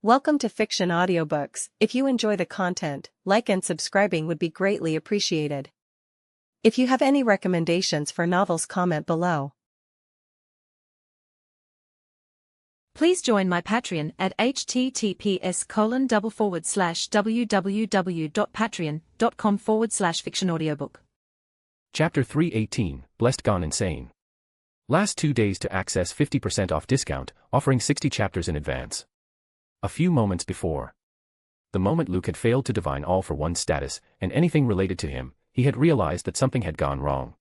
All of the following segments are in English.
Welcome to Fiction Audiobooks. If you enjoy the content, like and subscribing would be greatly appreciated. If you have any recommendations for novels, comment below. Please join my Patreon at https://www.patreon.com/fictionaudiobook. Chapter 318, Blessed Gone Insane. Last 2 days to access 50% off discount, offering 60 chapters in advance. A few moments before. The moment Luke had failed to divine All for One's status, and anything related to him, he had realized that something had gone wrong.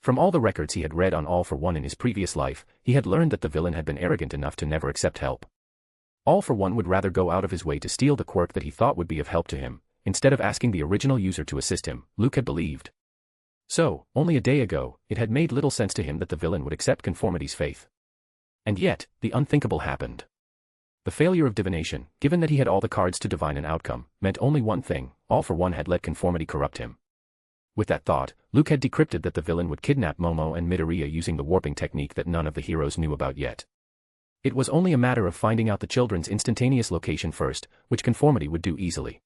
From all the records he had read on All for One in his previous life, he had learned that the villain had been arrogant enough to never accept help. All for One would rather go out of his way to steal the quirk that he thought would be of help to him, instead of asking the original user to assist him, Luke had believed. So, only a day ago, it had made little sense to him that the villain would accept Conformity's faith. And yet, the unthinkable happened. The failure of divination, given that he had all the cards to divine an outcome, meant only one thing: All for One had let Conformity corrupt him. With that thought, Luke had decrypted that the villain would kidnap Momo and Midoriya using the warping technique that none of the heroes knew about yet. It was only a matter of finding out the children's instantaneous location first, which Conformity would do easily.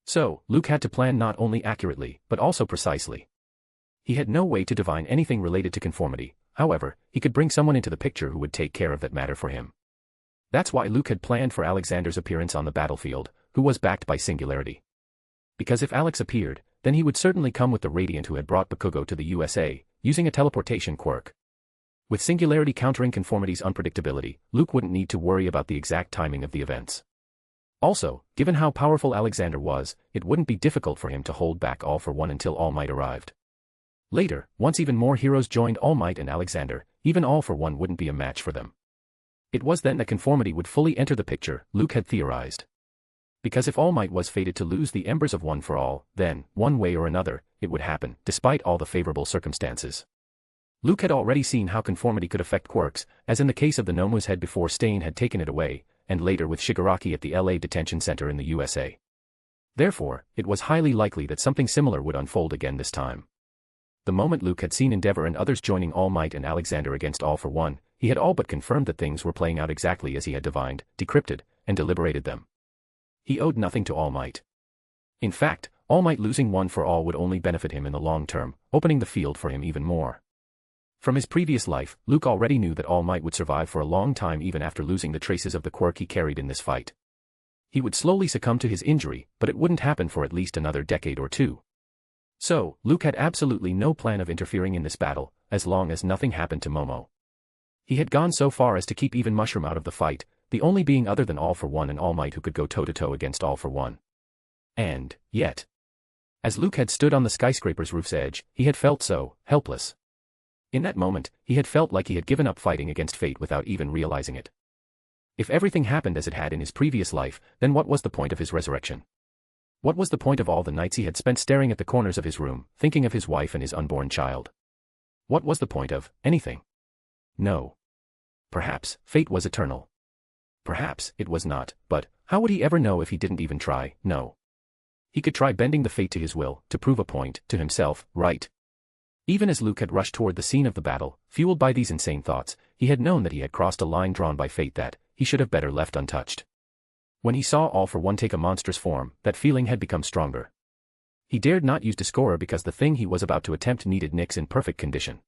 So, Luke had to plan not only accurately, but also precisely. He had no way to divine anything related to Conformity, however, he could bring someone into the picture who would take care of that matter for him. That's why Luke had planned for Alexander's appearance on the battlefield, who was backed by Singularity. Because if Alex appeared, then he would certainly come with the Radiant who had brought Bakugo to the USA, using a teleportation quirk. With Singularity countering Conformity's unpredictability, Luke wouldn't need to worry about the exact timing of the events. Also, given how powerful Alexander was, it wouldn't be difficult for him to hold back All for One until All Might arrived. Later, once even more heroes joined All Might and Alexander, even All for One wouldn't be a match for them. It was then that Conformity would fully enter the picture, Luke had theorized. Because if All Might was fated to lose the embers of One for All, then, one way or another, it would happen, despite all the favorable circumstances. Luke had already seen how Conformity could affect Quirks, as in the case of the Nomu's head before Stain had taken it away, and later with Shigaraki at the LA detention center in the USA. Therefore, it was highly likely that something similar would unfold again this time. The moment Luke had seen Endeavor and others joining All Might and Alexander against All for One, he had all but confirmed that things were playing out exactly as he had divined, decrypted, and deliberated them. He owed nothing to All Might. In fact, All Might losing One for All would only benefit him in the long term, opening the field for him even more. From his previous life, Luke already knew that All Might would survive for a long time even after losing the traces of the quirk he carried in this fight. He would slowly succumb to his injury, but it wouldn't happen for at least another decade or two. So, Luke had absolutely no plan of interfering in this battle, as long as nothing happened to Momo. He had gone so far as to keep even Mushroom out of the fight, the only being other than All for One and All Might who could go toe-to-toe against All for One. And, yet, as Luke had stood on the skyscraper's roof's edge, he had felt so helpless. In that moment, he had felt like he had given up fighting against fate without even realizing it. If everything happened as it had in his previous life, then what was the point of his resurrection? What was the point of all the nights he had spent staring at the corners of his room, thinking of his wife and his unborn child? What was the point of anything? No. Perhaps fate was eternal. Perhaps it was not, but how would he ever know if he didn't even try? No. He could try bending the fate to his will, to prove a point, to himself, right? Even as Luke had rushed toward the scene of the battle, fueled by these insane thoughts, he had known that he had crossed a line drawn by fate that he should have better left untouched. When he saw All for One take a monstrous form, that feeling had become stronger. He dared not use Discorer because the thing he was about to attempt needed Nyx in perfect condition.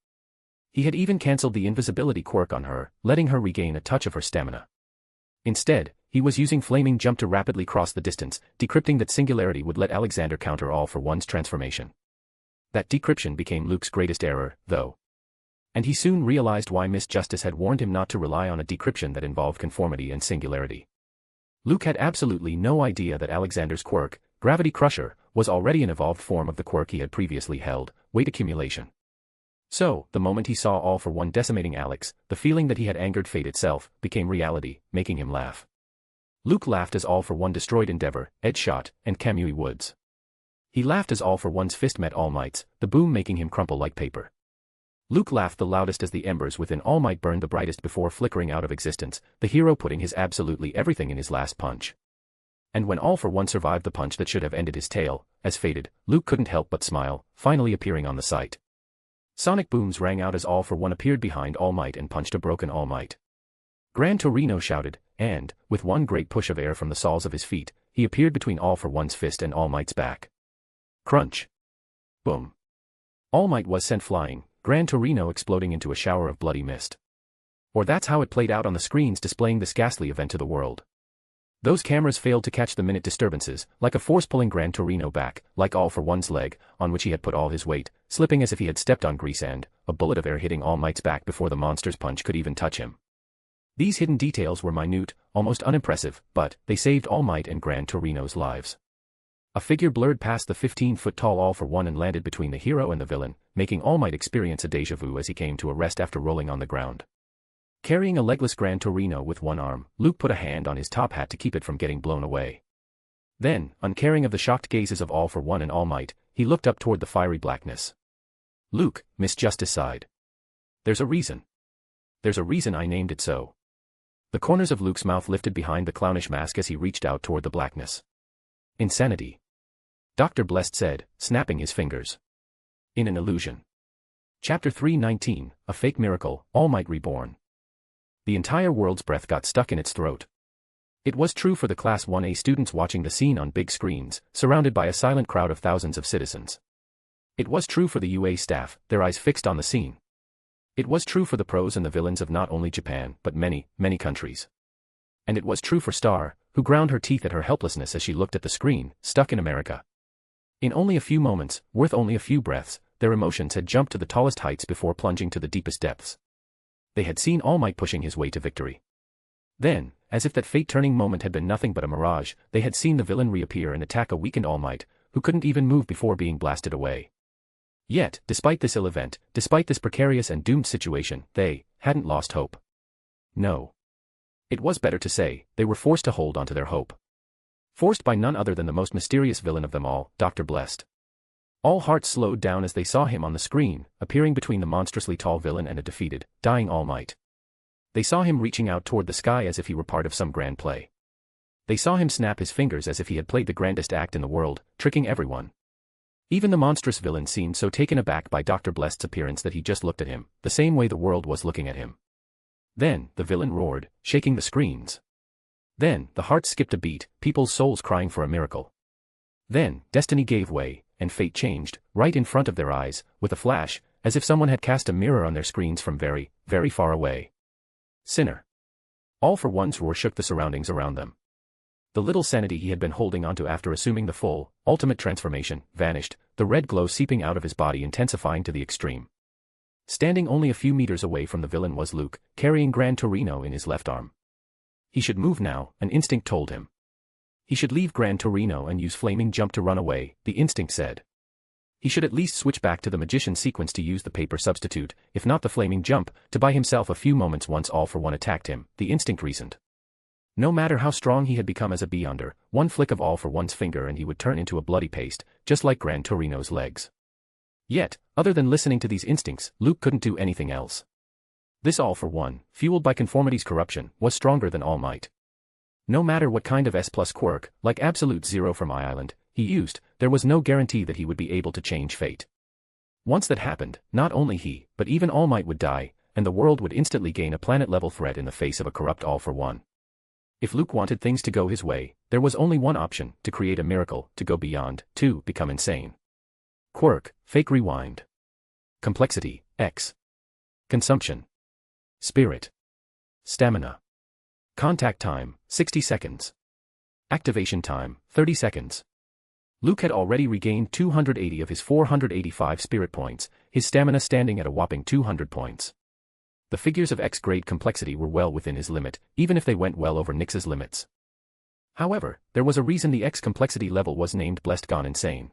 He had even cancelled the invisibility quirk on her, letting her regain a touch of her stamina. Instead, he was using Flaming Jump to rapidly cross the distance, decrypting that Singularity would let Alexander counter All for One's transformation. That decryption became Luke's greatest error, though. And he soon realized why Miss Justice had warned him not to rely on a decryption that involved Conformity and Singularity. Luke had absolutely no idea that Alexander's quirk, Gravity Crusher, was already an evolved form of the quirk he had previously held, Weight Accumulation. So, the moment he saw All for One decimating Alex, the feeling that he had angered fate itself became reality, making him laugh. Luke laughed as All for One destroyed Endeavor, Edgeshot, and Kamui Woods. He laughed as All for One's fist met All Might's, the boom making him crumple like paper. Luke laughed the loudest as the embers within All Might burned the brightest before flickering out of existence, the hero putting his absolutely everything in his last punch. And when All for One survived the punch that should have ended his tale, as fated, Luke couldn't help but smile, finally appearing on the sight. Sonic booms rang out as All for One appeared behind All Might and punched a broken All Might. Gran Torino shouted, and, with one great push of air from the soles of his feet, he appeared between All for One's fist and All Might's back. Crunch. Boom. All Might was sent flying, Gran Torino exploding into a shower of bloody mist. Or that's how it played out on the screens displaying this ghastly event to the world. Those cameras failed to catch the minute disturbances, like a force pulling Gran Torino back, like All for One's leg, on which he had put all his weight, slipping as if he had stepped on grease, and a bullet of air hitting All Might's back before the monster's punch could even touch him. These hidden details were minute, almost unimpressive, but they saved All Might and Gran Torino's lives. A figure blurred past the 15-foot-tall All for One and landed between the hero and the villain, making All Might experience a déjà vu as he came to a rest after rolling on the ground. Carrying a legless Gran Torino with one arm, Luke put a hand on his top hat to keep it from getting blown away. Then, uncaring of the shocked gazes of All for One and All Might, he looked up toward the fiery blackness. "Luke," Miss Justice sighed. "There's a reason. There's a reason I named it so." The corners of Luke's mouth lifted behind the clownish mask as he reached out toward the blackness. "Insanity," Dr. Blessed said, snapping his fingers. "In an illusion." Chapter 319, A Fake Miracle, All Might Reborn. The entire world's breath got stuck in its throat. It was true for the Class 1A students watching the scene on big screens, surrounded by a silent crowd of thousands of citizens. It was true for the UA staff, their eyes fixed on the scene. It was true for the pros and the villains of not only Japan, but many, many countries. And it was true for Star, who ground her teeth at her helplessness as she looked at the screen, stuck in America. In only a few moments, worth only a few breaths, their emotions had jumped to the tallest heights before plunging to the deepest depths. They had seen All Might pushing his way to victory. Then, as if that fate-turning moment had been nothing but a mirage, they had seen the villain reappear and attack a weakened All Might, who couldn't even move before being blasted away. Yet, despite this ill event, despite this precarious and doomed situation, they hadn't lost hope. No. It was better to say, they were forced to hold onto their hope. Forced by none other than the most mysterious villain of them all, Dr. Blessed. All hearts slowed down as they saw him on the screen, appearing between the monstrously tall villain and a defeated, dying All Might. They saw him reaching out toward the sky as if he were part of some grand play. They saw him snap his fingers as if he had played the grandest act in the world, tricking everyone. Even the monstrous villain seemed so taken aback by Dr. Blessed's appearance that he just looked at him, the same way the world was looking at him. Then, the villain roared, shaking the screens. Then, the hearts skipped a beat, people's souls crying for a miracle. Then, destiny gave way, and fate changed, right in front of their eyes, with a flash, as if someone had cast a mirror on their screens from very, very far away. Sinner. All for One's roar shook the surroundings around them. The little sanity he had been holding onto after assuming the full, ultimate transformation, vanished, the red glow seeping out of his body intensifying to the extreme. Standing only a few meters away from the villain was Luke, carrying Gran Torino in his left arm. He should move now, an instinct told him. He should leave Gran Torino and use Flaming Jump to run away, the instinct said. He should at least switch back to the magician sequence to use the paper substitute, if not the Flaming Jump, to buy himself a few moments once All for One attacked him, the instinct reasoned. No matter how strong he had become as a Beyonder, one flick of All for One's finger and he would turn into a bloody paste, just like Gran Torino's legs. Yet, other than listening to these instincts, Luke couldn't do anything else. This All for One, fueled by conformity's corruption, was stronger than All Might. No matter what kind of S+ quirk, like Absolute Zero from I-Island, he used, there was no guarantee that he would be able to change fate. Once that happened, not only he, but even All Might would die, and the world would instantly gain a planet-level threat in the face of a corrupt All for One. If Luke wanted things to go his way, there was only one option, to create a miracle, to go beyond, to become insane. Quirk, Fake Rewind. Complexity, X. Consumption. Spirit. Stamina. Contact time, 60 seconds. Activation time, 30 seconds. Luke had already regained 280 of his 485 spirit points, his stamina standing at a whopping 200 points. The figures of X-grade complexity were well within his limit, even if they went well over Nyx's limits. However, there was a reason the X complexity level was named Blessed Gone Insane.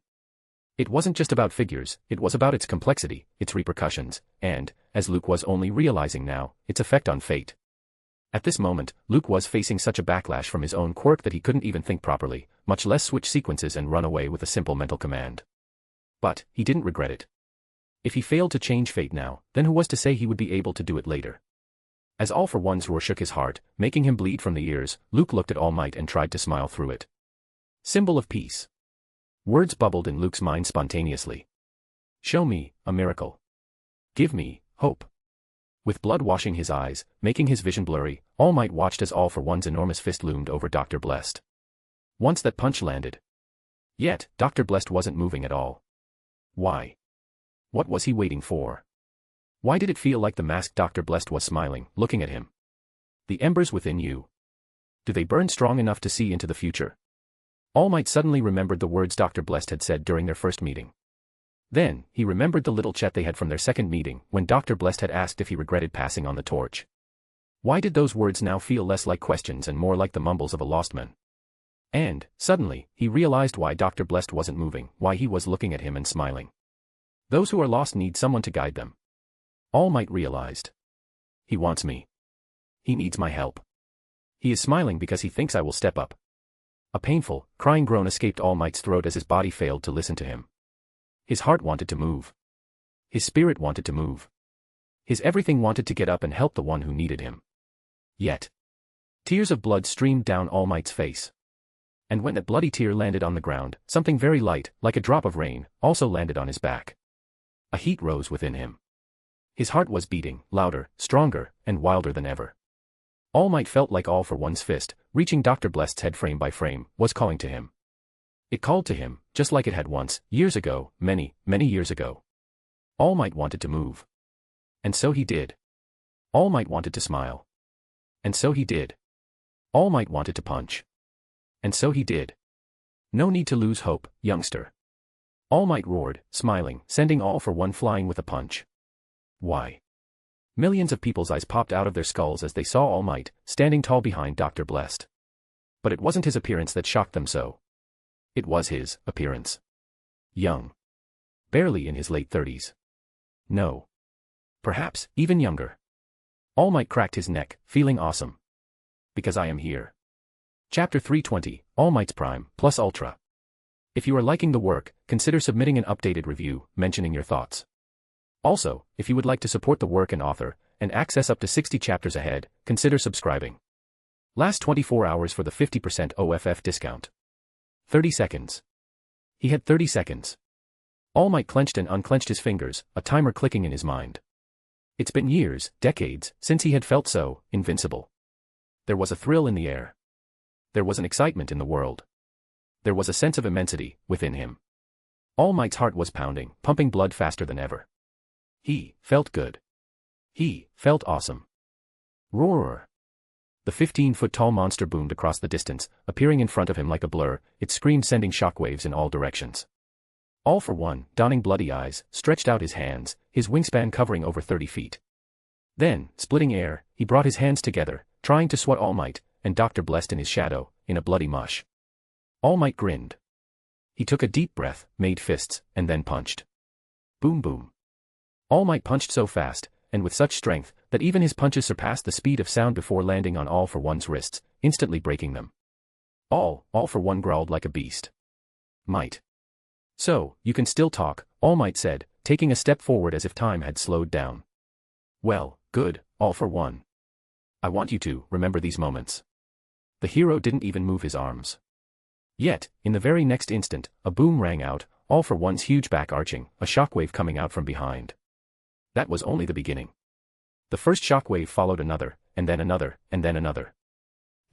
It wasn't just about figures, it was about its complexity, its repercussions, and, as Luke was only realizing now, its effect on fate. At this moment, Luke was facing such a backlash from his own quirk that he couldn't even think properly, much less switch sequences and run away with a simple mental command. But, he didn't regret it. If he failed to change fate now, then who was to say he would be able to do it later? As All for One's roar shook his heart, making him bleed from the ears, Luke looked at All Might and tried to smile through it. Symbol of peace. Words bubbled in Luke's mind spontaneously. Show me, a miracle. Give me, hope. With blood washing his eyes, making his vision blurry, All Might watched as All for One's enormous fist loomed over Dr. Blessed. Once that punch landed. Yet, Dr. Blessed wasn't moving at all. Why? What was he waiting for? Why did it feel like the masked Dr. Blessed was smiling, looking at him? The embers within you. Do they burn strong enough to see into the future? All Might suddenly remembered the words Dr. Blessed had said during their first meeting. Then, he remembered the little chat they had from their second meeting, when Dr. Blessed had asked if he regretted passing on the torch. Why did those words now feel less like questions and more like the mumbles of a lost man? And, suddenly, he realized why Dr. Blessed wasn't moving, why he was looking at him and smiling. Those who are lost need someone to guide them. All Might realized. He wants me. He needs my help. He is smiling because he thinks I will step up. A painful, crying groan escaped All Might's throat as his body failed to listen to him. His heart wanted to move. His spirit wanted to move. His everything wanted to get up and help the one who needed him. Yet. Tears of blood streamed down All Might's face. And when that bloody tear landed on the ground, something very light, like a drop of rain, also landed on his back. A heat rose within him. His heart was beating, louder, stronger, and wilder than ever. All Might felt like All for One's fist, reaching Dr. Blessed's head frame by frame, was calling to him. It called to him, just like it had once, years ago, many, many years ago. All Might wanted to move. And so he did. All Might wanted to smile. And so he did. All Might wanted to punch. And so he did. No need to lose hope, youngster. All Might roared, smiling, sending All for One flying with a punch. Why? Millions of people's eyes popped out of their skulls as they saw All Might, standing tall behind Dr. Blessed. But it wasn't his appearance that shocked them so. It was his appearance. Young. Barely in his late 30s. No. Perhaps, even younger. All Might cracked his neck, feeling awesome. Because I am here. Chapter 320, All Might's Prime, plus Ultra. If you are liking the work, consider submitting an updated review, mentioning your thoughts. Also, if you would like to support the work and author, and access up to 60 chapters ahead, consider subscribing. Last 24 hours for the 50% OFF discount. 30 seconds. He had 30 seconds. All Might clenched and unclenched his fingers, a timer clicking in his mind. It's been years, decades, since he had felt so invincible. There was a thrill in the air. There was an excitement in the world. There was a sense of immensity within him. All Might's heart was pounding, pumping blood faster than ever. He felt good. He felt awesome. Roar! The 15-foot-tall monster boomed across the distance, appearing in front of him like a blur, its scream sending shockwaves in all directions. All for One, donning bloody eyes, stretched out his hands, his wingspan covering over 30 feet. Then, splitting air, he brought his hands together, trying to swat All Might, and Dr. Blessed in his shadow, in a bloody mush. All Might grinned. He took a deep breath, made fists, and then punched. Boom boom. All Might punched so fast, and with such strength, that even his punches surpassed the speed of sound before landing on All for One's wrists, instantly breaking them. All for One growled like a beast. Might. So, you can still talk, All Might said, taking a step forward as if time had slowed down. Well, good, All for One. I want you to remember these moments. The hero didn't even move his arms. Yet, in the very next instant, a boom rang out, All for One's huge back arching, a shockwave coming out from behind. That was only the beginning. The first shockwave followed another, and then another, and then another.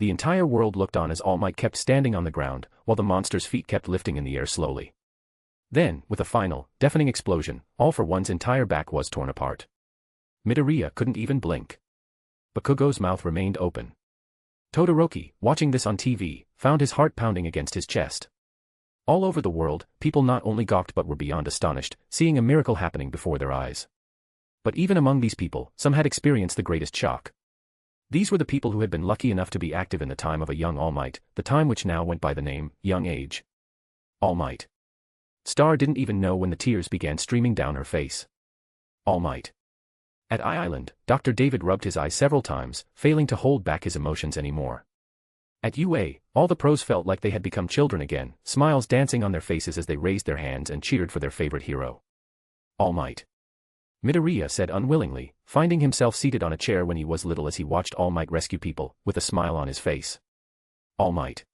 The entire world looked on as All Might kept standing on the ground, while the monster's feet kept lifting in the air slowly. Then, with a final, deafening explosion, All for One's entire back was torn apart. Midoriya couldn't even blink. Bakugo's mouth remained open. Todoroki, watching this on TV, found his heart pounding against his chest. All over the world, people not only gawked but were beyond astonished, seeing a miracle happening before their eyes. But even among these people, some had experienced the greatest shock. These were the people who had been lucky enough to be active in the time of a young All Might, the time which now went by the name, young age. All Might. Star didn't even know when the tears began streaming down her face. All Might. At Island, Dr. David rubbed his eyes several times, failing to hold back his emotions anymore. At UA, all the pros felt like they had become children again, smiles dancing on their faces as they raised their hands and cheered for their favorite hero. All Might. Midoriya said unwillingly, finding himself seated on a chair when he was little as he watched All Might rescue people, with a smile on his face. All Might.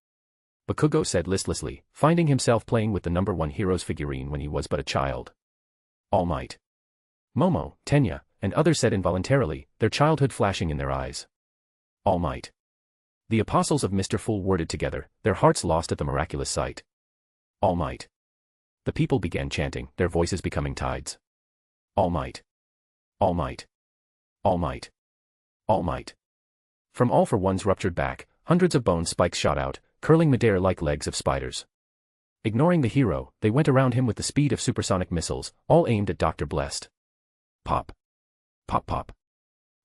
Bakugo said listlessly, finding himself playing with the number 1 hero's figurine when he was but a child. All Might. Momo, Tenya, and others said involuntarily, their childhood flashing in their eyes. All Might. The apostles of Mr. Fool worded together, their hearts lost at the miraculous sight. All Might. The people began chanting, their voices becoming tides. All Might. All Might. All Might. All Might. From All for One's ruptured back, hundreds of bone spikes shot out, curling midair like legs of spiders. Ignoring the hero, they went around him with the speed of supersonic missiles, all aimed at Dr. Blessed. Pop. Pop pop.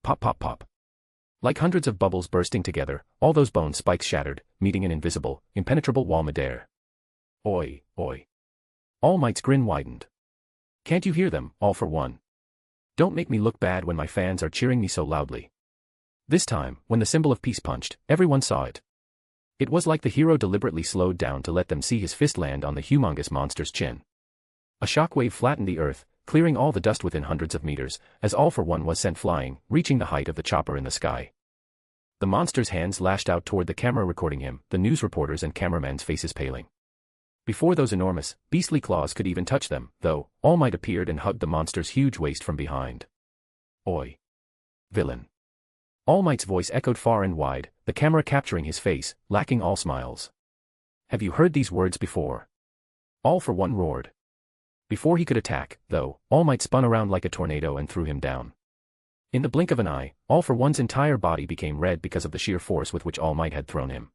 Pop pop pop. Like hundreds of bubbles bursting together, all those bone spikes shattered, meeting an invisible, impenetrable wall midair. Oi, oi. All Might's grin widened. Can't you hear them, All for One? Don't make me look bad when my fans are cheering me so loudly. This time, when the symbol of peace punched, everyone saw it. It was like the hero deliberately slowed down to let them see his fist land on the humongous monster's chin. A shockwave flattened the earth, clearing all the dust within hundreds of meters, as All for One was sent flying, reaching the height of the chopper in the sky. The monster's hands lashed out toward the camera recording him, the news reporters and cameraman's faces paling. Before those enormous, beastly claws could even touch them, though, All Might appeared and hugged the monster's huge waist from behind. Oi. Villain. All Might's voice echoed far and wide, the camera capturing his face, lacking all smiles. Have you heard these words before? All for One roared. Before he could attack, though, All Might spun around like a tornado and threw him down. In the blink of an eye, All for One's entire body became red because of the sheer force with which All Might had thrown him.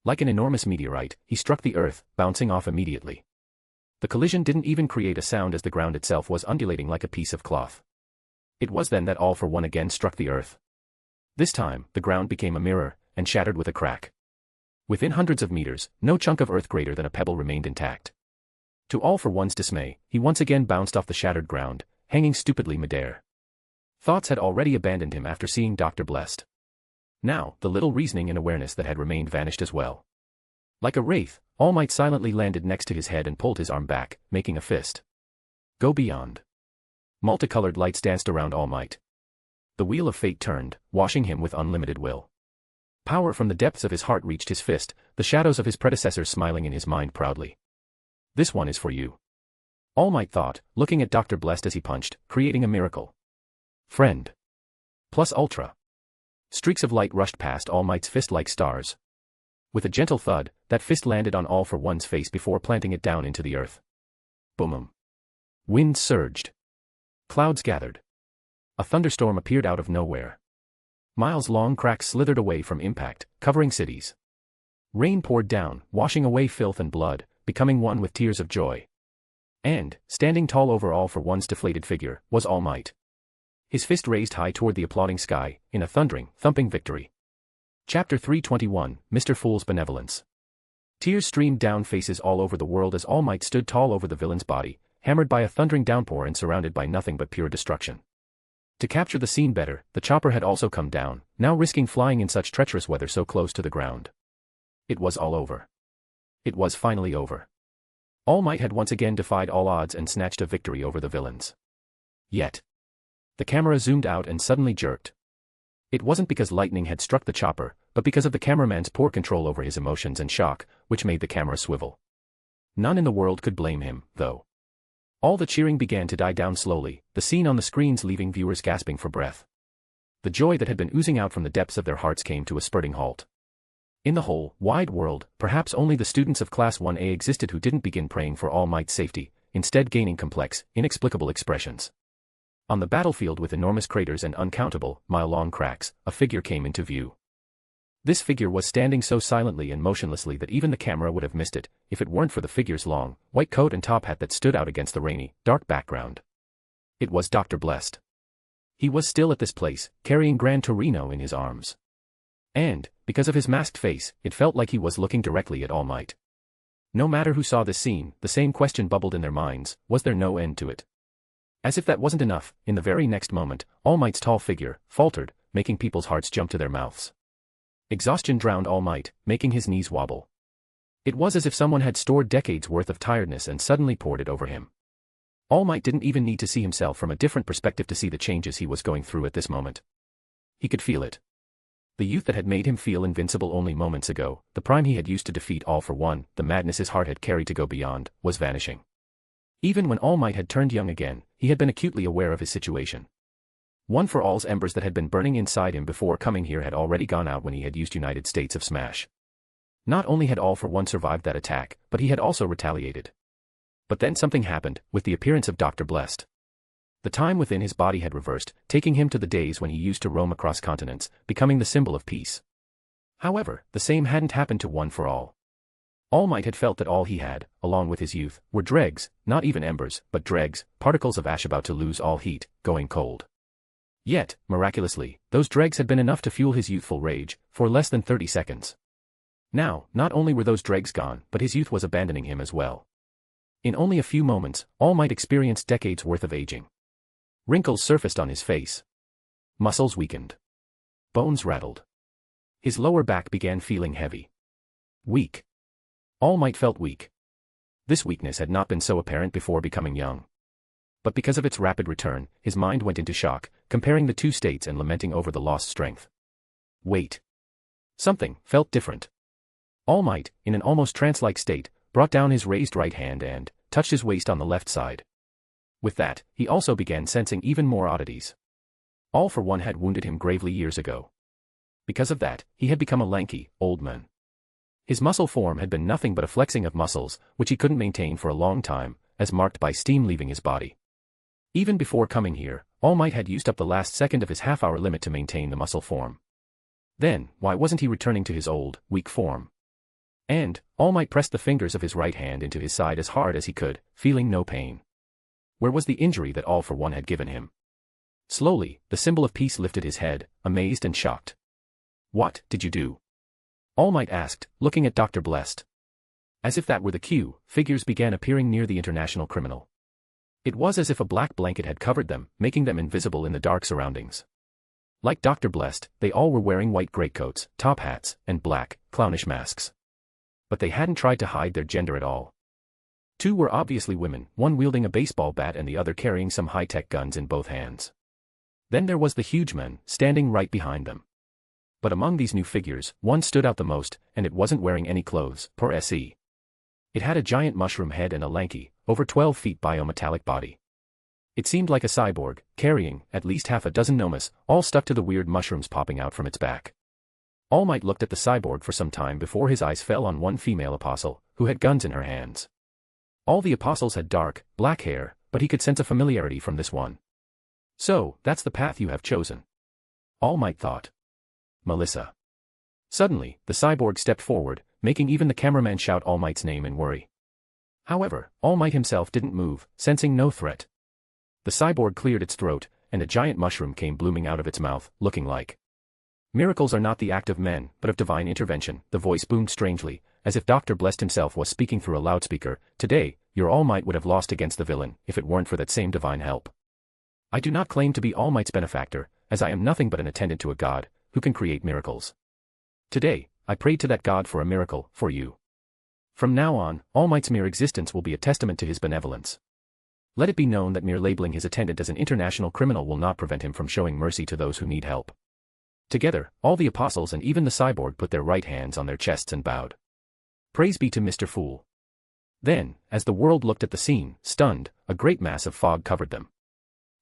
Like an enormous meteorite, he struck the earth, bouncing off immediately. The collision didn't even create a sound as the ground itself was undulating like a piece of cloth. It was then that All for One again struck the earth. This time, the ground became a mirror, and shattered with a crack. Within hundreds of meters, no chunk of earth greater than a pebble remained intact. To All for One's dismay, he once again bounced off the shattered ground, hanging stupidly midair. Thoughts had already abandoned him after seeing Dr. Blessed. Now, the little reasoning and awareness that had remained vanished as well. Like a wraith, All Might silently landed next to his head and pulled his arm back, making a fist. Go beyond. Multicolored lights danced around All Might. The wheel of fate turned, washing him with unlimited will. Power from the depths of his heart reached his fist, the shadows of his predecessors smiling in his mind proudly. This one is for you. All Might thought, looking at Dr. Blessed as he punched, creating a miracle. Friend. Plus ultra. Streaks of light rushed past All Might's fist like stars. With a gentle thud, that fist landed on All for One's face before planting it down into the earth. Boom. Wind surged. Clouds gathered. A thunderstorm appeared out of nowhere. Miles-long cracks slithered away from impact, covering cities. Rain poured down, washing away filth and blood, becoming one with tears of joy. And, standing tall over All for One's deflated figure, was All Might. His fist raised high toward the applauding sky, in a thundering, thumping victory. Chapter 321, Mr. Fool's Benevolence. Tears streamed down faces all over the world as All Might stood tall over the villain's body, hammered by a thundering downpour and surrounded by nothing but pure destruction. To capture the scene better, the chopper had also come down, now risking flying in such treacherous weather so close to the ground. It was all over. It was finally over. All Might had once again defied all odds and snatched a victory over the villains. Yet. The camera zoomed out and suddenly jerked. It wasn't because lightning had struck the chopper, but because of the cameraman's poor control over his emotions and shock, which made the camera swivel. None in the world could blame him, though. All the cheering began to die down slowly, the scene on the screens leaving viewers gasping for breath. The joy that had been oozing out from the depths of their hearts came to a spurting halt. In the whole, wide world, perhaps only the students of Class 1A existed who didn't begin praying for All Might's safety, instead gaining complex, inexplicable expressions. On the battlefield with enormous craters and uncountable, mile-long cracks, a figure came into view. This figure was standing so silently and motionlessly that even the camera would have missed it, if it weren't for the figure's long, white coat and top hat that stood out against the rainy, dark background. It was Dr. Blessed. He was still at this place, carrying Gran Torino in his arms. And, because of his masked face, it felt like he was looking directly at All Might. No matter who saw this scene, the same question bubbled in their minds, was there no end to it? As if that wasn't enough, in the very next moment, All Might's tall figure faltered, making people's hearts jump to their mouths. Exhaustion drowned All Might, making his knees wobble. It was as if someone had stored decades' worth of tiredness and suddenly poured it over him. All Might didn't even need to see himself from a different perspective to see the changes he was going through at this moment. He could feel it. The youth that had made him feel invincible only moments ago, the prime he had used to defeat All for One, the madness his heart had carried to go beyond, was vanishing. Even when All Might had turned young again, he had been acutely aware of his situation. One for All's embers that had been burning inside him before coming here had already gone out when he had used United States of Smash. Not only had All for One survived that attack, but he had also retaliated. But then something happened, with the appearance of Dr. Blessed. The time within his body had reversed, taking him to the days when he used to roam across continents, becoming the symbol of peace. However, the same hadn't happened to One for All. All Might had felt that all he had, along with his youth, were dregs, not even embers, but dregs, particles of ash about to lose all heat, going cold. Yet, miraculously, those dregs had been enough to fuel his youthful rage, for less than 30 seconds. Now, not only were those dregs gone, but his youth was abandoning him as well. In only a few moments, All Might experienced decades worth of aging. Wrinkles surfaced on his face. Muscles weakened. Bones rattled. His lower back began feeling heavy. Weak. All Might felt weak. This weakness had not been so apparent before becoming young. But because of its rapid return, his mind went into shock, comparing the two states and lamenting over the lost strength. Wait. Something felt different. All Might, in an almost trance-like state, brought down his raised right hand and touched his waist on the left side. With that, he also began sensing even more oddities. All for One had wounded him gravely years ago. Because of that, he had become a lanky, old man. His muscle form had been nothing but a flexing of muscles, which he couldn't maintain for a long time, as marked by steam leaving his body. Even before coming here, All Might had used up the last second of his half-hour limit to maintain the muscle form. Then, why wasn't he returning to his old, weak form? And, All Might pressed the fingers of his right hand into his side as hard as he could, feeling no pain. Where was the injury that All for One had given him? Slowly, the symbol of peace lifted his head, amazed and shocked. What did you do? All Might asked, looking at Dr. Blessed. As if that were the cue, figures began appearing near the international criminal. It was as if a black blanket had covered them, making them invisible in the dark surroundings. Like Dr. Blessed, they all were wearing white greatcoats, top hats, and black, clownish masks. But they hadn't tried to hide their gender at all. Two were obviously women, one wielding a baseball bat and the other carrying some high-tech guns in both hands. Then there was the huge man, standing right behind them. But among these new figures, one stood out the most, and it wasn't wearing any clothes, per se. It had a giant mushroom head and a lanky, over 12 feet biometallic body. It seemed like a cyborg, carrying, at least half a dozen nomas, all stuck to the weird mushrooms popping out from its back. All Might looked at the cyborg for some time before his eyes fell on one female apostle, who had guns in her hands. All the apostles had dark, black hair, but he could sense a familiarity from this one. So, that's the path you have chosen. All Might thought. Melissa. Suddenly, the cyborg stepped forward, making even the cameraman shout All Might's name in worry. However, All Might himself didn't move, sensing no threat. The cyborg cleared its throat, and a giant mushroom came blooming out of its mouth, looking like. Miracles are not the act of men, but of divine intervention, the voice boomed strangely, as if Dr. Blessed himself was speaking through a loudspeaker. Today, your All Might would have lost against the villain, if it weren't for that same divine help. I do not claim to be All Might's benefactor, as I am nothing but an attendant to a god, who can create miracles. Today, I prayed to that god for a miracle, for you. From now on, All Might's mere existence will be a testament to his benevolence. Let it be known that mere labeling his attendant as an international criminal will not prevent him from showing mercy to those who need help. Together, all the apostles and even the cyborg put their right hands on their chests and bowed. Praise be to Mr. Fool. Then, as the world looked at the scene, stunned, a great mass of fog covered them.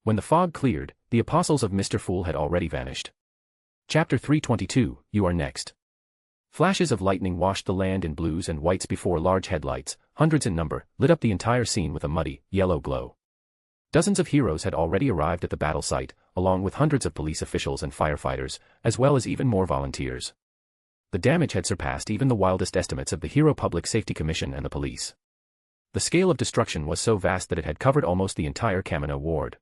When the fog cleared, the apostles of Mr. Fool had already vanished. Chapter 322, You Are Next. Flashes of lightning washed the land in blues and whites before large headlights, hundreds in number, lit up the entire scene with a muddy, yellow glow. Dozens of heroes had already arrived at the battle site, along with hundreds of police officials and firefighters, as well as even more volunteers. The damage had surpassed even the wildest estimates of the Hero Public Safety Commission and the police. The scale of destruction was so vast that it had covered almost the entire Kamino ward.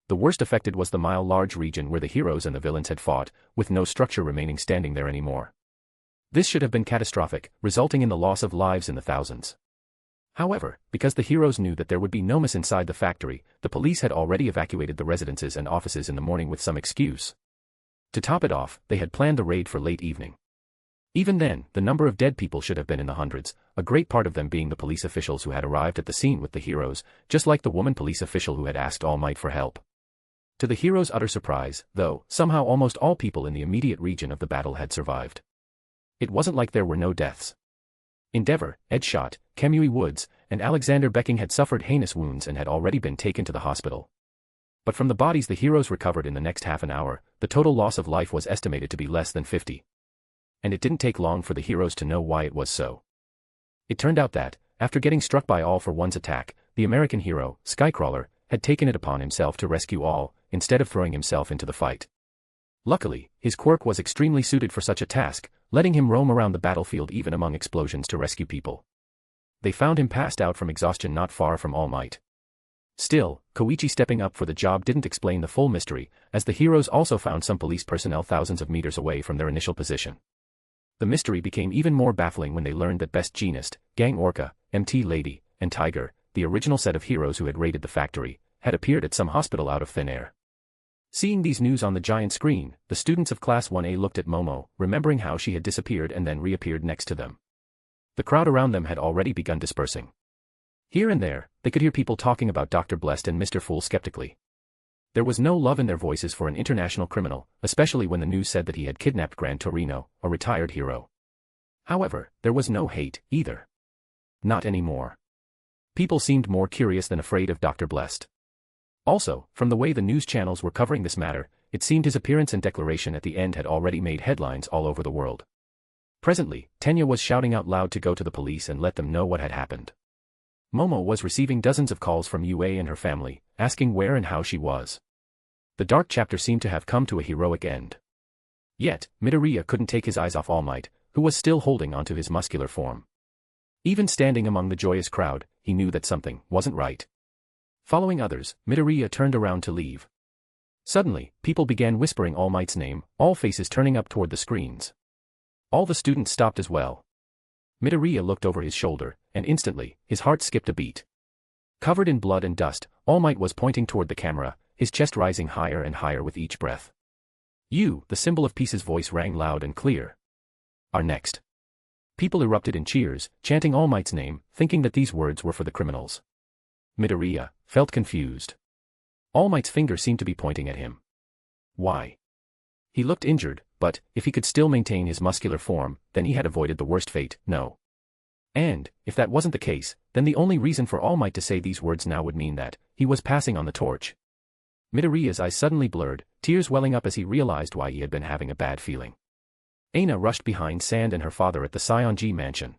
The worst affected was the mile-large region where the heroes and the villains had fought, with no structure remaining standing there anymore. This should have been catastrophic, resulting in the loss of lives in the thousands. However, because the heroes knew that there would be nomas inside the factory, the police had already evacuated the residences and offices in the morning with some excuse. To top it off, they had planned the raid for late evening. Even then, the number of dead people should have been in the hundreds, a great part of them being the police officials who had arrived at the scene with the heroes, just like the woman police official who had asked All Might for help. To the heroes' utter surprise, though, somehow almost all people in the immediate region of the battle had survived. It wasn't like there were no deaths. Endeavor, Ed Shot, Kamui Woods, and Alexander Becking had suffered heinous wounds and had already been taken to the hospital. But from the bodies the heroes recovered in the next half an hour, the total loss of life was estimated to be less than 50. And it didn't take long for the heroes to know why it was so. It turned out that, after getting struck by All for One's attack, the American hero, Skycrawler, had taken it upon himself to rescue All, instead of throwing himself into the fight. Luckily, his quirk was extremely suited for such a task, letting him roam around the battlefield even among explosions to rescue people. They found him passed out from exhaustion not far from All Might. Still, Koichi stepping up for the job didn't explain the full mystery, as the heroes also found some police personnel thousands of meters away from their initial position. The mystery became even more baffling when they learned that Best Jeanist, Gang Orca, MT Lady, and Tiger, the original set of heroes who had raided the factory, had appeared at some hospital out of thin air. Seeing these news on the giant screen, the students of Class 1A looked at Momo, remembering how she had disappeared and then reappeared next to them. The crowd around them had already begun dispersing. Here and there, they could hear people talking about Dr. Blessed and Mr. Fool skeptically. There was no love in their voices for an international criminal, especially when the news said that he had kidnapped Gran Torino, a retired hero. However, there was no hate, either. Not anymore. People seemed more curious than afraid of Dr. Blessed. Also, from the way the news channels were covering this matter, it seemed his appearance and declaration at the end had already made headlines all over the world. Presently, Tenya was shouting out loud to go to the police and let them know what had happened. Momo was receiving dozens of calls from Yue and her family, asking where and how she was. The dark chapter seemed to have come to a heroic end. Yet, Midoriya couldn't take his eyes off All Might, who was still holding onto his muscular form. Even standing among the joyous crowd, he knew that something wasn't right. Following others, Midoriya turned around to leave. Suddenly, people began whispering All Might's name, all faces turning up toward the screens. All the students stopped as well. Midoriya looked over his shoulder, and instantly, his heart skipped a beat. Covered in blood and dust, All Might was pointing toward the camera, his chest rising higher and higher with each breath. "You," the symbol of peace's voice rang loud and clear. "Are next." People erupted in cheers, chanting All Might's name, thinking that these words were for the criminals. Midoriya felt confused. All Might's finger seemed to be pointing at him. Why? He looked injured, but, if he could still maintain his muscular form, then he had avoided the worst fate, no. And, if that wasn't the case, then the only reason for All Might to say these words now would mean that he was passing on the torch. Midoriya's eyes suddenly blurred, tears welling up as he realized why he had been having a bad feeling. Aina rushed behind Sand and her father at the Sionji mansion.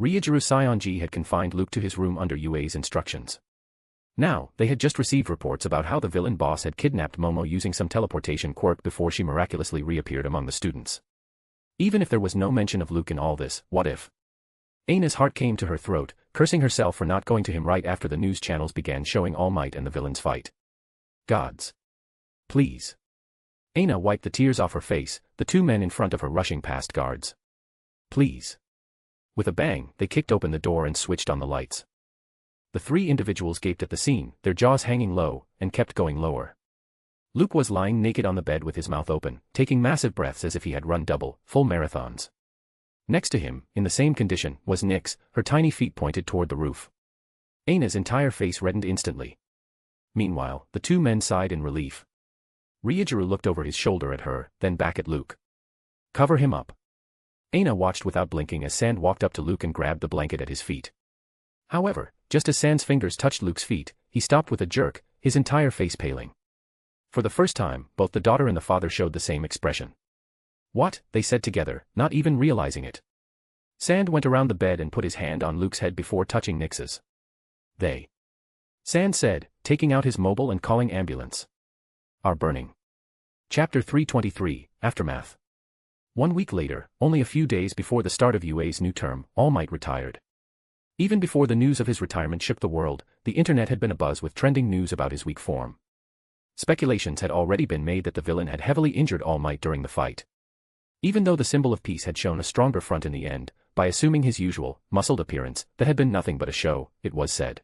Ryujiro Sionji had confined Luke to his room under Yue's instructions. Now, they had just received reports about how the villain boss had kidnapped Momo using some teleportation quirk before she miraculously reappeared among the students. Even if there was no mention of Luke in all this, what if? Aina's heart came to her throat, cursing herself for not going to him right after the news channels began showing All Might and the villain's fight. Gods. Please. Aina wiped the tears off her face, the two men in front of her rushing past guards. Please. With a bang, they kicked open the door and switched on the lights. The three individuals gaped at the scene, their jaws hanging low, and kept going lower. Luke was lying naked on the bed with his mouth open, taking massive breaths as if he had run full marathons. Next to him, in the same condition, was Nyx, her tiny feet pointed toward the roof. Aina's entire face reddened instantly. Meanwhile, the two men sighed in relief. Ryujiro looked over his shoulder at her, then back at Luke. Cover him up. Aina watched without blinking as Sand walked up to Luke and grabbed the blanket at his feet. However, just as Sand's fingers touched Luke's feet, he stopped with a jerk, his entire face paling. For the first time, both the daughter and the father showed the same expression. What? They said together, not even realizing it. Sand went around the bed and put his hand on Luke's head before touching Nyx's. They. Sand said, taking out his mobile and calling ambulance. Are burning. Chapter 323, Aftermath. 1 week later, only a few days before the start of Yue's new term, All Might retired. Even before the news of his retirement shook the world, the internet had been abuzz with trending news about his weak form. Speculations had already been made that the villain had heavily injured All Might during the fight. Even though the symbol of peace had shown a stronger front in the end, by assuming his usual, muscled appearance, that had been nothing but a show, it was said.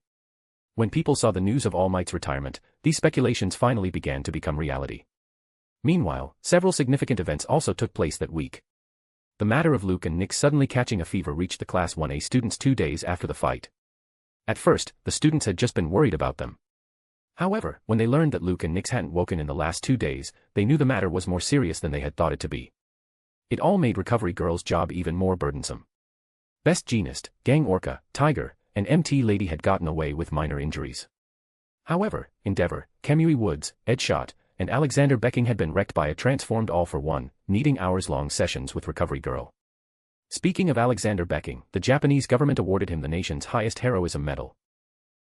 When people saw the news of All Might's retirement, these speculations finally began to become reality. Meanwhile, several significant events also took place that week. The matter of Luke and Nyx suddenly catching a fever reached the Class 1A students 2 days after the fight. At first, the students had just been worried about them. However, when they learned that Luke and Nyx hadn't woken in the last 2 days, they knew the matter was more serious than they had thought it to be. It all made Recovery Girl's job even more burdensome. Best Jeanist, Gang Orca, Tiger, and MT Lady had gotten away with minor injuries. However, Endeavor, Kemui Woods, Ed Shot, and Alexander Becking had been wrecked by a transformed all-for-one, needing hours-long sessions with Recovery Girl. Speaking of Alexander Becking, the Japanese government awarded him the nation's highest heroism medal.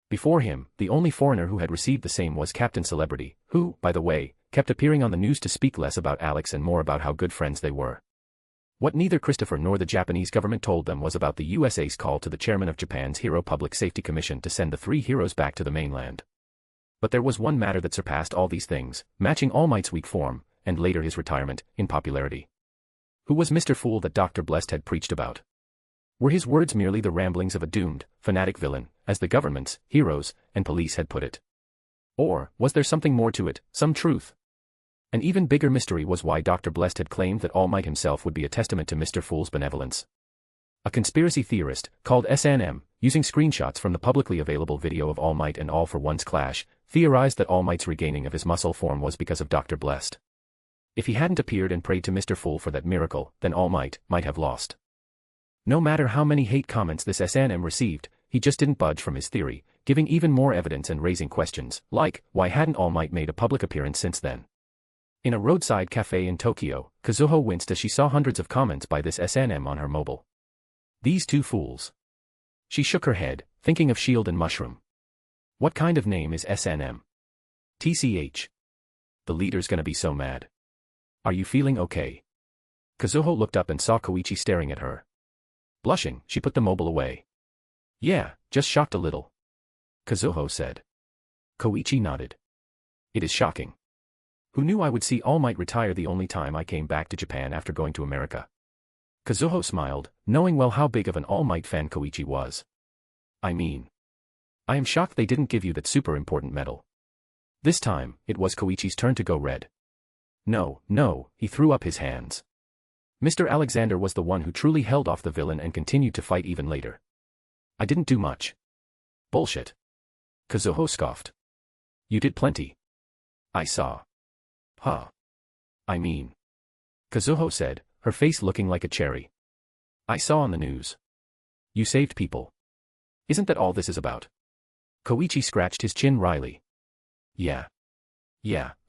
Before him, the only foreigner who had received the same was Captain Celebrity, who, by the way, kept appearing on the news to speak less about Alex and more about how good friends they were. What neither Christopher nor the Japanese government told them was about the USA's call to the chairman of Japan's Hero Public Safety Commission to send the 3 heroes back to the mainland. But there was one matter that surpassed all these things, matching All Might's weak form, and later his retirement, in popularity. Who was Mr. Fool that Dr. Blessed had preached about? Were his words merely the ramblings of a doomed, fanatic villain, as the governments, heroes, and police had put it? Or was there something more to it, some truth? An even bigger mystery was why Dr. Blessed had claimed that All Might himself would be a testament to Mr. Fool's benevolence. A conspiracy theorist, called SNM, using screenshots from the publicly available video of All Might and All for One's clash, theorized that All Might's regaining of his muscle form was because of Dr. Blessed. If he hadn't appeared and prayed to Mr. Fool for that miracle, then All Might have lost. No matter how many hate comments this SNM received, he just didn't budge from his theory, giving even more evidence and raising questions, like, why hadn't All Might made a public appearance since then? In a roadside cafe in Tokyo, Kazuho winced as she saw hundreds of comments by this SNM on her mobile. These two fools. She shook her head, thinking of Shield and Mushroom. What kind of name is SNM? TCH. The leader's gonna be so mad. Are you feeling okay? Kazuho looked up and saw Koichi staring at her. Blushing, she put the mobile away. Yeah, just shocked a little. Kazuho said. Koichi nodded. It is shocking. Who knew I would see All Might retire the only time I came back to Japan after going to America? Kazuho smiled, knowing well how big of an All Might fan Koichi was. I mean, I am shocked they didn't give you that super important medal. This time, it was Koichi's turn to go red. No, he threw up his hands. Mr. Alexander was the one who truly held off the villain and continued to fight even later. I didn't do much. Bullshit. Kazuho scoffed. You did plenty. I saw. Huh. I mean. Kazuho said, her face looking like a cherry. I saw on the news. You saved people. Isn't that all this is about? Koichi scratched his chin wryly. Yeah,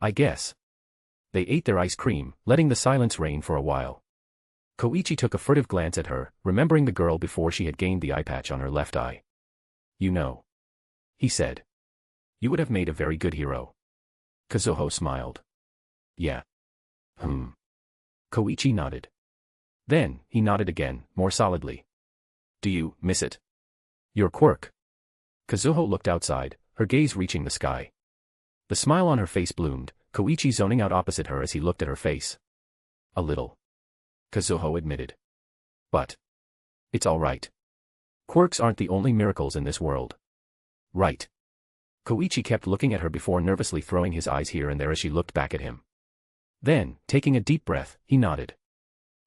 I guess. They ate their ice cream, letting the silence reign for a while. Koichi took a furtive glance at her, remembering the girl before she had gained the eye patch on her left eye. You know. He said. You would have made a very good hero. Kazuho smiled. Yeah. Koichi nodded. Then, he nodded again, more solidly. Do you miss it? Your quirk. Kazuho looked outside, her gaze reaching the sky. The smile on her face bloomed, Koichi zoning out opposite her as he looked at her face. A little. Kazuho admitted. But. It's all right. Quirks aren't the only miracles in this world. Right. Koichi kept looking at her before nervously throwing his eyes here and there as she looked back at him. Then, taking a deep breath, he nodded.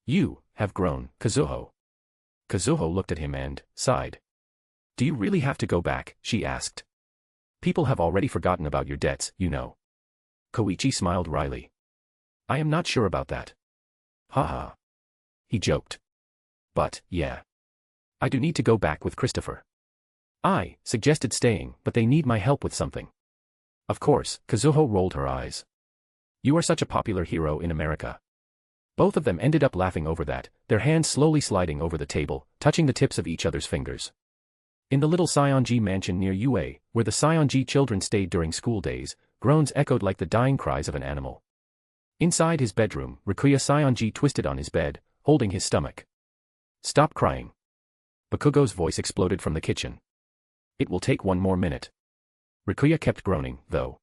You have grown, Kazuho. Kazuho looked at him and sighed. Do you really have to go back? She asked. People have already forgotten about your debts, you know. Koichi smiled wryly. I am not sure about that. Haha. He joked. But, yeah. I do need to go back with Christopher. I suggested staying, but they need my help with something. Of course, Kazuho rolled her eyes. You are such a popular hero in America. Both of them ended up laughing over that, their hands slowly sliding over the table, touching the tips of each other's fingers. In the little Sionji mansion near UA, where the Sionji children stayed during school days, groans echoed like the dying cries of an animal. Inside his bedroom, Rikuya Sionji twisted on his bed, holding his stomach. Stop crying. Bakugo's voice exploded from the kitchen. It will take one more minute. Rikuya kept groaning, though.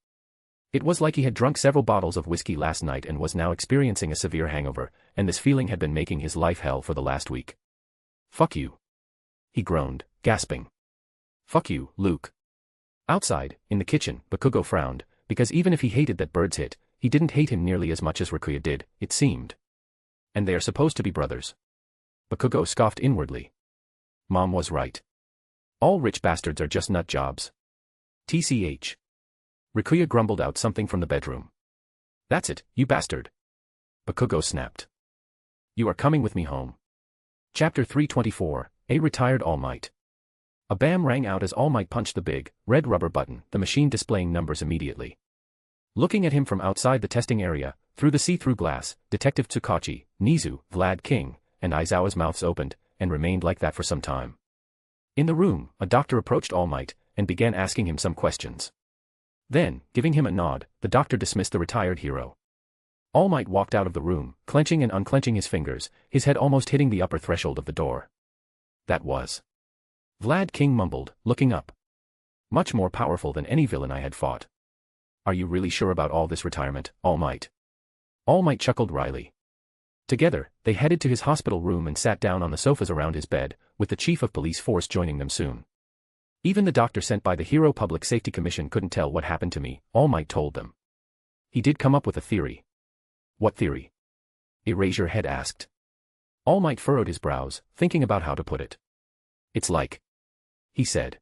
It was like he had drunk several bottles of whiskey last night and was now experiencing a severe hangover, and this feeling had been making his life hell for the last week. Fuck you. He groaned, gasping. Fuck you, Luke. Outside, in the kitchen, Bakugo frowned, because even if he hated that bird's hit, he didn't hate him nearly as much as Rikuya did, it seemed. And they are supposed to be brothers. Bakugo scoffed inwardly. Mom was right. All rich bastards are just nut jobs. TCH. Rikuya grumbled out something from the bedroom. That's it, you bastard. Bakugo snapped. You are coming with me home. Chapter 324, A Retired All Might. A bam rang out as All Might punched the big, red rubber button, the machine displaying numbers immediately. Looking at him from outside the testing area, through the see-through glass, Detective Tsukachi, Nizu, Vlad King, and Aizawa's mouths opened, and remained like that for some time. In the room, a doctor approached All Might, and began asking him some questions. Then, giving him a nod, the doctor dismissed the retired hero. All Might walked out of the room, clenching and unclenching his fingers, his head almost hitting the upper threshold of the door. That was. Vlad King mumbled, looking up. Much more powerful than any villain I had fought. Are you really sure about all this retirement, All Might? All Might chuckled wryly. Together, they headed to his hospital room and sat down on the sofas around his bed, with the chief of police force joining them soon. Even the doctor sent by the Hero Public Safety Commission couldn't tell what happened to me, All Might told them. He did come up with a theory. What theory? Erasure Head asked. All Might furrowed his brows, thinking about how to put it. It's like. He said.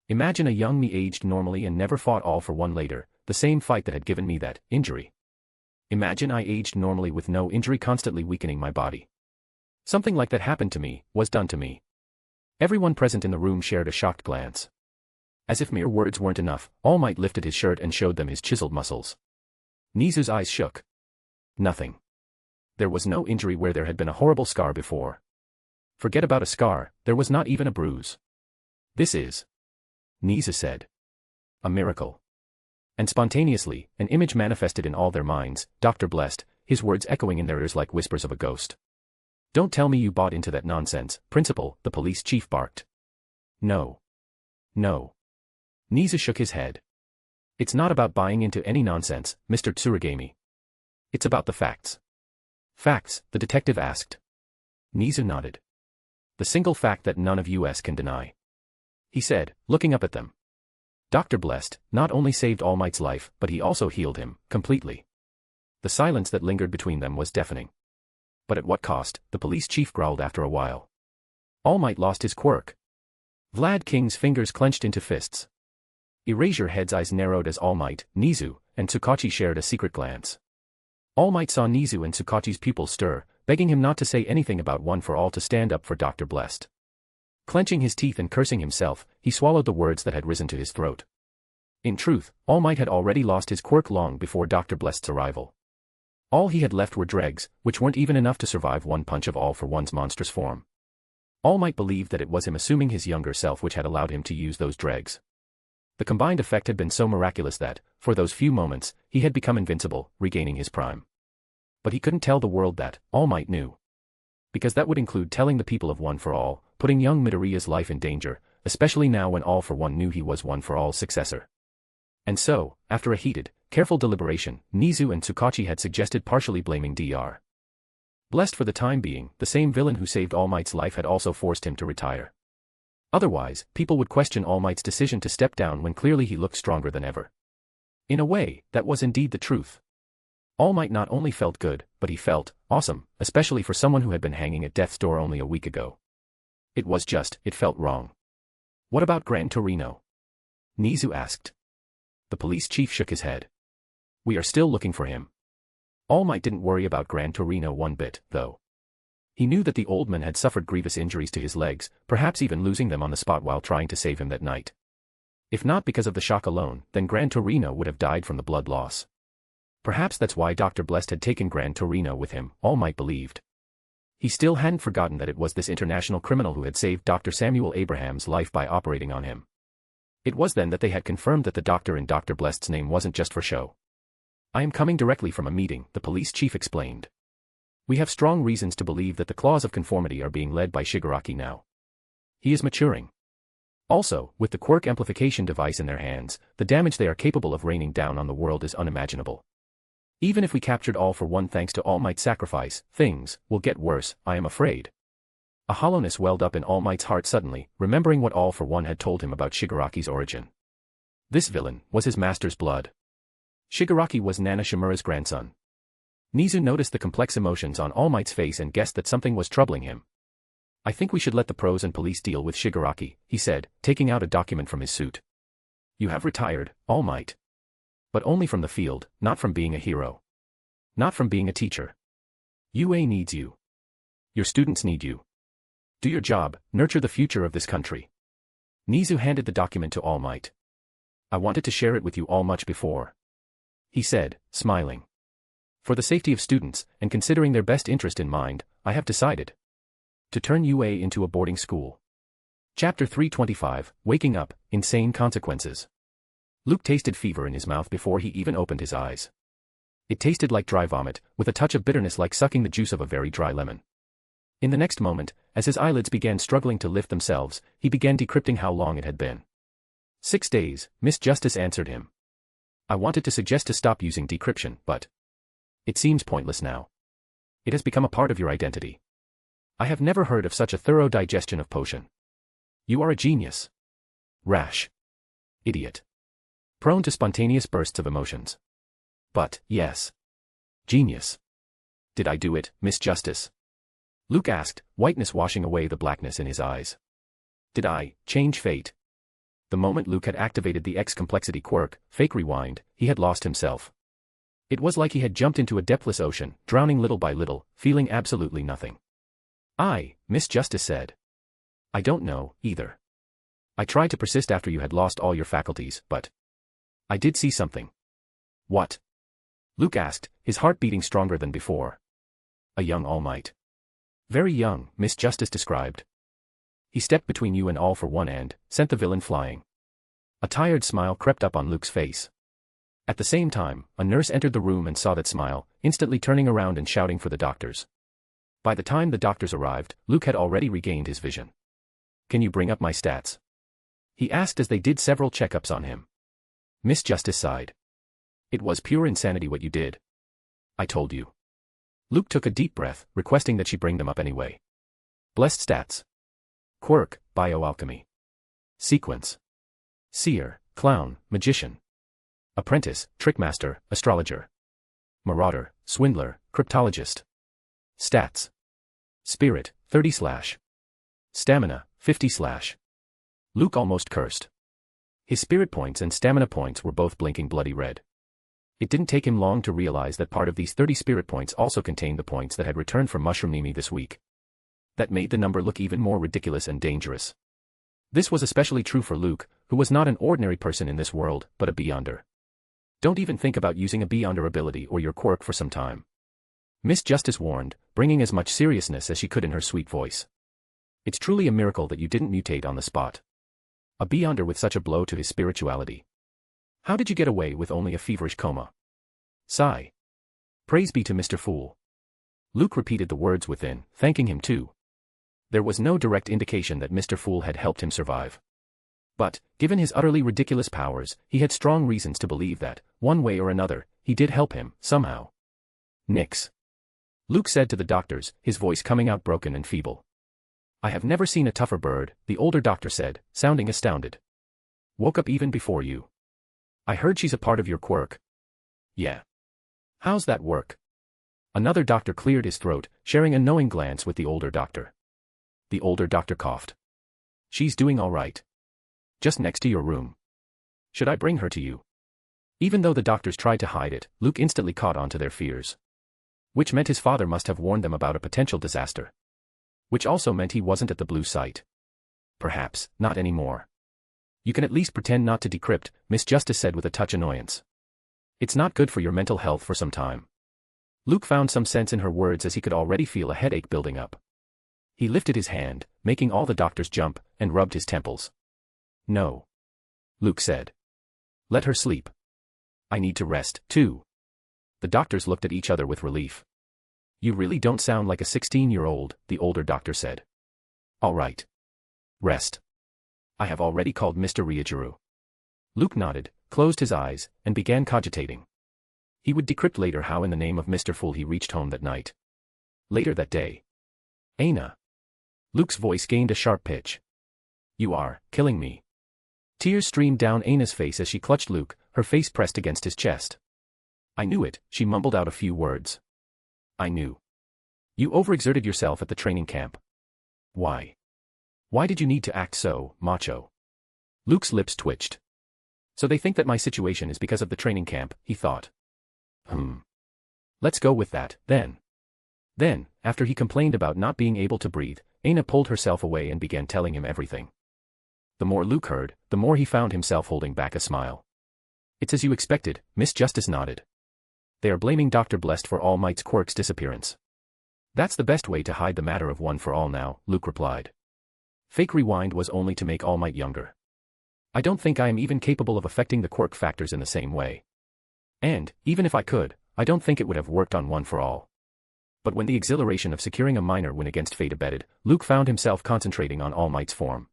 Imagine a young me aged normally and never fought All for One later, the same fight that had given me that injury. Imagine I aged normally with no injury constantly weakening my body. Something like that happened to me, was done to me. Everyone present in the room shared a shocked glance. As if mere words weren't enough, All Might lifted his shirt and showed them his chiseled muscles. Nizu's eyes shook. Nothing. There was no injury where there had been a horrible scar before. Forget about a scar, there was not even a bruise. This is. Nizu said. A miracle. And spontaneously, an image manifested in all their minds, Dr. Blessed, his words echoing in their ears like whispers of a ghost. Don't tell me you bought into that nonsense, Principal, the police chief barked. No. No. Nizu shook his head. It's not about buying into any nonsense, Mr. Tsurugami. It's about the facts. Facts, the detective asked. Nizu nodded. The single fact that none of us can deny. He said, looking up at them. Dr. Blessed not only saved All Might's life, but he also healed him, completely. The silence that lingered between them was deafening. But at what cost, the police chief growled after a while. All Might lost his quirk. Vlad King's fingers clenched into fists. Erasure Head's eyes narrowed as All Might, Nizu, and Tsukachi shared a secret glance. All Might saw Nizu and Tsukachi's pupils stir, begging him not to say anything about One for All to stand up for Dr. Blessed. Clenching his teeth and cursing himself, he swallowed the words that had risen to his throat. In truth, All Might had already lost his quirk long before Dr. Blessed's arrival. All he had left were dregs, which weren't even enough to survive one punch of All for One's monstrous form. All Might believed that it was him assuming his younger self which had allowed him to use those dregs. The combined effect had been so miraculous that, for those few moments, he had become invincible, regaining his prime. But he couldn't tell the world that, All Might knew. Because that would include telling the people of One for All, putting young Midoriya's life in danger, especially now when All for One knew he was One for All's successor. And so, after a heated, careful deliberation, Nizu and Tsukachi had suggested partially blaming Dr. Blessed for the time being, the same villain who saved All Might's life had also forced him to retire. Otherwise, people would question All Might's decision to step down when clearly he looked stronger than ever. In a way, that was indeed the truth. All Might not only felt good, but he felt awesome, especially for someone who had been hanging at death's door only a week ago. It felt wrong. What about Gran Torino? Nizu asked. The police chief shook his head. We are still looking for him. All Might didn't worry about Gran Torino one bit, though. He knew that the old man had suffered grievous injuries to his legs, perhaps even losing them on the spot while trying to save him that night. If not because of the shock alone, then Gran Torino would have died from the blood loss. Perhaps that's why Dr. Blessed had taken Gran Torino with him, All Might believed. He still hadn't forgotten that it was this international criminal who had saved Dr. Samuel Abraham's life by operating on him. It was then that they had confirmed that the doctor in Dr. Blessed's name wasn't just for show. I am coming directly from a meeting, the police chief explained. We have strong reasons to believe that the claws of conformity are being led by Shigaraki now. He is maturing. Also, with the quirk amplification device in their hands, the damage they are capable of raining down on the world is unimaginable. Even if we captured All for One thanks to All Might's sacrifice, things will get worse, I am afraid. A hollowness welled up in All Might's heart suddenly, remembering what All for One had told him about Shigaraki's origin. This villain was his master's blood. Shigaraki was Nana Shimura's grandson. Nizu noticed the complex emotions on All Might's face and guessed that something was troubling him. I think we should let the pros and police deal with Shigaraki, he said, taking out a document from his suit. You have retired, All Might. But only from the field, not from being a hero. Not from being a teacher. UA needs you. Your students need you. Do your job, nurture the future of this country. Nizu handed the document to All Might. I wanted to share it with you all much before, he said, smiling. For the safety of students, and considering their best interest in mind, I have decided to turn UA into a boarding school. Chapter 325, Waking Up, Insane Consequences. Luke tasted fever in his mouth before he even opened his eyes. It tasted like dry vomit, with a touch of bitterness like sucking the juice of a very dry lemon. In the next moment, as his eyelids began struggling to lift themselves, he began decrypting how long it had been. 6 days, Miss Justice answered him. I wanted to suggest to stop using decryption, but it seems pointless now. It has become a part of your identity. I have never heard of such a thorough digestion of potion. You are a genius. Rash. Idiot. Prone to spontaneous bursts of emotions. But, yes. Genius. Did I do it, Miss Justice? Luke asked, whiteness washing away the blackness in his eyes. Did I change fate? The moment Luke had activated the X-complexity quirk, fake rewind, he had lost himself. It was like he had jumped into a depthless ocean, drowning little by little, feeling absolutely nothing. Miss Justice said. I don't know, either. I tried to persist after you had lost all your faculties, but I did see something. What? Luke asked, his heart beating stronger than before. A young All Might. Very young, Miss Justice described. He stepped between you and All for one and sent the villain flying. A tired smile crept up on Luke's face. At the same time, a nurse entered the room and saw that smile, instantly turning around and shouting for the doctors. By the time the doctors arrived, Luke had already regained his vision. Can you bring up my stats? He asked as they did several checkups on him. Miss Justice sighed. It was pure insanity what you did. I told you. Luke took a deep breath, requesting that she bring them up anyway. Blessed stats. Quirk, Bioalchemy. Sequence. Seer, Clown, Magician. Apprentice, Trickmaster, Astrologer. Marauder, Swindler, Cryptologist. Stats. Spirit, 30/. Stamina, 50/. Luke almost cursed. His spirit points and stamina points were both blinking bloody red. It didn't take him long to realize that part of these 30 spirit points also contained the points that had returned from Mushroom Nimi this week. That made the number look even more ridiculous and dangerous. This was especially true for Luke, who was not an ordinary person in this world, but a Beyonder. Don't even think about using a Beyonder ability or your quirk for some time. Miss Justice warned, bringing as much seriousness as she could in her sweet voice. It's truly a miracle that you didn't mutate on the spot. A Beyonder with such a blow to his spirituality. How did you get away with only a feverish coma? Sigh. Praise be to Mr. Fool. Luke repeated the words within, thanking him too. There was no direct indication that Mr. Fool had helped him survive. But, given his utterly ridiculous powers, he had strong reasons to believe that, one way or another, he did help him, somehow. Nix. Luke said to the doctors, his voice coming out broken and feeble. I have never seen a tougher bird, the older doctor said, sounding astounded. Woke up even before you. I heard she's a part of your quirk. Yeah. How's that work? Another doctor cleared his throat, sharing a knowing glance with the older doctor. The older doctor coughed. She's doing all right. Just next to your room. Should I bring her to you? Even though the doctors tried to hide it, Luke instantly caught on to their fears. Which meant his father must have warned them about a potential disaster. Which also meant he wasn't at the blue site. Perhaps, not anymore. You can at least pretend not to decrypt, Miss Justice said with a touch annoyance. It's not good for your mental health for some time. Luke found some sense in her words as he could already feel a headache building up. He lifted his hand, making all the doctors jump, and rubbed his temples. No. Luke said. Let her sleep. I need to rest, too. The doctors looked at each other with relief. You really don't sound like a 16-year-old, the older doctor said. All right. Rest. I have already called Mr. Ryujuru. Luke nodded, closed his eyes, and began cogitating. He would decrypt later how in the name of Mr. Fool he reached home that night. Later that day. Aina. Luke's voice gained a sharp pitch. You are killing me. Tears streamed down Aina's face as she clutched Luke, her face pressed against his chest. I knew it, she mumbled out a few words. I knew. You overexerted yourself at the training camp. Why? Why did you need to act so macho? Luke's lips twitched. So they think that my situation is because of the training camp, he thought. Let's go with that, then. Then, after he complained about not being able to breathe, Aina pulled herself away and began telling him everything. The more Luke heard, the more he found himself holding back a smile. It's as you expected, Miss Justice nodded. They are blaming Dr. Blessed for All Might's Quirk's disappearance. That's the best way to hide the matter of one for all now, Luke replied. Fake rewind was only to make All Might younger. I don't think I am even capable of affecting the Quirk factors in the same way. And, even if I could, I don't think it would have worked on one for all. But when the exhilaration of securing a minor win against fate abated, Luke found himself concentrating on All Might's form.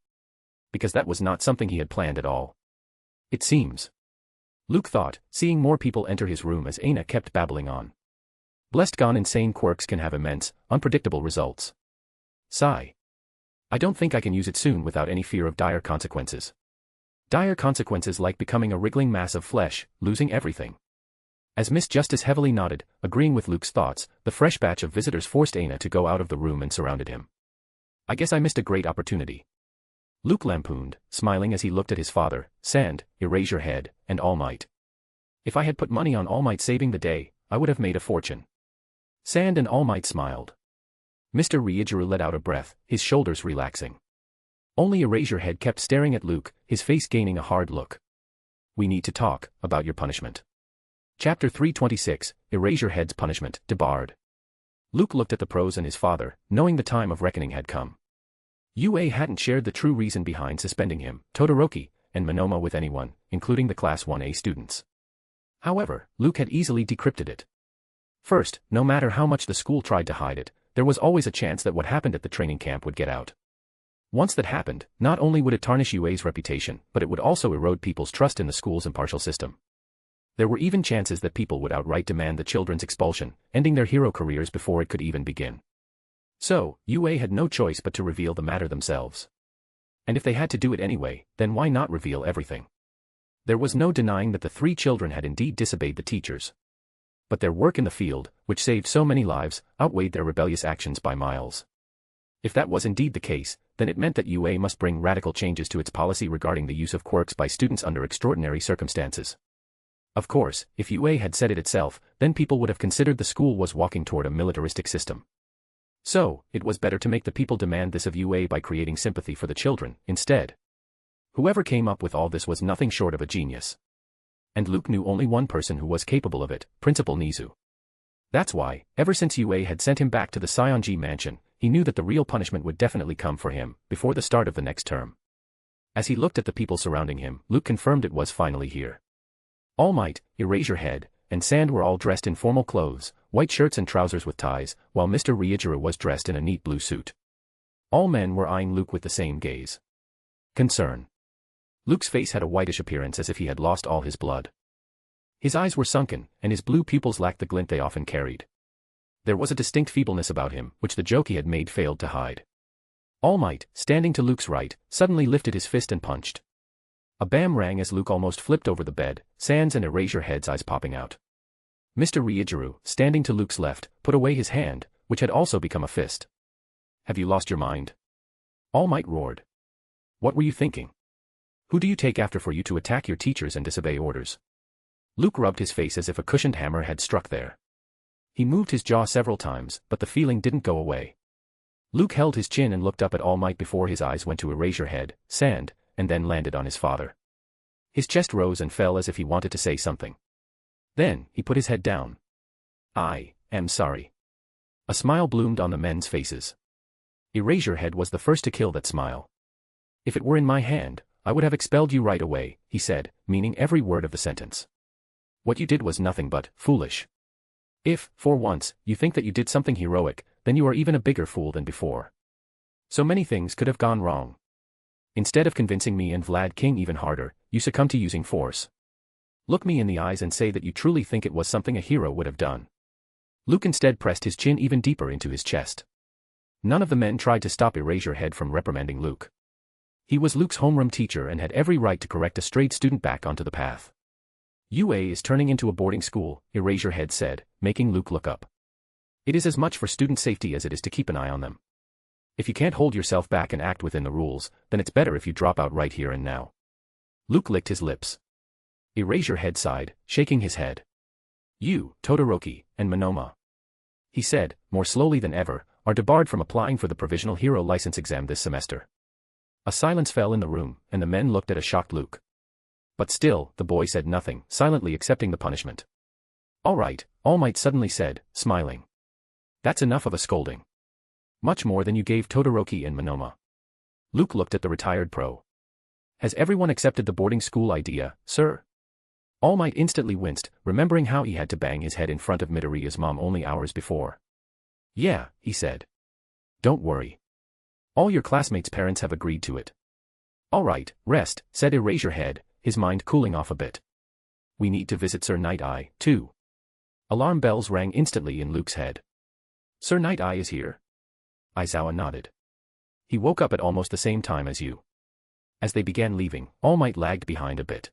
Because that was not something he had planned at all. It seems. Luke thought, seeing more people enter his room as Aina kept babbling on. Blessed gone insane quirks can have immense, unpredictable results. Sigh. I don't think I can use it soon without any fear of dire consequences. Dire consequences like becoming a wriggling mass of flesh, losing everything. As Miss Justice heavily nodded, agreeing with Luke's thoughts, the fresh batch of visitors forced Aina to go out of the room and surrounded him. I guess I missed a great opportunity. Luke lampooned, smiling as he looked at his father, Sand, Erase Your Head, and All Might. If I had put money on All Might saving the day, I would have made a fortune. Sand and All Might smiled. Mr. Ryujiru let out a breath, his shoulders relaxing. Only Erase Your Head kept staring at Luke, his face gaining a hard look. We need to talk about your punishment. Chapter 326, Erase Your Head's Punishment, debarred. Luke looked at the pros and his father, knowing the time of reckoning had come. UA hadn't shared the true reason behind suspending him, Todoroki, and Momo with anyone, including the Class 1A students. However, Luke had easily decrypted it. First, no matter how much the school tried to hide it, there was always a chance that what happened at the training camp would get out. Once that happened, not only would it tarnish UA's reputation, but it would also erode people's trust in the school's impartial system. There were even chances that people would outright demand the children's expulsion, ending their hero careers before it could even begin. So, UA had no choice but to reveal the matter themselves. And if they had to do it anyway, then why not reveal everything? There was no denying that the three children had indeed disobeyed the teachers. But their work in the field, which saved so many lives, outweighed their rebellious actions by miles. If that was indeed the case, then it meant that UA must bring radical changes to its policy regarding the use of quirks by students under extraordinary circumstances. Of course, if UA had said it itself, then people would have considered the school was walking toward a militaristic system. So, it was better to make the people demand this of UA by creating sympathy for the children, instead. Whoever came up with all this was nothing short of a genius. And Luke knew only one person who was capable of it, Principal Nizu. That's why, ever since UA had sent him back to the Sionji mansion, he knew that the real punishment would definitely come for him, before the start of the next term. As he looked at the people surrounding him, Luke confirmed it was finally here. All Might, Erase Your Head, and Sand were all dressed in formal clothes, white shirts and trousers with ties, while Mr. Ryujiru was dressed in a neat blue suit. All men were eyeing Luke with the same gaze. Concern. Luke's face had a whitish appearance as if he had lost all his blood. His eyes were sunken, and his blue pupils lacked the glint they often carried. There was a distinct feebleness about him, which the joke he had made failed to hide. All Might, standing to Luke's right, suddenly lifted his fist and punched. A bam rang as Luke almost flipped over the bed, Sans and Erase Your Head's eyes popping out. Mr. Ryujiru, standing to Luke's left, put away his hand, which had also become a fist. Have you lost your mind? All Might roared. What were you thinking? Who do you take after for you to attack your teachers and disobey orders? Luke rubbed his face as if a cushioned hammer had struck there. He moved his jaw several times, but the feeling didn't go away. Luke held his chin and looked up at All Might before his eyes went to Erase Your Head, Sand, and then landed on his father. His chest rose and fell as if he wanted to say something. Then, he put his head down. I am sorry. A smile bloomed on the men's faces. Erase Your Head was the first to kill that smile. If it were in my hand, I would have expelled you right away, he said, meaning every word of the sentence. What you did was nothing but foolish. If, for once, you think that you did something heroic, then you are even a bigger fool than before. So many things could have gone wrong. Instead of convincing me and Vlad King even harder, you succumb to using force. Look me in the eyes and say that you truly think it was something a hero would have done. Luke instead pressed his chin even deeper into his chest. None of the men tried to stop Erase Your Head from reprimanding Luke. He was Luke's homeroom teacher and had every right to correct a strayed student back onto the path. UA is turning into a boarding school, Erase Your Head said, making Luke look up. It is as much for student safety as it is to keep an eye on them. If you can't hold yourself back and act within the rules, then it's better if you drop out right here and now. Luke licked his lips. Erase Your Head sighed, shaking his head. You, Todoroki, and Monoma, he said, more slowly than ever, are debarred from applying for the provisional hero license exam this semester. A silence fell in the room, and the men looked at a shocked Luke. But still, the boy said nothing, silently accepting the punishment. All right, All Might suddenly said, smiling. That's enough of a scolding. Much more than you gave Todoroki and Monoma. Luke looked at the retired pro. Has everyone accepted the boarding school idea, sir? All Might instantly winced, remembering how he had to bang his head in front of Midoriya's mom only hours before. Yeah, he said. Don't worry. All your classmates' parents have agreed to it. All right, rest, said Erase Head, his mind cooling off a bit. We need to visit Sir Night-Eye, too. Alarm bells rang instantly in Luke's head. Sir Night-Eye is here? Aizawa nodded. He woke up at almost the same time as you. As they began leaving, All Might lagged behind a bit.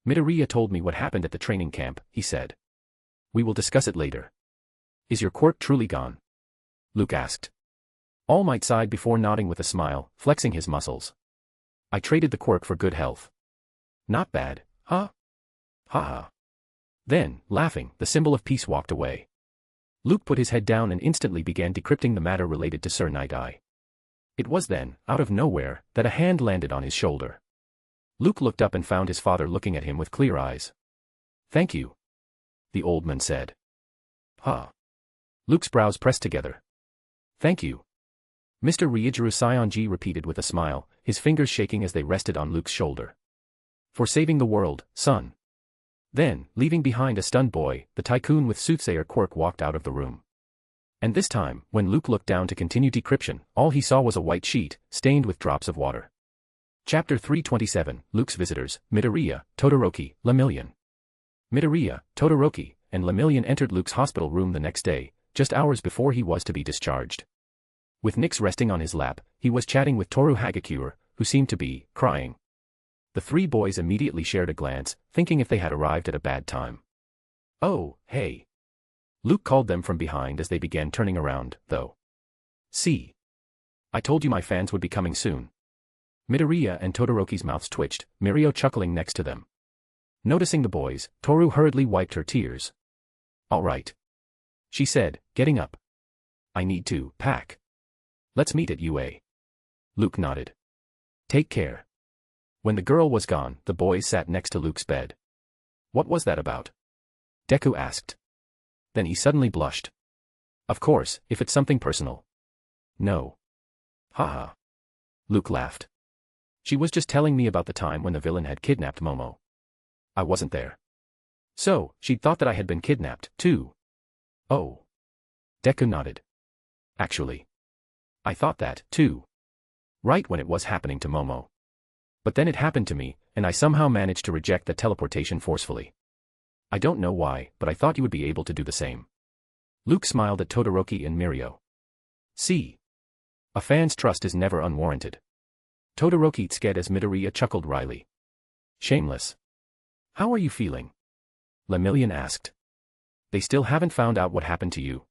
Midoriya told me what happened at the training camp, he said. We will discuss it later. Is your quirk truly gone? Luke asked. All Might sighed before nodding with a smile, flexing his muscles. I traded the quirk for good health. Not bad, huh? Ha ha. Then, laughing, the symbol of peace walked away. Luke put his head down and instantly began decrypting the matter related to Sir Night-Eye. It was then, out of nowhere, that a hand landed on his shoulder. Luke looked up and found his father looking at him with clear eyes. Thank you. The old man said. Huh. Luke's brows pressed together. Thank you. Mr. Ryujuru Sionji repeated with a smile, his fingers shaking as they rested on Luke's shoulder. For saving the world, son. Then, leaving behind a stunned boy, the tycoon with Soothsayer Quirk walked out of the room. And this time, when Luke looked down to continue decryption, all he saw was a white sheet, stained with drops of water. Chapter 327, Luke's Visitors, Midoriya, Todoroki, Lemillion. Midoriya, Todoroki, and Lemillion entered Luke's hospital room the next day, just hours before he was to be discharged. With Nyx resting on his lap, he was chatting with Toru Hagakure, who seemed to be crying. The three boys immediately shared a glance, thinking if they had arrived at a bad time. Oh, hey. Luke called them from behind as they began turning around, though. See. I told you my fans would be coming soon. Midoriya and Todoroki's mouths twitched, Mirio chuckling next to them. Noticing the boys, Toru hurriedly wiped her tears. All right. She said, getting up. I need to pack. Let's meet at UA. Luke nodded. Take care. When the girl was gone, the boys sat next to Luke's bed. What was that about? Deku asked. Then he suddenly blushed. Of course, if it's something personal. No. Haha. Luke laughed. She was just telling me about the time when the villain had kidnapped Momo. I wasn't there. So, she'd thought that I had been kidnapped, too. Oh. Deku nodded. Actually. I thought that, too. Right when it was happening to Momo. But then it happened to me, and I somehow managed to reject that teleportation forcefully. I don't know why, but I thought you would be able to do the same. Luke smiled at Todoroki and Mirio. See. A fan's trust is never unwarranted. Todoroki tsuked as Midoriya chuckled wryly. Shameless. How are you feeling? Lemillion asked. They still haven't found out what happened to you.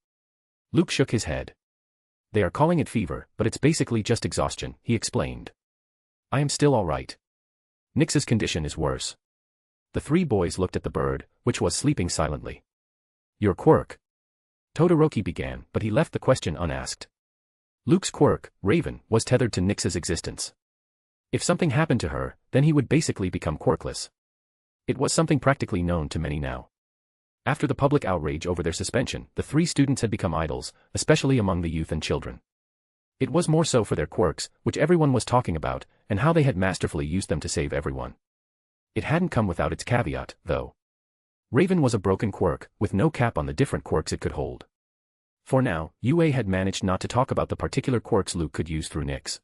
Luke shook his head. They are calling it fever, but it's basically just exhaustion, he explained. I am still all right. Nyx's condition is worse. The three boys looked at the bird, which was sleeping silently. Your quirk? Todoroki began, but he left the question unasked. Luke's quirk, Raven, was tethered to Nyx's existence. If something happened to her, then he would basically become quirkless. It was something practically known to many now. After the public outrage over their suspension, the three students had become idols, especially among the youth and children. It was more so for their quirks, which everyone was talking about, and how they had masterfully used them to save everyone. It hadn't come without its caveat, though. Raven was a broken quirk, with no cap on the different quirks it could hold. For now, UA had managed not to talk about the particular quirks Luke could use through Nyx.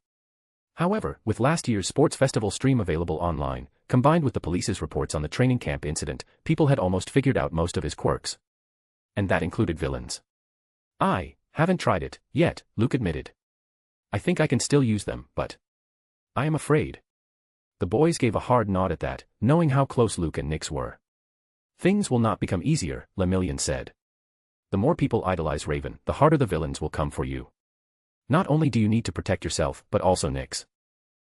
However, with last year's sports festival stream available online, combined with the police's reports on the training camp incident, people had almost figured out most of his quirks. And that included villains. I haven't tried it yet, Luke admitted. I think I can still use them, but I am afraid. The boys gave a hard nod at that, knowing how close Luke and Nyx were. Things will not become easier, Lemillion said. The more people idolize Raven, the harder the villains will come for you. Not only do you need to protect yourself, but also Nyx.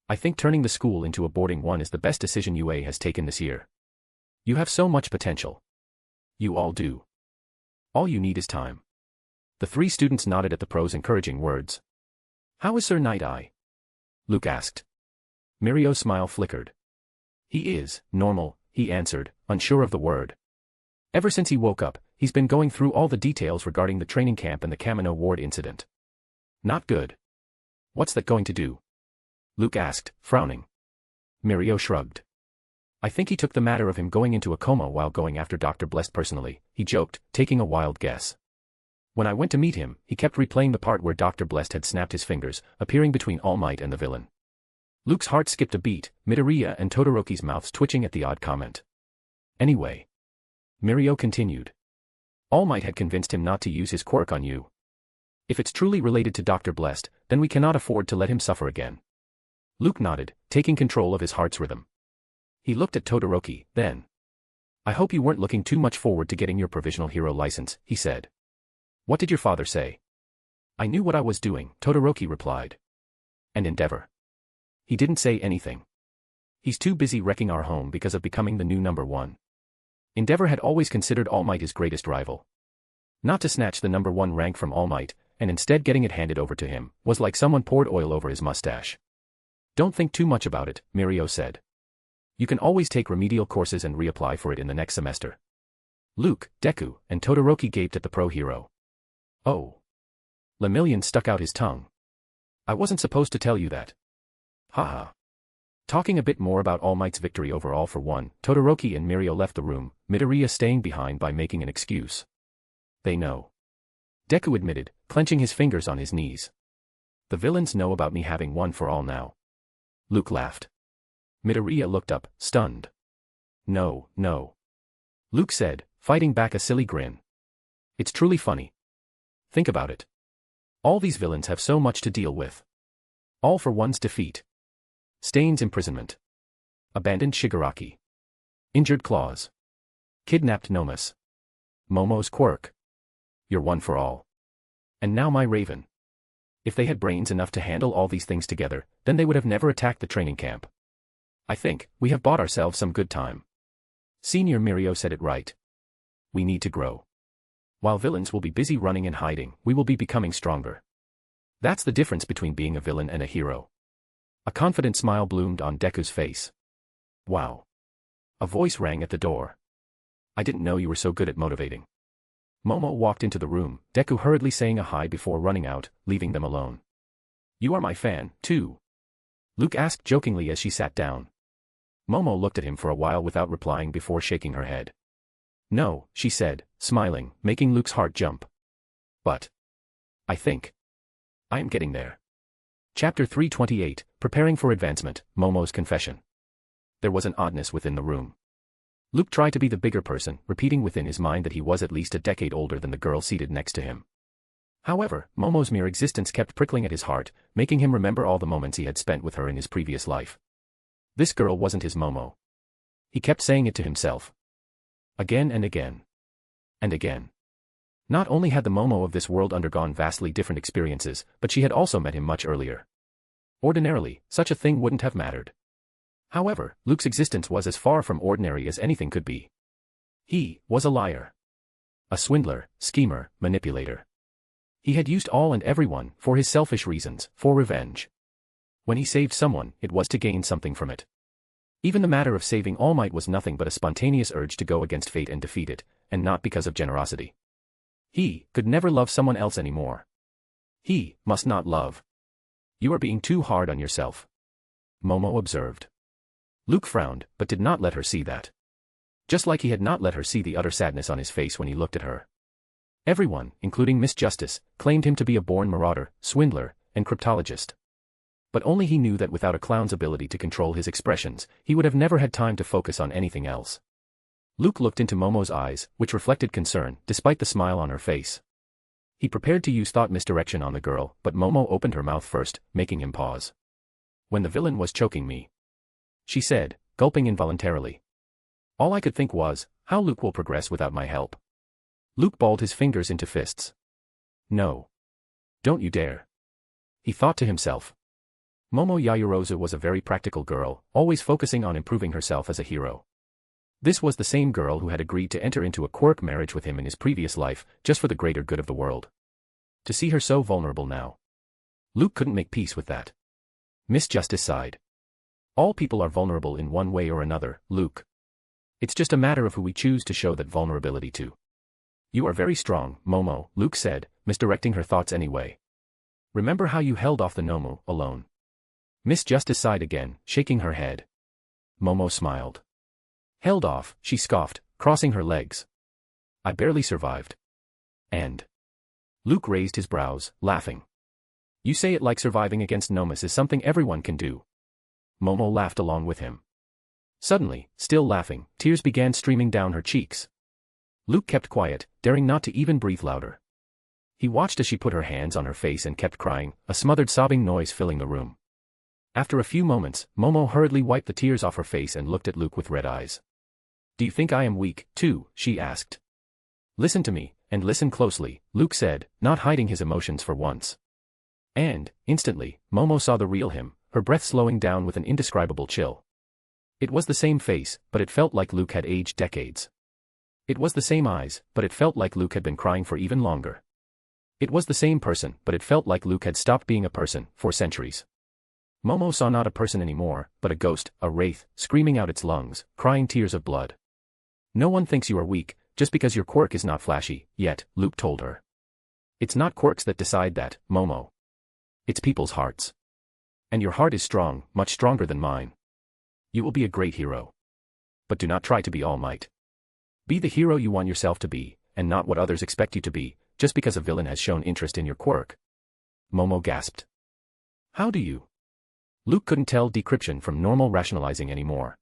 I think turning the school into a boarding one is the best decision UA has taken this year. You have so much potential. You all do. All you need is time. The three students nodded at the pro's encouraging words. How is Sir Night-Eye? Luke asked. Mirio's smile flickered. He is normal, he answered, unsure of the word. Ever since he woke up, he's been going through all the details regarding the training camp and the Kamino ward incident. Not good. What's that going to do? Luke asked, frowning. Mirio shrugged. I think he took the matter of him going into a coma while going after Dr. Blessed personally, he joked, taking a wild guess. When I went to meet him, he kept replaying the part where Dr. Blessed had snapped his fingers, appearing between All Might and the villain. Luke's heart skipped a beat, Midoriya and Todoroki's mouths twitching at the odd comment. Anyway. Mirio continued. All Might had convinced him not to use his quirk on you. If it's truly related to Dr. Blessed, then we cannot afford to let him suffer again. Luke nodded, taking control of his heart's rhythm. He looked at Todoroki, then. I hope you weren't looking too much forward to getting your provisional hero license, he said. What did your father say? I knew what I was doing, Todoroki replied. And Endeavor. He didn't say anything. He's too busy wrecking our home because of becoming the new #1. Endeavor had always considered All Might his greatest rival. Not to snatch the #1 rank from All Might, and instead getting it handed over to him, was like someone poured oil over his mustache. Don't think too much about it, Mirio said. You can always take remedial courses and reapply for it in the next semester. Luke, Deku, and Todoroki gaped at the pro-hero. Oh. Lemillion stuck out his tongue. I wasn't supposed to tell you that. Haha. Talking a bit more about All Might's victory over All for One, Todoroki and Mirio left the room, Midoriya staying behind by making an excuse. They know. Deku admitted, clenching his fingers on his knees. The villains know about me having one for all now. Luke laughed. Midoriya looked up, stunned. No, no. Luke said, fighting back a silly grin. It's truly funny. Think about it. All these villains have so much to deal with. All for One's defeat. Stain's imprisonment. Abandoned Shigaraki. Injured Claws. Kidnapped Nomus. Momo's quirk. You're one for all. And now my Raven. If they had brains enough to handle all these things together, then they would have never attacked the training camp. I think we have bought ourselves some good time. Senior Mirio said it right. We need to grow. While villains will be busy running and hiding, we will be becoming stronger. That's the difference between being a villain and a hero. A confident smile bloomed on Deku's face. Wow. A voice rang at the door. I didn't know you were so good at motivating. Momo walked into the room, Deku hurriedly saying a hi before running out, leaving them alone. You are my fan, too? Luke asked jokingly as she sat down. Momo looked at him for a while without replying before shaking her head. No, she said, smiling, making Luke's heart jump. But. I think. I am getting there. Chapter 328, Preparing for Advancement, Momo's Confession. There was an oddness within the room. Luke tried to be the bigger person, repeating within his mind that he was at least a decade older than the girl seated next to him. However, Momo's mere existence kept prickling at his heart, making him remember all the moments he had spent with her in his previous life. This girl wasn't his Momo. He kept saying it to himself. Again and again. And again. Not only had the Momo of this world undergone vastly different experiences, but she had also met him much earlier. Ordinarily, such a thing wouldn't have mattered. However, Luke's existence was as far from ordinary as anything could be. He was a liar. A swindler, schemer, manipulator. He had used all and everyone, for his selfish reasons, for revenge. When he saved someone, it was to gain something from it. Even the matter of saving All Might was nothing but a spontaneous urge to go against fate and defeat it, and not because of generosity. He could never love someone else anymore. He must not love. You are being too hard on yourself. Momo observed. Luke frowned, but did not let her see that. Just like he had not let her see the utter sadness on his face when he looked at her. Everyone, including Miss Justice, claimed him to be a born marauder, swindler, and cryptologist. But only he knew that without a clown's ability to control his expressions, he would have never had time to focus on anything else. Luke looked into Momo's eyes, which reflected concern, despite the smile on her face. He prepared to use thought misdirection on the girl, but Momo opened her mouth first, making him pause. When the villain was choking me, she said, gulping involuntarily. All I could think was, how Luke will progress without my help. Luke balled his fingers into fists. No. Don't you dare. He thought to himself. Momo Yaoyorozu was a very practical girl, always focusing on improving herself as a hero. This was the same girl who had agreed to enter into a Quirk marriage with him in his previous life, just for the greater good of the world. To see her so vulnerable now. Luke couldn't make peace with that. Miss Justice sighed. All people are vulnerable in one way or another, Luke. It's just a matter of who we choose to show that vulnerability to. You are very strong, Momo, Luke said, misdirecting her thoughts anyway. Remember how you held off the Nomu alone? Miss Justice sighed again, shaking her head. Momo smiled. Held off, she scoffed, crossing her legs. I barely survived. And? Luke raised his brows, laughing. You say it like surviving against Nomus is something everyone can do. Momo laughed along with him. Suddenly, still laughing, tears began streaming down her cheeks. Luke kept quiet, daring not to even breathe louder. He watched as she put her hands on her face and kept crying, a smothered sobbing noise filling the room. After a few moments, Momo hurriedly wiped the tears off her face and looked at Luke with red eyes. Do you think I am weak, too? She asked. Listen to me, and listen closely, Luke said, not hiding his emotions for once. And, instantly, Momo saw the real him, her breath slowing down with an indescribable chill. It was the same face, but it felt like Luke had aged decades. It was the same eyes, but it felt like Luke had been crying for even longer. It was the same person, but it felt like Luke had stopped being a person, for centuries. Momo saw not a person anymore, but a ghost, a wraith, screaming out its lungs, crying tears of blood. No one thinks you are weak, just because your quirk is not flashy, yet, Luke told her. It's not quirks that decide that, Momo. It's people's hearts. And your heart is strong, much stronger than mine. You will be a great hero. But do not try to be All Might. Be the hero you want yourself to be, and not what others expect you to be, just because a villain has shown interest in your quirk. Momo gasped. How do you? Luke couldn't tell decryption from normal rationalizing anymore.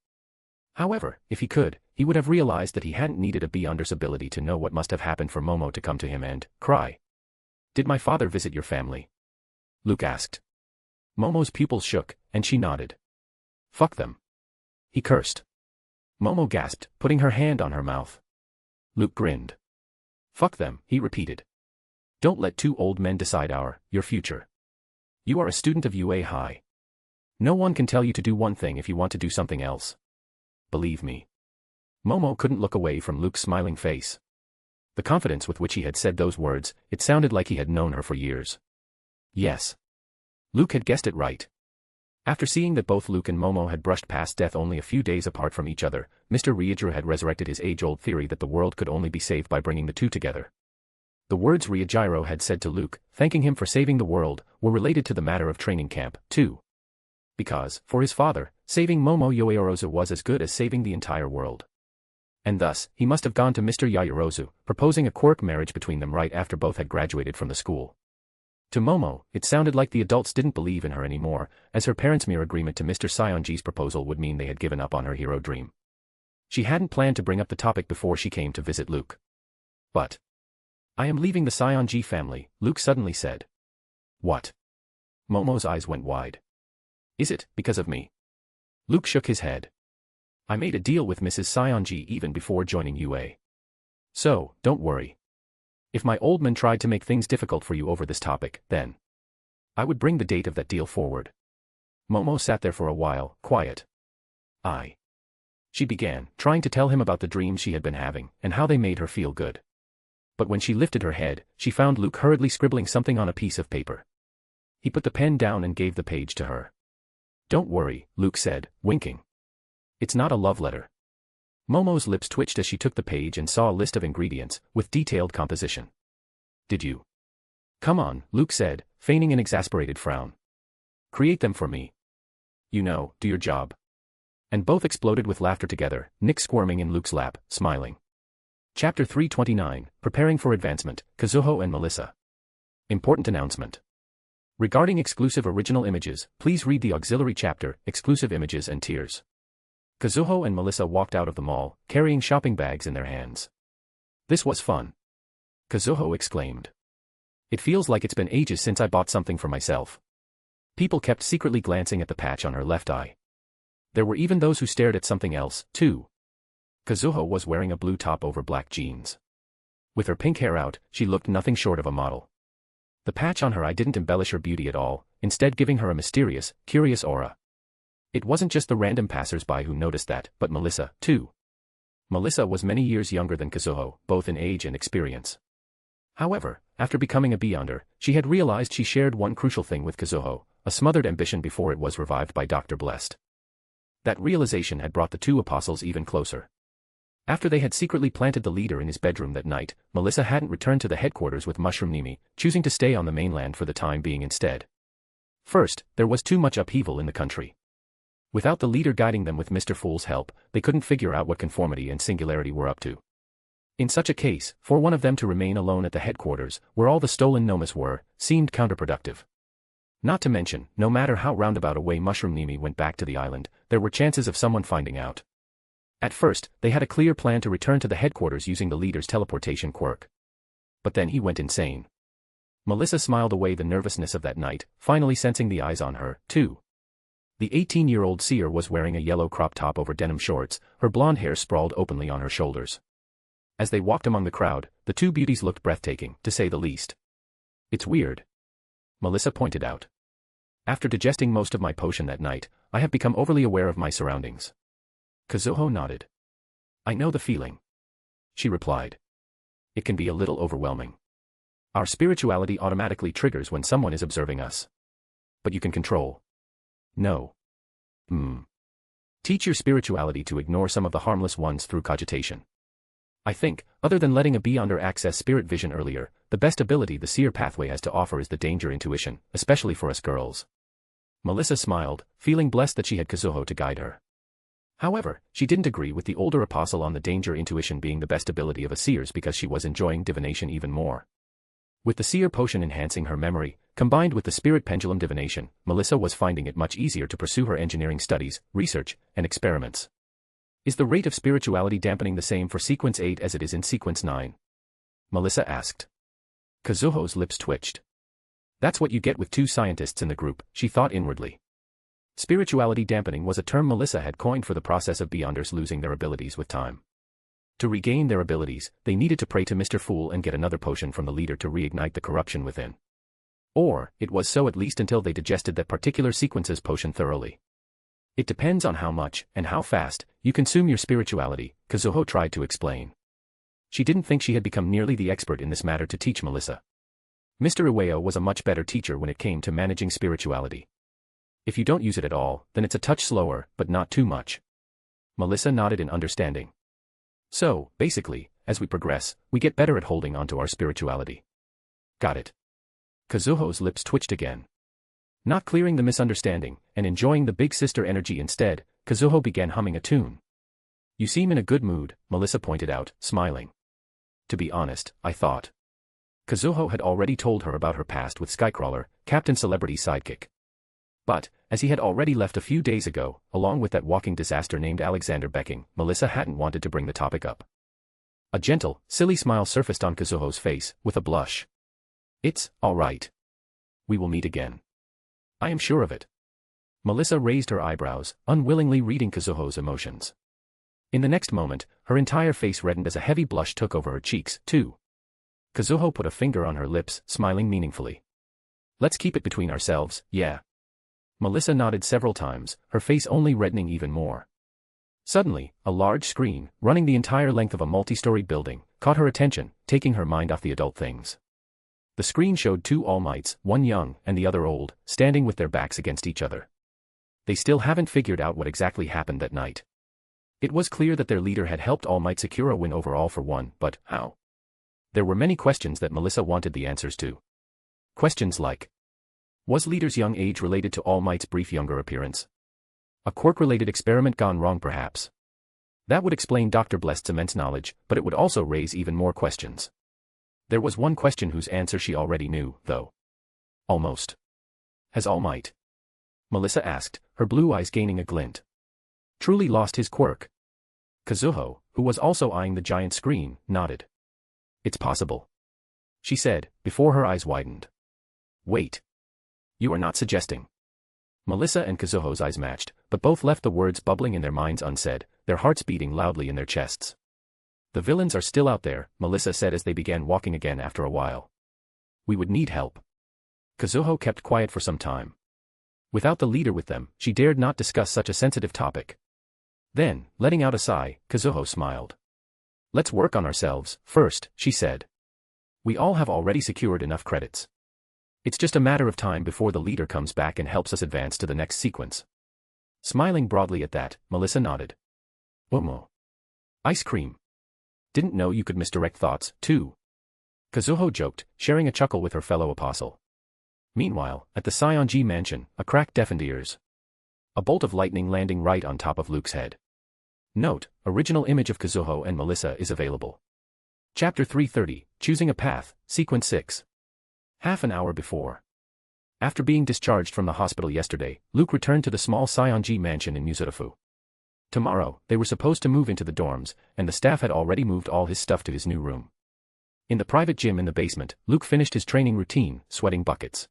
However, if he could, he would have realized that he hadn't needed a Beyonder's ability to know what must have happened for Momo to come to him and cry. Did my father visit your family? Luke asked. Momo's pupils shook, and she nodded. Fuck them. He cursed. Momo gasped, putting her hand on her mouth. Luke grinned. Fuck them, he repeated. Don't let two old men decide your future. You are a student of UA High. No one can tell you to do one thing if you want to do something else. Believe me. Momo couldn't look away from Luke's smiling face. The confidence with which he had said those words, it sounded like he had known her for years. Yes. Luke had guessed it right. After seeing that both Luke and Momo had brushed past death only a few days apart from each other, Mr. Ryujiro had resurrected his age-old theory that the world could only be saved by bringing the two together. The words Ryujiro had said to Luke, thanking him for saving the world, were related to the matter of training camp, too. Because, for his father, saving Momo Yaoyorozu was as good as saving the entire world. And thus, he must have gone to Mr. Yaoyorozu, proposing a quirk marriage between them right after both had graduated from the school. To Momo, it sounded like the adults didn't believe in her anymore, as her parents' mere agreement to Mr. Sionji's proposal would mean they had given up on her hero dream. She hadn't planned to bring up the topic before she came to visit Luke. But I am leaving the Sionji family, Luke suddenly said. What? Momo's eyes went wide. Is it because of me? Luke shook his head. I made a deal with Mrs. Sionji even before joining UA. So, don't worry. If my old man tried to make things difficult for you over this topic, then I would bring the date of that deal forward. Momo sat there for a while, quiet. She began, trying to tell him about the dreams she had been having, and how they made her feel good. But when she lifted her head, she found Luke hurriedly scribbling something on a piece of paper. He put the pen down and gave the page to her. Don't worry, Luke said, winking. It's not a love letter. Momo's lips twitched as she took the page and saw a list of ingredients, with detailed composition. Did you? Come on, Luke said, feigning an exasperated frown. Create them for me. You know, do your job. And both exploded with laughter together, Nick squirming in Luke's lap, smiling. Chapter 329, Preparing for Advancement, Kazuho and Melissa. Important announcement. Regarding exclusive original images, please read the auxiliary chapter, Exclusive Images and Tiers. Kazuho and Melissa walked out of the mall, carrying shopping bags in their hands. This was fun. Kazuho exclaimed. It feels like it's been ages since I bought something for myself. People kept secretly glancing at the patch on her left eye. There were even those who stared at something else, too. Kazuho was wearing a blue top over black jeans. With her pink hair out, she looked nothing short of a model. The patch on her eye didn't embellish her beauty at all, instead giving her a mysterious, curious aura. It wasn't just the random passers-by who noticed that, but Melissa, too. Melissa was many years younger than Kazuho, both in age and experience. However, after becoming a Beyonder, she had realized she shared one crucial thing with Kazuho, a smothered ambition before it was revived by Dr. Blessed. That realization had brought the two apostles even closer. After they had secretly planted the leader in his bedroom that night, Melissa hadn't returned to the headquarters with Mushroom Nimi, choosing to stay on the mainland for the time being instead. First, there was too much upheaval in the country. Without the leader guiding them with Mr. Fool's help, they couldn't figure out what conformity and singularity were up to. In such a case, for one of them to remain alone at the headquarters, where all the stolen nomas were, seemed counterproductive. Not to mention, no matter how roundabout a way Mushroom Nimi went back to the island, there were chances of someone finding out. At first, they had a clear plan to return to the headquarters using the leader's teleportation quirk. But then he went insane. Melissa smiled away the nervousness of that night, finally sensing the eyes on her, too. The 18-year-old seer was wearing a yellow crop top over denim shorts, her blonde hair sprawled openly on her shoulders. As they walked among the crowd, the two beauties looked breathtaking, to say the least. "It's weird," Melissa pointed out. "After digesting most of my potion that night, I have become overly aware of my surroundings." Kazuho nodded. "I know the feeling," she replied. "It can be a little overwhelming. Our spirituality automatically triggers when someone is observing us. But you can control. No. Teach your spirituality to ignore some of the harmless ones through cogitation. I think, other than letting a beyonder access spirit vision earlier, the best ability the seer pathway has to offer is the danger intuition, especially for us girls." Melissa smiled, feeling blessed that she had Kazuho to guide her. However, she didn't agree with the older apostle on the danger intuition being the best ability of a seer's because she was enjoying divination even more. With the seer potion enhancing her memory, combined with the spirit pendulum divination, Melissa was finding it much easier to pursue her engineering studies, research, and experiments. "Is the rate of spirituality dampening the same for Sequence 8 as it is in Sequence 9? Melissa asked. Kazuho's lips twitched. That's what you get with two scientists in the group, she thought inwardly. Spirituality dampening was a term Melissa had coined for the process of beyonders losing their abilities with time. To regain their abilities, they needed to pray to Mr. Fool and get another potion from the leader to reignite the corruption within. Or, it was so at least until they digested that particular sequence's potion thoroughly. It depends on how much, and how fast, you consume your spirituality, Kazuho tried to explain. She didn't think she had become nearly the expert in this matter to teach Melissa. Mr. Ueo was a much better teacher when it came to managing spirituality. If you don't use it at all, then it's a touch slower, but not too much. Melissa nodded in understanding. So, basically, as we progress, we get better at holding onto our spirituality. Got it. Kazuho's lips twitched again. Not clearing the misunderstanding, and enjoying the big sister energy instead, Kazuho began humming a tune. You seem in a good mood, Melissa pointed out, smiling. To be honest, I thought. Kazuho had already told her about her past with Skycrawler, Captain Celebrity's sidekick. But, as he had already left a few days ago, along with that walking disaster named Alexander Becking, Melissa hadn't wanted to bring the topic up. A gentle, silly smile surfaced on Kazuho's face, with a blush. It's all right. We will meet again. I am sure of it. Melissa raised her eyebrows, unwillingly reading Kazuho's emotions. In the next moment, her entire face reddened as a heavy blush took over her cheeks, too. Kazuho put a finger on her lips, smiling meaningfully. Let's keep it between ourselves, yeah. Melissa nodded several times, her face only reddening even more. Suddenly, a large screen, running the entire length of a multi-storied building, caught her attention, taking her mind off the adult things. The screen showed two All Mights, one young and the other old, standing with their backs against each other. They still haven't figured out what exactly happened that night. It was clear that their leader had helped All Might secure a win over All for One, but how? There were many questions that Melissa wanted the answers to. Questions like, was leader's young age related to All Might's brief younger appearance? A quirk-related experiment gone wrong perhaps? That would explain Dr. Blest's immense knowledge, but it would also raise even more questions. There was one question whose answer she already knew, though. Almost. Has All Might, Melissa asked, her blue eyes gaining a glint, truly lost his quirk? Kazuho, who was also eyeing the giant screen, nodded. It's possible, she said, before her eyes widened. Wait. You are not suggesting. Melissa and Kazuho's eyes matched, but both left the words bubbling in their minds unsaid, their hearts beating loudly in their chests. The villains are still out there, Melissa said as they began walking again after a while. We would need help. Kazuho kept quiet for some time. Without the leader with them, she dared not discuss such a sensitive topic. Then, letting out a sigh, Kazuho smiled. Let's work on ourselves, first, she said. We all have already secured enough credits. It's just a matter of time before the leader comes back and helps us advance to the next sequence. Smiling broadly at that, Melissa nodded. Momo. Ice cream. Didn't know you could misdirect thoughts, too. Kazuho joked, sharing a chuckle with her fellow apostle. Meanwhile, at the Sionji mansion, a crack deafened ears. A bolt of lightning landing right on top of Luke's head. Note, original image of Kazuho and Melissa is available. Chapter 330, Choosing a Path, Sequence 6. Half an hour before. After being discharged from the hospital yesterday, Luke returned to the small Sionji mansion in Musurafu. Tomorrow, they were supposed to move into the dorms, and the staff had already moved all his stuff to his new room. In the private gym in the basement, Luke finished his training routine, sweating buckets.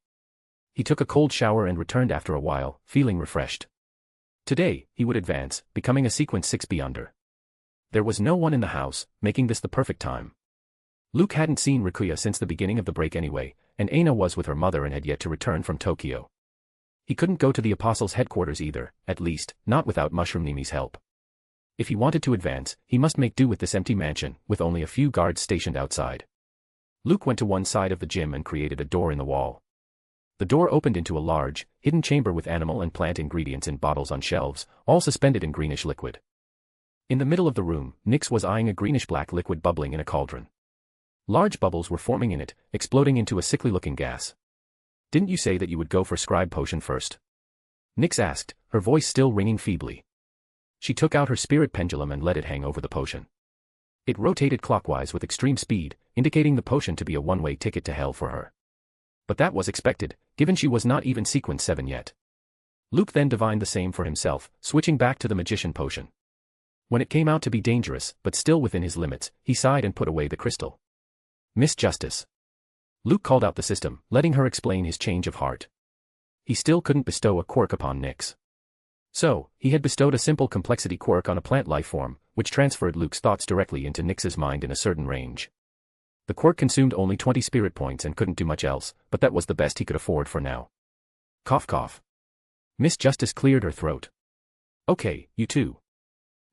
He took a cold shower and returned after a while, feeling refreshed. Today, he would advance, becoming a Sequence 6 Beyonder. There was no one in the house, making this the perfect time. Luke hadn't seen Rikuya since the beginning of the break anyway, and Aina was with her mother and had yet to return from Tokyo. He couldn't go to the Apostles' headquarters either, at least, not without Mushroom Nimi's help. If he wanted to advance, he must make do with this empty mansion, with only a few guards stationed outside. Luke went to one side of the gym and created a door in the wall. The door opened into a large, hidden chamber with animal and plant ingredients in bottles on shelves, all suspended in greenish liquid. In the middle of the room, Nyx was eyeing a greenish-black liquid bubbling in a cauldron. Large bubbles were forming in it, exploding into a sickly-looking gas. "Didn't you say that you would go for scribe potion first?" Nyx asked, her voice still ringing feebly. She took out her spirit pendulum and let it hang over the potion. It rotated clockwise with extreme speed, indicating the potion to be a one-way ticket to hell for her. But that was expected, given she was not even Sequence 7 yet. Luke then divined the same for himself, switching back to the magician potion. When it came out to be dangerous, but still within his limits, he sighed and put away the crystal. "Miss Justice." Luke called out the system, letting her explain his change of heart. He still couldn't bestow a quirk upon Nyx. So, he had bestowed a simple complexity quirk on a plant life form, which transferred Luke's thoughts directly into Nyx's mind in a certain range. The quirk consumed only 20 spirit points and couldn't do much else, but that was the best he could afford for now. Cough cough. Miss Justice cleared her throat. "Okay, you two.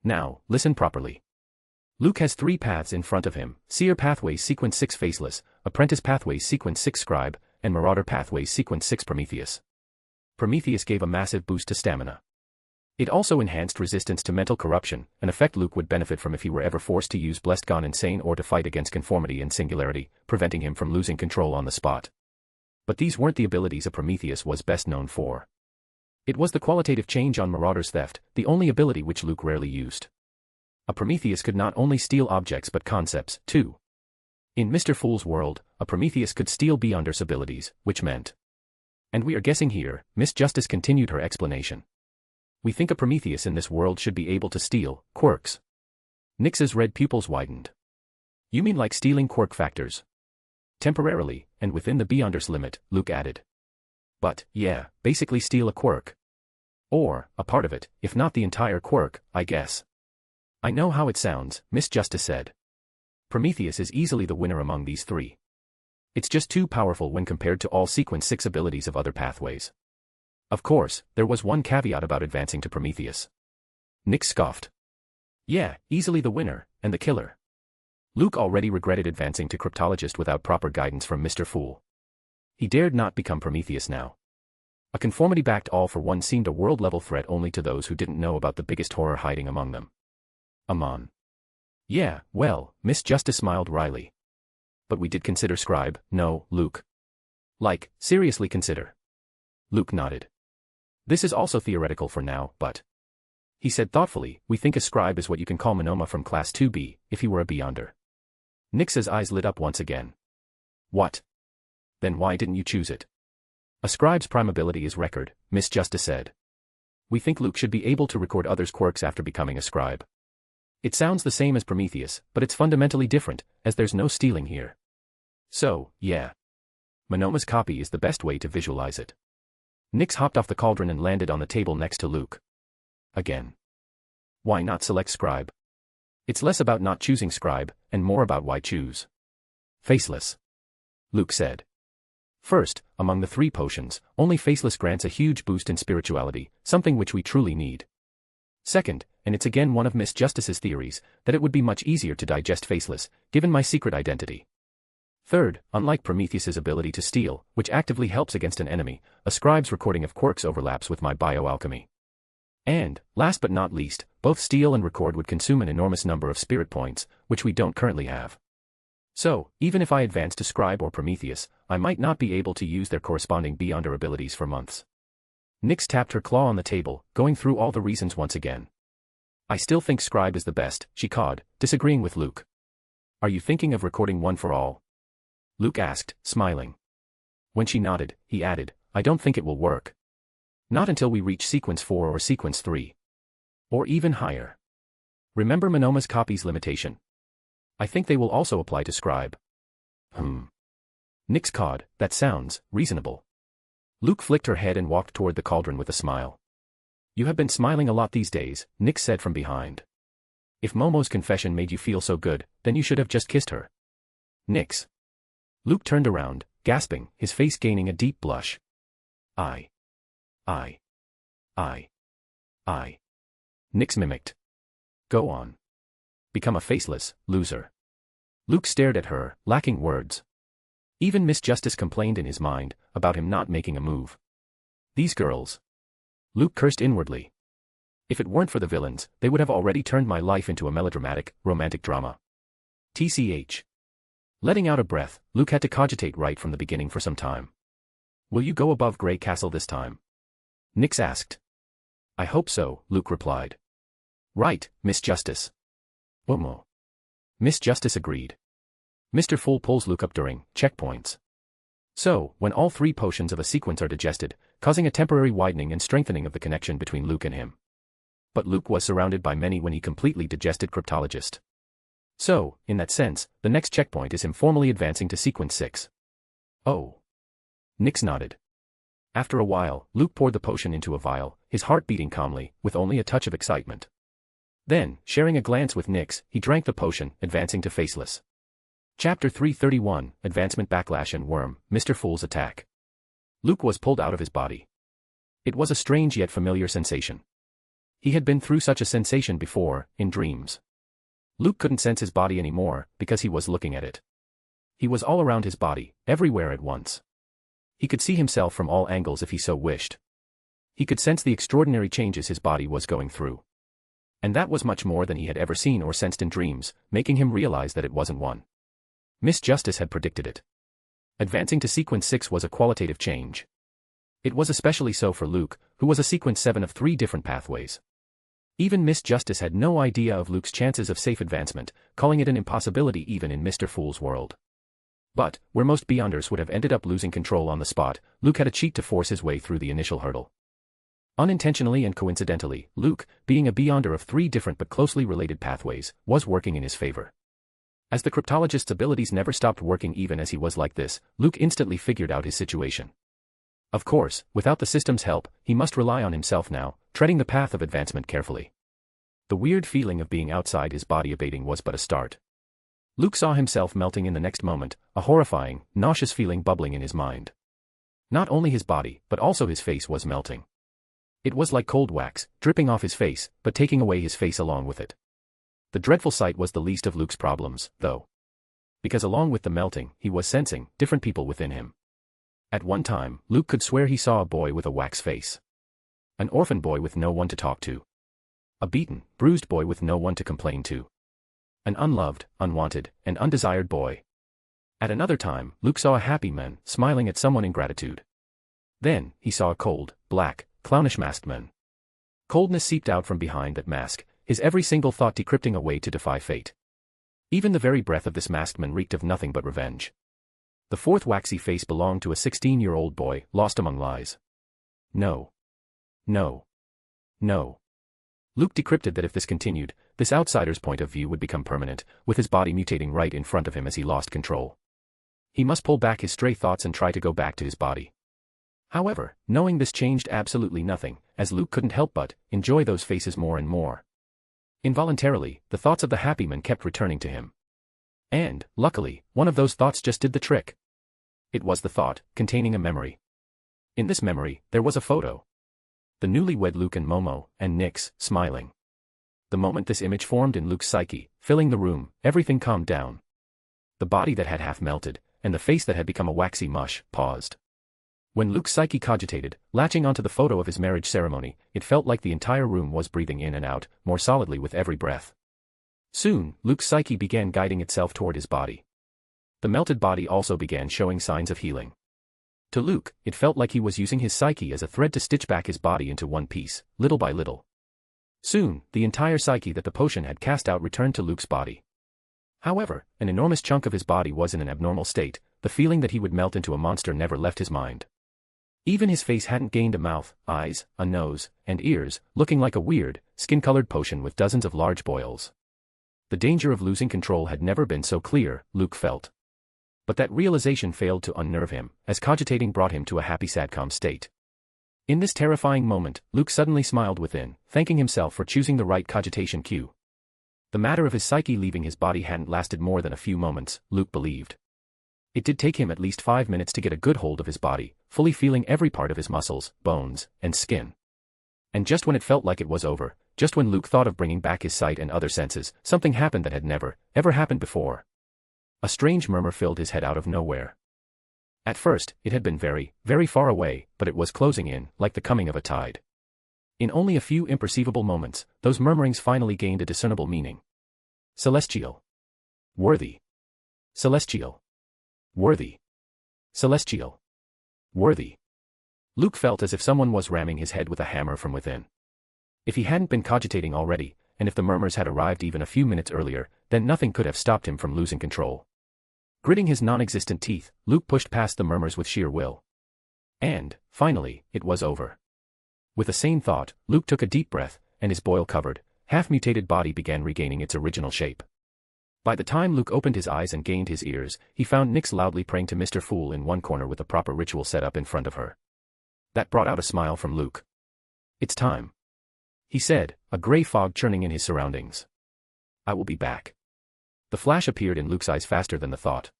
Now, listen properly. Luke has 3 paths in front of him: Seer Pathways Sequence 6 Faceless, Apprentice Pathways Sequence 6 Scribe, and Marauder Pathways Sequence 6 Prometheus. Prometheus gave a massive boost to stamina. It also enhanced resistance to mental corruption, an effect Luke would benefit from if he were ever forced to use Blessed Gone Insane or to fight against conformity and singularity, preventing him from losing control on the spot. But these weren't the abilities a Prometheus was best known for. It was the qualitative change on Marauder's Theft, the only ability which Luke rarely used. A Prometheus could not only steal objects but concepts, too. In Mr. Fool's world, a Prometheus could steal Beyonder's abilities, which meant. And we are guessing here, Miss Justice continued her explanation. We think a Prometheus in this world should be able to steal quirks. Nyx's red pupils widened. You mean like stealing quirk factors? Temporarily, and within the Beyonder's limit, Luke added. But, yeah, basically steal a quirk. Or, a part of it, if not the entire quirk, I guess. I know how it sounds, Miss Justice said. Prometheus is easily the winner among these 3. It's just too powerful when compared to all Sequence 6 abilities of other pathways. Of course, there was one caveat about advancing to Prometheus. Nyx scoffed. Yeah, easily the winner, and the killer. Luke already regretted advancing to Cryptologist without proper guidance from Mr. Fool. He dared not become Prometheus now. A conformity-backed all-for-one seemed a world-level threat only to those who didn't know about the biggest horror hiding among them. Amon. Yeah, well, Miss Justice smiled wryly. But we did consider Scribe, no, Luke. Like, seriously consider. Luke nodded. This is also theoretical for now, but. He said thoughtfully, we think a Scribe is what you can call Monoma from Class 2B, if he were a Beyonder. Nyx's eyes lit up once again. What? Then why didn't you choose it? A Scribe's prime ability is record, Miss Justice said. We think Luke should be able to record others' quirks after becoming a Scribe. It sounds the same as Prometheus, but it's fundamentally different, as there's no stealing here. So, yeah. Monoma's copy is the best way to visualize it. Nyx hopped off the cauldron and landed on the table next to Luke. Again. Why not select Scribe? It's less about not choosing Scribe, and more about why choose. Faceless. Luke said. First, among the 3 potions, only Faceless grants a huge boost in spirituality, something which we truly need. Second, and it's again one of Miss Justice's theories, that it would be much easier to digest Faceless, given my secret identity. Third, unlike Prometheus's ability to steal, which actively helps against an enemy, a Scribe's recording of quirks overlaps with my bioalchemy. And, last but not least, both steal and record would consume an enormous number of spirit points, which we don't currently have. So, even if I advance to Scribe or Prometheus, I might not be able to use their corresponding Beyonder abilities for months. Nyx tapped her claw on the table, going through all the reasons once again. I still think Scribe is the best, she cawed, disagreeing with Luke. Are you thinking of recording one for all? Luke asked, smiling. When she nodded, he added, I don't think it will work. Not until we reach sequence 4 or sequence 3. Or even higher. Remember Monoma's copies limitation. I think they will also apply to Scribe. Nyx cawed, that sounds reasonable. Luke flicked her head and walked toward the cauldron with a smile. You have been smiling a lot these days, Nyx said from behind. If Momo's confession made you feel so good, then you should have just kissed her. Nyx. Luke turned around, gasping, his face gaining a deep blush. I. Nyx mimicked. Go on. Become a faceless loser. Luke stared at her, lacking words. Even Miss Justice complained in his mind about him not making a move. These girls. Luke cursed inwardly. If it weren't for the villains, they would have already turned my life into a melodramatic, romantic drama. TCH. Letting out a breath, Luke had to cogitate right from the beginning for some time. Will you go above Grey Castle this time? Nyx asked. I hope so, Luke replied. Right, Miss Justice. Momo. Miss Justice agreed. Mr. Fool pulls Luke up during checkpoints. So, when all 3 potions of a sequence are digested, causing a temporary widening and strengthening of the connection between Luke and him. But Luke was surrounded by many when he completely digested Cryptologist. So, in that sense, the next checkpoint is him formally advancing to sequence 6. Oh. Nyx nodded. After a while, Luke poured the potion into a vial, his heart beating calmly, with only a touch of excitement. Then, sharing a glance with Nyx, he drank the potion, advancing to Faceless. Chapter 331, Advancement Backlash and Worm, Mr. Fool's Attack. Luke was pulled out of his body. It was a strange yet familiar sensation. He had been through such a sensation before, in dreams. Luke couldn't sense his body anymore, because he was looking at it. He was all around his body, everywhere at once. He could see himself from all angles if he so wished. He could sense the extraordinary changes his body was going through. And that was much more than he had ever seen or sensed in dreams, making him realize that it wasn't one. Miss Justice had predicted it. Advancing to sequence 6 was a qualitative change. It was especially so for Luke, who was a sequence 7 of 3 different pathways. Even Miss Justice had no idea of Luke's chances of safe advancement, calling it an impossibility even in Mr. Fool's world. But, where most Beyonders would have ended up losing control on the spot, Luke had a cheat to force his way through the initial hurdle. Unintentionally and coincidentally, Luke, being a Beyonder of 3 different but closely related pathways, was working in his favor. As the Cryptologist's abilities never stopped working even as he was like this, Luke instantly figured out his situation. Of course, without the system's help, he must rely on himself now, treading the path of advancement carefully. The weird feeling of being outside his body abating was but a start. Luke saw himself melting in the next moment, a horrifying, nauseous feeling bubbling in his mind. Not only his body, but also his face was melting. It was like cold wax, dripping off his face, but taking away his face along with it. The dreadful sight was the least of Luke's problems, though. Because along with the melting, he was sensing different people within him. At one time, Luke could swear he saw a boy with a wax face. An orphan boy with no one to talk to. A beaten, bruised boy with no one to complain to. An unloved, unwanted, and undesired boy. At another time, Luke saw a happy man, smiling at someone in gratitude. Then, he saw a cold, black, clownish masked man. Coldness seeped out from behind that mask, his every single thought decrypting a way to defy fate. Even the very breath of this masked man reeked of nothing but revenge. The fourth waxy face belonged to a 16-year-old boy, lost among lies. No. No. No. Luke decrypted that if this continued, this outsider's point of view would become permanent, with his body mutating right in front of him as he lost control. He must pull back his stray thoughts and try to go back to his body. However, knowing this changed absolutely nothing, as Luke couldn't help but enjoy those faces more and more. Involuntarily, the thoughts of the happy man kept returning to him. And, luckily, one of those thoughts just did the trick. It was the thought, containing a memory. In this memory, there was a photo. The newlywed Luke and Momo, and Nyx, smiling. The moment this image formed in Luke's psyche, filling the room, everything calmed down. The body that had half melted, and the face that had become a waxy mush, paused. When Luke's psyche cogitated, latching onto the photo of his marriage ceremony, it felt like the entire room was breathing in and out, more solidly with every breath. Soon, Luke's psyche began guiding itself toward his body. The melted body also began showing signs of healing. To Luke, it felt like he was using his psyche as a thread to stitch back his body into one piece, little by little. Soon, the entire psyche that the potion had cast out returned to Luke's body. However, an enormous chunk of his body was in an abnormal state. The feeling that he would melt into a monster never left his mind. Even his face hadn't gained a mouth, eyes, a nose, and ears, looking like a weird, skin-colored potion with dozens of large boils. The danger of losing control had never been so clear, Luke felt. But that realization failed to unnerve him, as cogitating brought him to a happy sadcom state. In this terrifying moment, Luke suddenly smiled within, thanking himself for choosing the right cogitation cue. The matter of his psyche leaving his body hadn't lasted more than a few moments, Luke believed. It did take him at least 5 minutes to get a good hold of his body, fully feeling every part of his muscles, bones, and skin. And just when it felt like it was over, just when Luke thought of bringing back his sight and other senses, something happened that had never, ever happened before. A strange murmur filled his head out of nowhere. At first, it had been very, very far away, but it was closing in, like the coming of a tide. In only a few imperceivable moments, those murmurings finally gained a discernible meaning. Celestial. Worthy. Celestial. Worthy. Celestial. Worthy. Luke felt as if someone was ramming his head with a hammer from within. If he hadn't been cogitating already, and if the murmurs had arrived even a few minutes earlier, then nothing could have stopped him from losing control. Gritting his non-existent teeth, Luke pushed past the murmurs with sheer will. And, finally, it was over. With a sane thought, Luke took a deep breath, and his boil-covered, half-mutated body began regaining its original shape. By the time Luke opened his eyes and gained his ears, he found Nyx loudly praying to Mr. Fool in one corner with a proper ritual set up in front of her. That brought out a smile from Luke. "It's time," he said, a gray fog churning in his surroundings. "I will be back." The flash appeared in Luke's eyes faster than the thought.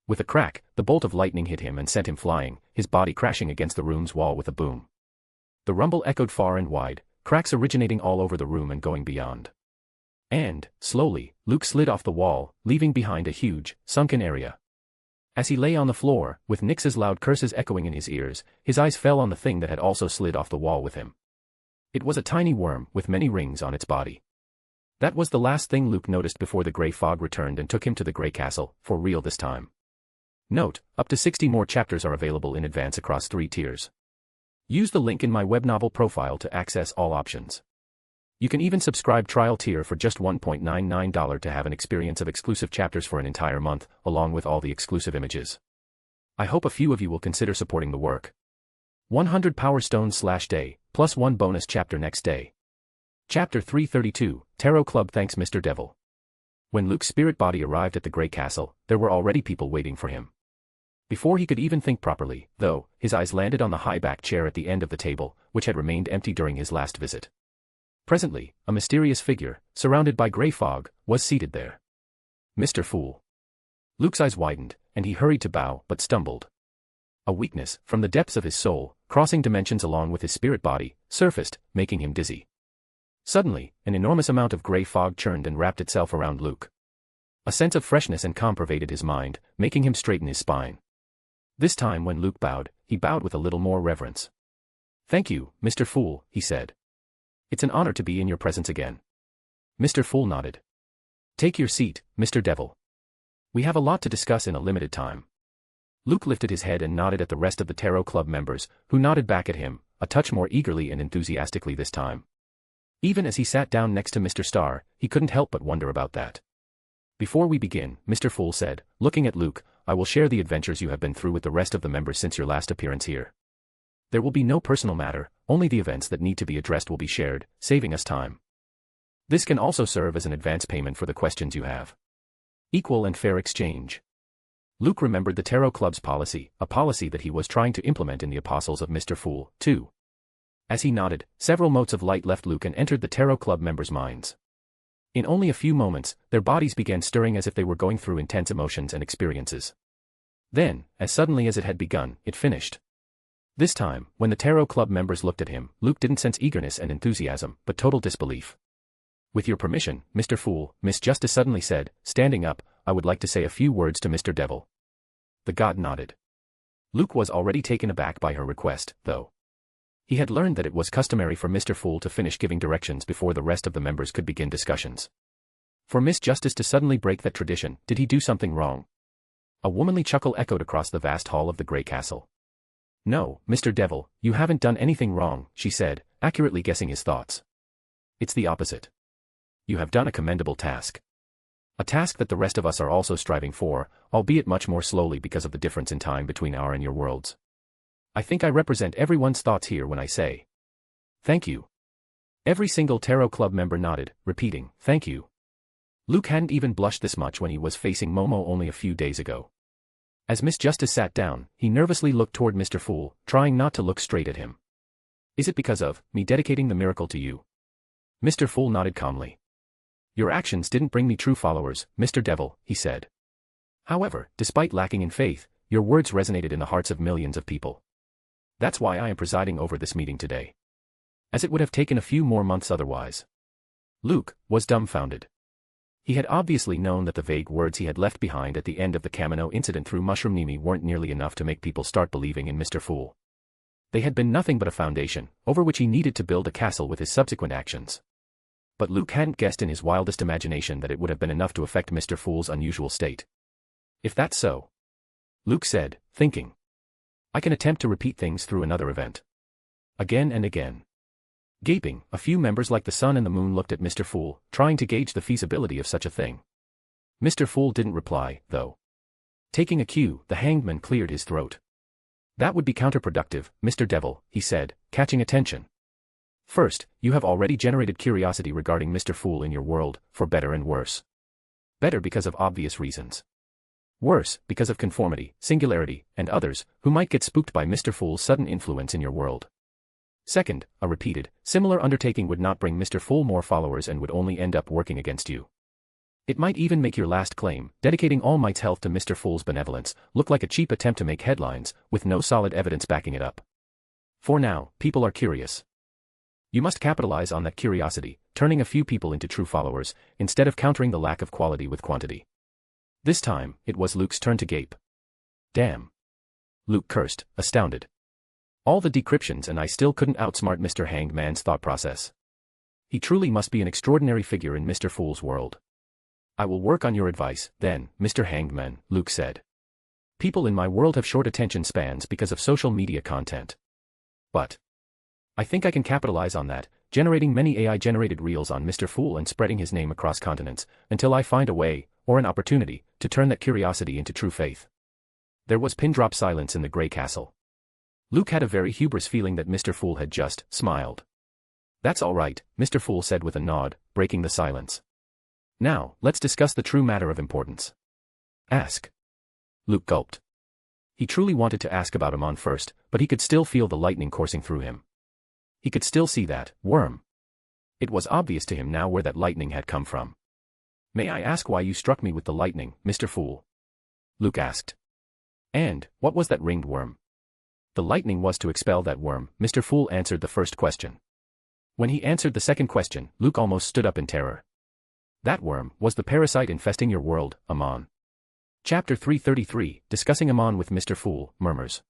With a crack, the bolt of lightning hit him and sent him flying, his body crashing against the room's wall with a boom. The rumble echoed far and wide, cracks originating all over the room and going beyond. And, slowly, Luke slid off the wall, leaving behind a huge, sunken area. As he lay on the floor, with Nyx's loud curses echoing in his ears, his eyes fell on the thing that had also slid off the wall with him. It was a tiny worm with many rings on its body. That was the last thing Luke noticed before the gray fog returned and took him to the gray castle, for real this time. Note, up to 60 more chapters are available in advance across 3 tiers. Use the link in my web novel profile to access all options. You can even subscribe trial tier for just $1.99 to have an experience of exclusive chapters for an entire month, along with all the exclusive images. I hope a few of you will consider supporting the work. 100 Power Stones/day, plus 1 bonus chapter next day. Chapter 332, Tarot Club thanks Mr. Devil. When Luke's spirit body arrived at the Grey Castle, there were already people waiting for him. Before he could even think properly, though, his eyes landed on the high-backed chair at the end of the table, which had remained empty during his last visit. Presently, a mysterious figure, surrounded by grey fog, was seated there. Mr. Fool. Luke's eyes widened, and he hurried to bow, but stumbled. A weakness, from the depths of his soul, crossing dimensions along with his spirit body, surfaced, making him dizzy. Suddenly, an enormous amount of grey fog churned and wrapped itself around Luke. A sense of freshness and calm pervaded his mind, making him straighten his spine. This time when Luke bowed, he bowed with a little more reverence. "Thank you, Mr. Fool," he said. "It's an honor to be in your presence again." Mr. Fool nodded. "Take your seat, Mr. Devil. We have a lot to discuss in a limited time." Luke lifted his head and nodded at the rest of the Tarot Club members, who nodded back at him, a touch more eagerly and enthusiastically this time. Even as he sat down next to Mr. Star, he couldn't help but wonder about that. "Before we begin," Mr. Fool said, looking at Luke, "I will share the adventures you have been through with the rest of the members since your last appearance here. There will be no personal matter, only the events that need to be addressed will be shared, saving us time. This can also serve as an advance payment for the questions you have. Equal and fair exchange." Luke remembered the Tarot Club's policy, a policy that he was trying to implement in the Apostles of Mr. Fool, too. As he nodded, several motes of light left Luke and entered the Tarot Club members' minds. In only a few moments, their bodies began stirring as if they were going through intense emotions and experiences. Then, as suddenly as it had begun, it finished. This time, when the Tarot Club members looked at him, Luke didn't sense eagerness and enthusiasm, but total disbelief. "With your permission, Mr. Fool," Miss Justice suddenly said, standing up, "I would like to say a few words to Mr. Devil." The god nodded. Luke was already taken aback by her request, though. He had learned that it was customary for Mr. Fool to finish giving directions before the rest of the members could begin discussions. For Miss Justice to suddenly break that tradition, did he do something wrong? A womanly chuckle echoed across the vast hall of the Grey Castle. No, Mr. Devil, you haven't done anything wrong, she said, accurately guessing his thoughts. It's the opposite. You have done a commendable task. A task that the rest of us are also striving for, albeit much more slowly because of the difference in time between our and your worlds. I think I represent everyone's thoughts here when I say, thank you. Every single Tarot Club member nodded, repeating, thank you. Luke hadn't even blushed this much when he was facing Momo only a few days ago. As Miss Justice sat down, he nervously looked toward Mr. Fool, trying not to look straight at him. Is it because of me dedicating the miracle to you? Mr. Fool nodded calmly. Your actions didn't bring me true followers, Mr. Devil, he said. However, despite lacking in faith, your words resonated in the hearts of millions of people. That's why I am presiding over this meeting today. As it would have taken a few more months otherwise. Luke was dumbfounded. He had obviously known that the vague words he had left behind at the end of the Kamino incident through Mushroom Nimi weren't nearly enough to make people start believing in Mr. Fool. They had been nothing but a foundation, over which he needed to build a castle with his subsequent actions. But Luke hadn't guessed in his wildest imagination that it would have been enough to affect Mr. Fool's unusual state. If that's so, Luke said, thinking, I can attempt to repeat things through another event. Again and again. Gaping, a few members like the Sun and the Moon looked at Mr. Fool, trying to gauge the feasibility of such a thing. Mr. Fool didn't reply, though. Taking a cue, the Hanged Man cleared his throat. That would be counterproductive, Mr. Devil, he said, catching attention. First, you have already generated curiosity regarding Mr. Fool in your world, for better and worse. Better because of obvious reasons. Worse, because of conformity, singularity, and others, who might get spooked by Mr. Fool's sudden influence in your world. Second, a repeated, similar undertaking would not bring Mr. Fool more followers and would only end up working against you. It might even make your last claim, dedicating all Might's health to Mr. Fool's benevolence, look like a cheap attempt to make headlines, with no solid evidence backing it up. For now, people are curious. You must capitalize on that curiosity, turning a few people into true followers, instead of countering the lack of quality with quantity. This time, it was Luke's turn to gape. Damn. Luke cursed, astounded. All the decryptions and I still couldn't outsmart Mr. Hanged Man's thought process. He truly must be an extraordinary figure in Mr. Fool's world. I will work on your advice, then, Mr. Hanged Man, Luke said. People in my world have short attention spans because of social media content. But I think I can capitalize on that, generating many AI-generated reels on Mr. Fool and spreading his name across continents, until I find a way, or an opportunity, to turn that curiosity into true faith. There was pin-drop silence in the Grey Castle. Luke had a very hubris feeling that Mr. Fool had just smiled. That's all right, Mr. Fool said with a nod, breaking the silence. Now, let's discuss the true matter of importance. Ask. Luke gulped. He truly wanted to ask about Amon first, but he could still feel the lightning coursing through him. He could still see that worm. It was obvious to him now where that lightning had come from. May I ask why you struck me with the lightning, Mr. Fool? Luke asked. And, what was that ringed worm? The lightning was to expel that worm, Mr. Fool answered the first question. When he answered the second question, Luke almost stood up in terror. That worm was the parasite infesting your world, Amon. Chapter 333, Discussing Amon with Mr. Fool, murmurs.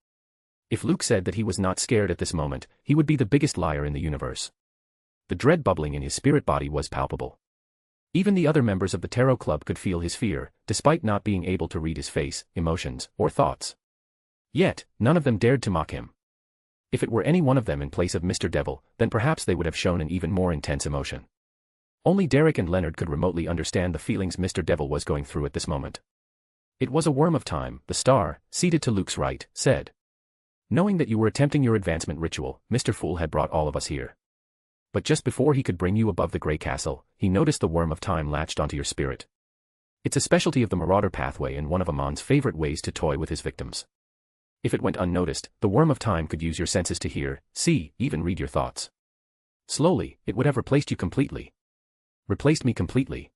If Luke said that he was not scared at this moment, he would be the biggest liar in the universe. The dread bubbling in his spirit body was palpable. Even the other members of the Tarot Club could feel his fear, despite not being able to read his face, emotions, or thoughts. Yet, none of them dared to mock him. If it were any one of them in place of Mr. Devil, then perhaps they would have shown an even more intense emotion. Only Derek and Leonard could remotely understand the feelings Mr. Devil was going through at this moment. It was a worm of time, the star, seated to Luke's right, said. Knowing that you were attempting your advancement ritual, Mr. Fool had brought all of us here. But just before he could bring you above the Grey Castle, he noticed the worm of time latched onto your spirit. It's a specialty of the Marauder pathway and one of Amon's favorite ways to toy with his victims. If it went unnoticed, the worm of time could use your senses to hear, see, even read your thoughts. Slowly, it would have replaced you completely. Replaced me completely.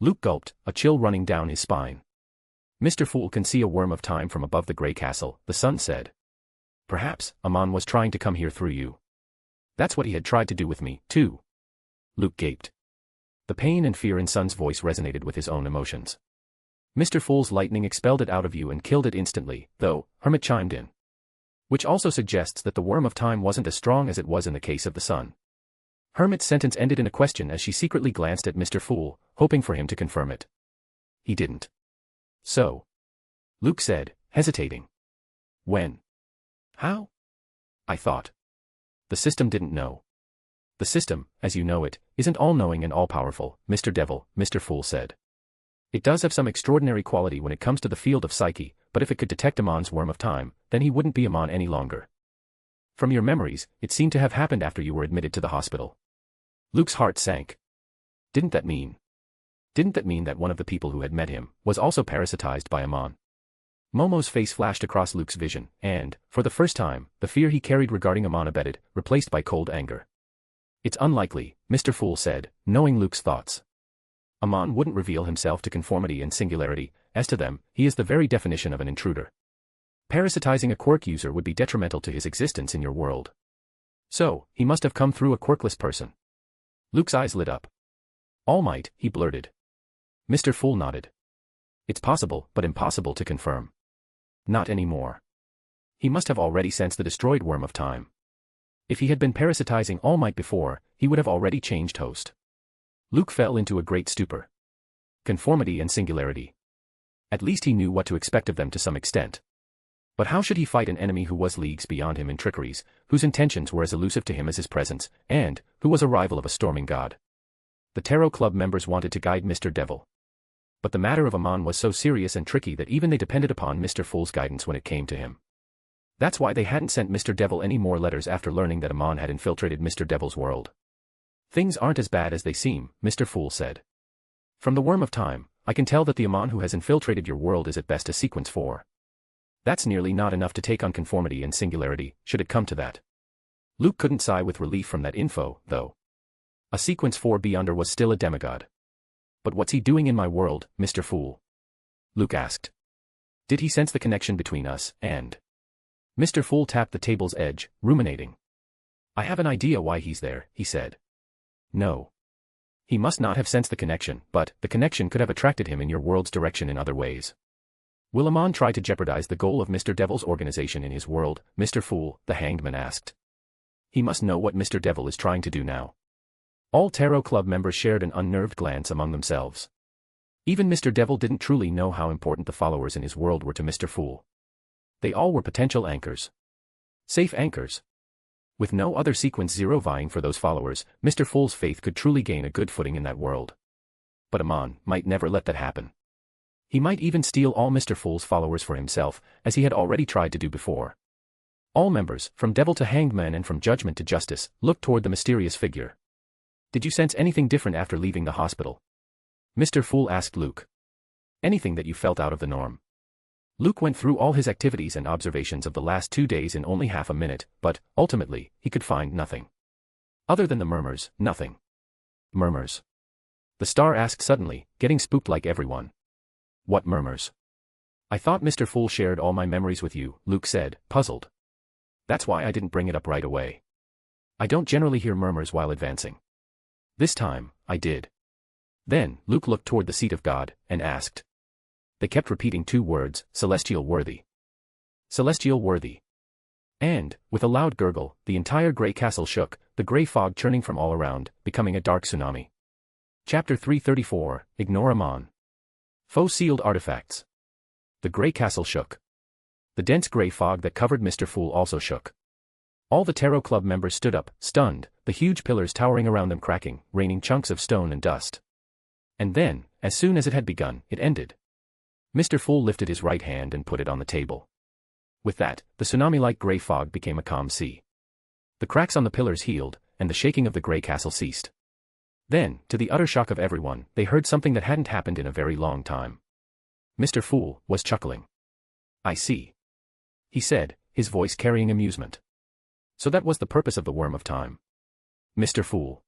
Luke gulped, a chill running down his spine. Mr. Fool can see a worm of time from above the Grey Castle, the Sun said. Perhaps, Amon was trying to come here through you. That's what he had tried to do with me, too. Luke gaped. The pain and fear in Sun's voice resonated with his own emotions. Mr. Fool's lightning expelled it out of you and killed it instantly, though, Hermit chimed in. Which also suggests that the worm of time wasn't as strong as it was in the case of the sun. Hermit's sentence ended in a question as she secretly glanced at Mr. Fool, hoping for him to confirm it. He didn't. So? Luke said, hesitating. When? How? I thought. The system didn't know. The system, as you know it, isn't all-knowing and all-powerful, Mr. Devil, Mr. Fool said. It does have some extraordinary quality when it comes to the field of psyche, but if it could detect Amon's worm of time, then he wouldn't be Amon any longer. From your memories, it seemed to have happened after you were admitted to the hospital. Luke's heart sank. Didn't that mean that one of the people who had met him was also parasitized by Amon? Momo's face flashed across Luke's vision, and, for the first time, the fear he carried regarding Amon abated, replaced by cold anger. It's unlikely, Mr. Fool said, knowing Luke's thoughts. Amon wouldn't reveal himself to conformity and singularity. As to them, he is the very definition of an intruder. Parasitizing a quirk user would be detrimental to his existence in your world. So, he must have come through a quirkless person. Luke's eyes lit up. All Might, he blurted. Mr. Fool nodded. It's possible, but impossible to confirm. Not anymore. He must have already sensed the destroyed worm of time. If he had been parasitizing All Might before, he would have already changed host. Luke fell into a great stupor. Conformity and singularity. At least he knew what to expect of them to some extent. But how should he fight an enemy who was leagues beyond him in trickeries, whose intentions were as elusive to him as his presence, and who was a rival of a storming god? The Tarot Club members wanted to guide Mr. Devil. But the matter of Amon was so serious and tricky that even they depended upon Mr. Fool's guidance when it came to him. That's why they hadn't sent Mr. Devil any more letters after learning that Amon had infiltrated Mr. Devil's world. Things aren't as bad as they seem, Mr. Fool said. From the worm of time, I can tell that the Amon who has infiltrated your world is at best a sequence 4. That's nearly not enough to take on conformity and singularity, should it come to that. Luke couldn't sigh with relief from that info, though. A sequence 4 beyonder was still a demigod. But what's he doing in my world, Mr. Fool? Luke asked. Did he sense the connection between us, and... Mr. Fool tapped the table's edge, ruminating. I have an idea why he's there, he said. No. He must not have sensed the connection, but the connection could have attracted him in your world's direction in other ways. Will Amon try to jeopardize the goal of Mr. Devil's organization in his world, Mr. Fool? The hangman asked. He must know what Mr. Devil is trying to do now. All Tarot Club members shared an unnerved glance among themselves. Even Mr. Devil didn't truly know how important the followers in his world were to Mr. Fool. They all were potential anchors. Safe anchors. With no other sequence 0 vying for those followers, Mr. Fool's faith could truly gain a good footing in that world. But Amon might never let that happen. He might even steal all Mr. Fool's followers for himself, as he had already tried to do before. All members, from Devil to Hangman and from Judgment to Justice, looked toward the mysterious figure. Did you sense anything different after leaving the hospital? Mr. Fool asked Luke. Anything that you felt out of the norm? Luke went through all his activities and observations of the last 2 days in only half a minute, but, ultimately, he could find nothing. Other than the murmurs, nothing. Murmurs? The star asked suddenly, getting spooked like everyone. What murmurs? I thought Mr. Fool shared all my memories with you, Luke said, puzzled. That's why I didn't bring it up right away. I don't generally hear murmurs while advancing. This time, I did. Then, Luke looked toward the seat of God, and asked. They kept repeating 2 words, celestial worthy. Celestial worthy. And, with a loud gurgle, the entire grey castle shook, the grey fog churning from all around, becoming a dark tsunami. Chapter 334, Ignore Amon. Faux sealed artifacts. The grey castle shook. The dense grey fog that covered Mr. Fool also shook. All the Tarot Club members stood up, stunned, the huge pillars towering around them cracking, raining chunks of stone and dust. And then, as soon as it had begun, it ended. Mr. Fool lifted his right hand and put it on the table. With that, the tsunami-like grey fog became a calm sea. The cracks on the pillars healed, and the shaking of the grey castle ceased. Then, to the utter shock of everyone, they heard something that hadn't happened in a very long time. Mr. Fool was chuckling. I see. He said, his voice carrying amusement. So that was the purpose of the worm of time. Mr. Fool.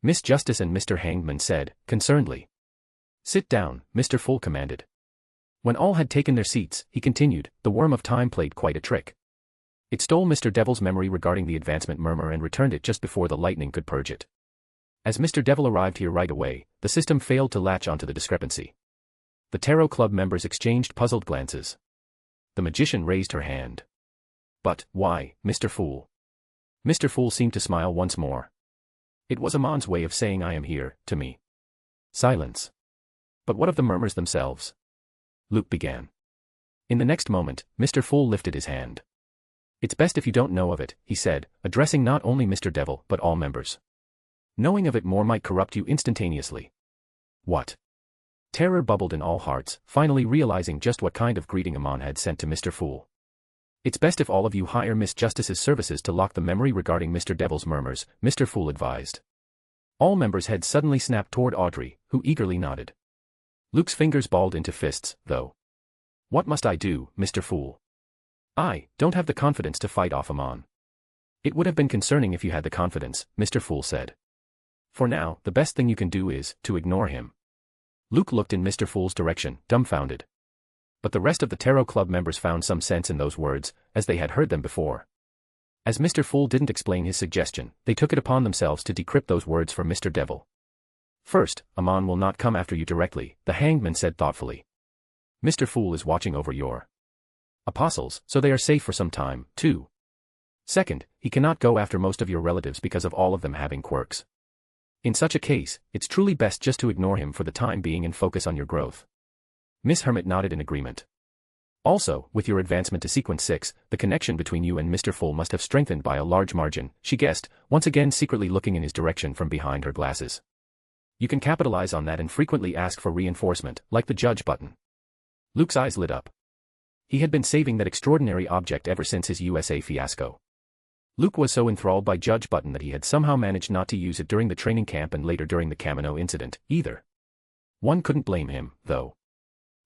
Miss Justice and Mr. Hangman said, concernedly. Sit down, Mr. Fool commanded. When all had taken their seats, he continued, the worm of time played quite a trick. It stole Mr. Devil's memory regarding the advancement murmur and returned it just before the lightning could purge it. As Mr. Devil arrived here right away, the system failed to latch onto the discrepancy. The Tarot Club members exchanged puzzled glances. The magician raised her hand. But, why, Mr. Fool? Mr. Fool seemed to smile once more. It was Amon's way of saying I am here, to me. Silence. But what of the murmurs themselves? Luke began. In the next moment, Mr. Fool lifted his hand. It's best if you don't know of it, he said, addressing not only Mr. Devil but all members. Knowing of it more might corrupt you instantaneously. What? Terror bubbled in all hearts, finally realizing just what kind of greeting Amon had sent to Mr. Fool. It's best if all of you hire Miss Justice's services to lock the memory regarding Mr. Devil's murmurs, Mr. Fool advised. All members' heads suddenly snapped toward Audrey, who eagerly nodded. Luke's fingers balled into fists, though. What must I do, Mr. Fool? I don't have the confidence to fight off Amon. It would have been concerning if you had the confidence, Mr. Fool said. For now, the best thing you can do is to ignore him. Luke looked in Mr. Fool's direction, dumbfounded. But the rest of the Tarot Club members found some sense in those words, as they had heard them before. As Mr. Fool didn't explain his suggestion, they took it upon themselves to decrypt those words for Mr. Devil. First, Amon will not come after you directly, the hangman said thoughtfully. Mr. Fool is watching over your apostles, so they are safe for some time, too. Second, he cannot go after most of your relatives because of all of them having quirks. In such a case, it's truly best just to ignore him for the time being and focus on your growth. Miss Hermit nodded in agreement. Also, with your advancement to Sequence 6, the connection between you and Mr. Fool must have strengthened by a large margin, she guessed, once again secretly looking in his direction from behind her glasses. You can capitalize on that and frequently ask for reinforcement, like the judge button. Luke's eyes lit up. He had been saving that extraordinary object ever since his USA fiasco. Luke was so enthralled by Judge Button that he had somehow managed not to use it during the training camp and later during the Camino incident, either. One couldn't blame him, though.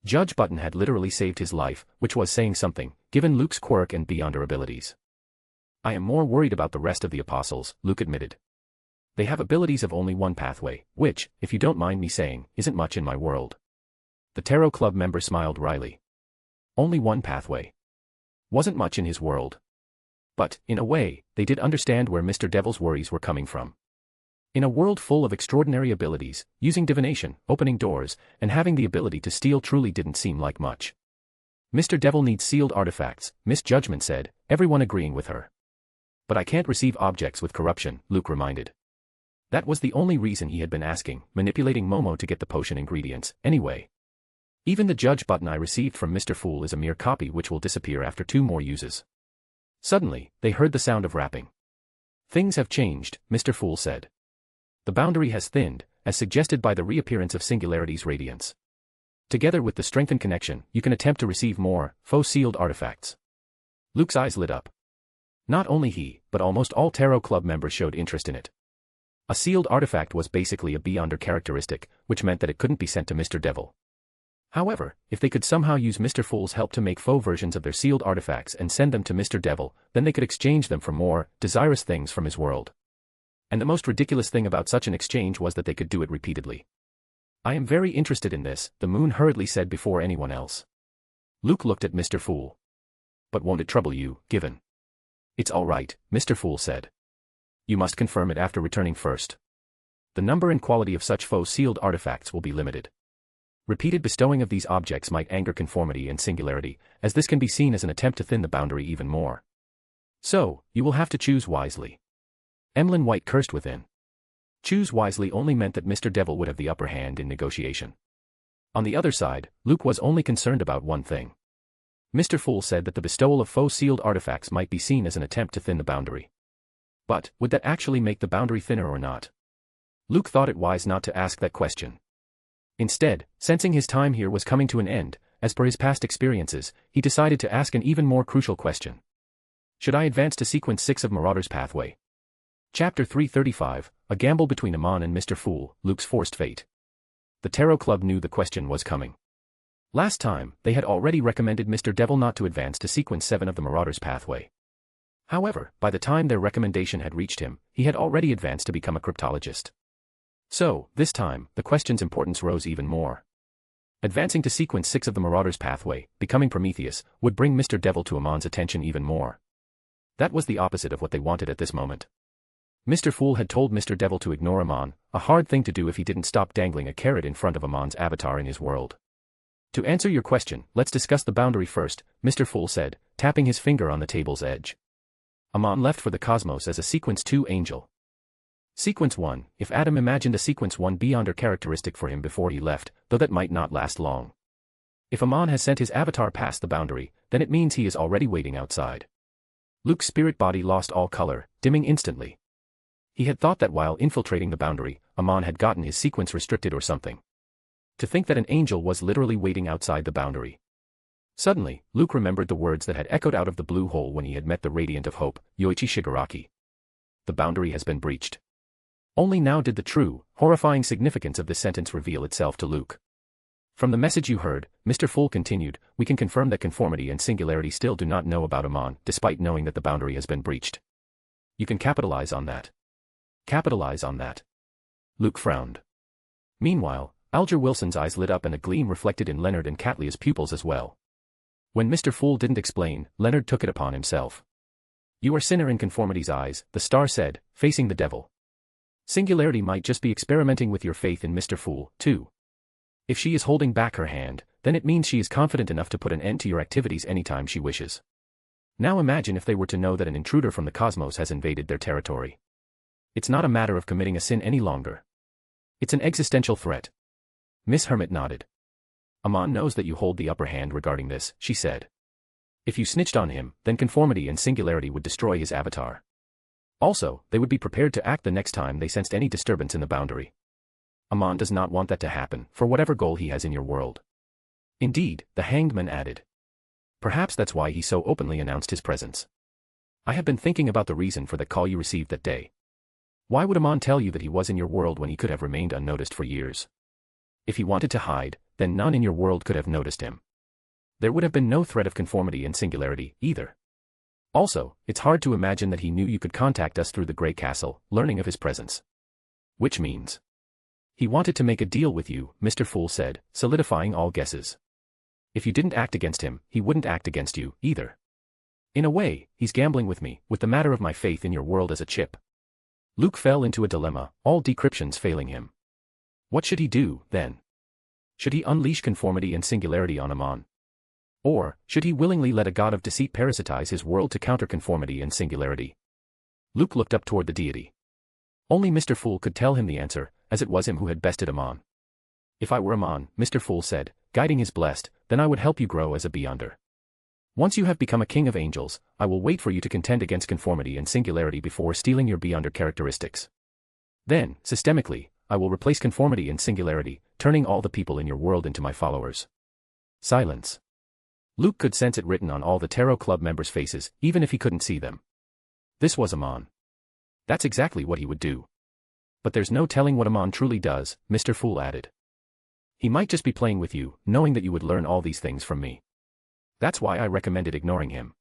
Judge Button had literally saved his life, which was saying something, given Luke's quirk and beyonder abilities. I am more worried about the rest of the apostles, Luke admitted. They have abilities of only one pathway, which, if you don't mind me saying, isn't much in my world. The Tarot Club member smiled wryly. Only one pathway. Wasn't much in his world. But, in a way, they did understand where Mr. Devil's worries were coming from. In a world full of extraordinary abilities, using divination, opening doors, and having the ability to steal truly didn't seem like much. Mr. Devil needs sealed artifacts, Miss Judgment said, everyone agreeing with her. But I can't receive objects with corruption, Luke reminded. That was the only reason he had been asking, manipulating Momo to get the potion ingredients, anyway. Even the judge button I received from Mr. Fool is a mere copy which will disappear after 2 more uses. Suddenly, they heard the sound of rapping. Things have changed, Mr. Fool said. The boundary has thinned, as suggested by the reappearance of Singularity's radiance. Together with the strengthened connection, you can attempt to receive more, faux sealed artifacts. Luke's eyes lit up. Not only he, but almost all Tarot Club members showed interest in it. A sealed artifact was basically a beyonder characteristic, which meant that it couldn't be sent to Mr. Devil. However, if they could somehow use Mr. Fool's help to make faux versions of their sealed artifacts and send them to Mr. Devil, then they could exchange them for more, desirous things from his world. And the most ridiculous thing about such an exchange was that they could do it repeatedly. I am very interested in this, the moon hurriedly said before anyone else. Luke looked at Mr. Fool. But won't it trouble you, given? It's all right, Mr. Fool said. You must confirm it after returning first. The number and quality of such faux sealed artifacts will be limited. Repeated bestowing of these objects might anger conformity and singularity, as this can be seen as an attempt to thin the boundary even more. So, you will have to choose wisely. Emlyn White cursed within. Choose wisely only meant that Mr. Devil would have the upper hand in negotiation. On the other side, Luke was only concerned about one thing. Mr. Fool said that the bestowal of faux sealed artifacts might be seen as an attempt to thin the boundary. But, would that actually make the boundary thinner or not? Luke thought it wise not to ask that question. Instead, sensing his time here was coming to an end, as per his past experiences, he decided to ask an even more crucial question. Should I advance to Sequence 6 of Marauder's Pathway? Chapter 335, A Gamble Between Amon and Mr. Fool, Luke's Forced Fate. The Tarot Club knew the question was coming. Last time, they had already recommended Mr. Devil not to advance to Sequence 7 of the Marauder's Pathway. However, by the time their recommendation had reached him, he had already advanced to become a cryptologist. So, this time, the question's importance rose even more. Advancing to Sequence 6 of the Marauder's Pathway, becoming Prometheus, would bring Mr. Devil to Amon's attention even more. That was the opposite of what they wanted at this moment. Mr. Fool had told Mr. Devil to ignore Amon, a hard thing to do if he didn't stop dangling a carrot in front of Amon's avatar in his world. To answer your question, let's discuss the boundary first, Mr. Fool said, tapping his finger on the table's edge. Amon left for the cosmos as a Sequence 2 angel. Sequence 1, if Adam imagined a Sequence 1 beyonder characteristic for him before he left, though that might not last long. If Amon has sent his avatar past the boundary, then it means he is already waiting outside. Luke's spirit body lost all color, dimming instantly. He had thought that while infiltrating the boundary, Amon had gotten his sequence restricted or something. To think that an angel was literally waiting outside the boundary. Suddenly, Luke remembered the words that had echoed out of the blue hole when he had met the Radiant of Hope, Yoichi Shigaraki. The boundary has been breached. Only now did the true, horrifying significance of this sentence reveal itself to Luke. From the message you heard, Mr. Fool continued, we can confirm that conformity and singularity still do not know about Amon, despite knowing that the boundary has been breached. You can capitalize on that. Capitalize on that. Luke frowned. Meanwhile, Alger Wilson's eyes lit up and a gleam reflected in Leonard and Catlia's pupils as well. When Mr. Fool didn't explain, Leonard took it upon himself. You are sinner in conformity's eyes, the star said, facing the devil. Singularity might just be experimenting with your faith in Mr. Fool, too. If she is holding back her hand, then it means she is confident enough to put an end to your activities anytime she wishes. Now imagine if they were to know that an intruder from the cosmos has invaded their territory. It's not a matter of committing a sin any longer. It's an existential threat. Miss Hermit nodded. Amon knows that you hold the upper hand regarding this, she said. If you snitched on him, then conformity and singularity would destroy his avatar. Also, they would be prepared to act the next time they sensed any disturbance in the boundary. Amon does not want that to happen, for whatever goal he has in your world. Indeed, the Hanged Man added. Perhaps that's why he so openly announced his presence. I have been thinking about the reason for the call you received that day. Why would Amon tell you that he was in your world when he could have remained unnoticed for years? If he wanted to hide, then none in your world could have noticed him. There would have been no threat of conformity and singularity, either. Also, it's hard to imagine that he knew you could contact us through the Grey Castle, learning of his presence. Which means he wanted to make a deal with you, Mr. Fool said, solidifying all guesses. If you didn't act against him, he wouldn't act against you, either. In a way, he's gambling with me, with the matter of my faith in your world as a chip. Luke fell into a dilemma, all decryptions failing him. What should he do, then? Should he unleash conformity and singularity on Amon? Or, should he willingly let a god of deceit parasitize his world to counter conformity and singularity? Luke looked up toward the deity. Only Mr. Fool could tell him the answer, as it was him who had bested Amon. If I were Amon, Mr. Fool said, guiding his blessed, then I would help you grow as a beyonder. Once you have become a king of angels, I will wait for you to contend against conformity and singularity before stealing your beyonder characteristics. Then, systemically, I will replace conformity and singularity, turning all the people in your world into my followers. Silence. Luke could sense it written on all the Tarot Club members' faces, even if he couldn't see them. This was Amon. That's exactly what he would do. But there's no telling what Amon truly does, Mr. Fool added. He might just be playing with you, knowing that you would learn all these things from me. That's why I recommended ignoring him.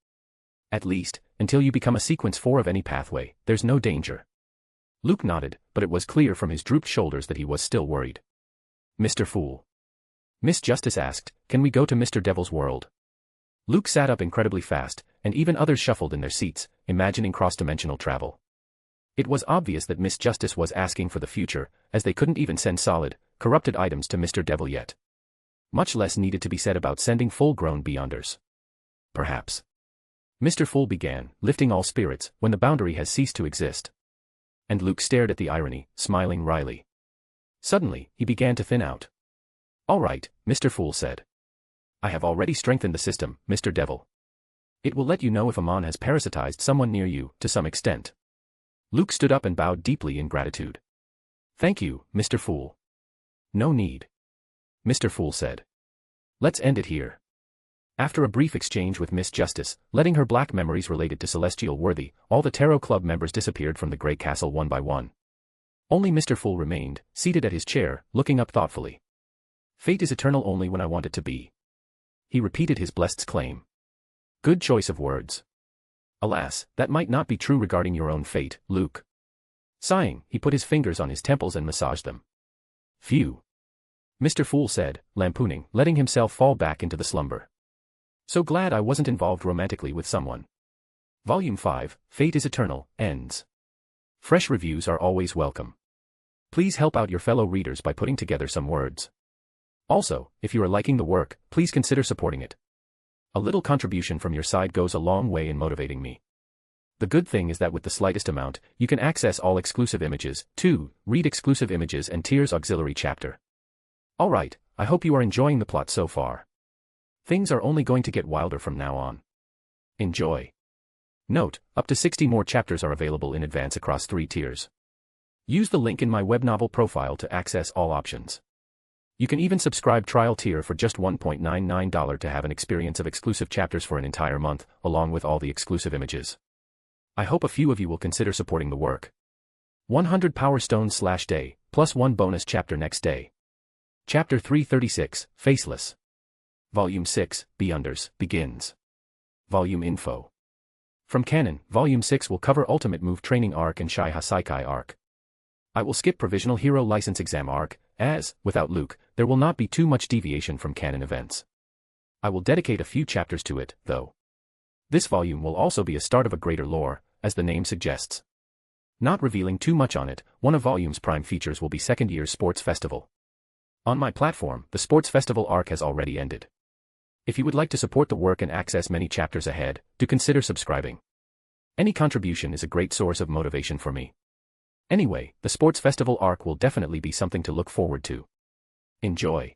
At least, until you become a Sequence 4 of any pathway, there's no danger. Luke nodded, but it was clear from his drooped shoulders that he was still worried. Mr. Fool. Miss Justice asked, can we go to Mr. Devil's world? Luke sat up incredibly fast, and even others shuffled in their seats, imagining cross-dimensional travel. It was obvious that Miss Justice was asking for the future, as they couldn't even send solid, corrupted items to Mr. Devil yet. Much less needed to be said about sending full-grown beyonders. Perhaps. Mr. Fool began, lifting all spirits, when the boundary has ceased to exist. And Luke stared at the irony, smiling wryly. Suddenly, he began to thin out. All right, Mr. Fool said. I have already strengthened the system, Mr. Devil. It will let you know if Amon has parasitized someone near you, to some extent. Luke stood up and bowed deeply in gratitude. Thank you, Mr. Fool. No need. Mr. Fool said. Let's end it here. After a brief exchange with Miss Justice, letting her black memories related to Celestial Worthy, all the Tarot Club members disappeared from the Grey Castle one by one. Only Mr. Fool remained, seated at his chair, looking up thoughtfully. Fate is eternal only when I want it to be. He repeated his blessed's claim. Good choice of words. Alas, that might not be true regarding your own fate, Luke. Sighing, he put his fingers on his temples and massaged them. Phew. Mr. Fool said, lampooning, letting himself fall back into the slumber. So glad I wasn't involved romantically with someone. Volume 5, Fate is Eternal, ends. Fresh reviews are always welcome. Please help out your fellow readers by putting together some words. Also, if you are liking the work, please consider supporting it. A little contribution from your side goes a long way in motivating me. The good thing is that with the slightest amount, you can access all exclusive images, too, read exclusive images and Tears Auxiliary Chapter. Alright, I hope you are enjoying the plot so far. Things are only going to get wilder from now on. Enjoy. Note, up to 60 more chapters are available in advance across 3 tiers. Use the link in my web novel profile to access all options. You can even subscribe trial tier for just $1.99 to have an experience of exclusive chapters for an entire month, along with all the exclusive images. I hope a few of you will consider supporting the work. 100 Power Stones/day, plus 1 bonus chapter next day. Chapter 336, Faceless. Volume 6, Beyonders, begins. Volume Info. From Canon, Volume 6 will cover Ultimate Move Training Arc and Shai Hasaikai Arc. I will skip Provisional Hero License Exam Arc, as, without Luke, there will not be too much deviation from canon events. I will dedicate a few chapters to it, though. This volume will also be a start of a greater lore, as the name suggests. Not revealing too much on it, one of Volume's prime features will be second year's Sports Festival. On my platform, the Sports Festival arc has already ended. If you would like to support the work and access many chapters ahead, do consider subscribing. Any contribution is a great source of motivation for me. Anyway, the Sports Festival arc will definitely be something to look forward to. Enjoy.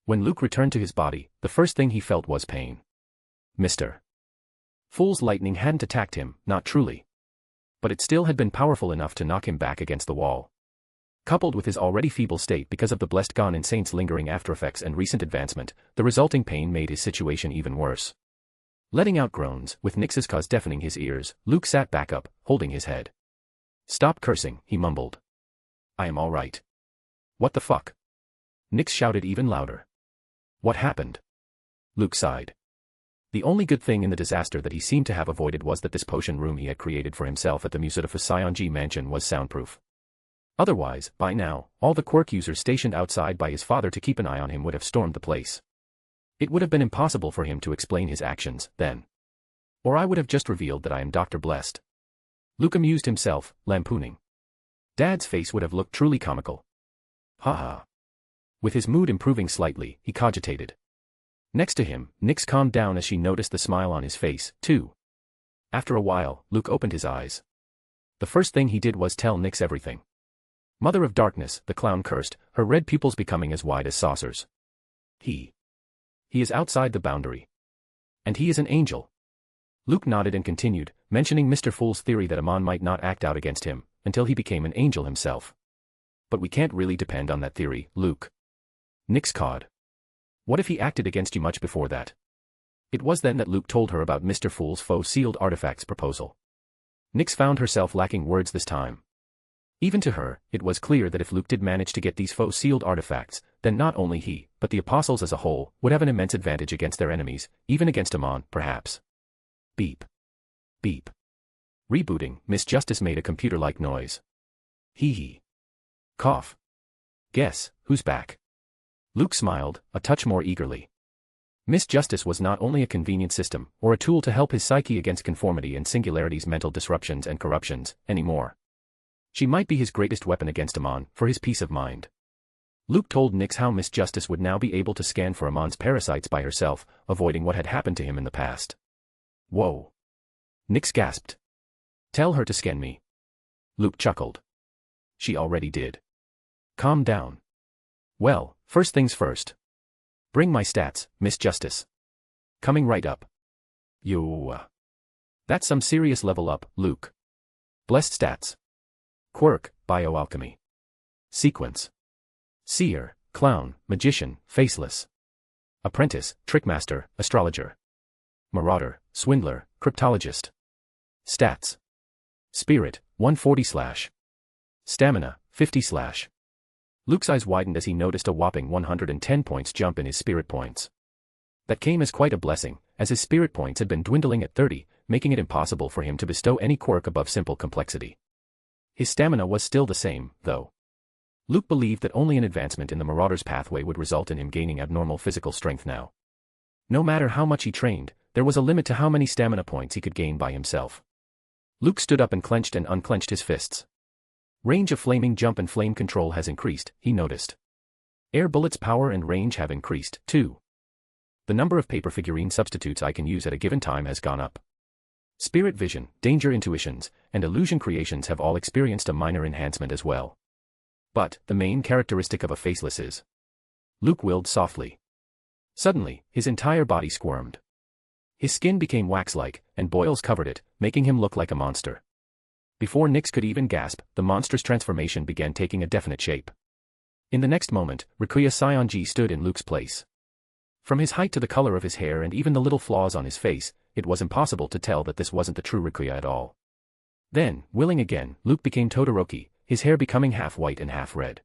When Luke returned to his body, the first thing he felt was pain. Mr. Fool's lightning hadn't attacked him, not truly. But it still had been powerful enough to knock him back against the wall. Coupled with his already feeble state because of the Blessed Gone Insane's lingering aftereffects and recent advancement, the resulting pain made his situation even worse. Letting out groans, with Nyx's cause deafening his ears, Luke sat back up, holding his head. "Stop cursing," he mumbled. "I am all right." "What the fuck?" Nyx shouted even louder. "What happened?" Luke sighed. The only good thing in the disaster that he seemed to have avoided was that this potion room he had created for himself at the Musutafa Sionji mansion was soundproof. Otherwise, by now, all the Quirk users stationed outside by his father to keep an eye on him would have stormed the place. It would have been impossible for him to explain his actions, then. Or I would have just revealed that I am Dr. Blessed. Luke amused himself, lampooning. Dad's face would have looked truly comical. Ha. With his mood improving slightly, he cogitated. Next to him, Nyx calmed down as she noticed the smile on his face, too. After a while, Luke opened his eyes. The first thing he did was tell Nyx everything. Mother of Darkness, the clown cursed, her red pupils becoming as wide as saucers. He is outside the boundary. And he is an angel. Luke nodded and continued, mentioning Mr. Fool's theory that Amon might not act out against him, until he became an angel himself. But we can't really depend on that theory, Luke. Nyx cawed. What if he acted against you much before that? It was then that Luke told her about Mr. Fool's faux sealed artifacts proposal. Nyx found herself lacking words this time. Even to her, it was clear that if Luke did manage to get these faux sealed artifacts, then not only he, but the apostles as a whole, would have an immense advantage against their enemies, even against Amon, perhaps. Beep. Beep. Rebooting, Miss Justice made a computer-like noise. Hee. Cough. Guess, who's back? Luke smiled, a touch more eagerly. Miss Justice was not only a convenient system, or a tool to help his psyche against conformity and singularity's mental disruptions and corruptions, anymore. She might be his greatest weapon against Amon, for his peace of mind. Luke told Nyx how Miss Justice would now be able to scan for Amon's parasites by herself, avoiding what had happened to him in the past. Whoa. Nyx gasped. Tell her to scan me. Luke chuckled. She already did. Calm down. Well, first things first. Bring my stats, Miss Justice. Coming right up. Yo. That's some serious level up, Luke. Blessed stats. Quirk, Bioalchemy. Sequence. Seer, Clown, Magician, Faceless. Apprentice, Trickmaster, Astrologer. Marauder, Swindler, Cryptologist. Stats. Spirit, 140/. Stamina, 50/. Luke's eyes widened as he noticed a whopping 110 points jump in his spirit points. That came as quite a blessing, as his spirit points had been dwindling at 30, making it impossible for him to bestow any quirk above simple complexity. His stamina was still the same, though. Luke believed that only an advancement in the Marauder's pathway would result in him gaining abnormal physical strength now. No matter how much he trained, there was a limit to how many stamina points he could gain by himself. Luke stood up and clenched and unclenched his fists. Range of flaming jump and flame control has increased, he noticed. Air bullets' power and range have increased, too. The number of paper figurine substitutes I can use at a given time has gone up. Spirit vision, danger intuitions, and illusion creations have all experienced a minor enhancement as well. But the main characteristic of a faceless is. Luke willed softly. Suddenly, his entire body squirmed. His skin became wax-like, and boils covered it, making him look like a monster. Before Nyx could even gasp, the monster's transformation began taking a definite shape. In the next moment, Rikuya Sionji stood in Luke's place. From his height to the color of his hair and even the little flaws on his face, it was impossible to tell that this wasn't the true Rikuya at all. Then, willing again, Luke became Todoroki, his hair becoming half white and half red.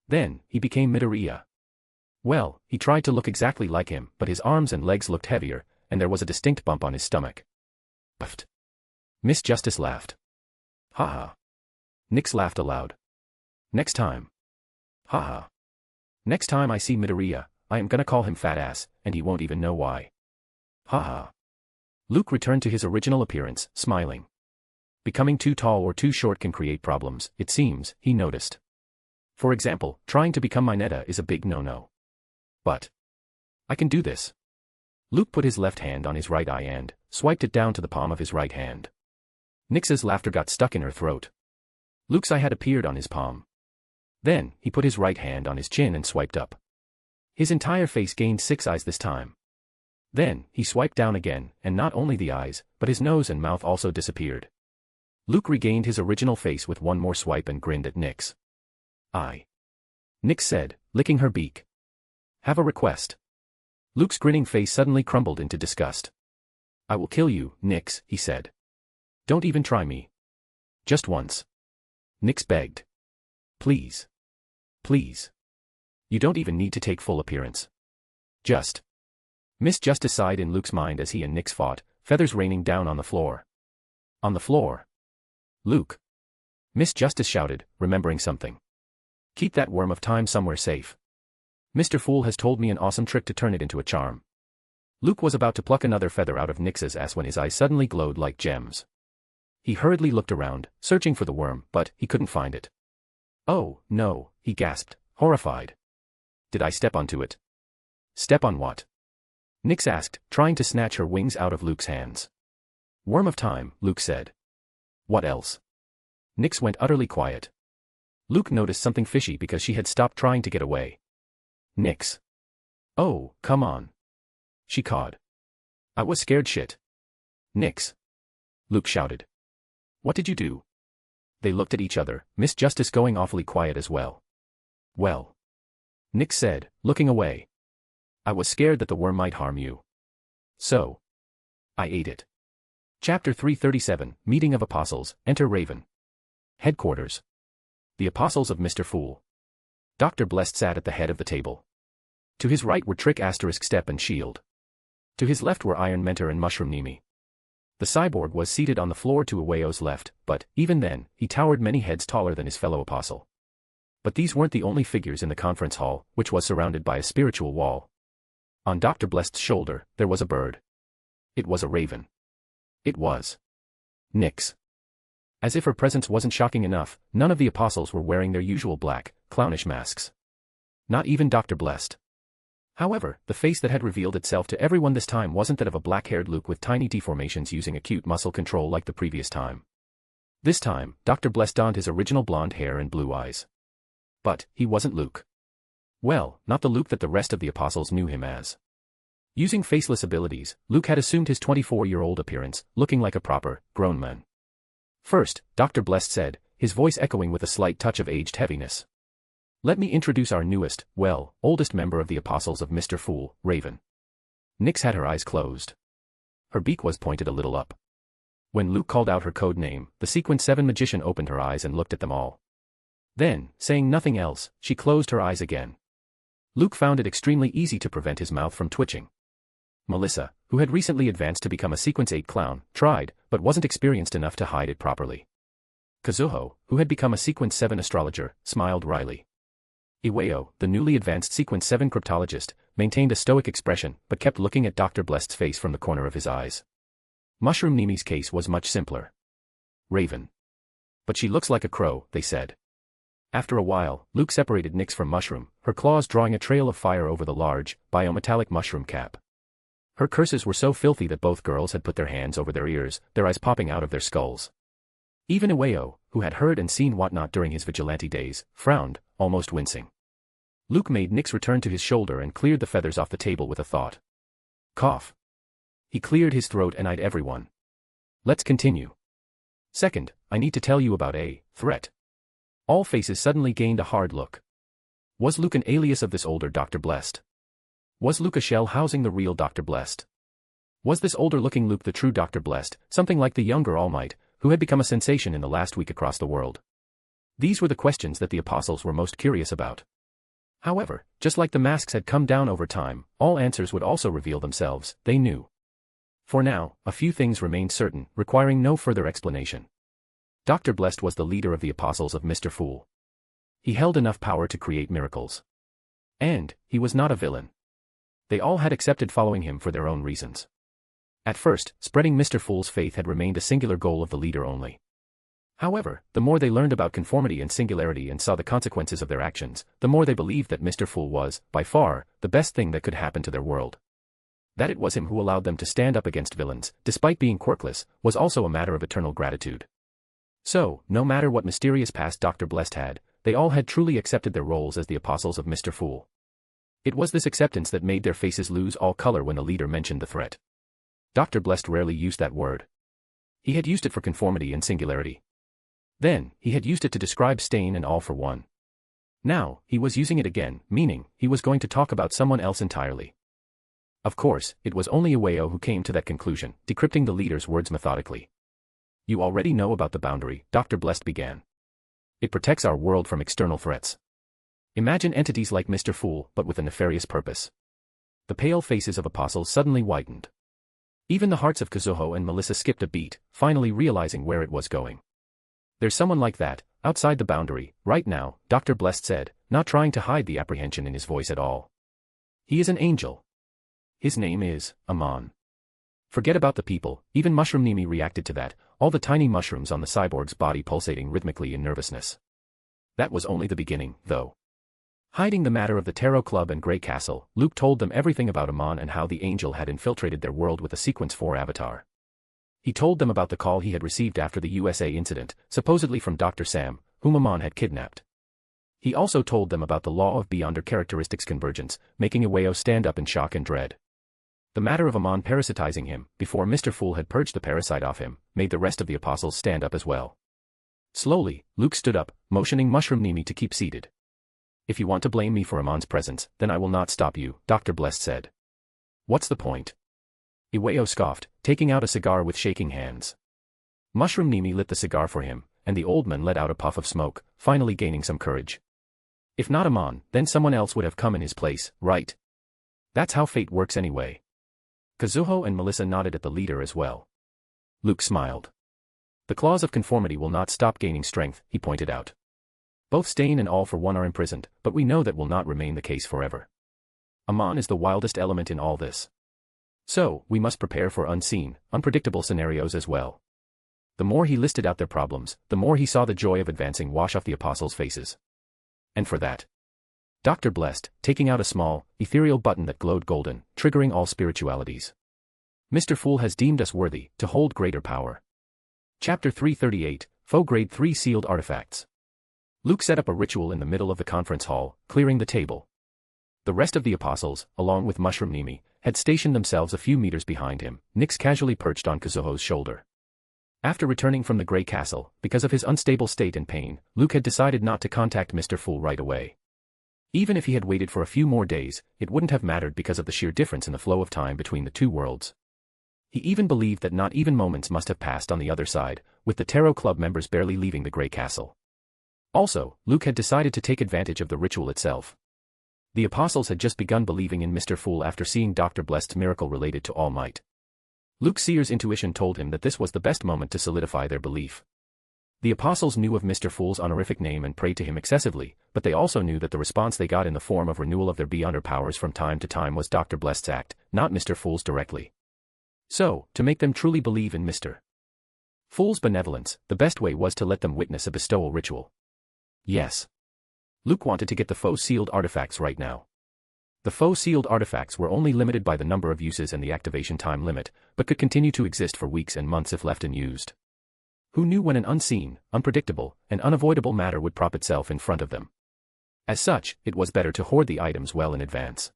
Then, he became Midoriya. Well, he tried to look exactly like him, but his arms and legs looked heavier, and there was a distinct bump on his stomach. Puffed. Miss Justice laughed. Ha ha. Nyx laughed aloud. Next time. Ha ha. Next time I see Midoriya, I am gonna call him fat ass, and he won't even know why. Ha ha. Luke returned to his original appearance, smiling. Becoming too tall or too short can create problems, it seems, he noticed. For example, trying to become Mineta is a big no-no. But I can do this. Luke put his left hand on his right eye and swiped it down to the palm of his right hand. Nyx's laughter got stuck in her throat. Luke's eye had appeared on his palm. Then, he put his right hand on his chin and swiped up. His entire face gained 6 eyes this time. Then, he swiped down again, and not only the eyes, but his nose and mouth also disappeared. Luke regained his original face with one more swipe and grinned at Nyx. Nyx said, licking her beak. Have a request. Luke's grinning face suddenly crumbled into disgust. I will kill you, Nyx, he said. Don't even try me. Just once. Nyx begged. Please. Please. You don't even need to take full appearance. Just. Miss Justice sighed in Luke's mind as he and Nyx fought, feathers raining down on the floor. On the floor. Luke. Miss Justice shouted, remembering something. Keep that worm of time somewhere safe. Mr. Fool has told me an awesome trick to turn it into a charm. Luke was about to pluck another feather out of Nyx's ass when his eyes suddenly glowed like gems. He hurriedly looked around, searching for the worm, but he couldn't find it. Oh, no, he gasped, horrified. Did I step onto it? Step on what? Nyx asked, trying to snatch her wings out of Luke's hands. Worm of time, Luke said. What else? Nyx went utterly quiet. Luke noticed something fishy because she had stopped trying to get away. Nyx. Oh, come on. She cawed. I was scared shit. Nyx. Luke shouted. What did you do? They looked at each other, Miss Justice going awfully quiet as well. Well. Nyx said, looking away. I was scared that the worm might harm you. So. I ate it. Chapter 337, Meeting of Apostles, Enter Raven. Headquarters. The Apostles of Mr. Fool. Dr. Blessed sat at the head of the table. To his right were Trick Asterisk Step and Shield. To his left were Iron Mentor and Mushroom Nimi. The cyborg was seated on the floor to Ueo's left, but, even then, he towered many heads taller than his fellow apostle. But these weren't the only figures in the conference hall, which was surrounded by a spiritual wall. On Dr. Blessed's shoulder, there was a bird. It was a raven. It was Nyx. As if her presence wasn't shocking enough, none of the apostles were wearing their usual black, clownish masks. Not even Dr. Blessed. However, the face that had revealed itself to everyone this time wasn't that of a black-haired Luke with tiny deformations using acute muscle control like the previous time. This time, Dr. Blessed donned his original blonde hair and blue eyes. But, he wasn't Luke. Well, not the Luke that the rest of the apostles knew him as. Using faceless abilities, Luke had assumed his 24-year-old appearance, looking like a proper, grown man. First, Dr. Blessed said, his voice echoing with a slight touch of aged heaviness. Let me introduce our newest, well, oldest member of the Apostles of Mr. Fool, Raven. Nyx had her eyes closed. Her beak was pointed a little up. When Luke called out her code name, the Sequence 7 magician opened her eyes and looked at them all. Then, saying nothing else, she closed her eyes again. Luke found it extremely easy to prevent his mouth from twitching. Melissa, who had recently advanced to become a Sequence 8 clown, tried, but wasn't experienced enough to hide it properly. Kazuho, who had become a Sequence 7 astrologer, smiled wryly. Ueo, the newly advanced Sequence 7 cryptologist, maintained a stoic expression but kept looking at Dr. Blessed's face from the corner of his eyes. Mushroom Nimi's case was much simpler. Raven. But she looks like a crow, they said. After a while, Luke separated Nyx from Mushroom, her claws drawing a trail of fire over the large, biometallic mushroom cap. Her curses were so filthy that both girls had put their hands over their ears, their eyes popping out of their skulls. Even Ueo, who had heard and seen whatnot during his vigilante days, frowned, almost wincing. Luke made Nyx return to his shoulder and cleared the feathers off the table with a thought. Cough. He cleared his throat and eyed everyone. Let's continue. Second, I need to tell you about a threat. All faces suddenly gained a hard look. Was Luke an alias of this older Dr. Blessed? Was Luke a shell housing the real Dr. Blessed? Was this older-looking Luke the true Dr. Blessed, something like the younger All Might, who had become a sensation in the last week across the world? These were the questions that the apostles were most curious about. However, just like the masks had come down over time, all answers would also reveal themselves, they knew. For now, a few things remained certain, requiring no further explanation. Dr. Blessed was the leader of the apostles of Mr. Fool. He held enough power to create miracles. And, he was not a villain. They all had accepted following him for their own reasons. At first, spreading Mr. Fool's faith had remained a singular goal of the leader only. However, the more they learned about conformity and singularity and saw the consequences of their actions, the more they believed that Mr. Fool was, by far, the best thing that could happen to their world. That it was him who allowed them to stand up against villains, despite being quirkless, was also a matter of eternal gratitude. So, no matter what mysterious past Dr. Blessed had, they all had truly accepted their roles as the apostles of Mr. Fool. It was this acceptance that made their faces lose all color when the leader mentioned the threat. Dr. Blessed rarely used that word. He had used it for conformity and singularity. Then, he had used it to describe Stain and All for One. Now, he was using it again, meaning, he was going to talk about someone else entirely. Of course, it was only Ueo who came to that conclusion, decrypting the leader's words methodically. You already know about the boundary, Dr. Blessed began. It protects our world from external threats. Imagine entities like Mr. Fool, but with a nefarious purpose. The pale faces of apostles suddenly whitened. Even the hearts of Kazuho and Melissa skipped a beat, finally realizing where it was going. There's someone like that, outside the boundary, right now, Dr. Blessed said, not trying to hide the apprehension in his voice at all. He is an angel. His name is Amon. Forget about the people, even Mushroom Nimi reacted to that, all the tiny mushrooms on the cyborg's body pulsating rhythmically in nervousness. That was only the beginning, though. Hiding the matter of the Tarot Club and Grey Castle, Luke told them everything about Amon and how the angel had infiltrated their world with a Sequence 4 avatar. He told them about the call he had received after the USA incident, supposedly from Dr. Sam, whom Amon had kidnapped. He also told them about the law of beyonder characteristics convergence, making Ueo stand up in shock and dread. The matter of Amon parasitizing him, before Mr. Fool had purged the parasite off him, made the rest of the apostles stand up as well. Slowly, Luke stood up, motioning Mushroom Nimi to keep seated. If you want to blame me for Amon's presence, then I will not stop you, Dr. Blessed said. What's the point? Ueo scoffed, taking out a cigar with shaking hands. Mushroom Nimi lit the cigar for him, and the old man let out a puff of smoke, finally gaining some courage. If not Amon, then someone else would have come in his place, right? That's how fate works anyway. Kazuho and Melissa nodded at the leader as well. Luke smiled. The claws of conformity will not stop gaining strength, he pointed out. Both Stain and All for One are imprisoned, but we know that will not remain the case forever. Amon is the wildest element in all this. So, we must prepare for unseen, unpredictable scenarios as well. The more he listed out their problems, the more he saw the joy of advancing wash off the apostles' faces. And for that, Dr. Blessed, taking out a small, ethereal button that glowed golden, triggering all spiritualities. Mr. Fool has deemed us worthy to hold greater power. Chapter 338, Faux Grade 3 Sealed Artifacts. Luke set up a ritual in the middle of the conference hall, clearing the table. The rest of the apostles, along with Mushroom Nimi, had stationed themselves a few meters behind him, Nyx casually perched on Kazuho's shoulder. After returning from the Grey Castle, because of his unstable state and pain, Luke had decided not to contact Mr. Fool right away. Even if he had waited for a few more days, it wouldn't have mattered because of the sheer difference in the flow of time between the two worlds. He even believed that not even moments must have passed on the other side, with the Tarot Club members barely leaving the Grey Castle. Also, Luke had decided to take advantage of the ritual itself. The apostles had just begun believing in Mr. Fool after seeing Dr. Blessed's miracle related to All Might. Luke Seer's intuition told him that this was the best moment to solidify their belief. The apostles knew of Mr. Fool's honorific name and prayed to him excessively, but they also knew that the response they got in the form of renewal of their beyonder powers from time to time was Dr. Blessed's act, not Mr. Fool's directly. So, to make them truly believe in Mr. Fool's benevolence, the best way was to let them witness a bestowal ritual. Yes. Luke wanted to get the foe-sealed artifacts right now. The foe-sealed artifacts were only limited by the number of uses and the activation time limit, but could continue to exist for weeks and months if left unused. Who knew when an unseen, unpredictable, and unavoidable matter would prop itself in front of them? As such, it was better to hoard the items well in advance.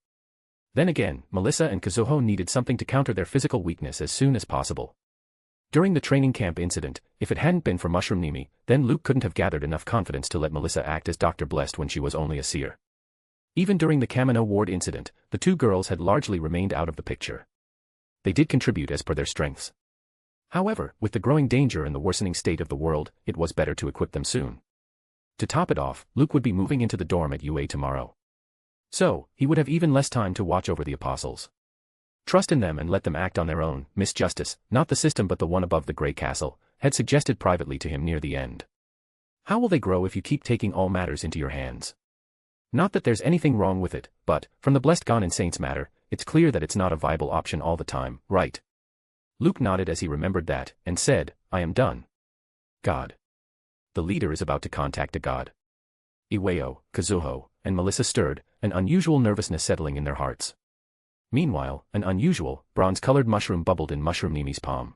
Then again, Melissa and Kazuho needed something to counter their physical weakness as soon as possible. During the training camp incident, if it hadn't been for Mushroom Nimi, then Luke couldn't have gathered enough confidence to let Melissa act as Dr. Blessed when she was only a seer. Even during the Kamino Ward incident, the two girls had largely remained out of the picture. They did contribute as per their strengths. However, with the growing danger and the worsening state of the world, it was better to equip them soon. To top it off, Luke would be moving into the dorm at UA tomorrow. So, he would have even less time to watch over the apostles. Trust in them and let them act on their own, Miss Justice, not the system but the one above the Grey Castle, had suggested privately to him near the end. How will they grow if you keep taking all matters into your hands? Not that there's anything wrong with it, but, from the Blessed Gone Insane's matter, it's clear that it's not a viable option all the time, right? Luke nodded as he remembered that, and said, I am done. God. The leader is about to contact a god. Iwao, Kazuho, and Melissa stirred, an unusual nervousness settling in their hearts. Meanwhile, an unusual, bronze-colored mushroom bubbled in Mushroom Nimi's palm.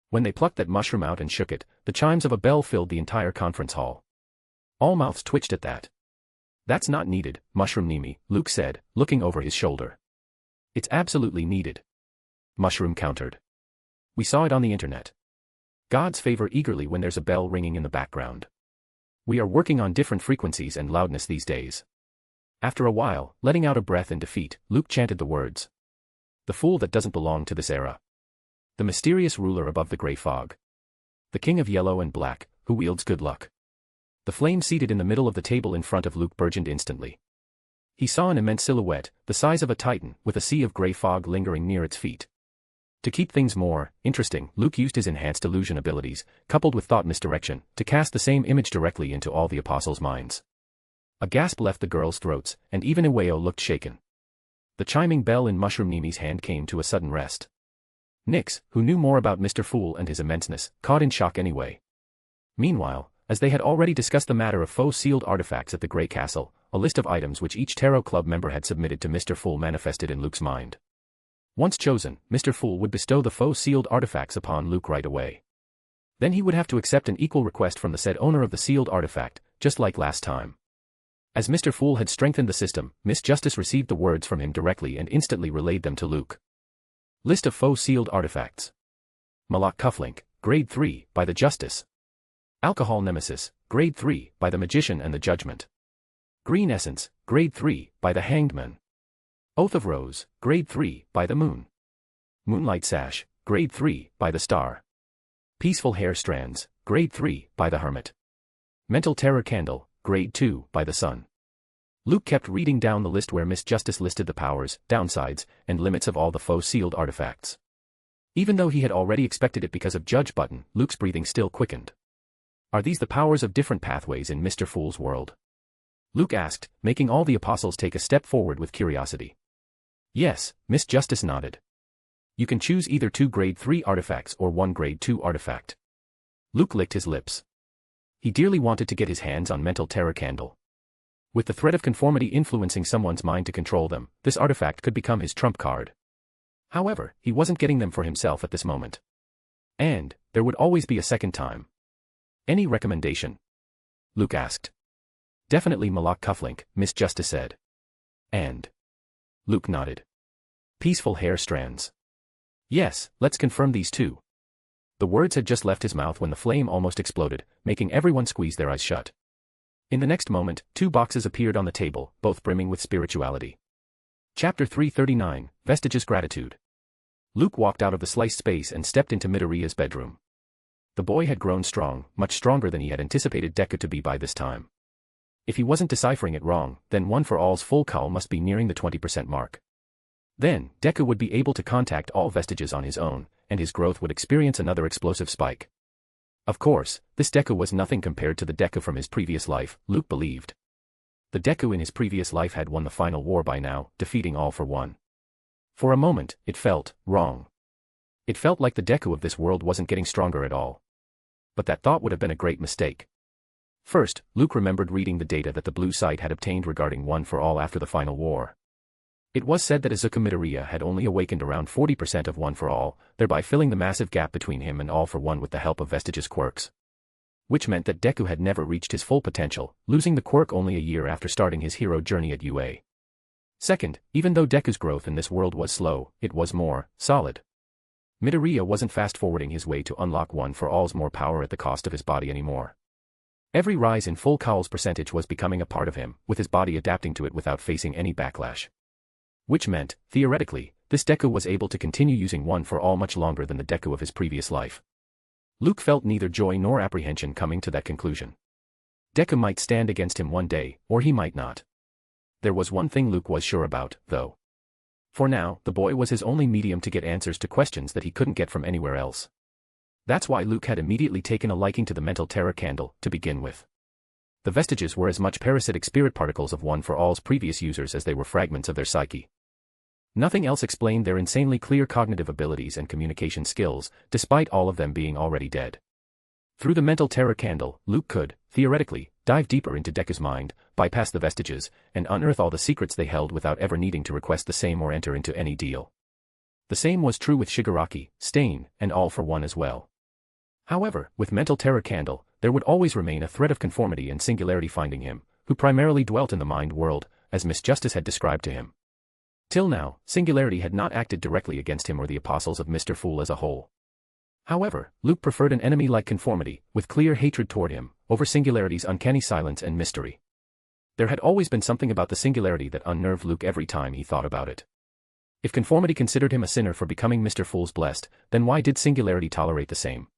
When they plucked that mushroom out and shook it, the chimes of a bell filled the entire conference hall. All mouths twitched at that. That's not needed, Mushroom Nimi, Luke said, looking over his shoulder. It's absolutely needed. Mushroom countered. We saw it on the internet. Gods favor eagerly when there's a bell ringing in the background. We are working on different frequencies and loudness these days. After a while, letting out a breath in defeat, Luke chanted the words. The fool that doesn't belong to this era. The mysterious ruler above the grey fog. The king of yellow and black, who wields good luck. The flame seated in the middle of the table in front of Luke burgeoned instantly. He saw an immense silhouette, the size of a titan, with a sea of grey fog lingering near its feet. To keep things more interesting, Luke used his enhanced illusion abilities, coupled with thought misdirection, to cast the same image directly into all the apostles' minds. A gasp left the girls' throats, and even Iwao looked shaken. The chiming bell in Mushroom Nimi's hand came to a sudden rest. Nyx, who knew more about Mr. Fool and his immenseness, caught in shock anyway. Meanwhile, as they had already discussed the matter of foe-sealed artifacts at the Grey Castle, a list of items which each Tarot Club member had submitted to Mr. Fool manifested in Luke's mind. Once chosen, Mr. Fool would bestow the foe-sealed artifacts upon Luke right away. Then he would have to accept an equal request from the said owner of the sealed artifact, just like last time. As Mr. Fool had strengthened the system, Miss Justice received the words from him directly and instantly relayed them to Luke. List of foe-sealed artifacts. Malak Cufflink, Grade 3, by the Justice. Alcohol Nemesis, Grade 3, by the Magician and the Judgment. Green Essence, Grade 3, by the Hanged Man. Oath of Rose, Grade 3, by the Moon. Moonlight Sash, Grade 3, by the Star. Peaceful Hair Strands, Grade 3, by the Hermit. Mental Terror Candle, Grade 2, by the Sun. Luke kept reading down the list where Miss Justice listed the powers, downsides, and limits of all the foe-sealed artifacts. Even though he had already expected it because of Judge Button, Luke's breathing still quickened. Are these the powers of different pathways in Mr. Fool's world? Luke asked, making all the apostles take a step forward with curiosity. Yes, Miss Justice nodded. You can choose either 2 Grade 3 artifacts or 1 Grade 2 artifact. Luke licked his lips. He dearly wanted to get his hands on Mental Terror Candle. With the threat of conformity influencing someone's mind to control them, this artifact could become his trump card. However, he wasn't getting them for himself at this moment. And, there would always be a second time. Any recommendation? Luke asked. Definitely Malak Cufflink, Miss Justice said. And? Luke nodded. Peaceful Hair Strands. Yes, let's confirm these two. The words had just left his mouth when the flame almost exploded, making everyone squeeze their eyes shut. In the next moment, 2 boxes appeared on the table, both brimming with spirituality. Chapter 339, Vestiges Gratitude. Luke walked out of the sliced space and stepped into Midoriya's bedroom. The boy had grown strong, much stronger than he had anticipated Deku to be by this time. If he wasn't deciphering it wrong, then One for All's full call must be nearing the 20% mark. Then, Deku would be able to contact all vestiges on his own, and his growth would experience another explosive spike. Of course, this Deku was nothing compared to the Deku from his previous life, Luke believed. The Deku in his previous life had won the final war by now, defeating All for One. For a moment, it felt wrong. It felt like the Deku of this world wasn't getting stronger at all. But that thought would have been a great mistake. First, Luke remembered reading the data that the Blue Site had obtained regarding One for All after the final war. It was said that Izuku Midoriya had only awakened around 40% of One for All, thereby filling the massive gap between him and All for One with the help of Vestige's quirks. Which meant that Deku had never reached his full potential, losing the quirk only a year after starting his hero journey at UA. Second, even though Deku's growth in this world was slow, it was more solid. Midoriya wasn't fast-forwarding his way to unlock One for All's more power at the cost of his body anymore. Every rise in full Cowl's percentage was becoming a part of him, with his body adapting to it without facing any backlash. Which meant, theoretically, this Deku was able to continue using One for All much longer than the Deku of his previous life. Luke felt neither joy nor apprehension coming to that conclusion. Deku might stand against him one day, or he might not. There was one thing Luke was sure about, though. For now, the boy was his only medium to get answers to questions that he couldn't get from anywhere else. That's why Luke had immediately taken a liking to the mental terror candle, to begin with. The vestiges were as much parasitic spirit particles of One for All's previous users as they were fragments of their psyche. Nothing else explained their insanely clear cognitive abilities and communication skills, despite all of them being already dead. Through the mental terror candle, Luke could, theoretically, dive deeper into Deku's mind, bypass the vestiges, and unearth all the secrets they held without ever needing to request the same or enter into any deal. The same was true with Shigaraki, Stain, and All for One as well. However, with mental terror candle, there would always remain a threat of conformity and singularity finding him, who primarily dwelt in the mind world, as Miss Justice had described to him. Till now, Singularity had not acted directly against him or the apostles of Mr. Fool as a whole. However, Luke preferred an enemy like Conformity, with clear hatred toward him, over Singularity's uncanny silence and mystery. There had always been something about the Singularity that unnerved Luke every time he thought about it. If Conformity considered him a sinner for becoming Mr. Fool's blessed, then why did Singularity tolerate the same?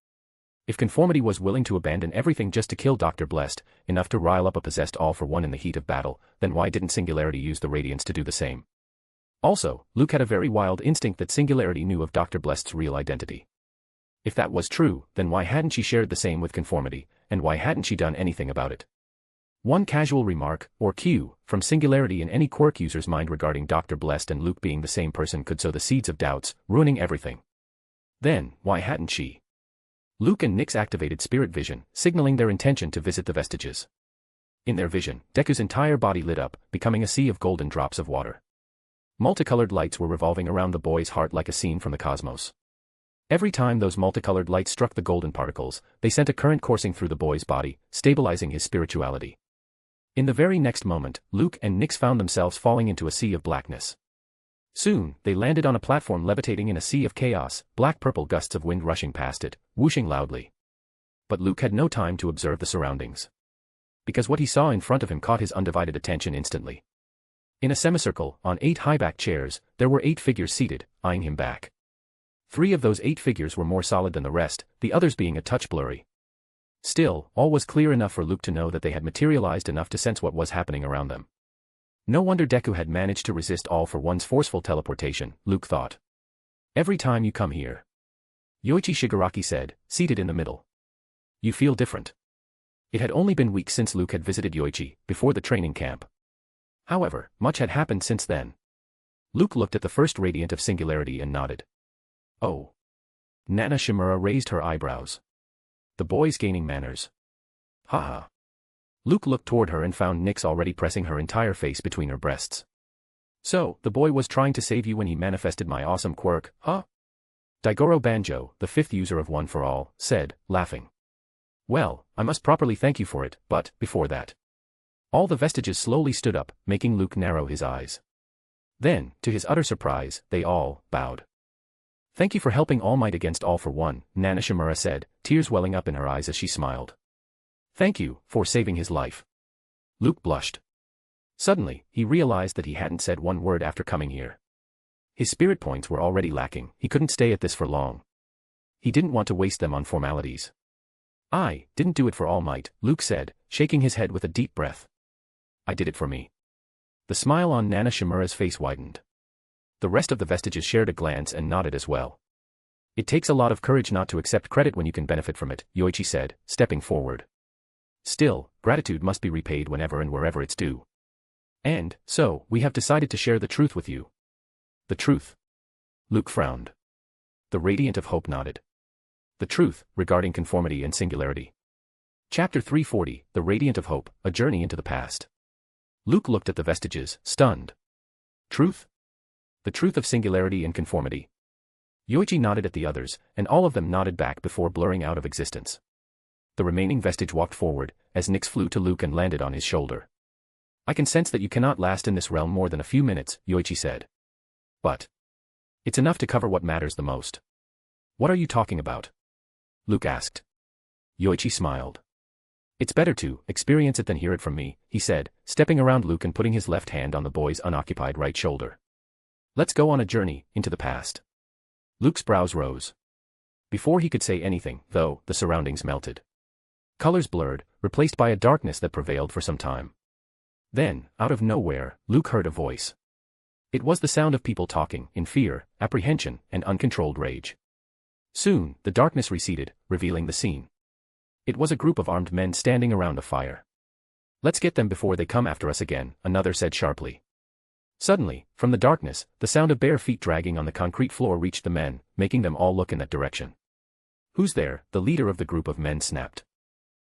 If Conformity was willing to abandon everything just to kill Dr. Blessed, enough to rile up a possessed All for One in the heat of battle, then why didn't Singularity use the Radiance to do the same? Also, Luke had a very wild instinct that Singularity knew of Dr. Blessed's real identity. If that was true, then why hadn't she shared the same with Conformity, and why hadn't she done anything about it? One casual remark, or cue, from Singularity in any Quirk user's mind regarding Dr. Blessed and Luke being the same person could sow the seeds of doubts, ruining everything. Then, why hadn't she? Luke and Nyx activated Spirit Vision, signaling their intention to visit the vestiges. In their vision, Deku's entire body lit up, becoming a sea of golden drops of water. Multicolored lights were revolving around the boy's heart like a scene from the cosmos. Every time those multicolored lights struck the golden particles, they sent a current coursing through the boy's body, stabilizing his spirituality. In the very next moment, Luke and Nyx found themselves falling into a sea of blackness. Soon, they landed on a platform levitating in a sea of chaos, black-purple gusts of wind rushing past it, whooshing loudly. But Luke had no time to observe the surroundings. Because what he saw in front of him caught his undivided attention instantly. In a semicircle, on 8 high-backed chairs, there were 8 figures seated, eyeing him back. 3 of those 8 figures were more solid than the rest, the others being a touch blurry. Still, all was clear enough for Luke to know that they had materialized enough to sense what was happening around them. No wonder Deku had managed to resist All for One's forceful teleportation, Luke thought. Every time you come here. Yoichi Shigaraki said, seated in the middle. You feel different. It had only been weeks since Luke had visited Yoichi, before the training camp. However, much had happened since then. Luke looked at the first radiant of Singularity and nodded. Oh. Nana Shimura raised her eyebrows. The boy's gaining manners. Haha. Luke looked toward her and found Nyx already pressing her entire face between her breasts. So, the boy was trying to save you when he manifested my awesome quirk, huh? Daigoro Banjo, the 5th user of One for All, said, laughing. Well, I must properly thank you for it, but, before that. All the vestiges slowly stood up, making Luke narrow his eyes. Then, to his utter surprise, they all bowed. Thank you for helping All Might against All for One, Nana Shimura said, tears welling up in her eyes as she smiled. Thank you, for saving his life. Luke blushed. Suddenly, he realized that he hadn't said one word after coming here. His spirit points were already lacking, he couldn't stay at this for long. He didn't want to waste them on formalities. I didn't do it for All Might, Luke said, shaking his head with a deep breath. I did it for me. The smile on Nana Shimura's face widened. The rest of the vestiges shared a glance and nodded as well. It takes a lot of courage not to accept credit when you can benefit from it, Yoichi said, stepping forward. Still, gratitude must be repaid whenever and wherever it's due. And, so, we have decided to share the truth with you. The truth. Luke frowned. The Radiant of Hope nodded. The truth, regarding conformity and singularity. Chapter 340, The Radiant of Hope, A Journey into the Past. Luke looked at the vestiges, stunned. Truth? The truth of singularity and conformity. Yoichi nodded at the others, and all of them nodded back before blurring out of existence. The remaining vestige walked forward, as Nyx flew to Luke and landed on his shoulder. I can sense that you cannot last in this realm more than a few minutes, Yoichi said. But it's enough to cover what matters the most. What are you talking about? Luke asked. Yoichi smiled. It's better to experience it than hear it from me, he said, stepping around Luke and putting his left hand on the boy's unoccupied right shoulder. Let's go on a journey into the past. Luke's brows rose. Before he could say anything, though, the surroundings melted. Colors blurred, replaced by a darkness that prevailed for some time. Then, out of nowhere, Luke heard a voice. It was the sound of people talking, in fear, apprehension, and uncontrolled rage. Soon, the darkness receded, revealing the scene. It was a group of armed men standing around a fire. Let's get them before they come after us again, another said sharply. Suddenly, from the darkness, the sound of bare feet dragging on the concrete floor reached the men, making them all look in that direction. Who's there? The leader of the group of men snapped.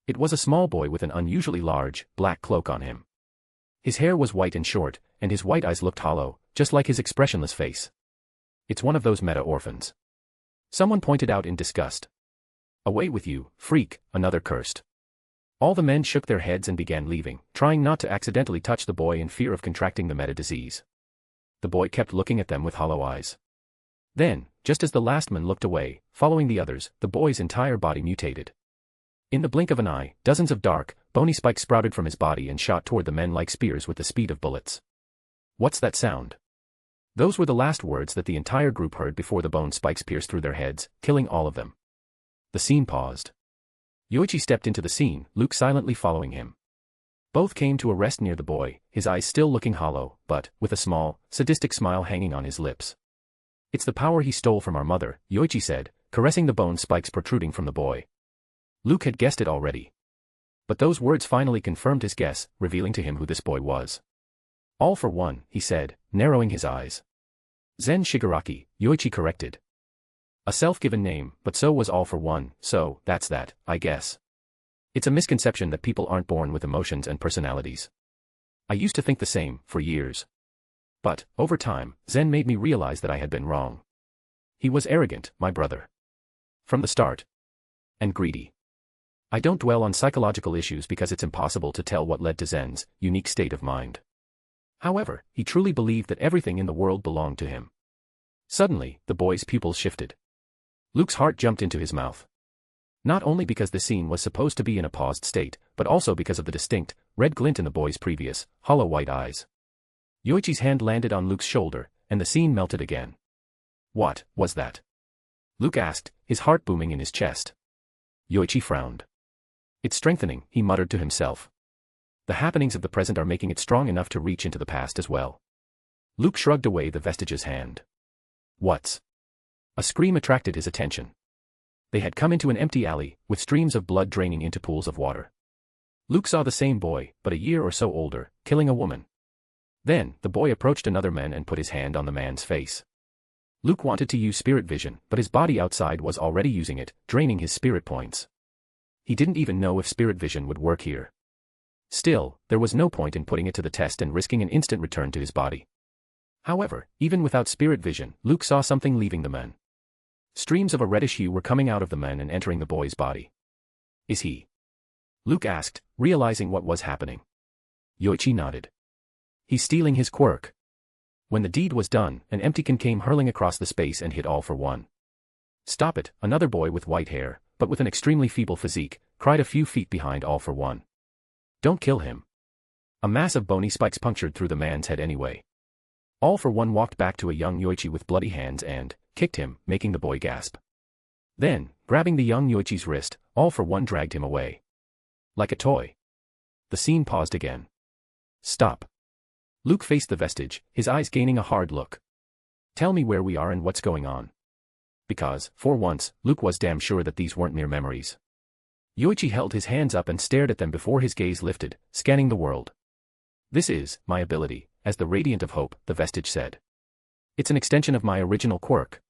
It was a small boy with an unusually large, black cloak on him. His hair was white and short, and his white eyes looked hollow, just like his expressionless face. It's one of those meta-orphans. Someone pointed out in disgust. Away with you, freak, another cursed. All the men shook their heads and began leaving, trying not to accidentally touch the boy in fear of contracting the meta-disease. The boy kept looking at them with hollow eyes. Then, just as the last man looked away, following the others, the boy's entire body mutated. In the blink of an eye, dozens of dark, bony spikes sprouted from his body and shot toward the men like spears with the speed of bullets. What's that sound? Those were the last words that the entire group heard before the bone spikes pierced through their heads, killing all of them. The scene paused. Yoichi stepped into the scene, Luke silently following him. Both came to a rest near the boy, his eyes still looking hollow, but with a small, sadistic smile hanging on his lips. It's the power he stole from our mother, Yoichi said, caressing the bone spikes protruding from the boy. Luke had guessed it already. But those words finally confirmed his guess, revealing to him who this boy was. All for one, he said, narrowing his eyes. Zen Shigaraki, Yoichi corrected. A self-given name, but so was All for One, so, that's that, I guess. It's a misconception that people aren't born with emotions and personalities. I used to think the same, for years. But, over time, Zen made me realize that I had been wrong. He was arrogant, my brother. From the start. And greedy. I don't dwell on psychological issues because it's impossible to tell what led to Zen's unique state of mind. However, he truly believed that everything in the world belonged to him. Suddenly, the boy's pupils shifted. Luke's heart jumped into his mouth. Not only because the scene was supposed to be in a paused state, but also because of the distinct, red glint in the boy's previous, hollow white eyes. Yoichi's hand landed on Luke's shoulder, and the scene melted again. What was that? Luke asked, his heart booming in his chest. Yoichi frowned. It's strengthening, he muttered to himself. The happenings of the present are making it strong enough to reach into the past as well. Luke shrugged away the vestige's hand. What's? A scream attracted his attention. They had come into an empty alley, with streams of blood draining into pools of water. Luke saw the same boy, but a year or so older, killing a woman. Then, the boy approached another man and put his hand on the man's face. Luke wanted to use spirit vision, but his body outside was already using it, draining his spirit points. He didn't even know if spirit vision would work here. Still, there was no point in putting it to the test and risking an instant return to his body. However, even without spirit vision, Luke saw something leaving the man. Streams of a reddish hue were coming out of the man and entering the boy's body. Is he? Luke asked, realizing what was happening. Yoichi nodded. He's stealing his quirk. When the deed was done, an empty can came hurling across the space and hit All for One. Stop it, another boy with white hair, but with an extremely feeble physique, cried a few feet behind All for One. Don't kill him. A mass of bony spikes punctured through the man's head anyway. All for One walked back to a young Yoichi with bloody hands and kicked him, making the boy gasp. Then, grabbing the young Yoichi's wrist, All for One dragged him away. Like a toy. The scene paused again. Stop. Luke faced the vestige, his eyes gaining a hard look. Tell me where we are and what's going on. Because, for once, Luke was damn sure that these weren't mere memories. Yoichi held his hands up and stared at them before his gaze lifted, scanning the world. This is my ability, as the Radiant of Hope, the vestige said. It's an extension of my original quirk.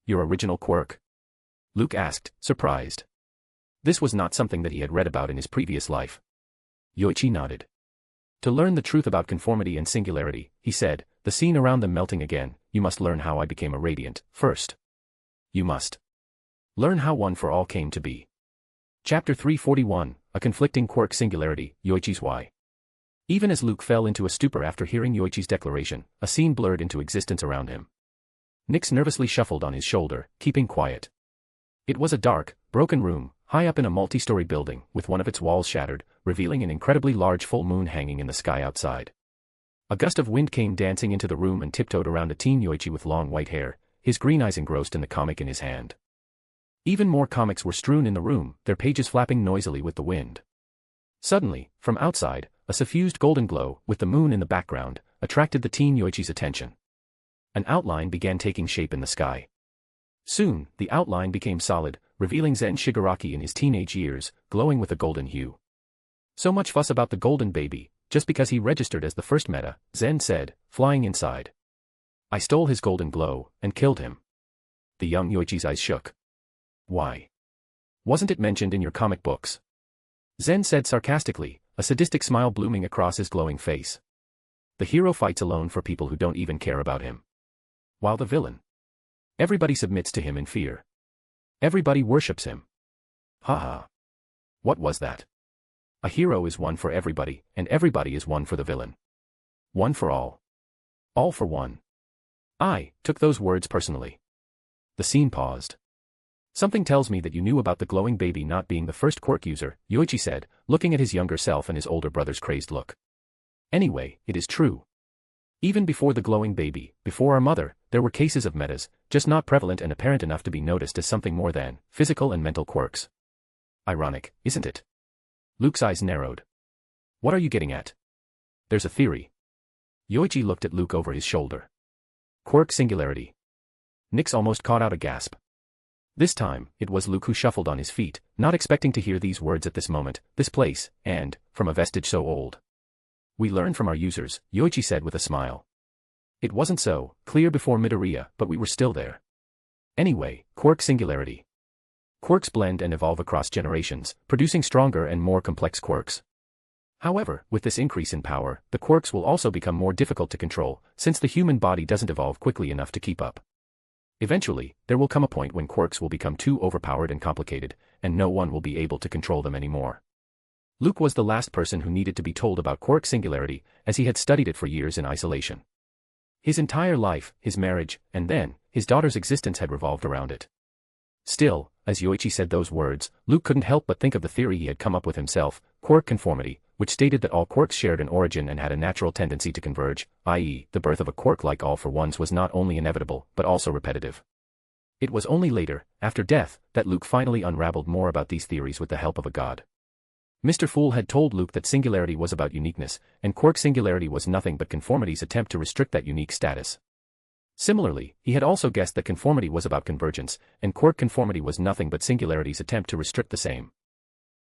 Your original quirk? Luke asked, surprised. This was not something that he had read about in his previous life. Yoichi nodded. To learn the truth about conformity and singularity, he said, the scene around them melting again, you must learn how I became a radiant, first. You must learn how one for all came to be. Chapter 341, A Conflicting Quirk Singularity, Yoichi's Why. Even as Luke fell into a stupor after hearing Yoichi's declaration, a scene blurred into existence around him. Nix nervously shuffled on his shoulder, keeping quiet. It was a dark, broken room, high up in a multi-story building, with one of its walls shattered, revealing an incredibly large full moon hanging in the sky outside. A gust of wind came dancing into the room and tiptoed around a teen Yoichi with long white hair, his green eyes engrossed in the comic in his hand. Even more comics were strewn in the room, their pages flapping noisily with the wind. Suddenly, from outside, a suffused golden glow, with the moon in the background, attracted the teen Yoichi's attention. An outline began taking shape in the sky. Soon, the outline became solid, revealing Zen Shigaraki in his teenage years, glowing with a golden hue. So much fuss about the golden baby, just because he registered as the first meta, Zen said, flying inside. I stole his golden glow, and killed him. The young Yoichi's eyes shook. Why? Wasn't it mentioned in your comic books? Zen said sarcastically, a sadistic smile blooming across his glowing face. The hero fights alone for people who don't even care about him. While the villain, everybody submits to him in fear. Everybody worships him. Ha. What was that? A hero is one for everybody, and everybody is one for the villain. One for all. All for one. I took those words personally. The scene paused. Something tells me that you knew about the glowing baby not being the first quirk user, Yoichi said, looking at his younger self and his older brother's crazed look. Anyway, it is true. Even before the glowing baby, before our mother, there were cases of metas, just not prevalent and apparent enough to be noticed as something more than physical and mental quirks. Ironic, isn't it? Luke's eyes narrowed. What are you getting at? There's a theory. Yoichi looked at Luke over his shoulder. Quirk singularity. Nix almost caught out a gasp. This time, it was Luke who shuffled on his feet, not expecting to hear these words at this moment, this place, and, from a vestige so old. We learn from our users, Yoichi said with a smile. It wasn't so clear before Midoriya, but we were still there. Anyway, quirk singularity. Quirks blend and evolve across generations, producing stronger and more complex quirks. However, with this increase in power, the quirks will also become more difficult to control, since the human body doesn't evolve quickly enough to keep up. Eventually, there will come a point when quirks will become too overpowered and complicated, and no one will be able to control them anymore. Luke was the last person who needed to be told about quirk singularity, as he had studied it for years in isolation. His entire life, his marriage, and then, his daughter's existence had revolved around it. Still, as Yoichi said those words, Luke couldn't help but think of the theory he had come up with himself, quirk conformity, which stated that all quirks shared an origin and had a natural tendency to converge, i.e., the birth of a quirk like all for ones was not only inevitable, but also repetitive. It was only later, after death, that Luke finally unraveled more about these theories with the help of a god. Mr. Fool had told Luke that singularity was about uniqueness, and quirk singularity was nothing but conformity's attempt to restrict that unique status. Similarly, he had also guessed that conformity was about convergence, and quirk conformity was nothing but singularity's attempt to restrict the same.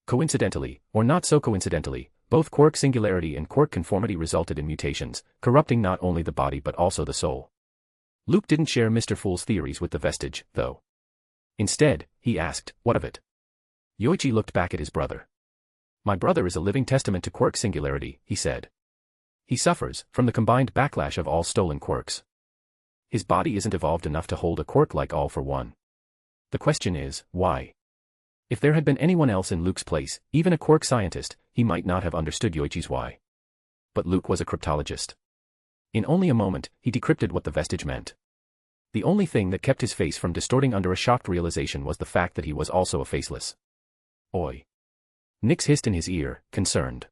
Coincidentally, or not so coincidentally, both quirk singularity and quirk conformity resulted in mutations, corrupting not only the body but also the soul. Luke didn't share Mr. Fool's theories with the vestige, though. Instead, he asked, what of it? Yoichi looked back at his brother. My brother is a living testament to quirk singularity, he said. He suffers from the combined backlash of all stolen quirks. His body isn't evolved enough to hold a quirk like all for one. The question is, why? If there had been anyone else in Luke's place, even a quirk scientist, he might not have understood Yoichi's why. But Luke was a cryptologist. In only a moment, he decrypted what the vestige meant. The only thing that kept his face from distorting under a shocked realization was the fact that he was also a faceless. Oi. Nix hissed in his ear, concerned.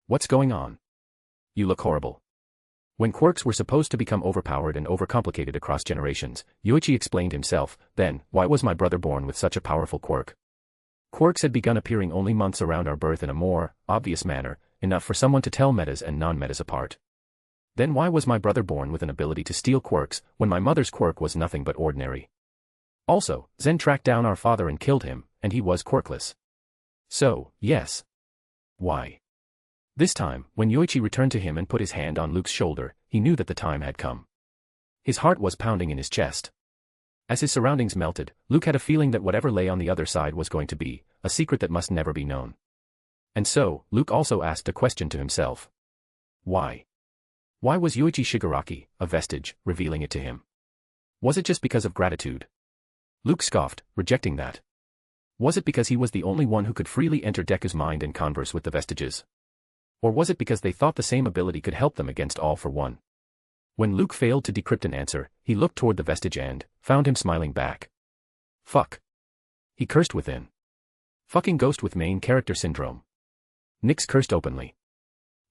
What's going on? You look horrible. When quirks were supposed to become overpowered and overcomplicated across generations, Yoichi explained himself, then, why was my brother born with such a powerful quirk? Quirks had begun appearing only months around our birth in a more obvious manner, enough for someone to tell metas and non-metas apart. Then why was my brother born with an ability to steal quirks, when my mother's quirk was nothing but ordinary? Also, Zen tracked down our father and killed him, and he was quirkless. So, yes. Why? This time, when Yoichi returned to him and put his hand on Luke's shoulder, he knew that the time had come. His heart was pounding in his chest. As his surroundings melted, Luke had a feeling that whatever lay on the other side was going to be a secret that must never be known. And so, Luke also asked a question to himself. Why? Why was Yoichi Shigaraki, a vestige, revealing it to him? Was it just because of gratitude? Luke scoffed, rejecting that. Was it because he was the only one who could freely enter Deku's mind and converse with the vestiges? Or was it because they thought the same ability could help them against All for One? When Luke failed to decrypt an answer, he looked toward the vestige and found him smiling back. Fuck. He cursed within. Fucking ghost with main character syndrome. Nyx cursed openly.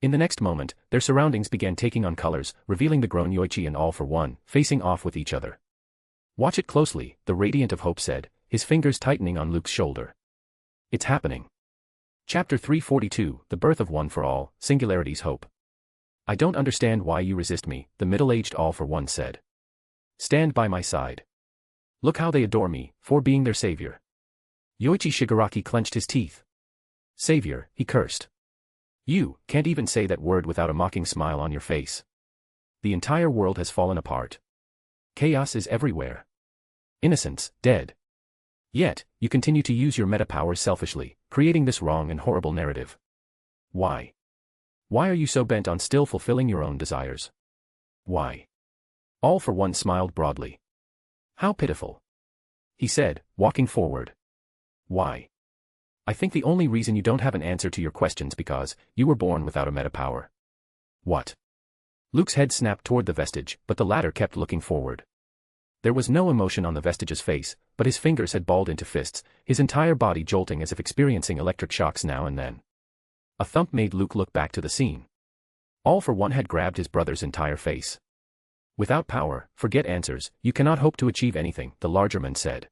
In the next moment, their surroundings began taking on colors, revealing the grown Yoichi and All for One, facing off with each other. Watch it closely, the Radiant of Hope said, his fingers tightening on Luke's shoulder. It's happening. Chapter 342, The Birth of One for All, Singularity's Hope. I don't understand why you resist me, the middle-aged All for One said. Stand by my side. Look how they adore me, for being their savior. Yoichi Shigaraki clenched his teeth. Savior, he cursed. You can't even say that word without a mocking smile on your face. The entire world has fallen apart. Chaos is everywhere. Innocence, dead. Yet, you continue to use your meta powers selfishly, creating this wrong and horrible narrative. Why? Why are you so bent on still fulfilling your own desires? Why? All for One smiled broadly. How pitiful. He said, walking forward. Why? I think the only reason you don't have an answer to your questions because you were born without a meta power. What? Luke's head snapped toward the vestige, but the latter kept looking forward. There was no emotion on the vestige's face, but his fingers had balled into fists, his entire body jolting as if experiencing electric shocks now and then. A thump made Luke look back to the scene. All for One had grabbed his brother's entire face. Without power, forget answers, you cannot hope to achieve anything, the larger man said.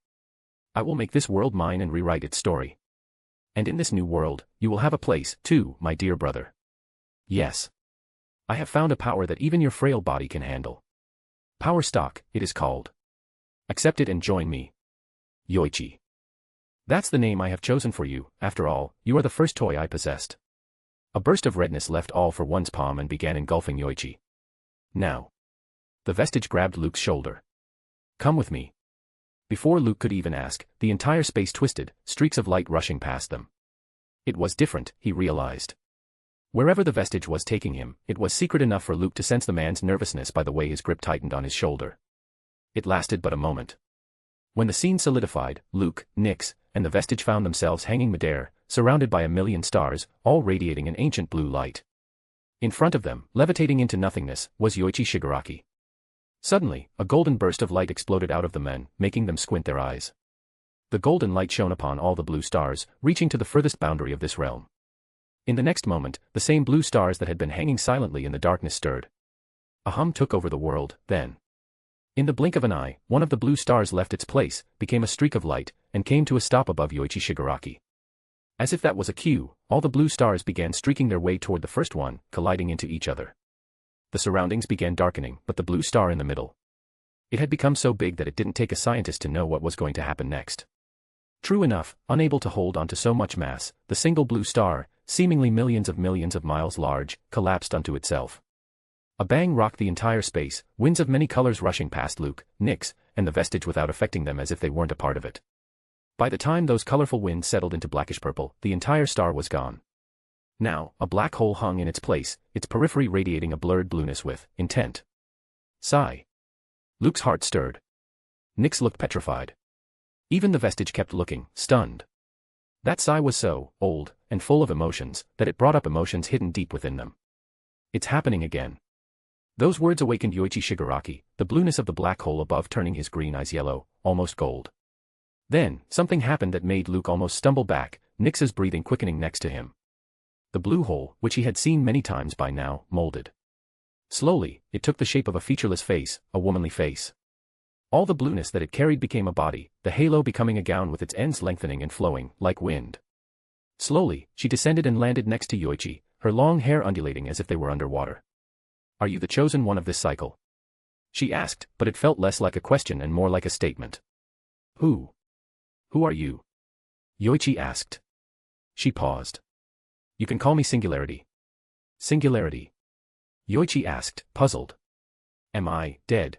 I will make this world mine and rewrite its story. And in this new world, you will have a place, too, my dear brother. Yes. I have found a power that even your frail body can handle. Power Stock, it is called. Accept it and join me. Yoichi. That's the name I have chosen for you, after all, you are the first toy I possessed. A burst of redness left All for One's palm and began engulfing Yoichi. Now. The vestige grabbed Luke's shoulder. Come with me. Before Luke could even ask, the entire space twisted, streaks of light rushing past them. It was different, he realized. Wherever the vestige was taking him, it was secret enough for Luke to sense the man's nervousness by the way his grip tightened on his shoulder. It lasted but a moment. When the scene solidified, Luke, Nyx, and the vestige found themselves hanging midair, surrounded by a million stars, all radiating an ancient blue light. In front of them, levitating into nothingness, was Yoichi Shigaraki. Suddenly, a golden burst of light exploded out of the men, making them squint their eyes. The golden light shone upon all the blue stars, reaching to the furthest boundary of this realm. In the next moment, the same blue stars that had been hanging silently in the darkness stirred. A hum took over the world, then. In the blink of an eye, one of the blue stars left its place, became a streak of light, and came to a stop above Yoichi Shigaraki. As if that was a cue, all the blue stars began streaking their way toward the first one, colliding into each other. The surroundings began darkening, but the blue star in the middle. It had become so big that it didn't take a scientist to know what was going to happen next. True enough, unable to hold onto so much mass, the single blue star, seemingly millions of miles large, collapsed onto itself. A bang rocked the entire space, winds of many colors rushing past Luke, Nyx, and the vestige without affecting them as if they weren't a part of it. By the time those colorful winds settled into blackish purple, the entire star was gone. Now, a black hole hung in its place, its periphery radiating a blurred blueness with intent. Sigh. Luke's heart stirred. Nyx looked petrified. Even the vestige kept looking, stunned. That sigh was so old and full of emotions that it brought up emotions hidden deep within them. It's happening again. Those words awakened Yoichi Shigaraki, the blueness of the black hole above turning his green eyes yellow, almost gold. Then, something happened that made Luke almost stumble back, Nyx's breathing quickening next to him. The blue hole, which he had seen many times by now, molded. Slowly, it took the shape of a featureless face, a womanly face. All the blueness that it carried became a body, the halo becoming a gown with its ends lengthening and flowing, like wind. Slowly, she descended and landed next to Yoichi, her long hair undulating as if they were underwater. Are you the chosen one of this cycle? She asked, but it felt less like a question and more like a statement. Who? Who are you? Yoichi asked. She paused. You can call me Singularity. Singularity? Yoichi asked, puzzled. Am I dead?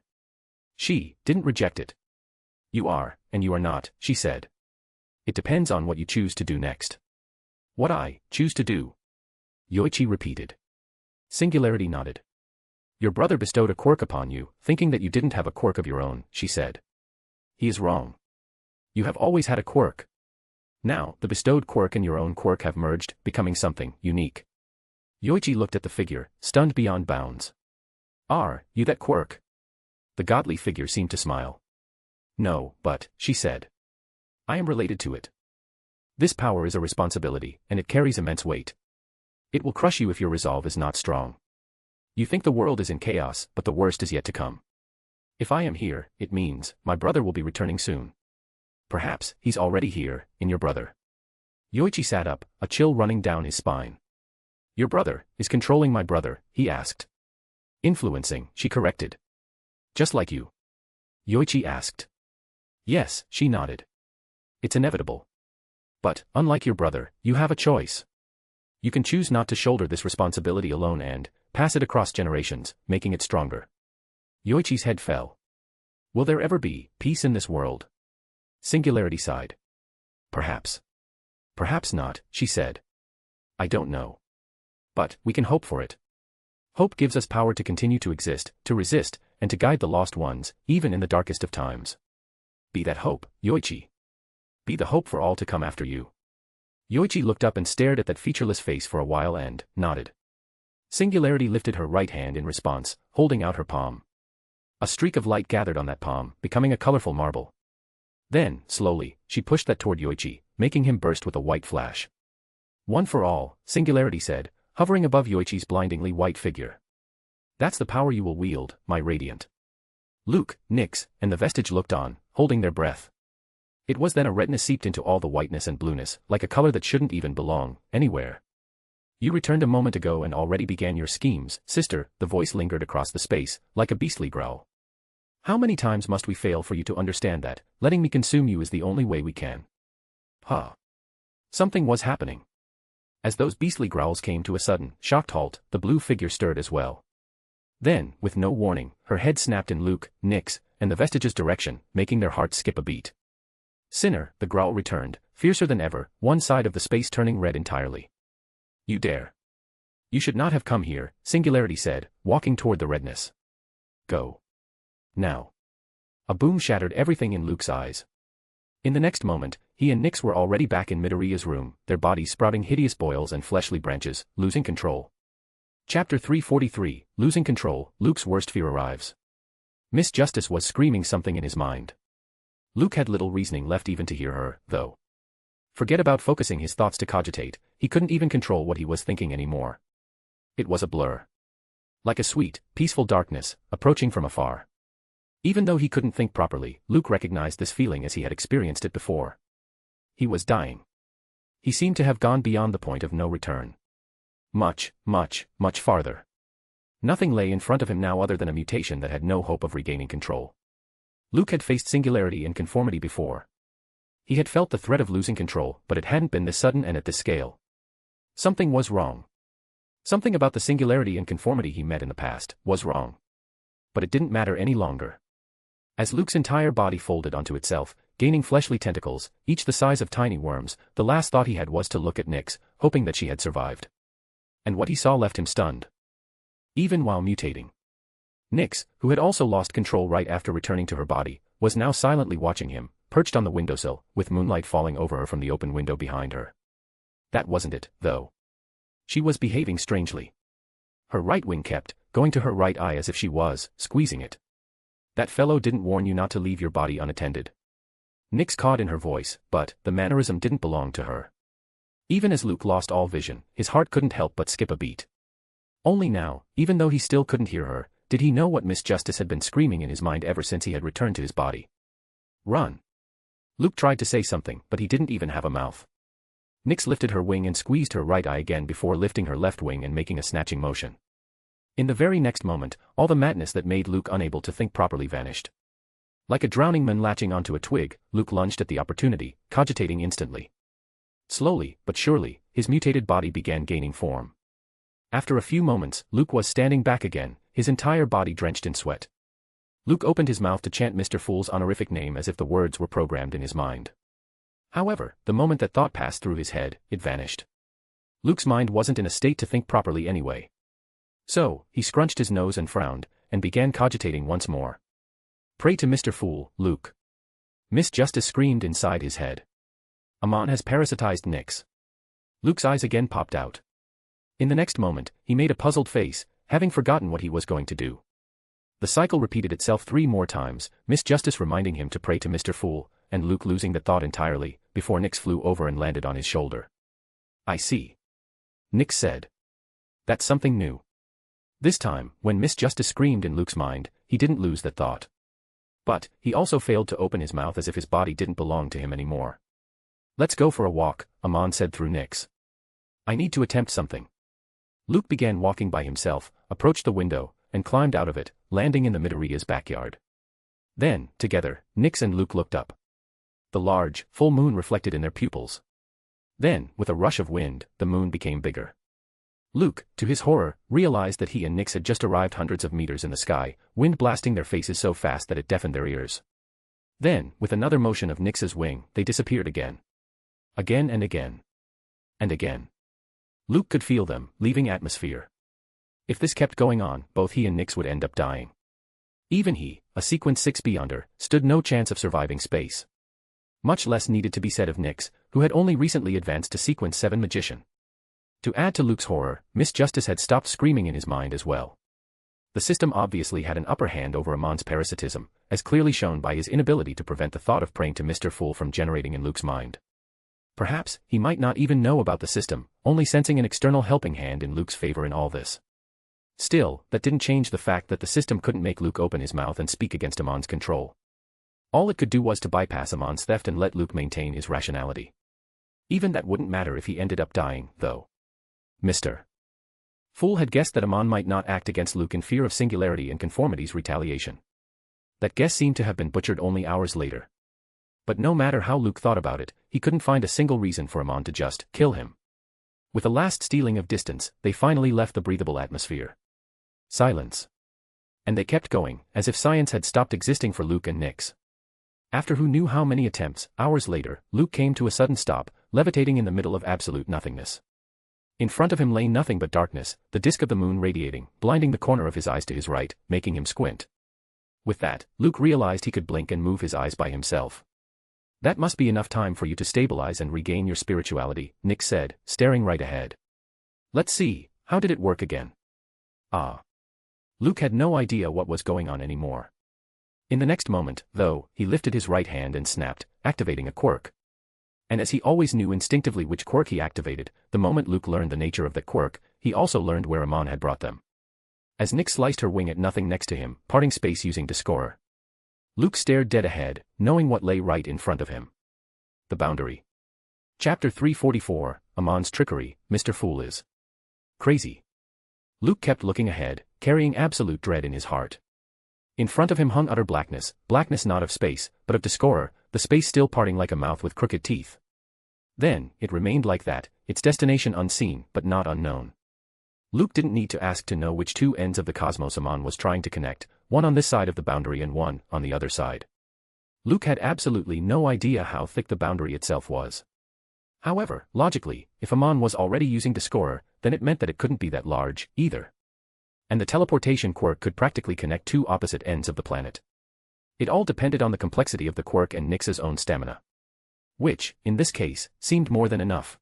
She didn't reject it. You are, and you are not, she said. It depends on what you choose to do next. What I choose to do. Yoichi repeated. Singularity nodded. Your brother bestowed a quirk upon you, thinking that you didn't have a quirk of your own, she said. He is wrong. You have always had a quirk. Now, the bestowed quirk and your own quirk have merged, becoming something unique. Yoichi looked at the figure, stunned beyond bounds. Are you that quirk? The godly figure seemed to smile. No, but, she said. I am related to it. This power is a responsibility, and it carries immense weight. It will crush you if your resolve is not strong. You think the world is in chaos, but the worst is yet to come. If I am here, it means, my brother will be returning soon. Perhaps, he's already here, in your brother. Yoichi sat up, a chill running down his spine. Your brother is controlling my brother, he asked. Influencing, she corrected. Just like you. Yoichi asked. Yes, she nodded. It's inevitable. But, unlike your brother, you have a choice. You can choose not to shoulder this responsibility alone and pass it across generations, making it stronger. Yoichi's head fell. Will there ever be peace in this world? Singularity sighed. Perhaps. Perhaps not, she said. I don't know. But, we can hope for it. Hope gives us power to continue to exist, to resist, and to guide the lost ones, even in the darkest of times. Be that hope, Yoichi. Be the hope for all to come after you. Yoichi looked up and stared at that featureless face for a while and nodded. Singularity lifted her right hand in response, holding out her palm. A streak of light gathered on that palm, becoming a colorful marble. Then, slowly, she pushed that toward Yoichi, making him burst with a white flash. One for all, Singularity said, hovering above Yoichi's blindingly white figure. That's the power you will wield, my radiant. Luke, Nyx, and the vestige looked on, holding their breath. It was then a retina seeped into all the whiteness and blueness, like a color that shouldn't even belong, anywhere. You returned a moment ago and already began your schemes, sister, the voice lingered across the space, like a beastly growl. How many times must we fail for you to understand that, letting me consume you is the only way we can? Huh. Something was happening. As those beastly growls came to a sudden, shocked halt, the blue figure stirred as well. Then, with no warning, her head snapped in Luke, Nyx, and the vestige's direction, making their hearts skip a beat. Sinner, the growl returned, fiercer than ever, one side of the space turning red entirely. You dare. You should not have come here, Singularity said, walking toward the redness. Go. Now. A boom shattered everything in Luke's eyes. In the next moment, he and Nyx were already back in Midoriya's room, their bodies sprouting hideous boils and fleshly branches, losing control. Chapter 343, Losing Control, Luke's worst fear arrives. Miss Justice was screaming something in his mind. Luke had little reasoning left even to hear her, though. Forget about focusing his thoughts to cogitate, he couldn't even control what he was thinking anymore. It was a blur. Like a sweet, peaceful darkness, approaching from afar. Even though he couldn't think properly, Luke recognized this feeling as he had experienced it before. He was dying. He seemed to have gone beyond the point of no return. Much, much, much farther. Nothing lay in front of him now other than a mutation that had no hope of regaining control. Luke had faced singularity and conformity before. He had felt the threat of losing control, but it hadn't been this sudden and at this scale. Something was wrong. Something about the singularity and conformity he met in the past was wrong. But it didn't matter any longer. As Luke's entire body folded onto itself, gaining fleshly tentacles, each the size of tiny worms, the last thought he had was to look at Nyx, hoping that she had survived. And what he saw left him stunned. Even while mutating. Nyx, who had also lost control right after returning to her body, was now silently watching him, perched on the windowsill, with moonlight falling over her from the open window behind her. That wasn't it, though. She was behaving strangely. Her right wing kept going to her right eye as if she was squeezing it. That fellow didn't warn you not to leave your body unattended. Nyx caught in her voice, but the mannerism didn't belong to her. Even as Luke lost all vision, his heart couldn't help but skip a beat. Only now, even though he still couldn't hear her, did he know what Miss Justice had been screaming in his mind ever since he had returned to his body. Run. Luke tried to say something, but he didn't even have a mouth. Nyx lifted her wing and squeezed her right eye again before lifting her left wing and making a snatching motion. In the very next moment, all the madness that made Luke unable to think properly vanished. Like a drowning man latching onto a twig, Luke lunged at the opportunity, cogitating instantly. Slowly, but surely, his mutated body began gaining form. After a few moments, Luke was standing back again, his entire body drenched in sweat. Luke opened his mouth to chant Mr. Fool's honorific name as if the words were programmed in his mind. However, the moment that thought passed through his head, it vanished. Luke's mind wasn't in a state to think properly anyway. So, he scrunched his nose and frowned, and began cogitating once more. Pray to Mr. Fool, Luke. Miss Justice screamed inside his head. Amon has parasitized Nyx. Luke's eyes again popped out. In the next moment, he made a puzzled face, having forgotten what he was going to do. The cycle repeated itself 3 more times, Miss Justice reminding him to pray to Mr. Fool, and Luke losing the thought entirely, before Nyx flew over and landed on his shoulder. I see. Nyx said. That's something new. This time, when Miss Justice screamed in Luke's mind, he didn't lose that thought. But, he also failed to open his mouth as if his body didn't belong to him anymore. Let's go for a walk, Amon said through Nyx. I need to attempt something. Luke began walking by himself, approached the window, and climbed out of it, landing in the Midoriya's backyard. Then, together, Nyx and Luke looked up. The large, full moon reflected in their pupils. Then, with a rush of wind, the moon became bigger. Luke, to his horror, realized that he and Nyx had just arrived hundreds of meters in the sky, wind blasting their faces so fast that it deafened their ears. Then, with another motion of Nyx's wing, they disappeared again. Again and again. And again. Luke could feel them, leaving atmosphere. If this kept going on, both he and Nyx would end up dying. Even he, a Sequence 6 Beyonder, stood no chance of surviving space. Much less needed to be said of Nyx, who had only recently advanced to Sequence 7 Magician. To add to Luke's horror, Miss Justice had stopped screaming in his mind as well. The system obviously had an upper hand over Amon's parasitism, as clearly shown by his inability to prevent the thought of praying to Mr. Fool from generating in Luke's mind. Perhaps, he might not even know about the system, only sensing an external helping hand in Luke's favor in all this. Still, that didn't change the fact that the system couldn't make Luke open his mouth and speak against Amon's control. All it could do was to bypass Amon's theft and let Luke maintain his rationality. Even that wouldn't matter if he ended up dying, though. Mr. Fool had guessed that Amon might not act against Luke in fear of Singularity and Conformity's retaliation. That guess seemed to have been butchered only hours later. But no matter how Luke thought about it, he couldn't find a single reason for Amon to just kill him. With a last stealing of distance, they finally left the breathable atmosphere. Silence. And they kept going, as if science had stopped existing for Luke and Nyx. After who knew how many attempts, hours later, Luke came to a sudden stop, levitating in the middle of absolute nothingness. In front of him lay nothing but darkness, the disk of the moon radiating, blinding the corner of his eyes to his right, making him squint. With that, Luke realized he could blink and move his eyes by himself. That must be enough time for you to stabilize and regain your spirituality, Nyx said, staring right ahead. Let's see, how did it work again? Ah. Luke had no idea what was going on anymore. In the next moment, though, he lifted his right hand and snapped, activating a quirk. And as he always knew instinctively which quirk he activated, the moment Luke learned the nature of that quirk, he also learned where Amon had brought them. As Nyx sliced her wing at nothing next to him, parting space using Discorer. Luke stared dead ahead, knowing what lay right in front of him. The boundary. Chapter 344, Amon's Trickery, Mr. Fool is crazy. Luke kept looking ahead, carrying absolute dread in his heart. In front of him hung utter blackness, blackness not of space, but of Discorer, the space still parting like a mouth with crooked teeth. Then, it remained like that, its destination unseen but not unknown. Luke didn't need to ask to know which 2 ends of the cosmos Amon was trying to connect, one on this side of the boundary and one on the other side. Luke had absolutely no idea how thick the boundary itself was. However, logically, if Amon was already using Discorer, then it meant that it couldn't be that large, either. And the teleportation quirk could practically connect 2 opposite ends of the planet. It all depended on the complexity of the quirk and Nyx's own stamina. Which, in this case, seemed more than enough.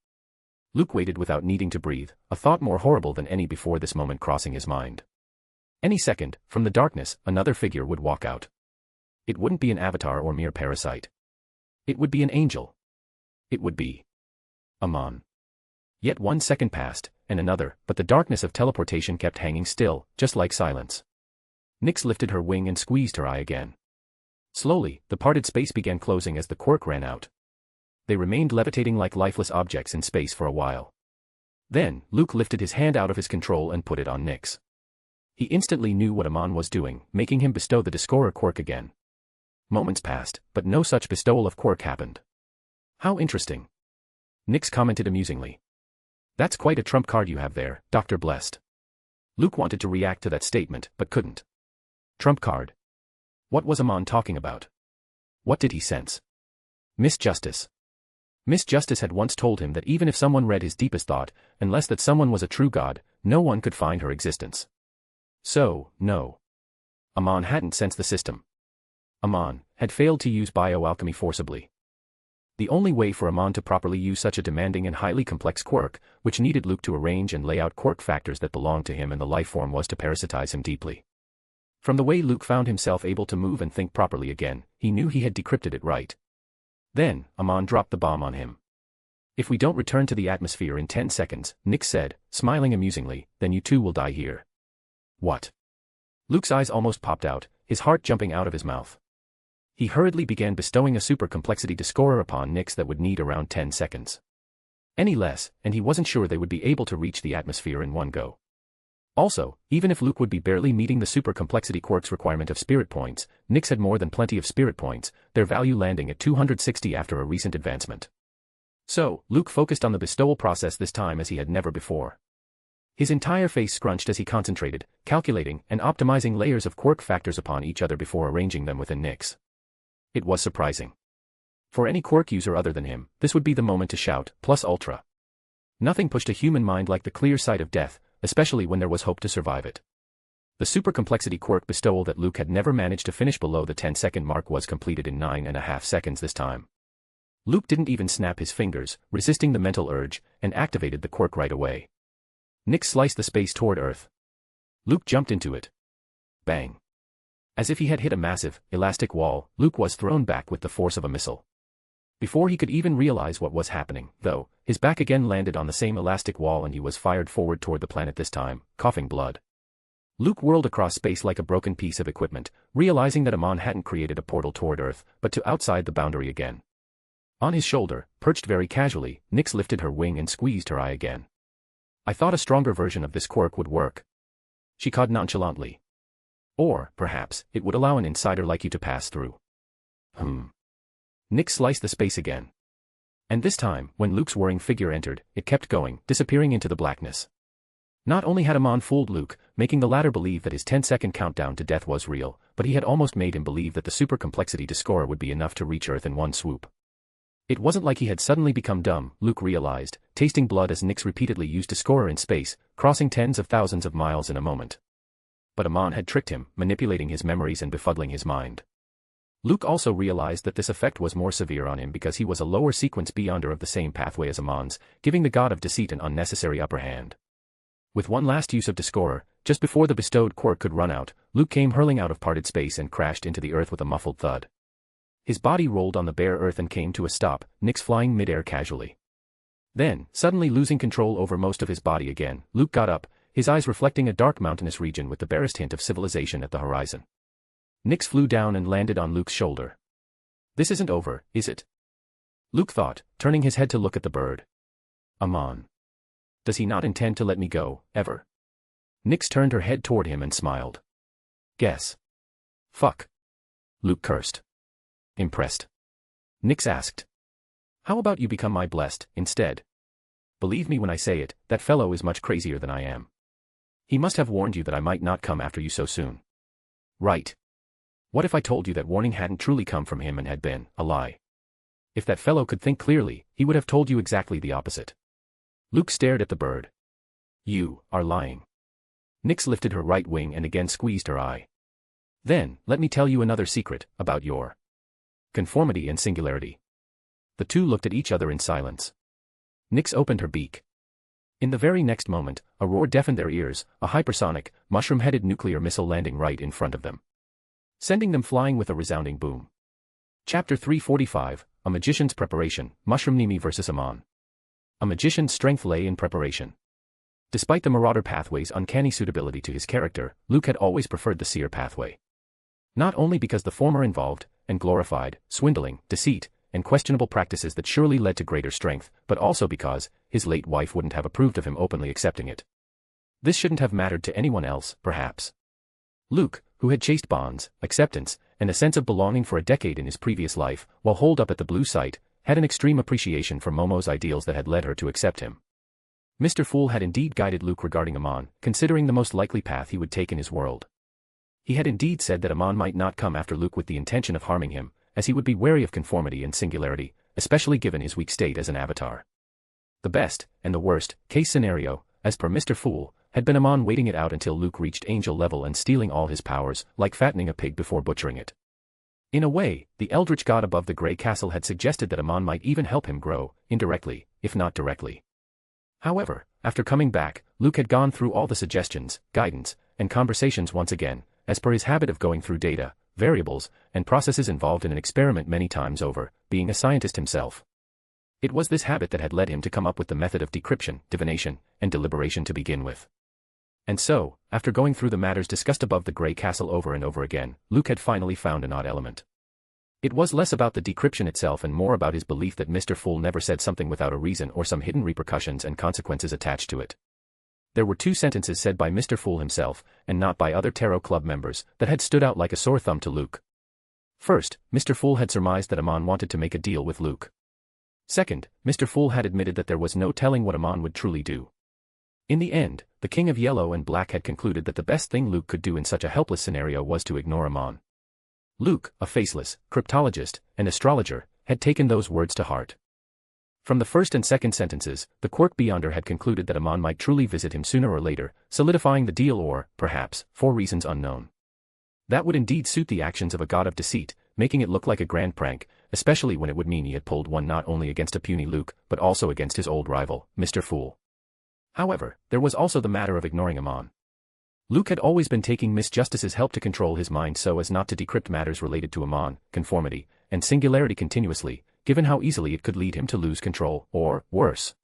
Luke waited without needing to breathe, a thought more horrible than any before this moment crossing his mind. Any second, from the darkness, another figure would walk out. It wouldn't be an avatar or mere parasite. It would be an angel. It would be Amon. Yet 1 second passed, and another, but the darkness of teleportation kept hanging still, just like silence. Nyx lifted her wing and squeezed her eye again. Slowly, the parted space began closing as the quirk ran out. They remained levitating like lifeless objects in space for a while. Then, Luke lifted his hand out of his control and put it on Nyx. He instantly knew what Amon was doing, making him bestow the Discorer quirk again. Moments passed, but no such bestowal of quirk happened. How interesting. Nyx commented amusingly. That's quite a trump card you have there, Dr. Blessed. Luke wanted to react to that statement, but couldn't. Trump card. What was Amon talking about? What did he sense? Miss Justice. Miss Justice had once told him that even if someone read his deepest thought, unless that someone was a true god, no one could find her existence. So, no. Amon hadn't sensed the system. Amon had failed to use bioalchemy forcibly. The only way for Amon to properly use such a demanding and highly complex quirk, which needed Luke to arrange and lay out quirk factors that belonged to him and the life form, was to parasitize him deeply. From the way Luke found himself able to move and think properly again, he knew he had decrypted it right. Then, Amon dropped the bomb on him. "If we don't return to the atmosphere in 10 seconds, Nix said, smiling amusingly, then you too will die here." "What?" Luke's eyes almost popped out, his heart jumping out of his mouth. He hurriedly began bestowing a super complexity descorer upon Nix that would need around 10 seconds. Any less, and he wasn't sure they would be able to reach the atmosphere in one go. Also, even if Luke would be barely meeting the super complexity quirk's requirement of spirit points, Nix had more than plenty of spirit points, their value landing at 260 after a recent advancement. So, Luke focused on the bestowal process this time as he had never before. His entire face scrunched as he concentrated, calculating and optimizing layers of quirk factors upon each other before arranging them within Nix. It was surprising. For any quirk user other than him, this would be the moment to shout, plus ultra. Nothing pushed a human mind like the clear sight of death, especially when there was hope to survive it. The super complexity quirk bestowal that Luke had never managed to finish below the 10-second mark was completed in 9.5 seconds this time. Luke didn't even snap his fingers, resisting the mental urge, and activated the quirk right away. Nix sliced the space toward Earth. Luke jumped into it. Bang. As if he had hit a massive, elastic wall, Luke was thrown back with the force of a missile. Before he could even realize what was happening, though, his back again landed on the same elastic wall and he was fired forward toward the planet this time, coughing blood. Luke whirled across space like a broken piece of equipment, realizing that Amon hadn't created a portal toward Earth, but to outside the boundary again. On his shoulder, perched very casually, Nix lifted her wing and squeezed her eye again. "I thought a stronger version of this quirk would work," she cawed nonchalantly. "Or, perhaps, it would allow an insider like you to pass through." Nix sliced the space again. And this time, when Luke's whirring figure entered, it kept going, disappearing into the blackness. Not only had Amon fooled Luke, making the latter believe that his 10-second countdown to death was real, but he had almost made him believe that the super complexity descorer would be enough to reach Earth in one swoop. It wasn't like he had suddenly become dumb, Luke realized, tasting blood as Nix repeatedly used descorer in space, crossing tens of thousands of miles in a moment. But Amon had tricked him, manipulating his memories and befuddling his mind. Luke also realized that this effect was more severe on him because he was a lower sequence beyonder of the same pathway as Amon's, giving the god of deceit an unnecessary upper hand. With one last use of descorer, just before the bestowed quirk could run out, Luke came hurling out of parted space and crashed into the Earth with a muffled thud. His body rolled on the bare Earth and came to a stop, Nix flying midair casually. Then, suddenly losing control over most of his body again, Luke got up, his eyes reflecting a dark mountainous region with the barest hint of civilization at the horizon. Nix flew down and landed on Luke's shoulder. "This isn't over, is it?" Luke thought, turning his head to look at the bird. "Amon. Does he not intend to let me go, ever?" Nix turned her head toward him and smiled. "Guess." "Fuck." Luke cursed. Impressed. Nix asked. "How about you become my blessed, instead? Believe me when I say it, that fellow is much crazier than I am. He must have warned you that I might not come after you so soon." "Right. What if I told you that warning hadn't truly come from him and had been a lie? If that fellow could think clearly, he would have told you exactly the opposite." Luke stared at the bird. "You are lying." Nix lifted her right wing and again squeezed her eye. "Then, let me tell you another secret about your conformity and singularity." The two looked at each other in silence. Nix opened her beak. In the very next moment, a roar deafened their ears, a hypersonic, mushroom-headed nuclear missile landing right in front of them, sending them flying with a resounding boom. Chapter 345, A Magician's Preparation, Mushroom Nimi vs. Amon. A magician's strength lay in preparation. Despite the Marauder pathway's uncanny suitability to his character, Luke had always preferred the Seer pathway. Not only because the former involved, and glorified, swindling, deceit, and questionable practices that surely led to greater strength, but also because his late wife wouldn't have approved of him openly accepting it. This shouldn't have mattered to anyone else, perhaps. Luke, who had chased bonds, acceptance, and a sense of belonging for a decade in his previous life, while holed up at the blue site, had an extreme appreciation for Momo's ideals that had led her to accept him. Mr. Fool had indeed guided Luke regarding Amon, considering the most likely path he would take in his world. He had indeed said that Amon might not come after Luke with the intention of harming him, as he would be wary of conformity and singularity, especially given his weak state as an avatar. The best, and the worst, case scenario, as per Mr. Fool, had been Amon waiting it out until Luke reached angel level and stealing all his powers, like fattening a pig before butchering it. In a way, the eldritch god above the Grey Castle had suggested that Amon might even help him grow, indirectly, if not directly. However, after coming back, Luke had gone through all the suggestions, guidance, and conversations once again, as per his habit of going through data, variables, and processes involved in an experiment many times over, being a scientist himself. It was this habit that had led him to come up with the method of decryption, divination, and deliberation to begin with. And so, after going through the matters discussed above the Grey Castle over and over again, Luke had finally found an odd element. It was less about the decryption itself and more about his belief that Mr. Fool never said something without a reason or some hidden repercussions and consequences attached to it. There were 2 sentences said by Mr. Fool himself, and not by other Tarot Club members, that had stood out like a sore thumb to Luke. First, Mr. Fool had surmised that Amon wanted to make a deal with Luke. Second, Mr. Fool had admitted that there was no telling what Amon would truly do. In the end, the King of Yellow and Black had concluded that the best thing Luke could do in such a helpless scenario was to ignore Amon. Luke, a faceless, cryptologist, and astrologer, had taken those words to heart. From the first and second sentences, the Quirk Beyonder had concluded that Amon might truly visit him sooner or later, solidifying the deal or, perhaps, for reasons unknown. That would indeed suit the actions of a god of deceit, making it look like a grand prank, especially when it would mean he had pulled one not only against a puny Luke, but also against his old rival, Mr. Fool. However, there was also the matter of ignoring Amon. Luke had always been taking Miss Justice's help to control his mind so as not to decrypt matters related to Amon, conformity, and singularity continuously, given how easily it could lead him to lose control, or, worse.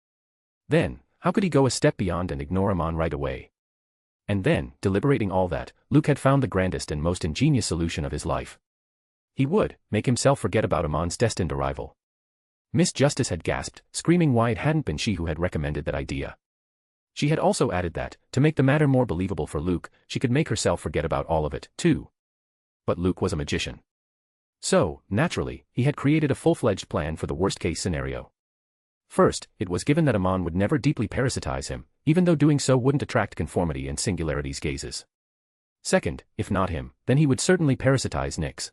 Then, how could he go a step beyond and ignore Amon right away? And then, deliberating all that, Luke had found the grandest and most ingenious solution of his life. He would make himself forget about Amon's destined arrival. Miss Justice had gasped, screaming why it hadn't been she who had recommended that idea. She had also added that, to make the matter more believable for Luke, she could make herself forget about all of it, too. But Luke was a magician. So, naturally, he had created a full-fledged plan for the worst-case scenario. First, it was given that Amon would never deeply parasitize him, even though doing so wouldn't attract conformity and singularity's gazes. Second, if not him, then he would certainly parasitize Nyx.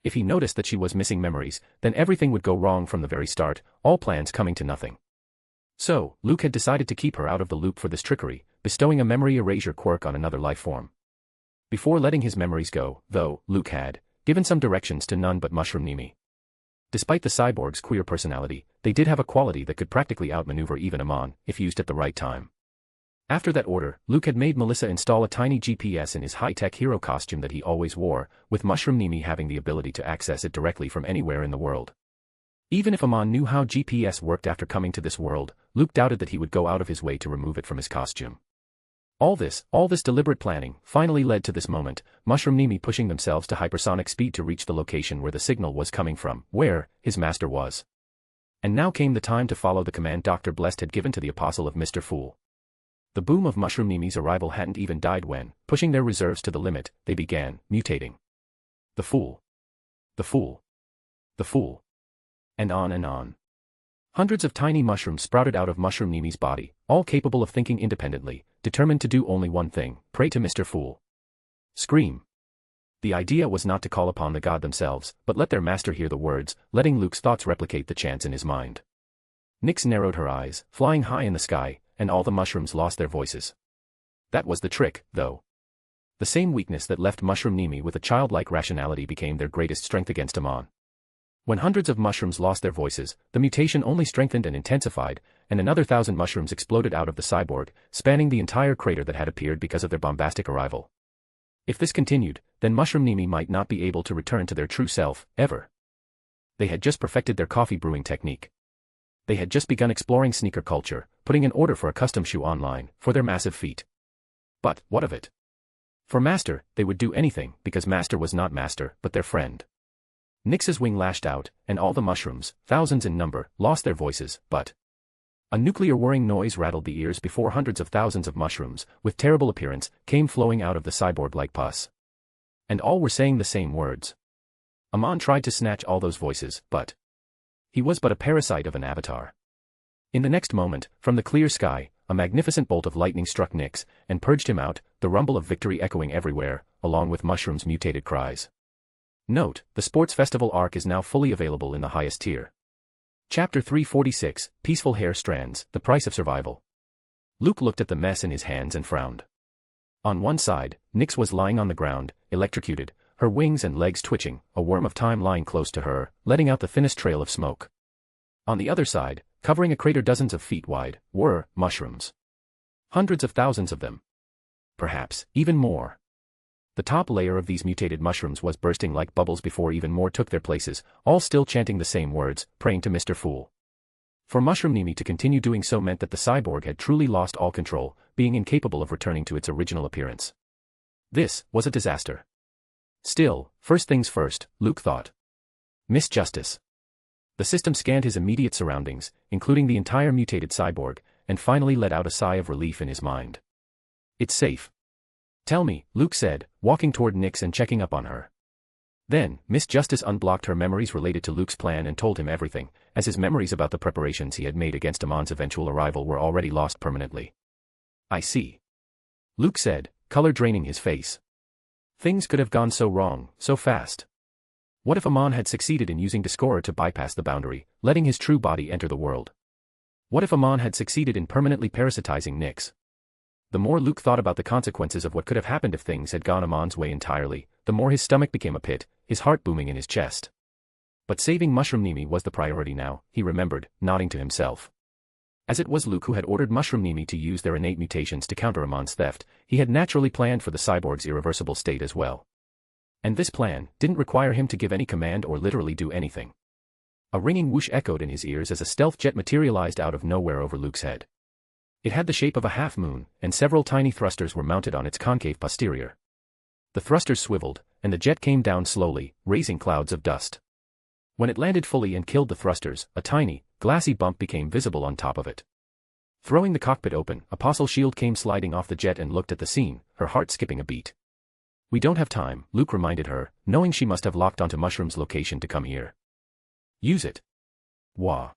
If he noticed that she was missing memories, then everything would go wrong from the very start, all plans coming to nothing. So, Luke had decided to keep her out of the loop for this trickery, bestowing a memory erasure quirk on another life form. Before letting his memories go, though, Luke had given some directions to none but Mushroom Nimi. Despite the cyborg's queer personality, they did have a quality that could practically outmaneuver even Amon, if used at the right time. After that order, Luke had made Melissa install a tiny GPS in his high-tech hero costume that he always wore, with Mushroom Nimi having the ability to access it directly from anywhere in the world. Even if Amon knew how GPS worked after coming to this world, Luke doubted that he would go out of his way to remove it from his costume. All this deliberate planning, finally led to this moment, Mushroom Nimi pushing themselves to hypersonic speed to reach the location where the signal was coming from, where his master was. And now came the time to follow the command Dr. Blessed had given to the apostle of Mr. Fool. The boom of Mushroom Nimi's arrival hadn't even died when, pushing their reserves to the limit, they began mutating. The Fool. The Fool. The Fool. And on and on. Hundreds of tiny mushrooms sprouted out of Mushroom Nimi's body, all capable of thinking independently, determined to do only one thing, pray to Mr. Fool. Scream. The idea was not to call upon the god themselves, but let their master hear the words, letting Luke's thoughts replicate the chants in his mind. Nyx narrowed her eyes, flying high in the sky, and all the mushrooms lost their voices. That was the trick, though. The same weakness that left Mushroom Nimi with a childlike rationality became their greatest strength against Amon. When hundreds of mushrooms lost their voices, the mutation only strengthened and intensified, and another 1,000 mushrooms exploded out of the cyborg, spanning the entire crater that had appeared because of their bombastic arrival. If this continued, then Mushroom Nimi might not be able to return to their true self, ever. They had just perfected their coffee brewing technique. They had just begun exploring sneaker culture, putting an order for a custom shoe online, for their massive feet. But, what of it? For Master, they would do anything, because Master was not Master, but their friend. Nyx's wing lashed out, and all the mushrooms, thousands in number, lost their voices, but a nuclear whirring noise rattled the ears before hundreds of thousands of mushrooms, with terrible appearance, came flowing out of the cyborg like pus. And all were saying the same words. Amon tried to snatch all those voices, but he was but a parasite of an avatar. In the next moment, from the clear sky, a magnificent bolt of lightning struck Nyx, and purged him out, the rumble of victory echoing everywhere, along with mushrooms' mutated cries. Note, the Sports Festival arc is now fully available in the highest tier. Chapter 346, Peaceful Hair Strands, The Price of Survival. Luke looked at the mess in his hands and frowned. On one side, Nyx was lying on the ground, electrocuted, her wings and legs twitching, a worm of time lying close to her, letting out the thinnest trail of smoke. On the other side, covering a crater dozens of feet wide, were mushrooms. Hundreds of thousands of them. Perhaps, even more. The top layer of these mutated mushrooms was bursting like bubbles before even more took their places, all still chanting the same words, praying to Mr. Fool. For Mushroom Nimi to continue doing so meant that the cyborg had truly lost all control, being incapable of returning to its original appearance. This was a disaster. Still, first things first, Luke thought. Miss Justice. The system scanned his immediate surroundings, including the entire mutated cyborg, and finally let out a sigh of relief in his mind. It's safe. Tell me, Luke said, walking toward Nyx and checking up on her. Then, Miss Justice unblocked her memories related to Luke's plan and told him everything, as his memories about the preparations he had made against Amon's eventual arrival were already lost permanently. I see. Luke said, color draining his face. Things could have gone so wrong, so fast. What if Amon had succeeded in using Discorer to bypass the boundary, letting his true body enter the world? What if Amon had succeeded in permanently parasitizing Nyx? The more Luke thought about the consequences of what could have happened if things had gone Amon's way entirely, the more his stomach became a pit, his heart booming in his chest. But saving Mushroom Nimi was the priority now, he remembered, nodding to himself. As it was Luke who had ordered Mushroom Nimi to use their innate mutations to counter Amon's theft, he had naturally planned for the cyborg's irreversible state as well. And this plan didn't require him to give any command or literally do anything. A ringing whoosh echoed in his ears as a stealth jet materialized out of nowhere over Luke's head. It had the shape of a half-moon, and several tiny thrusters were mounted on its concave posterior. The thrusters swiveled, and the jet came down slowly, raising clouds of dust. When it landed fully and killed the thrusters, a tiny, glassy bump became visible on top of it. Throwing the cockpit open, Apostle Shield came sliding off the jet and looked at the scene, her heart skipping a beat. We don't have time, Luke reminded her, knowing she must have locked onto Mushroom's location to come here. Use it. Wah.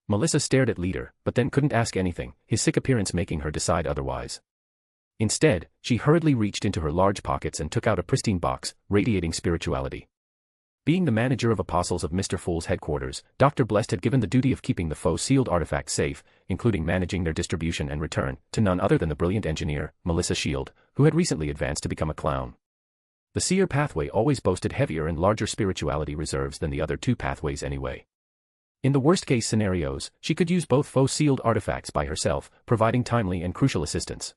Melissa stared at Leader, but then couldn't ask anything, his sick appearance making her decide otherwise. Instead, she hurriedly reached into her large pockets and took out a pristine box, radiating spirituality. Being the manager of apostles of Mr. Fool's headquarters, Dr. Blessed had given the duty of keeping the foe-sealed artifacts safe, including managing their distribution and return, to none other than the brilliant engineer, Melissa Shield, who had recently advanced to become a clown. The seer pathway always boasted heavier and larger spirituality reserves than the other two pathways anyway. In the worst-case scenarios, she could use both foe-sealed artifacts by herself, providing timely and crucial assistance.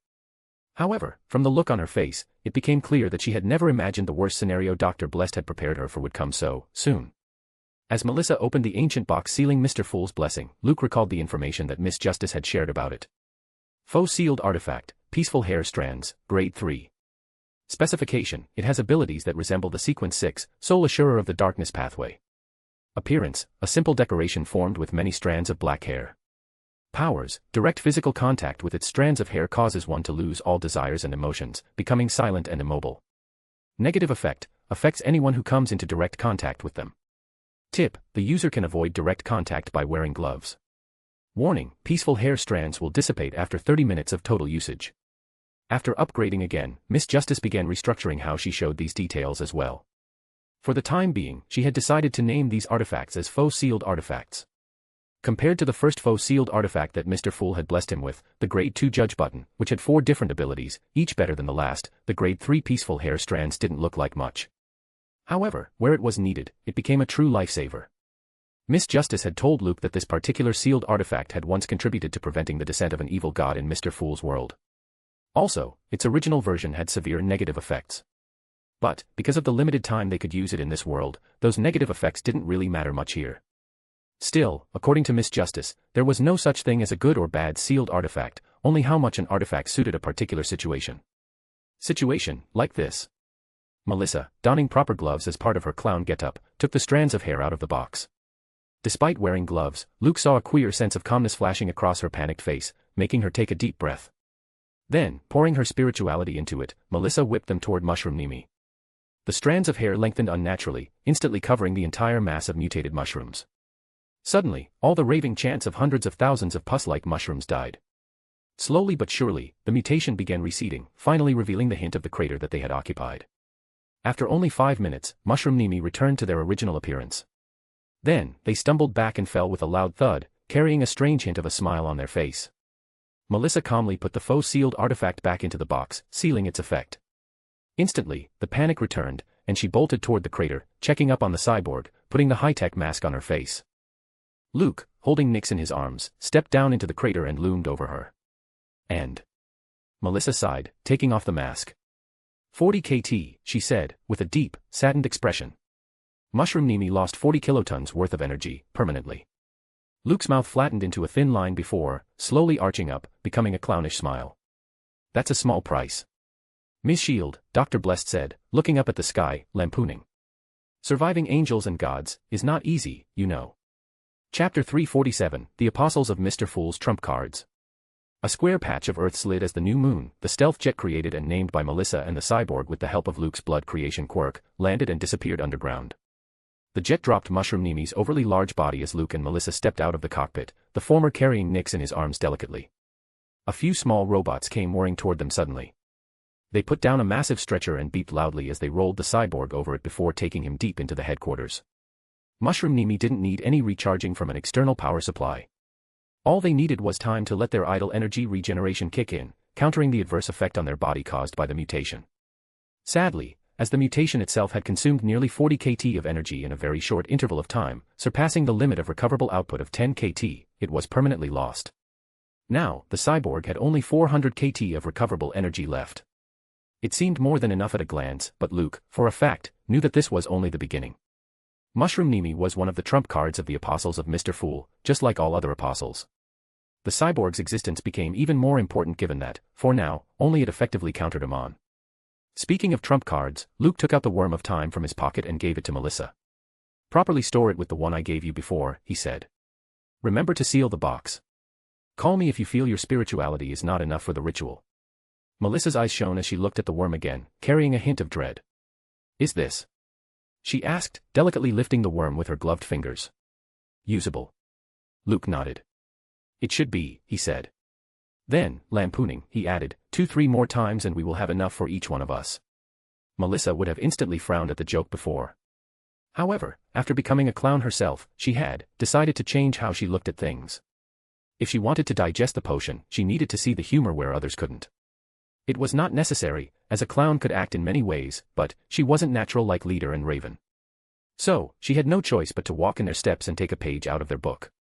However, from the look on her face, it became clear that she had never imagined the worst scenario Dr. Blessed had prepared her for would come so soon. As Melissa opened the ancient box sealing Mr. Fool's blessing, Luke recalled the information that Miss Justice had shared about it. Foe-sealed artifact, Peaceful Hair Strands, Grade 3. Specification, it has abilities that resemble the Sequence 6, Soul Assurer of the Darkness pathway. Appearance, a simple decoration formed with many strands of black hair. Powers, direct physical contact with its strands of hair causes one to lose all desires and emotions, becoming silent and immobile. Negative effect, affects anyone who comes into direct contact with them. Tip, the user can avoid direct contact by wearing gloves. Warning, peaceful hair strands will dissipate after 30 minutes of total usage. After upgrading again, Miss Justice began restructuring how she showed these details as well. For the time being, she had decided to name these artifacts as foe-sealed artifacts. Compared to the first foe-sealed artifact that Mr. Fool had blessed him with, the Grade 2 Judge Button, which had 4 different abilities, each better than the last, the Grade 3 Peaceful Hair Strands didn't look like much. However, where it was needed, it became a true lifesaver. Miss Justice had told Luke that this particular sealed artifact had once contributed to preventing the descent of an evil god in Mr. Fool's world. Also, its original version had severe negative effects. But, because of the limited time they could use it in this world, those negative effects didn't really matter much here. Still, according to Miss Justice, there was no such thing as a good or bad sealed artifact, only how much an artifact suited a particular situation. Situation, like this. Melissa, donning proper gloves as part of her clown getup, took the strands of hair out of the box. Despite wearing gloves, Luke saw a queer sense of calmness flashing across her panicked face, making her take a deep breath. Then, pouring her spirituality into it, Melissa whipped them toward Mushroom Nimi. The strands of hair lengthened unnaturally, instantly covering the entire mass of mutated mushrooms. Suddenly, all the raving chants of hundreds of thousands of pus-like mushrooms died. Slowly but surely, the mutation began receding, finally revealing the hint of the crater that they had occupied. After only 5 minutes, Mushroom Nimi returned to their original appearance. Then, they stumbled back and fell with a loud thud, carrying a strange hint of a smile on their face. Melissa calmly put the faux-sealed artifact back into the box, sealing its effect. Instantly, the panic returned, and she bolted toward the crater, checking up on the cyborg, putting the high-tech mask on her face. Luke, holding Nyx in his arms, stepped down into the crater and loomed over her. And Melissa sighed, taking off the mask. 40 KT, she said, with a deep, saddened expression. Mushroom Nimi lost 40 kilotons worth of energy, permanently. Luke's mouth flattened into a thin line before, slowly arching up, becoming a clownish smile. That's a small price. Ms. Shield, Dr. Blessed said, looking up at the sky, lampooning. Surviving angels and gods is not easy, you know. Chapter 347, The Apostles of Mr. Fool's Trump Cards. A square patch of Earth slid as the new moon, the stealth jet created and named by Melissa and the cyborg with the help of Luke's blood creation Quirk, landed and disappeared underground. The jet dropped Mushroom Nimi's overly large body as Luke and Melissa stepped out of the cockpit, the former carrying Nyx in his arms delicately. A few small robots came whirring toward them suddenly. They put down a massive stretcher and beeped loudly as they rolled the cyborg over it before taking him deep into the headquarters. Mushroom Nimi didn't need any recharging from an external power supply. All they needed was time to let their idle energy regeneration kick in, countering the adverse effect on their body caused by the mutation. Sadly, as the mutation itself had consumed nearly 40 KT of energy in a very short interval of time, surpassing the limit of recoverable output of 10 KT, it was permanently lost. Now, the cyborg had only 400 KT of recoverable energy left. It seemed more than enough at a glance, but Luke, for a fact, knew that this was only the beginning. Mushroom Nimi was one of the trump cards of the Apostles of Mr. Fool, just like all other apostles. The cyborg's existence became even more important given that, for now, only it effectively countered him on. Speaking of trump cards, Luke took out the Worm of Time from his pocket and gave it to Melissa. Properly store it with the one I gave you before, he said. Remember to seal the box. Call me if you feel your spirituality is not enough for the ritual. Melissa's eyes shone as she looked at the worm again, carrying a hint of dread. Is this? She asked, delicately lifting the worm with her gloved fingers. Usable. Luke nodded. It should be, he said. Then, lampooning, he added, 2-3 more times and we will have enough for each one of us. Melissa would have instantly frowned at the joke before. However, after becoming a clown herself, she had decided to change how she looked at things. If she wanted to digest the potion, she needed to see the humor where others couldn't. It was not necessary, as a clown could act in many ways, but she wasn't natural like Leader and Raven. So, she had no choice but to walk in their steps and take a page out of their book.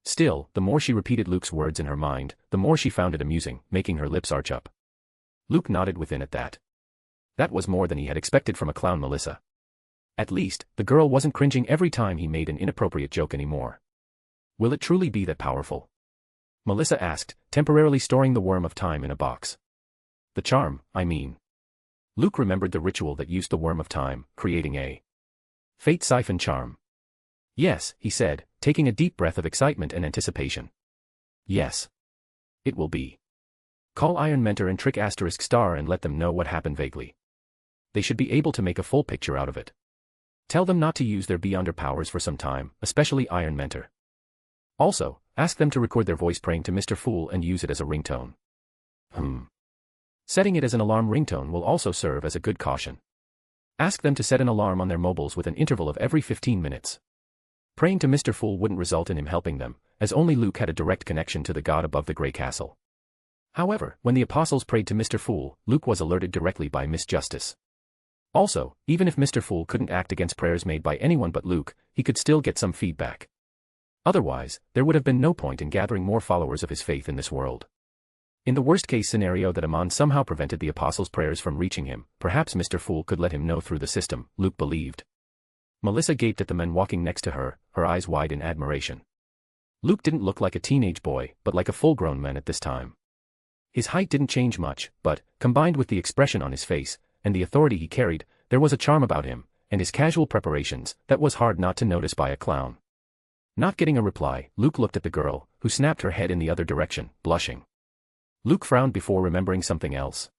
Still, the more she repeated Luke's words in her mind, the more she found it amusing, making her lips arch up. Luke nodded within at that. That was more than he had expected from a clown Melissa. At least, the girl wasn't cringing every time he made an inappropriate joke anymore. Will it truly be that powerful? Melissa asked, temporarily storing the Worm of Time in a box. The charm, I mean. Luke remembered the ritual that used the Worm of Time, creating a Fate Siphon charm. Yes, he said, taking a deep breath of excitement and anticipation. Yes. It will be. Call Iron Mentor and Trick Asterisk Star and let them know what happened vaguely. They should be able to make a full picture out of it. Tell them not to use their Beyonder powers for some time, especially Iron Mentor. Also, ask them to record their voice praying to Mr. Fool and use it as a ringtone. Setting it as an alarm ringtone will also serve as a good caution. Ask them to set an alarm on their mobiles with an interval of every 15 minutes. Praying to Mr. Fool wouldn't result in him helping them, as only Luke had a direct connection to the god above the Grey Castle. However, when the apostles prayed to Mr. Fool, Luke was alerted directly by Miss Justice. Also, even if Mr. Fool couldn't act against prayers made by anyone but Luke, he could still get some feedback. Otherwise, there would have been no point in gathering more followers of his faith in this world. In the worst-case scenario that Amon somehow prevented the apostles' prayers from reaching him, perhaps Mr. Fool could let him know through the system, Luke believed. Melissa gaped at the men walking next to her, her eyes wide in admiration. Luke didn't look like a teenage boy, but like a full-grown man at this time. His height didn't change much, but, combined with the expression on his face, and the authority he carried, there was a charm about him, and his casual preparations, that was hard not to notice by a clown. Not getting a reply, Luke looked at the girl, who snapped her head in the other direction, blushing. Luke frowned before remembering something else.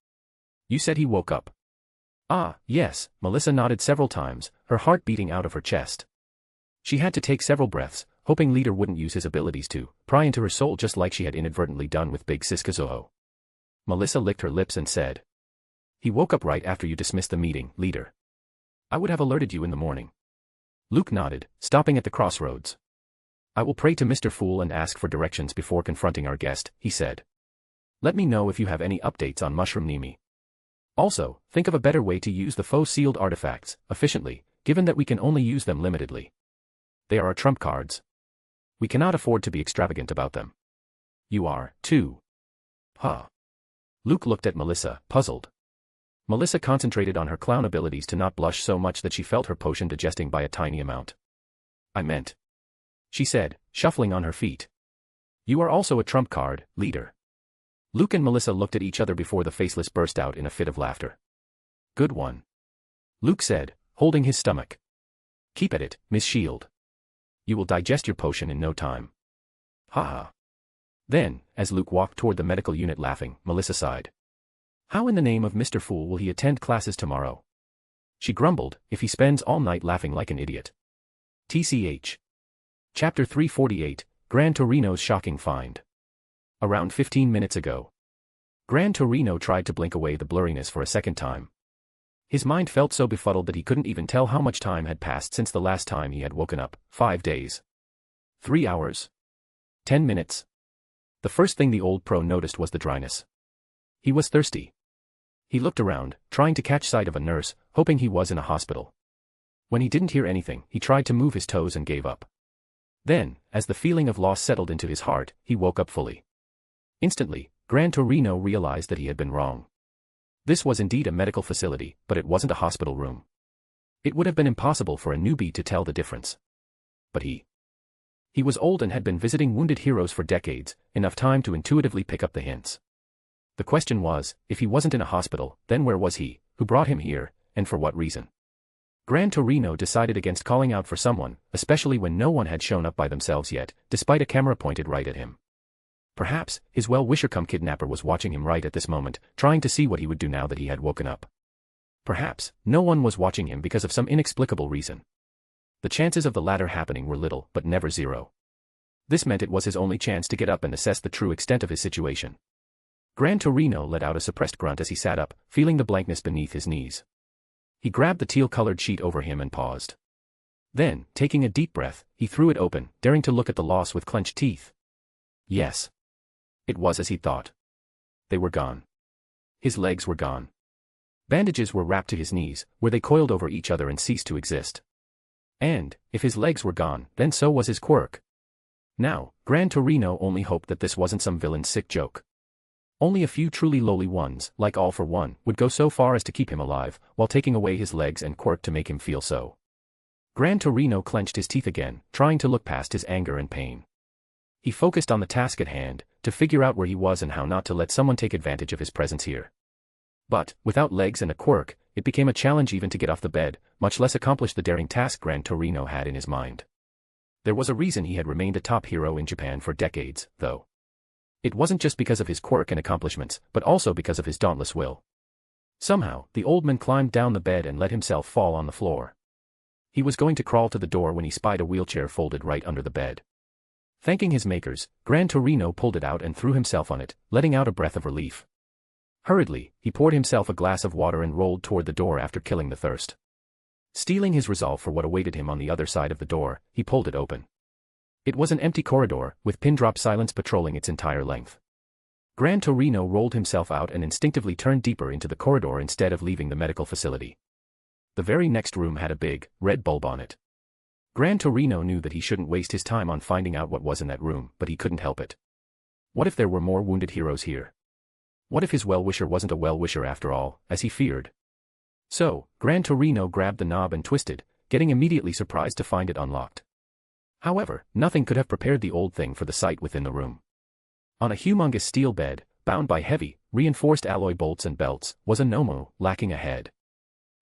You said he woke up. Ah, yes, Melissa nodded several times, her heart beating out of her chest. She had to take several breaths, hoping Leader wouldn't use his abilities to pry into her soul just like she had inadvertently done with Big Siskazoho. Melissa licked her lips and said. He woke up right after you dismissed the meeting, Leader. I would have alerted you in the morning. Luke nodded, stopping at the crossroads. I will pray to Mr. Fool and ask for directions before confronting our guest, he said. Let me know if you have any updates on Mushroom Nimi. Also, think of a better way to use the faux sealed artifacts efficiently, given that we can only use them limitedly. They are our trump cards. We cannot afford to be extravagant about them. You are, too. Huh. Luke looked at Melissa, puzzled. Melissa concentrated on her clown abilities to not blush so much that she felt her potion digesting by a tiny amount. I meant, she said, shuffling on her feet. You are also a trump card, leader. Luke and Melissa looked at each other before the faceless burst out in a fit of laughter. Good one. Luke said, holding his stomach. Keep at it, Miss Shield. You will digest your potion in no time. Ha ha. Then, as Luke walked toward the medical unit laughing, Melissa sighed. How in the name of Mr. Fool will he attend classes tomorrow? She grumbled, if he spends all night laughing like an idiot. TCH. Chapter 348, Gran Torino's Shocking Find. Around 15 minutes ago. Gran Torino tried to blink away the blurriness for a second time. His mind felt so befuddled that he couldn't even tell how much time had passed since the last time he had woken up. 5 days. 3 hours. 10 minutes. The first thing the old pro noticed was the dryness. He was thirsty. He looked around, trying to catch sight of a nurse, hoping he was in a hospital. When he didn't hear anything, he tried to move his toes and gave up. Then, as the feeling of loss settled into his heart, he woke up fully. Instantly, Gran Torino realized that he had been wrong. This was indeed a medical facility, but it wasn't a hospital room. It would have been impossible for a newbie to tell the difference. But he was old and had been visiting wounded heroes for decades, enough time to intuitively pick up the hints. The question was, if he wasn't in a hospital, then where was he, who brought him here, and for what reason? Gran Torino decided against calling out for someone, especially when no one had shown up by themselves yet, despite a camera pointed right at him. Perhaps, his well-wisher-cum-kidnapper was watching him right at this moment, trying to see what he would do now that he had woken up. Perhaps, no one was watching him because of some inexplicable reason. The chances of the latter happening were little, but never zero. This meant it was his only chance to get up and assess the true extent of his situation. Gran Torino let out a suppressed grunt as he sat up, feeling the blankness beneath his knees. He grabbed the teal-colored sheet over him and paused. Then, taking a deep breath, he threw it open, daring to look at the loss with clenched teeth. Yes. It was as he thought. They were gone. His legs were gone. Bandages were wrapped to his knees, where they coiled over each other and ceased to exist. And, if his legs were gone, then so was his quirk. Now, Gran Torino only hoped that this wasn't some villain's sick joke. Only a few truly lowly ones, like All for One, would go so far as to keep him alive, while taking away his legs and quirk to make him feel so. Gran Torino clenched his teeth again, trying to look past his anger and pain. He focused on the task at hand, to figure out where he was and how not to let someone take advantage of his presence here. But, without legs and a quirk, it became a challenge even to get off the bed, much less accomplish the daring task Gran Torino had in his mind. There was a reason he had remained a top hero in Japan for decades, though. It wasn't just because of his quirk and accomplishments, but also because of his dauntless will. Somehow, the old man climbed down the bed and let himself fall on the floor. He was going to crawl to the door when he spied a wheelchair folded right under the bed. Thanking his makers, Gran Torino pulled it out and threw himself on it, letting out a breath of relief. Hurriedly, he poured himself a glass of water and rolled toward the door after killing the thirst. Steeling his resolve for what awaited him on the other side of the door, he pulled it open. It was an empty corridor, with pin-drop silence patrolling its entire length. Gran Torino rolled himself out and instinctively turned deeper into the corridor instead of leaving the medical facility. The very next room had a big, red bulb on it. Gran Torino knew that he shouldn't waste his time on finding out what was in that room, but he couldn't help it. What if there were more wounded heroes here? What if his well-wisher wasn't a well-wisher after all, as he feared? So, Gran Torino grabbed the knob and twisted, getting immediately surprised to find it unlocked. However, nothing could have prepared the old thing for the sight within the room. On a humongous steel bed, bound by heavy, reinforced alloy bolts and belts, was a Momo, lacking a head.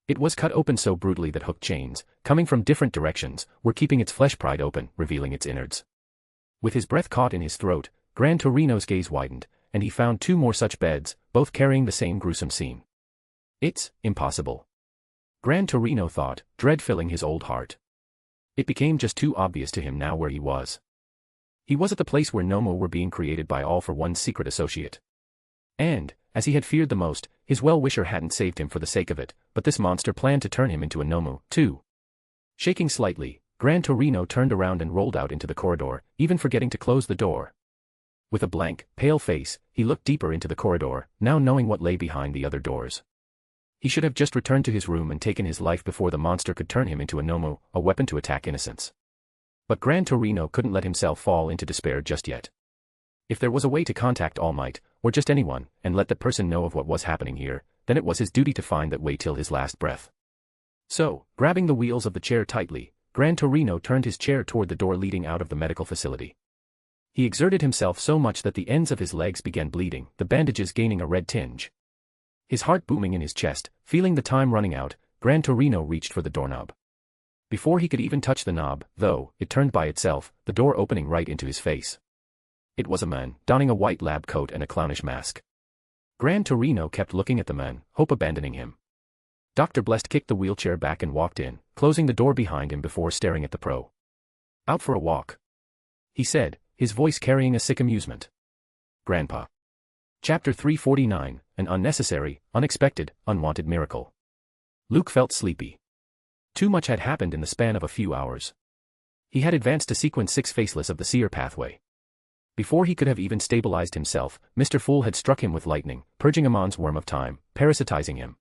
It was cut open so brutally that hooked chains, coming from different directions, were keeping its flesh pried open, revealing its innards. With his breath caught in his throat, Gran Torino's gaze widened, and he found 2 more such beds, both carrying the same gruesome scene. It's impossible. Gran Torino thought, dread filling his old heart. It became just too obvious to him now where he was. He was at the place where Momo were being created by All for One's secret associate. And, as he had feared the most, his well-wisher hadn't saved him for the sake of it, but this monster planned to turn him into a Momo, too. Shaking slightly, Gran Torino turned around and rolled out into the corridor, even forgetting to close the door. With a blank, pale face, he looked deeper into the corridor, now knowing what lay behind the other doors. He should have just returned to his room and taken his life before the monster could turn him into a Momo, a weapon to attack innocents. But Gran Torino couldn't let himself fall into despair just yet. If there was a way to contact All Might, or just anyone, and let that person know of what was happening here, then it was his duty to find that way till his last breath. So, grabbing the wheels of the chair tightly, Gran Torino turned his chair toward the door leading out of the medical facility. He exerted himself so much that the ends of his legs began bleeding, the bandages gaining a red tinge. His heart booming in his chest, feeling the time running out, Gran Torino reached for the doorknob. Before he could even touch the knob, though, it turned by itself, the door opening right into his face. It was a man, donning a white lab coat and a clownish mask. Gran Torino kept looking at the man, hope abandoning him. Dr. Blest kicked the wheelchair back and walked in, closing the door behind him before staring at the pro. "Out for a walk," he said, his voice carrying a sick amusement. "Grandpa." Chapter 349, an unnecessary, unexpected, unwanted miracle. Luke felt sleepy. Too much had happened in the span of a few hours. He had advanced to sequence 6 faceless of the seer pathway. Before he could have even stabilized himself, Mr. Fool had struck him with lightning, purging Amon's worm of time, parasitizing him.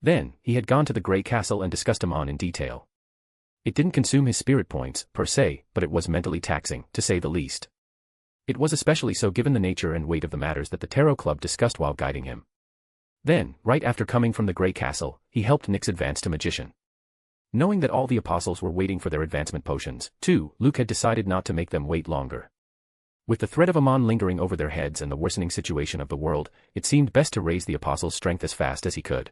Then, he had gone to the Grey Castle and discussed Amon in detail. It didn't consume his spirit points, per se, but it was mentally taxing, to say the least. It was especially so given the nature and weight of the matters that the Tarot Club discussed while guiding him. Then, right after coming from the Grey Castle, he helped Nyx advance to Magician. Knowing that all the apostles were waiting for their advancement potions, too, Luke had decided not to make them wait longer. With the threat of Amon lingering over their heads and the worsening situation of the world, it seemed best to raise the apostles' strength as fast as he could.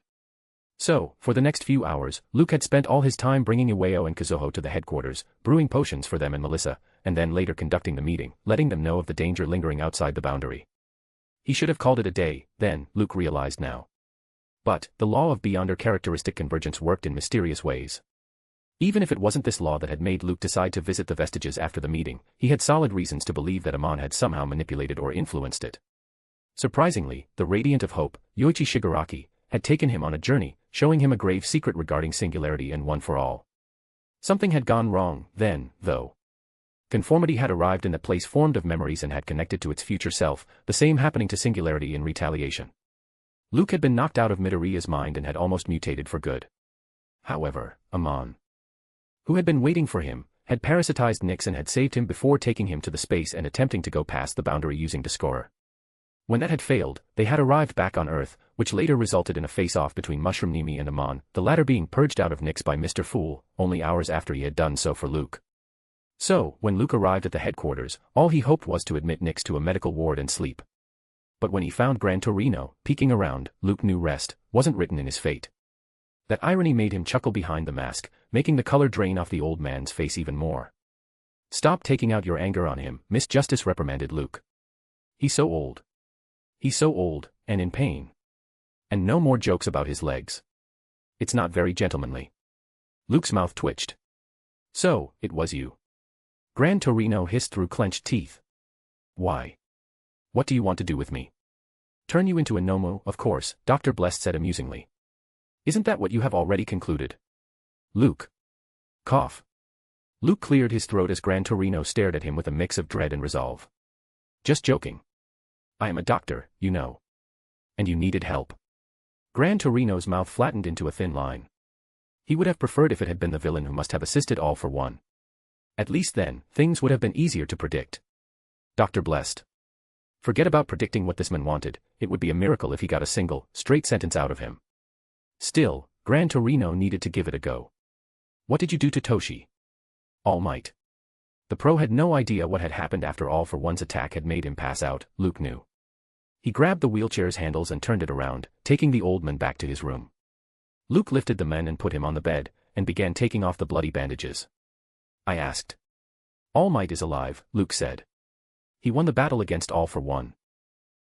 So, for the next few hours, Luke had spent all his time bringing Iwao and Kazuho to the headquarters, brewing potions for them and Melissa, and then later conducting the meeting, letting them know of the danger lingering outside the boundary. He should have called it a day, then, Luke realized now. But, the law of beyonder characteristic convergence worked in mysterious ways. Even if it wasn't this law that had made Luke decide to visit the vestiges after the meeting, he had solid reasons to believe that Amon had somehow manipulated or influenced it. Surprisingly, the Radiant of Hope, Yoichi Shigaraki, had taken him on a journey, showing him a grave secret regarding singularity and one for all. Something had gone wrong, then, though. Conformity had arrived in the place formed of memories and had connected to its future self, the same happening to singularity in retaliation. Luke had been knocked out of Midoriya's mind and had almost mutated for good. However, Amon, who had been waiting for him, had parasitized Nyx and had saved him before taking him to the space and attempting to go past the boundary using Discorer. When that had failed, they had arrived back on Earth, which later resulted in a face-off between Mushroom Nimi and Amon, the latter being purged out of Nyx by Mr. Fool, only hours after he had done so for Luke. So, when Luke arrived at the headquarters, all he hoped was to admit Nyx to a medical ward and sleep. But when he found Gran Torino, peeking around, Luke knew rest wasn't written in his fate. That irony made him chuckle behind the mask, making the color drain off the old man's face even more. "Stop taking out your anger on him," Miss Justice reprimanded Luke. "He's so old. He's so old, and in pain. And no more jokes about his legs. It's not very gentlemanly." Luke's mouth twitched. "So, it was you." Gran Torino hissed through clenched teeth. "Why? What do you want to do with me?" "Turn you into a Nomo, of course," Dr. Blest said amusingly. "Isn't that what you have already concluded?" Luke. Cough. Luke cleared his throat as Gran Torino stared at him with a mix of dread and resolve. "Just joking. I am a doctor, you know. And you needed help." Gran Torino's mouth flattened into a thin line. He would have preferred if it had been the villain who must have assisted All for One. At least then, things would have been easier to predict. Dr. Blest. Forget about predicting what this man wanted, it would be a miracle if he got a single, straight sentence out of him. Still, Gran Torino needed to give it a go. "What did you do to Toshi?" "All Might." The pro had no idea what had happened after All for One's attack had made him pass out, Luke knew. He grabbed the wheelchair's handles and turned it around, taking the old man back to his room. Luke lifted the man and put him on the bed, and began taking off the bloody bandages. "I asked." "All Might is alive," Luke said. "He won the battle against All for One.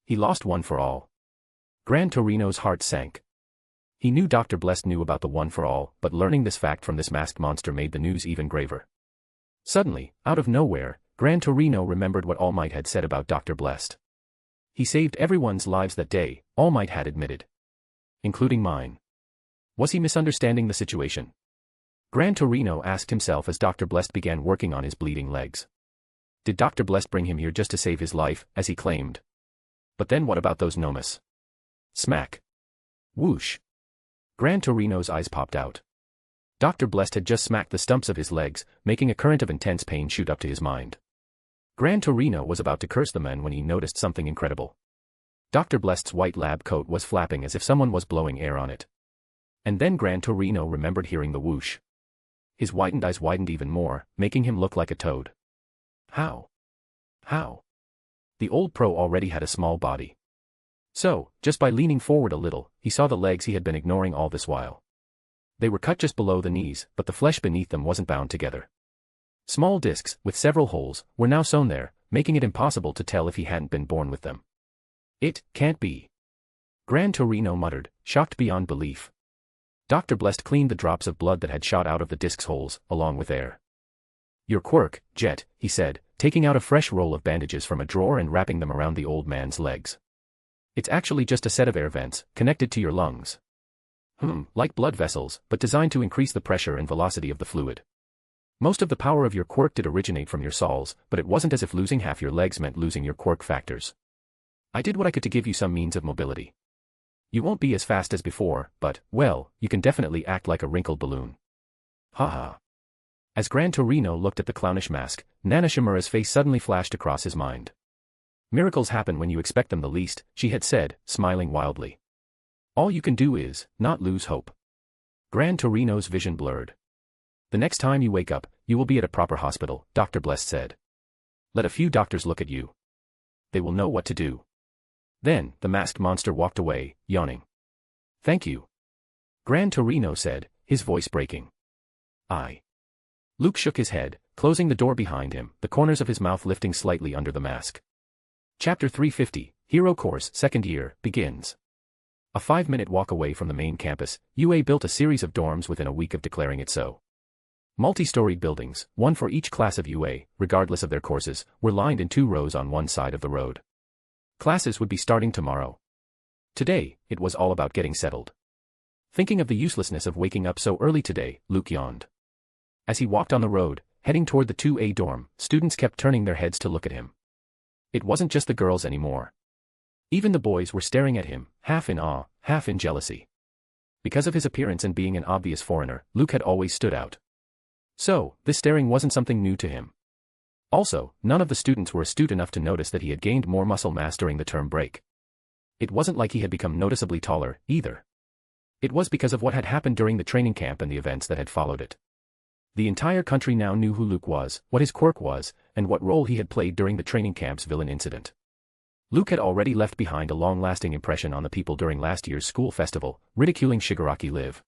He lost One for All." Gran Torino's heart sank. He knew Dr. Blest knew about the One for All, but learning this fact from this masked monster made the news even graver. Suddenly, out of nowhere, Gran Torino remembered what All Might had said about Dr. Blest. "He saved everyone's lives that day," All Might had admitted. "Including mine." Was he misunderstanding the situation? Gran Torino asked himself as Dr. Blest began working on his bleeding legs. Did Dr. Blest bring him here just to save his life, as he claimed? But then what about those nomas? Smack. Whoosh. Gran Torino's eyes popped out. Dr. Blest had just smacked the stumps of his legs, making a current of intense pain shoot up to his mind. Gran Torino was about to curse the men when he noticed something incredible. Dr. Blest's white lab coat was flapping as if someone was blowing air on it. And then Gran Torino remembered hearing the whoosh. His widened eyes widened even more, making him look like a toad. How? How? The old pro already had a small body. So, just by leaning forward a little, he saw the legs he had been ignoring all this while. They were cut just below the knees, but the flesh beneath them wasn't bound together. Small discs, with several holes, were now sewn there, making it impossible to tell if he hadn't been born with them. It can't be. Gran Torino muttered, shocked beyond belief. Dr. Blest cleaned the drops of blood that had shot out of the disc's holes, along with air. Your quirk, Jet, he said, taking out a fresh roll of bandages from a drawer and wrapping them around the old man's legs. It's actually just a set of air vents, connected to your lungs. Like blood vessels, but designed to increase the pressure and velocity of the fluid. Most of the power of your quirk did originate from your soles, but it wasn't as if losing half your legs meant losing your quirk factors. I did what I could to give you some means of mobility. You won't be as fast as before, but, well, you can definitely act like a wrinkled balloon. Haha. As Gran Torino looked at the clownish mask, Nana Shimura's face suddenly flashed across his mind. Miracles happen when you expect them the least, she had said, smiling wildly. All you can do is, not lose hope. Gran Torino's vision blurred. The next time you wake up, you will be at a proper hospital, Dr. Blest said. Let a few doctors look at you. They will know what to do. Then, the masked monster walked away, yawning. Thank you. Gran Torino said, his voice breaking. Luke shook his head, closing the door behind him, the corners of his mouth lifting slightly under the mask. Chapter 350, Hero Course, Second Year, begins. A 5-minute walk away from the main campus, UA built a series of dorms within a week of declaring it so. Multi-storied buildings, one for each class of UA, regardless of their courses, were lined in 2 rows on one side of the road. Classes would be starting tomorrow. Today, it was all about getting settled. Thinking of the uselessness of waking up so early today, Luke yawned. As he walked on the road, heading toward the 2A dorm, students kept turning their heads to look at him. It wasn't just the girls anymore. Even the boys were staring at him, half in awe, half in jealousy. Because of his appearance and being an obvious foreigner, Luke had always stood out. So, this staring wasn't something new to him. Also, none of the students were astute enough to notice that he had gained more muscle mass during the term break. It wasn't like he had become noticeably taller, either. It was because of what had happened during the training camp and the events that had followed it. The entire country now knew who Luke was, what his quirk was, and what role he had played during the training camp's villain incident. Luke had already left behind a long-lasting impression on the people during last year's school festival, ridiculing Shigaraki Live.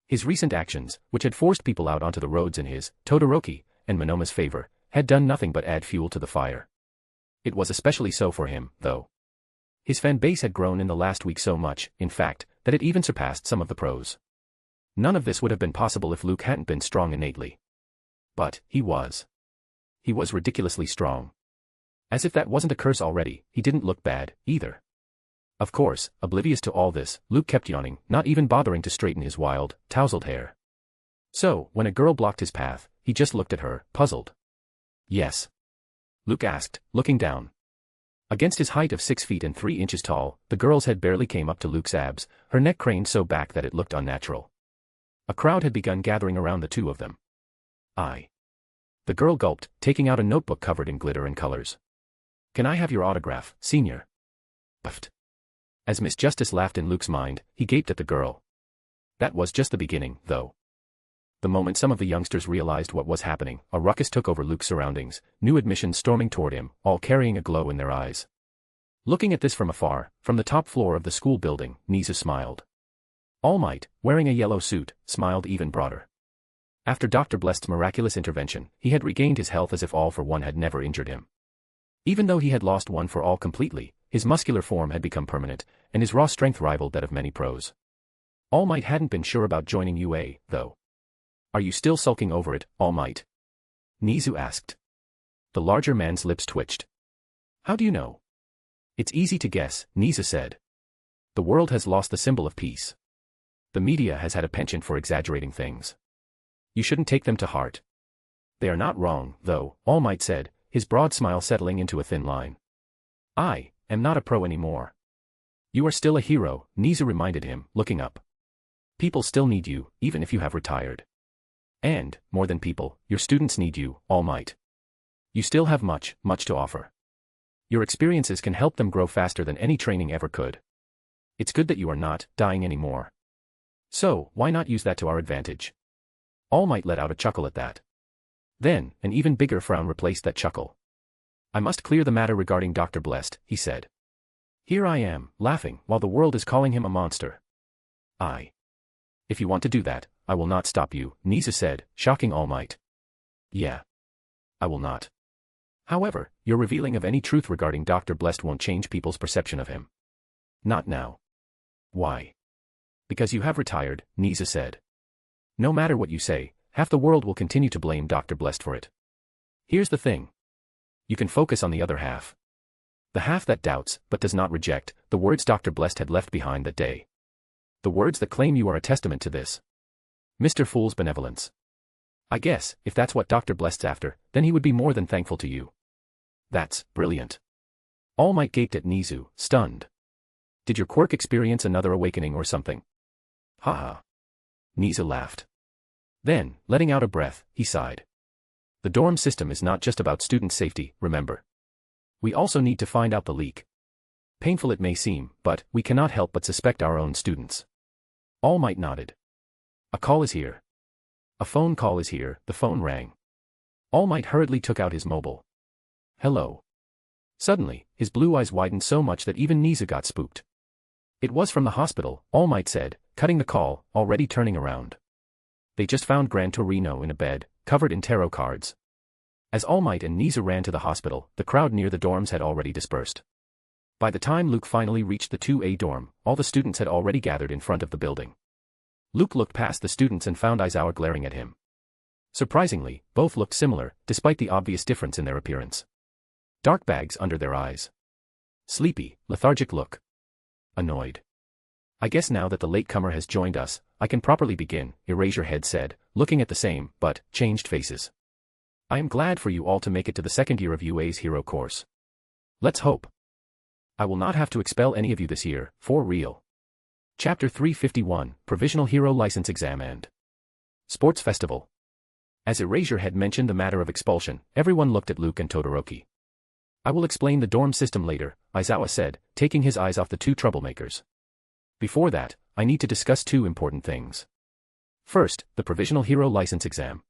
His recent actions, which had forced people out onto the roads in his, Todoroki, and Monoma's favor, had done nothing but add fuel to the fire. It was especially so for him, though. His fan base had grown in the last week so much, in fact, that it even surpassed some of the pros. None of this would have been possible if Luke hadn't been strong innately. But, he was. He was ridiculously strong. As if that wasn't a curse already, he didn't look bad, either. Of course, oblivious to all this, Luke kept yawning, not even bothering to straighten his wild, tousled hair. So, when a girl blocked his path, he just looked at her, puzzled. Yes? Luke asked, looking down. Against his height of 6 feet and 3 inches tall, the girl's head barely came up to Luke's abs, her neck craned so back that it looked unnatural. A crowd had begun gathering around the two of them. The girl gulped, taking out a notebook covered in glitter and colors. Can I have your autograph, senior? Puffed. As Miss Justice laughed in Luke's mind, he gaped at the girl. That was just the beginning, though. The moment some of the youngsters realized what was happening, a ruckus took over Luke's surroundings, new admissions storming toward him, all carrying a glow in their eyes. Looking at this from afar, from the top floor of the school building, Nizu smiled. All Might, wearing a yellow suit, smiled even broader. After Dr. Blest's miraculous intervention, he had regained his health as if All for One had never injured him. Even though he had lost One for All completely, his muscular form had become permanent, and his raw strength rivaled that of many pros. All Might hadn't been sure about joining UA, though. Are you still sulking over it, All Might? Nizu asked. The larger man's lips twitched. How do you know? It's easy to guess, Nizu said. The world has lost the symbol of peace. The media has had a penchant for exaggerating things. You shouldn't take them to heart. They are not wrong, though, All Might said, his broad smile settling into a thin line. I am not a pro anymore. You are still a hero, Nizu reminded him, looking up. People still need you, even if you have retired. And, more than people, your students need you, All Might. You still have much to offer. Your experiences can help them grow faster than any training ever could. It's good that you are not dying anymore. So, why not use that to our advantage? All Might let out a chuckle at that. Then, an even bigger frown replaced that chuckle. I must clear the matter regarding Dr. Blessed, he said. Here I am, laughing, while the world is calling him a monster. If you want to do that, I will not stop you, Nizu said, shocking All Might. Yeah. I will not. However, your revealing of any truth regarding Dr. Blessed won't change people's perception of him. Not now. Why? Because you have retired, Nizu said. No matter what you say, half the world will continue to blame Dr. Blessed for it. Here's the thing. You can focus on the other half. The half that doubts, but does not reject, the words Dr. Blessed had left behind that day. The words that claim you are a testament to this. Mr. Fool's benevolence. I guess, if that's what Dr. Blessed's after, then he would be more than thankful to you. That's brilliant. All Might gaped at Nizu, stunned. Did your quirk experience another awakening or something? Ha. Nizu laughed. Then, letting out a breath, he sighed. The dorm system is not just about student safety, remember. We also need to find out the leak. Painful it may seem, but we cannot help but suspect our own students. All Might nodded. A call is here. A phone call is here, the phone rang. All Might hurriedly took out his mobile. Hello. Suddenly, his blue eyes widened so much that even Nizu got spooked. It was from the hospital, All Might said, cutting the call, already turning around. They just found Gran Torino in a bed, covered in tarot cards. As All Might and Nizu ran to the hospital, the crowd near the dorms had already dispersed. By the time Luke finally reached the 2A dorm, all the students had already gathered in front of the building. Luke looked past the students and found Aizawa glaring at him. Surprisingly, both looked similar, despite the obvious difference in their appearance. Dark bags under their eyes. Sleepy, lethargic look. Annoyed. I guess now that the latecomer has joined us, I can properly begin, Eraserhead said, looking at the same, but changed faces. I am glad for you all to make it to the second year of UA's hero course. Let's hope. I will not have to expel any of you this year, for real. Chapter 351, Provisional Hero License Exam and Sports Festival. As Eraserhead mentioned the matter of expulsion, everyone looked at Luke and Todoroki. I will explain the dorm system later, Aizawa said, taking his eyes off the two troublemakers. Before that, I need to discuss two important things. First, the Provisional Hero License Exam.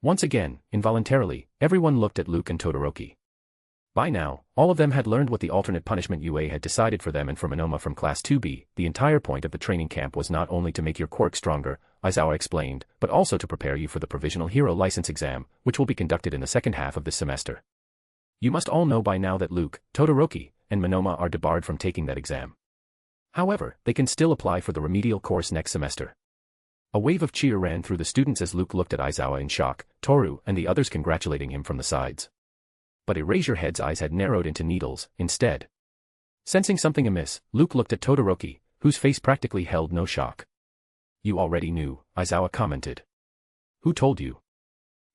Once again, involuntarily, everyone looked at Luke and Todoroki. By now, all of them had learned what the alternate punishment UA had decided for them and for Monoma from Class 2B. The entire point of the training camp was not only to make your quirk stronger, Aizawa explained, but also to prepare you for the Provisional Hero License Exam, which will be conducted in the second half of this semester. You must all know by now that Luke, Todoroki, and Monoma are debarred from taking that exam. However, they can still apply for the remedial course next semester. A wave of cheer ran through the students as Luke looked at Aizawa in shock, Toru and the others congratulating him from the sides. But Eraserhead's eyes had narrowed into needles, instead. Sensing something amiss, Luke looked at Todoroki, whose face practically held no shock. You already knew, Aizawa commented. Who told you?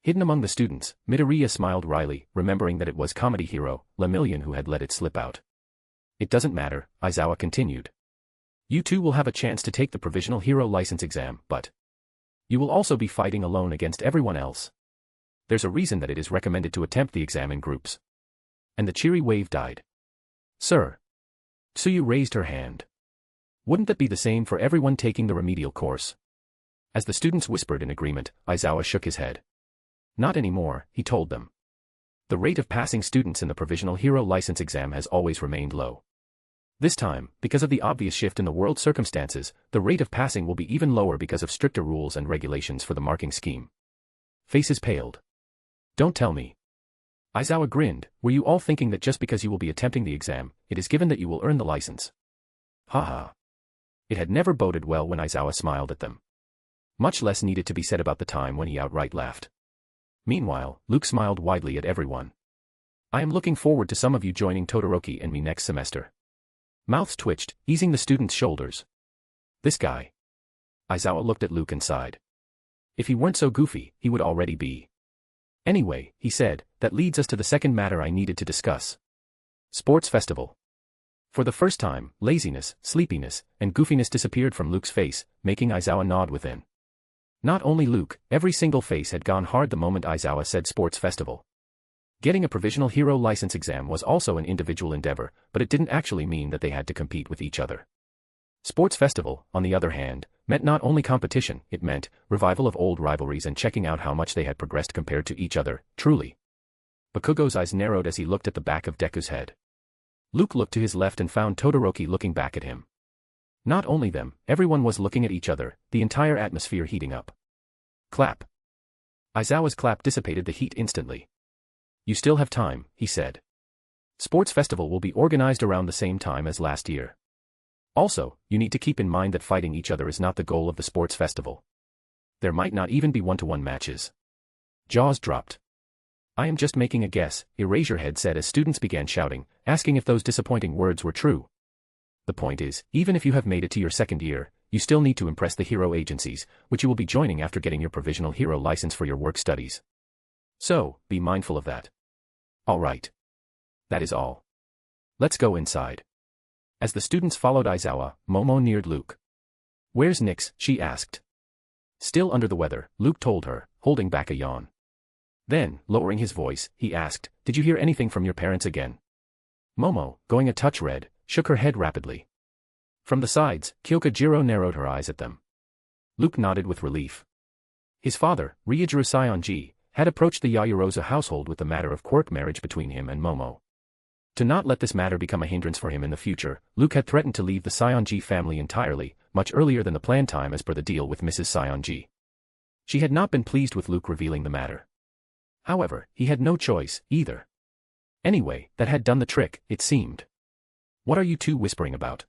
Hidden among the students, Midoriya smiled wryly, remembering that it was comedy hero, Lemillion who had let it slip out. It doesn't matter, Aizawa continued. You two will have a chance to take the Provisional Hero License Exam, but you will also be fighting alone against everyone else. There's a reason that it is recommended to attempt the exam in groups. And the cheery wave died. Sir. Tsuyu raised her hand. Wouldn't that be the same for everyone taking the remedial course? As the students whispered in agreement, Aizawa shook his head. Not anymore, he told them. The rate of passing students in the Provisional Hero License Exam has always remained low. This time, because of the obvious shift in the world circumstances, the rate of passing will be even lower because of stricter rules and regulations for the marking scheme. Faces paled. Don't tell me. Aizawa grinned, were you all thinking that just because you will be attempting the exam, it is given that you will earn the license? Haha. It had never boded well when Aizawa smiled at them. Much less needed to be said about the time when he outright laughed. Meanwhile, Luke smiled widely at everyone. I am looking forward to some of you joining Todoroki and me next semester. Mouths twitched, easing the students' shoulders. This guy. Aizawa looked at Luke and sighed. If he weren't so goofy, he would already be. Anyway, he said, that leads us to the second matter I needed to discuss. Sports festival. For the first time, laziness, sleepiness, and goofiness disappeared from Luke's face, making Aizawa nod within. Not only Luke, every single face had gone hard the moment Aizawa said sports festival. Getting a provisional hero license exam was also an individual endeavor, but it didn't actually mean that they had to compete with each other. Sports festival, on the other hand, meant not only competition, it meant revival of old rivalries and checking out how much they had progressed compared to each other, truly. Bakugo's eyes narrowed as he looked at the back of Deku's head. Luke looked to his left and found Todoroki looking back at him. Not only them, everyone was looking at each other, the entire atmosphere heating up. Clap. Aizawa's clap dissipated the heat instantly. You still have time, he said. Sports festival will be organized around the same time as last year. Also, you need to keep in mind that fighting each other is not the goal of the sports festival. There might not even be one-to-one matches. Jaws dropped. I am just making a guess, Eraserhead said as students began shouting, asking if those disappointing words were true. The point is, even if you have made it to your second year, you still need to impress the hero agencies, which you will be joining after getting your provisional hero license for your work studies. So, be mindful of that. Alright. That is all. Let's go inside. As the students followed Aizawa, Momo neared Luke. Where's Nix? She asked. Still under the weather, Luke told her, holding back a yawn. Then, lowering his voice, he asked, did you hear anything from your parents again? Momo, going a touch red, shook her head rapidly. From the sides, Kyokujiro narrowed her eyes at them. Luke nodded with relief. His father, Ryujiro Sionji, had approached the Yaoyorozu household with the matter of Quirk marriage between him and Momo. To not let this matter become a hindrance for him in the future, Luke had threatened to leave the Sionji family entirely, much earlier than the planned time as per the deal with Mrs. Sionji. She had not been pleased with Luke revealing the matter. However, he had no choice, either. Anyway, that had done the trick, it seemed. What are you two whispering about?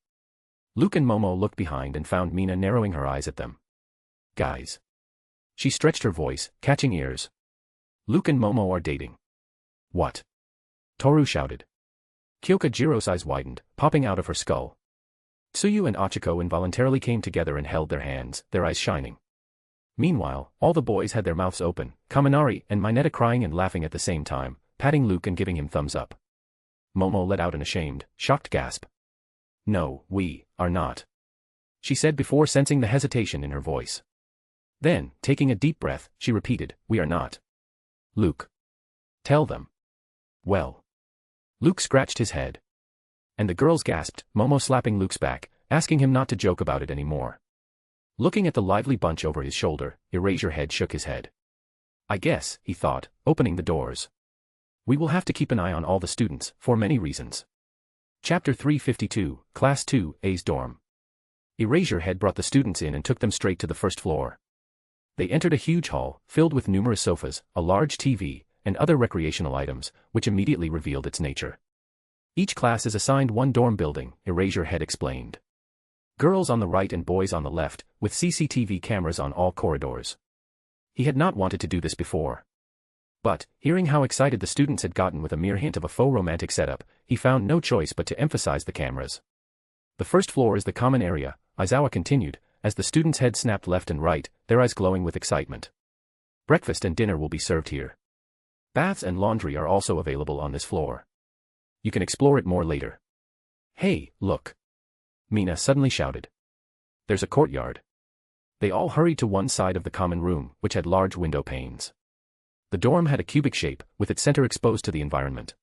Luke and Momo looked behind and found Mina narrowing her eyes at them. Guys. She stretched her voice, catching ears. Luke and Momo are dating. What? Toru shouted. Kyokujiro's eyes widened, popping out of her skull. Tsuyu and Ochiko involuntarily came together and held their hands, their eyes shining. Meanwhile, all the boys had their mouths open, Kaminari and Mineta crying and laughing at the same time, patting Luke and giving him thumbs up. Momo let out an ashamed, shocked gasp. No, we are not. She said before sensing the hesitation in her voice. Then, taking a deep breath, she repeated, we are not. Luke. Tell them. Well. Luke scratched his head. And the girls gasped, Momo slapping Luke's back, asking him not to joke about it anymore. Looking at the lively bunch over his shoulder, Eraserhead shook his head. I guess, he thought, opening the doors. We will have to keep an eye on all the students, for many reasons. Chapter 352, Class 2A's dorm. Eraserhead brought the students in and took them straight to the first floor. They entered a huge hall, filled with numerous sofas, a large TV, and other recreational items, which immediately revealed its nature. Each class is assigned one dorm building, Eraserhead explained. Girls on the right and boys on the left, with CCTV cameras on all corridors. He had not wanted to do this before. But, hearing how excited the students had gotten with a mere hint of a faux romantic setup, he found no choice but to emphasize the cameras. The first floor is the common area, Aizawa continued, as the students' heads snapped left and right, their eyes glowing with excitement. Breakfast and dinner will be served here. Baths and laundry are also available on this floor. You can explore it more later. Hey, look. Mina suddenly shouted. There's a courtyard. They all hurried to one side of the common room, which had large window panes. The dorm had a cubic shape, with its center exposed to the environment.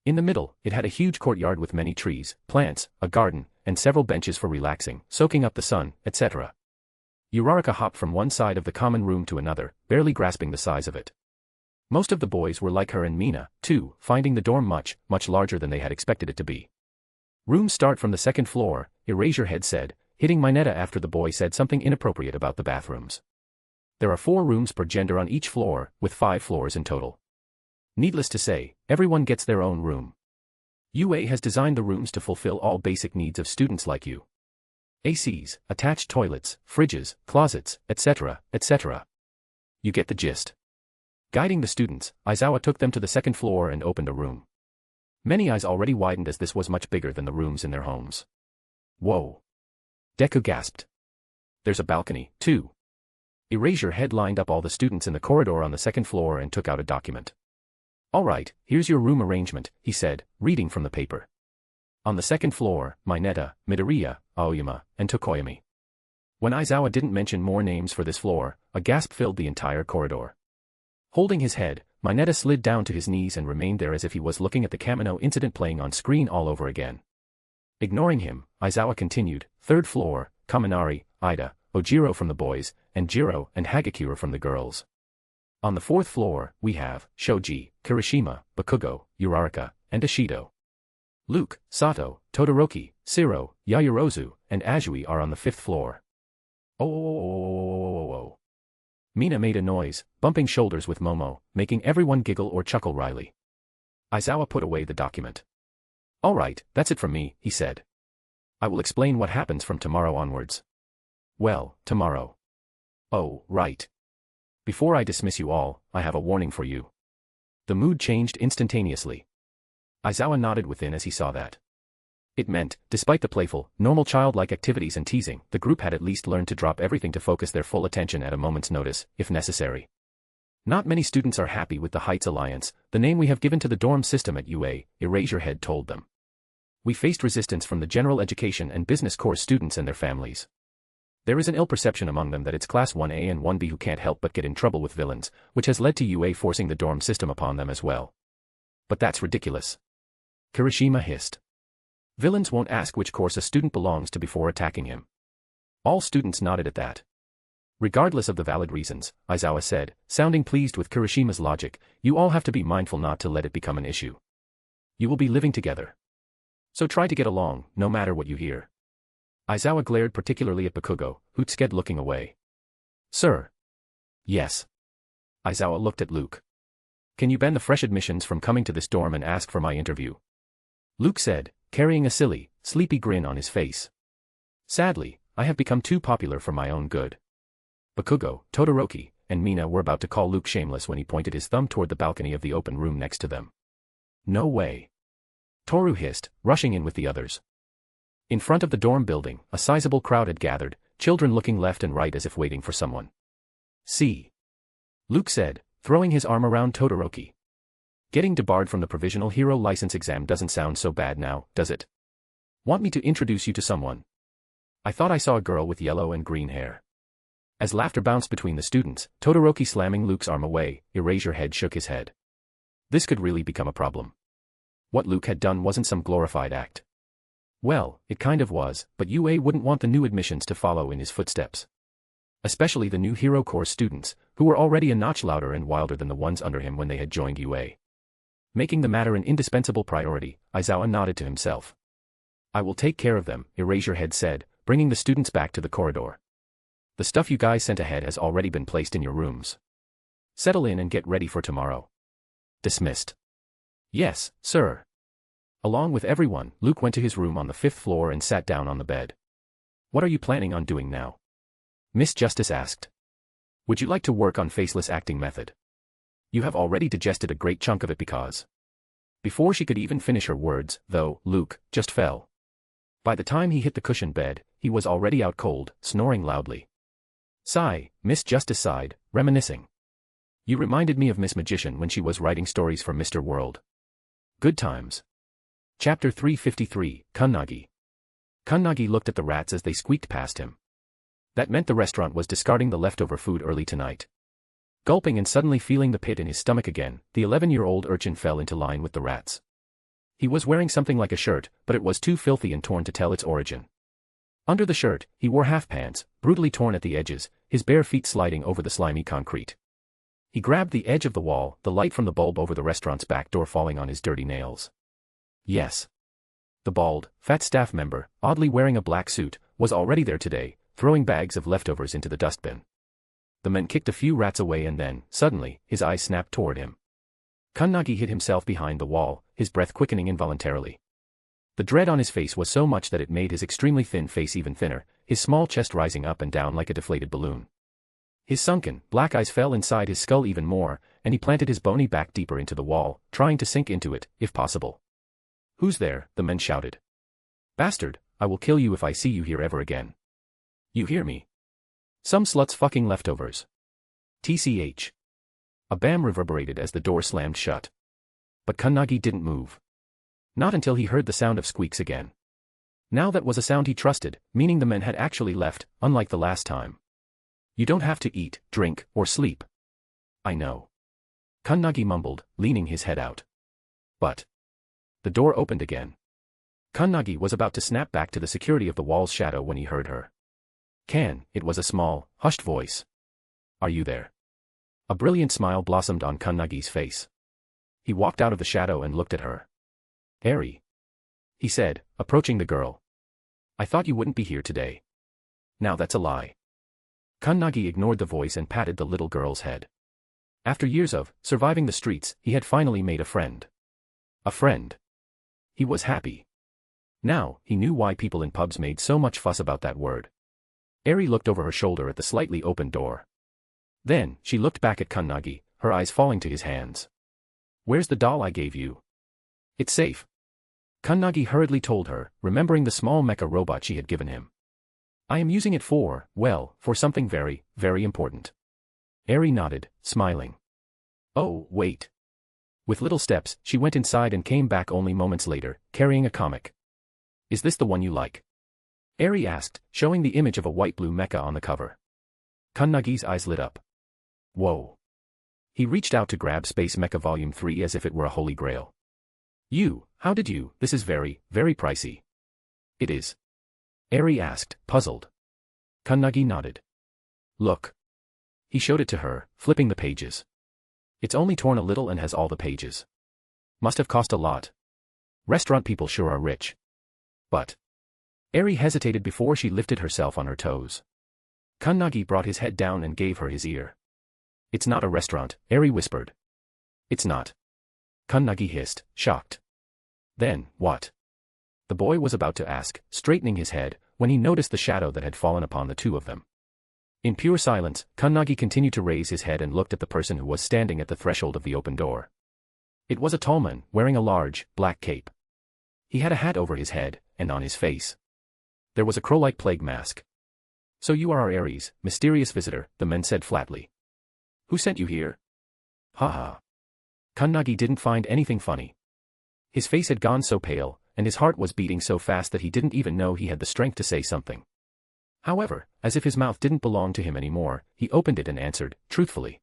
In the middle, it had a huge courtyard with many trees, plants, a garden, and several benches for relaxing, soaking up the sun, etc. Uraraka hopped from one side of the common room to another, barely grasping the size of it. Most of the boys were like her and Mina, too, finding the dorm much, much larger than they had expected it to be. Rooms start from the second floor, Eraserhead said, hitting Mineta after the boy said something inappropriate about the bathrooms. There are 4 rooms per gender on each floor, with 5 floors in total. Needless to say, everyone gets their own room. UA has designed the rooms to fulfill all basic needs of students like you. ACs, attached toilets, fridges, closets, etc., etc. You get the gist. Guiding the students, Aizawa took them to the second floor and opened a room. Many eyes already widened as this was much bigger than the rooms in their homes. Whoa. Deku gasped. There's a balcony, too. Erasure Head lined up all the students in the corridor on the second floor and took out a document. "All right, here's your room arrangement," he said, reading from the paper. "On the second floor, Mineta, Midoriya, Aoyama, and Tokoyami." When Aizawa didn't mention more names for this floor, a gasp filled the entire corridor. Holding his head, Mineta slid down to his knees and remained there as if he was looking at the Kamino incident playing on screen all over again. Ignoring him, Aizawa continued, "Third floor, Kaminari, Ida, Ojiro from the boys, and Jiro and Hagakura from the girls. On the fourth floor, we have Shoji, Kirishima, Bakugo, Uraraka, and Ishido. Luke, Sato, Todoroki, Shiro, Yaoyorozu, and Azui are on the fifth floor." Oh. Mina made a noise, bumping shoulders with Momo, making everyone giggle or chuckle wryly. Aizawa put away the document. "All right, that's it from me," he said. "I will explain what happens from tomorrow onwards." "Well, tomorrow." "Oh, right. Before I dismiss you all, I have a warning for you." The mood changed instantaneously. Aizawa nodded within as he saw that. It meant, despite the playful, normal childlike activities and teasing, the group had at least learned to drop everything to focus their full attention at a moment's notice, if necessary. "Not many students are happy with the Heights Alliance, the name we have given to the dorm system at UA," Erasure Head told them. "We faced resistance from the general education and business course students and their families. There is an ill perception among them that it's Class 1A and 1B who can't help but get in trouble with villains, which has led to UA forcing the dorm system upon them as well. But that's ridiculous," Kirishima hissed. "Villains won't ask which course a student belongs to before attacking him." All students nodded at that. "Regardless of the valid reasons," Aizawa said, sounding pleased with Kirishima's logic, "you all have to be mindful not to let it become an issue. You will be living together. So try to get along, no matter what you hear." Aizawa glared particularly at Bakugo, Hootsked looking away. "Sir." "Yes." Aizawa looked at Luke. "Can you ban the fresh admissions from coming to this dorm and ask for my interview?" Luke said, carrying a silly, sleepy grin on his face. "Sadly, I have become too popular for my own good." Bakugo, Todoroki, and Mina were about to call Luke shameless when he pointed his thumb toward the balcony of the open room next to them. "No way." Toru hissed, rushing in with the others. In front of the dorm building, a sizable crowd had gathered, children looking left and right as if waiting for someone. "See," Luke said, throwing his arm around Todoroki. "Getting debarred from the provisional hero license exam doesn't sound so bad now, does it? Want me to introduce you to someone? I thought I saw a girl with yellow and green hair." As laughter bounced between the students, Todoroki slamming Luke's arm away, Erasure Head shook his head. This could really become a problem. What Luke had done wasn't some glorified act. Well, it kind of was, but UA wouldn't want the new admissions to follow in his footsteps. Especially the new Hero Corps students, who were already a notch louder and wilder than the ones under him when they had joined UA. Making the matter an indispensable priority, Aizawa nodded to himself. "I will take care of them," Erasure Head said, bringing the students back to the corridor. "The stuff you guys sent ahead has already been placed in your rooms. Settle in and get ready for tomorrow." Dismissed. "Yes, sir." Along with everyone, Luke went to his room on the fifth floor and sat down on the bed. "What are you planning on doing now?" Miss Justice asked. "Would you like to work on faceless acting method? You have already digested a great chunk of it because..." Before she could even finish her words, though, Luke just fell. By the time he hit the cushioned bed, he was already out cold, snoring loudly. "Sigh," Miss Justice sighed, reminiscing. "You reminded me of Miss Magician when she was writing stories for Mr. World. Good times." Chapter 353, Kunnagi. Kunnagi looked at the rats as they squeaked past him. That meant the restaurant was discarding the leftover food early tonight. Gulping and suddenly feeling the pit in his stomach again, the 11-year-old urchin fell into line with the rats. He was wearing something like a shirt, but it was too filthy and torn to tell its origin. Under the shirt, he wore half pants, brutally torn at the edges, his bare feet sliding over the slimy concrete. He grabbed the edge of the wall, the light from the bulb over the restaurant's back door falling on his dirty nails. Yes. The bald, fat staff member, oddly wearing a black suit, was already there today, throwing bags of leftovers into the dustbin. The men kicked a few rats away and then, suddenly, his eyes snapped toward him. Kunnagi hid himself behind the wall, his breath quickening involuntarily. The dread on his face was so much that it made his extremely thin face even thinner, his small chest rising up and down like a deflated balloon. His sunken, black eyes fell inside his skull even more, and he planted his bony back deeper into the wall, trying to sink into it, if possible. "Who's there?" the men shouted. "Bastard, I will kill you if I see you here ever again. You hear me?" Some slut's fucking leftovers. TCH. A bam reverberated as the door slammed shut. But Kannagi didn't move. Not until he heard the sound of squeaks again. Now that was a sound he trusted, meaning the men had actually left, unlike the last time. You don't have to eat, drink, or sleep. I know. Kannagi mumbled, leaning his head out. But. The door opened again. Kannagi was about to snap back to the security of the wall's shadow when he heard her. It was a small, hushed voice. Are you there? A brilliant smile blossomed on Kannagi's face. He walked out of the shadow and looked at her. Eri. He said, approaching the girl. I thought you wouldn't be here today. Now that's a lie. Kannagi ignored the voice and patted the little girl's head. After years of surviving the streets, he had finally made a friend. A friend. He was happy. Now, he knew why people in pubs made so much fuss about that word. Eri looked over her shoulder at the slightly open door. Then, she looked back at Kannagi, her eyes falling to his hands. Where's the doll I gave you? It's safe. Kannagi hurriedly told her, remembering the small mecha robot she had given him. I am using it for something very, very important. Eri nodded, smiling. Oh, wait. With little steps, she went inside and came back only moments later, carrying a comic. Is this the one you like? Eri asked, showing the image of a white-blue mecha on the cover. Kannagi's eyes lit up. Whoa. He reached out to grab Space Mecha Volume 3 as if it were a holy grail. How did you? This is very, very pricey. It is. Eri asked, puzzled. Kannagi nodded. Look. He showed it to her, flipping the pages. It's only torn a little and has all the pages. Must have cost a lot. Restaurant people sure are rich. But. Eri hesitated before she lifted herself on her toes. Kannagi brought his head down and gave her his ear. It's not a restaurant, Eri whispered. It's not. Kannagi hissed, shocked. Then, what? The boy was about to ask, straightening his head, when he noticed the shadow that had fallen upon the two of them. In pure silence, Kannagi continued to raise his head and looked at the person who was standing at the threshold of the open door. It was a tall man, wearing a large, black cape. He had a hat over his head, and on his face there was a crow-like plague mask. So you are our Ares, mysterious visitor, the man said flatly. Who sent you here? Ha. Kannagi didn't find anything funny. His face had gone so pale, and his heart was beating so fast that he didn't even know he had the strength to say something. However, as if his mouth didn't belong to him anymore, he opened it and answered, truthfully.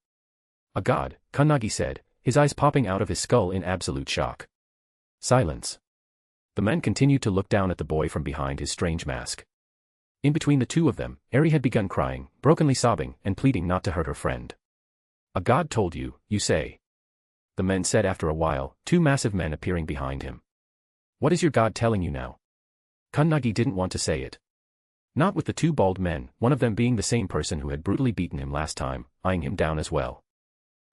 A god, Kannagi said, his eyes popping out of his skull in absolute shock. Silence. The man continued to look down at the boy from behind his strange mask. In between the two of them, Eri had begun crying, brokenly sobbing, and pleading not to hurt her friend. A god told you, you say. The man said after a while, two massive men appearing behind him. What is your god telling you now? Kannagi didn't want to say it. Not with the two bald men, one of them being the same person who had brutally beaten him last time, eyeing him down as well.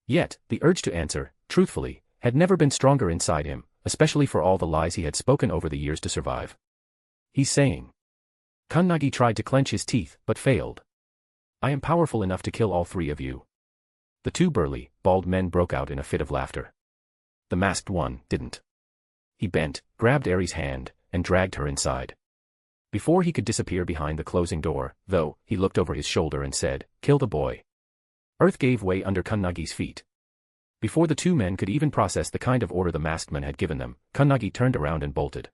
Yet, the urge to answer, truthfully, had never been stronger inside him, especially for all the lies he had spoken over the years to survive. He's saying. Kannagi tried to clench his teeth, but failed. I am powerful enough to kill all three of you. The two burly, bald men broke out in a fit of laughter. The masked one didn't. He bent, grabbed Eri's hand, and dragged her inside. Before he could disappear behind the closing door, though, he looked over his shoulder and said, kill the boy. Earth gave way under Kannagi's feet. Before the two men could even process the kind of order the masked man had given them, Kannagi turned around and bolted.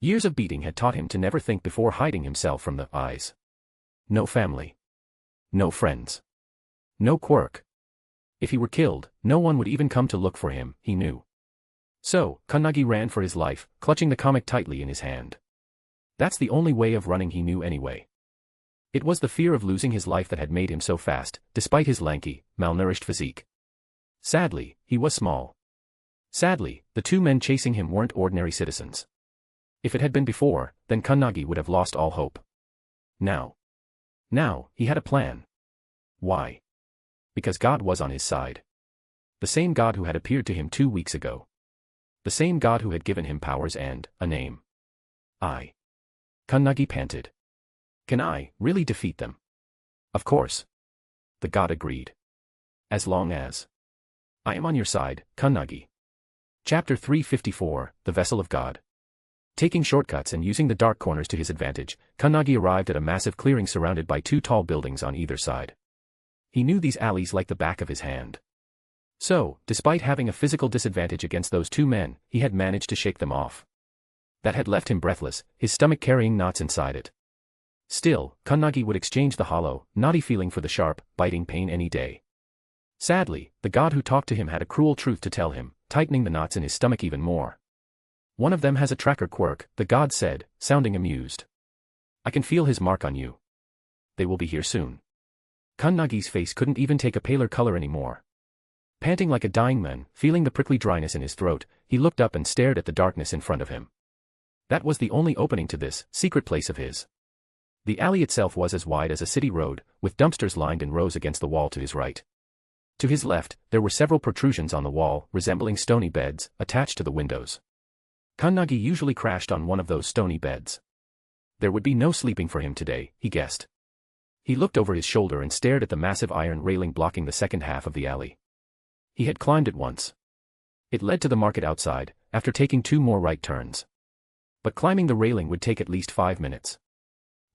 Years of beating had taught him to never think before hiding himself from the eyes. No family. No friends. No Quirk. If he were killed, no one would even come to look for him, he knew. So, Kannagi ran for his life, clutching the comic tightly in his hand. That's the only way of running he knew anyway. It was the fear of losing his life that had made him so fast, despite his lanky, malnourished physique. Sadly, he was small. Sadly, the two men chasing him weren't ordinary citizens. If it had been before, then Kannagi would have lost all hope. Now, he had a plan. Why? Because God was on his side. The same God who had appeared to him 2 weeks ago. The same God who had given him powers and a name. Kannagi panted. Can I really defeat them? Of course. The god agreed. As long as I am on your side, Kannagi. Chapter 354, The Vessel of God. Taking shortcuts and using the dark corners to his advantage, Kannagi arrived at a massive clearing surrounded by 2 tall buildings on either side. He knew these alleys like the back of his hand. So, despite having a physical disadvantage against those 2 men, he had managed to shake them off. That had left him breathless, his stomach carrying knots inside it. Still, Kannagi would exchange the hollow, knotty feeling for the sharp, biting pain any day. Sadly, the god who talked to him had a cruel truth to tell him, tightening the knots in his stomach even more. One of them has a tracker quirk, the god said, sounding amused. I can feel his mark on you. They will be here soon. Kannagi's face couldn't even take a paler color anymore. Panting like a dying man, feeling the prickly dryness in his throat, he looked up and stared at the darkness in front of him. That was the only opening to this secret place of his. The alley itself was as wide as a city road, with dumpsters lined in rows against the wall to his right. To his left, there were several protrusions on the wall, resembling stony beds, attached to the windows. Kannagi usually crashed on one of those stony beds. There would be no sleeping for him today, he guessed. He looked over his shoulder and stared at the massive iron railing blocking the second half of the alley. He had climbed it once. It led to the market outside, after taking 2 more right turns. But climbing the railing would take at least 5 minutes.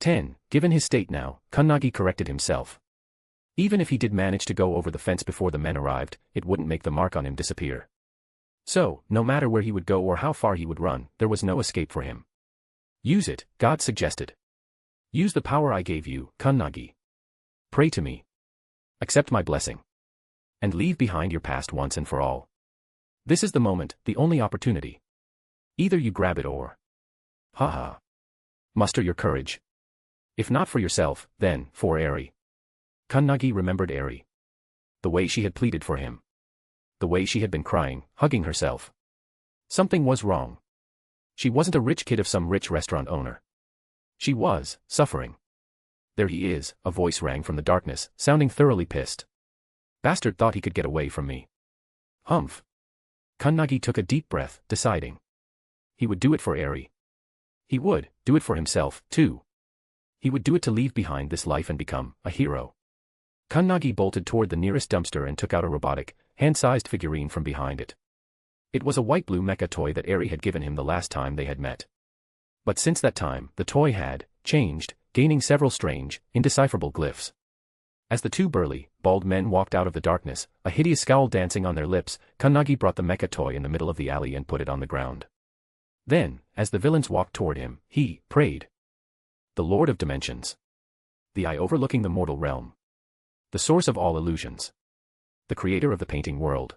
10, given his state now, Kannagi corrected himself. Even if he did manage to go over the fence before the men arrived, it wouldn't make the mark on him disappear. So, no matter where he would go or how far he would run, there was no escape for him. Use it, God suggested. Use the power I gave you, Kannagi. Pray to me. Accept my blessing. And leave behind your past once and for all. This is the moment, the only opportunity. Either you grab it or... Haha. Muster your courage. If not for yourself, then, for Eri. Kannagi remembered Eri. The way she had pleaded for him. The way she had been crying, hugging herself. Something was wrong. She wasn't a rich kid of some rich restaurant owner. She was, suffering. There he is, a voice rang from the darkness, sounding thoroughly pissed. Bastard thought he could get away from me. Humph. Kannagi took a deep breath, deciding. He would do it for Eri. He would do it for himself, too. He would do it to leave behind this life and become a hero. Kannagi bolted toward the nearest dumpster and took out a robotic, hand-sized figurine from behind it. It was a white-blue mecha toy that Eri had given him the last time they had met. But since that time, the toy had changed, gaining several strange, indecipherable glyphs. As the 2 burly, bald men walked out of the darkness, a hideous scowl dancing on their lips, Kannagi brought the mecha toy in the middle of the alley and put it on the ground. Then, as the villains walked toward him, he prayed. The Lord of Dimensions. The eye overlooking the mortal realm. The source of all illusions. The creator of the painting world.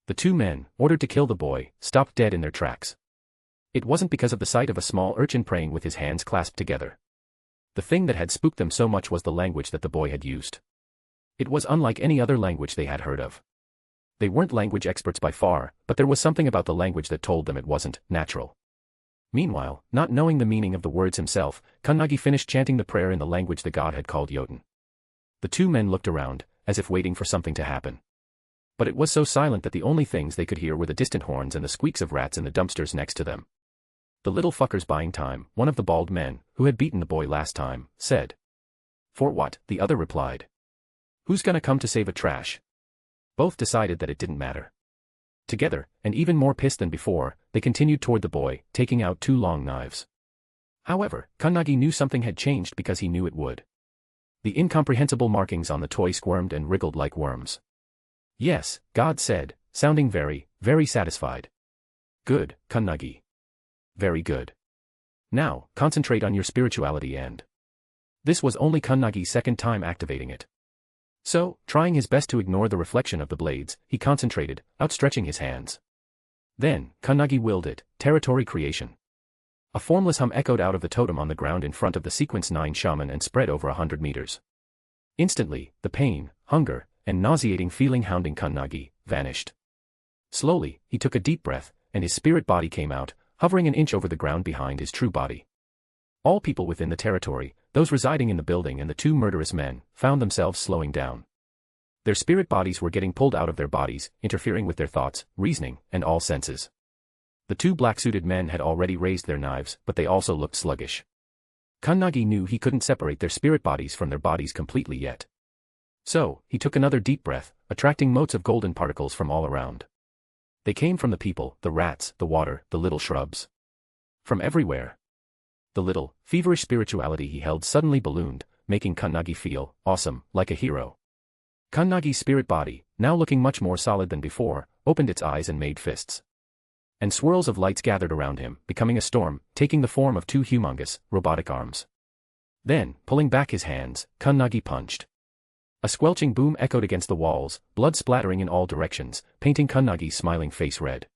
The 2 men, ordered to kill the boy, stopped dead in their tracks. It wasn't because of the sight of a small urchin praying with his hands clasped together. The thing that had spooked them so much was the language that the boy had used. It was unlike any other language they had heard of. They weren't language experts by far, but there was something about the language that told them it wasn't natural. Meanwhile, not knowing the meaning of the words himself, Kannagi finished chanting the prayer in the language the god had called Jotun. The 2 men looked around, as if waiting for something to happen. But it was so silent that the only things they could hear were the distant horns and the squeaks of rats in the dumpsters next to them. The little fucker's buying time, one of the bald men, who had beaten the boy last time, said. For what? The other replied. Who's gonna come to save a trash? Both decided that it didn't matter. Together, and even more pissed than before, they continued toward the boy, taking out 2 long knives. However, Kannagi knew something had changed because he knew it would. The incomprehensible markings on the toy squirmed and wriggled like worms. Yes, God said, sounding very, very satisfied. Good, Kannagi. Very good. Now, concentrate on your spirituality and... This was only Kannagi's second time activating it. So, trying his best to ignore the reflection of the blades, he concentrated, outstretching his hands. Then, Kannagi willed it, territory creation. A formless hum echoed out of the totem on the ground in front of the sequence 9 shaman and spread over 100 meters. Instantly, the pain, hunger, and nauseating feeling hounding Kannagi vanished. Slowly, he took a deep breath, and his spirit body came out, hovering an inch over the ground behind his true body. All people within the territory, those residing in the building and the 2 murderous men, found themselves slowing down. Their spirit bodies were getting pulled out of their bodies, interfering with their thoughts, reasoning, and all senses. The 2 black-suited men had already raised their knives, but they also looked sluggish. Kannagi knew he couldn't separate their spirit bodies from their bodies completely yet. So, he took another deep breath, attracting motes of golden particles from all around. They came from the people, the rats, the water, the little shrubs. From everywhere. The little, feverish spirituality he held suddenly ballooned, making Kunnagi feel awesome, like a hero. Kunnagi's spirit body, now looking much more solid than before, opened its eyes and made fists. And swirls of lights gathered around him, becoming a storm, taking the form of two humongous, robotic arms. Then, pulling back his hands, Kunnagi punched. A squelching boom echoed against the walls, blood splattering in all directions, painting Kunnagi's smiling face red.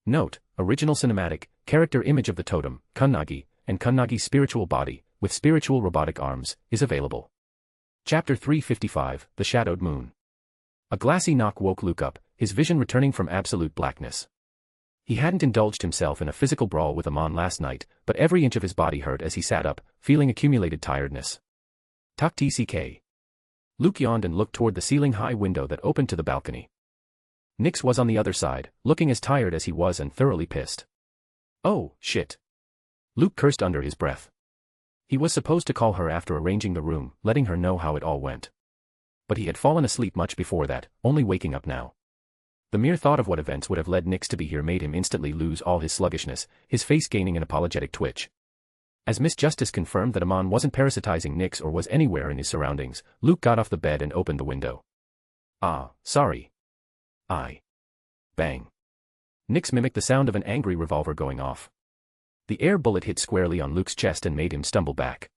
Note: original cinematic, character image of the totem, Kunnagi, and Kunnagi's spiritual body, with spiritual robotic arms, is available. Chapter 355, The Shadowed Moon. A glassy knock woke Luke up, his vision returning from absolute blackness. He hadn't indulged himself in a physical brawl with Amon last night, but every inch of his body hurt as he sat up, feeling accumulated tiredness. Tuck TCK. Luke yawned and looked toward the ceiling-high window that opened to the balcony. Nix was on the other side, looking as tired as he was and thoroughly pissed. Oh, shit. Luke cursed under his breath. He was supposed to call her after arranging the room, letting her know how it all went. But he had fallen asleep much before that, only waking up now. The mere thought of what events would have led Nix to be here made him instantly lose all his sluggishness, his face gaining an apologetic twitch. As Miss Justice confirmed that Amon wasn't parasitizing Nix or was anywhere in his surroundings, Luke got off the bed and opened the window. Ah, sorry. Bang. Nix mimicked the sound of an angry revolver going off. The air bullet hit squarely on Luke's chest and made him stumble back.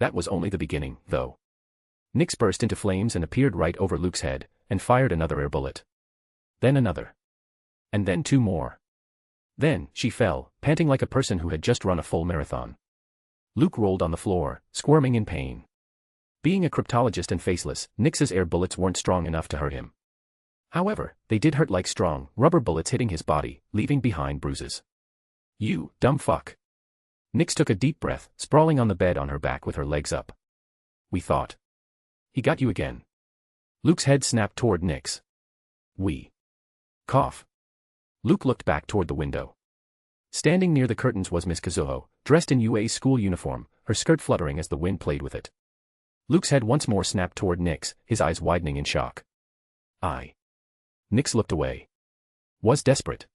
That was only the beginning, though. Nix burst into flames and appeared right over Luke's head, and fired another air bullet. Then another. And then two more. Then, she fell, panting like a person who had just run a full marathon. Luke rolled on the floor, squirming in pain. Being a cryptologist and faceless, Nix's air bullets weren't strong enough to hurt him. However, they did hurt like strong, rubber bullets hitting his body, leaving behind bruises. You dumb fuck. Nix took a deep breath, sprawling on the bed on her back with her legs up. We thought. He got you again. Luke's head snapped toward Nix. We. Cough. Luke looked back toward the window. Standing near the curtains was Miss Kazuho, dressed in UA's school uniform, her skirt fluttering as the wind played with it. Luke's head once more snapped toward Nix, his eyes widening in shock. Nix looked away. Was desperate.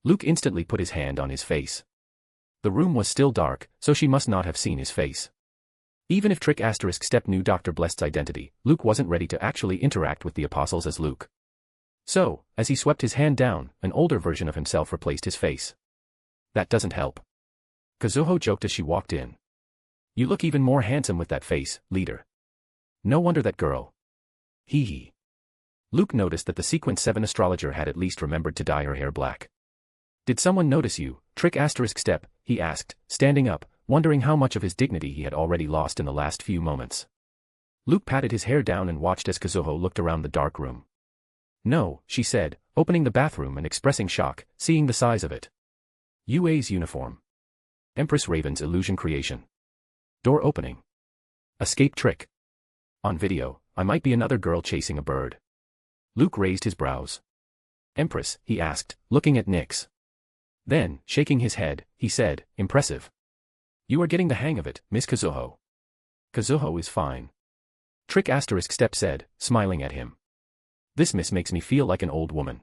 Luke instantly put his hand on his face. The room was still dark, so she must not have seen his face. Even if Trick Step knew Dr. Blest's identity, Luke wasn't ready to actually interact with the apostles as Luke. So, as he swept his hand down, an older version of himself replaced his face. That doesn't help. Kazuho joked as she walked in. You look even more handsome with that face, leader. No wonder that girl. Hee hee. Luke noticed that the Sequence 7 astrologer had at least remembered to dye her hair black. Did someone notice you, Trick Step, he asked, standing up, wondering how much of his dignity he had already lost in the last few moments. Luke patted his hair down and watched as Kazuho looked around the dark room. No, she said, opening the bathroom and expressing shock, seeing the size of it. UA's uniform. Empress Raven's illusion creation. Door opening. Escape trick. On video, I might be another girl chasing a bird. Luke raised his brows. Empress, he asked, looking at Nix. Then, shaking his head, he said, impressive. You are getting the hang of it, Miss Kazuho. Kazuho is fine. Trick Step said, smiling at him. This miss makes me feel like an old woman.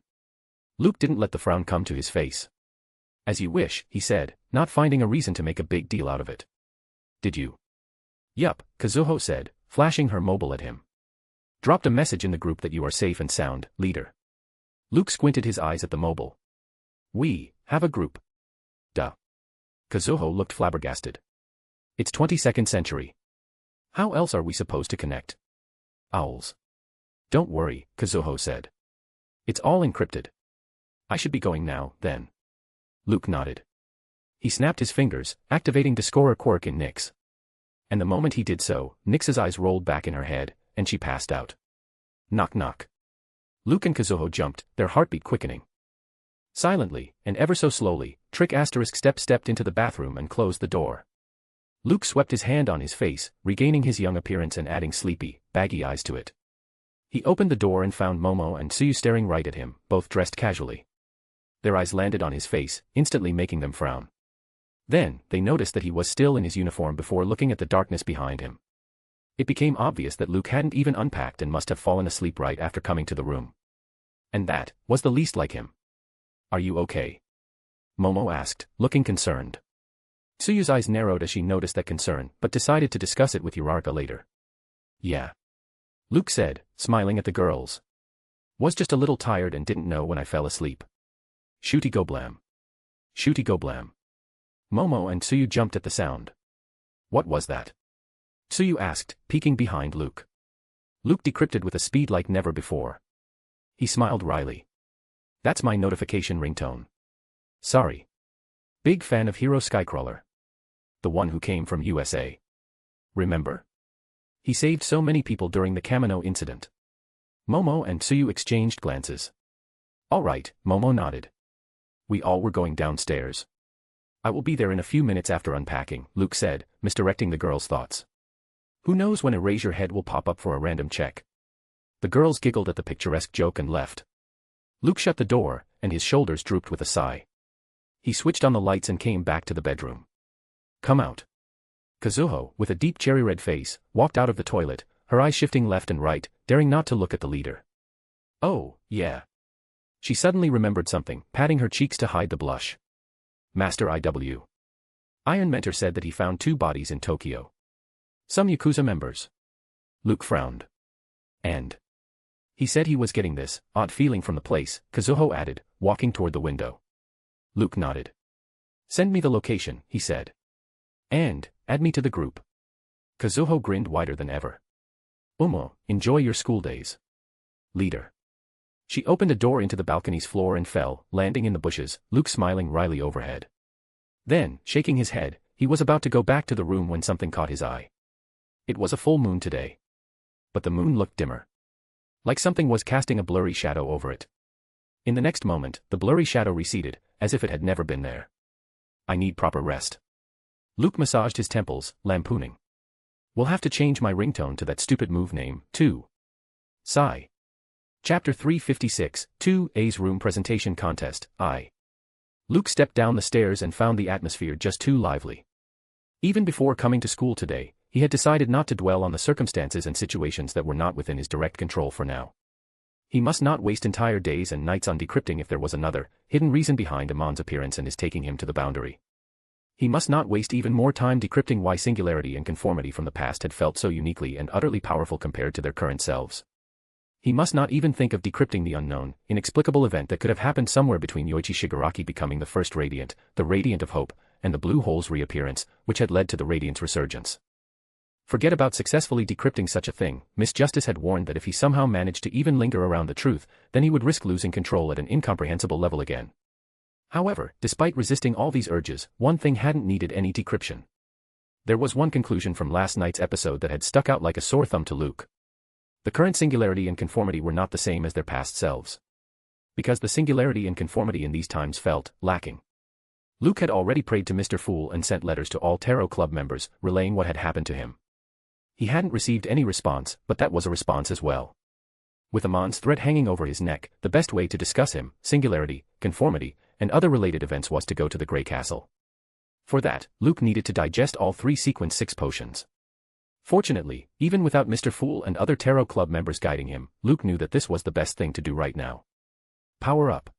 Luke didn't let the frown come to his face. As you wish, he said, not finding a reason to make a big deal out of it. Did you? Yup, Kazuho said, flashing her mobile at him. Dropped a message in the group that you are safe and sound, leader. Luke squinted his eyes at the mobile. We have a group. Duh. Kazuho looked flabbergasted. It's 22nd century. How else are we supposed to connect? Owls. Don't worry, Kazuho said. It's all encrypted. I should be going now, then. Luke nodded. He snapped his fingers, activating Discorer Quirk in Nix. And the moment he did so, Nix's eyes rolled back in her head, and she passed out. Knock knock. Luke and Kazuho jumped, their heartbeat quickening. Silently, and ever so slowly, Trick Step stepped into the bathroom and closed the door. Luke swept his hand on his face, regaining his young appearance and adding sleepy, baggy eyes to it. He opened the door and found Momo and Suyu staring right at him, both dressed casually. Their eyes landed on his face, instantly making them frown. Then, they noticed that he was still in his uniform before looking at the darkness behind him. It became obvious that Luke hadn't even unpacked and must have fallen asleep right after coming to the room. And that was the least like him. Are you okay? Momo asked, looking concerned. Tsuyu's eyes narrowed as she noticed that concern, but decided to discuss it with Uraraka later. Yeah. Luke said, smiling at the girls. Was just a little tired and didn't know when I fell asleep. Shooty go blam. Shooty go blam. Momo and Tsuyu jumped at the sound. What was that? Tsuyu asked, peeking behind Luke. Luke decrypted with a speed like never before. He smiled wryly. That's my notification ringtone. Sorry. Big fan of Hero Skycrawler. The one who came from USA. Remember? He saved so many people during the Kamino incident. Momo and Tsuyu exchanged glances. All right, Momo nodded. We all were going downstairs. I will be there in a few minutes after unpacking, Luke said, misdirecting the girls' thoughts. Who knows when Erase Your Head will pop up for a random check. The girls giggled at the picturesque joke and left. Luke shut the door, and his shoulders drooped with a sigh. He switched on the lights and came back to the bedroom. Come out. Kazuho, with a deep cherry-red face, walked out of the toilet, her eyes shifting left and right, daring not to look at the leader. Oh, yeah. She suddenly remembered something, patting her cheeks to hide the blush. Master IW. Iron Mentor said that he found 2 bodies in Tokyo. Some Yakuza members. Luke frowned. And he said he was getting this odd feeling from the place, Kazuho added, walking toward the window. Luke nodded. Send me the location, he said. And add me to the group. Kazuho grinned wider than ever. Enjoy your school days. Leader. She opened a door into the balcony's floor and fell, landing in the bushes, Luke smiling wryly overhead. Then, shaking his head, he was about to go back to the room when something caught his eye. It was a full moon today. But the moon looked dimmer. Like something was casting a blurry shadow over it. In the next moment, the blurry shadow receded, as if it had never been there. I need proper rest. Luke massaged his temples, lampooning. We'll have to change my ringtone to that stupid move name, too. Sigh. Chapter 356, 2A's Room Presentation Contest, I. Luke stepped down the stairs and found the atmosphere just too lively. Even before coming to school today, he had decided not to dwell on the circumstances and situations that were not within his direct control for now. He must not waste entire days and nights on decrypting if there was another, hidden reason behind Amon's appearance and his taking him to the boundary. He must not waste even more time decrypting why singularity and conformity from the past had felt so uniquely and utterly powerful compared to their current selves. He must not even think of decrypting the unknown, inexplicable event that could have happened somewhere between Yoichi Shigaraki becoming the first Radiant, the Radiant of Hope, and the Blue Hole's reappearance, which had led to the Radiant's resurgence. Forget about successfully decrypting such a thing. Miss Justice had warned that if he somehow managed to even linger around the truth, then he would risk losing control at an incomprehensible level again. However, despite resisting all these urges, one thing hadn't needed any decryption. There was one conclusion from last night's episode that had stuck out like a sore thumb to Luke. The current singularity and conformity were not the same as their past selves. Because the singularity and conformity in these times felt lacking. Luke had already prayed to Mr. Fool and sent letters to all Tarot Club members, relaying what had happened to him. He hadn't received any response, but that was a response as well. With Amon's threat hanging over his neck, the best way to discuss him, singularity, conformity, and other related events was to go to the Grey Castle. For that, Luke needed to digest all 3 Sequence 6 potions. Fortunately, even without Mr. Fool and other Tarot Club members guiding him, Luke knew that this was the best thing to do right now. Power up.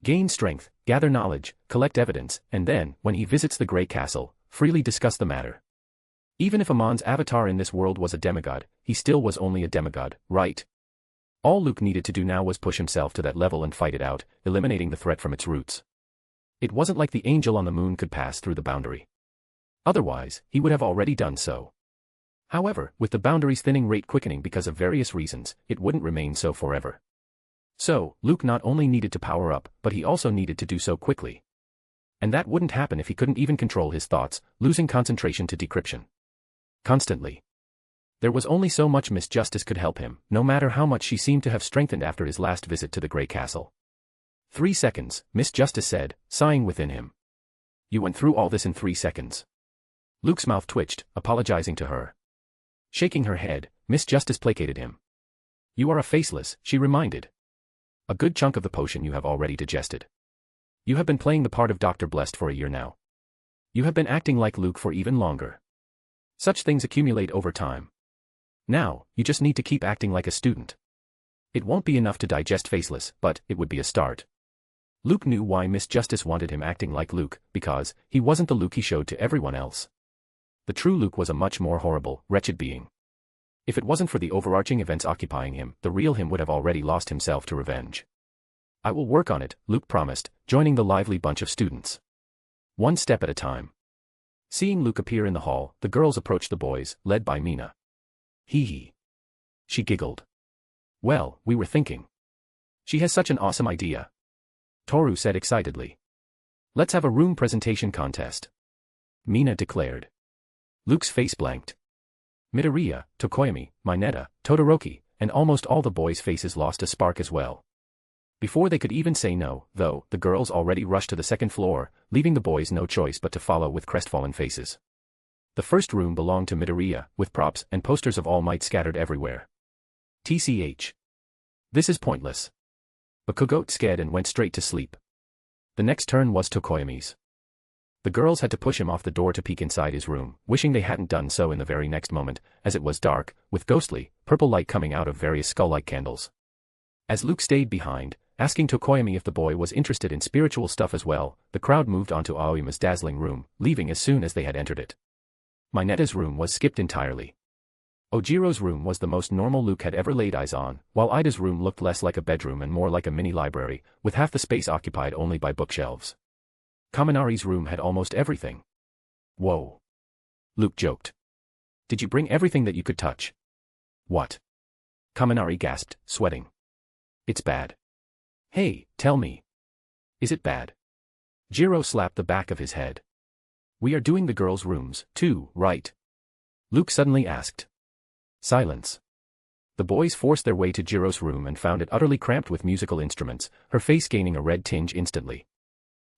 Gain strength, gather knowledge, collect evidence, and then, when he visits the Grey Castle, freely discuss the matter. Even if Amon's avatar in this world was a demigod, he still was only a demigod, right? All Luke needed to do now was push himself to that level and fight it out, eliminating the threat from its roots. It wasn't like the angel on the moon could pass through the boundary. Otherwise, he would have already done so. However, with the boundary's thinning rate quickening because of various reasons, it wouldn't remain so forever. So, Luke not only needed to power up, but he also needed to do so quickly. And that wouldn't happen if he couldn't even control his thoughts, losing concentration to decryption. Constantly. There was only so much Miss Justice could help him, no matter how much she seemed to have strengthened after his last visit to the Grey Castle. 3 seconds, Miss Justice said, sighing within him. You went through all this in 3 seconds. Luke's mouth twitched, apologizing to her. Shaking her head, Miss Justice placated him. You are a faceless, she reminded. A good chunk of the potion you have already digested. You have been playing the part of Dr. Blessed for a year now. You have been acting like Luke for even longer. Such things accumulate over time. Now, you just need to keep acting like a student. It won't be enough to digest faceless, but it would be a start. Luke knew why Miss Justice wanted him acting like Luke, because he wasn't the Luke he showed to everyone else. The true Luke was a much more horrible, wretched being. If it wasn't for the overarching events occupying him, the real him would have already lost himself to revenge. I will work on it, Luke promised, joining the lively bunch of students. One step at a time. Seeing Luke appear in the hall, the girls approached the boys, led by Mina. Hee hee. She giggled. Well, we were thinking. She has such an awesome idea. Toru said excitedly. Let's have a room presentation contest. Mina declared. Luke's face blanked. Midoriya, Tokoyami, Mineta, Todoroki, and almost all the boys' faces lost a spark as well. Before they could even say no, though, the girls already rushed to the second floor, leaving the boys no choice but to follow with crestfallen faces. The first room belonged to Midoriya, with props and posters of All Might scattered everywhere. TCH. This is pointless. Bakugo scared and went straight to sleep. The next turn was Tokoyami's. The girls had to push him off the door to peek inside his room, wishing they hadn't done so in the very next moment, as it was dark, with ghostly, purple light coming out of various skull-like candles. As Luke stayed behind, asking Tokoyami if the boy was interested in spiritual stuff as well, the crowd moved on to Aoima's dazzling room, leaving as soon as they had entered it. Mineta's room was skipped entirely. Ojiro's room was the most normal Luke had ever laid eyes on, while Ida's room looked less like a bedroom and more like a mini-library, with half the space occupied only by bookshelves. Kaminari's room had almost everything. Whoa. Luke joked. Did you bring everything that you could touch? What? Kaminari gasped, sweating. It's bad. Hey, tell me. Is it bad? Jiro slapped the back of his head. We are doing the girls' rooms, too, right? Luke suddenly asked. Silence. The boys forced their way to Jiro's room and found it utterly cramped with musical instruments, her face gaining a red tinge instantly.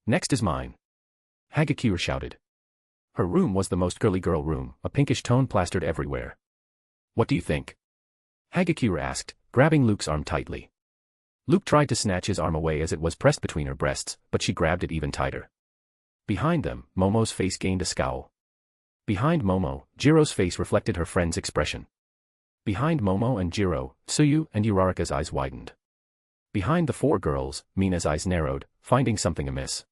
Next is mine. Hagakure shouted. Her room was the most girly girl room, a pinkish tone plastered everywhere. What do you think? Hagakure asked, grabbing Luke's arm tightly. Luke tried to snatch his arm away as it was pressed between her breasts, but she grabbed it even tighter. Behind them, Momo's face gained a scowl. Behind Momo, Jiro's face reflected her friend's expression. Behind Momo and Jiro, Tsuyu and Uraraka's eyes widened. Behind the four girls, Mina's eyes narrowed, finding something amiss.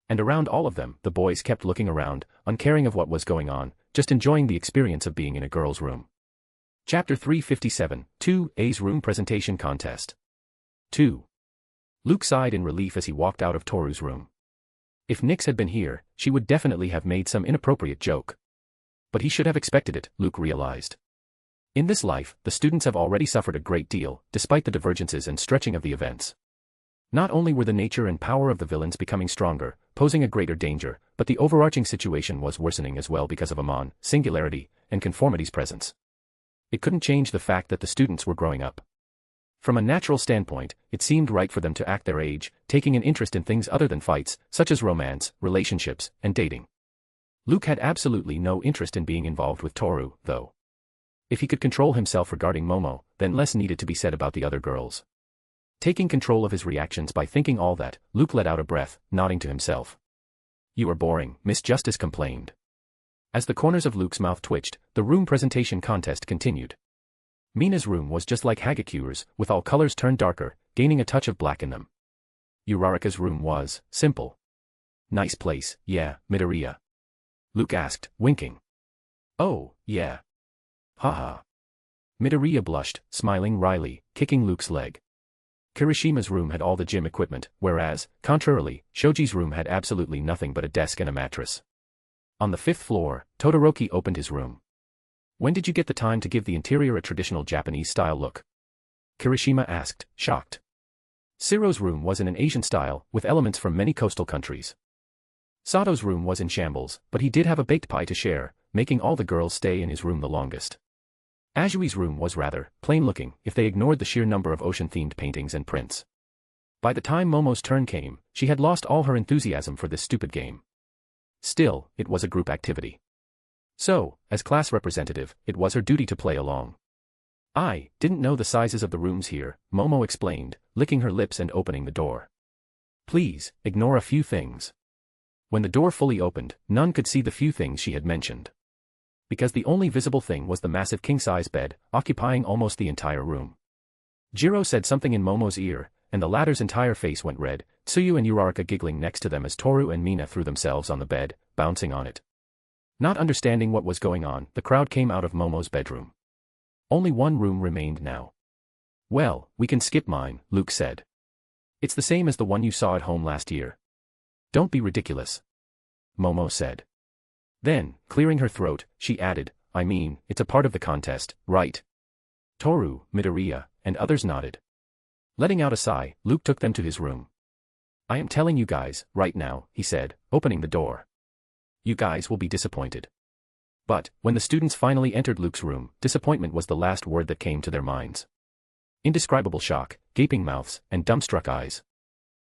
And around all of them, the boys kept looking around, uncaring of what was going on, just enjoying the experience of being in a girl's room. Chapter 357, 2A's Room Presentation Contest. 2. Luke sighed in relief as he walked out of Toru's room. If Nyx had been here, she would definitely have made some inappropriate joke. But he should have expected it, Luke realized. In this life, the students have already suffered a great deal, despite the divergences and stretching of the events. Not only were the nature and power of the villains becoming stronger, posing a greater danger, but the overarching situation was worsening as well because of Amon, Singularity, and Conformity's presence. It couldn't change the fact that the students were growing up. From a natural standpoint, it seemed right for them to act their age, taking an interest in things other than fights, such as romance, relationships, and dating. Luke had absolutely no interest in being involved with Toru, though. If he could control himself regarding Momo, then less needed to be said about the other girls. Taking control of his reactions by thinking all that, Luke let out a breath, nodding to himself. You are boring, Miss Justice complained. As the corners of Luke's mouth twitched, the room presentation contest continued. Mina's room was just like Hagakure's, with all colors turned darker, gaining a touch of black in them. Uraraka's room was simple. Nice place, yeah, Midoriya? Luke asked, winking. Oh, yeah. Haha. Midoriya blushed, smiling wryly, kicking Luke's leg. Kirishima's room had all the gym equipment, whereas, contrarily, Shoji's room had absolutely nothing but a desk and a mattress. On the 5th floor, Todoroki opened his room. When did you get the time to give the interior a traditional Japanese-style look? Kirishima asked, shocked. Siro's room was in an Asian style, with elements from many coastal countries. Sato's room was in shambles, but he did have a baked pie to share, making all the girls stay in his room the longest. Ajui's room was rather plain-looking, if they ignored the sheer number of ocean-themed paintings and prints. By the time Momo's turn came, she had lost all her enthusiasm for this stupid game. Still, it was a group activity. So, as class representative, it was her duty to play along. I didn't know the sizes of the rooms here, Momo explained, licking her lips and opening the door. Please, ignore a few things. When the door fully opened, none could see the few things she had mentioned. Because the only visible thing was the massive king-size bed, occupying almost the entire room. Jiro said something in Momo's ear, and the latter's entire face went red, Tsuyu and Uraraka giggling next to them as Toru and Mina threw themselves on the bed, bouncing on it. Not understanding what was going on, the crowd came out of Momo's bedroom. Only one room remained now. Well, we can skip mine, Luke said. It's the same as the one you saw at home last year. Don't be ridiculous, Momo said. Then, clearing her throat, she added, I mean, it's a part of the contest, right? Toru, Midoriya, and others nodded. Letting out a sigh, Luke took them to his room. I am telling you guys, right now, he said, opening the door. You guys will be disappointed. But, when the students finally entered Luke's room, disappointment was the last word that came to their minds. Indescribable shock, gaping mouths, and dumbstruck eyes.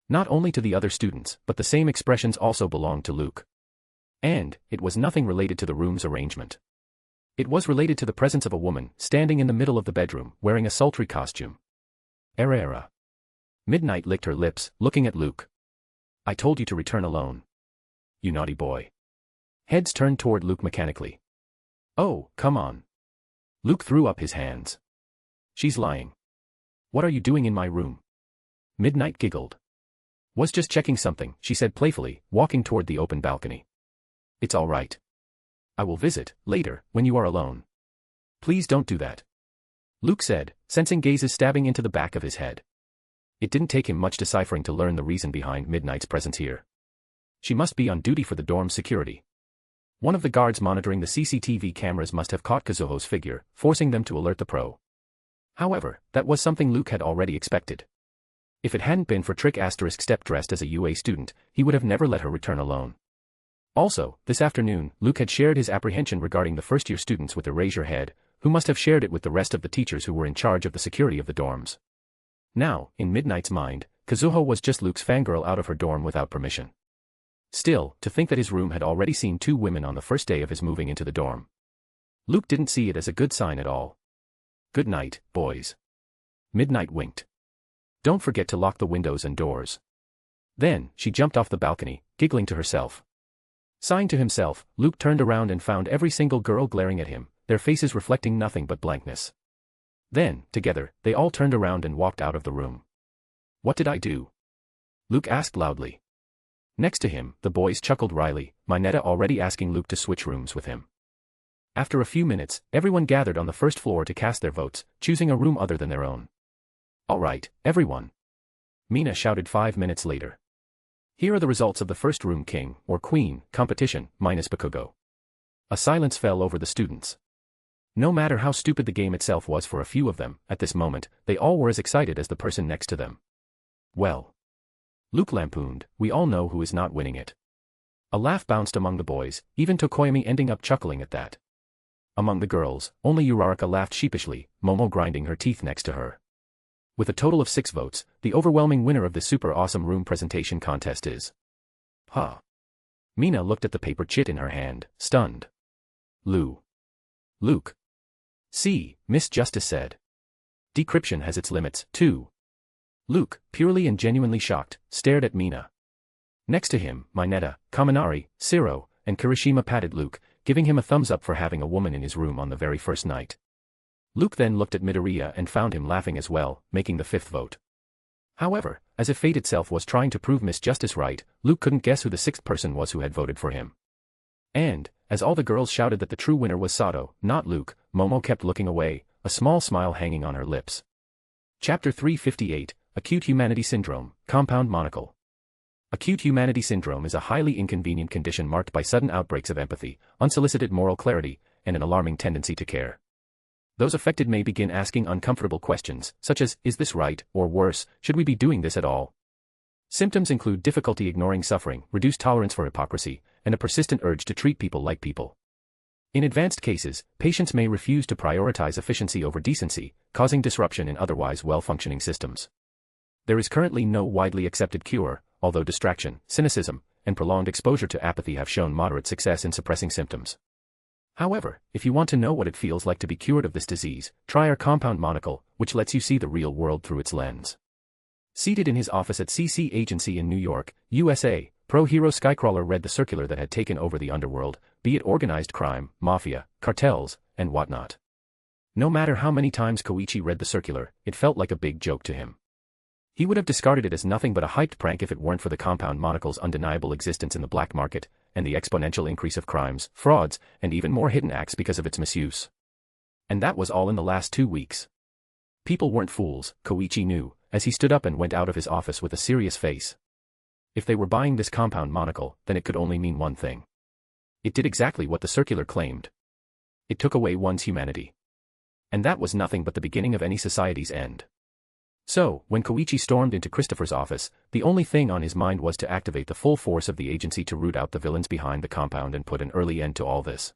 Not only to the other students, but the same expressions also belonged to Luke. And, it was nothing related to the room's arrangement. It was related to the presence of a woman, standing in the middle of the bedroom, wearing a sultry costume. Era. Midnight licked her lips, looking at Luke. I told you to return alone. You naughty boy. Heads turned toward Luke mechanically. Oh, come on. Luke threw up his hands. She's lying. What are you doing in my room? Midnight giggled. Was just checking something, she said playfully, walking toward the open balcony. It's all right. I will visit, later, when you are alone. Please don't do that. Luke said, sensing gazes stabbing into the back of his head. It didn't take him much deciphering to learn the reason behind Midnight's presence here. She must be on duty for the dorm's security. One of the guards monitoring the CCTV cameras must have caught Kazuho's figure, forcing them to alert the pro. However, that was something Luke had already expected. If it hadn't been for Trick Step dressed as a UA student, he would have never let her return alone. Also, this afternoon, Luke had shared his apprehension regarding the first-year students with Erasure Head, who must have shared it with the rest of the teachers who were in charge of the security of the dorms. Now, in Midnight's mind, Kazuho was just Luke's fangirl out of her dorm without permission. Still, to think that his room had already seen 2 women on the first day of his moving into the dorm. Luke didn't see it as a good sign at all. Good night, boys. Midnight winked. Don't forget to lock the windows and doors. Then, she jumped off the balcony, giggling to herself. Sighing to himself, Luke turned around and found every single girl glaring at him, their faces reflecting nothing but blankness. Then, together, they all turned around and walked out of the room. What did I do? Luke asked loudly. Next to him, the boys chuckled wryly, Mineta already asking Luke to switch rooms with him. After a few minutes, everyone gathered on the first floor to cast their votes, choosing a room other than their own. All right, everyone. Mina shouted 5 minutes later. Here are the results of the first room king, or queen, competition, minus Bakugo. A silence fell over the students. No matter how stupid the game itself was for a few of them, at this moment, they all were as excited as the person next to them. Well. Luke lampooned, we all know who is not winning it. A laugh bounced among the boys, even Tokoyami ending up chuckling at that. Among the girls, only Uraraka laughed sheepishly, Momo grinding her teeth next to her. With a total of 6 votes, the overwhelming winner of this super awesome room presentation contest is... Huh. Mina looked at the paper chit in her hand, stunned. Luke. See, Miss Justice said. Decryption has its limits, too. Luke, purely and genuinely shocked, stared at Mina. Next to him, Mineta, Kaminari, Siro, and Kirishima patted Luke, giving him a thumbs up for having a woman in his room on the very first night. Luke then looked at Midoriya and found him laughing as well, making the 5th vote. However, as if fate itself was trying to prove Miss Justice right, Luke couldn't guess who the 6th person was who had voted for him. And, as all the girls shouted that the true winner was Sato, not Luke, Momo kept looking away, a small smile hanging on her lips. Chapter 358, Acute Humanity Syndrome, Compound Monocle. Acute humanity syndrome is a highly inconvenient condition marked by sudden outbreaks of empathy, unsolicited moral clarity, and an alarming tendency to care. Those affected may begin asking uncomfortable questions, such as, is this right, or worse, should we be doing this at all? Symptoms include difficulty ignoring suffering, reduced tolerance for hypocrisy, and a persistent urge to treat people like people. In advanced cases, patients may refuse to prioritize efficiency over decency, causing disruption in otherwise well-functioning systems. There is currently no widely accepted cure, although distraction, cynicism, and prolonged exposure to apathy have shown moderate success in suppressing symptoms. However, if you want to know what it feels like to be cured of this disease, try our compound monocle, which lets you see the real world through its lens. Seated in his office at CC Agency in New York, USA, pro-hero Skycrawler read the circular that had taken over the underworld, be it organized crime, mafia, cartels, and whatnot. No matter how many times Koichi read the circular, it felt like a big joke to him. He would have discarded it as nothing but a hyped prank if it weren't for the compound monocle's undeniable existence in the black market, and the exponential increase of crimes, frauds, and even more hidden acts because of its misuse. And that was all in the last 2 weeks. People weren't fools, Koichi knew, as he stood up and went out of his office with a serious face. If they were buying this compound monocle, then it could only mean one thing. It did exactly what the circular claimed. It took away one's humanity. And that was nothing but the beginning of any society's end. So, when Koichi stormed into Christopher's office, the only thing on his mind was to activate the full force of the agency to root out the villains behind the compound and put an early end to all this.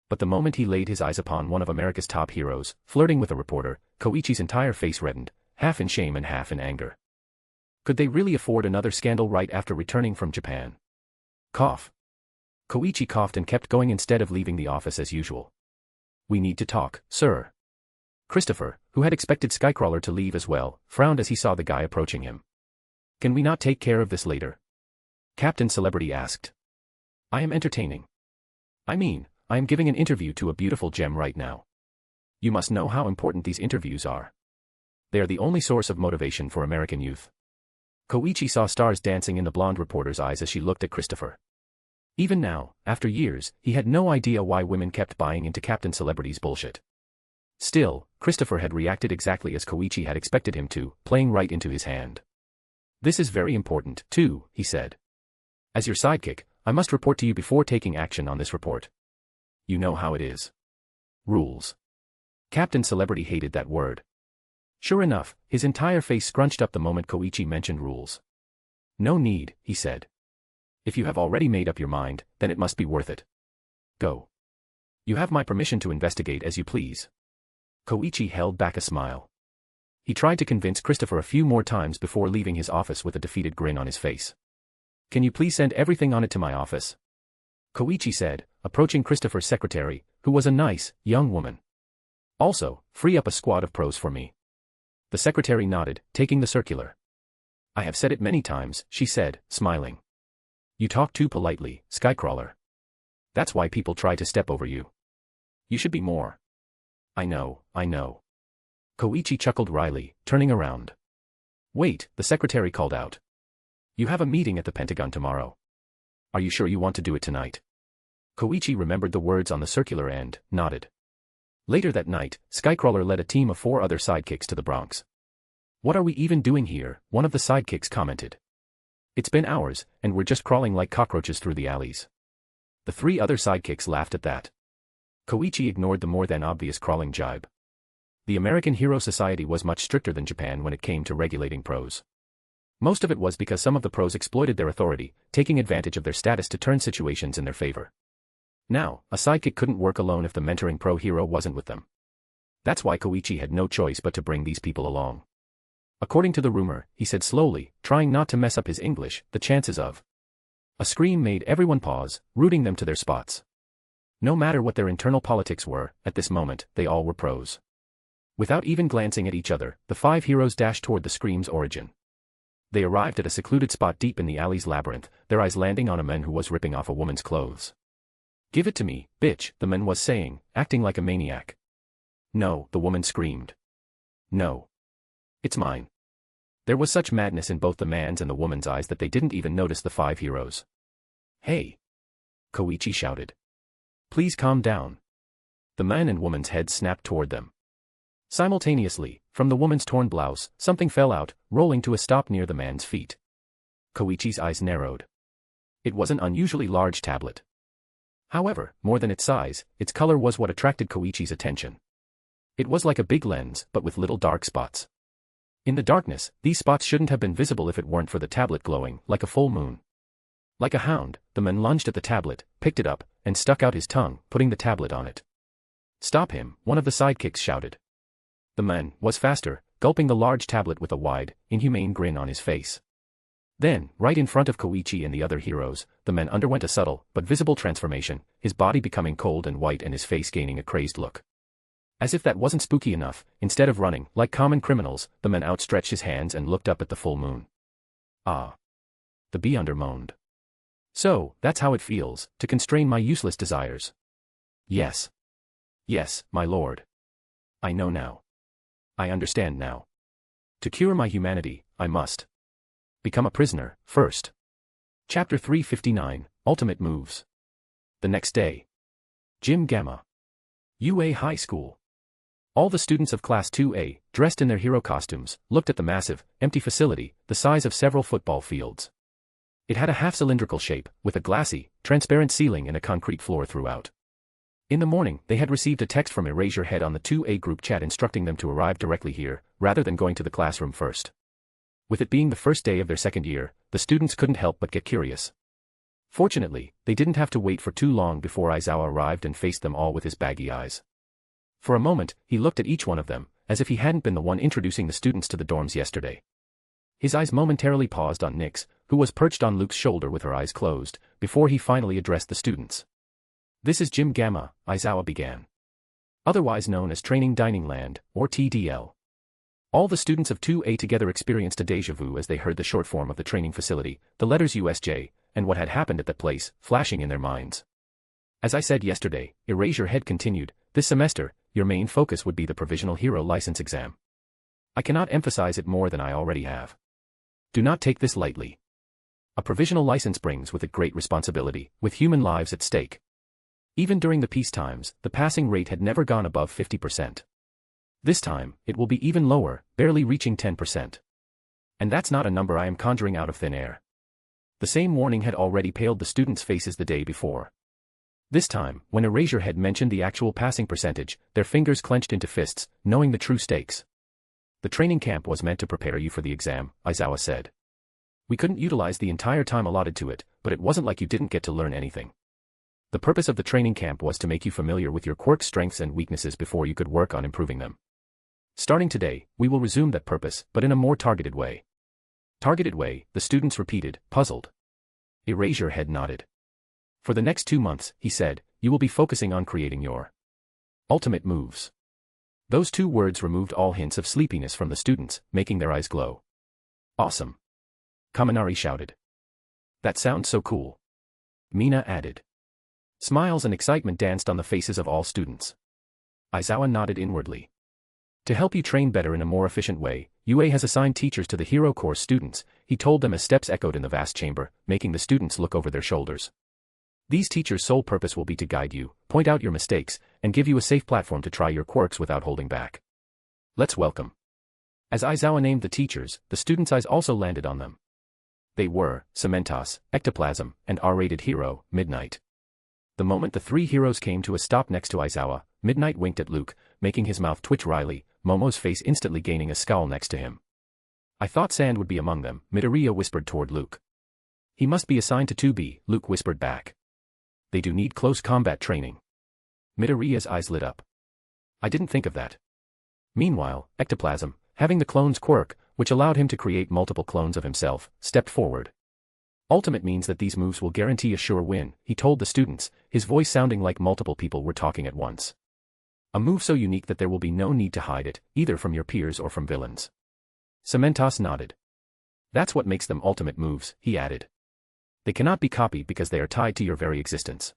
But the moment he laid his eyes upon one of America's top heroes, flirting with a reporter, Koichi's entire face reddened, half in shame and half in anger. Could they really afford another scandal right after returning from Japan? Cough. Koichi coughed and kept going instead of leaving the office as usual. We need to talk, sir. Christopher, who had expected Skycrawler to leave as well, frowned as he saw the guy approaching him. Can we not take care of this later? Captain Celebrity asked. I am entertaining. I am giving an interview to a beautiful gem right now. You must know how important these interviews are. They are the only source of motivation for American youth. Koichi saw stars dancing in the blonde reporter's eyes as she looked at Christopher. Even now, after years, he had no idea why women kept buying into Captain Celebrity's bullshit. Still, Christopher had reacted exactly as Koichi had expected him to, playing right into his hand. This is very important, too, he said. As your sidekick, I must report to you before taking action on this report. You know how it is. Rules. Captain Celebrity hated that word. Sure enough, his entire face scrunched up the moment Koichi mentioned rules. No need, he said. If you have already made up your mind, then it must be worth it. Go. You have my permission to investigate as you please. Koichi held back a smile. He tried to convince Christopher a few more times before leaving his office with a defeated grin on his face. Can you please send everything on it to my office? Koichi said, approaching Christopher's secretary, who was a nice, young woman. Also, free up a squad of pros for me. The secretary nodded, taking the circular. I have said it many times, she said, smiling. You talk too politely, Skycrawler. That's why people try to step over you. You should be more. I know. Koichi chuckled wryly, turning around. Wait, the secretary called out. You have a meeting at the Pentagon tomorrow. Are you sure you want to do it tonight? Koichi remembered the words on the circular and nodded. Later that night, Skycrawler led a team of 4 other sidekicks to the Bronx. What are we even doing here? One of the sidekicks commented. It's been hours, and we're just crawling like cockroaches through the alleys. The 3 other sidekicks laughed at that. Koichi ignored the more than obvious crawling jibe. The American Hero Society was much stricter than Japan when it came to regulating pros. Most of it was because some of the pros exploited their authority, taking advantage of their status to turn situations in their favor. Now, a sidekick couldn't work alone if the mentoring pro hero wasn't with them. That's why Koichi had no choice but to bring these people along. According to the rumor, he said slowly, trying not to mess up his English, the chances of. A scream made everyone pause, rooting them to their spots. No matter what their internal politics were, at this moment, they all were pros. Without even glancing at each other, the 5 heroes dashed toward the scream's origin. They arrived at a secluded spot deep in the alley's labyrinth, their eyes landing on a man who was ripping off a woman's clothes. Give it to me, bitch, the man was saying, acting like a maniac. No, the woman screamed. No. It's mine. There was such madness in both the man's and the woman's eyes that they didn't even notice the 5 heroes. Hey! Koichi shouted. Please calm down. The man and woman's heads snapped toward them. Simultaneously, from the woman's torn blouse, something fell out, rolling to a stop near the man's feet. Koichi's eyes narrowed. It was an unusually large tablet. However, more than its size, its color was what attracted Koichi's attention. It was like a big lens, but with little dark spots. In the darkness, these spots shouldn't have been visible if it weren't for the tablet glowing, like a full moon. Like a hound, the man lunged at the tablet, picked it up, and stuck out his tongue, putting the tablet on it. Stop him, one of the sidekicks shouted. The man was faster, gulping the large tablet with a wide, inhumane grin on his face. Then, right in front of Koichi and the other heroes, the man underwent a subtle, but visible transformation, his body becoming cold and white and his face gaining a crazed look. As if that wasn't spooky enough, instead of running, like common criminals, the man outstretched his hands and looked up at the full moon. Ah. The beyonder moaned. So, that's how it feels, to constrain my useless desires. Yes. Yes, my lord. I know now. I understand now. To cure my humanity, I must become a prisoner, first. Chapter 359, Ultimate Moves. The next day. Gym Gamma. UA High School. All the students of Class 2A, dressed in their hero costumes, looked at the massive, empty facility, the size of several football fields. It had a half-cylindrical shape, with a glassy, transparent ceiling and a concrete floor throughout. In the morning, they had received a text from Erase Your Head on the 2A group chat instructing them to arrive directly here, rather than going to the classroom first. With it being the first day of their second year, the students couldn't help but get curious. Fortunately, they didn't have to wait for too long before Aizawa arrived and faced them all with his baggy eyes. For a moment, he looked at each one of them, as if he hadn't been the one introducing the students to the dorms yesterday. His eyes momentarily paused on Nyx, who was perched on Luke's shoulder with her eyes closed, before he finally addressed the students. This is Gym Gamma, Aizawa began. Otherwise known as Training Dining Land, or TDL. All the students of 2A together experienced a déjà vu as they heard the short form of the training facility, the letters USJ, and what had happened at that place, flashing in their minds. As I said yesterday, Erase Your Head continued, this semester, your main focus would be the Provisional Hero License exam. I cannot emphasize it more than I already have. Do not take this lightly. A provisional license brings with it great responsibility, with human lives at stake. Even during the peace times, the passing rate had never gone above 50%. This time, it will be even lower, barely reaching 10%. And that's not a number I am conjuring out of thin air. The same warning had already paled the students' faces the day before. This time, when Erase Your Head mentioned the actual passing percentage, their fingers clenched into fists, knowing the true stakes. The training camp was meant to prepare you for the exam, Aizawa said. We couldn't utilize the entire time allotted to it, but it wasn't like you didn't get to learn anything. The purpose of the training camp was to make you familiar with your quirk strengths and weaknesses before you could work on improving them. Starting today, we will resume that purpose, but in a more targeted way. Targeted way, the students repeated, puzzled. Erase Your Head nodded. For the next 2 months, he said, you will be focusing on creating your ultimate moves. Those 2 words removed all hints of sleepiness from the students, making their eyes glow. Awesome. Kaminari shouted. That sounds so cool. Mina added. Smiles and excitement danced on the faces of all students. Aizawa nodded inwardly. To help you train better in a more efficient way, UA has assigned teachers to the Hero Course students, he told them as steps echoed in the vast chamber, making the students look over their shoulders. These teachers' sole purpose will be to guide you, point out your mistakes, and give you a safe platform to try your quirks without holding back. Let's welcome. As Aizawa named the teachers, the students' eyes also landed on them. They were Cementos, Ectoplasm, and R-rated hero, Midnight. The moment the 3 heroes came to a stop next to Aizawa, Midnight winked at Luke, making his mouth twitch wryly, Momo's face instantly gaining a scowl next to him. I thought Sand would be among them, Midoriya whispered toward Luke. He must be assigned to 2B, Luke whispered back. They do need close combat training. Midoriya's eyes lit up. I didn't think of that. Meanwhile, Ectoplasm, having the clone's quirk, which allowed him to create multiple clones of himself, stepped forward. Ultimate means that these moves will guarantee a sure win, he told the students, his voice sounding like multiple people were talking at once. A move so unique that there will be no need to hide it, either from your peers or from villains. Cementos nodded. That's what makes them ultimate moves, he added. They cannot be copied because they are tied to your very existence.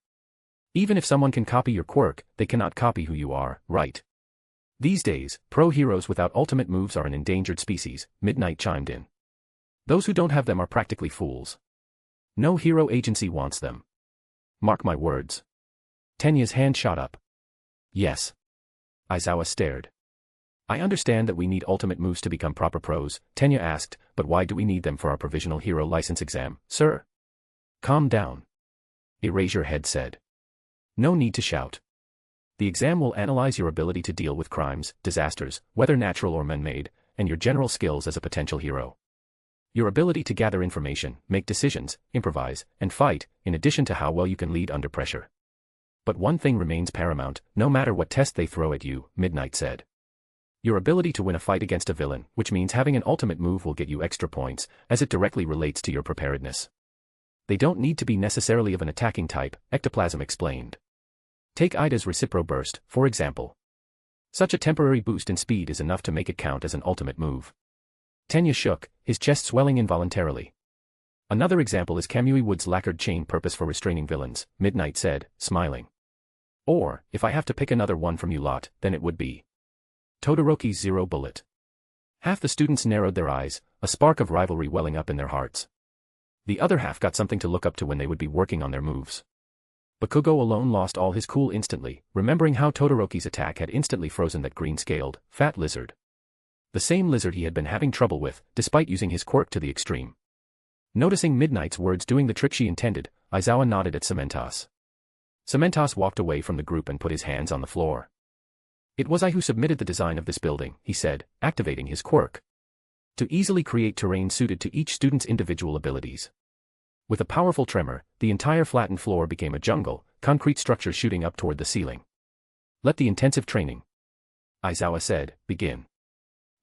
Even if someone can copy your quirk, they cannot copy who you are, right? These days, pro heroes without ultimate moves are an endangered species, Midnight chimed in. Those who don't have them are practically fools. No hero agency wants them. Mark my words. Tenya's hand shot up. Yes. Aizawa stared. I understand that we need ultimate moves to become proper pros, Tenya asked, but why do we need them for our provisional hero license exam, sir? Calm down. Erase Your Head said. No need to shout. The exam will analyze your ability to deal with crimes, disasters, whether natural or man-made, and your general skills as a potential hero. Your ability to gather information, make decisions, improvise, and fight, in addition to how well you can lead under pressure. But one thing remains paramount, no matter what test they throw at you, Midnight said. Your ability to win a fight against a villain, which means having an ultimate move will get you extra points, as it directly relates to your preparedness. They don't need to be necessarily of an attacking type, Ectoplasm explained. Take Ida's Recipro Burst, for example. Such a temporary boost in speed is enough to make it count as an ultimate move. Tenya shook, his chest swelling involuntarily. Another example is Kamui Wood's lacquered chain purpose for restraining villains, Midnight said, smiling. Or, if I have to pick another one from you lot, then it would be Todoroki's Zero Bullet. Half the students narrowed their eyes, a spark of rivalry welling up in their hearts. The other half got something to look up to when they would be working on their moves. Bakugo alone lost all his cool instantly, remembering how Todoroki's attack had instantly frozen that green-scaled, fat lizard. The same lizard he had been having trouble with, despite using his quirk to the extreme. Noticing Midnight's words doing the trick she intended, Aizawa nodded at Cementos. Cementos walked away from the group and put his hands on the floor. It was I who submitted the design of this building, he said, activating his quirk. To easily create terrain suited to each student's individual abilities. With a powerful tremor, the entire flattened floor became a jungle, concrete structures shooting up toward the ceiling. Let the intensive training, Aizawa said, begin.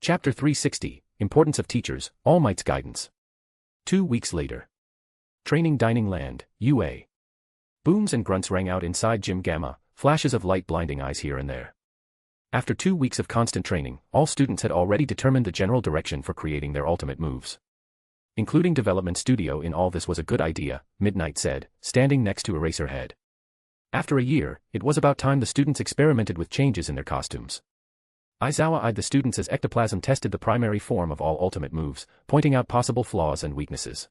Chapter 360, Importance of Teachers, All Might's Guidance. 2 weeks later. Training Dining Land, UA. Booms and grunts rang out inside Gym Gamma, flashes of light blinding eyes here and there. After 2 weeks of constant training, all students had already determined the general direction for creating their ultimate moves. Including development studio in all this was a good idea, Midnight said, standing next to Eraserhead. After a year, it was about time the students experimented with changes in their costumes. Aizawa eyed the students as ectoplasm tested the primary form of all ultimate moves, pointing out possible flaws and weaknesses.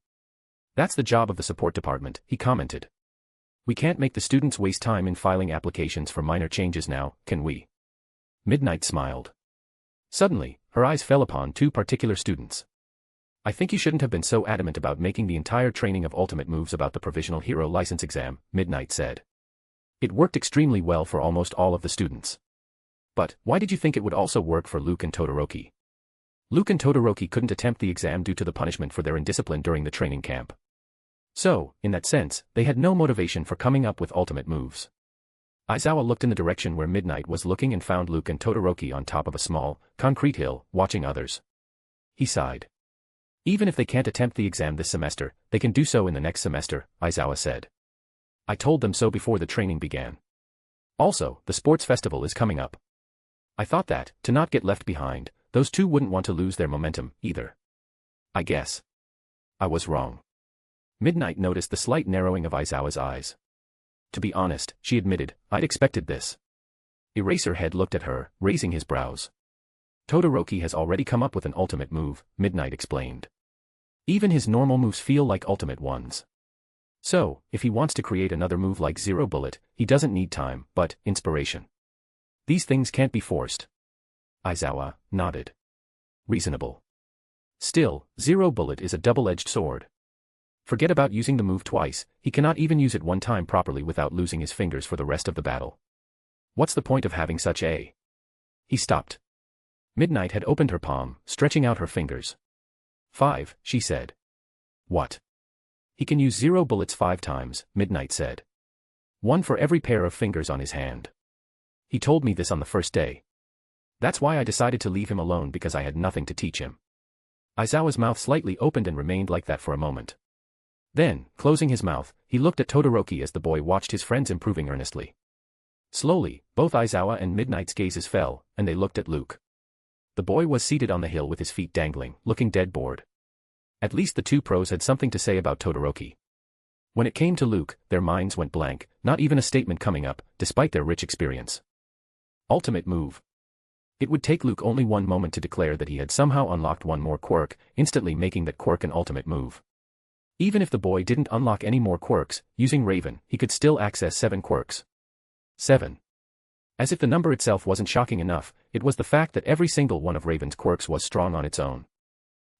That's the job of the support department, he commented. We can't make the students waste time in filing applications for minor changes now, can we? Midnight smiled. Suddenly, her eyes fell upon 2 particular students. I think you shouldn't have been so adamant about making the entire training of ultimate moves about the provisional hero license exam, Midnight said. It worked extremely well for almost all of the students. But, why did you think it would also work for Luke and Todoroki? Luke and Todoroki couldn't attempt the exam due to the punishment for their indiscipline during the training camp. So, in that sense, they had no motivation for coming up with ultimate moves. Aizawa looked in the direction where Midnight was looking and found Luke and Todoroki on top of a small, concrete hill, watching others. He sighed. Even if they can't attempt the exam this semester, they can do so in the next semester, Aizawa said. I told them so before the training began. Also, the sports festival is coming up. I thought that, to not get left behind, those 2 wouldn't want to lose their momentum, either. I guess I was wrong. Midnight noticed the slight narrowing of Aizawa's eyes. To be honest, she admitted, I'd expected this. Eraserhead looked at her, raising his brows. Todoroki has already come up with an ultimate move, Midnight explained. Even his normal moves feel like ultimate ones. So, if he wants to create another move like Zero Bullet, he doesn't need time, but inspiration. These things can't be forced. Aizawa nodded. Reasonable. Still, Zero Bullet is a double-edged sword. Forget about using the move twice, he cannot even use it one time properly without losing his fingers for the rest of the battle. What's the point of having such a... He stopped. Midnight had opened her palm, stretching out her fingers. 5, she said. What? He can use 0 bullets 5 times, Midnight said. 1 for every pair of fingers on his hand. He told me this on the first day. That's why I decided to leave him alone because I had nothing to teach him. Aizawa's mouth slightly opened and remained like that for a moment. Then, closing his mouth, he looked at Todoroki as the boy watched his friends improving earnestly. Slowly, both Aizawa and Midnight's gazes fell, and they looked at Luke. The boy was seated on the hill with his feet dangling, looking dead bored. At least the 2 pros had something to say about Todoroki. When it came to Luke, their minds went blank, not even a statement coming up, despite their rich experience. Ultimate move. It would take Luke only 1 moment to declare that he had somehow unlocked 1 more quirk, instantly making that quirk an ultimate move. Even if the boy didn't unlock any more quirks, using Raven, he could still access 7 quirks. 7. As if the number itself wasn't shocking enough, it was the fact that every single one of Raven's quirks was strong on its own.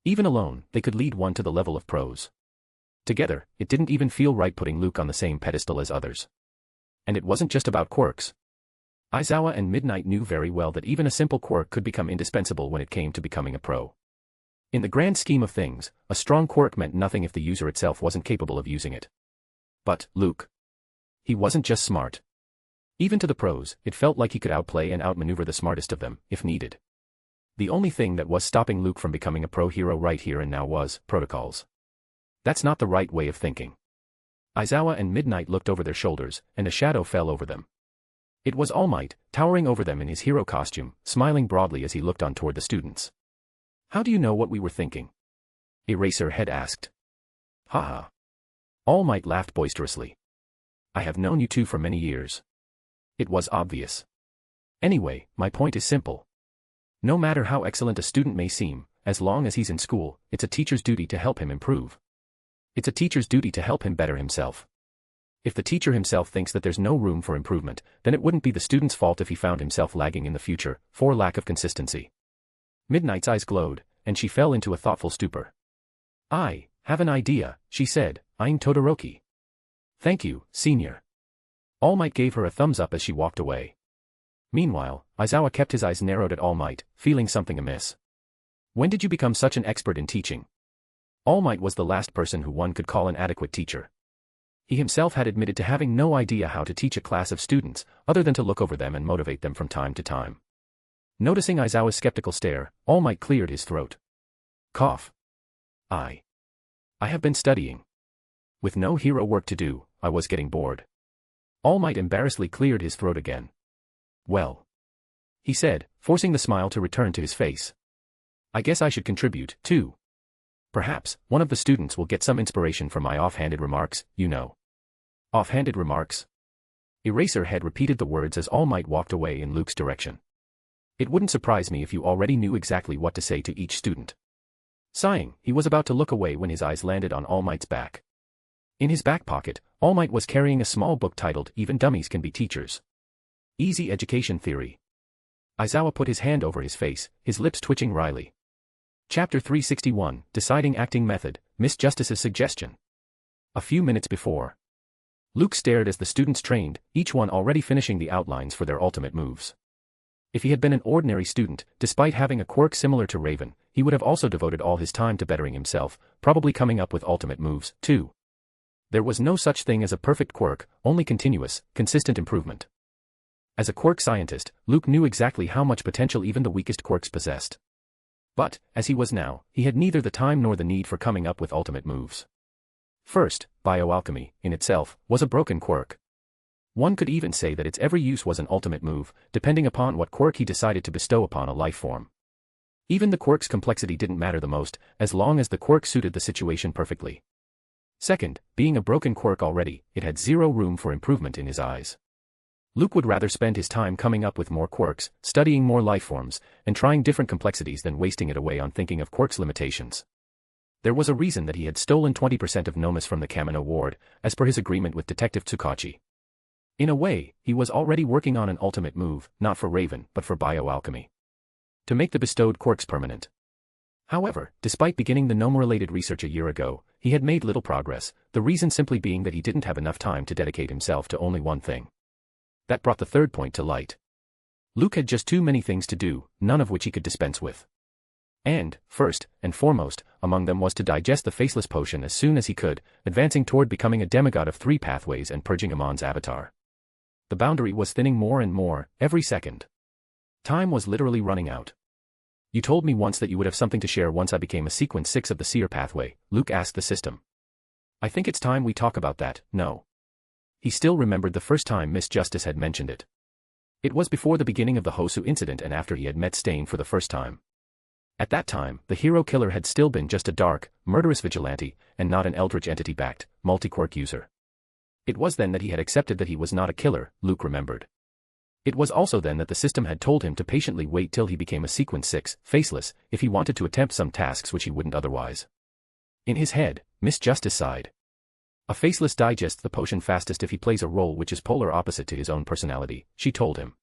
Even alone, they could lead one to the level of pros. Together, it didn't even feel right putting Luke on the same pedestal as others. And it wasn't just about quirks. Aizawa and Midnight knew very well that even a simple quirk could become indispensable when it came to becoming a pro. In the grand scheme of things, a strong quirk meant nothing if the user itself wasn't capable of using it. But, Luke. He wasn't just smart. Even to the pros, it felt like he could outplay and outmaneuver the smartest of them, if needed. The only thing that was stopping Luke from becoming a pro hero right here and now was protocols. That's not the right way of thinking. Aizawa and Midnight looked over their shoulders, and a shadow fell over them. It was All Might, towering over them in his hero costume, smiling broadly as he looked on toward the students. How do you know what we were thinking? Eraserhead asked. Ha. All Might laughed boisterously. I have known you 2 for many years. It was obvious. Anyway, my point is simple. No matter how excellent a student may seem, as long as he's in school, it's a teacher's duty to help him improve. It's a teacher's duty to help him better himself. If the teacher himself thinks that there's no room for improvement, then it wouldn't be the student's fault if he found himself lagging in the future, for lack of consistency. Midnight's eyes glowed, and she fell into a thoughtful stupor. I have an idea, she said, eyeing Todoroki. Thank you, senior. All Might gave her a thumbs up as she walked away. Meanwhile, Aizawa kept his eyes narrowed at All Might, feeling something amiss. When did you become such an expert in teaching? All Might was the last person who one could call an adequate teacher. He himself had admitted to having no idea how to teach a class of students, other than to look over them and motivate them from time to time. Noticing Aizawa's skeptical stare, All Might cleared his throat. Cough. I have been studying. With no hero work to do, I was getting bored. All Might embarrassedly cleared his throat again. Well, he said, forcing the smile to return to his face. I guess I should contribute, too. Perhaps, one of the students will get some inspiration from my offhanded remarks, you know. Offhanded remarks? Eraserhead repeated the words as All Might walked away in Luke's direction. It wouldn't surprise me if you already knew exactly what to say to each student. Sighing, he was about to look away when his eyes landed on All Might's back. In his back pocket, All Might was carrying a small book titled Even Dummies Can Be Teachers. Easy Education Theory. Aizawa put his hand over his face, his lips twitching wryly. Chapter 361, Deciding Acting Method, Miss Justice's Suggestion. A few minutes before. Luke stared as the students trained, each one already finishing the outlines for their ultimate moves. If he had been an ordinary student, despite having a quirk similar to Raven, he would have also devoted all his time to bettering himself, probably coming up with ultimate moves, too. There was no such thing as a perfect quirk, only continuous, consistent improvement. As a quirk scientist, Luke knew exactly how much potential even the weakest quirks possessed. But, as he was now, he had neither the time nor the need for coming up with ultimate moves. First, bioalchemy, in itself, was a broken quirk. One could even say that its every use was an ultimate move, depending upon what quirk he decided to bestow upon a life form. Even the quirk's complexity didn't matter the most, as long as the quirk suited the situation perfectly. Second, being a broken quirk already, it had zero room for improvement in his eyes. Luke would rather spend his time coming up with more quirks, studying more lifeforms, and trying different complexities than wasting it away on thinking of quirks' limitations. There was a reason that he had stolen 20% of Nomus from the Kamino ward, as per his agreement with Detective Tsukachi. In a way, he was already working on an ultimate move, not for Raven, but for bioalchemy. To make the bestowed quirks permanent. However, despite beginning the Gnome-related research a year ago, he had made little progress, the reason simply being that he didn't have enough time to dedicate himself to only one thing. That brought the third point to light. Luke had just too many things to do, none of which he could dispense with. And, first and foremost, among them was to digest the Faceless Potion as soon as he could, advancing toward becoming a demigod of 3 pathways and purging Amon's avatar. The boundary was thinning more and more, every second. Time was literally running out. You told me once that you would have something to share once I became a Sequence 6 of the Seer pathway, Luke asked the system. I think it's time we talk about that, no. He still remembered the first time Miss Justice had mentioned it. It was before the beginning of the Hosu incident and after he had met Stain for the first time. At that time, the hero killer had still been just a dark, murderous vigilante, and not an eldritch entity-backed, multi-quirk user. It was then that he had accepted that he was not a killer, Luke remembered. It was also then that the system had told him to patiently wait till he became a Sequence 6, faceless, if he wanted to attempt some tasks which he wouldn't otherwise. In his head, Miss Justice sighed. A faceless digests the potion fastest if he plays a role which is polar opposite to his own personality, she told him.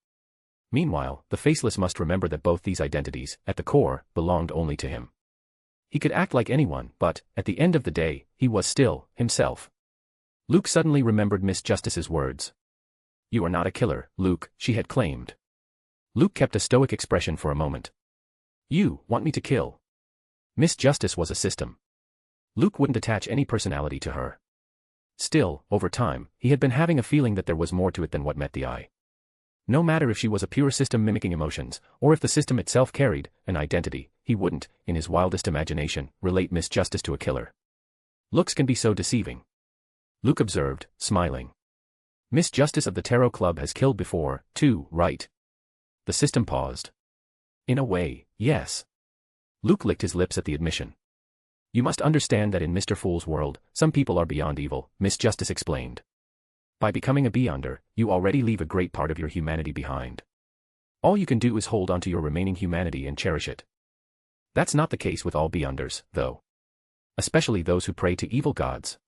Meanwhile, the faceless must remember that both these identities, at the core, belonged only to him. He could act like anyone, but, at the end of the day, he was still himself. Luke suddenly remembered Miss Justice's words. You are not a killer, Luke, she had claimed. Luke kept a stoic expression for a moment. You want me to kill? Miss Justice was a system. Luke wouldn't attach any personality to her. Still, over time, he had been having a feeling that there was more to it than what met the eye. No matter if she was a pure system mimicking emotions, or if the system itself carried an identity, he wouldn't, in his wildest imagination, relate Miss Justice to a killer. Looks can be so deceiving. Luke observed, smiling. Miss Justice of the Tarot Club has killed before, too, right? The system paused. In a way, yes. Luke licked his lips at the admission. You must understand that in Mr. Fool's world, some people are beyond evil, Miss Justice explained. By becoming a Beyonder, you already leave a great part of your humanity behind. All you can do is hold onto your remaining humanity and cherish it. That's not the case with all beyonders, though. Especially those who pray to evil gods.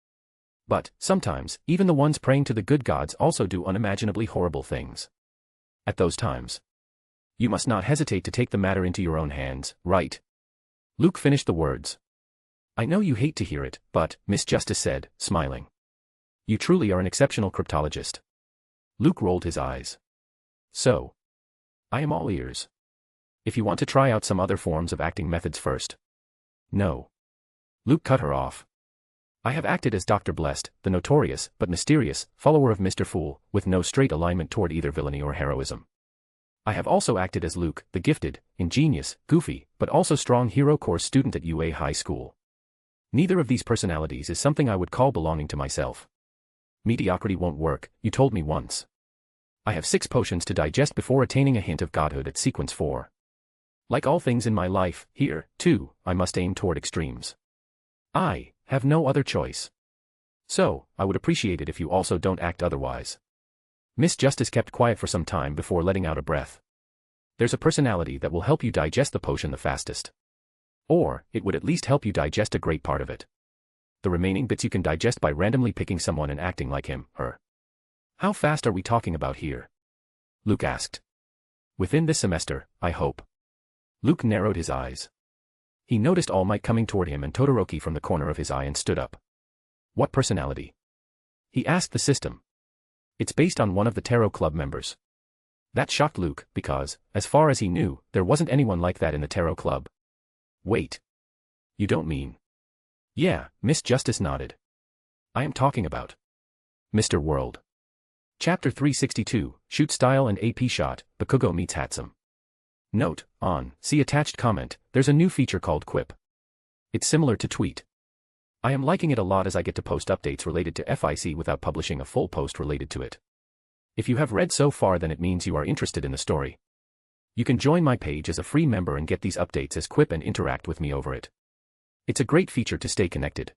But, sometimes, even the ones praying to the good gods also do unimaginably horrible things. At those times, you must not hesitate to take the matter into your own hands, right? Luke finished the words. I know you hate to hear it, but, Miss Justice said, smiling. You truly are an exceptional cryptologist. Luke rolled his eyes. So, I am all ears. If you want to try out some other forms of acting methods first. No. Luke cut her off. I have acted as Dr. Blessed, the notorious, but mysterious, follower of Mr. Fool, with no straight alignment toward either villainy or heroism. I have also acted as Luke, the gifted, ingenious, goofy, but also strong hero course student at UA High School. Neither of these personalities is something I would call belonging to myself. Mediocrity won't work, you told me once. I have 6 potions to digest before attaining a hint of godhood at sequence 4. Like all things in my life, here, too, I must aim toward extremes. I have no other choice. So, I would appreciate it if you also don't act otherwise. Miss Justice kept quiet for some time before letting out a breath. There's a personality that will help you digest the potion the fastest. Or, it would at least help you digest a great part of it. The remaining bits you can digest by randomly picking someone and acting like him, her. How fast are we talking about here? Luke asked. Within this semester, I hope. Luke narrowed his eyes. He noticed All Might coming toward him and Todoroki from the corner of his eye and stood up. What personality? He asked the system. It's based on one of the Tarot Club members. That shocked Luke, because, as far as he knew, there wasn't anyone like that in the Tarot Club. Wait. You don't mean? Yeah, Miss Justice nodded. I am talking about Mr. World. Chapter 362, Shoot Style and AP Shot, Bakugo meets Hatsum. Note, see attached comment, there's a new feature called Quip. It's similar to Tweet. I am liking it a lot as I get to post updates related to FIC without publishing a full post related to it. If you have read so far, then it means you are interested in the story. You can join my page as a free member and get these updates as Quip and interact with me over it. It's a great feature to stay connected.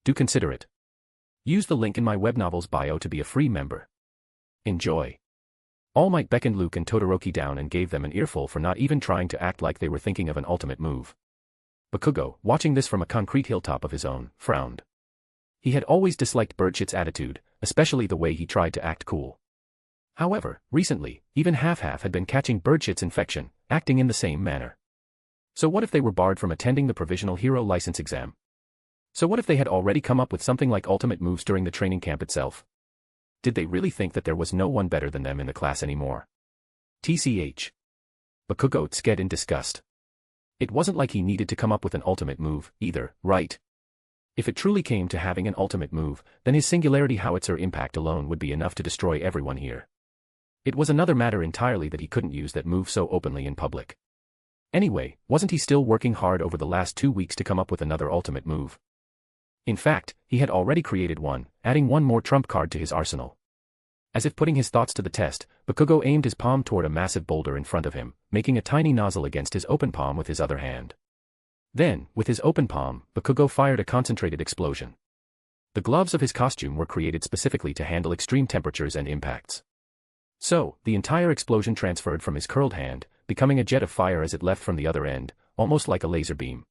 Do consider it. Use the link in my web novel's bio to be a free member. Enjoy. All Might beckoned Luke and Todoroki down and gave them an earful for not even trying to act like they were thinking of an ultimate move. Bakugo, watching this from a concrete hilltop of his own, frowned. He had always disliked Birdshit's attitude, especially the way he tried to act cool. However, recently, even Half-Half had been catching Birdshit's infection, acting in the same manner. So what if they were barred from attending the provisional hero license exam? So what if they had already come up with something like ultimate moves during the training camp itself? Did they really think that there was no one better than them in the class anymore? TCH. Bakugo sked in disgust. It wasn't like he needed to come up with an ultimate move, either, right? If it truly came to having an ultimate move, then his singularity howitzer impact alone would be enough to destroy everyone here. It was another matter entirely that he couldn't use that move so openly in public. Anyway, wasn't he still working hard over the last 2 weeks to come up with another ultimate move? In fact, he had already created one, adding one more trump card to his arsenal. As if putting his thoughts to the test, Bakugo aimed his palm toward a massive boulder in front of him, making a tiny nozzle against his open palm with his other hand. Then, with his open palm, Bakugo fired a concentrated explosion. The gloves of his costume were created specifically to handle extreme temperatures and impacts. So, the entire explosion transferred from his curled hand, becoming a jet of fire as it left from the other end, almost like a laser beam.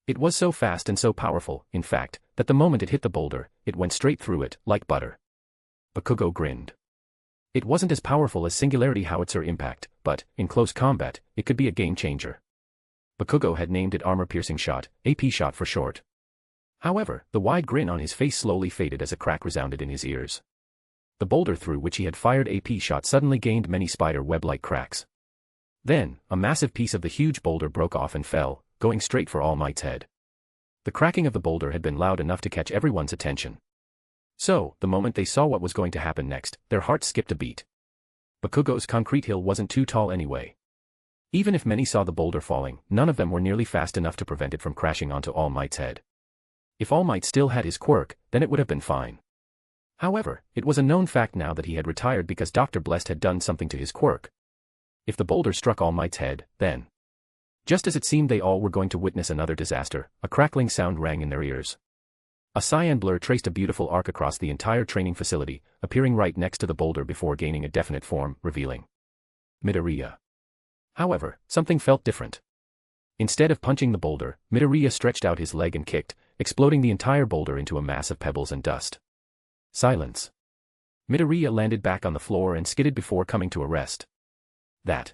It was so fast and so powerful, in fact, that the moment it hit the boulder, it went straight through it, like butter. Bakugo grinned. It wasn't as powerful as Singularity Howitzer Impact, but, in close combat, it could be a game-changer. Bakugo had named it Armor-Piercing Shot, AP Shot for short. However, the wide grin on his face slowly faded as a crack resounded in his ears. The boulder through which he had fired AP Shot suddenly gained many spider web-like cracks. Then, a massive piece of the huge boulder broke off and fell, going straight for All Might's head. The cracking of the boulder had been loud enough to catch everyone's attention. So, the moment they saw what was going to happen next, their hearts skipped a beat. Bakugo's concrete hill wasn't too tall anyway. Even if many saw the boulder falling, none of them were nearly fast enough to prevent it from crashing onto All Might's head. If All Might still had his quirk, then it would have been fine. However, it was a known fact now that he had retired because Dr. Blessed had done something to his quirk. If the boulder struck All Might's head, then... Just as it seemed they all were going to witness another disaster, a crackling sound rang in their ears. A cyan blur traced a beautiful arc across the entire training facility, appearing right next to the boulder before gaining a definite form, revealing Midoriya. However, something felt different. Instead of punching the boulder, Midoriya stretched out his leg and kicked, exploding the entire boulder into a mass of pebbles and dust. Silence. Midoriya landed back on the floor and skidded before coming to a rest. That,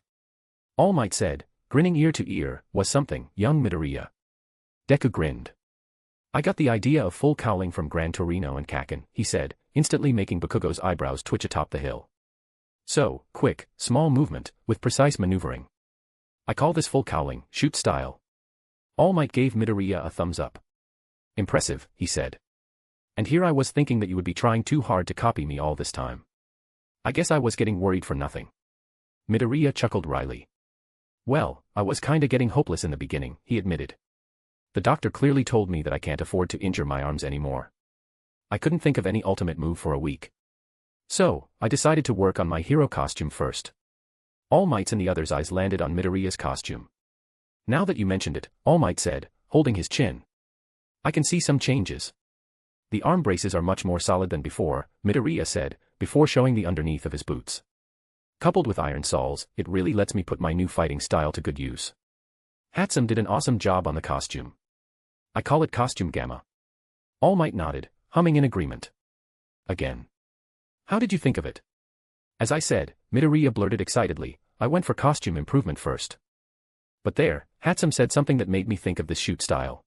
All Might said, grinning ear to ear, was something, young Midoriya. Deku grinned. I got the idea of full cowling from Gran Torino and Kaken, he said, instantly making Bakugo's eyebrows twitch atop the hill. So, quick, small movement, with precise maneuvering. I call this full cowling, shoot style. All Might gave Midoriya a thumbs up. Impressive, he said. And here I was thinking that you would be trying too hard to copy me all this time. I guess I was getting worried for nothing. Midoriya chuckled wryly. Well, I was kinda getting hopeless in the beginning, he admitted. The doctor clearly told me that I can't afford to injure my arms anymore. I couldn't think of any ultimate move for a week. So, I decided to work on my hero costume first. All Might's and the others' eyes landed on Midoriya's costume. Now that you mentioned it, All Might said, holding his chin. I can see some changes. The arm braces are much more solid than before, Midoriya said, before showing the underneath of his boots. Coupled with iron soles, it really lets me put my new fighting style to good use. Hatsum did an awesome job on the costume. I call it Costume Gamma. All Might nodded, humming in agreement. Again. How did you think of it? As I said, Midoriya blurted excitedly, I went for costume improvement first. But there, Hatsum said something that made me think of this shoot style.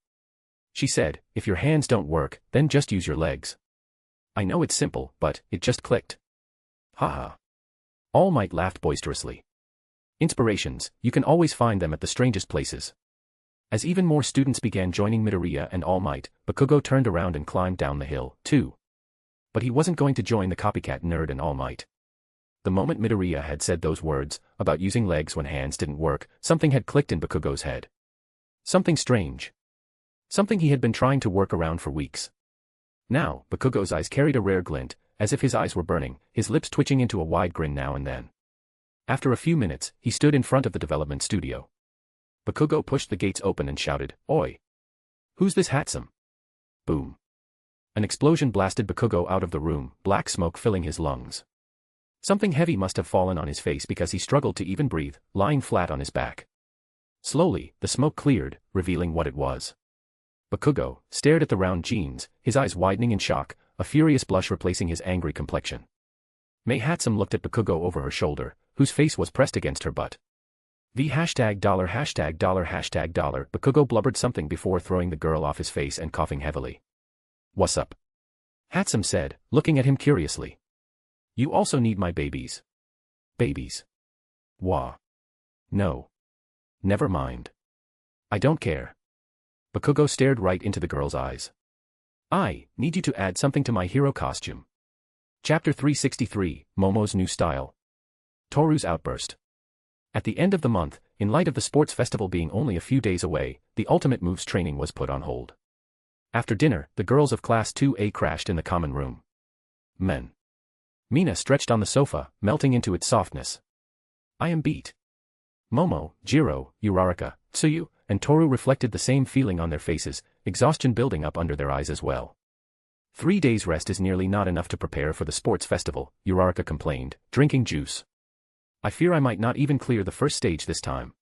She said, if your hands don't work, then just use your legs. I know it's simple, but it just clicked. Haha. All Might laughed boisterously. Inspirations, you can always find them at the strangest places. As even more students began joining Midoriya and All Might, Bakugo turned around and climbed down the hill, too. But he wasn't going to join the copycat nerd and All Might. The moment Midoriya had said those words, about using legs when hands didn't work, something had clicked in Bakugo's head. Something strange. Something he had been trying to work around for weeks. Now, Bakugo's eyes carried a rare glint, as if his eyes were burning, his lips twitching into a wide grin now and then. After a few minutes, he stood in front of the development studio. Bakugo pushed the gates open and shouted, Oi! Who's this Hatsum? Boom. An explosion blasted Bakugo out of the room, black smoke filling his lungs. Something heavy must have fallen on his face because he struggled to even breathe, lying flat on his back. Slowly, the smoke cleared, revealing what it was. Bakugo stared at the round jeans, his eyes widening in shock, a furious blush replacing his angry complexion. Mei Hatsum looked at Bakugo over her shoulder, whose face was pressed against her butt. $$, Bakugo blubbered something before throwing the girl off his face and coughing heavily. What's up? Hatsum said, looking at him curiously. You also need my babies. Babies. Wah. No. Never mind. I don't care. Bakugo stared right into the girl's eyes. I need you to add something to my hero costume. Chapter 363, Momo's New Style. Toru's outburst. At the end of the month, in light of the sports festival being only a few days away, the Ultimate Moves training was put on hold. After dinner, the girls of Class 2A crashed in the common room. Men. Mina stretched on the sofa, melting into its softness. I am beat. Momo, Jiro, Uraraka, Tsuyu, and Toru reflected the same feeling on their faces, exhaustion building up under their eyes as well. 3 days rest is nearly not enough to prepare for the sports festival, Uraraka complained, drinking juice. I fear I might not even clear the first stage this time.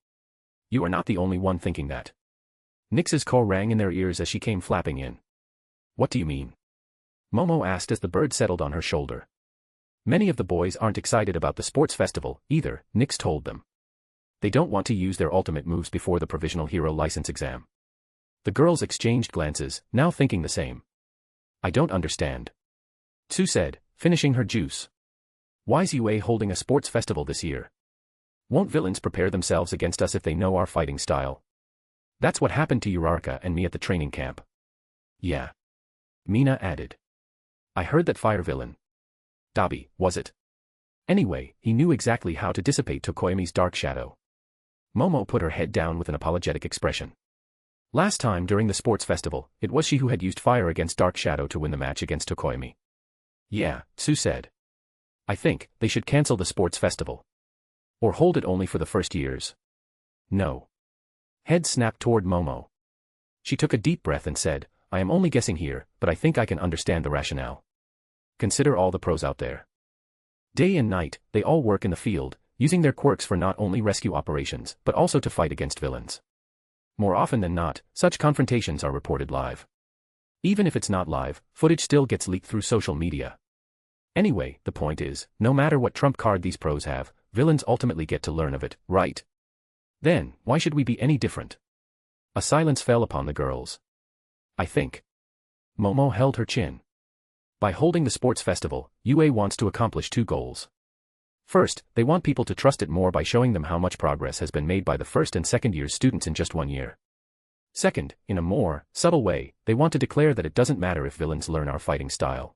You are not the only one thinking that. Nyx's call rang in their ears as she came flapping in. What do you mean? Momo asked as the bird settled on her shoulder. Many of the boys aren't excited about the sports festival, either, Nyx told them. They don't want to use their ultimate moves before the provisional hero license exam. The girls exchanged glances, now thinking the same. I don't understand. Tsu said, finishing her juice. Why's UA holding a sports festival this year? Won't villains prepare themselves against us if they know our fighting style? That's what happened to Uraraka and me at the training camp. Yeah. Mina added. I heard that fire villain. Dabi, was it? Anyway, he knew exactly how to dissipate Tokoyami's dark shadow. Momo put her head down with an apologetic expression. Last time during the sports festival, it was she who had used fire against Dark Shadow to win the match against Tokoyami. Yeah, Tsu said. I think they should cancel the sports festival. Or hold it only for the first years. No. Head snapped toward Momo. She took a deep breath and said, I am only guessing here, but I think I can understand the rationale. Consider all the pros out there. Day and night, they all work in the field, using their quirks for not only rescue operations but also to fight against villains. More often than not, such confrontations are reported live. Even if it's not live, footage still gets leaked through social media. Anyway, the point is, no matter what trump card these pros have, villains ultimately get to learn of it, right? Then, why should we be any different? A silence fell upon the girls. I think. Momo held her chin. By holding the sports festival, UA wants to accomplish 2 goals. First, they want people to trust it more by showing them how much progress has been made by the first and second year's students in just 1 year. Second, in a more subtle way, they want to declare that it doesn't matter if villains learn our fighting style.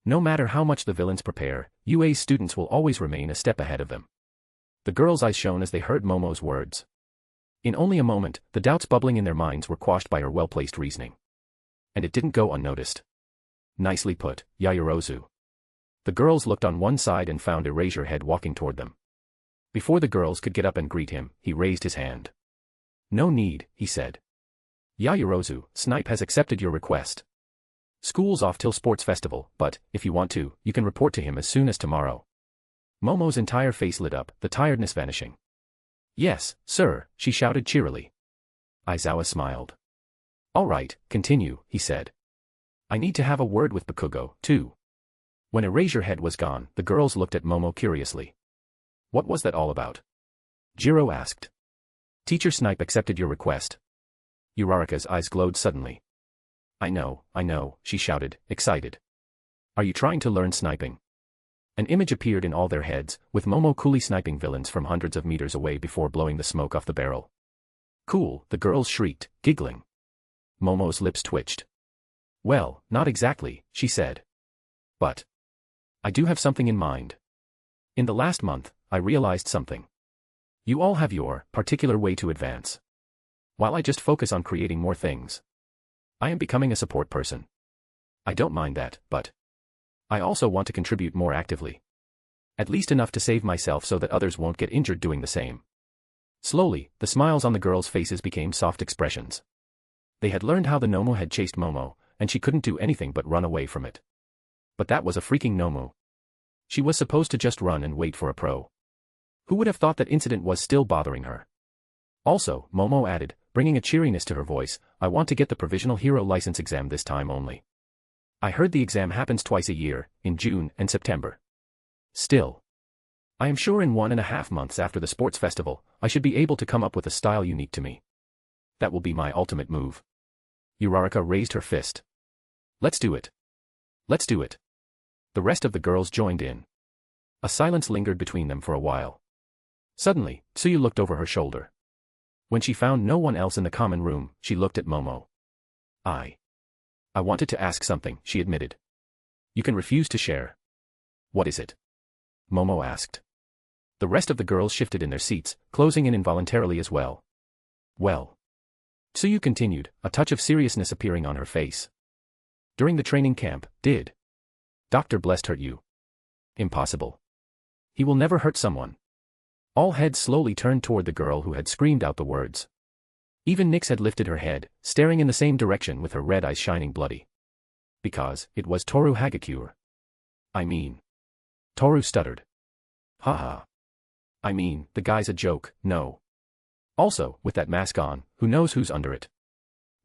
No matter how much the villains prepare, UA's students will always remain a step ahead of them. The girls' eyes shone as they heard Momo's words. In only a moment, the doubts bubbling in their minds were quashed by her well-placed reasoning. And it didn't go unnoticed. Nicely put, Yaoyorozu. The girls looked on one side and found Eraserhead walking toward them. Before the girls could get up and greet him, he raised his hand. No need, he said. Yaoyorozu, Snipe has accepted your request. School's off till sports festival, but, if you want to, you can report to him as soon as tomorrow. Momo's entire face lit up, the tiredness vanishing. Yes, sir, she shouted cheerily. Aizawa smiled. All right, continue, he said. I need to have a word with Bakugo, too. When Eraserhead was gone, the girls looked at Momo curiously. What was that all about? Jiro asked. Teacher Snipe accepted your request. Uraraka's eyes glowed suddenly. I know, she shouted, excited. Are you trying to learn sniping? An image appeared in all their heads, with Momo coolly sniping villains from hundreds of meters away before blowing the smoke off the barrel. Cool, the girls shrieked, giggling. Momo's lips twitched. Well, not exactly, she said. But I do have something in mind. In the last month, I realized something. You all have your particular way to advance. While I just focus on creating more things. I am becoming a support person. I don't mind that, but I also want to contribute more actively. At least enough to save myself so that others won't get injured doing the same. Slowly, the smiles on the girls' faces became soft expressions. They had learned how the Nomu had chased Momo, and she couldn't do anything but run away from it. But that was a freaking Nomu. She was supposed to just run and wait for a pro. Who would have thought that incident was still bothering her? Also, Momo added, bringing a cheeriness to her voice, I want to get the provisional hero license exam this time only. I heard the exam happens twice a year, in June and September. Still. I am sure in 1.5 months after the sports festival, I should be able to come up with a style unique to me. That will be my ultimate move. Uraraka raised her fist. Let's do it. Let's do it. The rest of the girls joined in. A silence lingered between them for a while. Suddenly, Tsuyu looked over her shoulder. When she found no one else in the common room, she looked at Momo. I wanted to ask something, she admitted. You can refuse to share. What is it? Momo asked. The rest of the girls shifted in their seats, closing in involuntarily as well. Well. Tsuyu continued, a touch of seriousness appearing on her face. During the training camp, did Dr. Blessed hurt you? Impossible. He will never hurt someone. All heads slowly turned toward the girl who had screamed out the words. Even Nyx had lifted her head, staring in the same direction with her red eyes shining bloody. Because, it was Toru Hagakure. I mean. Toru stuttered. Haha. I mean, the guy's a joke, no. Also, with that mask on, who knows who's under it?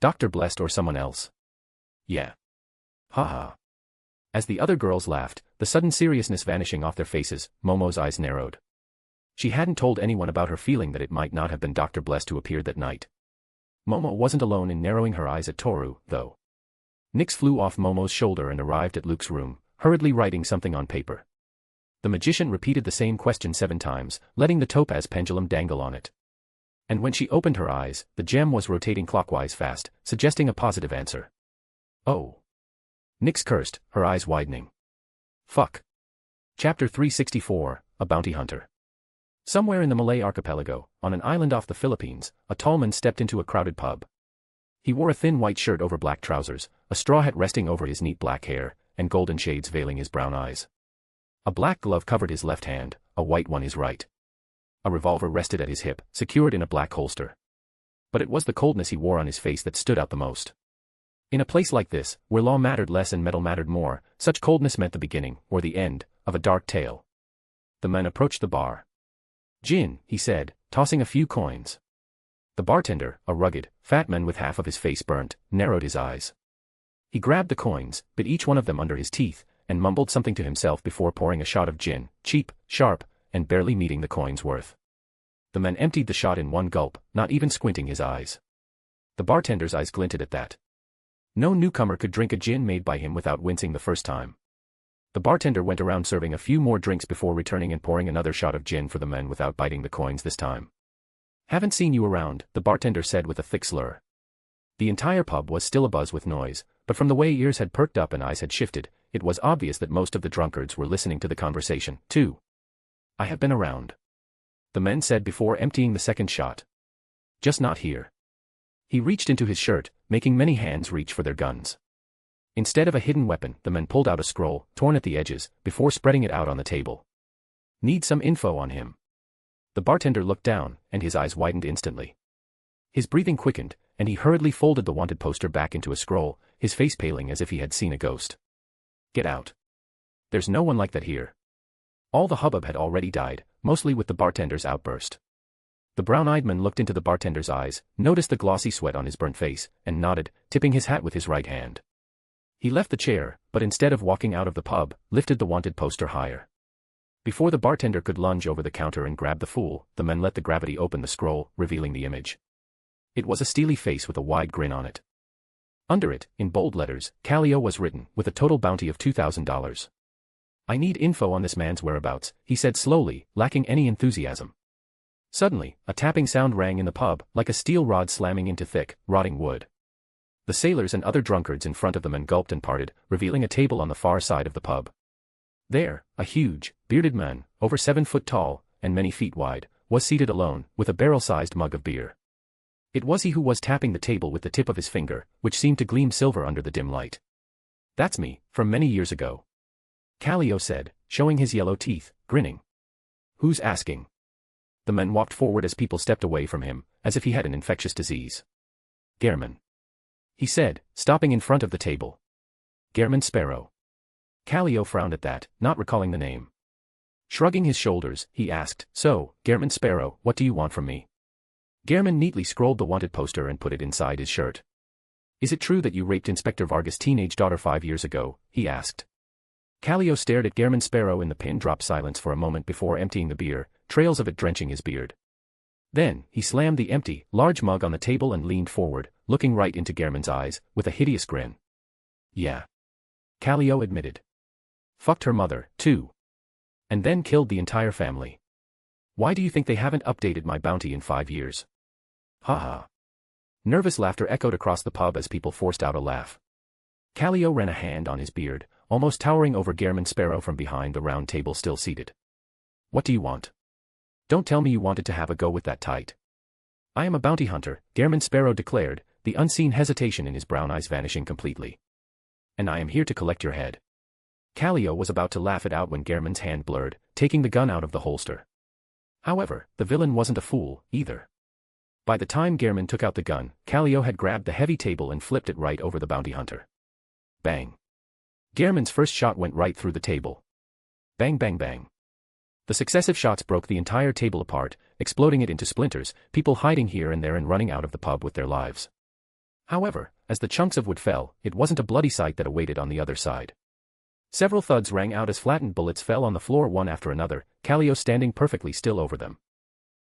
Dr. Blessed or someone else? Yeah. Haha. As the other girls laughed, the sudden seriousness vanishing off their faces, Momo's eyes narrowed. She hadn't told anyone about her feeling that it might not have been Dr. Blessed who appeared that night. Momo wasn't alone in narrowing her eyes at Toru, though. Nyx flew off Momo's shoulder and arrived at Luke's room, hurriedly writing something on paper. The magician repeated the same question 7 times, letting the topaz pendulum dangle on it. And when she opened her eyes, the gem was rotating clockwise fast, suggesting a positive answer. Oh. Nyx cursed, her eyes widening. Fuck. Chapter 364, A Bounty Hunter. Somewhere in the Malay archipelago, on an island off the Philippines, a tall man stepped into a crowded pub. He wore a thin white shirt over black trousers, a straw hat resting over his neat black hair, and golden shades veiling his brown eyes. A black glove covered his left hand, a white one his right. A revolver rested at his hip, secured in a black holster. But it was the coldness he wore on his face that stood out the most. In a place like this, where law mattered less and metal mattered more, such coldness meant the beginning, or the end, of a dark tale. The man approached the bar. "Gin," he said, tossing a few coins. The bartender, a rugged, fat man with half of his face burnt, narrowed his eyes. He grabbed the coins, bit each one of them under his teeth, and mumbled something to himself before pouring a shot of gin, cheap, sharp, and barely meeting the coin's worth. The man emptied the shot in one gulp, not even squinting his eyes. The bartender's eyes glinted at that. No newcomer could drink a gin made by him without wincing the first time. The bartender went around serving a few more drinks before returning and pouring another shot of gin for the men without biting the coins this time. "Haven't seen you around," the bartender said with a thick slur. The entire pub was still abuzz with noise, but from the way ears had perked up and eyes had shifted, it was obvious that most of the drunkards were listening to the conversation, too. "I have been around," the men said before emptying the second shot. "Just not here." He reached into his shirt, making many hands reach for their guns. Instead of a hidden weapon, the men pulled out a scroll, torn at the edges, before spreading it out on the table. "Need some info on him." The bartender looked down, and his eyes widened instantly. His breathing quickened, and he hurriedly folded the wanted poster back into a scroll, his face paling as if he had seen a ghost. "Get out. There's no one like that here." All the hubbub had already died, mostly with the bartender's outburst. The brown-eyed man looked into the bartender's eyes, noticed the glossy sweat on his burnt face, and nodded, tipping his hat with his right hand. He left the chair, but instead of walking out of the pub, lifted the wanted poster higher. Before the bartender could lunge over the counter and grab the fool, the men let the gravity open the scroll, revealing the image. It was a steely face with a wide grin on it. Under it, in bold letters, Callio was written, with a total bounty of $2,000. "I need info on this man's whereabouts," he said slowly, lacking any enthusiasm. Suddenly, a tapping sound rang in the pub, like a steel rod slamming into thick, rotting wood. The sailors and other drunkards in front of the men gulped and parted, revealing a table on the far side of the pub. There, a huge, bearded man, over 7 foot tall, and many feet wide, was seated alone, with a barrel-sized mug of beer. It was he who was tapping the table with the tip of his finger, which seemed to gleam silver under the dim light. "That's me, from many years ago," Callio said, showing his yellow teeth, grinning. "Who's asking?" The men walked forward as people stepped away from him, as if he had an infectious disease. "Gehrman," he said, stopping in front of the table. "Gehrman Sparrow." Callio frowned at that, not recalling the name. Shrugging his shoulders, he asked, "So, Gehrman Sparrow, what do you want from me?" Gehrman neatly scrolled the wanted poster and put it inside his shirt. "Is it true that you raped Inspector Vargas' teenage daughter 5 years ago?" he asked. Callio stared at Gehrman Sparrow in the pin-drop silence for a moment before emptying the beer, trails of it drenching his beard. Then, he slammed the empty, large mug on the table and leaned forward, looking right into Gehrman's eyes, with a hideous grin. "Yeah," Callio admitted. "Fucked her mother, too. And then killed the entire family. Why do you think they haven't updated my bounty in 5 years? Ha ha." Nervous laughter echoed across the pub as people forced out a laugh. Callio ran a hand on his beard, almost towering over Gehrman Sparrow from behind the round table still seated. "What do you want? Don't tell me you wanted to have a go with that tight." "I am a bounty hunter," Gehrman Sparrow declared, the unseen hesitation in his brown eyes vanishing completely. "And I am here to collect your head." Callio was about to laugh it out when Gehrman's hand blurred, taking the gun out of the holster. However, the villain wasn't a fool, either. By the time Gehrman took out the gun, Callio had grabbed the heavy table and flipped it right over the bounty hunter. Bang. Gehrman's first shot went right through the table. Bang bang bang. The successive shots broke the entire table apart, exploding it into splinters, people hiding here and there and running out of the pub with their lives. However, as the chunks of wood fell, it wasn't a bloody sight that awaited on the other side. Several thuds rang out as flattened bullets fell on the floor one after another, Callio standing perfectly still over them.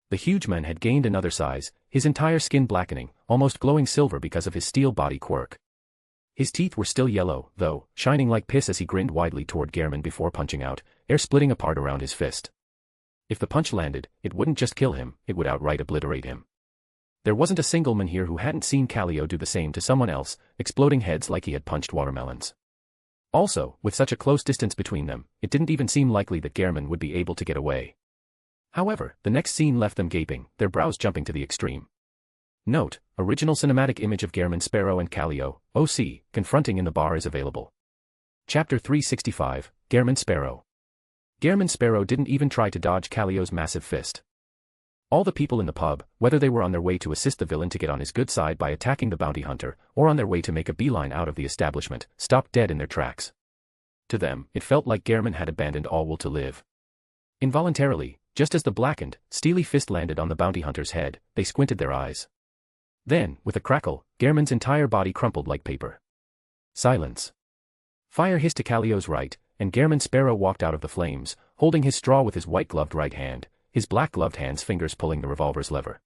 The huge man had gained another size, his entire skin blackening, almost glowing silver because of his steel body quirk. His teeth were still yellow, though, shining like piss as he grinned widely toward Gehrman before punching out, air splitting apart around his fist. If the punch landed, it wouldn't just kill him, it would outright obliterate him. There wasn't a single man here who hadn't seen Callio do the same to someone else, exploding heads like he had punched watermelons. Also, with such a close distance between them, it didn't even seem likely that Gehrman would be able to get away. However, the next scene left them gaping, their brows jumping to the extreme. Note, original cinematic image of Gehrman Sparrow and Callio, OC, confronting in the bar is available. Chapter 365, Gehrman Sparrow. Gehrman Sparrow didn't even try to dodge Callio's massive fist. All the people in the pub, whether they were on their way to assist the villain to get on his good side by attacking the bounty hunter, or on their way to make a beeline out of the establishment, stopped dead in their tracks. To them, it felt like Gehrman had abandoned all will to live. Involuntarily, just as the blackened, steely fist landed on the bounty hunter's head, they squinted their eyes. Then, with a crackle, Gehrman's entire body crumpled like paper. Silence. Fire hissed to Callio's right, and Gehrman Sparrow walked out of the flames, holding his straw with his white-gloved right hand, his black-gloved hand's fingers pulling the revolver's lever.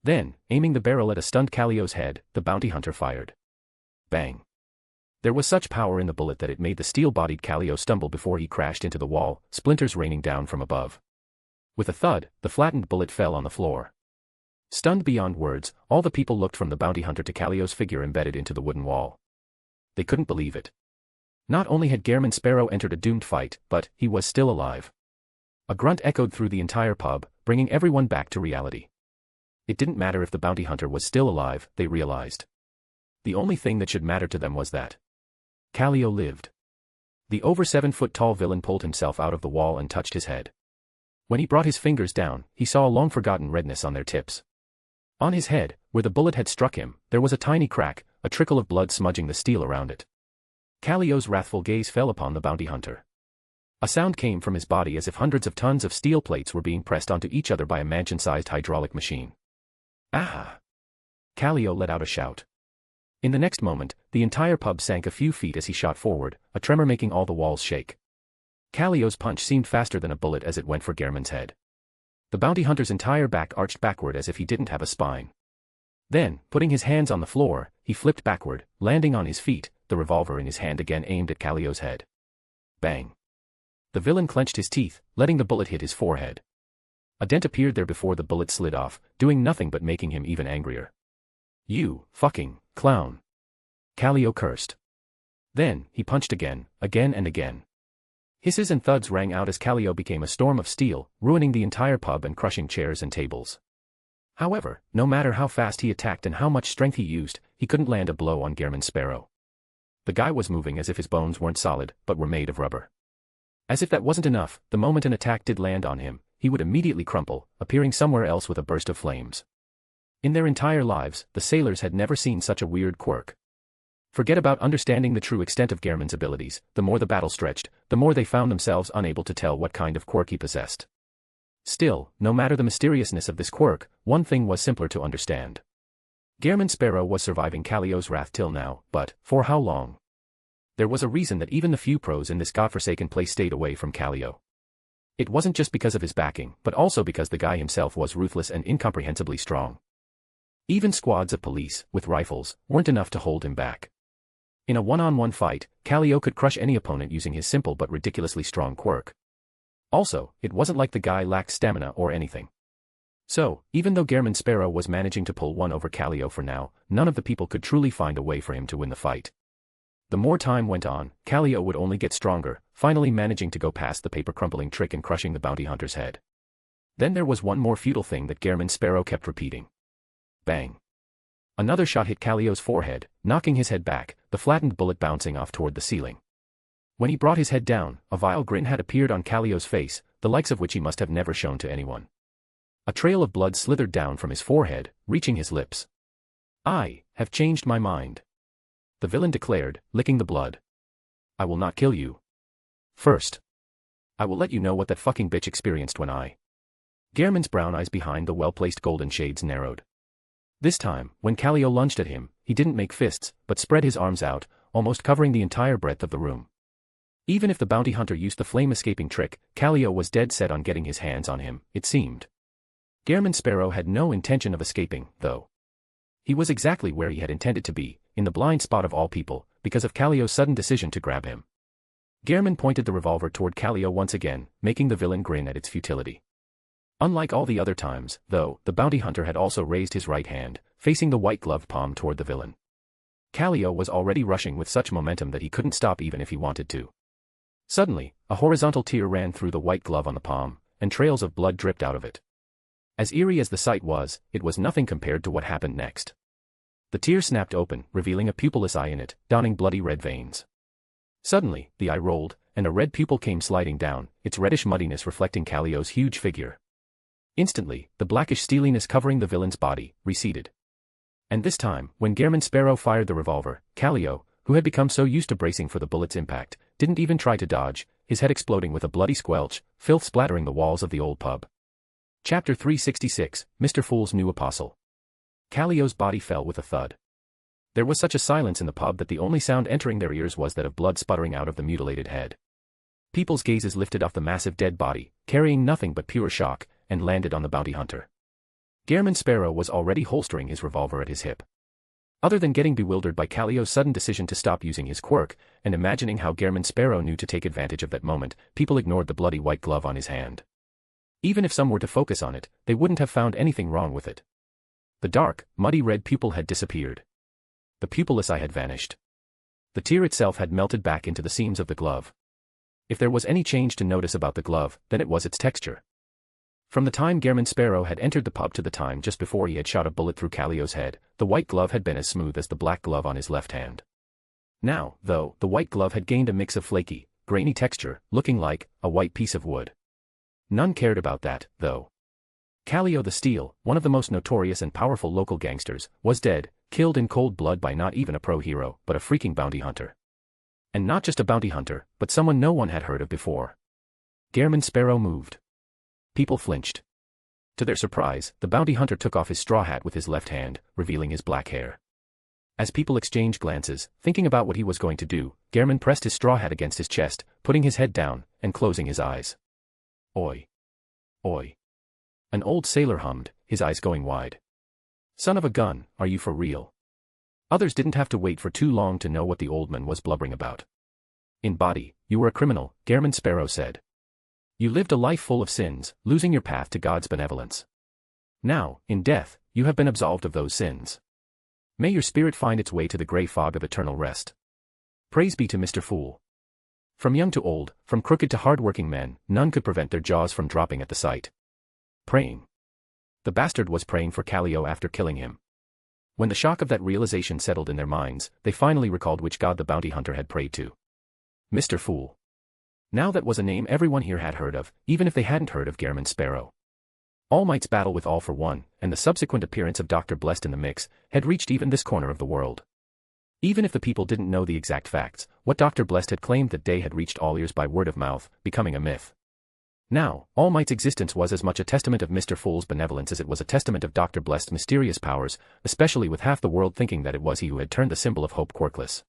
Then, aiming the barrel at a stunned Callio's head, the bounty hunter fired. Bang. There was such power in the bullet that it made the steel-bodied Callio stumble before he crashed into the wall, splinters raining down from above. With a thud, the flattened bullet fell on the floor. Stunned beyond words, all the people looked from the bounty hunter to Callio's figure embedded into the wooden wall. They couldn't believe it. Not only had Gehrman Sparrow entered a doomed fight, but he was still alive. A grunt echoed through the entire pub, bringing everyone back to reality. It didn't matter if the bounty hunter was still alive, they realized. The only thing that should matter to them was that Callio lived. The over 7-foot-tall villain pulled himself out of the wall and touched his head. When he brought his fingers down, he saw a long-forgotten redness on their tips. On his head, where the bullet had struck him, there was a tiny crack, a trickle of blood smudging the steel around it. Callio's wrathful gaze fell upon the bounty hunter. A sound came from his body as if hundreds of tons of steel plates were being pressed onto each other by a mansion-sized hydraulic machine. Ah! Callio let out a shout. In the next moment, the entire pub sank a few feet as he shot forward, a tremor making all the walls shake. Callio's punch seemed faster than a bullet as it went for Gehrman's head. The bounty hunter's entire back arched backward as if he didn't have a spine. Then, putting his hands on the floor, he flipped backward, landing on his feet, the revolver in his hand again aimed at Callio's head. Bang. The villain clenched his teeth, letting the bullet hit his forehead. A dent appeared there before the bullet slid off, doing nothing but making him even angrier. You fucking clown. Callio cursed. Then, he punched again and again. Hisses and thuds rang out as Callio became a storm of steel, ruining the entire pub and crushing chairs and tables. However, no matter how fast he attacked and how much strength he used, he couldn't land a blow on Gehrman Sparrow. The guy was moving as if his bones weren't solid, but were made of rubber. As if that wasn't enough, the moment an attack did land on him, he would immediately crumple, appearing somewhere else with a burst of flames. In their entire lives, the sailors had never seen such a weird quirk. Forget about understanding the true extent of Gehrman's abilities, the more the battle stretched, the more they found themselves unable to tell what kind of quirk he possessed. Still, no matter the mysteriousness of this quirk, one thing was simpler to understand. Gehrman Sparrow was surviving Callio's wrath till now, but, for how long? There was a reason that even the few pros in this godforsaken place stayed away from Callio. It wasn't just because of his backing, but also because the guy himself was ruthless and incomprehensibly strong. Even squads of police, with rifles, weren't enough to hold him back. In a one-on-one fight, Callio could crush any opponent using his simple but ridiculously strong quirk. Also, it wasn't like the guy lacked stamina or anything. So, even though Gehrman Sparrow was managing to pull one over Callio for now, none of the people could truly find a way for him to win the fight. The more time went on, Callio would only get stronger, finally managing to go past the paper-crumpling trick and crushing the bounty hunter's head. Then there was one more futile thing that Gehrman Sparrow kept repeating. Bang. Another shot hit Callio's forehead, knocking his head back, the flattened bullet bouncing off toward the ceiling. When he brought his head down, a vile grin had appeared on Callio's face, the likes of which he must have never shown to anyone. A trail of blood slithered down from his forehead, reaching his lips. I have changed my mind. The villain declared, licking the blood. I will not kill you. First, I will let you know what that fucking bitch experienced when I... Gehrman's brown eyes behind the well-placed golden shades narrowed. This time, when Callio lunged at him, he didn't make fists, but spread his arms out, almost covering the entire breadth of the room. Even if the bounty hunter used the flame-escaping trick, Callio was dead set on getting his hands on him, it seemed. Gehrman Sparrow had no intention of escaping, though. He was exactly where he had intended to be, in the blind spot of all people, because of Callio's sudden decision to grab him. Gehrman pointed the revolver toward Callio once again, making the villain grin at its futility. Unlike all the other times, though, the bounty hunter had also raised his right hand, facing the white-gloved palm toward the villain. Callio was already rushing with such momentum that he couldn't stop even if he wanted to. Suddenly, a horizontal tear ran through the white glove on the palm, and trails of blood dripped out of it. As eerie as the sight was, it was nothing compared to what happened next. The tear snapped open, revealing a pupilless eye in it, donning bloody red veins. Suddenly, the eye rolled, and a red pupil came sliding down, its reddish muddiness reflecting Callio's huge figure. Instantly, the blackish steeliness covering the villain's body, receded. And this time, when Gehrman Sparrow fired the revolver, Callio, who had become so used to bracing for the bullet's impact, didn't even try to dodge, his head exploding with a bloody squelch, filth splattering the walls of the old pub. Chapter 366, Mr. Fool's New Apostle. Callio's body fell with a thud. There was such a silence in the pub that the only sound entering their ears was that of blood sputtering out of the mutilated head. People's gazes lifted off the massive dead body, carrying nothing but pure shock, and landed on the bounty hunter. Gairman Sparrow was already holstering his revolver at his hip. Other than getting bewildered by Callio's sudden decision to stop using his quirk, and imagining how Gairman Sparrow knew to take advantage of that moment, people ignored the bloody white glove on his hand. Even if some were to focus on it, they wouldn't have found anything wrong with it. The dark, muddy red pupil had disappeared. The pupilless eye had vanished. The tear itself had melted back into the seams of the glove. If there was any change to notice about the glove, then it was its texture. From the time Gairman Sparrow had entered the pub to the time just before he had shot a bullet through Callio's head, the white glove had been as smooth as the black glove on his left hand. Now, though, the white glove had gained a mix of flaky, grainy texture, looking like a white piece of wood. None cared about that, though. Callio the Steel, one of the most notorious and powerful local gangsters, was dead, killed in cold blood by not even a pro-hero, but a freaking bounty hunter. And not just a bounty hunter, but someone no one had heard of before. Gairman Sparrow moved. People flinched. To their surprise, the bounty hunter took off his straw hat with his left hand, revealing his black hair. As people exchanged glances, thinking about what he was going to do, Gairman pressed his straw hat against his chest, putting his head down, and closing his eyes. Oi. Oi. An old sailor hummed, his eyes going wide. Son of a gun, are you for real? Others didn't have to wait for too long to know what the old man was blubbering about. In body, you were a criminal, Gairman Sparrow said. You lived a life full of sins, losing your path to God's benevolence. Now, in death, you have been absolved of those sins. May your spirit find its way to the grey fog of eternal rest. Praise be to Mr. Fool. From young to old, from crooked to hard-working men, none could prevent their jaws from dropping at the sight. Praying. The bastard was praying for Callio after killing him. When the shock of that realization settled in their minds, they finally recalled which god the bounty hunter had prayed to. Mr. Fool. Now that was a name everyone here had heard of, even if they hadn't heard of Gairman Sparrow. All Might's battle with All for One, and the subsequent appearance of Dr. Blessed in the mix, had reached even this corner of the world. Even if the people didn't know the exact facts, what Dr. Blessed had claimed that day had reached all ears by word of mouth, becoming a myth. Now, All Might's existence was as much a testament of Mr. Fool's benevolence as it was a testament of Dr. Blessed's mysterious powers, especially with half the world thinking that it was he who had turned the symbol of hope quirkless.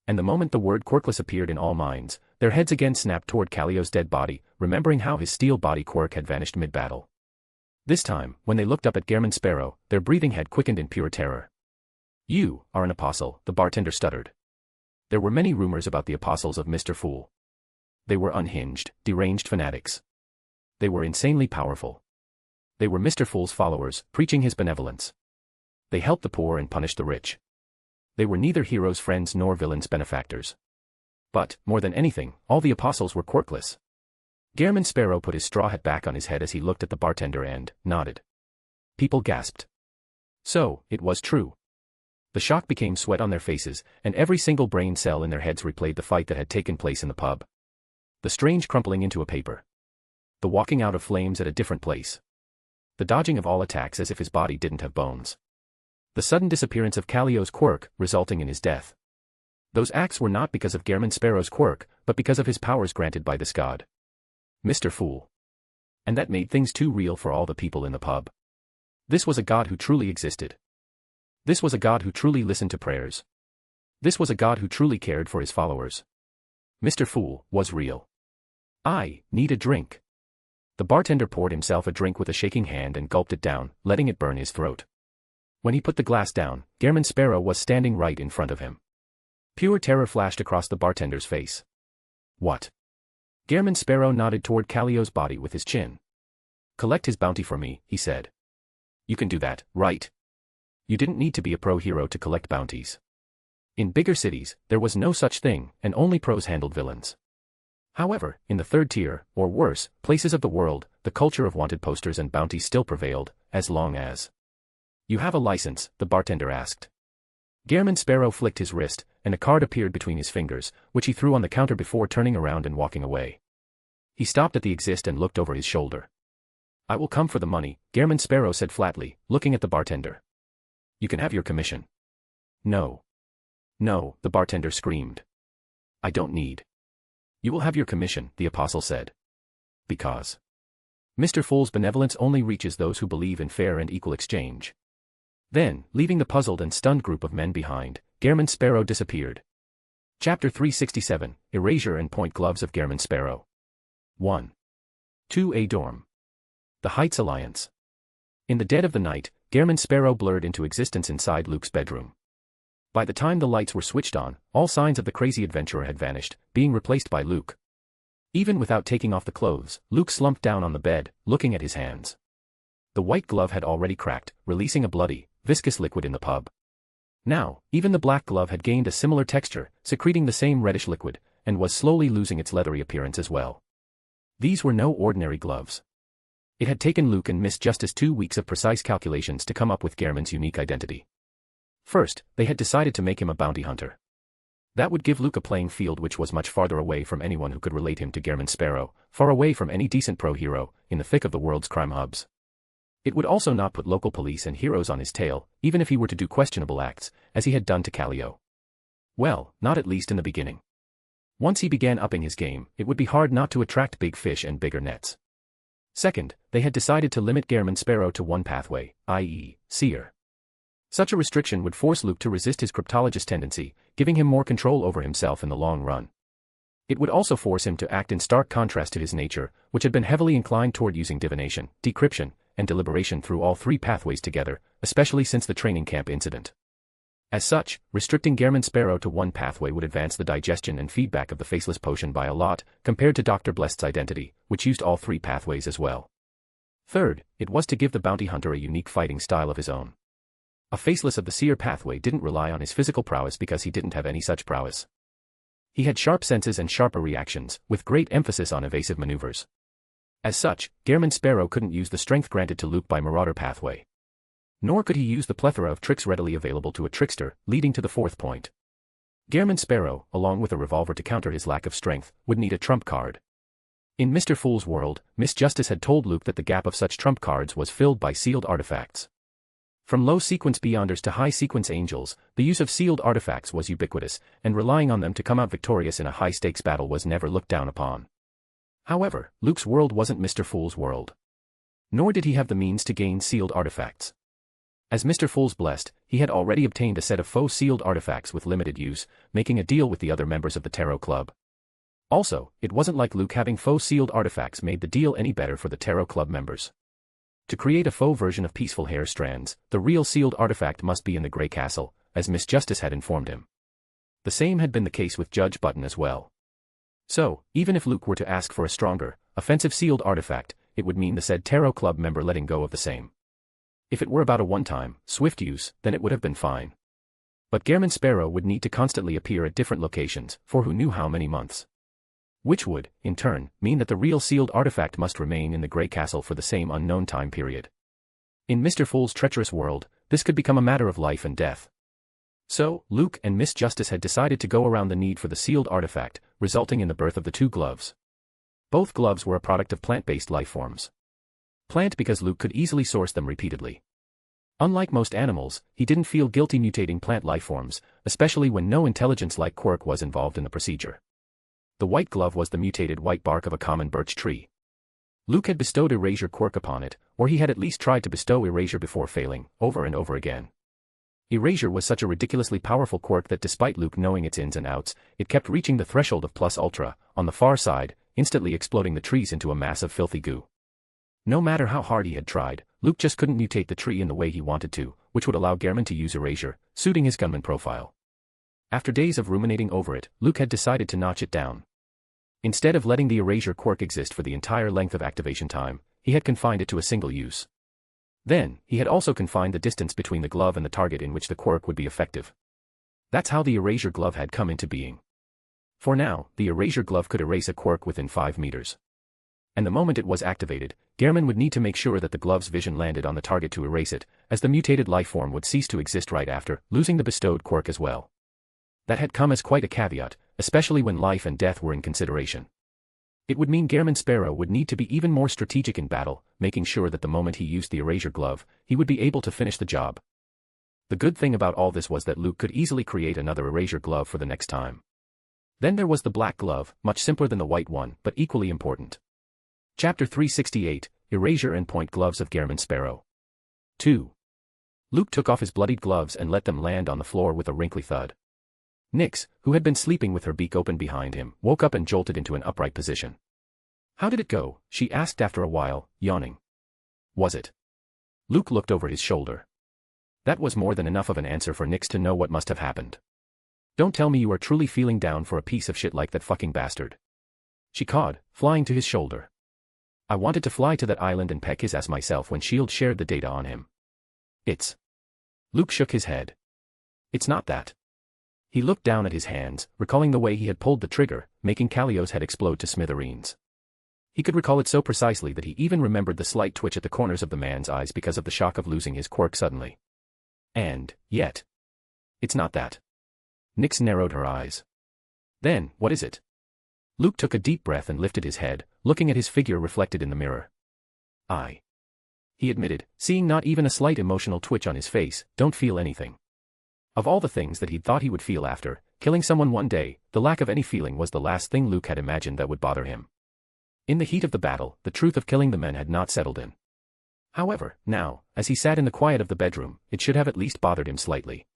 And the moment the word quirkless appeared in all minds, their heads again snapped toward Callio's dead body, remembering how his steel body quirk had vanished mid-battle. This time, when they looked up at Gairman Sparrow, their breathing had quickened in pure terror. You are an apostle, the bartender stuttered. There were many rumors about the apostles of Mr. Fool. They were unhinged, deranged fanatics. They were insanely powerful. They were Mr. Fool's followers, preaching his benevolence. They helped the poor and punished the rich. They were neither heroes' friends nor villains' benefactors. But, more than anything, all the apostles were quirkless. Gairman Sparrow put his straw hat back on his head as he looked at the bartender and nodded. People gasped. So, it was true. The shock became sweat on their faces, and every single brain cell in their heads replayed the fight that had taken place in the pub. The strange crumpling into a paper. The walking out of flames at a different place. The dodging of all attacks as if his body didn't have bones. The sudden disappearance of Callio's quirk, resulting in his death. Those acts were not because of Gairman Sparrow's quirk, but because of his powers granted by this god. Mr. Fool. And that made things too real for all the people in the pub. This was a god who truly existed. This was a god who truly listened to prayers. This was a god who truly cared for his followers. Mr. Fool was real. I need a drink. The bartender poured himself a drink with a shaking hand and gulped it down, letting it burn his throat. When he put the glass down, Gairman Sparrow was standing right in front of him. Pure terror flashed across the bartender's face. What? Gairman Sparrow nodded toward Callio's body with his chin. Collect his bounty for me, he said. You can do that, right? You didn't need to be a pro-hero to collect bounties. In bigger cities, there was no such thing, and only pros handled villains. However, in the third tier, or worse, places of the world, the culture of wanted posters and bounties still prevailed, as long as... You have a license, the bartender asked. Gairman Sparrow flicked his wrist, and a card appeared between his fingers, which he threw on the counter before turning around and walking away. He stopped at the exit and looked over his shoulder. I will come for the money, Gairman Sparrow said flatly, looking at the bartender. You can have your commission. No. No, the bartender screamed. I don't need. You will have your commission, the apostle said. Because Mr. Fool's benevolence only reaches those who believe in fair and equal exchange. Then, leaving the puzzled and stunned group of men behind, Gairman Sparrow disappeared. Chapter 367, Erasure and Point Gloves of Gairman Sparrow. 1. 2A Dorm. The Heights Alliance. In the dead of the night, Gairman Sparrow blurred into existence inside Luke's bedroom. By the time the lights were switched on, all signs of the crazy adventurer had vanished, being replaced by Luke. Even without taking off the clothes, Luke slumped down on the bed, looking at his hands. The white glove had already cracked, releasing a bloody, viscous liquid in the pub. Now, even the black glove had gained a similar texture, secreting the same reddish liquid, and was slowly losing its leathery appearance as well. These were no ordinary gloves. It had taken Luke and Miss Justice 2 weeks of precise calculations to come up with Gairman's unique identity. First, they had decided to make him a bounty hunter. That would give Luke a playing field which was much farther away from anyone who could relate him to Gairman Sparrow, far away from any decent pro-hero, in the thick of the world's crime hubs. It would also not put local police and heroes on his tail, even if he were to do questionable acts, as he had done to Callio. Well, not at least in the beginning. Once he began upping his game, it would be hard not to attract big fish and bigger nets. Second, they had decided to limit Gairman Sparrow to one pathway, i.e., seer. Such a restriction would force Luke to resist his cryptologist tendency, giving him more control over himself in the long run. It would also force him to act in stark contrast to his nature, which had been heavily inclined toward using divination, decryption, and deliberation through all three pathways together, especially since the training camp incident. As such, restricting Gairman Sparrow to one pathway would advance the digestion and feedback of the faceless potion by a lot, compared to Dr. Blest's identity, which used all three pathways as well. Third, it was to give the bounty hunter a unique fighting style of his own. A faceless of the seer pathway didn't rely on his physical prowess because he didn't have any such prowess. He had sharp senses and sharper reactions, with great emphasis on evasive maneuvers. As such, Gairman Sparrow couldn't use the strength granted to Luke by Marauder pathway. Nor could he use the plethora of tricks readily available to a trickster, leading to the fourth point. Gairman Sparrow, along with a revolver to counter his lack of strength, would need a trump card. In Mr. Fool's world, Miss Justice had told Luke that the gap of such trump cards was filled by sealed artifacts. From low-sequence beyonders to high-sequence angels, the use of sealed artifacts was ubiquitous, and relying on them to come out victorious in a high-stakes battle was never looked down upon. However, Luke's world wasn't Mr. Fool's world. Nor did he have the means to gain sealed artifacts. As Mr. Fool's blessed, he had already obtained a set of faux sealed artifacts with limited use, making a deal with the other members of the Tarot Club. Also, it wasn't like Luke having faux sealed artifacts made the deal any better for the Tarot Club members. To create a faux version of Peaceful Hair Strands, the real sealed artifact must be in the Grey Castle, as Miss Justice had informed him. The same had been the case with Judge Button as well. So, even if Luke were to ask for a stronger, offensive sealed artifact, it would mean the said Tarot Club member letting go of the same. If it were about a one-time, swift use, then it would have been fine. But Gairman Sparrow would need to constantly appear at different locations, for who knew how many months. Which would, in turn, mean that the real sealed artifact must remain in the Grey Castle for the same unknown time period. In Mr. Fool's treacherous world, this could become a matter of life and death. So, Luke and Miss Justice had decided to go around the need for the sealed artifact, resulting in the birth of the two gloves. Both gloves were a product of plant-based life forms. Plant because Luke could easily source them repeatedly. Unlike most animals, he didn't feel guilty mutating plant life forms, especially when no intelligence like Quirk was involved in the procedure. The white glove was the mutated white bark of a common birch tree. Luke had bestowed erasure Quirk upon it, or he had at least tried to bestow erasure before failing, over and over again. Erasure was such a ridiculously powerful quirk that despite Luke knowing its ins and outs, it kept reaching the threshold of plus ultra, on the far side, instantly exploding the trees into a mass of filthy goo. No matter how hard he had tried, Luke just couldn't mutate the tree in the way he wanted to, which would allow Gairman to use erasure, suiting his gunman profile. After days of ruminating over it, Luke had decided to notch it down. Instead of letting the erasure quirk exist for the entire length of activation time, he had confined it to a single use. Then, he had also confined the distance between the glove and the target in which the quirk would be effective. That's how the erasure glove had come into being. For now, the erasure glove could erase a quirk within 5 meters. And the moment it was activated, Gairman would need to make sure that the glove's vision landed on the target to erase it, as the mutated life form would cease to exist right after, losing the bestowed quirk as well. That had come as quite a caveat, especially when life and death were in consideration. It would mean Gairman Sparrow would need to be even more strategic in battle, making sure that the moment he used the erasure glove, he would be able to finish the job. The good thing about all this was that Luke could easily create another erasure glove for the next time. Then there was the black glove, much simpler than the white one, but equally important. Chapter 368, Erasure and Point Gloves of Gehrman Sparrow. 2. Luke took off his bloodied gloves and let them land on the floor with a wrinkly thud. Nyx, who had been sleeping with her beak open behind him, woke up and jolted into an upright position. "How did it go?" she asked after a while, yawning. "Was it?" Luke looked over his shoulder. That was more than enough of an answer for Nyx to know what must have happened. "Don't tell me you are truly feeling down for a piece of shit like that fucking bastard," she cawed, flying to his shoulder. "I wanted to fly to that island and peck his ass myself when S.H.I.E.L.D. shared the data on him." "It's..." Luke shook his head. "It's not that." He looked down at his hands, recalling the way he had pulled the trigger, making Callio's head explode to smithereens. He could recall it so precisely that he even remembered the slight twitch at the corners of the man's eyes because of the shock of losing his quirk suddenly. And, yet, it's not that. Nyx narrowed her eyes. "Then, what is it?" Luke took a deep breath and lifted his head, looking at his figure reflected in the mirror. He admitted, seeing not even a slight emotional twitch on his face, "don't feel anything." Of all the things that he'd thought he would feel after killing someone one day, the lack of any feeling was the last thing Luke had imagined that would bother him. In the heat of the battle, the truth of killing the men had not settled in. However, now, as he sat in the quiet of the bedroom, it should have at least bothered him slightly.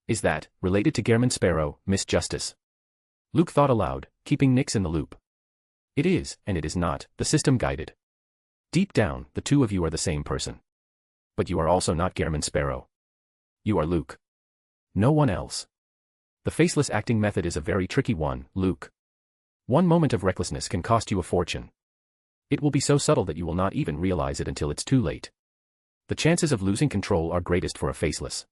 "Is that related to Gehrman Sparrow, Miss Justice?" Luke thought aloud, keeping Nyx in the loop. "It is, and it is not," the system guided. "Deep down, the two of you are the same person. But you are also not Gehrman Sparrow. You are Luke. No one else. The faceless acting method is a very tricky one, Luke. One moment of recklessness can cost you a fortune. It will be so subtle that you will not even realize it until it's too late. The chances of losing control are greatest for a faceless.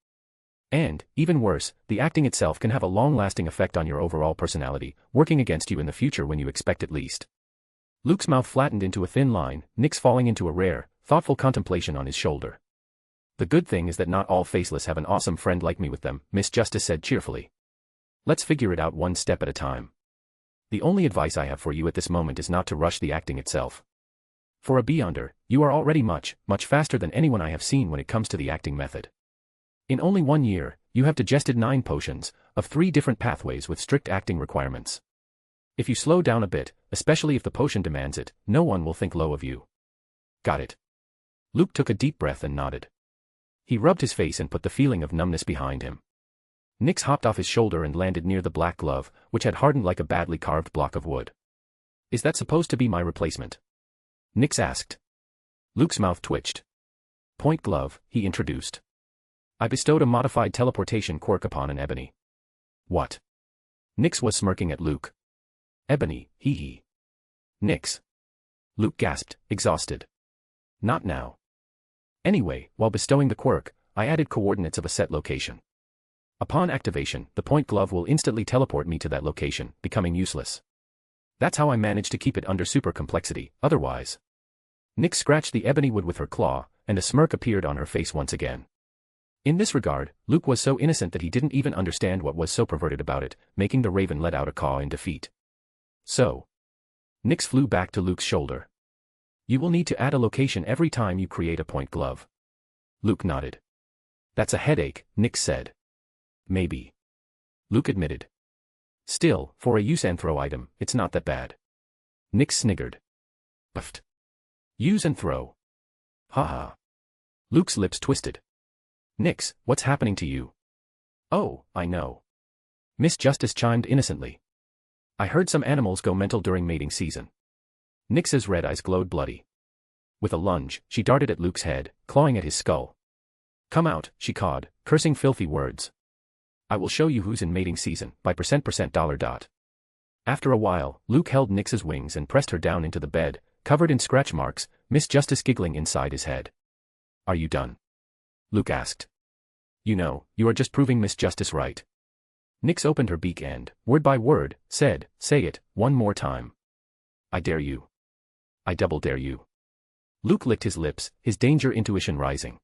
And, even worse, the acting itself can have a long-lasting effect on your overall personality, working against you in the future when you expect it least." Luke's mouth flattened into a thin line, Nyx falling into a rare, thoughtful contemplation on his shoulder. "The good thing is that not all faceless have an awesome friend like me with them," Miss Justice said cheerfully. "Let's figure it out one step at a time. The only advice I have for you at this moment is not to rush the acting itself. For a Beyonder, you are already much, much faster than anyone I have seen when it comes to the acting method. In only 1 year, you have digested 9 potions, of 3 different pathways with strict acting requirements. If you slow down a bit, especially if the potion demands it, no one will think low of you." "Got it." Luke took a deep breath and nodded. He rubbed his face and put the feeling of numbness behind him. Nyx hopped off his shoulder and landed near the black glove, which had hardened like a badly carved block of wood. "Is that supposed to be my replacement?" Nyx asked. Luke's mouth twitched. "Point glove," he introduced. "I bestowed a modified teleportation quirk upon an ebony." "What?" Nyx was smirking at Luke. "Ebony, hee. Nyx." Luke gasped, exhausted. "Not now. Anyway, while bestowing the quirk, I added coordinates of a set location. Upon activation, the point glove will instantly teleport me to that location, becoming useless. That's how I managed to keep it under super complexity, otherwise." Nyx scratched the ebony wood with her claw, and a smirk appeared on her face once again. In this regard, Luke was so innocent that he didn't even understand what was so perverted about it, making the raven let out a caw in defeat. "So." Nyx flew back to Luke's shoulder. "You will need to add a location every time you create a point glove." Luke nodded. "That's a headache," Nyx said. "Maybe." Luke admitted. "Still, for a use and throw item, it's not that bad." Nyx sniggered. "Buffed. Use and throw. Ha. Luke's lips twisted. "Nyx, what's happening to you?" "Oh, I know." Miss Justice chimed innocently. "I heard some animals go mental during mating season." Nyx's red eyes glowed bloody. With a lunge, she darted at Luke's head, clawing at his skull. "Come out," she cawed, cursing filthy words. "I will show you who's in mating season, by $. After a while, Luke held Nyx's wings and pressed her down into the bed, covered in scratch marks, Miss Justice giggling inside his head. "Are you done?" Luke asked. "You know, you are just proving Miss Justice right." Nyx opened her beak and, word by word, said, "Say it, one more time." "I dare you. I double dare you." Luke licked his lips, his danger intuition rising.